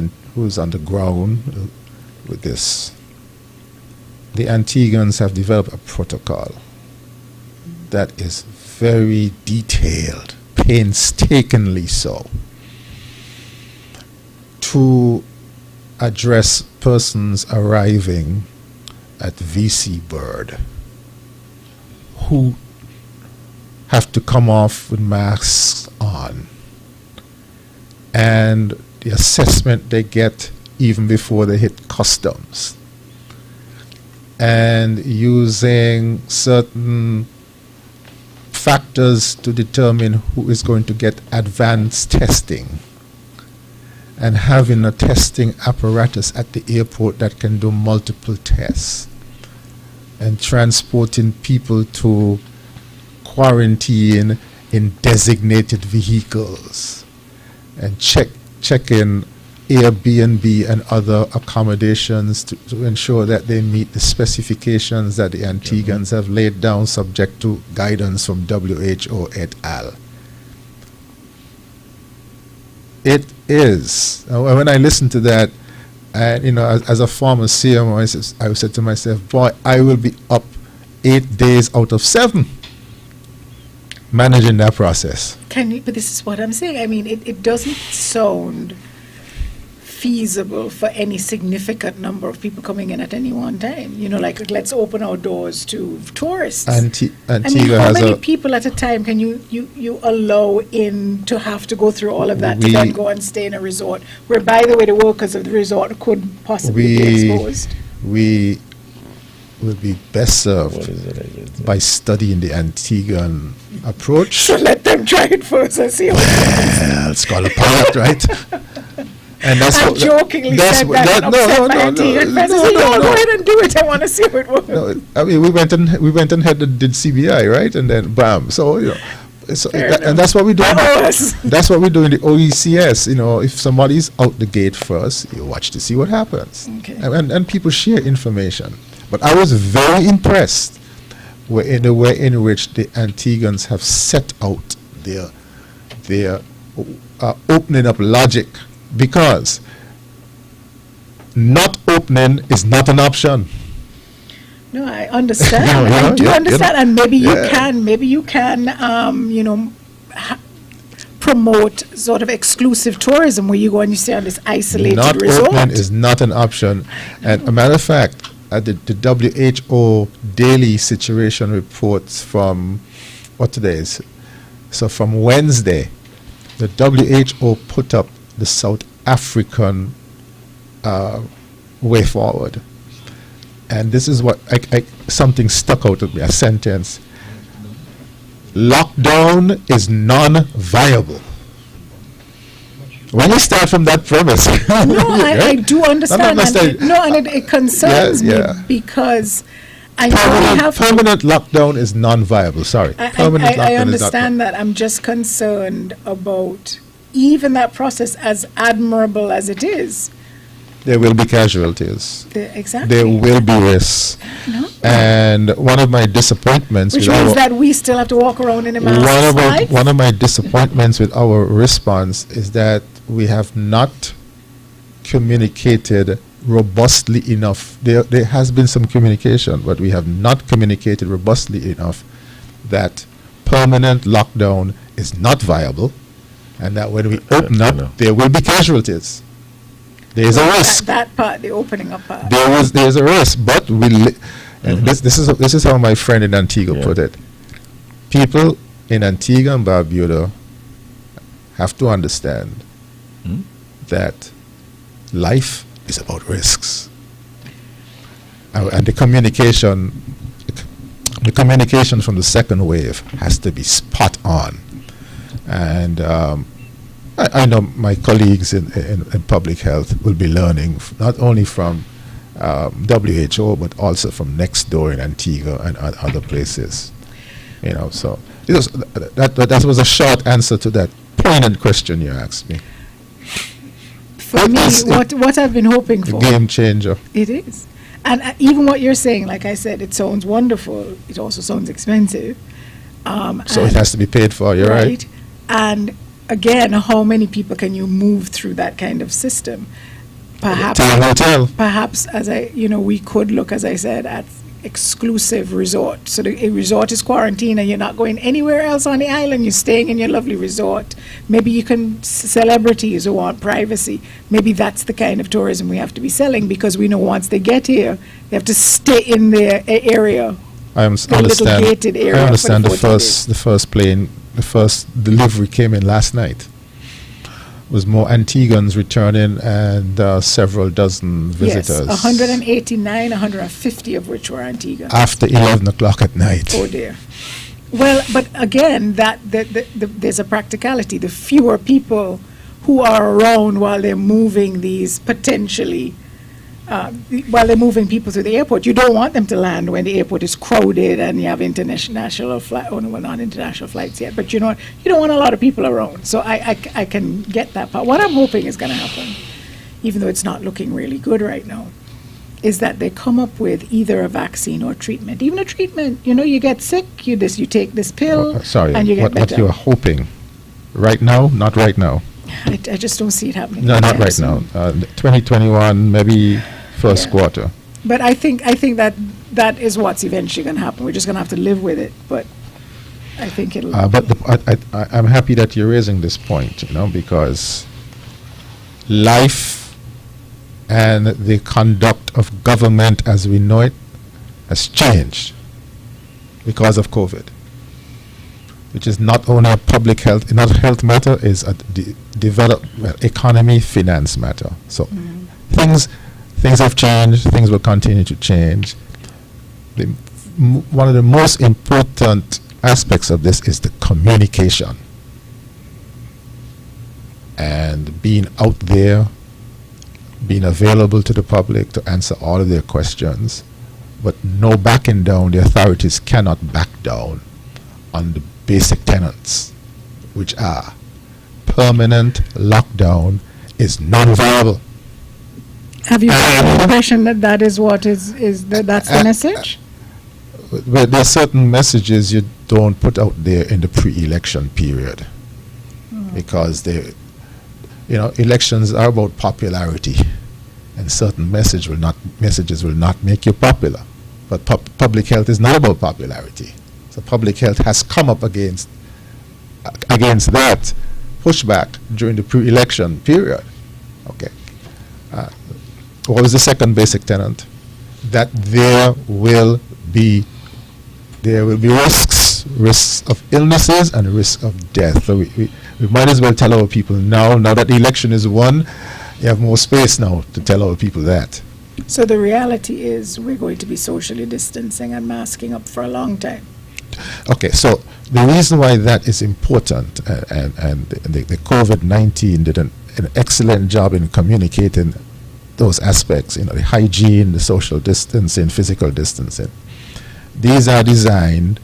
on the ground with this. The Antiguans have developed a protocol that is very detailed, painstakingly so, to address persons arriving at VC Bird who have to come off with masks on, and the assessment they get even before they hit customs, and using certain factors to determine who is going to get advanced testing, and having a testing apparatus at the airport that can do multiple tests, and transporting people to quarantine in designated vehicles, and checking Airbnb and other accommodations to ensure that they meet the specifications that the Antiguans have laid down, subject to guidance from WHO et al. It is. When I listen to that, as a former CMO, I said to myself, boy, I will be up 8 days out of 7 managing that process. But this is what I'm saying. I mean, it doesn't sound feasible for any significant number of people coming in at any one time. Like let's open our doors to tourists. Antigua how many people at a time can you allow in to have to go through all of that to then go and stay in a resort where, by the way, the workers of the resort could possibly be exposed? We will be best served by studying the Antiguan approach. So let them try it first and see how it it's called a pilot, right? And that's I jokingly said that. No, go ahead and do it. I want to see how it works. No, I mean, we went and did CBI, right, and then bam. So and that's what we do. That's what we do in the OECS. If somebody's out the gate first, you watch to see what happens. Okay. And people share information. But I was very impressed in the way in which the Antiguans have set out their opening up logic. Because not opening is not an option. No, I understand. I do understand, and maybe you can, promote sort of exclusive tourism where you go and you stay on this isolated resort. Not opening is not an option. And a matter of fact, the WHO daily situation reports from what today is. So from Wednesday, the WHO put up the South African way forward. And this is what something stuck out of me, a sentence. Lockdown is non-viable. When you start from that premise. I do understand. And it concerns me because I permanent lockdown is non-viable. Sorry. I understand that. I'm just concerned about even that process, as admirable as it is. There will be casualties. Exactly. There will be risks. And one of my disappointments, which means that we still have to walk around in a mask. One of my disappointments with our response is that we have not communicated robustly enough. There has been some communication, but we have not communicated robustly enough that permanent lockdown is not viable, and that when we open up, there will be casualties. There is a risk. That part, the opening up part. There's a risk, but and this is how my friend in Antigua put it. People in Antigua and Barbuda have to understand that life is about risks. And the communication from the second wave has to be spot on. And I know my colleagues in public health will be learning not only from WHO, but also from next door in Antigua and other places. So that was a short answer to that poignant question you asked me. For me, what I've been hoping for. Game changer. It is. And even what you're saying, like I said, it sounds wonderful. It also sounds expensive. So it has to be paid for, you're right. And again, how many people can you move through that kind of system? Perhaps, we could look, as I said, at exclusive resort. So a resort is quarantined and you're not going anywhere else on the island. You're staying in your lovely resort. Maybe you can, celebrities who want privacy, maybe that's the kind of tourism we have to be selling, because we know once they get here, they have to stay in their area. I understand the first delivery came in last night. It was more Antiguans returning and several dozen visitors. Yes, 189, 150 of which were Antiguans. After 11 o'clock at night. Oh dear. Well, but again, there's a practicality. The fewer people who are around while they're moving these potentially, while they're moving people to the airport, you don't want them to land when the airport is crowded and you have international flight. Oh no, well, not international flights yet, but you don't want a lot of people around. So I can get that part. What I'm hoping is going to happen, even though it's not looking really good right now, is that they come up with either a vaccine or treatment. Even a treatment, you get sick, you take this pill, and you get better. What you are hoping, right now, not right now. I just don't see it happening. No, not right now. 2021, maybe first quarter. But I think that is what's eventually going to happen. We're just going to have to live with it. But I think it'll. I'm happy that you're raising this point, because life and the conduct of government as we know it has changed because of COVID, which is not only a public health, not a health matter, is a economy, finance matter. So things have changed, things will continue to change. One of the most important aspects of this is the communication and being out there, being available to the public to answer all of their questions, but no backing down. The authorities cannot back down on the basic tenets, which are permanent lockdown is non-viable. Have you got the impression that is what that's the message? But there are certain messages you don't put out there in the pre-election period, because elections are about popularity, and certain messages will not make you popular. But public health is not about popularity. So public health has come up against that pushback during the pre-election period. Okay. What was the second basic tenet? That there will be risks of illnesses and risk of death. So we might as well tell our people now that the election is won, you have more space now to tell our people that. So the reality is we're going to be socially distancing and masking up for a long time. Okay, so the reason why that is important, and the COVID-19 did an excellent job in communicating those aspects, the hygiene, the social distancing, physical distancing. These are designed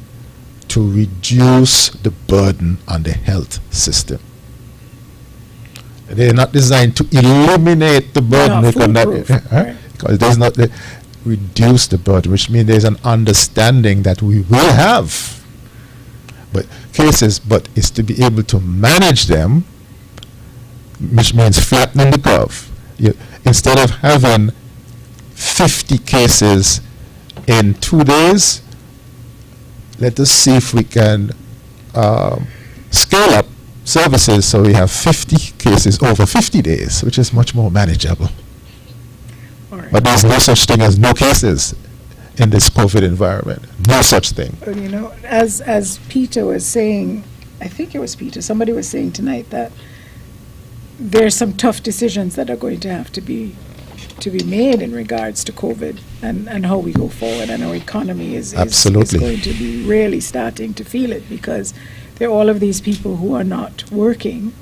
to reduce the burden on the health system. They're not designed to eliminate the burden. Because there's not reduce the burden, which means there's an understanding that we will have cases, but it's to be able to manage them, which means flattening the curve. Instead of having 50 cases in 2 days, let us see if we can scale up services so we have 50 cases over 50 days, which is much more manageable. Right. But there's no such thing as no cases in this COVID environment. No such thing. As Peter was saying, I think it was Peter, somebody was saying tonight that there's some tough decisions that are going to have to be to be made in regards to COVID and how we go forward, and our economy is Absolutely. going to be really starting to feel it, because there are all of these people who are not working,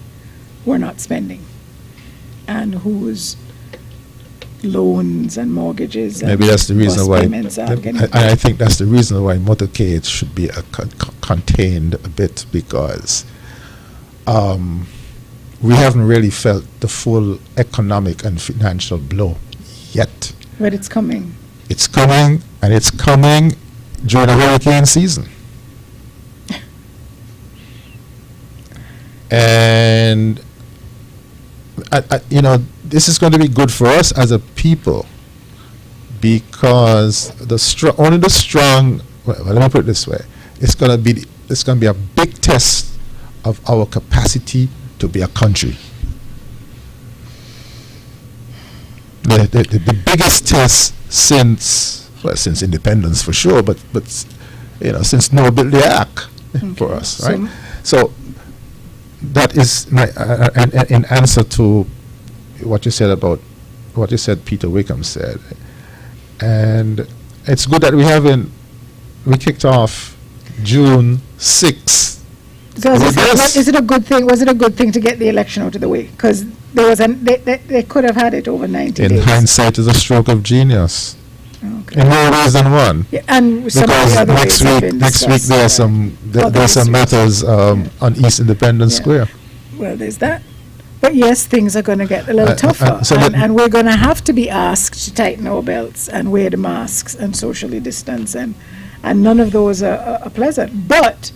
who are not spending, and whose loans and mortgages Maybe and that's the reason bus why. payments are getting I think that's the reason why motorcade should be contained a bit, because we haven't really felt the full economic and financial blow yet. But it's coming. It's coming, and it's coming during the hurricane season. And this is going to be good for us as a people, because only the strong. Well, let me put it this way: it's going to be a big test of our capacity to be a country. The biggest test since independence for sure, but since Noah built the ark for us, right? So that is in answer to what you said Peter Wickham said, and it's good that we kicked off June 6th. So is it a good thing? Was it a good thing to get the election out of the way? Because they could have had it over 90 days. In hindsight, is a stroke of genius. Okay. In more ways than one. Yeah, and because next week there are some matters on East Independence Square. Well, there's that. But yes, things are going to get a little tougher, and we're going to have to be asked to tighten our belts and wear the masks and socially distance, and none of those are pleasant. But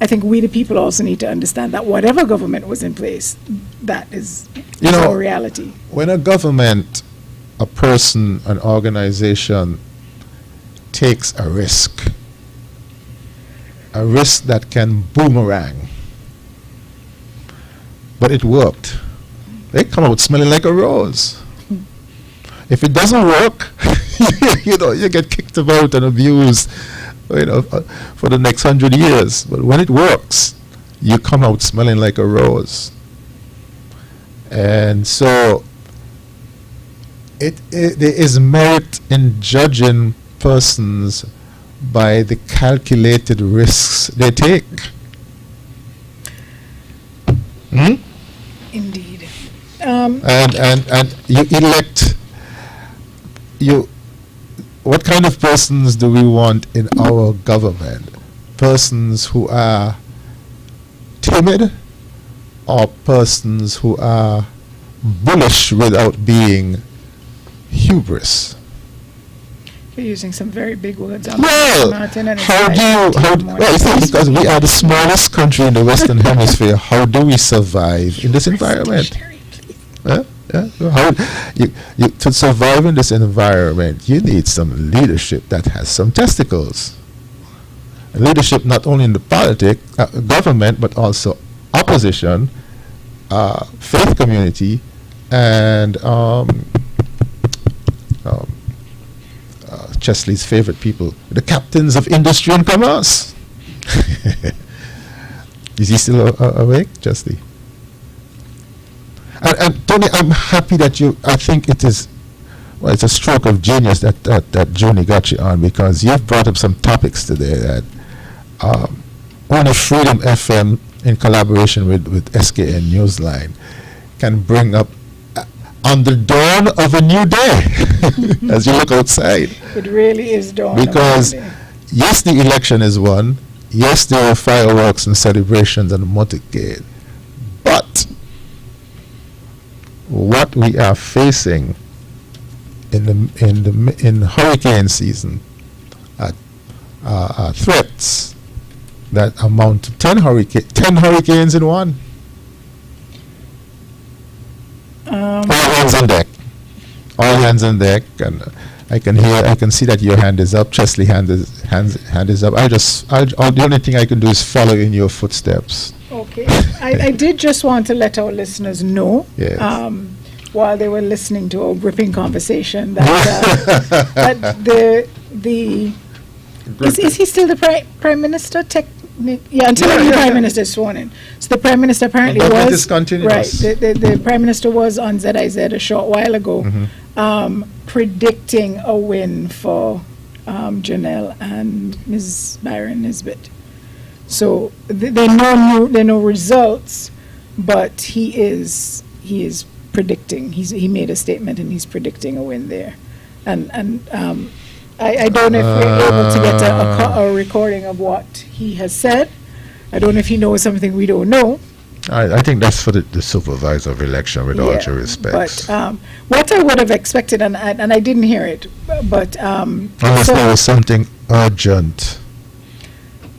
I think we, the people, also need to understand that whatever government was in place, that is our reality. When a government, a person, an organization takes a risk that can boomerang, but it worked, they come out smelling like a rose. If it doesn't work, you get kicked about and abused, for the next 100 years. But when it works, you come out smelling like a rose. And so there is merit in judging persons by the calculated risks they take. Indeed. And you elect what kind of persons do we want in our government? Persons who are timid, or persons who are bullish without being hubris? You're using some very big words on Martin. And because we are the smallest country in the Western Hemisphere, how do we survive in this environment? To survive in this environment, you need some leadership that has some testicles. Leadership not only in the government, but also opposition, faith community, and Chesley's favorite people, the captains of industry and commerce. Is he still awake, Chesley? And Tony, I'm happy that I think it's a stroke of genius that Joni got you on, because you've brought up some topics today that only Freedom FM, in collaboration with SKN Newsline, can bring up on the dawn of a new day as you look outside. It really is dawn. Because yes, the election is won. Yes, there are fireworks and celebrations and motorcade, but what we are facing in hurricane season are threats that amount to 10 hurricanes in one. All hands on deck. All hands on deck, and I can see that your hand is up. Chesley hand is up. The only thing I can do is follow in your footsteps. Okay. I did just want to let our listeners know, while they were listening to our gripping conversation, that is he still the prime minister? Until the prime minister is sworn in. So the prime minister apparently was continuous. Right. The prime minister was on ZIZ a short while ago, predicting a win for Janelle and Ms. Byron Nisbet. So there are no results, but he is predicting. He made a statement and he's predicting a win there, and I don't know if we're able to get a recording of what he has said. I don't know if he knows something we don't know. I think that's for the supervisor of election, with all due respect. But what I would have expected, and I didn't hear it, but unless there was something urgent,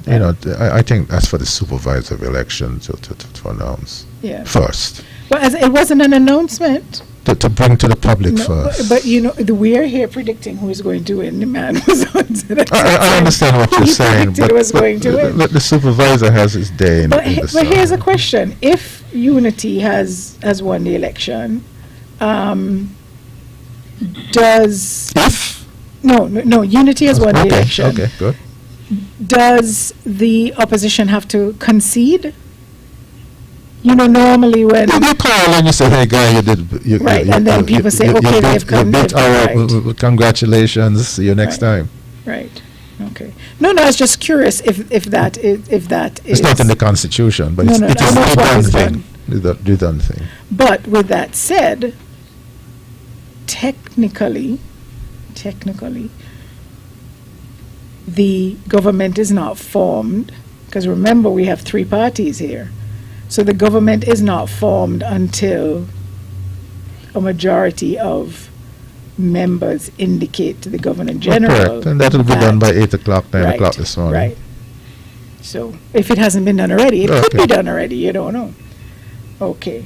I think that's for the supervisor of election to announce first. Well, as it wasn't an announcement. To bring to the public first. But we are here predicting who is going to win. The man was on. I understand what you're saying, but the supervisor has his day. But here's a question: if Unity has won the election, Unity has won the election. Okay, good. Does the opposition have to concede? Normally when you call and you say, "Hey, guy, you did," and then people say, "Okay, they've come." Congratulations. See you next time. Right. Okay. No, I was just curious if that is. It's not in the Constitution, but it's the done thing. The done thing. But with that said, technically, the government is not formed, because remember we have 3 parties here. So the government is not formed until a majority of members indicate to the Governor General. Correct, and that will be done by 8 o'clock, 9 o'clock this morning. Right. So if it hasn't been done already, it could be done already. You don't know. Okay.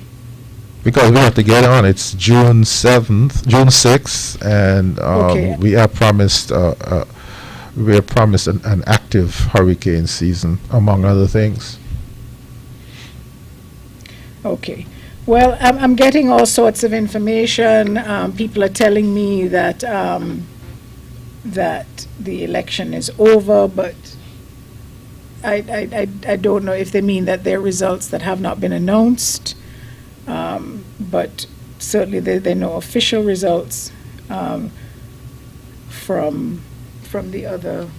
Because we have to get on. It's June 6th, and we are promised an active hurricane season, among other things. Okay. Well, I'm getting all sorts of information. People are telling me that that the election is over, but I don't know if they mean that there are results that have not been announced. But certainly there are no official results from the other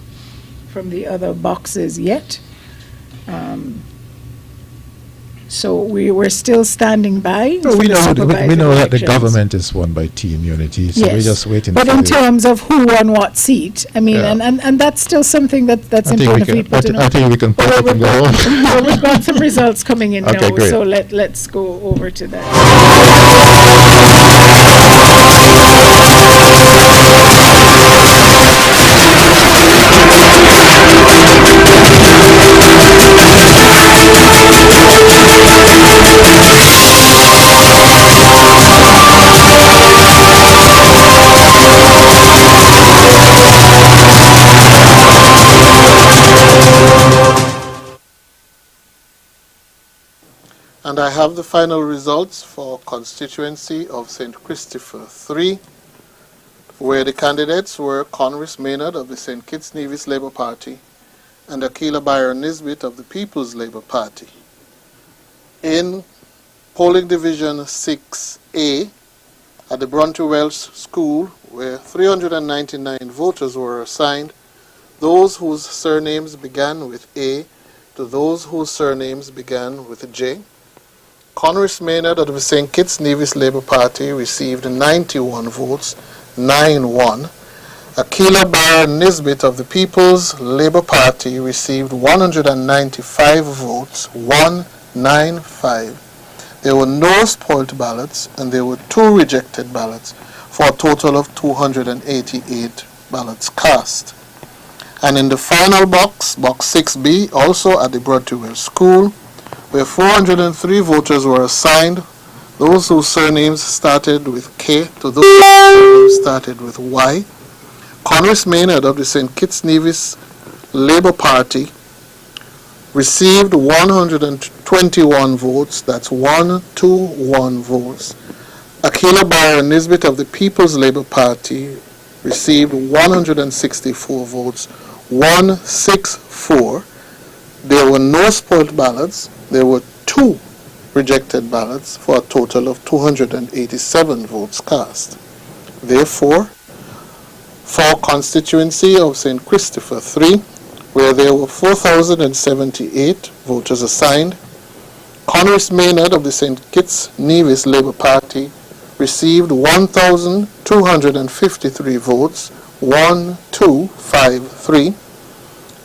boxes yet. So we're still standing by. We know that the government is won by Team Unity, so we're just waiting. But in terms of who won what seat, I mean, and that's still something that's important for people to know. I think we can put it and go home. We've got some results coming in now, great. so let's go over to that. And I have the final results for constituency of St. Christopher 3, where the candidates were Conris Maynard of the St. Kitts Nevis Labour Party and Akila Byron Nisbet of the People's Labour Party. In polling division 6A at the Bronte Welsh School, where 399 voters were assigned, those whose surnames began with A to those whose surnames began with J. Conris Maynard of the St. Kitts Nevis Labour Party received 91 votes, 9-1. Akila Byron Nisbet of the People's Labour Party received 195 votes, 195. There were no spoilt ballots, and there were 2 rejected ballots, for a total of 288 ballots cast. And in the final box, box 6B, also at the Broadwell School, where 403 voters were assigned, those whose surnames started with K to those whose surnames started with Y. Conris Maynard of the St. Kitts Nevis Labour Party received 121 votes, that's 121 votes. Akila Byron Nisbet of the People's Labour Party received 164 votes, 164. There were no spoiled ballots. There were 2 rejected ballots for a total of 287 votes cast. Therefore, for constituency of St. Christopher 3, where there were 4,078 voters assigned, Conress Maynard of the St. Kitts Nevis Labour Party received 1,253 votes, 1253.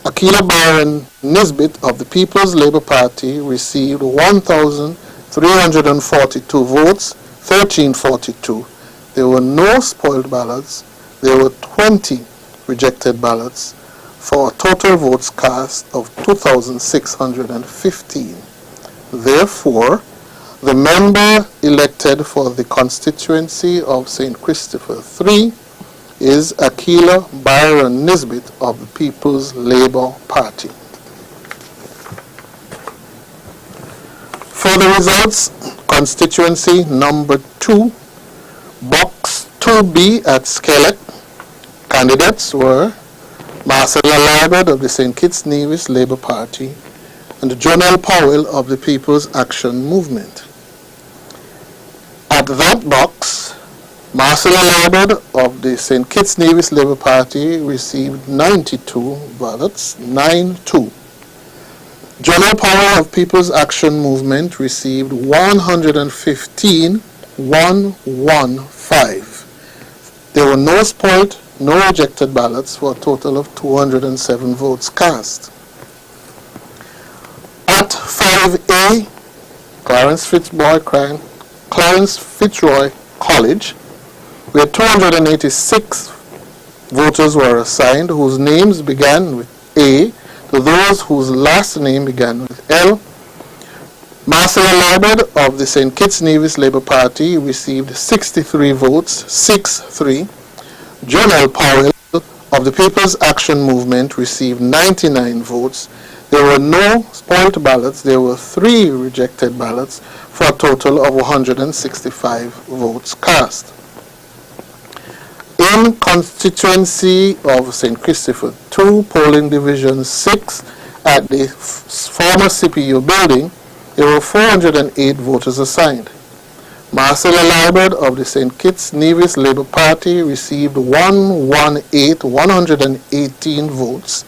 Akila Byron Nisbet of the People's Labour Party received 1,342 votes, 1342. There were no spoiled ballots. There were 20 rejected ballots for a total votes cast of 2,615. Therefore, the member elected for the constituency of St. Christopher 3 is Akila Byron Nisbet of the People's Labour Party. For the results, constituency number 2, box 2B at Skelett, candidates were Marcella Liebert of the St. Kitts Nevis Labour Party and Jonelle Powell of the People's Action Movement. At that box, Marcella Liebert of the St. Kitts Nevis Labour Party received 92 ballots, 9-2. Jonelle Powell of People's Action Movement received 115, 115. There were no spoiled, no rejected ballots for a total of 207 votes cast. At 5A, Clarence Fitzroy College, where 286 voters were assigned whose names began with A to those whose last name began with L. Marcella Liebert of the St. Kitts Nevis Labour Party received 63 votes, 6-3. Jonelle Powell of the People's Action Movement received 99 votes. There were no spoiled ballots. There were 3 rejected ballots for a total of 165 votes cast. In constituency of St. Christopher 2, polling division 6 at the former CPU building, there were 408 voters assigned. Marcella Liebert of the St. Kitts Nevis Labour Party received 118 votes.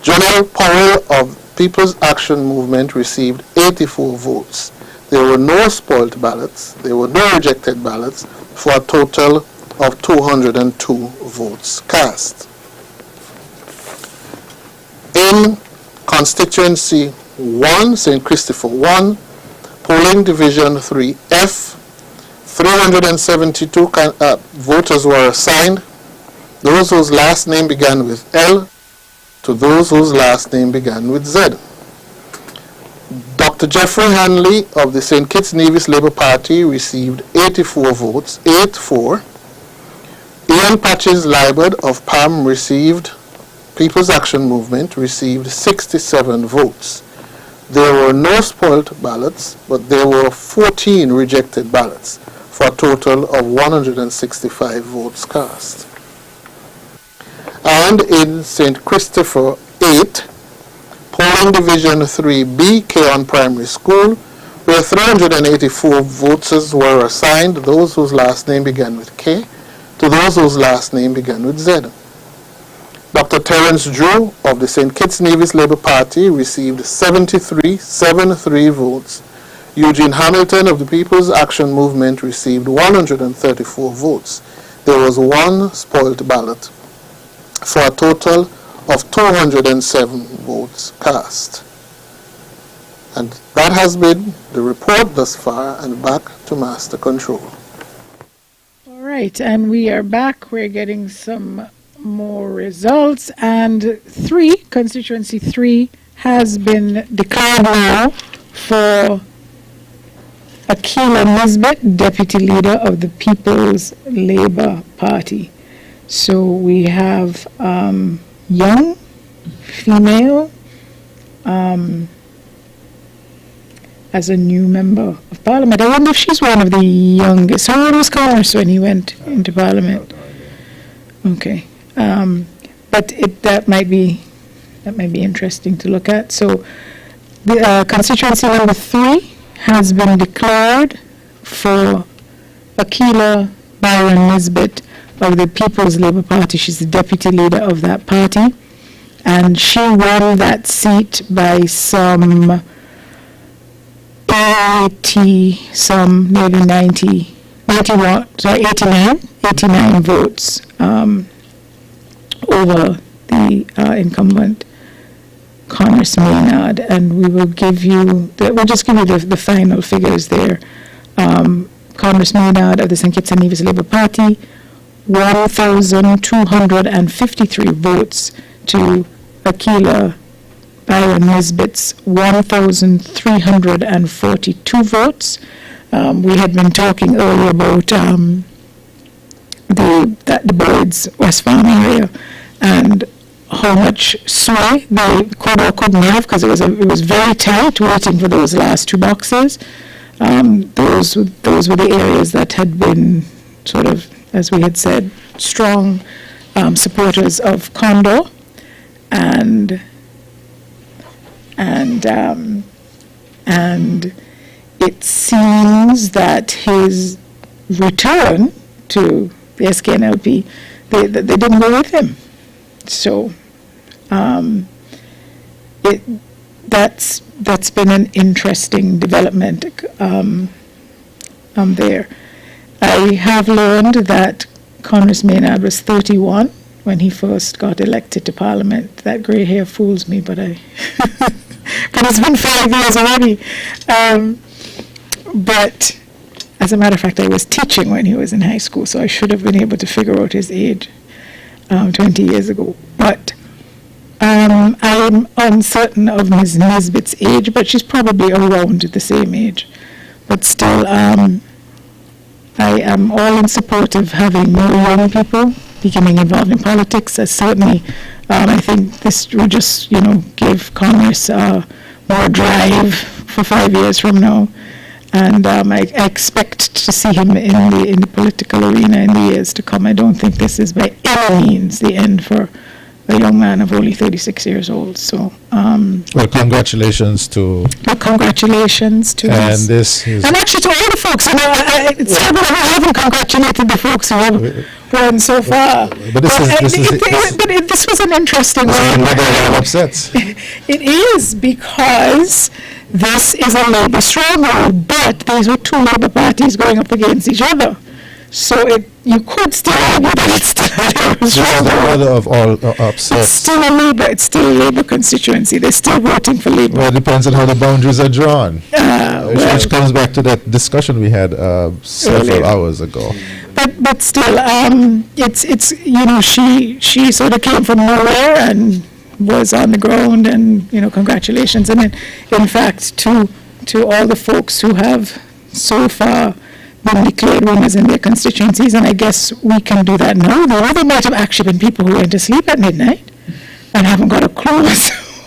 Jonelle Powell of People's Action Movement received 84 votes. There were no spoiled ballots. There were no rejected ballots for a total of 202 votes cast. In constituency 1, St. Christopher 1, polling division 3F, 372 voters were assigned, those whose last name began with L to those whose last name began with Z. Dr. Jeffrey Hanley of the St. Kitts Nevis Labour Party received 84 votes, 8-4. Ian Patches Liebert of PAM People's Action Movement received 67 votes. There were no spoiled ballots, but there were 14 rejected ballots for a total of 165 votes cast. And in St. Christopher 8, polling division 3B, Keon Primary School, where 384 voters were assigned, those whose last name began with K, to those whose last name began with Z. Dr. Terence Drew of the St. Kitts Nevis Labour Party received 73 votes. Eugene Hamilton of the People's Action Movement received 134 votes. There was 1 spoiled ballot for a total of 207 votes cast. And that has been the report thus far, and back to Master Control. All right, and we are back. We're getting some more results, and constituency 3 has been declared now for Akila Nisbet, deputy leader of the People's Labour Party. So we have young female as a new member of Parliament. I wonder if she's one of the youngest. How old was Conress when he went into Parliament? Okay. But that might be interesting to look at. So the constituency number 3 has been declared for Akila Byron Nisbet of the People's Labour Party. She's the deputy leader of that party. And she won that seat by some 89 votes over the incumbent Congress Maynard. And we will give you, we'll just give you the final figures there. Congress Maynard of the St. Kitts and Nevis Labour Party, 1,253 votes to Akila Byron Nesbitt's 1,342 votes. We had been talking earlier about the Boyd's West Farm area and how much sway they could or couldn't have, because it was very tight waiting for those last two boxes. Those were the areas that had been sort of, as we had said, strong supporters of Condor, and it seems that his return to the SKNLP, they didn't go with him. So that's been an interesting development there. I have learned that Congress Maynard was 31 when he first got elected to Parliament. That grey hair fools me, but but it's been 5 years already. But as a matter of fact, I was teaching when he was in high school, so I should have been able to figure out his age 20 years ago. But I'm uncertain of Ms. Nesbitt's age, but she's probably around the same age. But still, I am all in support of having more young people becoming involved in politics. Certainly, I think this will just, give Congress more drive for 5 years from now. And I expect to see him in the political arena in the years to come. I don't think this is by any means the end for a young man of only 36 years old. So, well, congratulations to. Well, congratulations to. And this is. And actually to all the folks. It's terrible that I haven't congratulated the folks who have won so far. But this was an interesting one. Upsets. It is, because this is a Labour stronghold, but these were two Labour parties going up against each other. So you could still argue that it's still a Labour stronghold. The order of all upsets. It's still a Labour constituency. They're still voting for Labour. Well, it depends on how the boundaries are drawn. Which comes back to that discussion we had several hours ago. But still, it's she sort of came from nowhere and was on the ground, and congratulations. And in fact, to all the folks who have so far been declared winners in their constituencies, and I guess we can do that now. There might have actually been people who went to sleep at midnight and haven't got a clue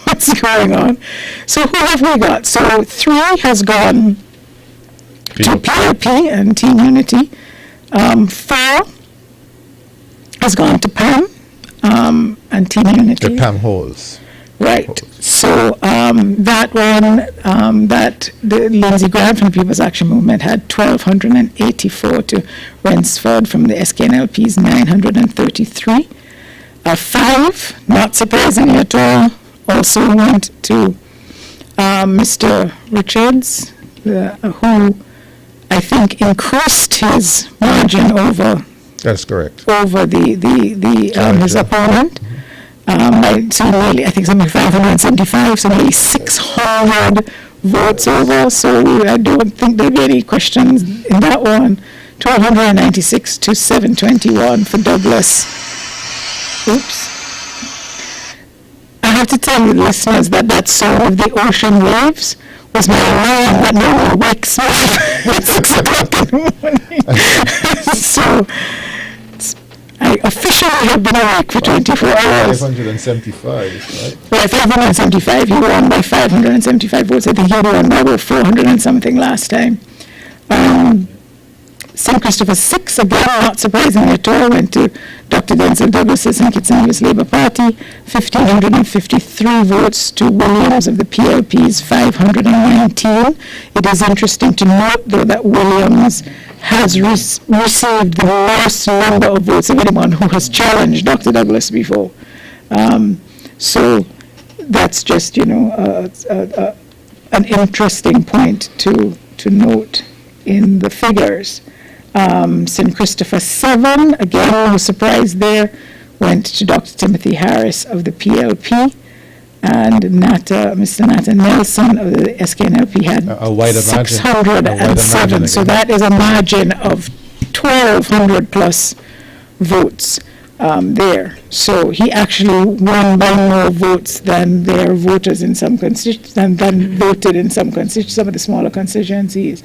what's going on. So who have we got? So 3 has gone to PLP and Team Unity. 4 has gone to PAM and Team Unity. The PAM holds. Right. So that one, the Lindsey Graham from the People's Action Movement had 1,284 to Rensford from the SKNLP's 933. 5, not surprisingly at all, also went to Mr. Richards, who I think increased his margin over. That's correct. Over his opponent. So nearly, I think something 575, so nearly 600 votes over. So I don't think there'll be any questions in that one. 1,296 to 721 for Douglas. Oops. I have to tell you, listeners, that song of the ocean waves was my alarm that no one wakes me at 6 o'clock in the morning. So I officially have been awake for 24 hours. 575, right? Well, 575. He won by 575 votes. I think he won by about 400 and something last time. St. Christopher 6, again, not surprisingly at all, went to Dr. Denzel Douglas's St. Kitts and Nevis Labour Party. 1,553 votes to Williams of the PLP's 519. It is interesting to note, though, that Williams has received the most number of votes of anyone who has challenged Dr. Douglas before. So that's just, an interesting point to note in the figures. St. Christopher 7, again, no surprise there, went to Dr. Timothy Harris of the PLP, and Mr. Nata Nelson of the SKNLP had a wider margin. 607. So that is a margin of 1,200 plus votes there. So he actually won by more votes than their voters in some than voted in some of the smaller constituencies.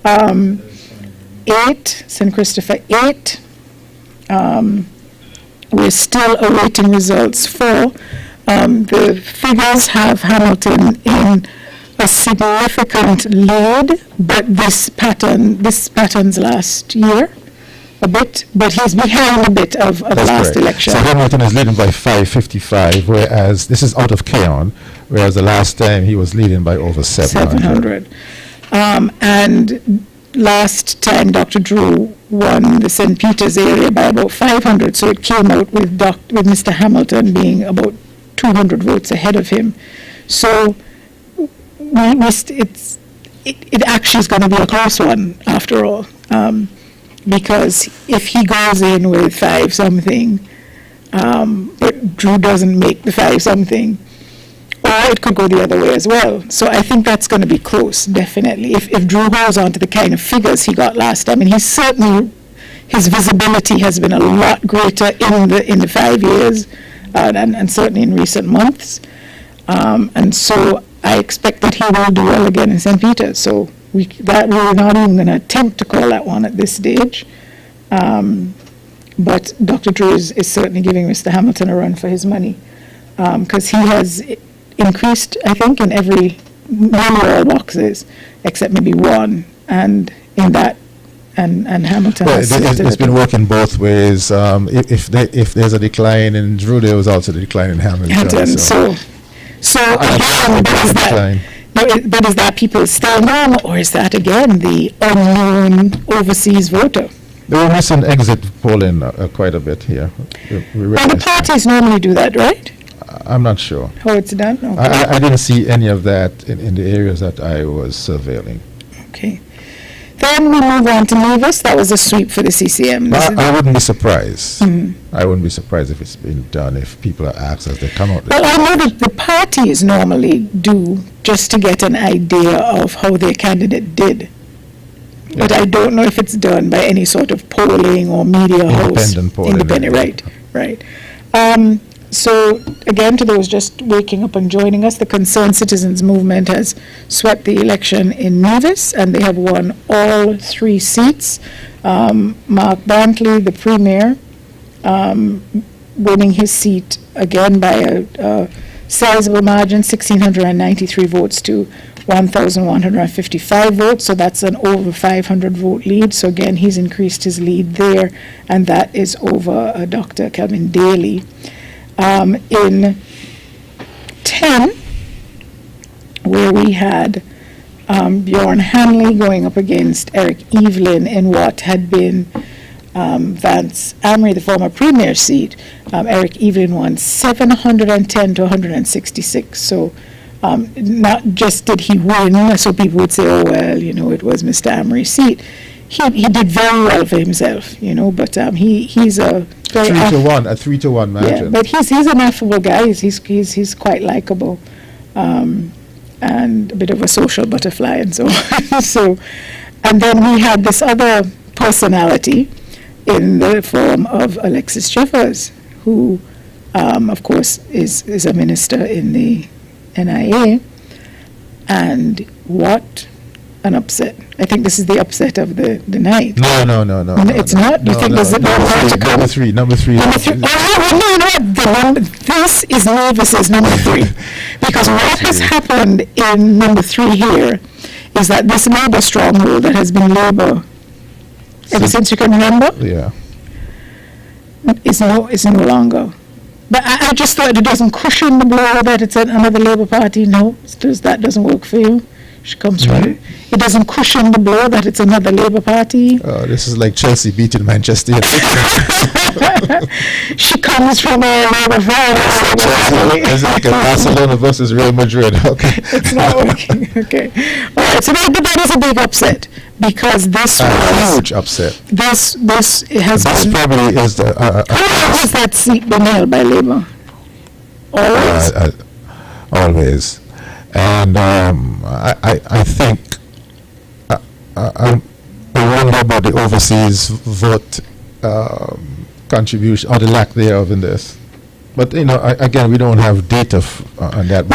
8, St. Christopher 8. We're still awaiting results for. The figures have Hamilton in a significant lead, but this pattern's last year a bit, but he's behind a bit of the last election. So Hamilton is leading by 555, whereas this is out of Keon, whereas the last time he was leading by over 700. And last time Dr. Drew won the St. Peter's area by about 500, so it came out with Mr. Hamilton being about 200 votes ahead of him. So it actually is going to be a close one after all, because if he goes in with 5-something, but Drew doesn't make the 5-something, or it could go the other way as well. So I think that's going to be close, definitely. If Drew holds on to the kind of figures he got last time, and his visibility has been a lot greater in the 5 years, and certainly in recent months. And so I expect that he will do well again in St. Peter's. So we're not even going to attempt to call that one at this stage. But Dr. Drew is certainly giving Mr. Hamilton a run for his money, because he has increased, I think, in nearly all boxes, except maybe one. And in that, and Hamilton has it's been working both ways. If there's a decline in Drew, there was also a decline in Hamilton. So again, but is that people staying on, or is that again the unknown overseas voter? They were missing exit polling quite a bit here. Well, the parties normally do that, right? I'm not sure. How it's done? Okay. I didn't see any of that in the areas that I was surveilling. Okay. Then we move on to Nevis. That was a sweep for the CCM. I wouldn't be surprised. Mm-hmm. I wouldn't be surprised if it's been done, if people are asked as they come out. Well, I know that the parties normally do, just to get an idea of how their candidate did. Yeah. But I don't know if it's done by any sort of polling or media house. Independent, right. So, again, to those just waking up and joining us, the Concerned Citizens Movement has swept the election in Nevis, and they have won all 3 seats. Mark Bantley, the Premier, winning his seat again by a sizable margin, 1,693 votes to 1,155 votes, so that's an over 500 vote lead. So again, he's increased his lead there, and that is over Dr. Kelvin Daly. In 10, where we had Bjorn Hanley going up against Eric Evelyn in what had been Vance Amory, the former premier seat, Eric Evelyn won 710 to 166. So not just did he win, so people would say, oh, well, it was Mr. Amory's seat. He did very well for himself, but he's a very 3-1 margin. Yeah, but he's an affable guy. He's quite likable, and a bit of a social butterfly, and so on. And then we had this other personality in the form of Alexis Jeffers, who, of course, is a minister in the NIA, and what an upset. I think this is the upset of the night. No. It's not? You think there's number three? No. This is Nevis's number 3. Because what has happened in number 3 here is that this Labour stronghold that has been Labour ever since you can remember, is no longer. But I just thought it doesn't cushion the blow that it's another Labour Party. No, that doesn't work for you. She comes from. It doesn't cushion the blow that it's another Labour Party. This is like Chelsea beating Manchester United. She comes from a Labour family. It's like a Barcelona versus Real Madrid. Okay. It's not working. Okay. All right. So that is a big upset because this was a huge upset. This has this been, probably is the. How has that seat been held by Labour? Always. Always. And I think I wonder about the overseas vote contribution or the lack thereof in this. But again, we don't have data on that.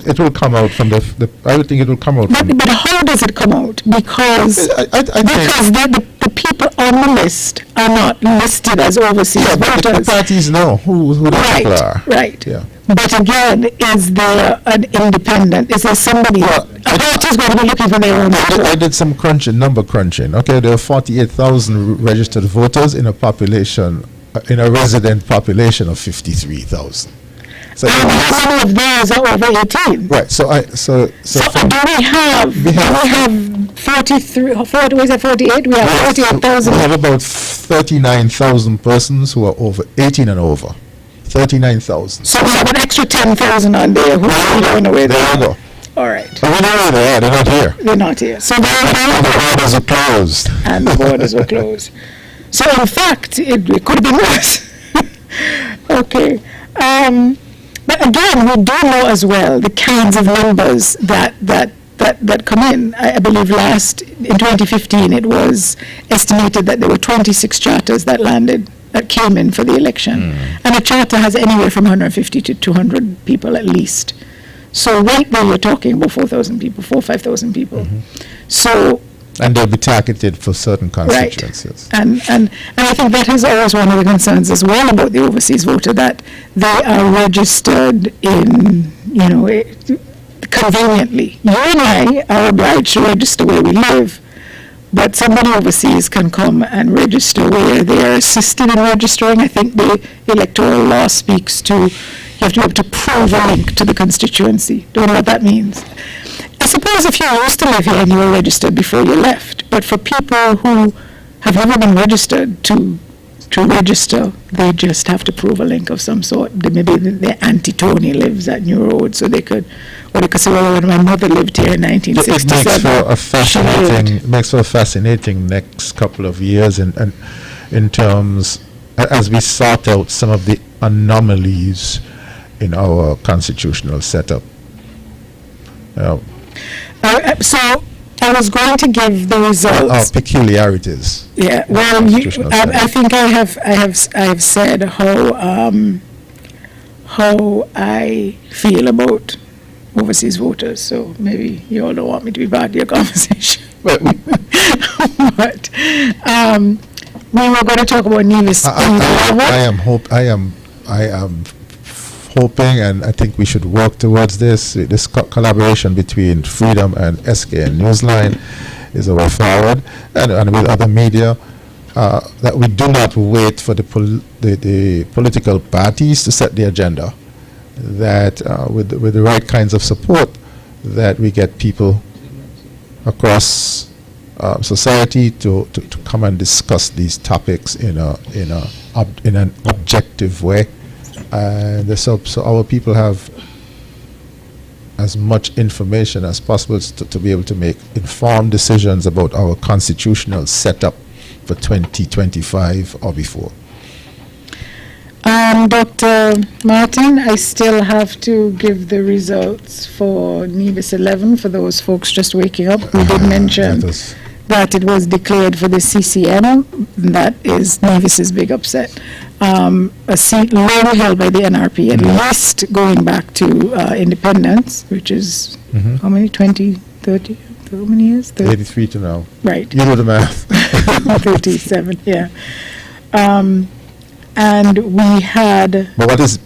It will come out from the. I would think it will come out. But how does it come out? Because the people on the list are not listed as overseas voters. The parties know who the people are. Right. Yeah. But again, is there an independent? Is there somebody? Authorities going to be looking for their own. I did some number crunching. Okay, there are 48,000 registered voters in a population, in a resident population of 53,000. So how many of those are over 18? Right. So do we have 43? Was it 48? We have 48,000. We have about 39,000 persons who are over 18 and over. 39,000. So we have an extra 10,000 on there who don't know where they are. There you go. All right. But we know where they are. They're not here. They're not here. So the borders are closed. And the borders were closed. So in fact, it could have been worse. Okay. But again, we do know as well the kinds of numbers that come in. I believe in 2015, it was estimated that there were 26 charters that came in for the election. And a charter has anywhere from 150 to 200 people at least. So right there, you're talking about 4,000 people, 5,000 people. So. And they'll be targeted for certain constituencies. Right. And I think that is always one of the concerns as well about the overseas voter, that they are registered in, conveniently. You and I are obliged to register where we live, but somebody overseas can come and register where they are assisted in registering. I think the electoral law speaks to, you have to be able to prove a link to the constituency. Don't know what that means. I suppose if you used to live here and you were registered before you left, but for people who have never been registered to register, they just have to prove a link of some sort. Maybe their Auntie Tony lives at New Road, so they could say, well, when my mother lived here in 1967. It makes for a fascinating next couple of years in terms, as we sort out some of the anomalies in our constitutional setup. So I was going to give the results. Our peculiarities. Yeah. Well, I think I have said how I feel about overseas voters. So maybe you all don't want me to be part of your conversation. But we were going to talk about Nevis. I am hoping, and I think we should work towards this collaboration between Freedom and SK and Newsline is a way forward, and with other media, that we do not wait for the political parties to set the agenda, that with the right kinds of support, that we get people across society to come and discuss these topics in an objective way. And so our people have as much information as possible to be able to make informed decisions about our constitutional setup for 2025 or before. Dr. Martin, I still have to give the results for Nevis 11 for those folks just waking up. We did mention that it was declared for the CCM. That is Nevis's big upset. A seat long held by the NRP, at least going back to independence, which is how many? 20, 30? How many years? 83 to now. Right. You know the math. 37, yeah. And we had. But what's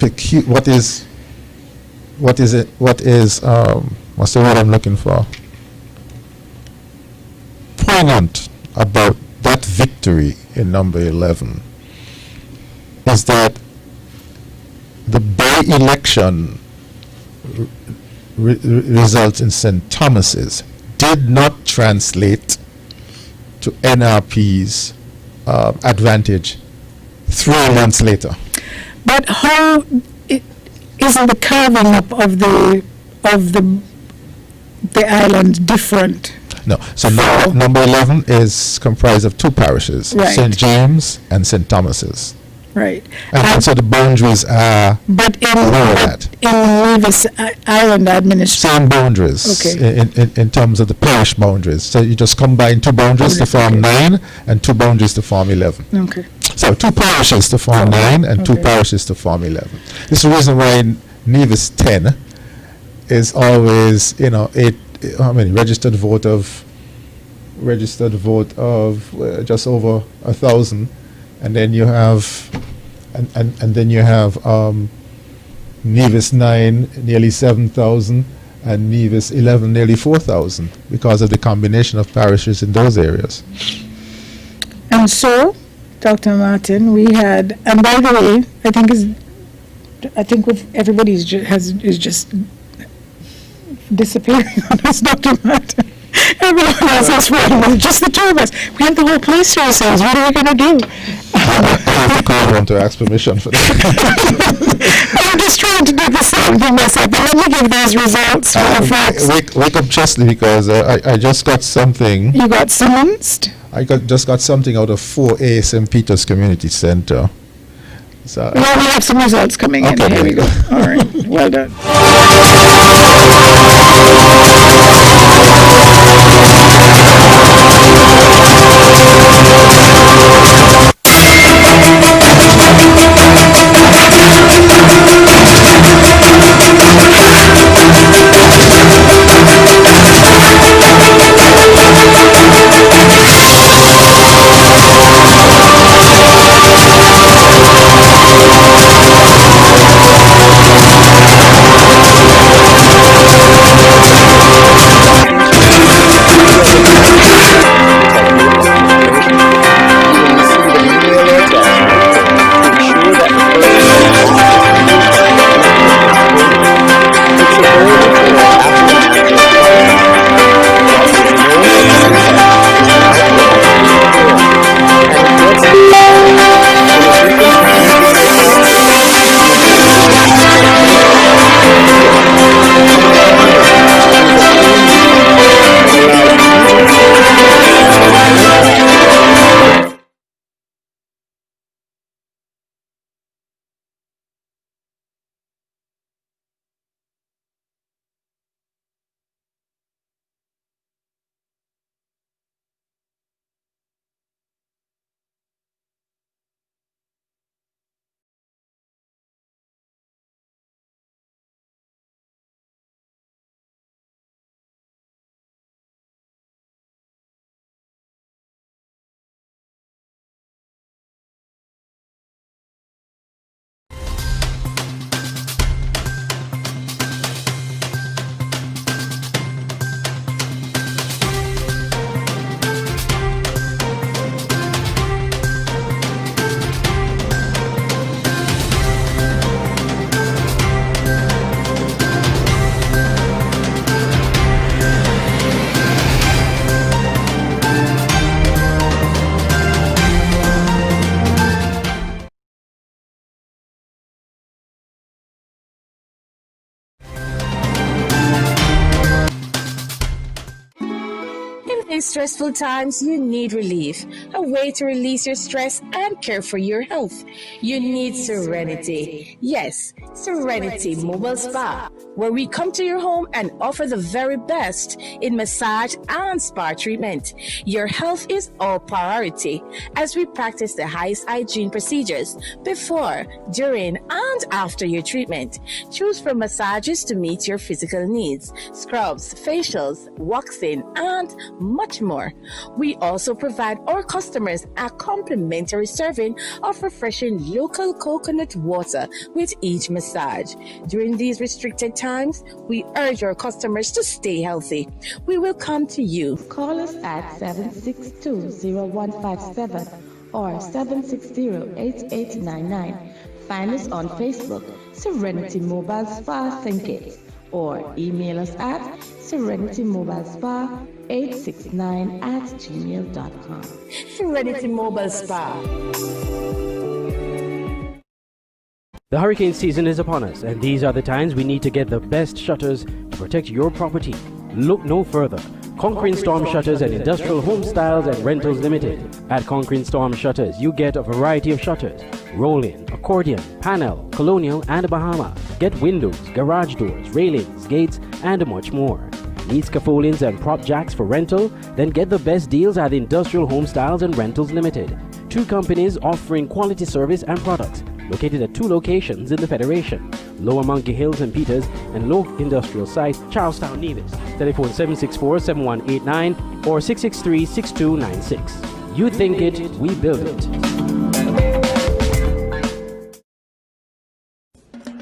the word I'm looking for? Poignant about that victory in number 11 is that the by-election results in St. Thomas's did not translate to NRP's advantage 3 months later. But how isn't the carving up of the island different? No. So number 11 is comprised of 2 parishes, right. St. James and St. Thomas's. Right. And so the boundaries are lower that. In Nevis Island administration. Same boundaries. Okay. In terms of the parish boundaries. So you just combine 2 boundaries to form 9 and 2 boundaries to form 11. Okay. So 2 parishes to form 9 and 2 parishes to form 11. This is the reason why Nevis 10 is always, how many registered vote of just over 1,000, and then you have and then you have Nevis 9 nearly 7,000 and Nevis 11 nearly 4,000 because of the combination of parishes in those areas. And so, Dr. Martin, we had, and by the way, I think with everybody is just disappearing on us, Dr. Martin. Everyone else is running, just the 2 of us. We have the whole place to ourselves. What are we going to do? I have to call home to ask permission for that. I'm just trying to do the same thing myself, but let me give those results for the facts. Wake up justly, because I just got something. You got summoned? Just got something out of 4A St. Peter's Community Center. So well, we have some results coming in. Here we go. All right. Well done. In stressful times, you need relief, a way to release your stress and care for your health. You need Serenity. Yes, Serenity Mobile Spa, where we come to your home and offer the very best in massage and spa treatment. Your health is our priority as we practice the highest hygiene procedures before, during, and after your treatment. Choose from massages to meet your physical needs, scrubs, facials, waxing, and much more. We also provide our customers a complimentary serving of refreshing local coconut water with each massage. During these restricted times, we urge our customers to stay healthy. We will come to you. Call us at 762-0157 or 760-8899. Find us on Facebook, Serenity Mobile Spa Think It, or email us at serenitymobile869@gmail.com. Serenity Mobile Spa. The hurricane season is upon us, and these are the times we need to get the best shutters to protect your property. Look no further. Conquering Storm Shutters and Industrial Home Styles and Rentals Limited. At Conquering Storm Shutters, you get a variety of shutters: roll-in, accordion, panel, colonial, and Bahama. Get windows, garage doors, railings, gates, and much more. Need scaffoldings and prop jacks for rental? Then get the best deals at Industrial Home Styles and Rentals Limited. Two companies offering quality service and products. Located at two locations in the Federation: Lower Monkey Hills and Peters, and Low Industrial Site, Charlestown, Nevis. Telephone 764-7189 or 663-6296. You think it, we build it.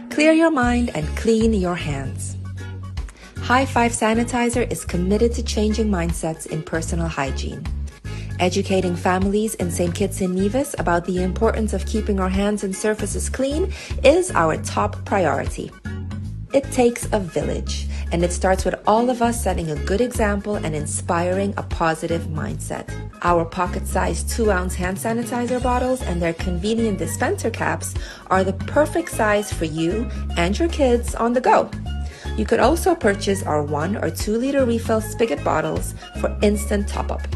Clear your mind and clean your hands. High Five Sanitizer is committed to changing mindsets in personal hygiene. Educating families in St. Kitts and Nevis about the importance of keeping our hands and surfaces clean is our top priority. It takes a village, and it starts with all of us setting a good example and inspiring a positive mindset. Our pocket-sized 2-ounce hand sanitizer bottles and their convenient dispenser caps are the perfect size for you and your kids on the go. You could also purchase our 1 or 2 liter refill spigot bottles for instant top-up.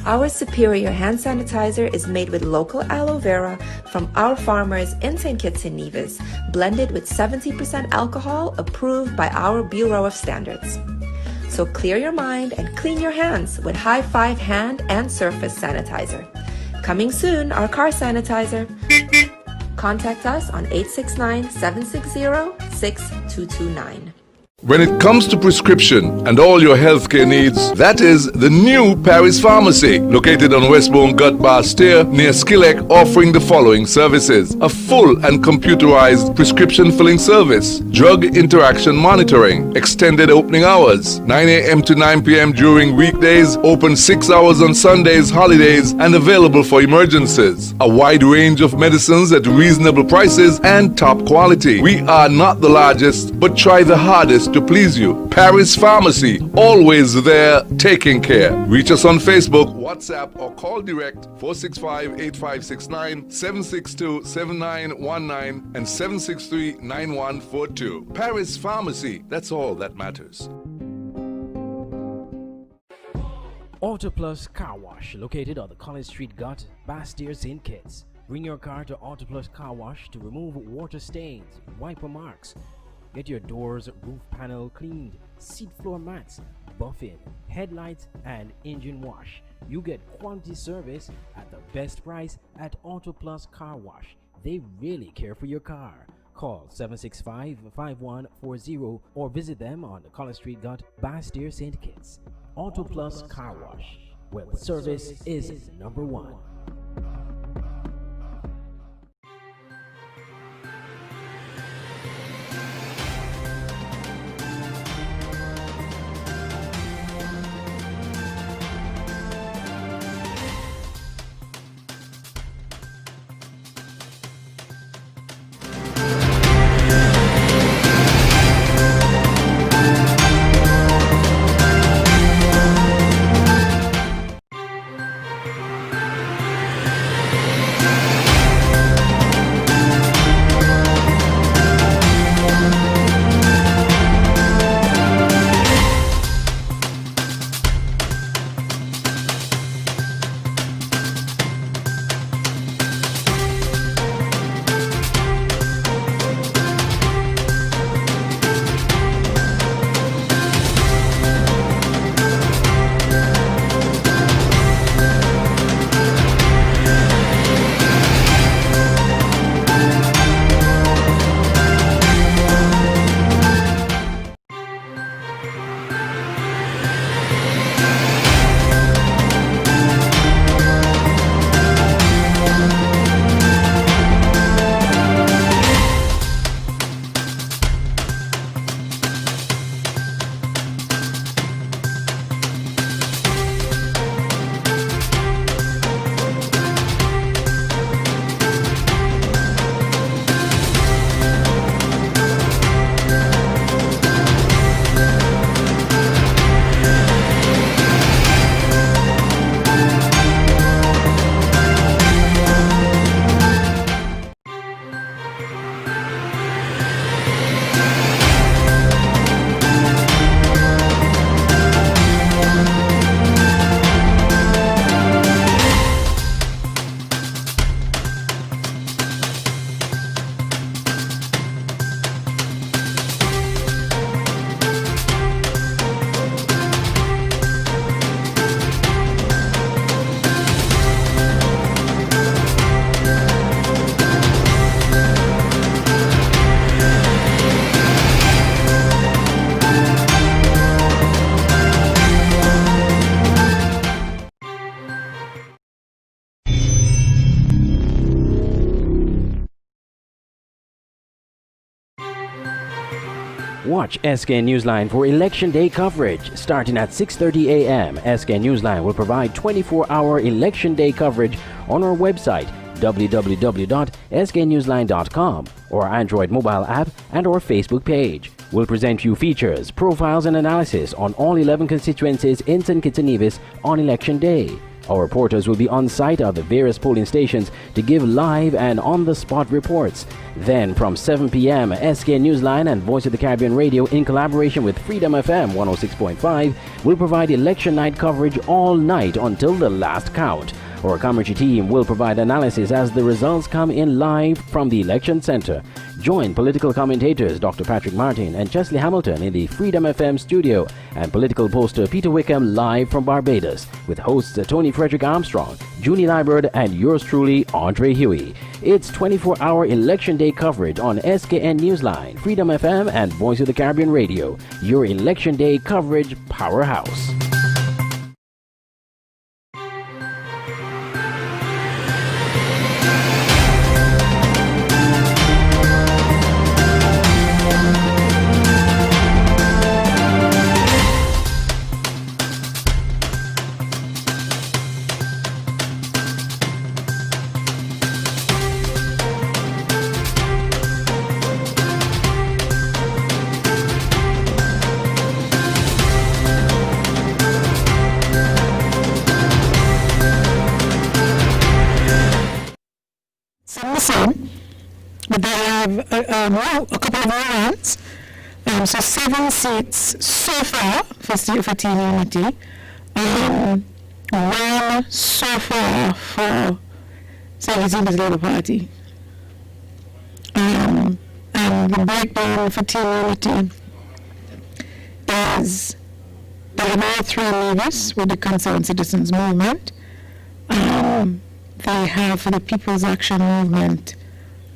Our superior hand sanitizer is made with local aloe vera from our farmers in St. Kitts and Nevis, blended with 70% alcohol, approved by our Bureau of Standards. So clear your mind and clean your hands with High Five Hand and Surface Sanitizer. Coming soon, our car sanitizer. Contact us on 869-760-6229. When it comes to prescription and all your healthcare needs, that is the new Paris Pharmacy, located on Westbourne Gut Bastille near Skilek, offering the following services: a full and computerized prescription filling service, drug interaction monitoring, extended opening hours, 9 a.m. to 9 p.m. during weekdays, open 6 hours on Sundays, holidays, and available for emergencies. A wide range of medicines at reasonable prices and top quality. We are not the largest, but try the hardest to please you. Paris Pharmacy, always there, taking care. Reach us on Facebook, WhatsApp, or call direct 465-8569, 762-7919, and 763-9142. Paris Pharmacy, that's all that matters. Auto Plus Car Wash, located on the College Street Gut, Bastille, St. Kitts. Bring your car to Auto Plus Car Wash to remove water stains, wiper marks. Get your doors, roof panel cleaned, seat floor mats, buffing, headlights, and engine wash. You get quality service at the best price at Auto Plus Car Wash. They really care for your car. Call 765-5140 or visit them on the College Street Gut, Bastille, St. Kitts. Auto Plus Car Wash, where the service is number one. Watch SKN Newsline for Election Day coverage. Starting at 6:30 a.m., SKN Newsline will provide 24-hour Election Day coverage on our website, www.sknewsline.com, or Android mobile app and our Facebook page. We'll present you features, profiles, and analysis on all 11 constituencies in St. Kitts and Nevis on Election Day. Our reporters will be on site at the various polling stations to give live and on-the-spot reports. Then, from 7 p.m., SK Newsline and Voice of the Caribbean Radio, in collaboration with Freedom FM 106.5, will provide election night coverage all night until the last count. Our commentary team will provide analysis as the results come in live from the election center. Join political commentators Dr. Patrick Martin and Chesley Hamilton in the Freedom FM studio and political poster Peter Wickham live from Barbados with hosts Tony Frederick Armstrong, Junie Liburd, and yours truly, Andre Huey. It's 24-hour Election Day coverage on SKN Newsline, Freedom FM, and Voice of the Caribbean Radio, your Election Day coverage powerhouse. But they have a couple of rounds. So 7 seats so far for Team Unity. 1 so far for St. Kitts Labour Party. And the breakdown for Team Unity is they have all 3 leaders with the Concerned Citizens Movement. They have for the People's Action Movement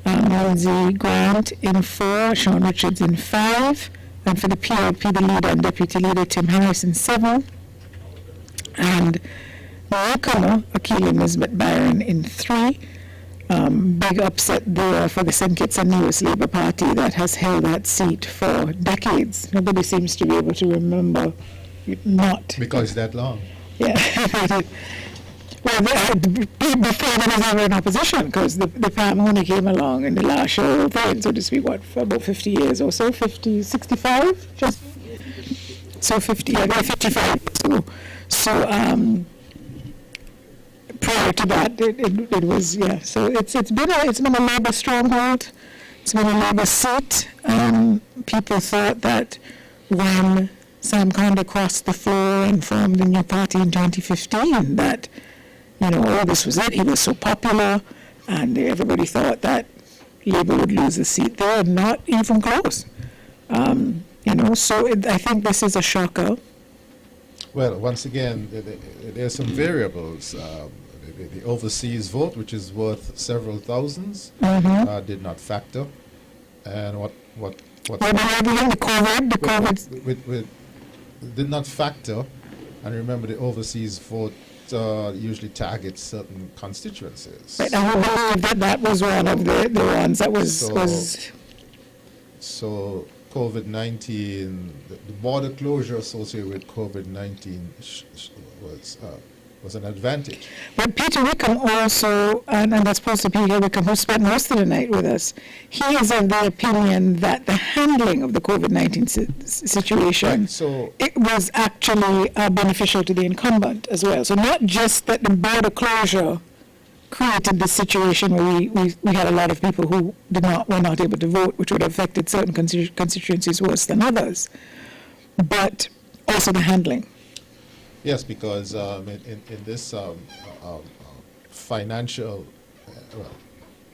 Lindsay Grant in 4, Sean Richards in 5, and for the PLP, the leader and deputy leader Tim Harris in 7, and newcomer Akila Elizabeth Byron in 3. Big upset there for the St. Kitts and Nevis Labour Party that has held that seat for decades. Nobody seems to be able to remember it not. Because that long. Yeah. Well, before there was ever an opposition, because the Pam only came along in the last show thing, so to speak, for about 50 years or so, 50, 65? Just so 50, yeah, 55. So prior to that, it was, yeah. So it's been a Labour stronghold. It's been a Labour seat. People thought that when Sam Conde crossed the floor and formed the new party in 2015, that this was it. He was so popular, and everybody thought that Labour would lose a seat there, not even close. So I think this is a shocker. Well, once again, there's some variables. The overseas vote, which is worth several thousands, did not factor. And what the COVID did not factor. And remember, the overseas vote usually targets certain constituencies. Right, I believe that was one of the ones that was. So COVID-19, the border closure associated with COVID-19 was an advantage. But Peter Wickham also, and that's supposed to be Peter Wickham, who spent most of the night with us, he is of the opinion that the handling of the COVID-19 situation, it was actually beneficial to the incumbent as well. So not just that the border closure created the situation where we had a lot of people who were not able to vote, which would have affected certain constituencies worse than others, but also the handling. Yes, because in this financial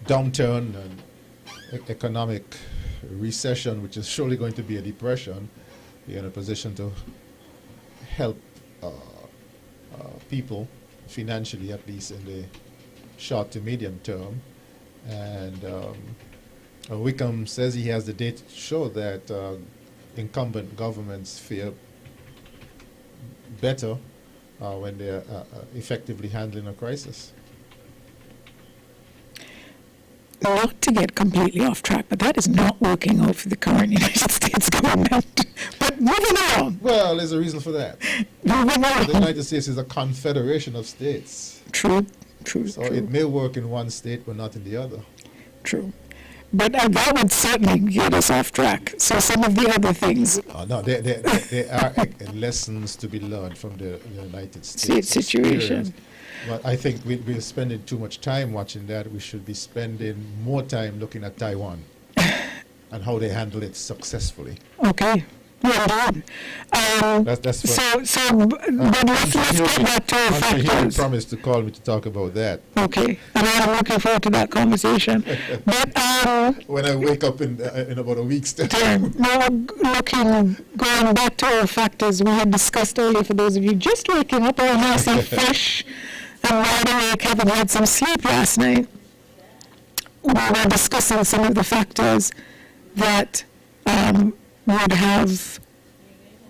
downturn and economic recession, which is surely going to be a depression, you're in a position to help people financially, at least in the short to medium term. And Wickham says he has the data to show that incumbent governments fare better when they're effectively handling a crisis. Not to get completely off track, but that is not working out for the current United States government. comment. But moving on. Well, there's a reason for that. Moving on. The United States is a confederation of states. True. So it may work in one state, but not in the other. True. But that would certainly get us off track. So some of the other things. No, there are lessons to be learned from the United States situation. But I think we're spending too much time watching that. We should be spending more time looking at Taiwan and how they handle it successfully. Okay. Well done. That's what. But let's get back to our factors. He promised to call me to talk about that. Okay, and I'm looking forward to that conversation. But when I wake up in about a week's time. Now, going back to our factors, we had discussed earlier. For those of you just waking up, all nice and fresh, and wide awake, having had some sleep last night, we were discussing some of the factors that would have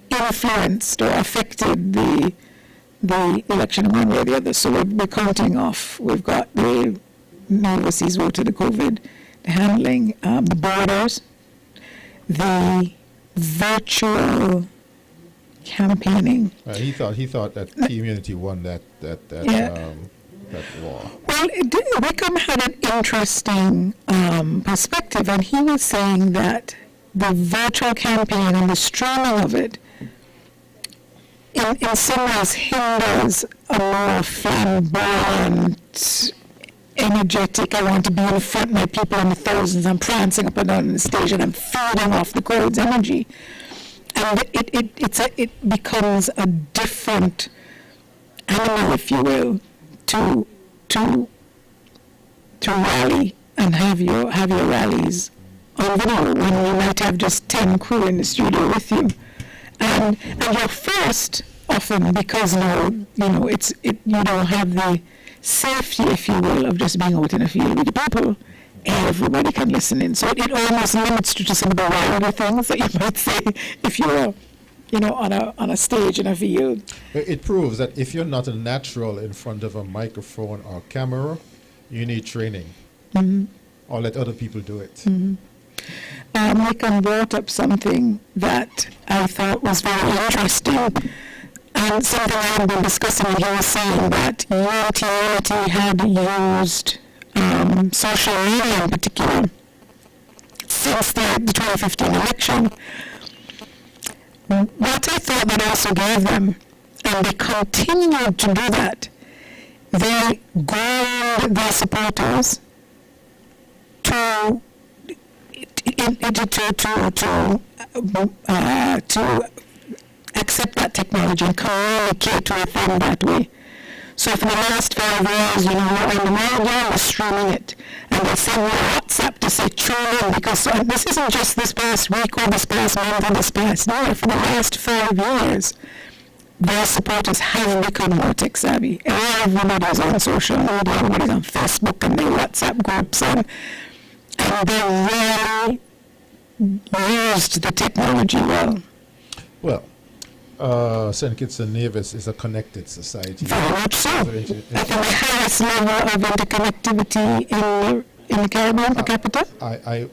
influenced or affected the election in one way or the other. So we're counting off. We've got the overseas voter, the COVID, the handling, the borders, the virtual campaigning. He thought that community won that war. Well, Wickham had an interesting perspective, and he was saying that the virtual campaign and the streaming of it in some ways hinders a more flamboyant, energetic, I want to be in front of my people in the thousands, I'm prancing up and down on the stage and I'm feeding off the crowd's energy. And it becomes a different animal, if you will, to rally and have your rallies on video when you might have just 10 crew in the studio with you, and you're forced often because you don't have the safety, if you will, of just being out in a field with the people. Everybody can listen in, so it almost limits you to some of the wilder things that you might say if you're on a stage in a field. It proves that if you're not a natural in front of a microphone or camera, you need training. Mm-hmm. Or let other people do it. Mm-hmm. Michael brought up something that I thought was very interesting, and something I had been discussing. He was saying that Unity had used social media in particular since the 2015 election. What I thought that also gave them, and they continued to do that, they groomed their supporters to accept that technology and communicate to them that way. So for the last 5 years, when the media was streaming it, and they send me WhatsApp to say tune in, because this isn't just this past week or this past month or this past year. For the last 5 years, their supporters have become more tech savvy. Everybody's on social media, everybody's on Facebook and their WhatsApp groups, and they really used the technology well. Well, St. Kitts and Nevis is a connected society. Very much so. At the highest level of interconnectivity in the Caribbean per capita. I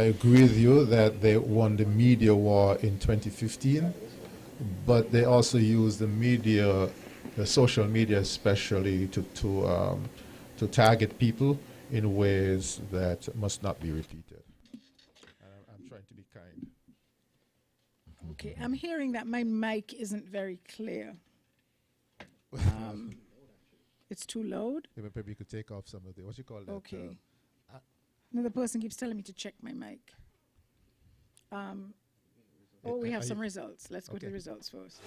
agree with you that they won the media war in 2015, but they also used the social media especially to target people in ways that must not be repeated. I'm trying to be kind. Okay, I'm hearing that my mic isn't very clear. It's too loud? Yeah, maybe you could take off some of the, what you call that? Okay. Another person keeps telling me to check my mic. We have some results. Let's go to the results first.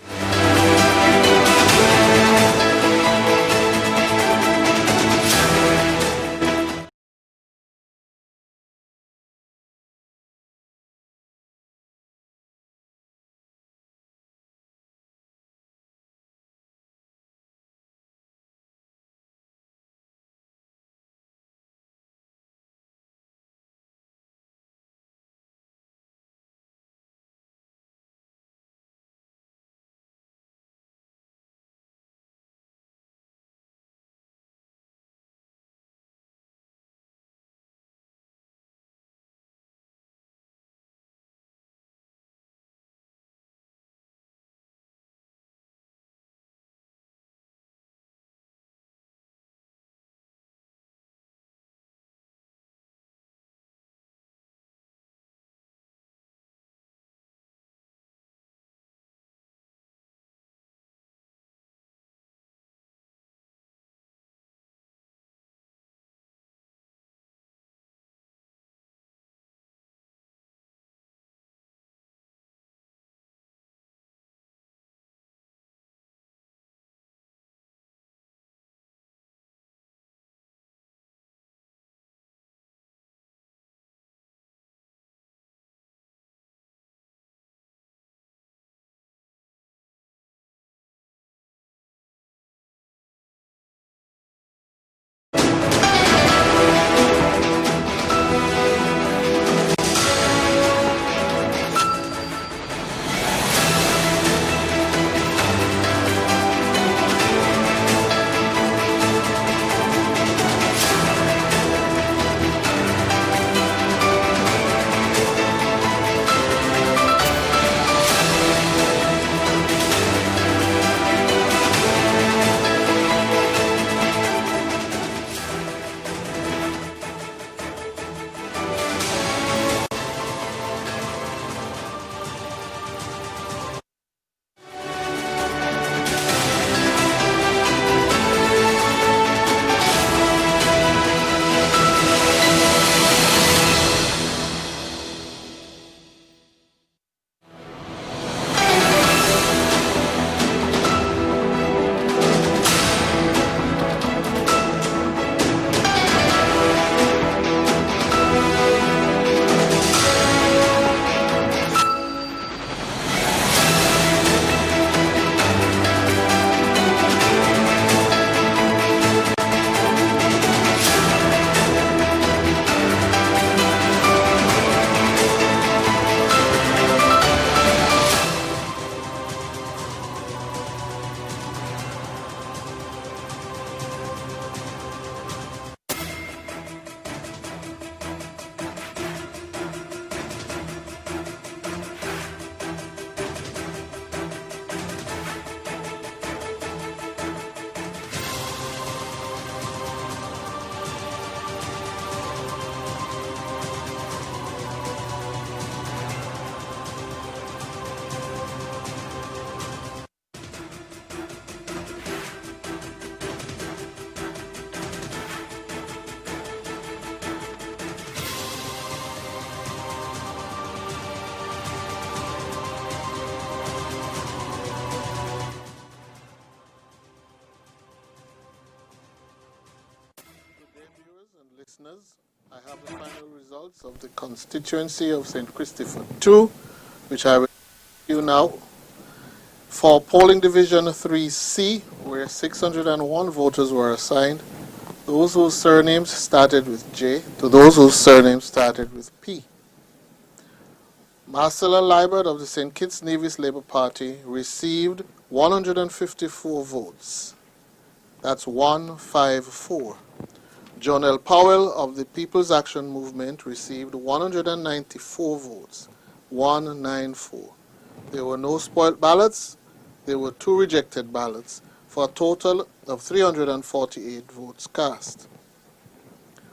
results of the constituency of St. Christopher 2, which I will give you now. For polling division 3C, where 601 voters were assigned, those whose surnames started with J to those whose surnames started with P. Marcella Liebert of the St. Kitts Nevis Labour Party received 154 votes. That's 154. John L. Powell of the People's Action Movement received 194 votes. 194. There were no spoiled ballots. There were 2 rejected ballots for a total of 348 votes cast.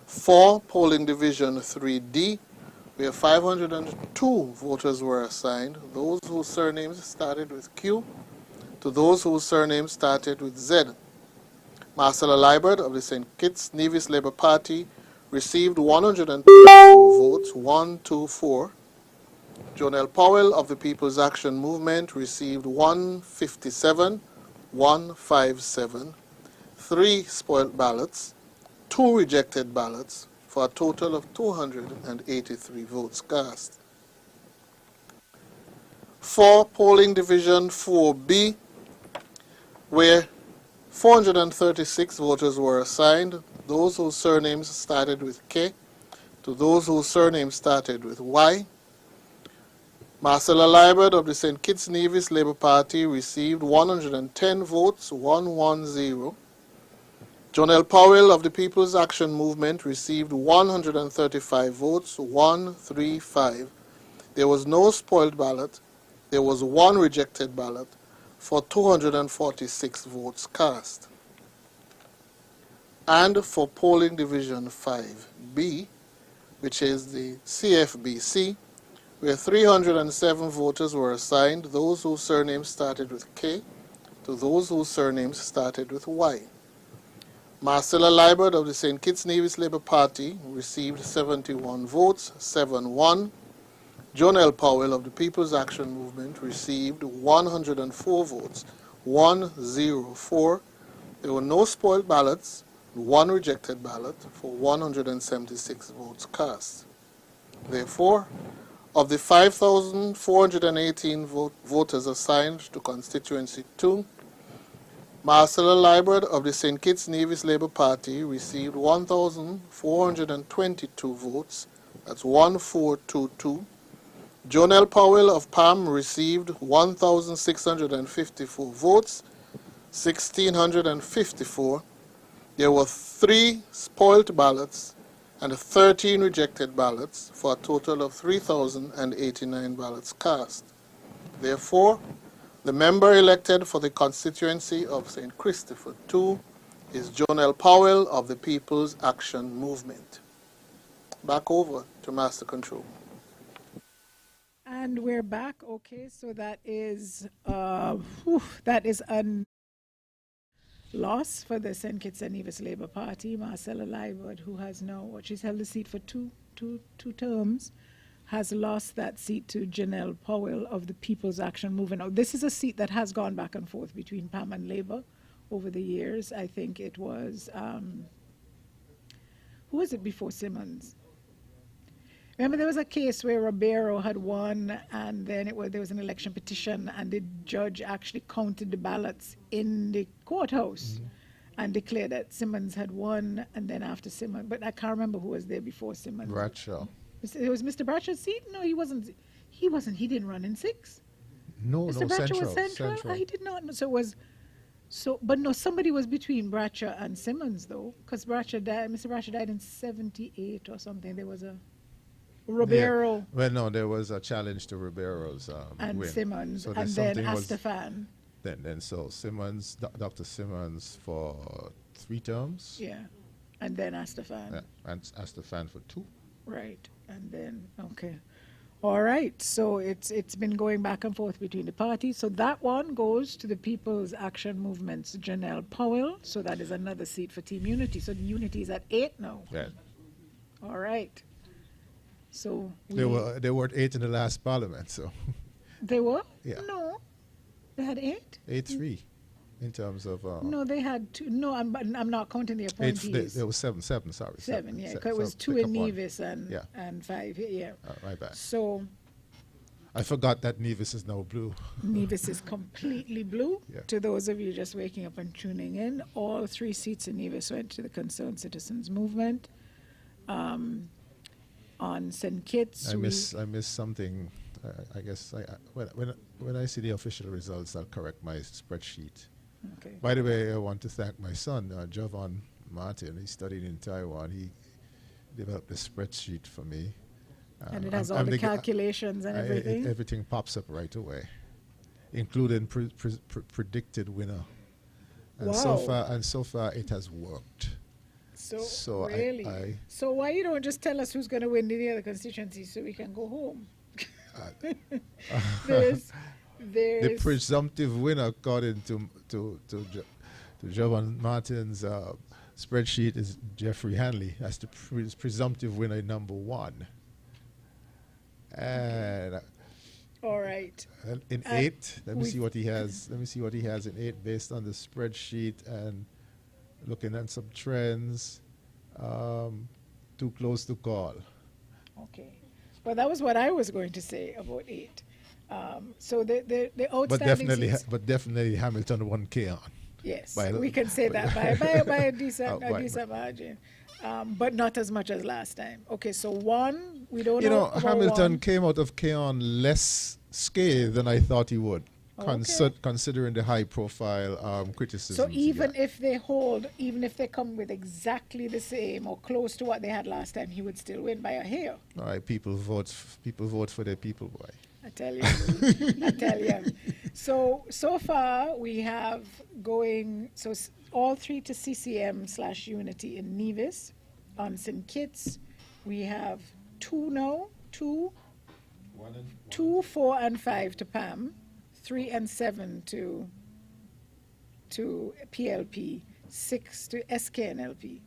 For polling division 3D, where 502 voters were assigned, those whose surnames started with Q to those whose surnames started with Z. Marcella Liebert of the St. Kitts Nevis Labour Party received 124 votes, 124. John L. Powell of the People's Action Movement received 157, 157, 3 spoiled ballots, 2 rejected ballots, for a total of 283 votes cast. For polling division 4B, where 436 voters were assigned, those whose surnames started with K to those whose surnames started with Y. Marcella Liebert of the St. Kitts Nevis Labour Party received 110 votes, 110. John L. Powell of the People's Action Movement received 135 votes, 135. There was no spoiled ballot. There was 1 rejected ballot for 246 votes cast. And for polling division 5B, which is the CFBC, where 307 voters were assigned, those whose surnames started with K to those whose surnames started with Y. Marcella Liebert of the St. Kitts Nevis Labour Party received 71 votes, 71. John L. Powell of the People's Action Movement received 104 votes, 104. There were no spoiled ballots, 1 rejected ballot for 176 votes cast. Therefore, of the 5,418 voters assigned to constituency 2, Marcella Liebert of the St. Kitts Nevis Labour Party received 1,422 votes. That's 1,422. John L. Powell of PAM received 1,654 votes, 1,654. There were 3 spoilt ballots and 13 rejected ballots for a total of 3,089 ballots cast. Therefore, the member elected for the constituency of St. Christopher 2 is John L. Powell of the People's Action Movement. Back over to Master Control. And we're back. Okay, so that is a loss for the St. Kitts and Nevis Labour Party. Marcella Liebert, who has now, she's held the seat for two terms, has lost that seat to Janelle Powell of the People's Action Movement. Now, this is a seat that has gone back and forth between PAM and Labour over the years. I think it was, who was it before Simmons? Remember, there was a case where Ribeiro had won, and then there was an election petition, and the judge actually counted the ballots in the courthouse and declared that Simmons had won, and then after Simmons, but I can't remember who was there before Simmons. Bradshaw. It was Mr. Bradshaw's seat? No, he wasn't. He didn't run in 6. No, Mr. Bradshaw was Central? He did not. So it was, but no, somebody was between Bradshaw and Simmons, though, because Mr. Bradshaw died in 78 or something. There was a Ribeiro. Yeah. Well, no, there was a challenge to Ribeiro's and win. Simmons, so and then Astafan. Then Simmons, Dr. Simmons for 3 terms. Yeah, and then Astafan. Yeah, and Astafan for 2. Right, and then, okay. All right, so it's been going back and forth between the parties. So that one goes to the People's Action Movement's Janelle Powell. So that is another seat for Team Unity. So the Unity is at 8 now. Yeah. All right. So they were at 8 in the last parliament, so. They were? Yeah. No. They had 8? 8-3. in terms of. No, they had two. No, I'm not counting the appointees. There was seven. Sorry, seven. Yeah, seven, because it was two in Nevis and 5 here. Yeah. My bad. So. I forgot that Nevis is now blue. Nevis is completely blue. Yeah. To those of you just waking up and tuning in, all 3 seats in Nevis went to the Concerned Citizens Movement. On St. Kitts, I miss something. I guess when I see the official results, I'll correct my spreadsheet. Okay. By the way, I want to thank my son, Jovan Martin. He studied in Taiwan. He developed a spreadsheet for me. And it has all the calculations and everything? Everything pops up right away, including predicted winner. And wow. So far it has worked. So really? So why you don't just tell us who's going to win the other constituencies so we can go home? The presumptive winner, according to Jovan Martin's spreadsheet, is Jeffrey Hanley. That's the presumptive winner, number 1. And all right. In 8, let me see what he has. Let me see what he has in 8 based on the spreadsheet and looking at some trends. Too close to call. Okay. Well, that was what I was going to say about 8. So the outstanding but definitely Hamilton won Keon. Yes, we can say that by a decent margin. But not as much as last time. Okay, so 1, we don't know. Hamilton came out of Keon less scathed than I thought he would, considering the high profile criticism. So even if they come with exactly the same or close to what they had last time, he would still win by a hair. All right, people vote for their people, boy. I tell you. I tell you. So far we have going, all 3 to CCM/Unity in Nevis. On St. Kitts, we have 2 now, 2, 4 and 5 to PAM, 3 and 7 to PLP, 6 to SKNLP.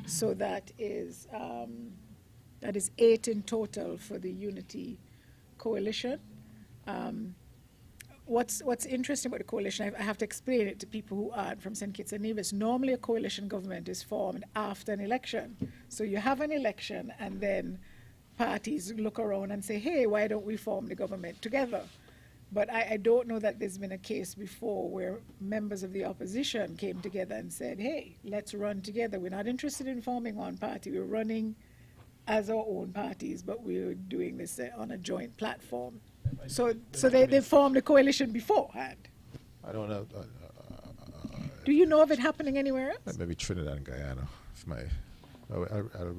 So that is 8 in total for the Unity Coalition. What's interesting about the coalition, I have to explain it to people who aren't from St. Kitts and Nevis. Normally a coalition government is formed after an election. So you have an election and then parties look around and say, hey, why don't we form the government together? But I don't know that there's been a case before where members of the opposition came together and said, hey, let's run together. We're not interested in forming one party. We're running as our own parties, but we're doing this on a joint platform. So they formed a coalition beforehand. I don't know. Do you know of it happening anywhere else? Maybe Trinidad and Guyana.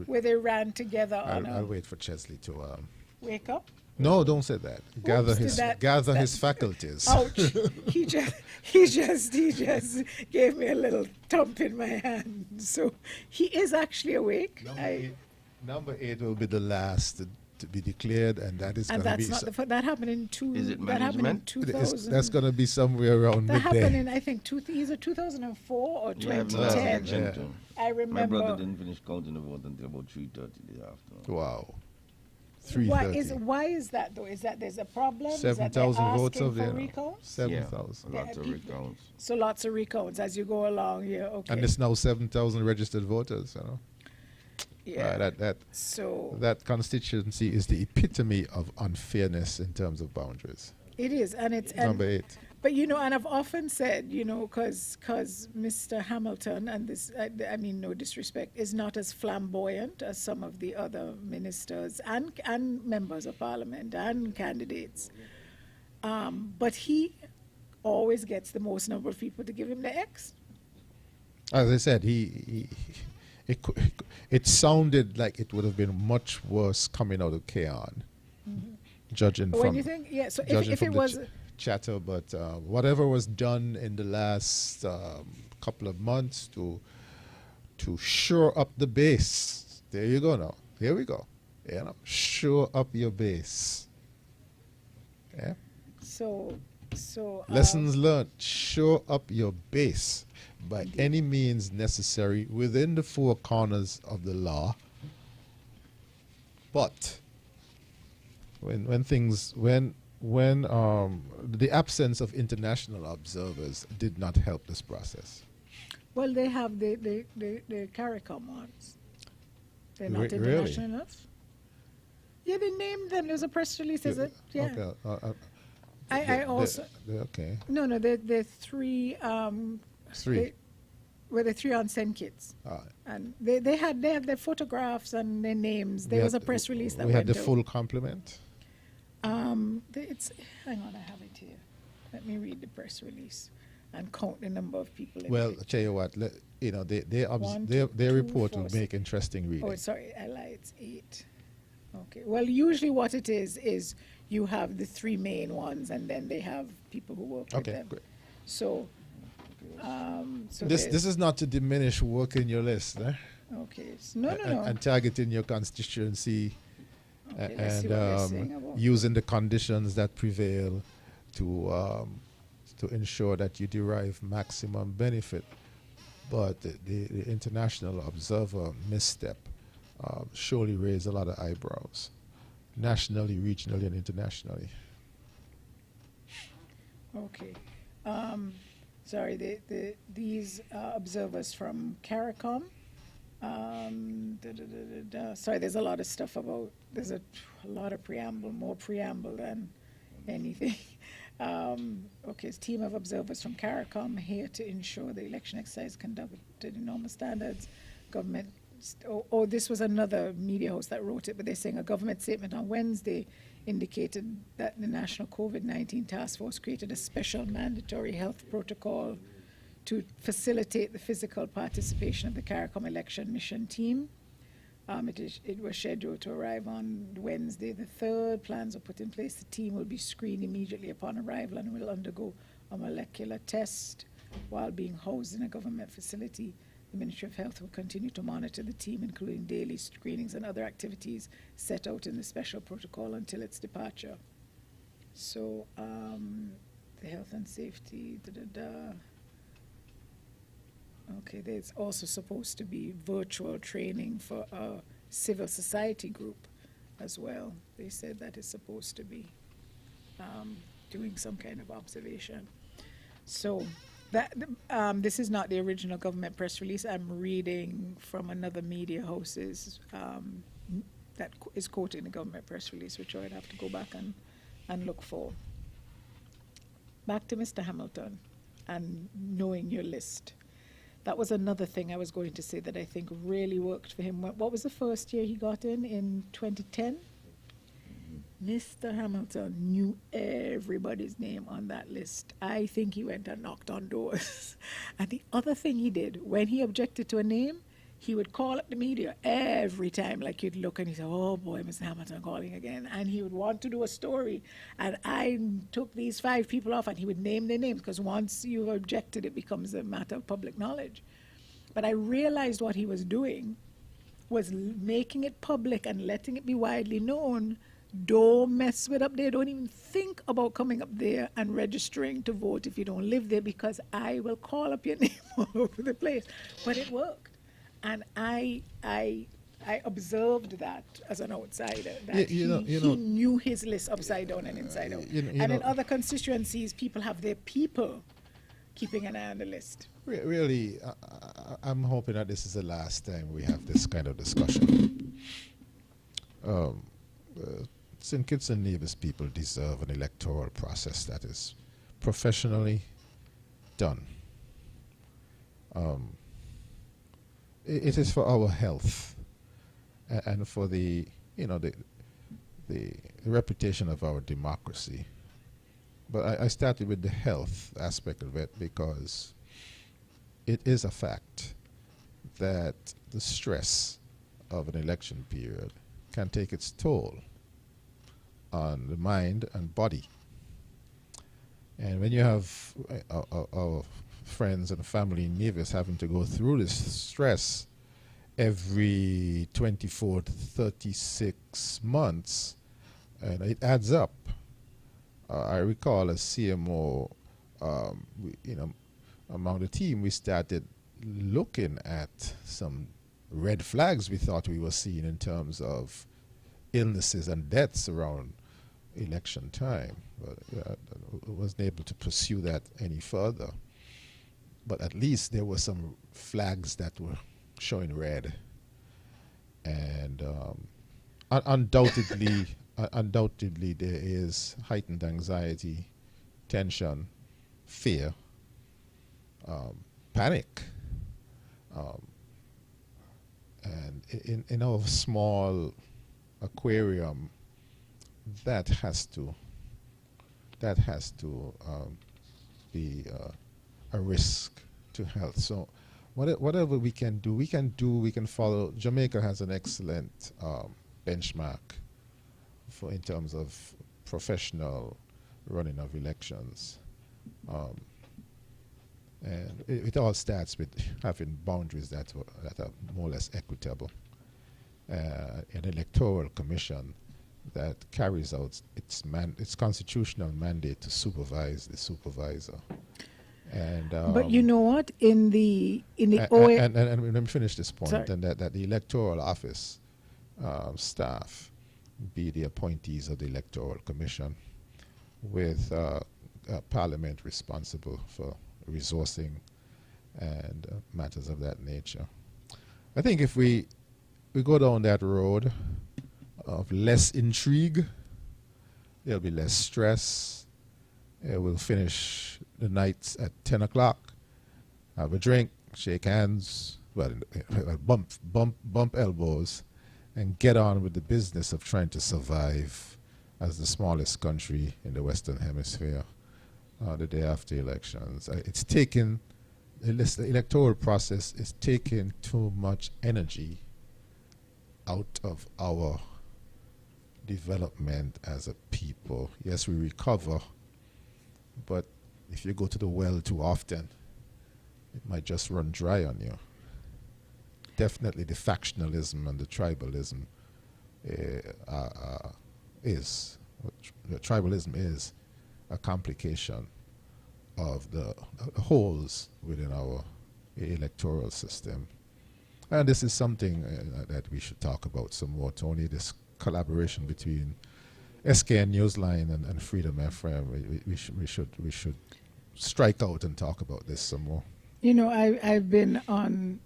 Where they ran together I'll wait for Chesley to wake up. No, don't say that. Gather his faculties. Ouch! he just gave me a little thump in my hand. So he is actually awake. Number 8 will be the last to be declared, and that is going to be. That happened in Is it that happened in management? 2000. That's going to be somewhere around that midday. happened in, I think, either 2004 or 2010. Yeah. I remember. My brother didn't finish counting the vote until about 3:30 the afternoon. Wow. 3:30. Why is that though? Is that there's a problem? 7,000 votes of there. there. 7,000. Lots of recounts. So lots of recounts as you go along. Yeah. Okay. And it's now 7,000 registered voters. Yeah. That constituency is the epitome of unfairness in terms of boundaries. It is, and it's number 8. But and I've often said, because Mr. Hamilton, and this, I mean, no disrespect, is not as flamboyant as some of the other ministers and members of parliament and candidates. But he always gets the most number of people to give him the X. As I said, it sounded like it would have been much worse coming out of Keon, judging but from. When you think, yeah, so if it was chatter, but whatever was done in the last couple of months to shore up the base. There you go now. Here we go. Shore up your base. Yeah. So lessons learned. Shore up your base by any means necessary within the 4 corners of the law. But when when the absence of international observers did not help this process. Well, they have the CARICOM ones. They're not international enough. Yeah, they named them. There's a press release. Is it? Yeah. Okay. I also. Okay. No, they're three. Three. Were the three on Send Kids, and they have their photographs and their names. There was a press release that we went had the out. full complement. It's hang on, I have it here. Let me read the press release and count the number of people. Well, tell you what, their report will make interesting reading. Oh, sorry, I lied. It's 8. Okay. Well, usually what it is you have the 3 main ones, and then they have people who work with them. Great. So, this is not to diminish work in your list, eh? Okay. No. And targeting your constituency, okay, and using the conditions that prevail to ensure that you derive maximum benefit. But the international observer misstep surely raised a lot of eyebrows, nationally, regionally, and internationally. Okay. Sorry, these observers from CARICOM. Sorry, there's a lot of stuff about, there's a lot of preamble, more preamble than anything. Okay, it's a team of observers from CARICOM here to ensure the election exercise conducted in normal standards. Government, this was another media host that wrote it, but they're saying a government statement on Wednesday indicated that the National COVID-19 Task Force created a special mandatory health protocol to facilitate the physical participation of the CARICOM election mission team. It was scheduled to arrive on Wednesday the 3rd. Plans are put in place. The team will be screened immediately upon arrival and will undergo a molecular test while being housed in a government facility. The Ministry of Health will continue to monitor the team, including daily screenings and other activities set out in the special protocol until its departure. So, the health and safety, Okay, there's also supposed to be virtual training for a civil society group as well. They said that is supposed to be doing some kind of observation. So this is not the original government press release. I'm reading from another media host's that is quoting the government press release, which I would have to go back and look for. Back to Mr. Hamilton and knowing your list. That was another thing I was going to say that I think really worked for him. What was the first year he got in 2010? Mr. Hamilton knew everybody's name on that list. I think he went and knocked on doors. And the other thing he did, when he objected to a name, he would call up the media every time. Like, you'd look and he'd say, oh boy, Mr. Hamilton calling again. And he would want to do a story. And I took these 5 people off, and he would name their names, because once you've objected, it becomes a matter of public knowledge. But I realized what he was doing was making it public and letting it be widely known. Don't mess with up there. Don't even think about coming up there and registering to vote if you don't live there, because I will call up your name all over the place. But it worked. And I observed that as an outsider, that he knew his list upside down and inside out. And in other constituencies, people have their people keeping an eye on the list. Really, I'm hoping that this is the last time we have this kind of discussion. St. Kitts and Nevis people deserve an electoral process that is professionally done. It is for our health and for the reputation of our democracy. But I started with the health aspect of it because it is a fact that the stress of an election period can take its toll on the mind and body. And when you have our friends and family in Nevis having to go through this stress every 24 to 36 months, and it adds up. I recall as CMO, among the team, we started looking at some red flags we thought we were seeing in terms of illnesses and deaths around election time, but wasn't able to pursue that any further. But at least there were some flags that were showing red, and undoubtedly there is heightened anxiety, tension, fear, panic, and in our small aquarium, that has to be a risk to health. So whatever we can do, we can follow. Jamaica has an excellent benchmark in terms of professional running of elections. And it all starts with having boundaries that are more or less equitable. An electoral commission that carries out its constitutional mandate to supervise the supervisor. And but you know what? In the OA, and let me finish this point. Sorry. And that the electoral office staff be the appointees of the electoral commission, with Parliament responsible for resourcing and matters of that nature. I think if we go down that road of less intrigue, there'll be less stress. We'll finish the nights at 10 o'clock, have a drink, shake hands, bump elbows, and get on with the business of trying to survive as the smallest country in the Western Hemisphere the day after elections. The electoral process is taking too much energy out of our development as a people. Yes, we recover, but if you go to the well too often, it might just run dry on you. Definitely the factionalism and the tribalism is a complication of the holes within our electoral system. And this is something that we should talk about some more, Tony, this collaboration between SK and Newsline and Freedom FM. We should strike out and talk about this some more. You know, I've been on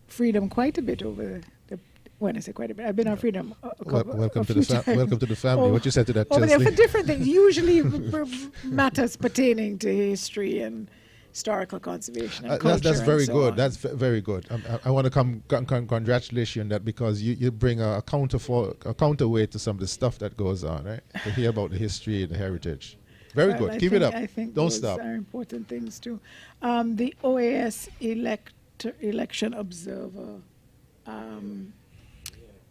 Freedom quite a bit over the, when I say quite a bit, I've been on Freedom welcome to the family. What you said to that over there Chelsea? for different things, usually matters pertaining to history and historical conservation and culture. That's very and so good. on. That's very good. I want to congratulate you on that, because you bring a counterweight to some of the stuff that goes on, right? To hear about the history and the heritage. Very Well, good. Keep it up. I think Don't those stop. are important things too. The OAS Election Observer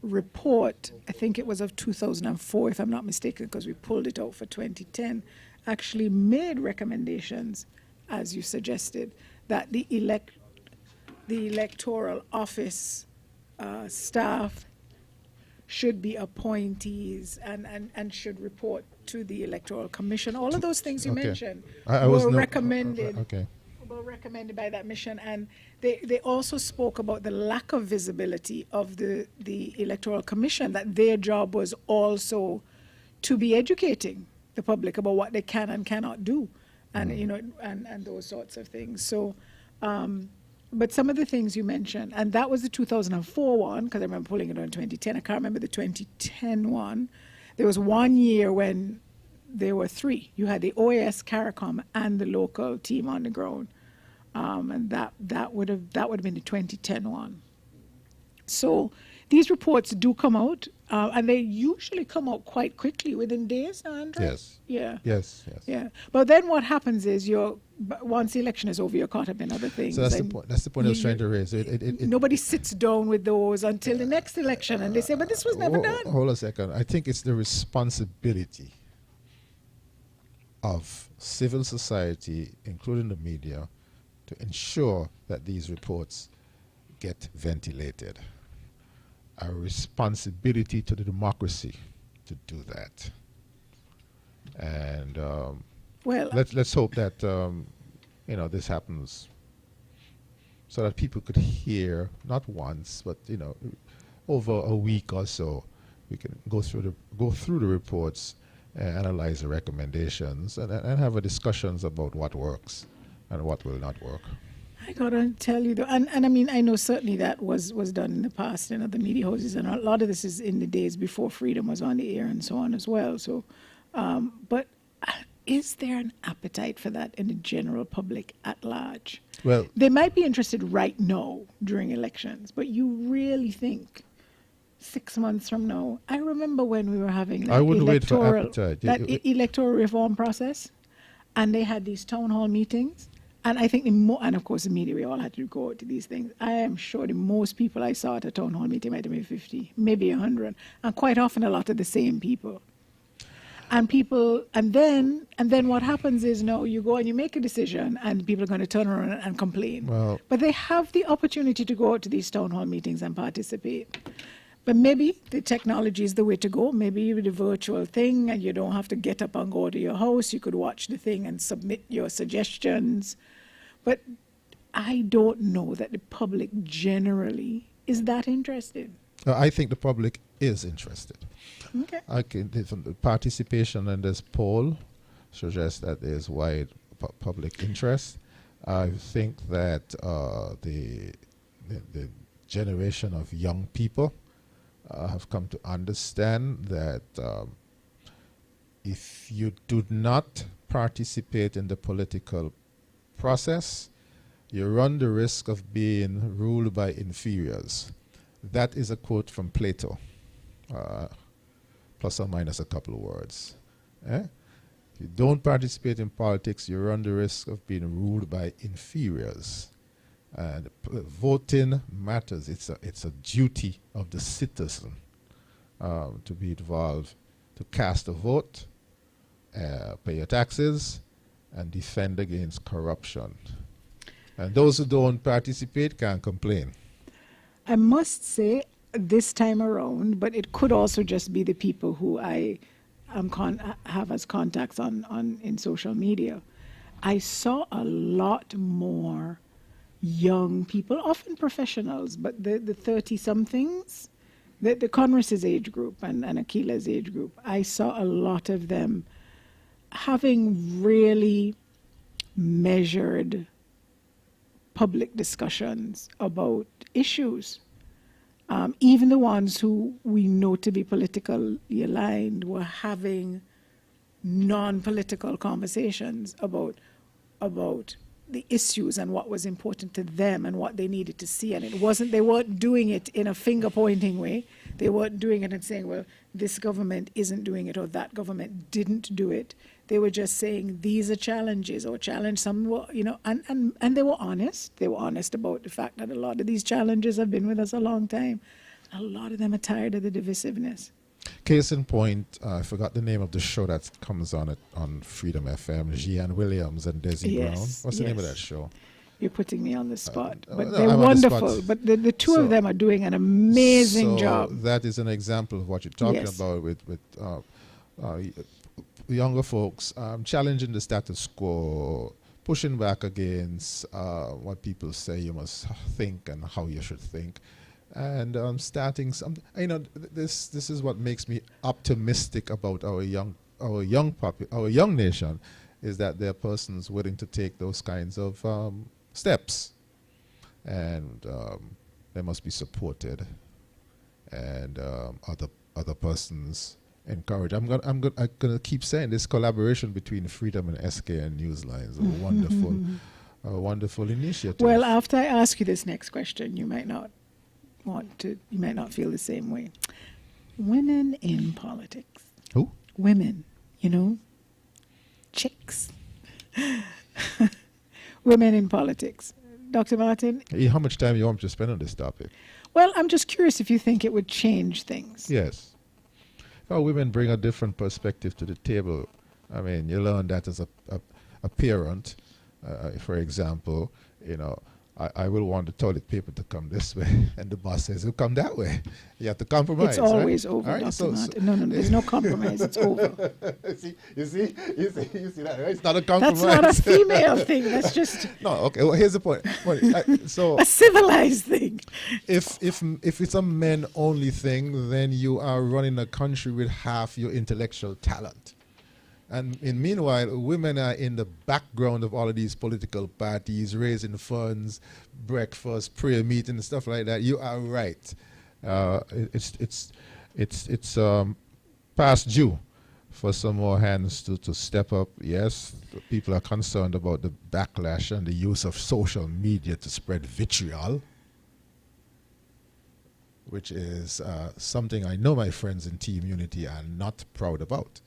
report, I think it was of 2004, if I'm not mistaken, because we pulled it out for 2010, actually made recommendations, as you suggested, that the electoral office staff should be appointees and should report to the Electoral Commission. All of those things you mentioned were recommended. Were recommended by that mission, and they also spoke about the lack of visibility of the Electoral Commission, that their job was also to be educating the public about what they can and cannot do, and you know, and those sorts of things. So but some of the things you mentioned, and that was the 2004 one, because I remember pulling it on 2010. I can't remember the 2010 one. There was 1 year when there were three. You had the OAS, CARICOM, and the local team on the ground, and that would have been the 2010 one. So these reports do come out, and they usually come out quite quickly, within days, Andrew? Yes. Yeah. Yes. Yeah. But then what happens is once the election is over, you're caught up in other things. So that's the point. That's the point I was trying to raise. Nobody sits down with those until the next election, and they say, "But this was never done." Hold a second. I think it's the responsibility of civil society, including the media, to ensure that these reports get ventilated. A responsibility to the democracy to do that. And well, let's hope that this happens, so that people could hear, not once, but over a week or so, we can go through the reports analyze the recommendations, and have a discussions about what works and what will not work. I gotta tell you though, and I mean, I know certainly that was done in the past in other media houses, and a lot of this is in the days before Freedom was on the air and so on as well. So, but is there an appetite for that in the general public at large? Well, they might be interested right now during elections, but you really think 6 months from now? I remember when we were having that electoral reform process, and they had these town hall meetings. And I think and of course the media, we all had to go to these things. I am sure the most people I saw at a town hall meeting might have been 50, maybe 100, and quite often a lot of the same people. And then what happens is, you go and you make a decision, and people are going to turn around and complain. Well, but they have the opportunity to go out to these town hall meetings and participate. But maybe the technology is the way to go. Maybe with a virtual thing, and you don't have to get up and go to your house. You could watch the thing and submit your suggestions. But I don't know that the public generally is that interested. I think the public is interested. Okay. The participation in this poll suggests that there's wide public interest. I think that the generation of young people have come to understand that if you do not participate in the political process, you run the risk of being ruled by inferiors. That is a quote from Plato, plus or minus a couple of words. If you don't participate in politics, you run the risk of being ruled by inferiors. And voting matters. It's a duty of the citizen to be involved, to cast a vote, pay your taxes, and defend against corruption. And those who don't participate can't complain. I must say, this time around, but it could also just be the people who I have as contacts on in social media. I saw a lot more young people, often professionals, but the 30-somethings, the Congress's age group and Akila's age group, I saw a lot of them having really measured public discussions about issues. Even the ones who we know to be politically aligned were having non-political conversations about the issues and what was important to them and what they needed to see. And they weren't doing it in a finger-pointing way. They weren't doing it and saying, well, this government isn't doing it or that government didn't do it. They were just saying, these are challenges, or challenge some were, and they were honest. They were honest about the fact that a lot of these challenges have been with us a long time. A lot of them are tired of the divisiveness. Case in point, I forgot the name of the show that comes on Freedom FM, Jeanne Williams and Desi Brown. What's the name of that show? You're putting me on the spot. But they're wonderful. But the two of them are doing an amazing job. That is an example of what you're talking about with younger folks challenging the status quo, pushing back against what people say you must think and how you should think. And starting some, this is what makes me optimistic about our young nation, is that there are persons willing to take those kinds of steps, and they must be supported, and other persons encouraged. I'm gonna keep saying this collaboration between Freedom and SK and Newsline is a wonderful initiative. Well, after I ask you this next question, you might not feel the same way. Women in politics. Who? Women, chicks. Women in politics. Dr. Martin? How much time you want to spend on this topic? Well, I'm just curious if you think it would change things. Yes. Women bring a different perspective to the table. I mean, you learn that as a parent, for example, I will want the toilet paper to come this way, and the boss says it'll come that way. You have to compromise. It's always over, right? Dr. Martin. No, there's no compromise. It's over. You see that, right? It's not a compromise. That's not a female thing. That's just no. Okay. Well, here's the point. A civilized thing. If it's a men only thing, then you are running a country with half your intellectual talent. And meanwhile, women are in the background of all of these political parties, raising funds, breakfast, prayer meetings, stuff like that. You are right. It's past due for some more hands to step up. Yes, people are concerned about the backlash and the use of social media to spread vitriol, which is something I know my friends in Team Unity are not proud about.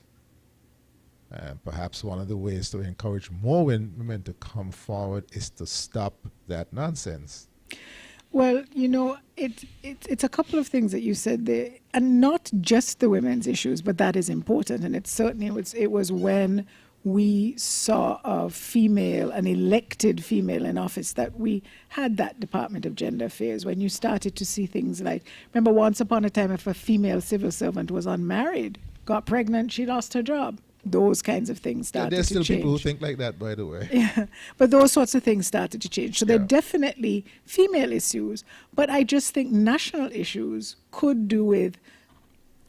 And perhaps one of the ways to encourage more women to come forward is to stop that nonsense. Well, you know, it's a couple of things that you said there, and not just the women's issues, but that is important. And it was when we saw an elected female in office, that we had that Department of Gender Affairs, when you started to see things like, remember once upon a time, if a female civil servant was unmarried, got pregnant, she lost her job. Those kinds of things started to change. There's still people who think like that, by the way. Yeah, but those sorts of things started to change. So there are definitely female issues, but I just think national issues could do with,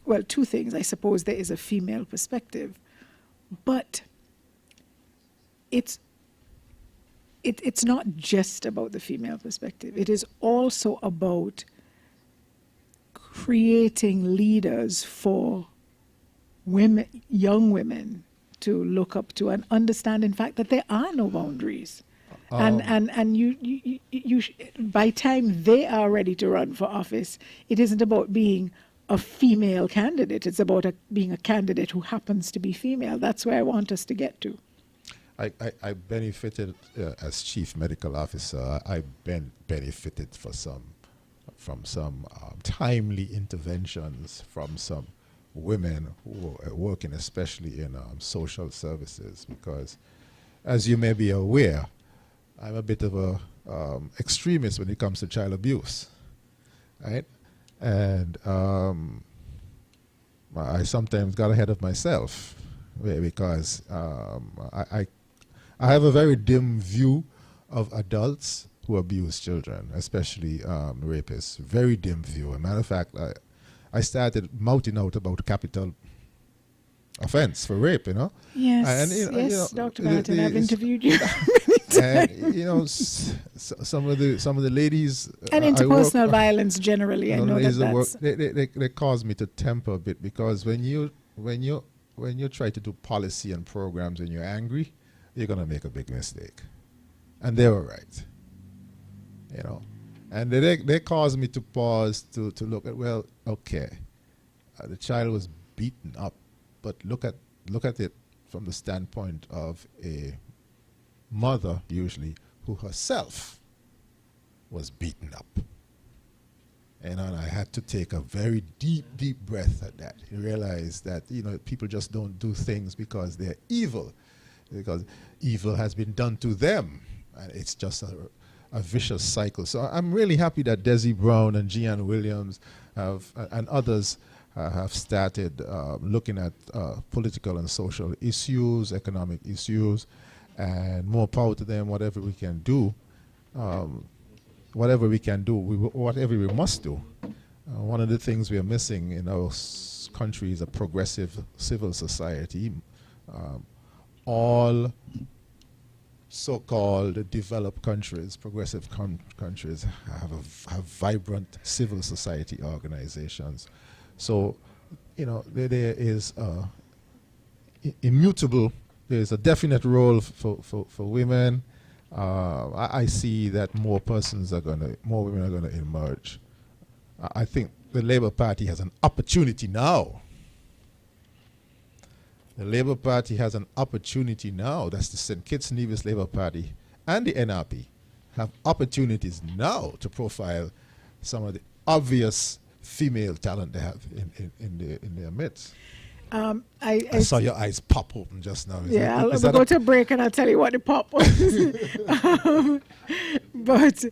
well, two things. I suppose there is a female perspective, but it's not just about the female perspective. It is also about creating leaders for women, young women, to look up to and understand, in fact, that there are no boundaries. And you by time they are ready to run for office, it isn't about being a female candidate. It's about being a candidate who happens to be female. That's where I want us to get to. I benefited as chief medical officer. I benefited from some timely interventions from some women who are working especially in social services, because as you may be aware, I'm a bit of a extremist when it comes to child abuse, right? And I sometimes got ahead of myself because I have a very dim view of adults who abuse children, especially rapists. Very dim view. As a matter of fact, I started mouthing out about capital offense for rape, you know. Yes, and, Dr. Martin, I've interviewed you many times. And, some of the ladies and interpersonal violence generally. I know that's they cause me to temper a bit, because when you try to do policy and programs and you're angry, you're gonna make a big mistake, and they were right, you know. And they caused me to pause to look at, well, okay, the child was beaten up, but look at it from the standpoint of a mother, usually, who herself was beaten up. And I had to take a very deep breath at that. You realize that, you know, people just don't do things because they're evil, because evil has been done to them, and it's just a vicious cycle. So I'm really happy that Desi Brown and Jeanne Williams and others have started looking at political and social issues, economic issues, and more power to them. Whatever we can do, whatever we must do. One of the things we are missing in our country is a progressive civil society. All so-called developed countries, progressive countries, have vibrant civil society organizations. So, you know, there is immutable. There's a definite role for women. I see that more women are gonna emerge. I think the Labour Party has an opportunity now. The Labour Party has an opportunity now. That's the St. Kitts Nevis Labour Party and the NRP have opportunities now to profile some of the obvious female talent they have in their midst. I saw your eyes pop open just now. I'll go to a break and I'll tell you what the pop was.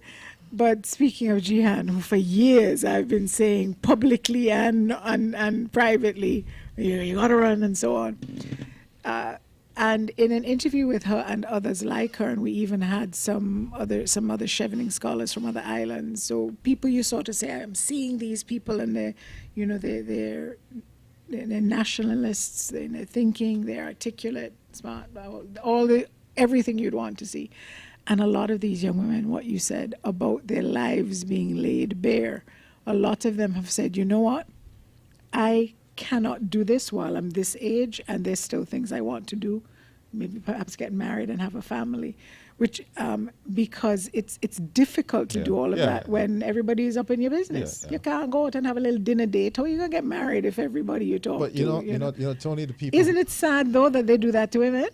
But speaking of Jihan, who for years I've been saying publicly and privately, you got to run and so on. And in an interview with her and others like her, and we even had some other Chevening scholars from other islands. So people, you sort of say, I'm seeing these people, and they're they're nationalists in their thinking, they're articulate, smart, everything you'd want to see. And a lot of these young women, what you said about their lives being laid bare, a lot of them have said, you know what, I cannot do this while I'm this age, and there's still things I want to do, maybe perhaps get married and have a family, which because it's difficult to do all of that when everybody is up in your business. You can't go out and have a little dinner date. How are you gonna get married if everybody you talk but to? You know, Tony, the people. Isn't it sad though that they do that to women?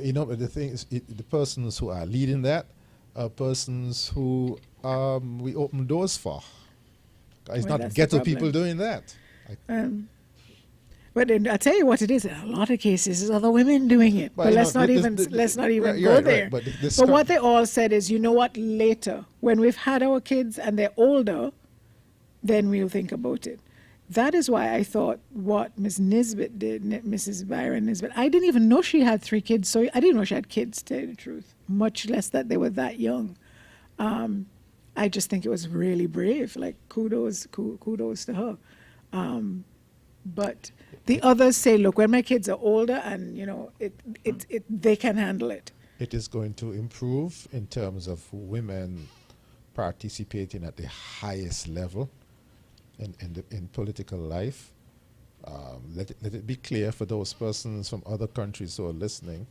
You know, the thing is, the persons who are leading that are persons who we open doors for. It's not ghetto people doing that. But I'll tell you what it is. In a lot of cases, it's other women doing it. But let's not even go there. But what they all said is, you know what? Later, when we've had our kids and they're older, then we'll think about it. That is why I thought what Miss Nisbet did, Mrs. Byron Nisbet, I didn't even know she had 3 kids. So I didn't know she had kids, to tell you the truth, much less that they were that young. I just think it was really brave. Like, kudos to her. But the others say, look, when my kids are older and, you know, they can handle it. It is going to improve in terms of women participating at the highest level in political life. Let it be clear for those persons from other countries who are listening,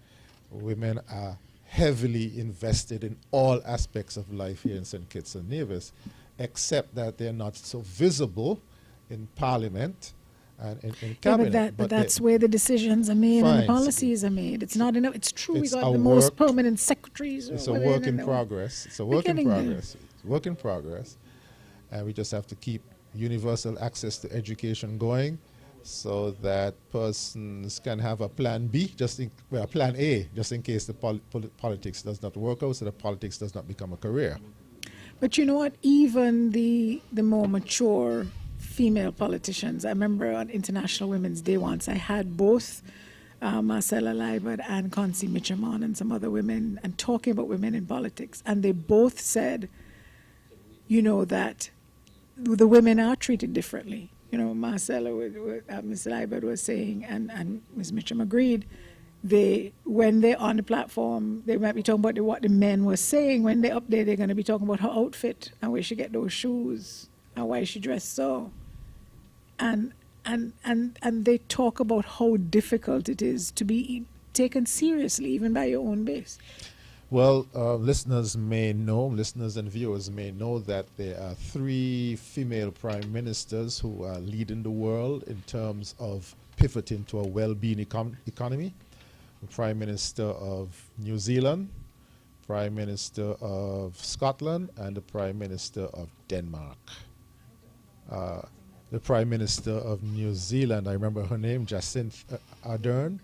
women are heavily invested in all aspects of life here in St. Kitts and Nevis, except that they're not so visible in Parliament and in Cabinet. But that's where the decisions are made and the policies are made. It's not enough. It's true we got the most permanent secretaries. It's a work in progress. It's a work in progress. It's work in progress. And we just have to keep universal access to education going, so that persons can have a plan B, plan A, just in case the politics does not work out, so the politics does not become a career. But you know what? Even the more mature female politicians, I remember on International Women's Day once, I had both Marcella Liebert and Concy Mitchum on and some other women, and talking about women in politics, and they both said, you know, that the women are treated differently. You know, Marcella, Ms. Liebert was saying, and Ms. Mitchum agreed, when they're on the platform, they might be talking about what the men were saying. When they're up there, they're going to be talking about her outfit and where she get those shoes and why she dressed so. And they talk about how difficult it is to be taken seriously, even by your own base. Well, listeners and viewers may know that there are 3 female prime ministers who are leading the world in terms of pivoting to a well-being economy. The Prime Minister of New Zealand, Prime Minister of Scotland, and the Prime Minister of Denmark. The Prime Minister of New Zealand, I remember her name, Jacinda Ardern.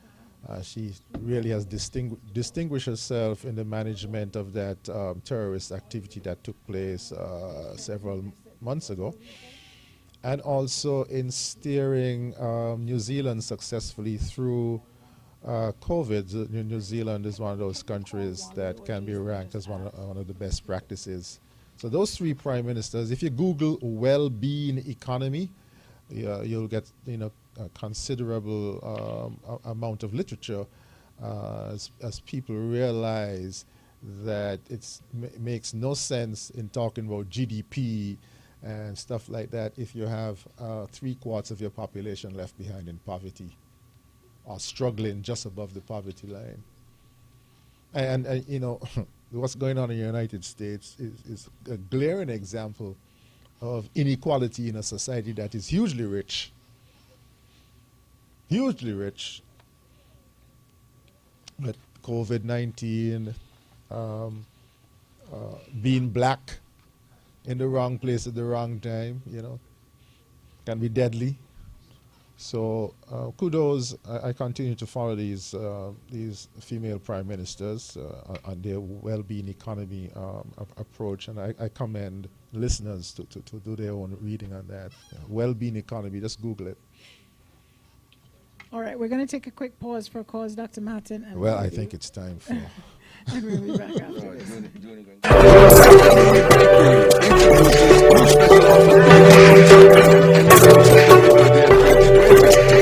She really has distinguished herself in the management of that terrorist activity that took place several months ago, and also in steering New Zealand successfully through COVID. New Zealand is one of those countries that can be ranked as one of the best practices. So those 3 prime ministers, if you Google well-being economy, you'll get, you know, a considerable amount of literature as people realize that it makes no sense in talking about GDP and stuff like that if you have 3/4 of your population left behind in poverty or struggling just above the poverty line. And you know, what's going on in the United States is a glaring example of inequality in a society that is hugely rich, but COVID-19, being black in the wrong place at the wrong time, you know, can be deadly. So kudos. I continue to follow these female prime ministers on their well-being economy approach, and I commend listeners to do their own reading on that. Well-being economy, just Google it. All right, we're going to take a quick pause for a cause, Dr. Martin. And well, I think it's time for... And we'll be back after this.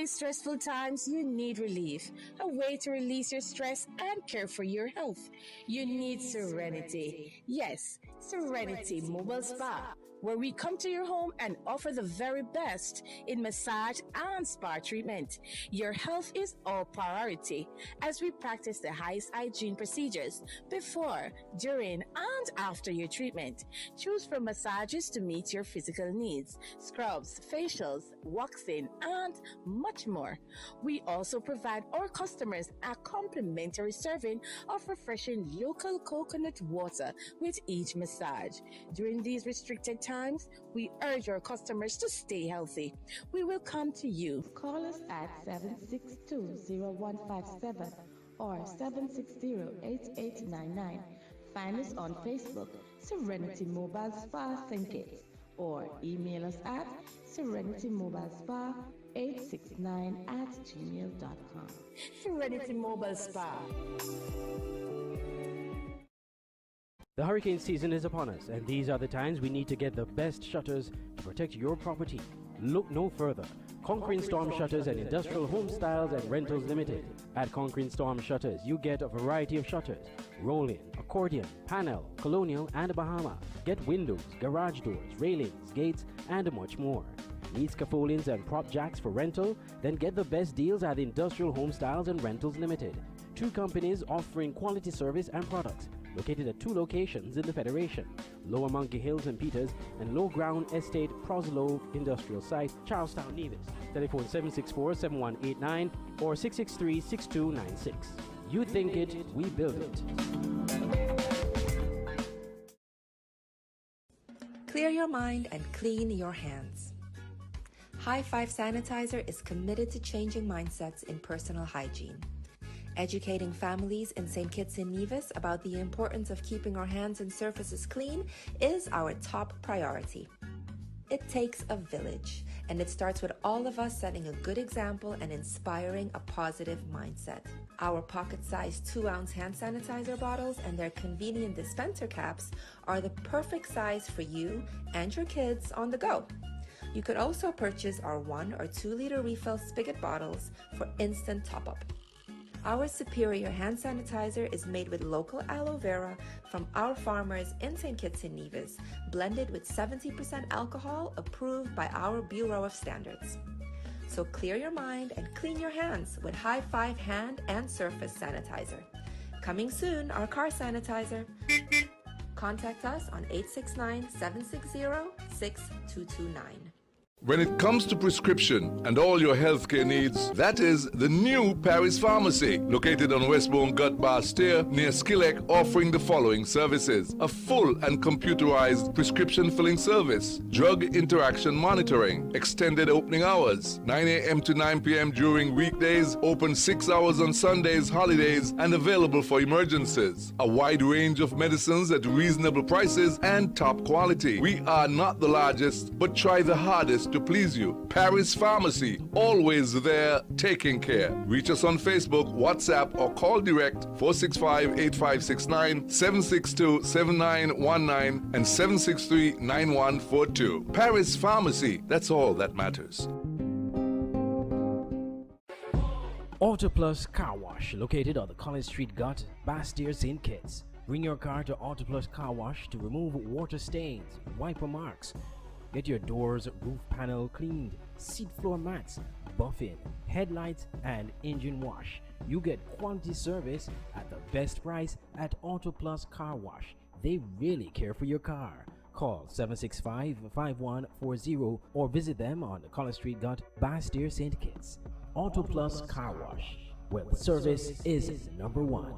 In stressful times, you need relief, a way to release your stress and care for your health. You need serenity. Yes, Serenity Mobile Spa, where we come to your home and offer the very best in massage and spa treatment. Your health is our priority as we practice the highest hygiene procedures before, during, and after your treatment. Choose from massages to meet your physical needs, scrubs, facials, waxing, and much more. We also provide our customers a complimentary serving of refreshing local coconut water with each massage. During these restricted times, we urge our customers to stay healthy. We will come to you. Call us at 762-0157 or 760-8899. Find us on Facebook, Serenity Mobile Spa Think It, or email us at serenitymobile-spa869@gmail.com. Serenity Mobile Spa. The hurricane season is upon us, and these are the times we need to get the best shutters to protect your property. Look no further. Conquering Storm Shutters and Industrial Home Styles and Rentals Limited. At Conquering Storm Shutters, you get a variety of shutters: roll-in, accordion, panel, colonial, and Bahama. Get windows, garage doors, railings, gates, and much more. Need scaffoldings and prop jacks for rental? Then get the best deals at Industrial Home Styles and Rentals Limited. Two companies offering quality service and products. Located at two locations in the Federation: Lower Monkey Hills and Peters, and Low Ground Estate Proslow Industrial Site, Charlestown, Nevis. Telephone 764-7189 or 663-6296. You think it, we build it. Clear your mind and clean your hands. High Five Sanitizer is committed to changing mindsets in personal hygiene. Educating families in St. Kitts and Nevis about the importance of keeping our hands and surfaces clean is our top priority. It takes a village, and it starts with all of us setting a good example and inspiring a positive mindset. Our pocket-sized 2-ounce hand sanitizer bottles and their convenient dispenser caps are the perfect size for you and your kids on the go. You could also purchase our 1 or 2 liter refill spigot bottles for instant top-up. Our superior hand sanitizer is made with local aloe vera from our farmers in St. Kitts and Nevis, blended with 70% alcohol, approved by our Bureau of Standards. So clear your mind and clean your hands with High Five hand and surface sanitizer. Coming soon, our car sanitizer. Contact us on 869-760-6229. When it comes to prescription and all your healthcare needs, that is the new Paris Pharmacy, located on Westbourne Gut Bastille near Skilek, offering the following services: a full and computerized prescription filling service, drug interaction monitoring, extended opening hours, 9 a.m. to 9 p.m. during weekdays, open 6 hours on Sundays, holidays, and available for emergencies, a wide range of medicines at reasonable prices and top quality. We are not the largest, but try the hardest to please you. Paris Pharmacy, always there, taking care. Reach us on Facebook, WhatsApp, or call direct 465-8569, 762-7919, and 763-9142. Paris Pharmacy, that's all that matters. Auto Plus Car Wash, located on the College Street Gut, Bastille, St. Kitts. Bring your car to Auto Plus Car Wash to remove water stains, wiper marks. Get your doors, roof panel cleaned, seat floor mats, buffing, headlights, and engine wash. You get quality service at the best price at Auto Plus Car Wash. They really care for your car. Call 765-5140 or visit them on the College Street Gut, Bastille, St. Kitts. Auto Plus Car Wash, where the service is number one.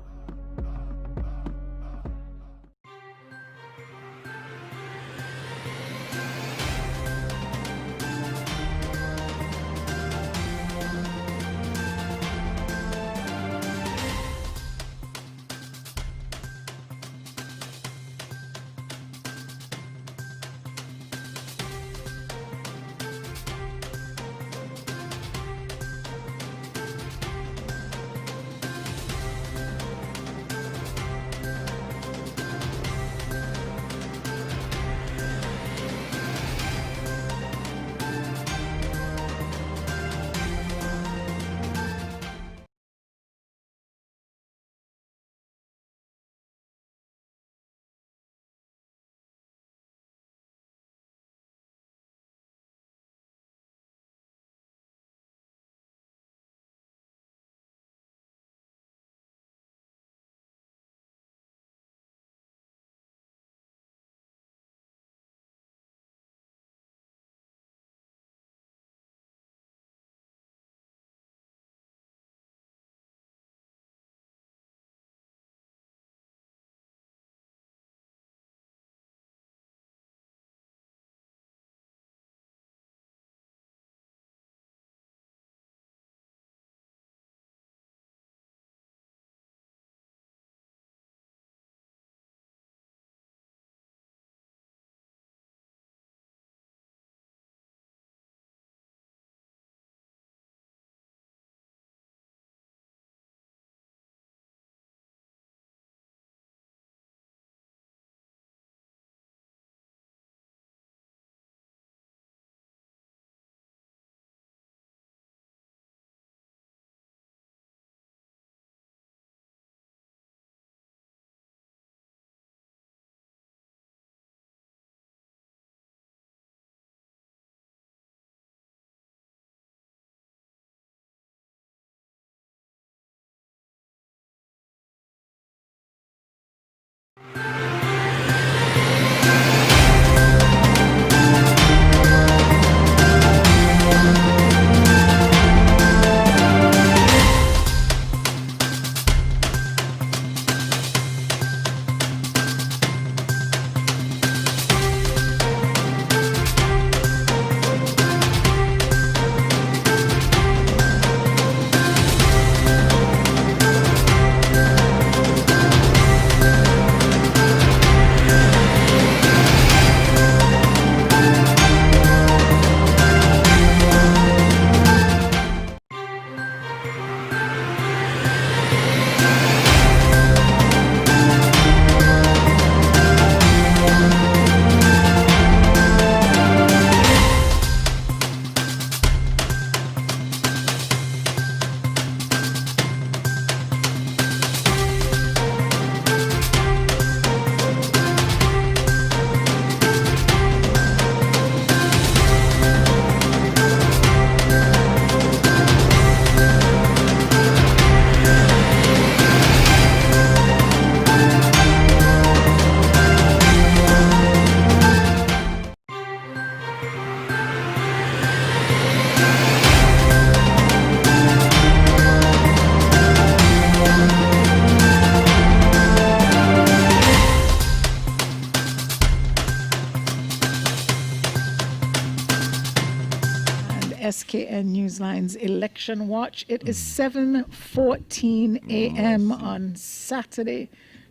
SKN Newsline's Election Watch. It is 7:14 a.m. on Saturday,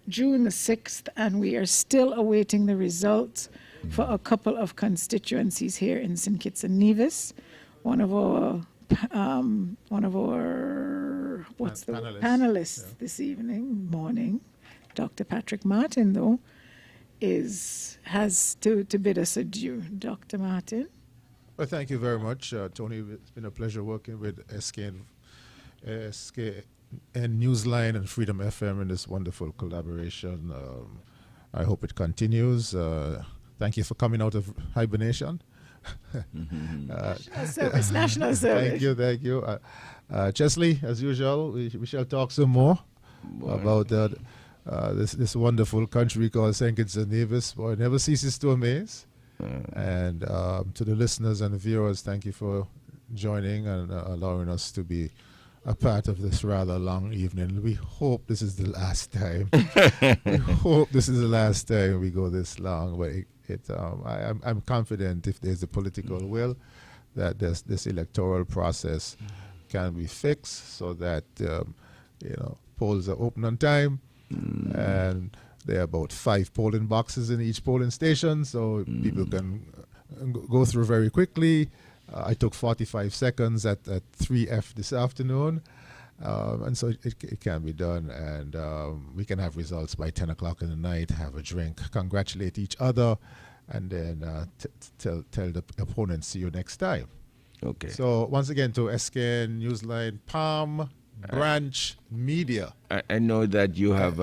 June the 6th, and we are still awaiting the results for a couple of constituencies here in St. Kitts and Nevis. One of our panelists this morning, Dr. Patrick Martin, though, has to bid us adieu. Dr. Martin. Well, thank you very much, Tony. It's been a pleasure working with SKN Newsline and Freedom FM in this wonderful collaboration. I hope it continues. Thank you for coming out of hibernation. National service. Thank you. Chesley, as usual, we shall talk some more about this wonderful country called St. Kitts and Nevis. Boy, it never ceases to amaze. And to the listeners and the viewers, thank you for joining and allowing us to be a part of this rather long evening. We hope this is the last time. We hope this is the last time we go this long. But I'm confident if there's a political will that this electoral process can be fixed so that polls are open on time, and there are about 5 polling boxes in each polling station, so people can go through very quickly. I took 45 seconds at 3F this afternoon, and so it can be done, and we can have results by 10 o'clock in the night, have a drink, congratulate each other, and then tell the opponents, see you next time. Okay. So once again, to SKN Newsline, Palm Branch Media. I know that you have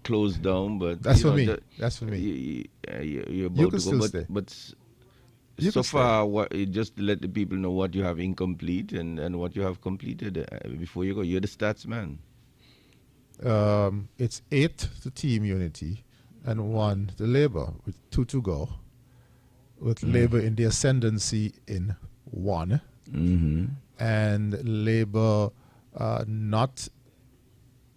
closed down, but that's for me. That's for me. You're about you can to go, still stay. But You so can far, just to let the people know what you have incomplete and what you have completed before you go. You're the stats man. It's 8 to Team Unity and 1 to Labour, with 2 to go, with Labour in the ascendancy in 1, and Labour not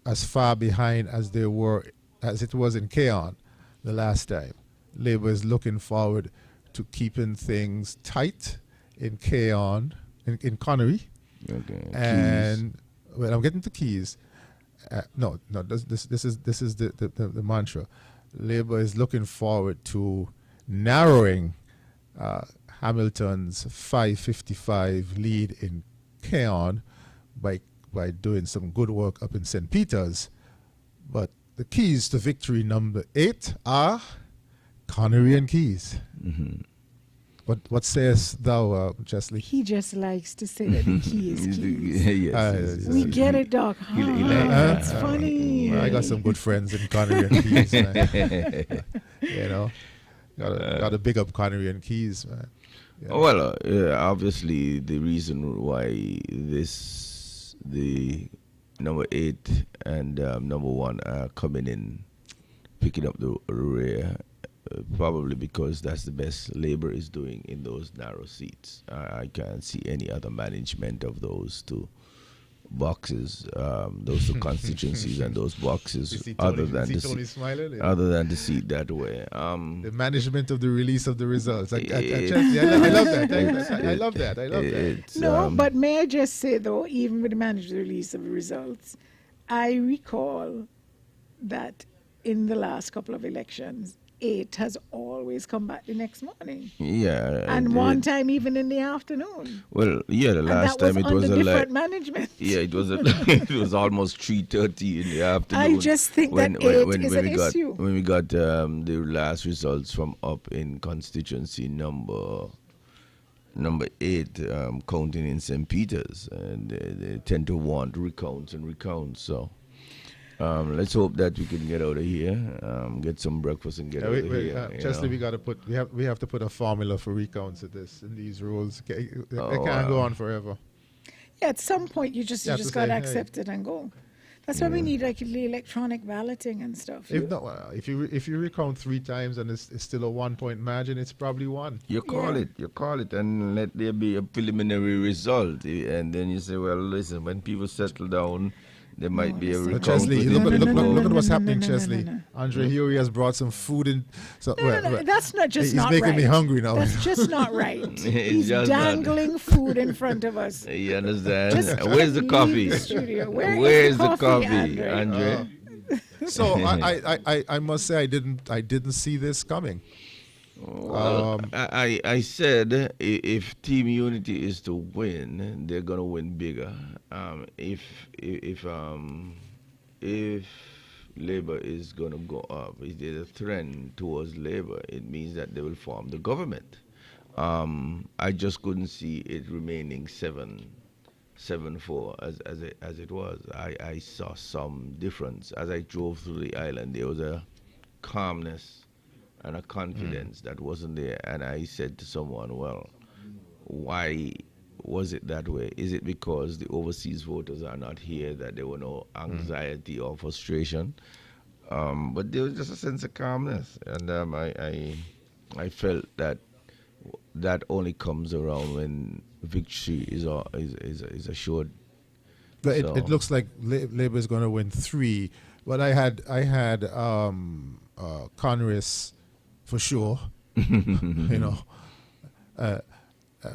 as far behind as it was in Keon the last time. Labour is looking forward to keeping things tight in Keon, in Connery. Okay. And when I'm getting to Keys, this is the mantra. Labour is looking forward to narrowing Hamilton's 555 lead in Keon by doing some good work up in St. Peter's. But the keys to victory number 8 are Connery and Keys. What sayest thou, Chesley? He just likes to say that the key is keys. Yes. We get it, Doc. That's funny. Well, I got some good friends in Connery and Keys, man. Got to big up Connery and Keys, man. Yeah. Well, obviously the reason why the number 8 and number 1 are coming in, picking up the rear, probably because that's the best Labour is doing in those narrow seats. I can't see any other management of those 2 boxes, those 2 constituencies and those boxes, other than the seat that way. The management of the release of the results. I love that. I love that. No, but may I just say though, even with the management release of the results, I recall that in the last couple of elections, 8 has always come back the next morning. Yeah. And one time even in the afternoon. Well, yeah, the last time it was a different management. Yeah, it was it was almost 3:30 in the afternoon. I just think that 8 is an issue. When we got the last results from up in constituency number 8, counting in St. Peter's, and they tend to want recounts. So let's hope that we can get out of here, get some breakfast, and get out of here. Chesley, we have to put a formula for recounts of this in these rules. It can't go on forever. Yeah, at some point you just got to accept it and go. That's why we need like the electronic balloting and stuff. If you recount 3 times and it's still a 1-point margin, it's probably 1. You call it, and let there be a preliminary result, and then you say, well, listen, when people settle down, there might be a But recount. Chesley, within look at what's no, happening, no, no, Chesley. no, no. Andre Huey has brought some food in. So, No, that's not just he's not making right. me hungry now. That's just not right. It's He's just not. dangling food in front of us. You understand? Just Where's the leave coffee? the studio. Where Where's is the coffee, Andre? Andre? So I must say I didn't see this coming. Well, I said if Team Unity is to win, they're gonna win bigger. If Labour is gonna go up, if there's a trend towards Labour, it means that they will form the government. I just couldn't see it remaining 7-4 as it was. I saw some difference as I drove through the island. There was a calmness and a confidence that wasn't there. And I said to someone, well, why was it that way? Is it because the overseas voters are not here that there were no anxiety or frustration? But there was just a sense of calmness. And I felt that only comes around when victory is assured. But So- it looks like Labour is going to win 3. But I had Congress for sure. You know,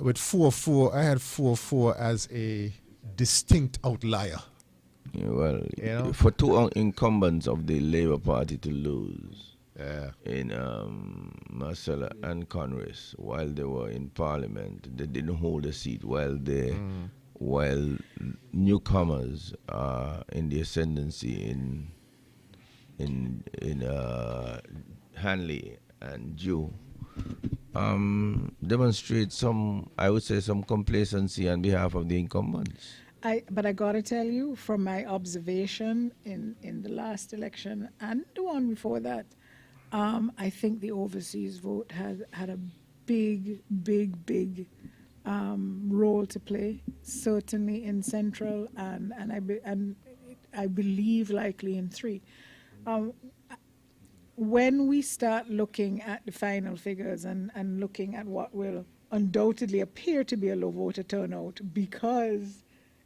with 4-4, I had 4-4 as a distinct outlier. Yeah, well, You know? for two incumbents of the Labour Party to lose in Marcella and Congress while they were in Parliament, they didn't hold a seat while newcomers are in the ascendancy in Hanley and Jew demonstrate some complacency on behalf of the incumbents. But I gotta tell you, from my observation in the last election and the one before that, I think the overseas vote had a big role to play, certainly in Central and I believe likely in 3. When we start looking at the final figures and looking at what will undoubtedly appear to be a low voter turnout because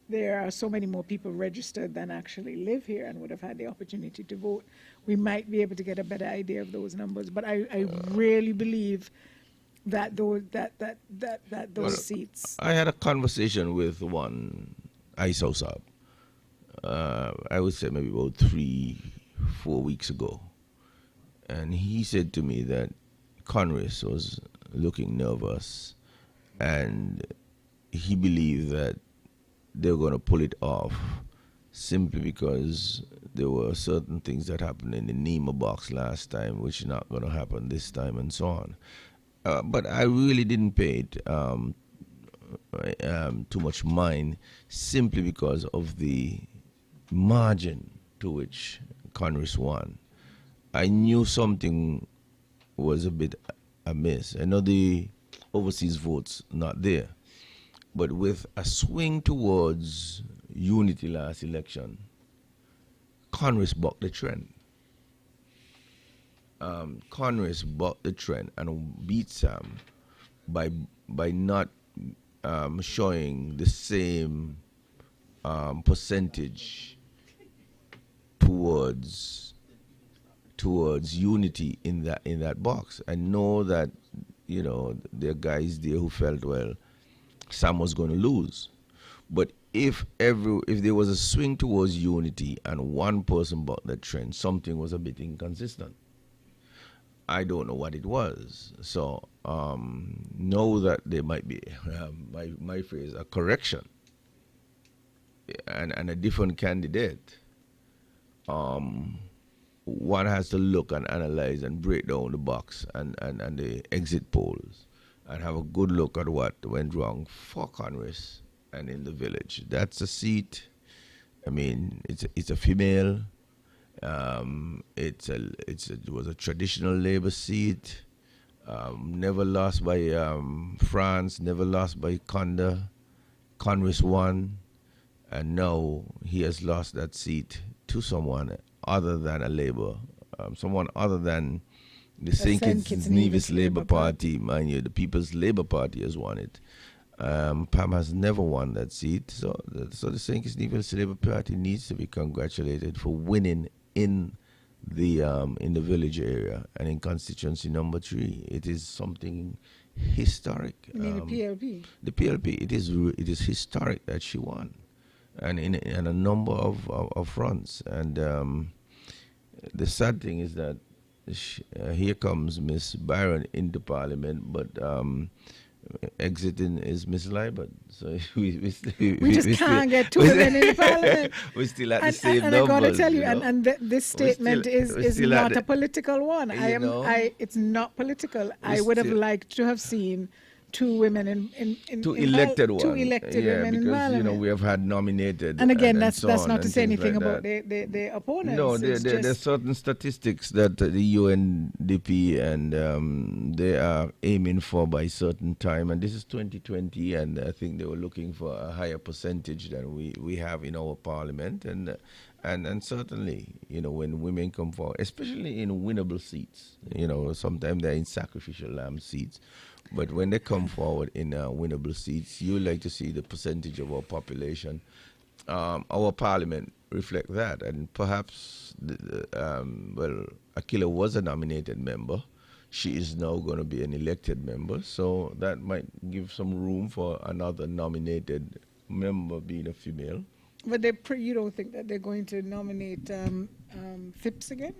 there are so many more people registered than actually live here and would have had the opportunity to vote, we might be able to get a better idea of those numbers. But I really believe that those seats. I had a conversation with one ISOSAB, I would say maybe about 3-4 weeks ago. And he said to me that Congress was looking nervous and he believed that they were going to pull it off simply because there were certain things that happened in the NEMA box last time which are not going to happen this time and so on. But I really didn't pay it too much mind simply because of the margin to which Congress won. I knew something was a bit amiss. I know the overseas votes not there, but with a swing towards unity last election, Congress bucked the trend. Congress bucked the trend and beat Sam by not showing the same percentage towards unity in that box. I know that there are guys there who felt, well, Sam was going to lose, but if there was a swing towards unity and one person bucked that trend, something was a bit inconsistent. I don't know what it was. So know that there might be my phrase, a correction and a different candidate. One has to look and analyze and break down the box and the exit polls and have a good look at what went wrong for Congress and in the village. That's a seat. I mean, it's a female. It was a traditional Labour seat. Never lost by France. Never lost by Conda. Congress won, and now he has lost that seat to someone other than a Labour, someone other than the St. Kitts Nevis Labour Party. Mind you, the People's Labour Party has won it. Pam has never won that seat, so the St. Kitts Nevis Labour Party needs to be congratulated for winning in the village area and in constituency number 3. It is something historic. You mean the PLP? The PLP. It is historic that she won, and in a number of fronts. And the sad thing is that here comes Miss Byron into Parliament, but exiting is Miss Libert. So we just can't get two women in Parliament. We're still at the same and numbers. I got to tell you, know? and this statement is not a political one. It's not political. I would have liked to have seen two women in two elected women in because Parliament. we have had nominated. And again, that's not to say anything like about the opponents. No, there's certain statistics that the UNDP and they are aiming for by certain time, and this is 2020, and I think they were looking for a higher percentage than we have in our Parliament, and certainly, when women come forward, especially in winnable seats, sometimes they're in sacrificial lamb seats. But when they come forward in winnable seats, you like to see the percentage of our population, our parliament reflect that. And perhaps, Akila was a nominated member. She is now going to be an elected member. So that might give some room for another nominated member being a female. But you don't think that they're going to nominate Phipps again?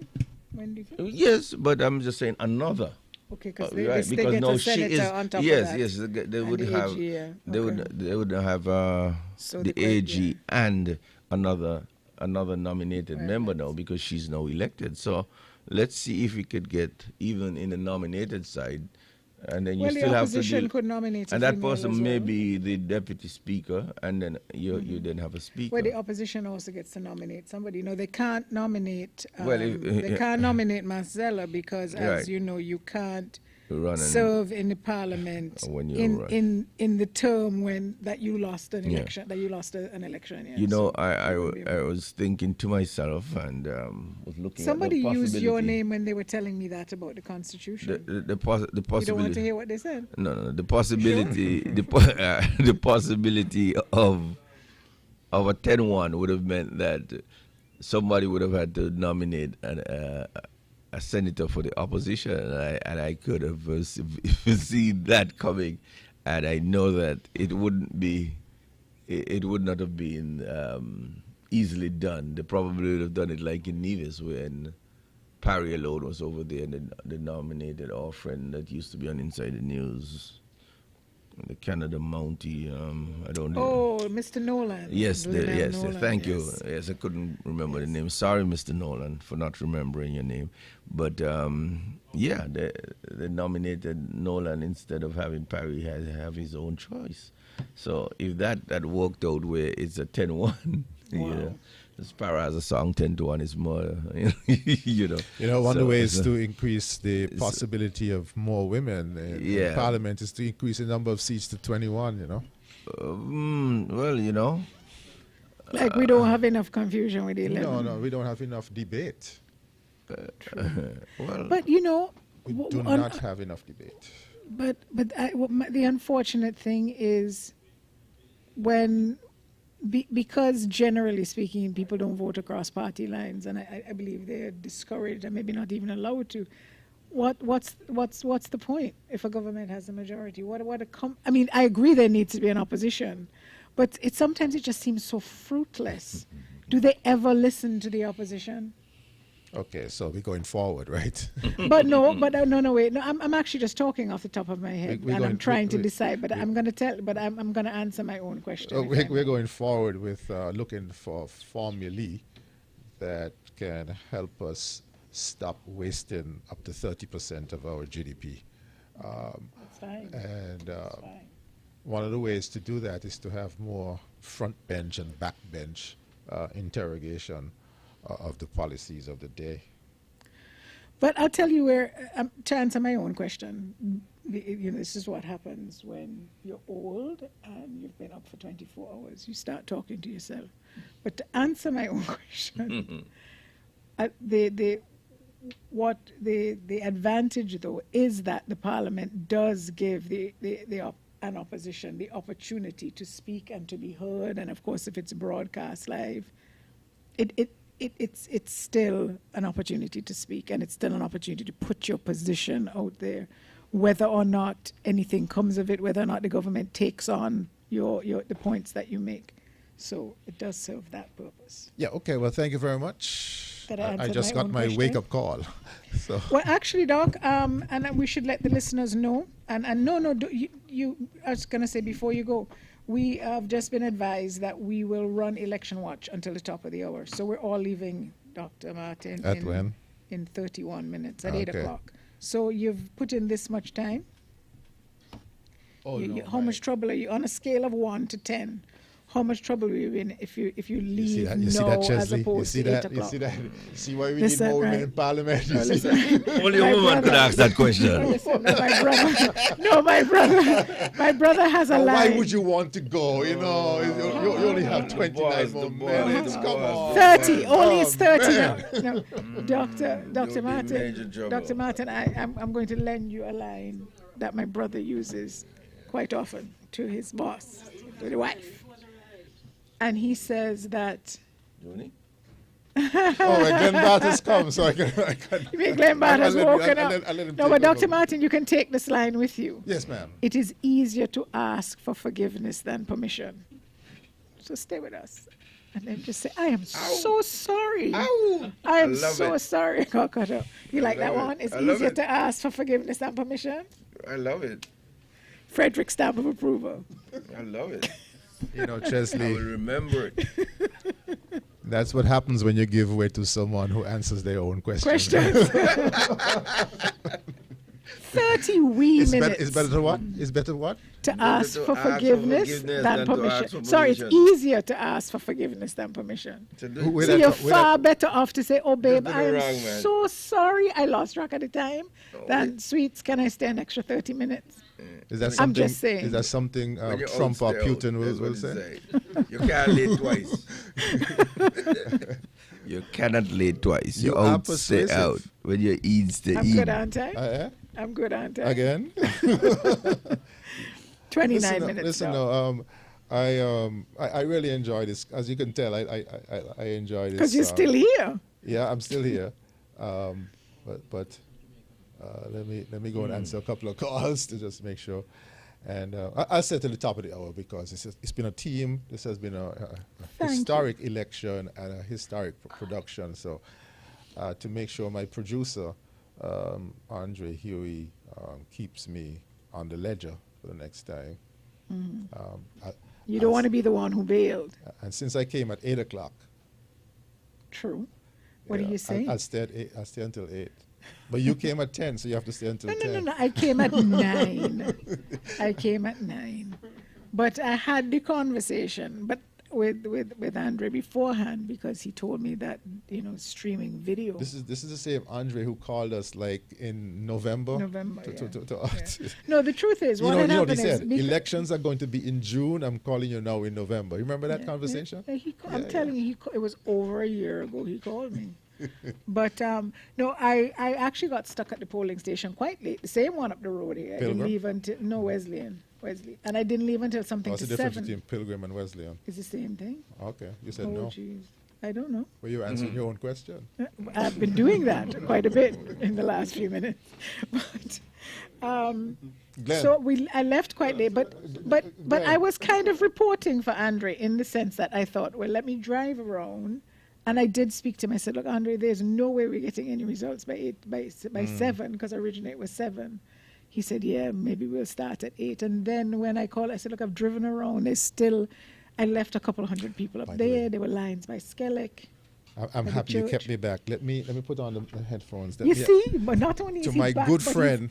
When do you think? Yes, but I'm just saying another. Okay, because they get a senator on top of that. Yes, they would have. AG, yeah. They would have the AG and another nominated member now, because she's now elected. So let's see if we could get even in the nominated side, and then you still have to deal. Could nominate and that person may be the deputy speaker, and then you then have a speaker. Well, the opposition also gets to nominate somebody. They can't nominate. They can't nominate Marcella because, as you know, you can't serve in the parliament in the term that you lost an election. That you lost an election. Yeah. I was thinking to myself and was looking. Somebody at the used your name when they were telling me that about the Constitution. The possibility. You don't want to hear what they said? No. The possibility. The possibility of a 10-1 would have meant that somebody would have had to nominate a senator for the opposition, and I could have seen that coming, and I know that it would not have been easily done. They probably would have done it like in Nevis, when Parry alone was over there, and they nominated our friend that used to be on Inside the News, the Canada Mountie. I don't know. Oh, Mr. Nolan. Yes, Nolan, thank you. Yes, I couldn't remember the name. Sorry, Mr. Nolan, for not remembering your name. But they nominated Nolan instead of having Parry have his own choice. So if that worked out where it's a 10-1, wow. Sparrow has a song 10-1 is more, one of the ways to increase the possibility of more women in Parliament is to increase the number of seats to 21. Like we don't have enough confusion with the 11. No, we don't have enough debate. But we do not have enough debate. But the unfortunate thing is because generally speaking, people don't vote across party lines, and I believe they're discouraged and maybe not even allowed to. What's the point if a government has a majority? I agree there needs to be an opposition, but sometimes it just seems so fruitless. Do they ever listen to the opposition? Okay, so we're going forward, right? No, wait. No, I'm actually just talking off the top of my head, I'm trying to decide. But I'm going to answer my own question. We're going forward with looking for formulae that can help us stop wasting up to 30% of our GDP. That's fine. And That's fine. One of the ways to do that is to have more front bench and back bench interrogation of the policies of the day. But I'll tell you to answer my own question, this is what happens when you're old and you've been up for 24 hours. You start talking to yourself. But to answer my own question, the advantage, though, is that the Parliament does give the an opposition the opportunity to speak and to be heard, and of course if it's broadcast live, it's still an opportunity to speak, and it's still an opportunity to put your position out there, whether or not anything comes of it, whether or not the government takes on the points that you make. So it does serve that purpose. Yeah, okay, well, thank you very much. I just got my wake-up call. So. Well, actually, Doc, and we should let the listeners know, and no, I was going to say before you go, we have just been advised that we will run Election Watch until the top of the hour. So we're all leaving, Dr. Martin. At when? In 31 minutes, at 8 o'clock. So you've put in this much time? How much trouble are you, on a scale of 1 to 10? How much trouble are you in if you leave as opposed to 8 o'clock? You see that? See why we need more women in Parliament? Only a woman could ask that question. My brother has a line. Why would you want to go? You know, you only have 29 more minutes. Come on. 30. Only it's 30 now. No, Dr. Martin, I'm going to lend you a line that my brother uses quite often to his boss, to the wife. And he says that. Glenn Bart has come, so I can. You mean Glenn Bart has woken up? No, but Dr. Martin, you can take this line with you. Yes, ma'am. It is easier to ask for forgiveness than permission. So stay with us. And then just say, I am so sorry. I am so sorry. You like that one? It's easier to ask for forgiveness than permission? I love it. Frederick's stamp of approval. I love it. You know, Chesley. I will remember it. That's what happens when you give way to someone who answers their own questions. 30 wee minutes. It's better to what? It's better what? To ask for forgiveness than permission. Sorry, it's easier to ask for forgiveness than permission. So you're far better off to say, oh, babe, I'm so sorry. I lost track at the time. Than, sweets, can I stay an extra 30 minutes? Is that something, I'm just saying. Is that something Trump or Putin will say? You can't lay twice. You cannot lay twice. You out, stay out. When you eat, stay in. I'm good, aren't I? I'm good, aren't I? Again? 29 minutes. Listen, I really enjoy this. As you can tell, I enjoy this. Because you're still here. Yeah, I'm still here. But let me go and answer a couple of calls to just make sure. And I'll say to the top of the hour because it's been a team. This has been a historic election and a historic production. So to make sure my producer, Andre Huey, keeps me on the ledger for the next time. Mm-hmm. You don't want to be the one who bailed. And since I came at 8 o'clock. True. What do you say? I'll stay until 8. But you came at 10, so you have to stay until 10. No. I came at 9. I came at 9. But I had the conversation with Andre beforehand because he told me that, streaming video. This is the same Andre who called us like in November. No, the truth is, what had happened is... elections are going to be in June. I'm calling you now in November. You remember that conversation? I'm telling you, it was over a year ago he called me. But no, I actually got stuck at the polling station quite late. The same one up the road here. I didn't leave until Wesley, and I didn't leave until something to 7. What's the difference between Pilgrim and Wesleyan? It's the same thing. Okay, you said no. Geez. I don't know. Well, you answering your own question. I've been doing that quite a bit in the last few minutes. But so I left quite late, but I was kind of reporting for Andre in the sense that I thought, well, let me drive around. And I did speak to him. I said, look, Andre, there's no way we're getting any results by 7, because originally it was 7. He said, yeah, maybe we'll start at 8. And then when I called, I said, look, I've driven around. I left a couple of hundred people up there. There were lines by Skellig. I'm happy you kept me back. Let me put on the headphones. See, but not only to my good friend,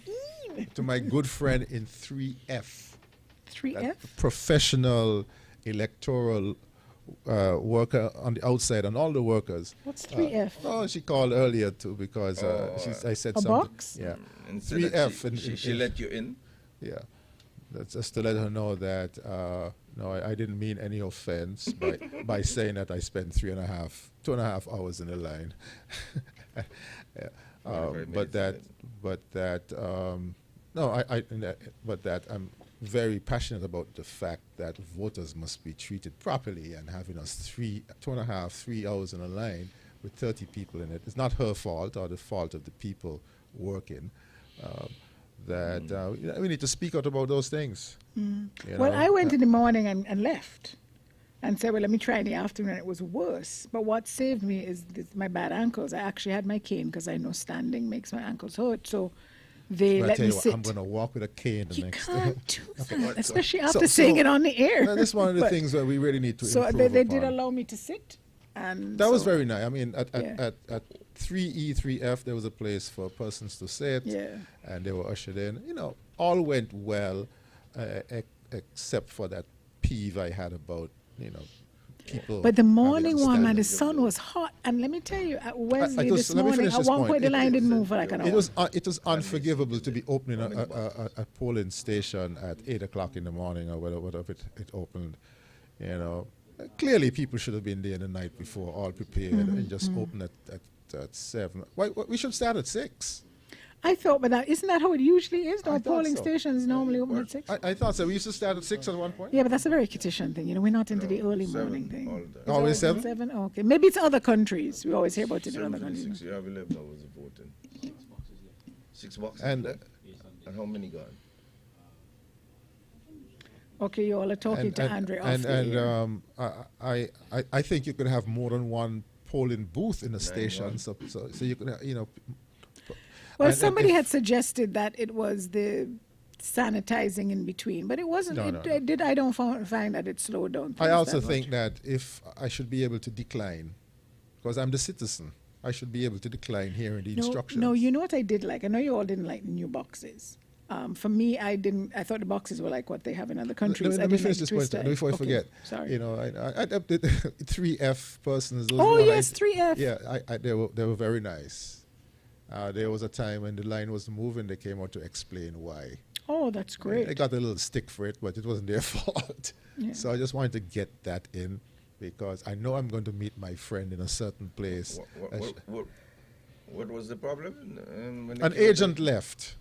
to my good friend in 3F. 3F? Professional electoral worker on the outside, and all the workers. What's 3F? She called earlier too because I said a something. Box? Yeah. And 3F. She let you in? Yeah. That's just to let her know that no, I didn't mean any offense by saying that I spent 2.5 hours in the line. No, but that I'm very passionate about the fact that voters must be treated properly, and having us 2.5, 3 hours in a line with 30 people in it. It's not her fault or the fault of the people working. We need to speak out about those things. Well, I went in the morning and left and said, well, let me try in the afternoon. It was worse. But what saved me is my bad ankles. I actually had my cane because I know standing makes my ankles hurt. So they let me sit. I'm going to walk with a cane the next day. You can't do that, especially after saying it on the air. That's one of the things that we really need to improve So they did upon. allow me to sit. And that was very nice. I mean, at 3E, 3F, there was a place for persons to sit, and they were ushered in. All went well, except for that peeve I had about, people. But the morning one, man, the sun was hot. And let me tell you, at Wesley this morning, at one point, the line didn't move for like an hour. It was unforgivable to be opening a polling station at 8 o'clock in the morning or whatever it opened, Clearly, people should have been there the night before, all prepared, and just open at 7. Why, we should start at 6. I thought, but isn't that how it usually is? No, polling stations normally open at 6. I thought so. We used to start at 6 at one point. Yeah, but that's a very Kittian thing. We're not into the early morning thing. Always 7? 7? Oh, okay. Maybe it's other countries. We always hear about it in other countries. You have 11 hours of voting. 6 boxes. And how many gone? Okay, you all are talking to Andre off the air. I think you could have more than one polling booth in a station, so you could, Well, somebody had suggested that it was the sanitizing in between, but it wasn't. I don't find that it slowed down. I also think that if I should be able to decline, because I'm the citizen, I should be able to decline hearing the instructions. No, you know what I did like? I know you all didn't like the new boxes. For me, I didn't. I thought the boxes were like what they have in other countries. Let me finish this point before I forget. Sorry. I 3F persons. Yes, 3F. Yeah, they were very nice. There was a time when the line was moving, they came out to explain why. Oh, that's great. They got a little stick for it, but it wasn't their fault. Yeah. So I just wanted to get that in because I know I'm going to meet my friend in a certain place. What was the problem? An agent left.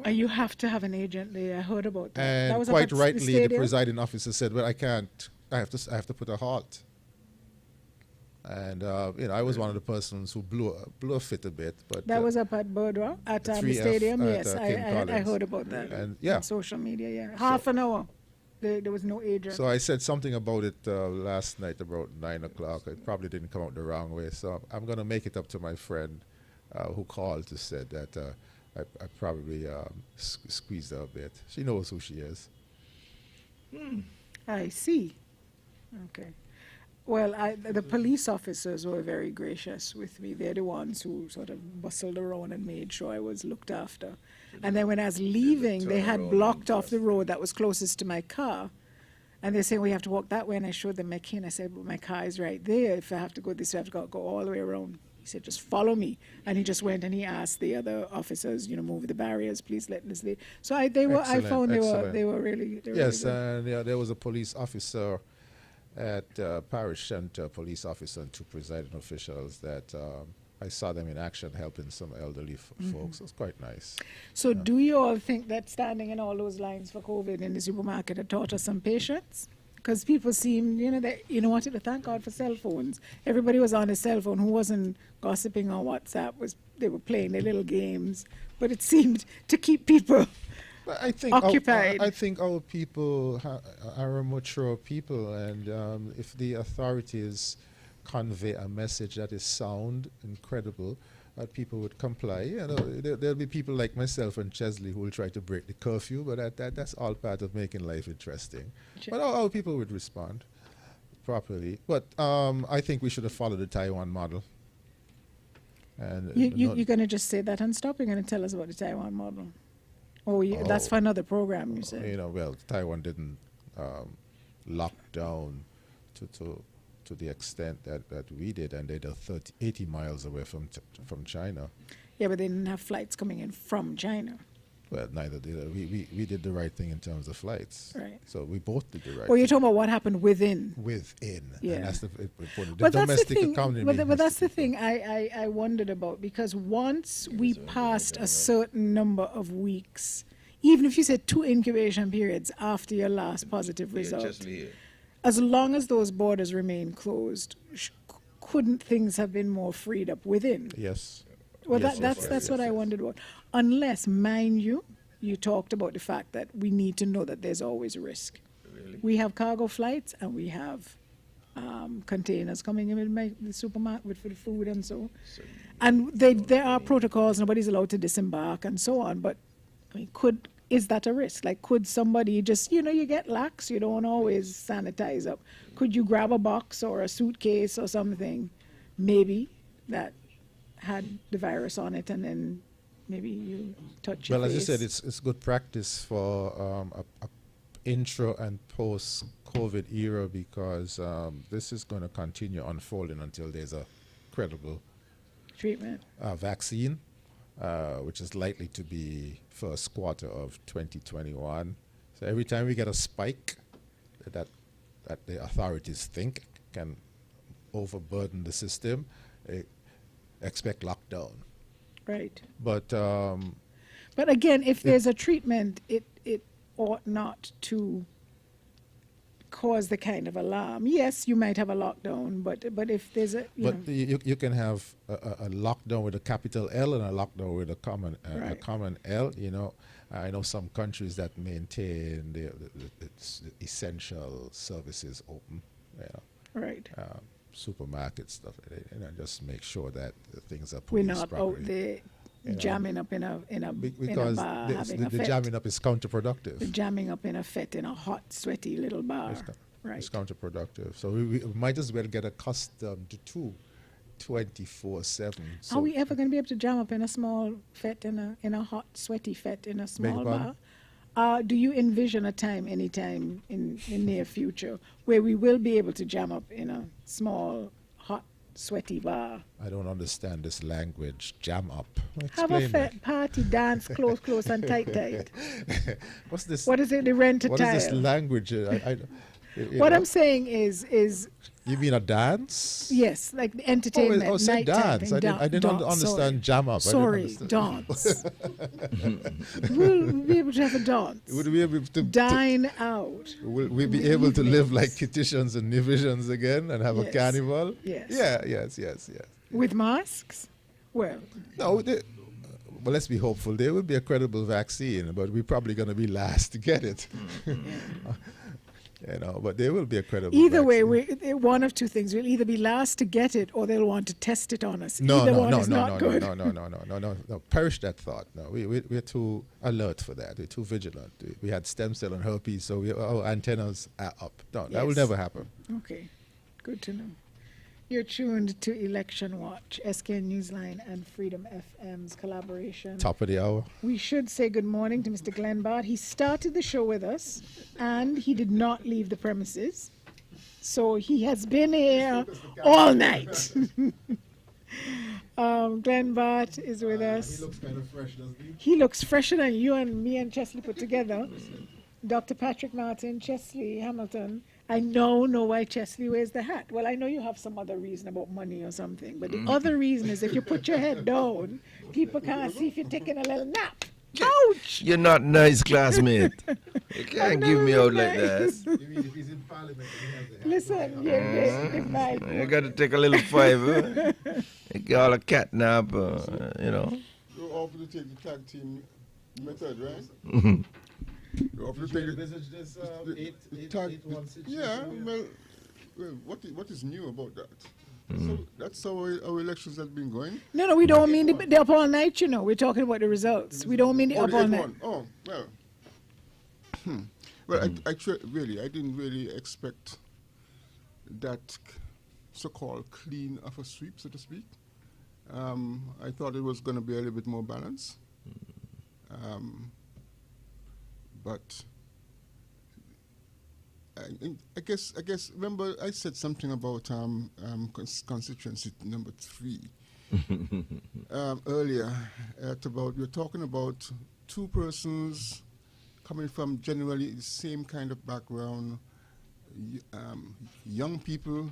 You have to have an agent there. I heard about that. And that was quite rightly, the stadium? presiding officer said, "Well, I can't. I have to put a halt." And I was one of the persons who blew a fit a bit. But that was up at Birdwell at the stadium. Yes, I heard about that. And on social media. Yeah, half an hour. There was no agent. So I said something about it last night about 9 o'clock. It probably didn't come out the wrong way. So I'm going to make it up to my friend who called to say that I probably squeezed her a bit. She knows who she is. I see. Okay. Well, the police officers were very gracious with me. They're the ones who sort of bustled around and made sure I was looked after. And then when I was leaving, they had blocked off the road that was closest to my car. And they said, we have to walk that way. And I showed them my key. And I said, but my car is right there. If I have to go this way, I have to go all the way around. He said, just follow me. And he just went and he asked the other officers, move the barriers, please let us leave. So I found they were really yes, really and there was a police officer at Parish Center, police officer and 2 presiding officials that I saw them in action helping some elderly folks. It was quite nice. So do you all think that standing in all those lines for COVID in the supermarket had taught us some patience? Because people seemed, wanted to thank God for cell phones. Everybody was on a cell phone. Who wasn't gossiping on WhatsApp? They were playing their little games. But it seemed to keep people occupied. I think our people are a mature people, and if the authorities convey a message that is sound and credible, people would comply. There'll be people like myself and Chesley who will try to break the curfew, but that's all part of making life interesting. Sure. But our people would respond properly. But I think we should have followed the Taiwan model. And you're going to just say that and stop? You're going to tell us about the Taiwan model? That's for another program, you said. Well, Taiwan didn't lock down to the extent that we did, and they're 80 miles away from China. Yeah, but they didn't have flights coming in from China. Well, neither did I. We did the right thing in terms of flights. Right. So we both did the right Well, you're thing. talking about what happened within. Within. Yeah. And that's the important. The But that's the domestic thing. economy. But that's the thing I wondered about, because once we passed a certain number of weeks, even if you said 2 incubation periods after your last positive result, as long as those borders remain closed, couldn't things have been more freed up within? Yes. Well, Yes, that's what I wondered about. Unless, mind you, you talked about the fact that we need to know that there's always risk. Really? We have cargo flights and we have containers coming in with the supermarket for the food and so. And there are protocols. Nobody's allowed to disembark and so on. But I mean, is that a risk? Like, could somebody just, you get lax. You don't always sanitize up. Could you grab a box or a suitcase or something, maybe that had the virus on it, and then maybe you touch your face? Well, as you said, it's good practice for a intro and post-COVID era, because this is going to continue unfolding until there's a credible treatment vaccine, which is likely to be first quarter of 2021. So every time we get a spike that the authorities think can overburden the system, expect lockdown. Right. But again, if there's a treatment, it ought not to cause the kind of alarm. Yes, you might have a lockdown, but if there's a you can have a lockdown with a capital L and a lockdown with a common L. I know some countries that maintain the essential services open. Right. Supermarket stuff, and just make sure that things are we're policed not properly. out there jamming up in a because bar, the jamming up is counterproductive. The jamming up in a fete in a hot, sweaty little bar. It's counterproductive. So we might as well get accustomed to 24/7. So are we ever going to be able to jam up in a small fete, in a hot, sweaty fete in a small bar? Do you envision a time, anytime in near future, where we will be able to jam up in a small, hot, sweaty bar? I don't understand this language, jam up. Have a fete party, dance close and tight. What's this? What is it, the rent a What tile? is this language? What I'm saying is... You mean a dance? Yes, like the entertainment. Say dance. I didn't understand jam up. Sorry, dance. We'll be able to have a dance. Would we be able to dine out? Will we be able to live like Kititians and Nivisions again and have a carnival? Yes. Yeah, yes. With masks? Well. No, well, let's be hopeful. There will be a credible vaccine, but we're probably going to be last to get it. But there will be a credible Either vaccine. way, one of two things. We'll either be last to get it, or they'll want to test it on us. No. Perish that thought. No, we're too alert for that. We're too vigilant. We had stem cell and herpes, so our antennas are up. No, that will never happen. Okay, good to know. You're tuned to Election Watch, SK Newsline and Freedom FM's collaboration. Top of the hour. We should say good morning to Mr. Glenn Bart. He started the show with us, and he did not leave the premises. So he has been here all night. Glenn Bart is with us. He looks kind of fresh, doesn't he? He looks fresher than you and me and Chesley put together. Dr. Patrick Martin, Chesley Hamilton. I know why Chesley wears the hat. Well, I know you have some other reason about money or something, but the other reason is if you put your head down, people can't see if you're taking a little nap. Ouch! You're not nice, classmate. You can't give me out like that. You mean if he's in parliament, he has the hat? Listen, you got to take a little fiver. You get all a cat nap, You're off to take the tag team method, right? What is new about that? So that's how our elections have been going. No, we don't mean the up all night. We're talking about the results. We don't mean the up all night. Oh well. Well, I didn't really expect that so-called clean of a sweep, so to speak. I thought it was going to be a little bit more balanced. But I guess. Remember, I said something about constituency number 3 earlier. We're talking about two persons coming from generally the same kind of background, young people,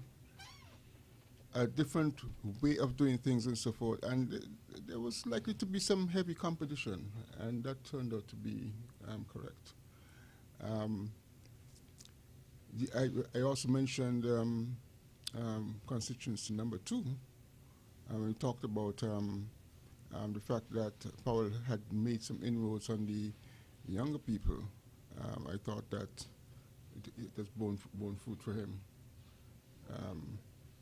a different way of doing things and so forth. And there was likely to be some heavy competition, and that turned out to be correct. I also mentioned constituency number 2. We talked about the fact that Powell had made some inroads on the younger people. I thought that it has borne fruit for him.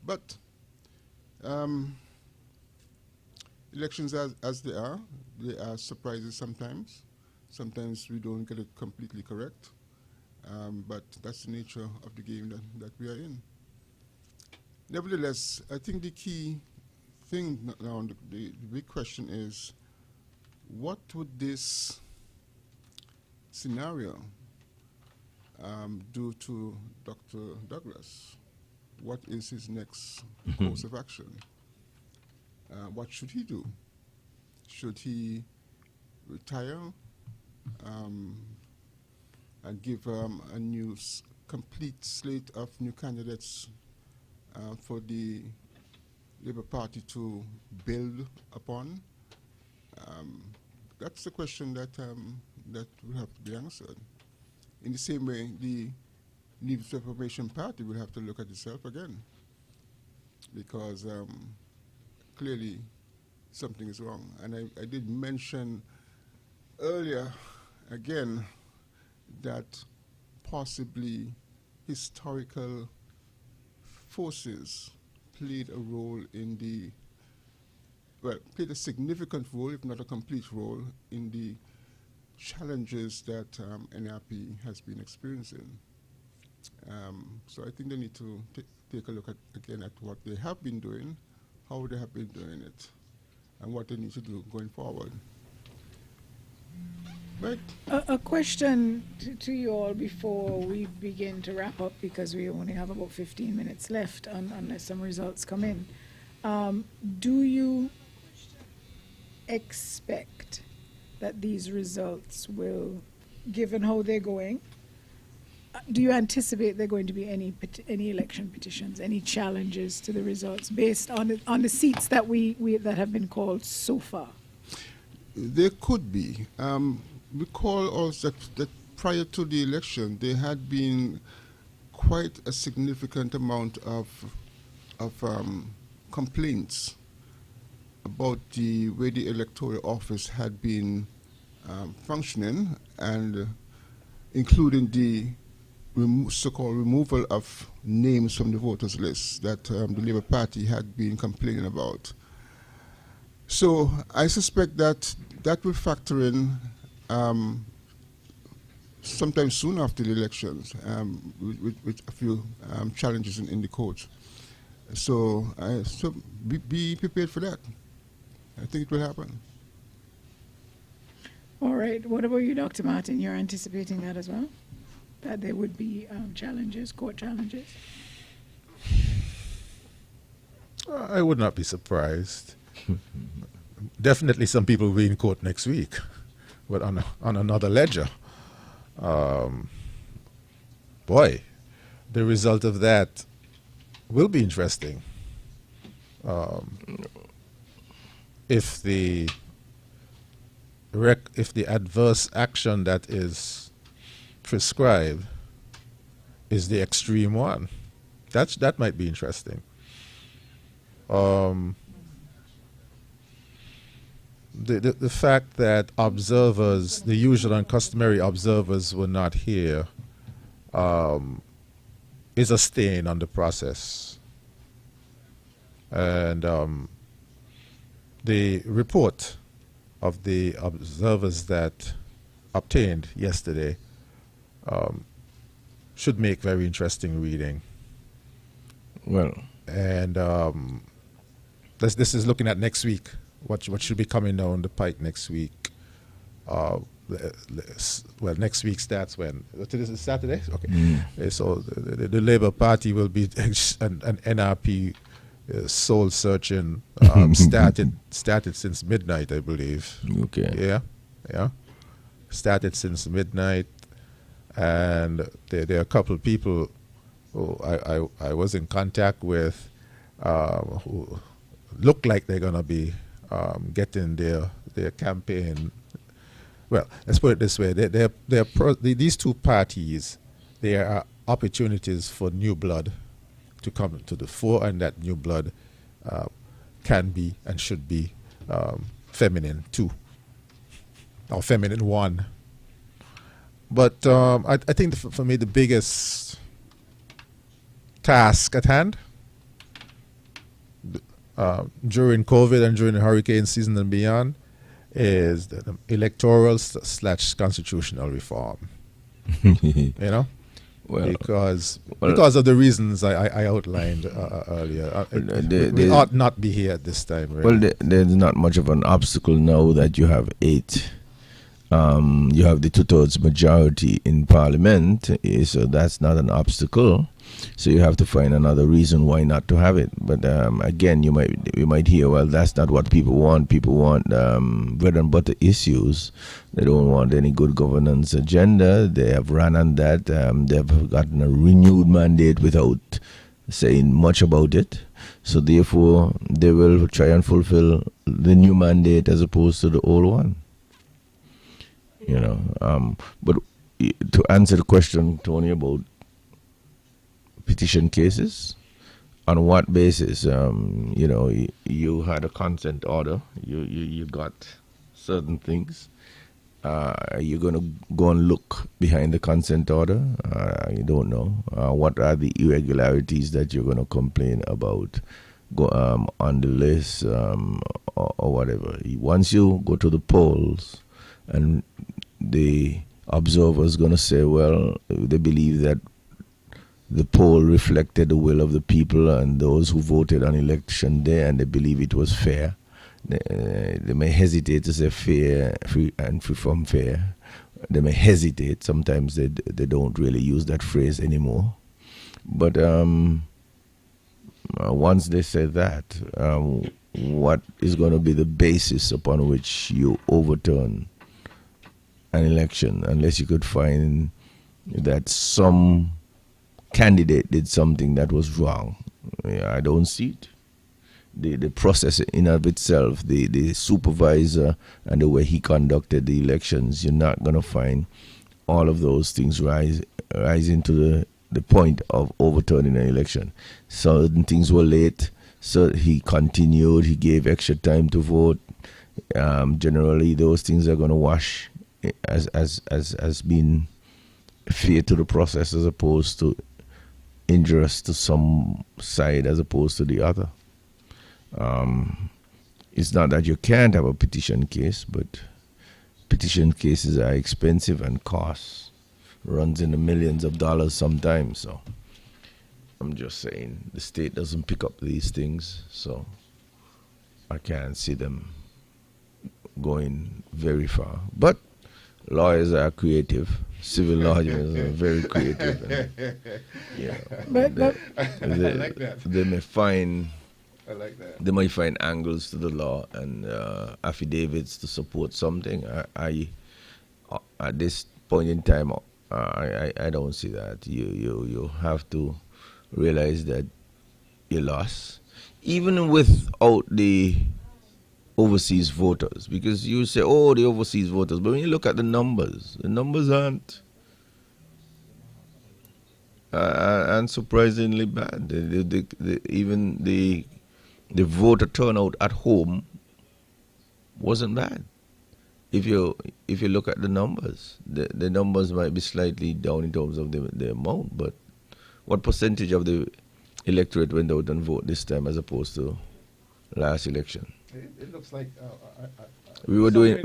But elections as they are surprises sometimes. Sometimes we don't get it completely correct. But that's the nature of the game that we are in. Nevertheless, I think the key thing now, the big question is, what would this scenario do to Dr. Douglas? What is his next course of action? What should he do? Should he retire and give a new complete slate of new candidates for the Labour Party to build upon? That's the question that will have to be answered. In the same way, the Leaves Reformation Party will have to look at itself again, because clearly something is wrong. And I did mention earlier, again, that possibly historical forces played a role in played a significant role, if not a complete role, in the challenges that NRP has been experiencing. So I think they need to take a look again at what they have been doing, how they have been doing it, and what they need to do going forward. Right. A question to you all before we begin to wrap up, because we only have about 15 minutes left unless some results come in. Do you expect that these results will, given how they're going, do you anticipate there are going to be any election petitions, any challenges to the results based on the seats that that have been called so far? There could be. Recall also that prior to the election, there had been quite a significant amount of complaints about the way the electoral office had been functioning, and including the so-called removal of names from the voters list that the Labour Party had been complaining about. So I suspect that will factor in sometime soon after the elections, with a few challenges in the court. So be prepared for that. I think it will happen. All right. What about you, Dr. Martin? You're anticipating that as well? That there would be challenges, court challenges? I would not be surprised. Definitely some people will be in court next week, but on another ledger. Boy, the result of that will be interesting. If the adverse action that is prescribed is the extreme one, that might be interesting. The fact that observers, the usual and customary observers, were not here is a stain on the process. And the report of the observers that obtained yesterday should make very interesting reading. Well, and this is looking at next week. What should be coming down the pike next week? Well, next week starts when? This is Saturday? Okay. So the Labour Party will be an NRP soul searching started since midnight, I believe. Okay. Yeah. started since midnight, and there are a couple of people who I was in contact with who look like they're going to be getting their campaign. Well, let's put it this way: these two parties, there are opportunities for new blood to come to the fore, and that new blood can be and should be feminine too, or feminine one. But I think for me the biggest task at hand during COVID and during the hurricane season and beyond is the electoral / constitutional reform. You know, because of the reasons I outlined earlier, we ought not be here at this time. Really. Well, there's not much of an obstacle now that you have 8. You have the 2/3 majority in Parliament, so that's not an obstacle. So you have to find another reason why not to have it. But again, you might hear, well, that's not what people want. People want bread and butter issues. They don't want any good governance agenda. They have run on that. They've gotten a renewed mandate without saying much about it. So therefore, they will try and fulfill the new mandate as opposed to the old one. You know, but to answer the question, Tony, about petition cases, on what basis? You know, you had a consent order. You got certain things. Are you going to go and look behind the consent order? You don't know. What are the irregularities that you're going to complain about on the list or whatever? Once you go to the polls, and the observer's going to say, well, they believe that the poll reflected the will of the people and those who voted on election day, and they believe it was fair. They may hesitate to say fair, free from fair. They may hesitate. Sometimes they don't really use that phrase anymore. But once they say that, what is going to be the basis upon which you overturn an election, unless you could find that some candidate did something that was wrong? I don't see it. The process in of itself, the supervisor and the way he conducted the elections, you're not going to find all of those things rising to the point of overturning an election. Certain things were late, so he continued, he gave extra time to vote. Generally, those things are going to wash as being fair to the process as opposed to injurious to some side as opposed to the other. It's not that you can't have a petition case, but petition cases are expensive and runs in the millions of dollars sometimes. So I'm just saying the state doesn't pick up these things, so I can't see them going very far. But lawyers are creative. Civil lawyers are very creative. And, you know, I like that. They may find. I like that. They might find angles to the law and affidavits to support something. I at this point in time, I don't see that. You have to realize that you lost, even without the overseas voters, because you say, oh, the overseas voters, but when you look at the numbers aren't unsurprisingly bad. Even the voter turnout at home wasn't bad. If you look at the numbers, the numbers might be slightly down in terms of the amount, but what percentage of the electorate went out and voted this time as opposed to last election? It looks like we were doing a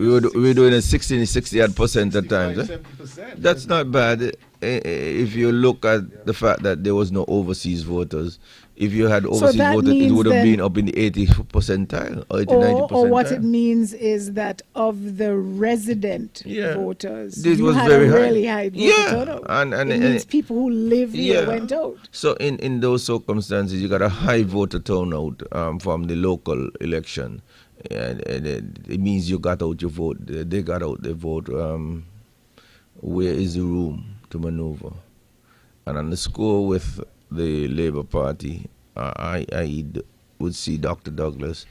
60% at times. 70%. That's not bad. If you look at the fact that there was no overseas voters, if you had overseas voters, it would have been up in the 80th percentile or 90th percentile. Or what it means is that of the resident voters, this you was had very a high. really high voter turnout. And it means people who live here went out. So in those circumstances, you got a high voter turnout from the local election. And it means you got out your vote. They got out their vote. where is the room to maneuver? And on the score with the Labour Party, I would see Dr. Douglas.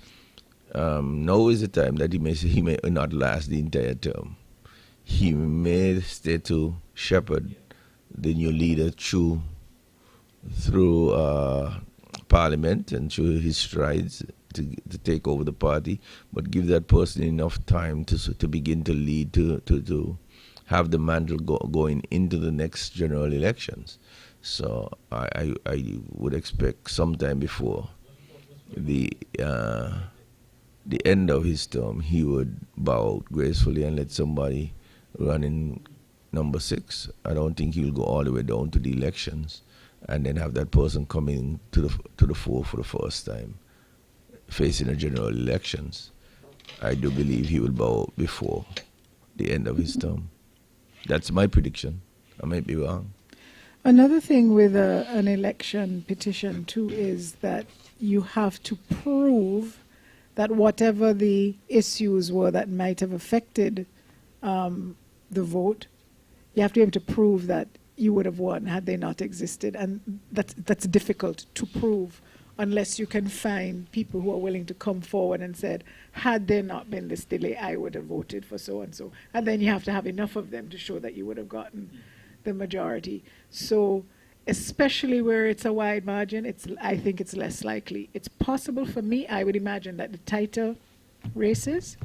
Now is the time that he may not last the entire term. He may stay to shepherd the new leader through Parliament and through his strides to take over the party, but give that person enough time to begin to lead, to have the mantle going into the next general elections. So I would expect sometime before the end of his term, he would bow out gracefully and let somebody run in number 6. I don't think he'll go all the way down to the elections and then have that person coming to the fore for the first time, facing the general elections. I do believe he will bow out before the end of his term. That's my prediction. I might be wrong. Another thing with an election petition too is that you have to prove that whatever the issues were that might have affected the vote, you have to be able to prove that you would have won had they not existed, and that's difficult to prove unless you can find people who are willing to come forward and said, had there not been this delay, I would have voted for so and so, and then you have to have enough of them to show that you would have gotten the majority. So especially where it's a wide margin, I think it's less likely. It's possible for me, I would imagine, that the tighter races,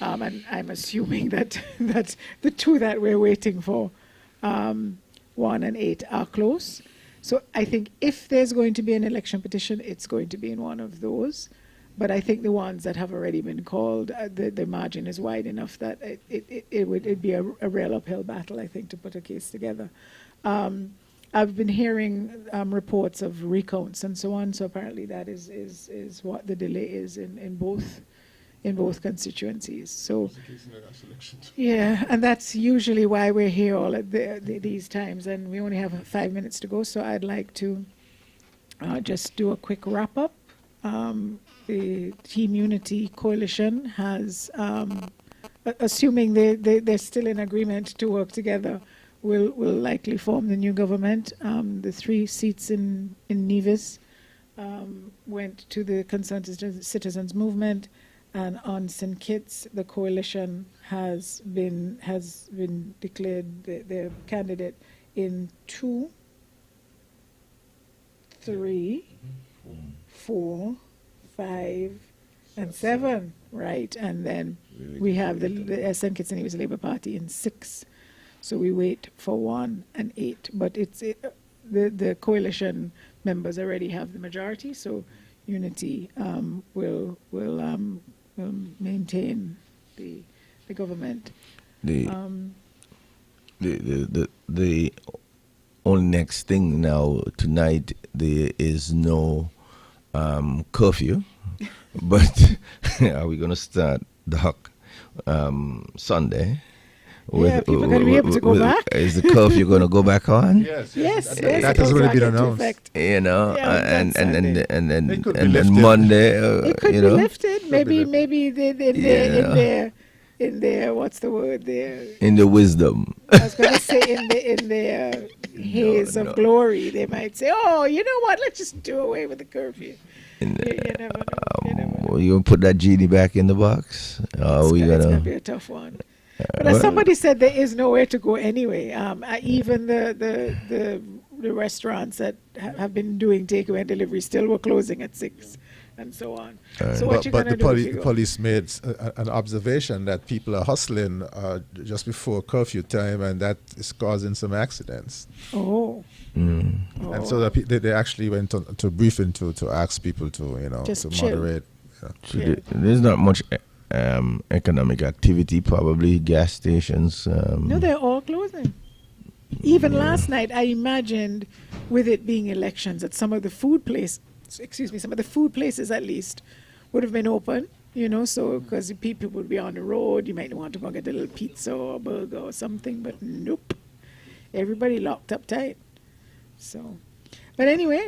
and I'm assuming that the two that we're waiting for, 1 and 8, are close. So I think if there's going to be an election petition, it's going to be in one of those. But I think the ones that have already been called, the margin is wide enough that it'd be a real uphill battle, I think, to put a case together. I've been hearing reports of recounts and so on. So apparently that is what the delay is in both constituencies. So yeah, and that's usually why we're here all at these times. And we only have 5 minutes to go, so I'd like to just do a quick wrap up. The Team Unity Coalition has, assuming they're still in agreement to work together, will likely form the new government. The 3 seats in Nevis went to the Concerned Citizens Movement, and on St. Kitts, the coalition has been declared their candidate in 2, 3, 4, 5, and 7, right? And then we have the St. Kitts and Nevis Labour Party in 6. So we wait for 1 and 8, but the coalition members already have the majority. So Unity will maintain the government. The only next thing now tonight there is no curfew, but are we going to start dark Sunday? Yeah, people are going to be able to go back. Is the curfew going to go back on? Yes. That has already been announced. You know, yeah, and then Monday, it could you be know, lifted. Maybe in their what's the word there? In the wisdom. I was going to say in their haze of glory, they might say, "Oh, you know what? Let's just do away with the curfew." You never know. You gonna put that genie back in the box? It's gonna be a tough one. But as somebody said, there is nowhere to go anyway. Even the restaurants that have been doing takeaway and delivery still were closing at 6, and so on. So what you gonna do? The police made an observation that people are hustling just before curfew time, and that is causing some accidents. Oh. And so they actually went on to briefing to ask people to just to chill. moderate. So there's not much economic activity, probably gas stations. No, they're all closing. Even last night, I imagined, with it being elections, that some of the food places at least would have been open. So because people would be on the road, you might want to go get a little pizza or a burger or something, but nope, everybody locked up tight. So, but anyway,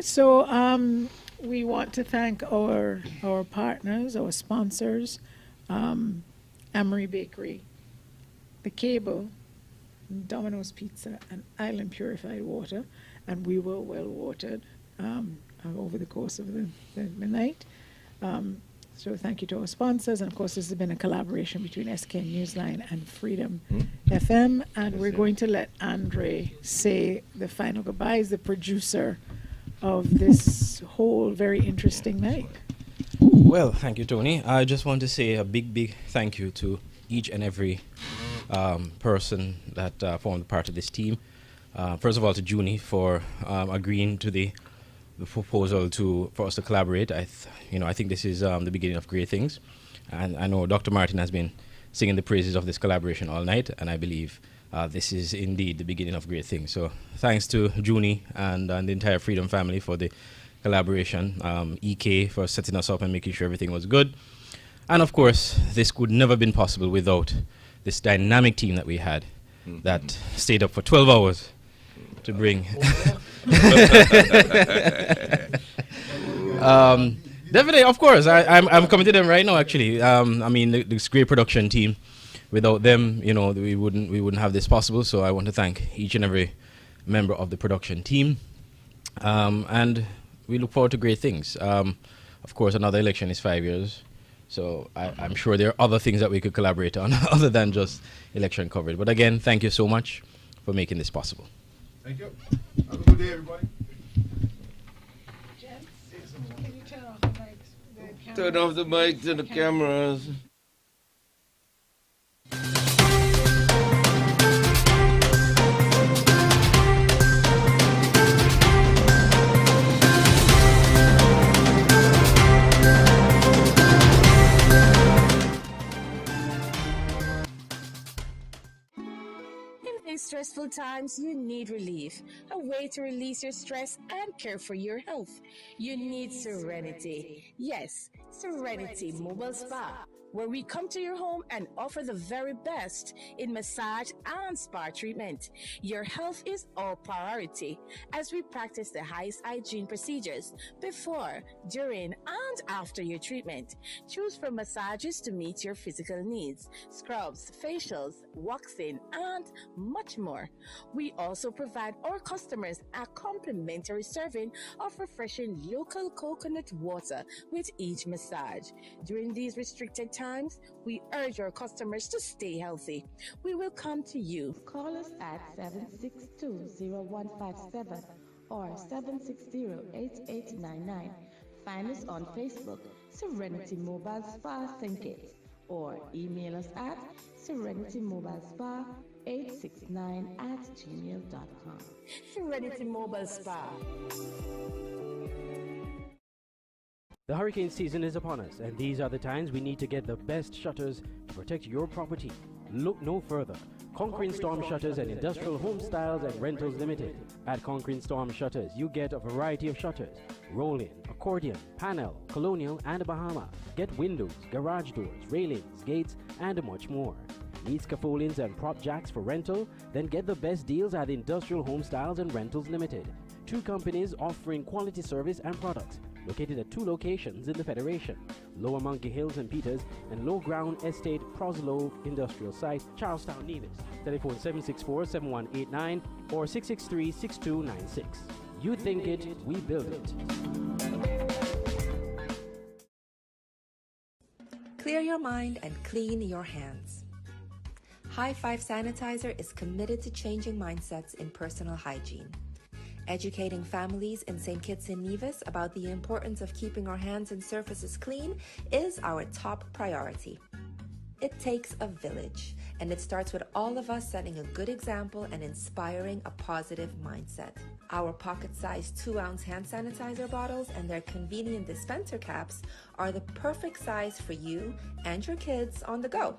we want to thank our partners, our sponsors. Amory Bakery, the Cable, Domino's Pizza, and Island Purified Water, and we were well watered over the course of the night. So thank you to our sponsors, and of course this has been a collaboration between SK Newsline and Freedom FM, and we're going to let Andre say the final goodbyes, the producer of this whole very interesting night. Well, thank you, Tony. I just want to say a big thank you to each and every person that formed part of this team. First of all, to Junie for agreeing to the proposal for us to collaborate. I think this is the beginning of great things, and I know Dr. Martin has been singing the praises of this collaboration all night, and I believe this is indeed the beginning of great things. So thanks to Junie and the entire Freedom family for the collaboration, EK for setting us up and making sure everything was good, and of course this could never have been possible without this dynamic team that we had that stayed up for 12 hours to bring definitely, of course, I'm coming to them right now actually. This great production team, without them, we wouldn't have this possible, so I want to thank each and every member of the production team, and we look forward to great things. Of course, another election is 5 years, so I'm sure there are other things that we could collaborate on other than just election coverage. But again, thank you so much for making this possible. Thank you. Have a good day, everybody. Jen, can you turn off the mics? Turn off the mic to the cameras. In these stressful times, you need relief, a way to release your stress and care for your health. You need serenity. Yes, Serenity Mobile Spa, where we come to your home and offer the very best in massage and spa treatment. Your health is our priority as we practice the highest hygiene procedures before, during, and after your treatment. Choose from massages to meet your physical needs, scrubs, facials, waxing, and much more. We also provide our customers a complimentary serving of refreshing local coconut water with each massage. During these restricted times, we urge our customers to stay healthy. We will come to you. Call us at 762-0157 or 760-8899. Find us on Facebook, Serenity Mobile Spa Think It, or email us at serenitymobilespa869@gmail.com. Serenity Mobile Spa. The hurricane season is upon us, and these are the times we need to get the best shutters to protect your property. Look no further. Conquering Storm Shutters and Industrial Home Styles and Rentals Limited. At Conquering Storm Shutters, you get a variety of shutters: roll-in, accordion, panel, colonial, and Bahama. Get windows, garage doors, railings, gates, and much more. Need scaffoldings and prop jacks for rental? Then get the best deals at Industrial Home Styles and Rentals Limited. Two companies offering quality service and products. Located at two locations in the Federation: Lower Monkey Hills and Peters, and Low Ground Estate Proslow Industrial Site, Charlestown, Nevis. Telephone 764-7189 or 663-6296. You think it, we build it. Clear your mind and clean your hands. High Five Sanitizer is committed to changing mindsets in personal hygiene. Educating families in St. Kitts and Nevis about the importance of keeping our hands and surfaces clean is our top priority. It takes a village, and it starts with all of us setting a good example and inspiring a positive mindset. Our pocket-sized 2-ounce hand sanitizer bottles and their convenient dispenser caps are the perfect size for you and your kids on the go.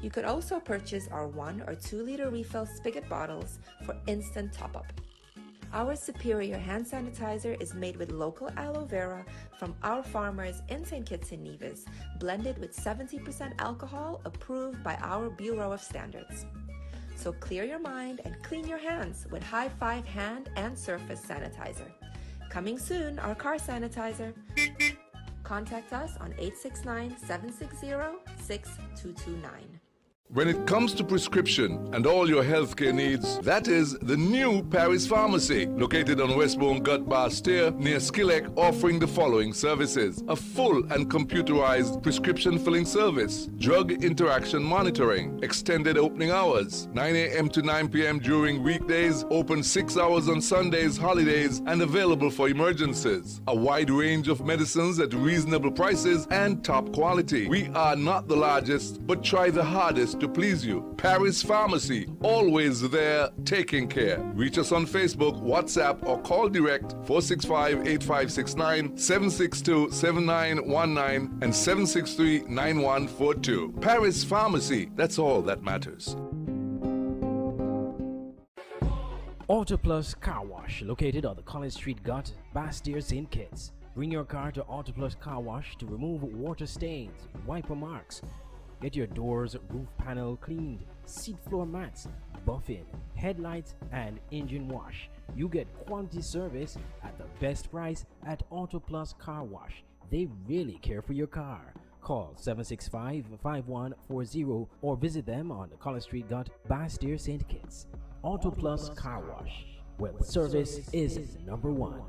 You could also purchase our 1 or 2 liter refill spigot bottles for instant top-up. Our superior hand sanitizer is made with local aloe vera from our farmers in St. Kitts and Nevis, blended with 70% alcohol, approved by our Bureau of Standards. So clear your mind and clean your hands with High Five hand and surface sanitizer. Coming soon, our car sanitizer. Contact us on 869-760-6229. When it comes to prescription and all your healthcare needs, that is the new Paris Pharmacy, located on Westbourne Gut Bastille near Skilek, offering the following services: a full and computerized prescription filling service, drug interaction monitoring, extended opening hours, 9 a.m. to 9 p.m. during weekdays, open 6 hours on Sundays, holidays, and available for emergencies, a wide range of medicines at reasonable prices and top quality. We are not the largest, but try the hardest to please you. Paris Pharmacy, always there, taking care. Reach us on Facebook, WhatsApp, or call direct 465-8569, 762-7919, and 763-9142. Paris Pharmacy, that's all that matters. Auto Plus Car Wash, located on the College Street Gut, Bastille, St. Kitts. Bring your car to Auto Plus Car Wash to remove water stains, wiper marks. Get your doors, roof panel cleaned, seat floor mats, buffing, headlights, and engine wash. You get quality service at the best price at Auto Plus Car Wash. They really care for your car. Call 765-5140 or visit them on the College Street Gut, Bastille, St. Kitts. Auto Plus Car Wash, where service is number one.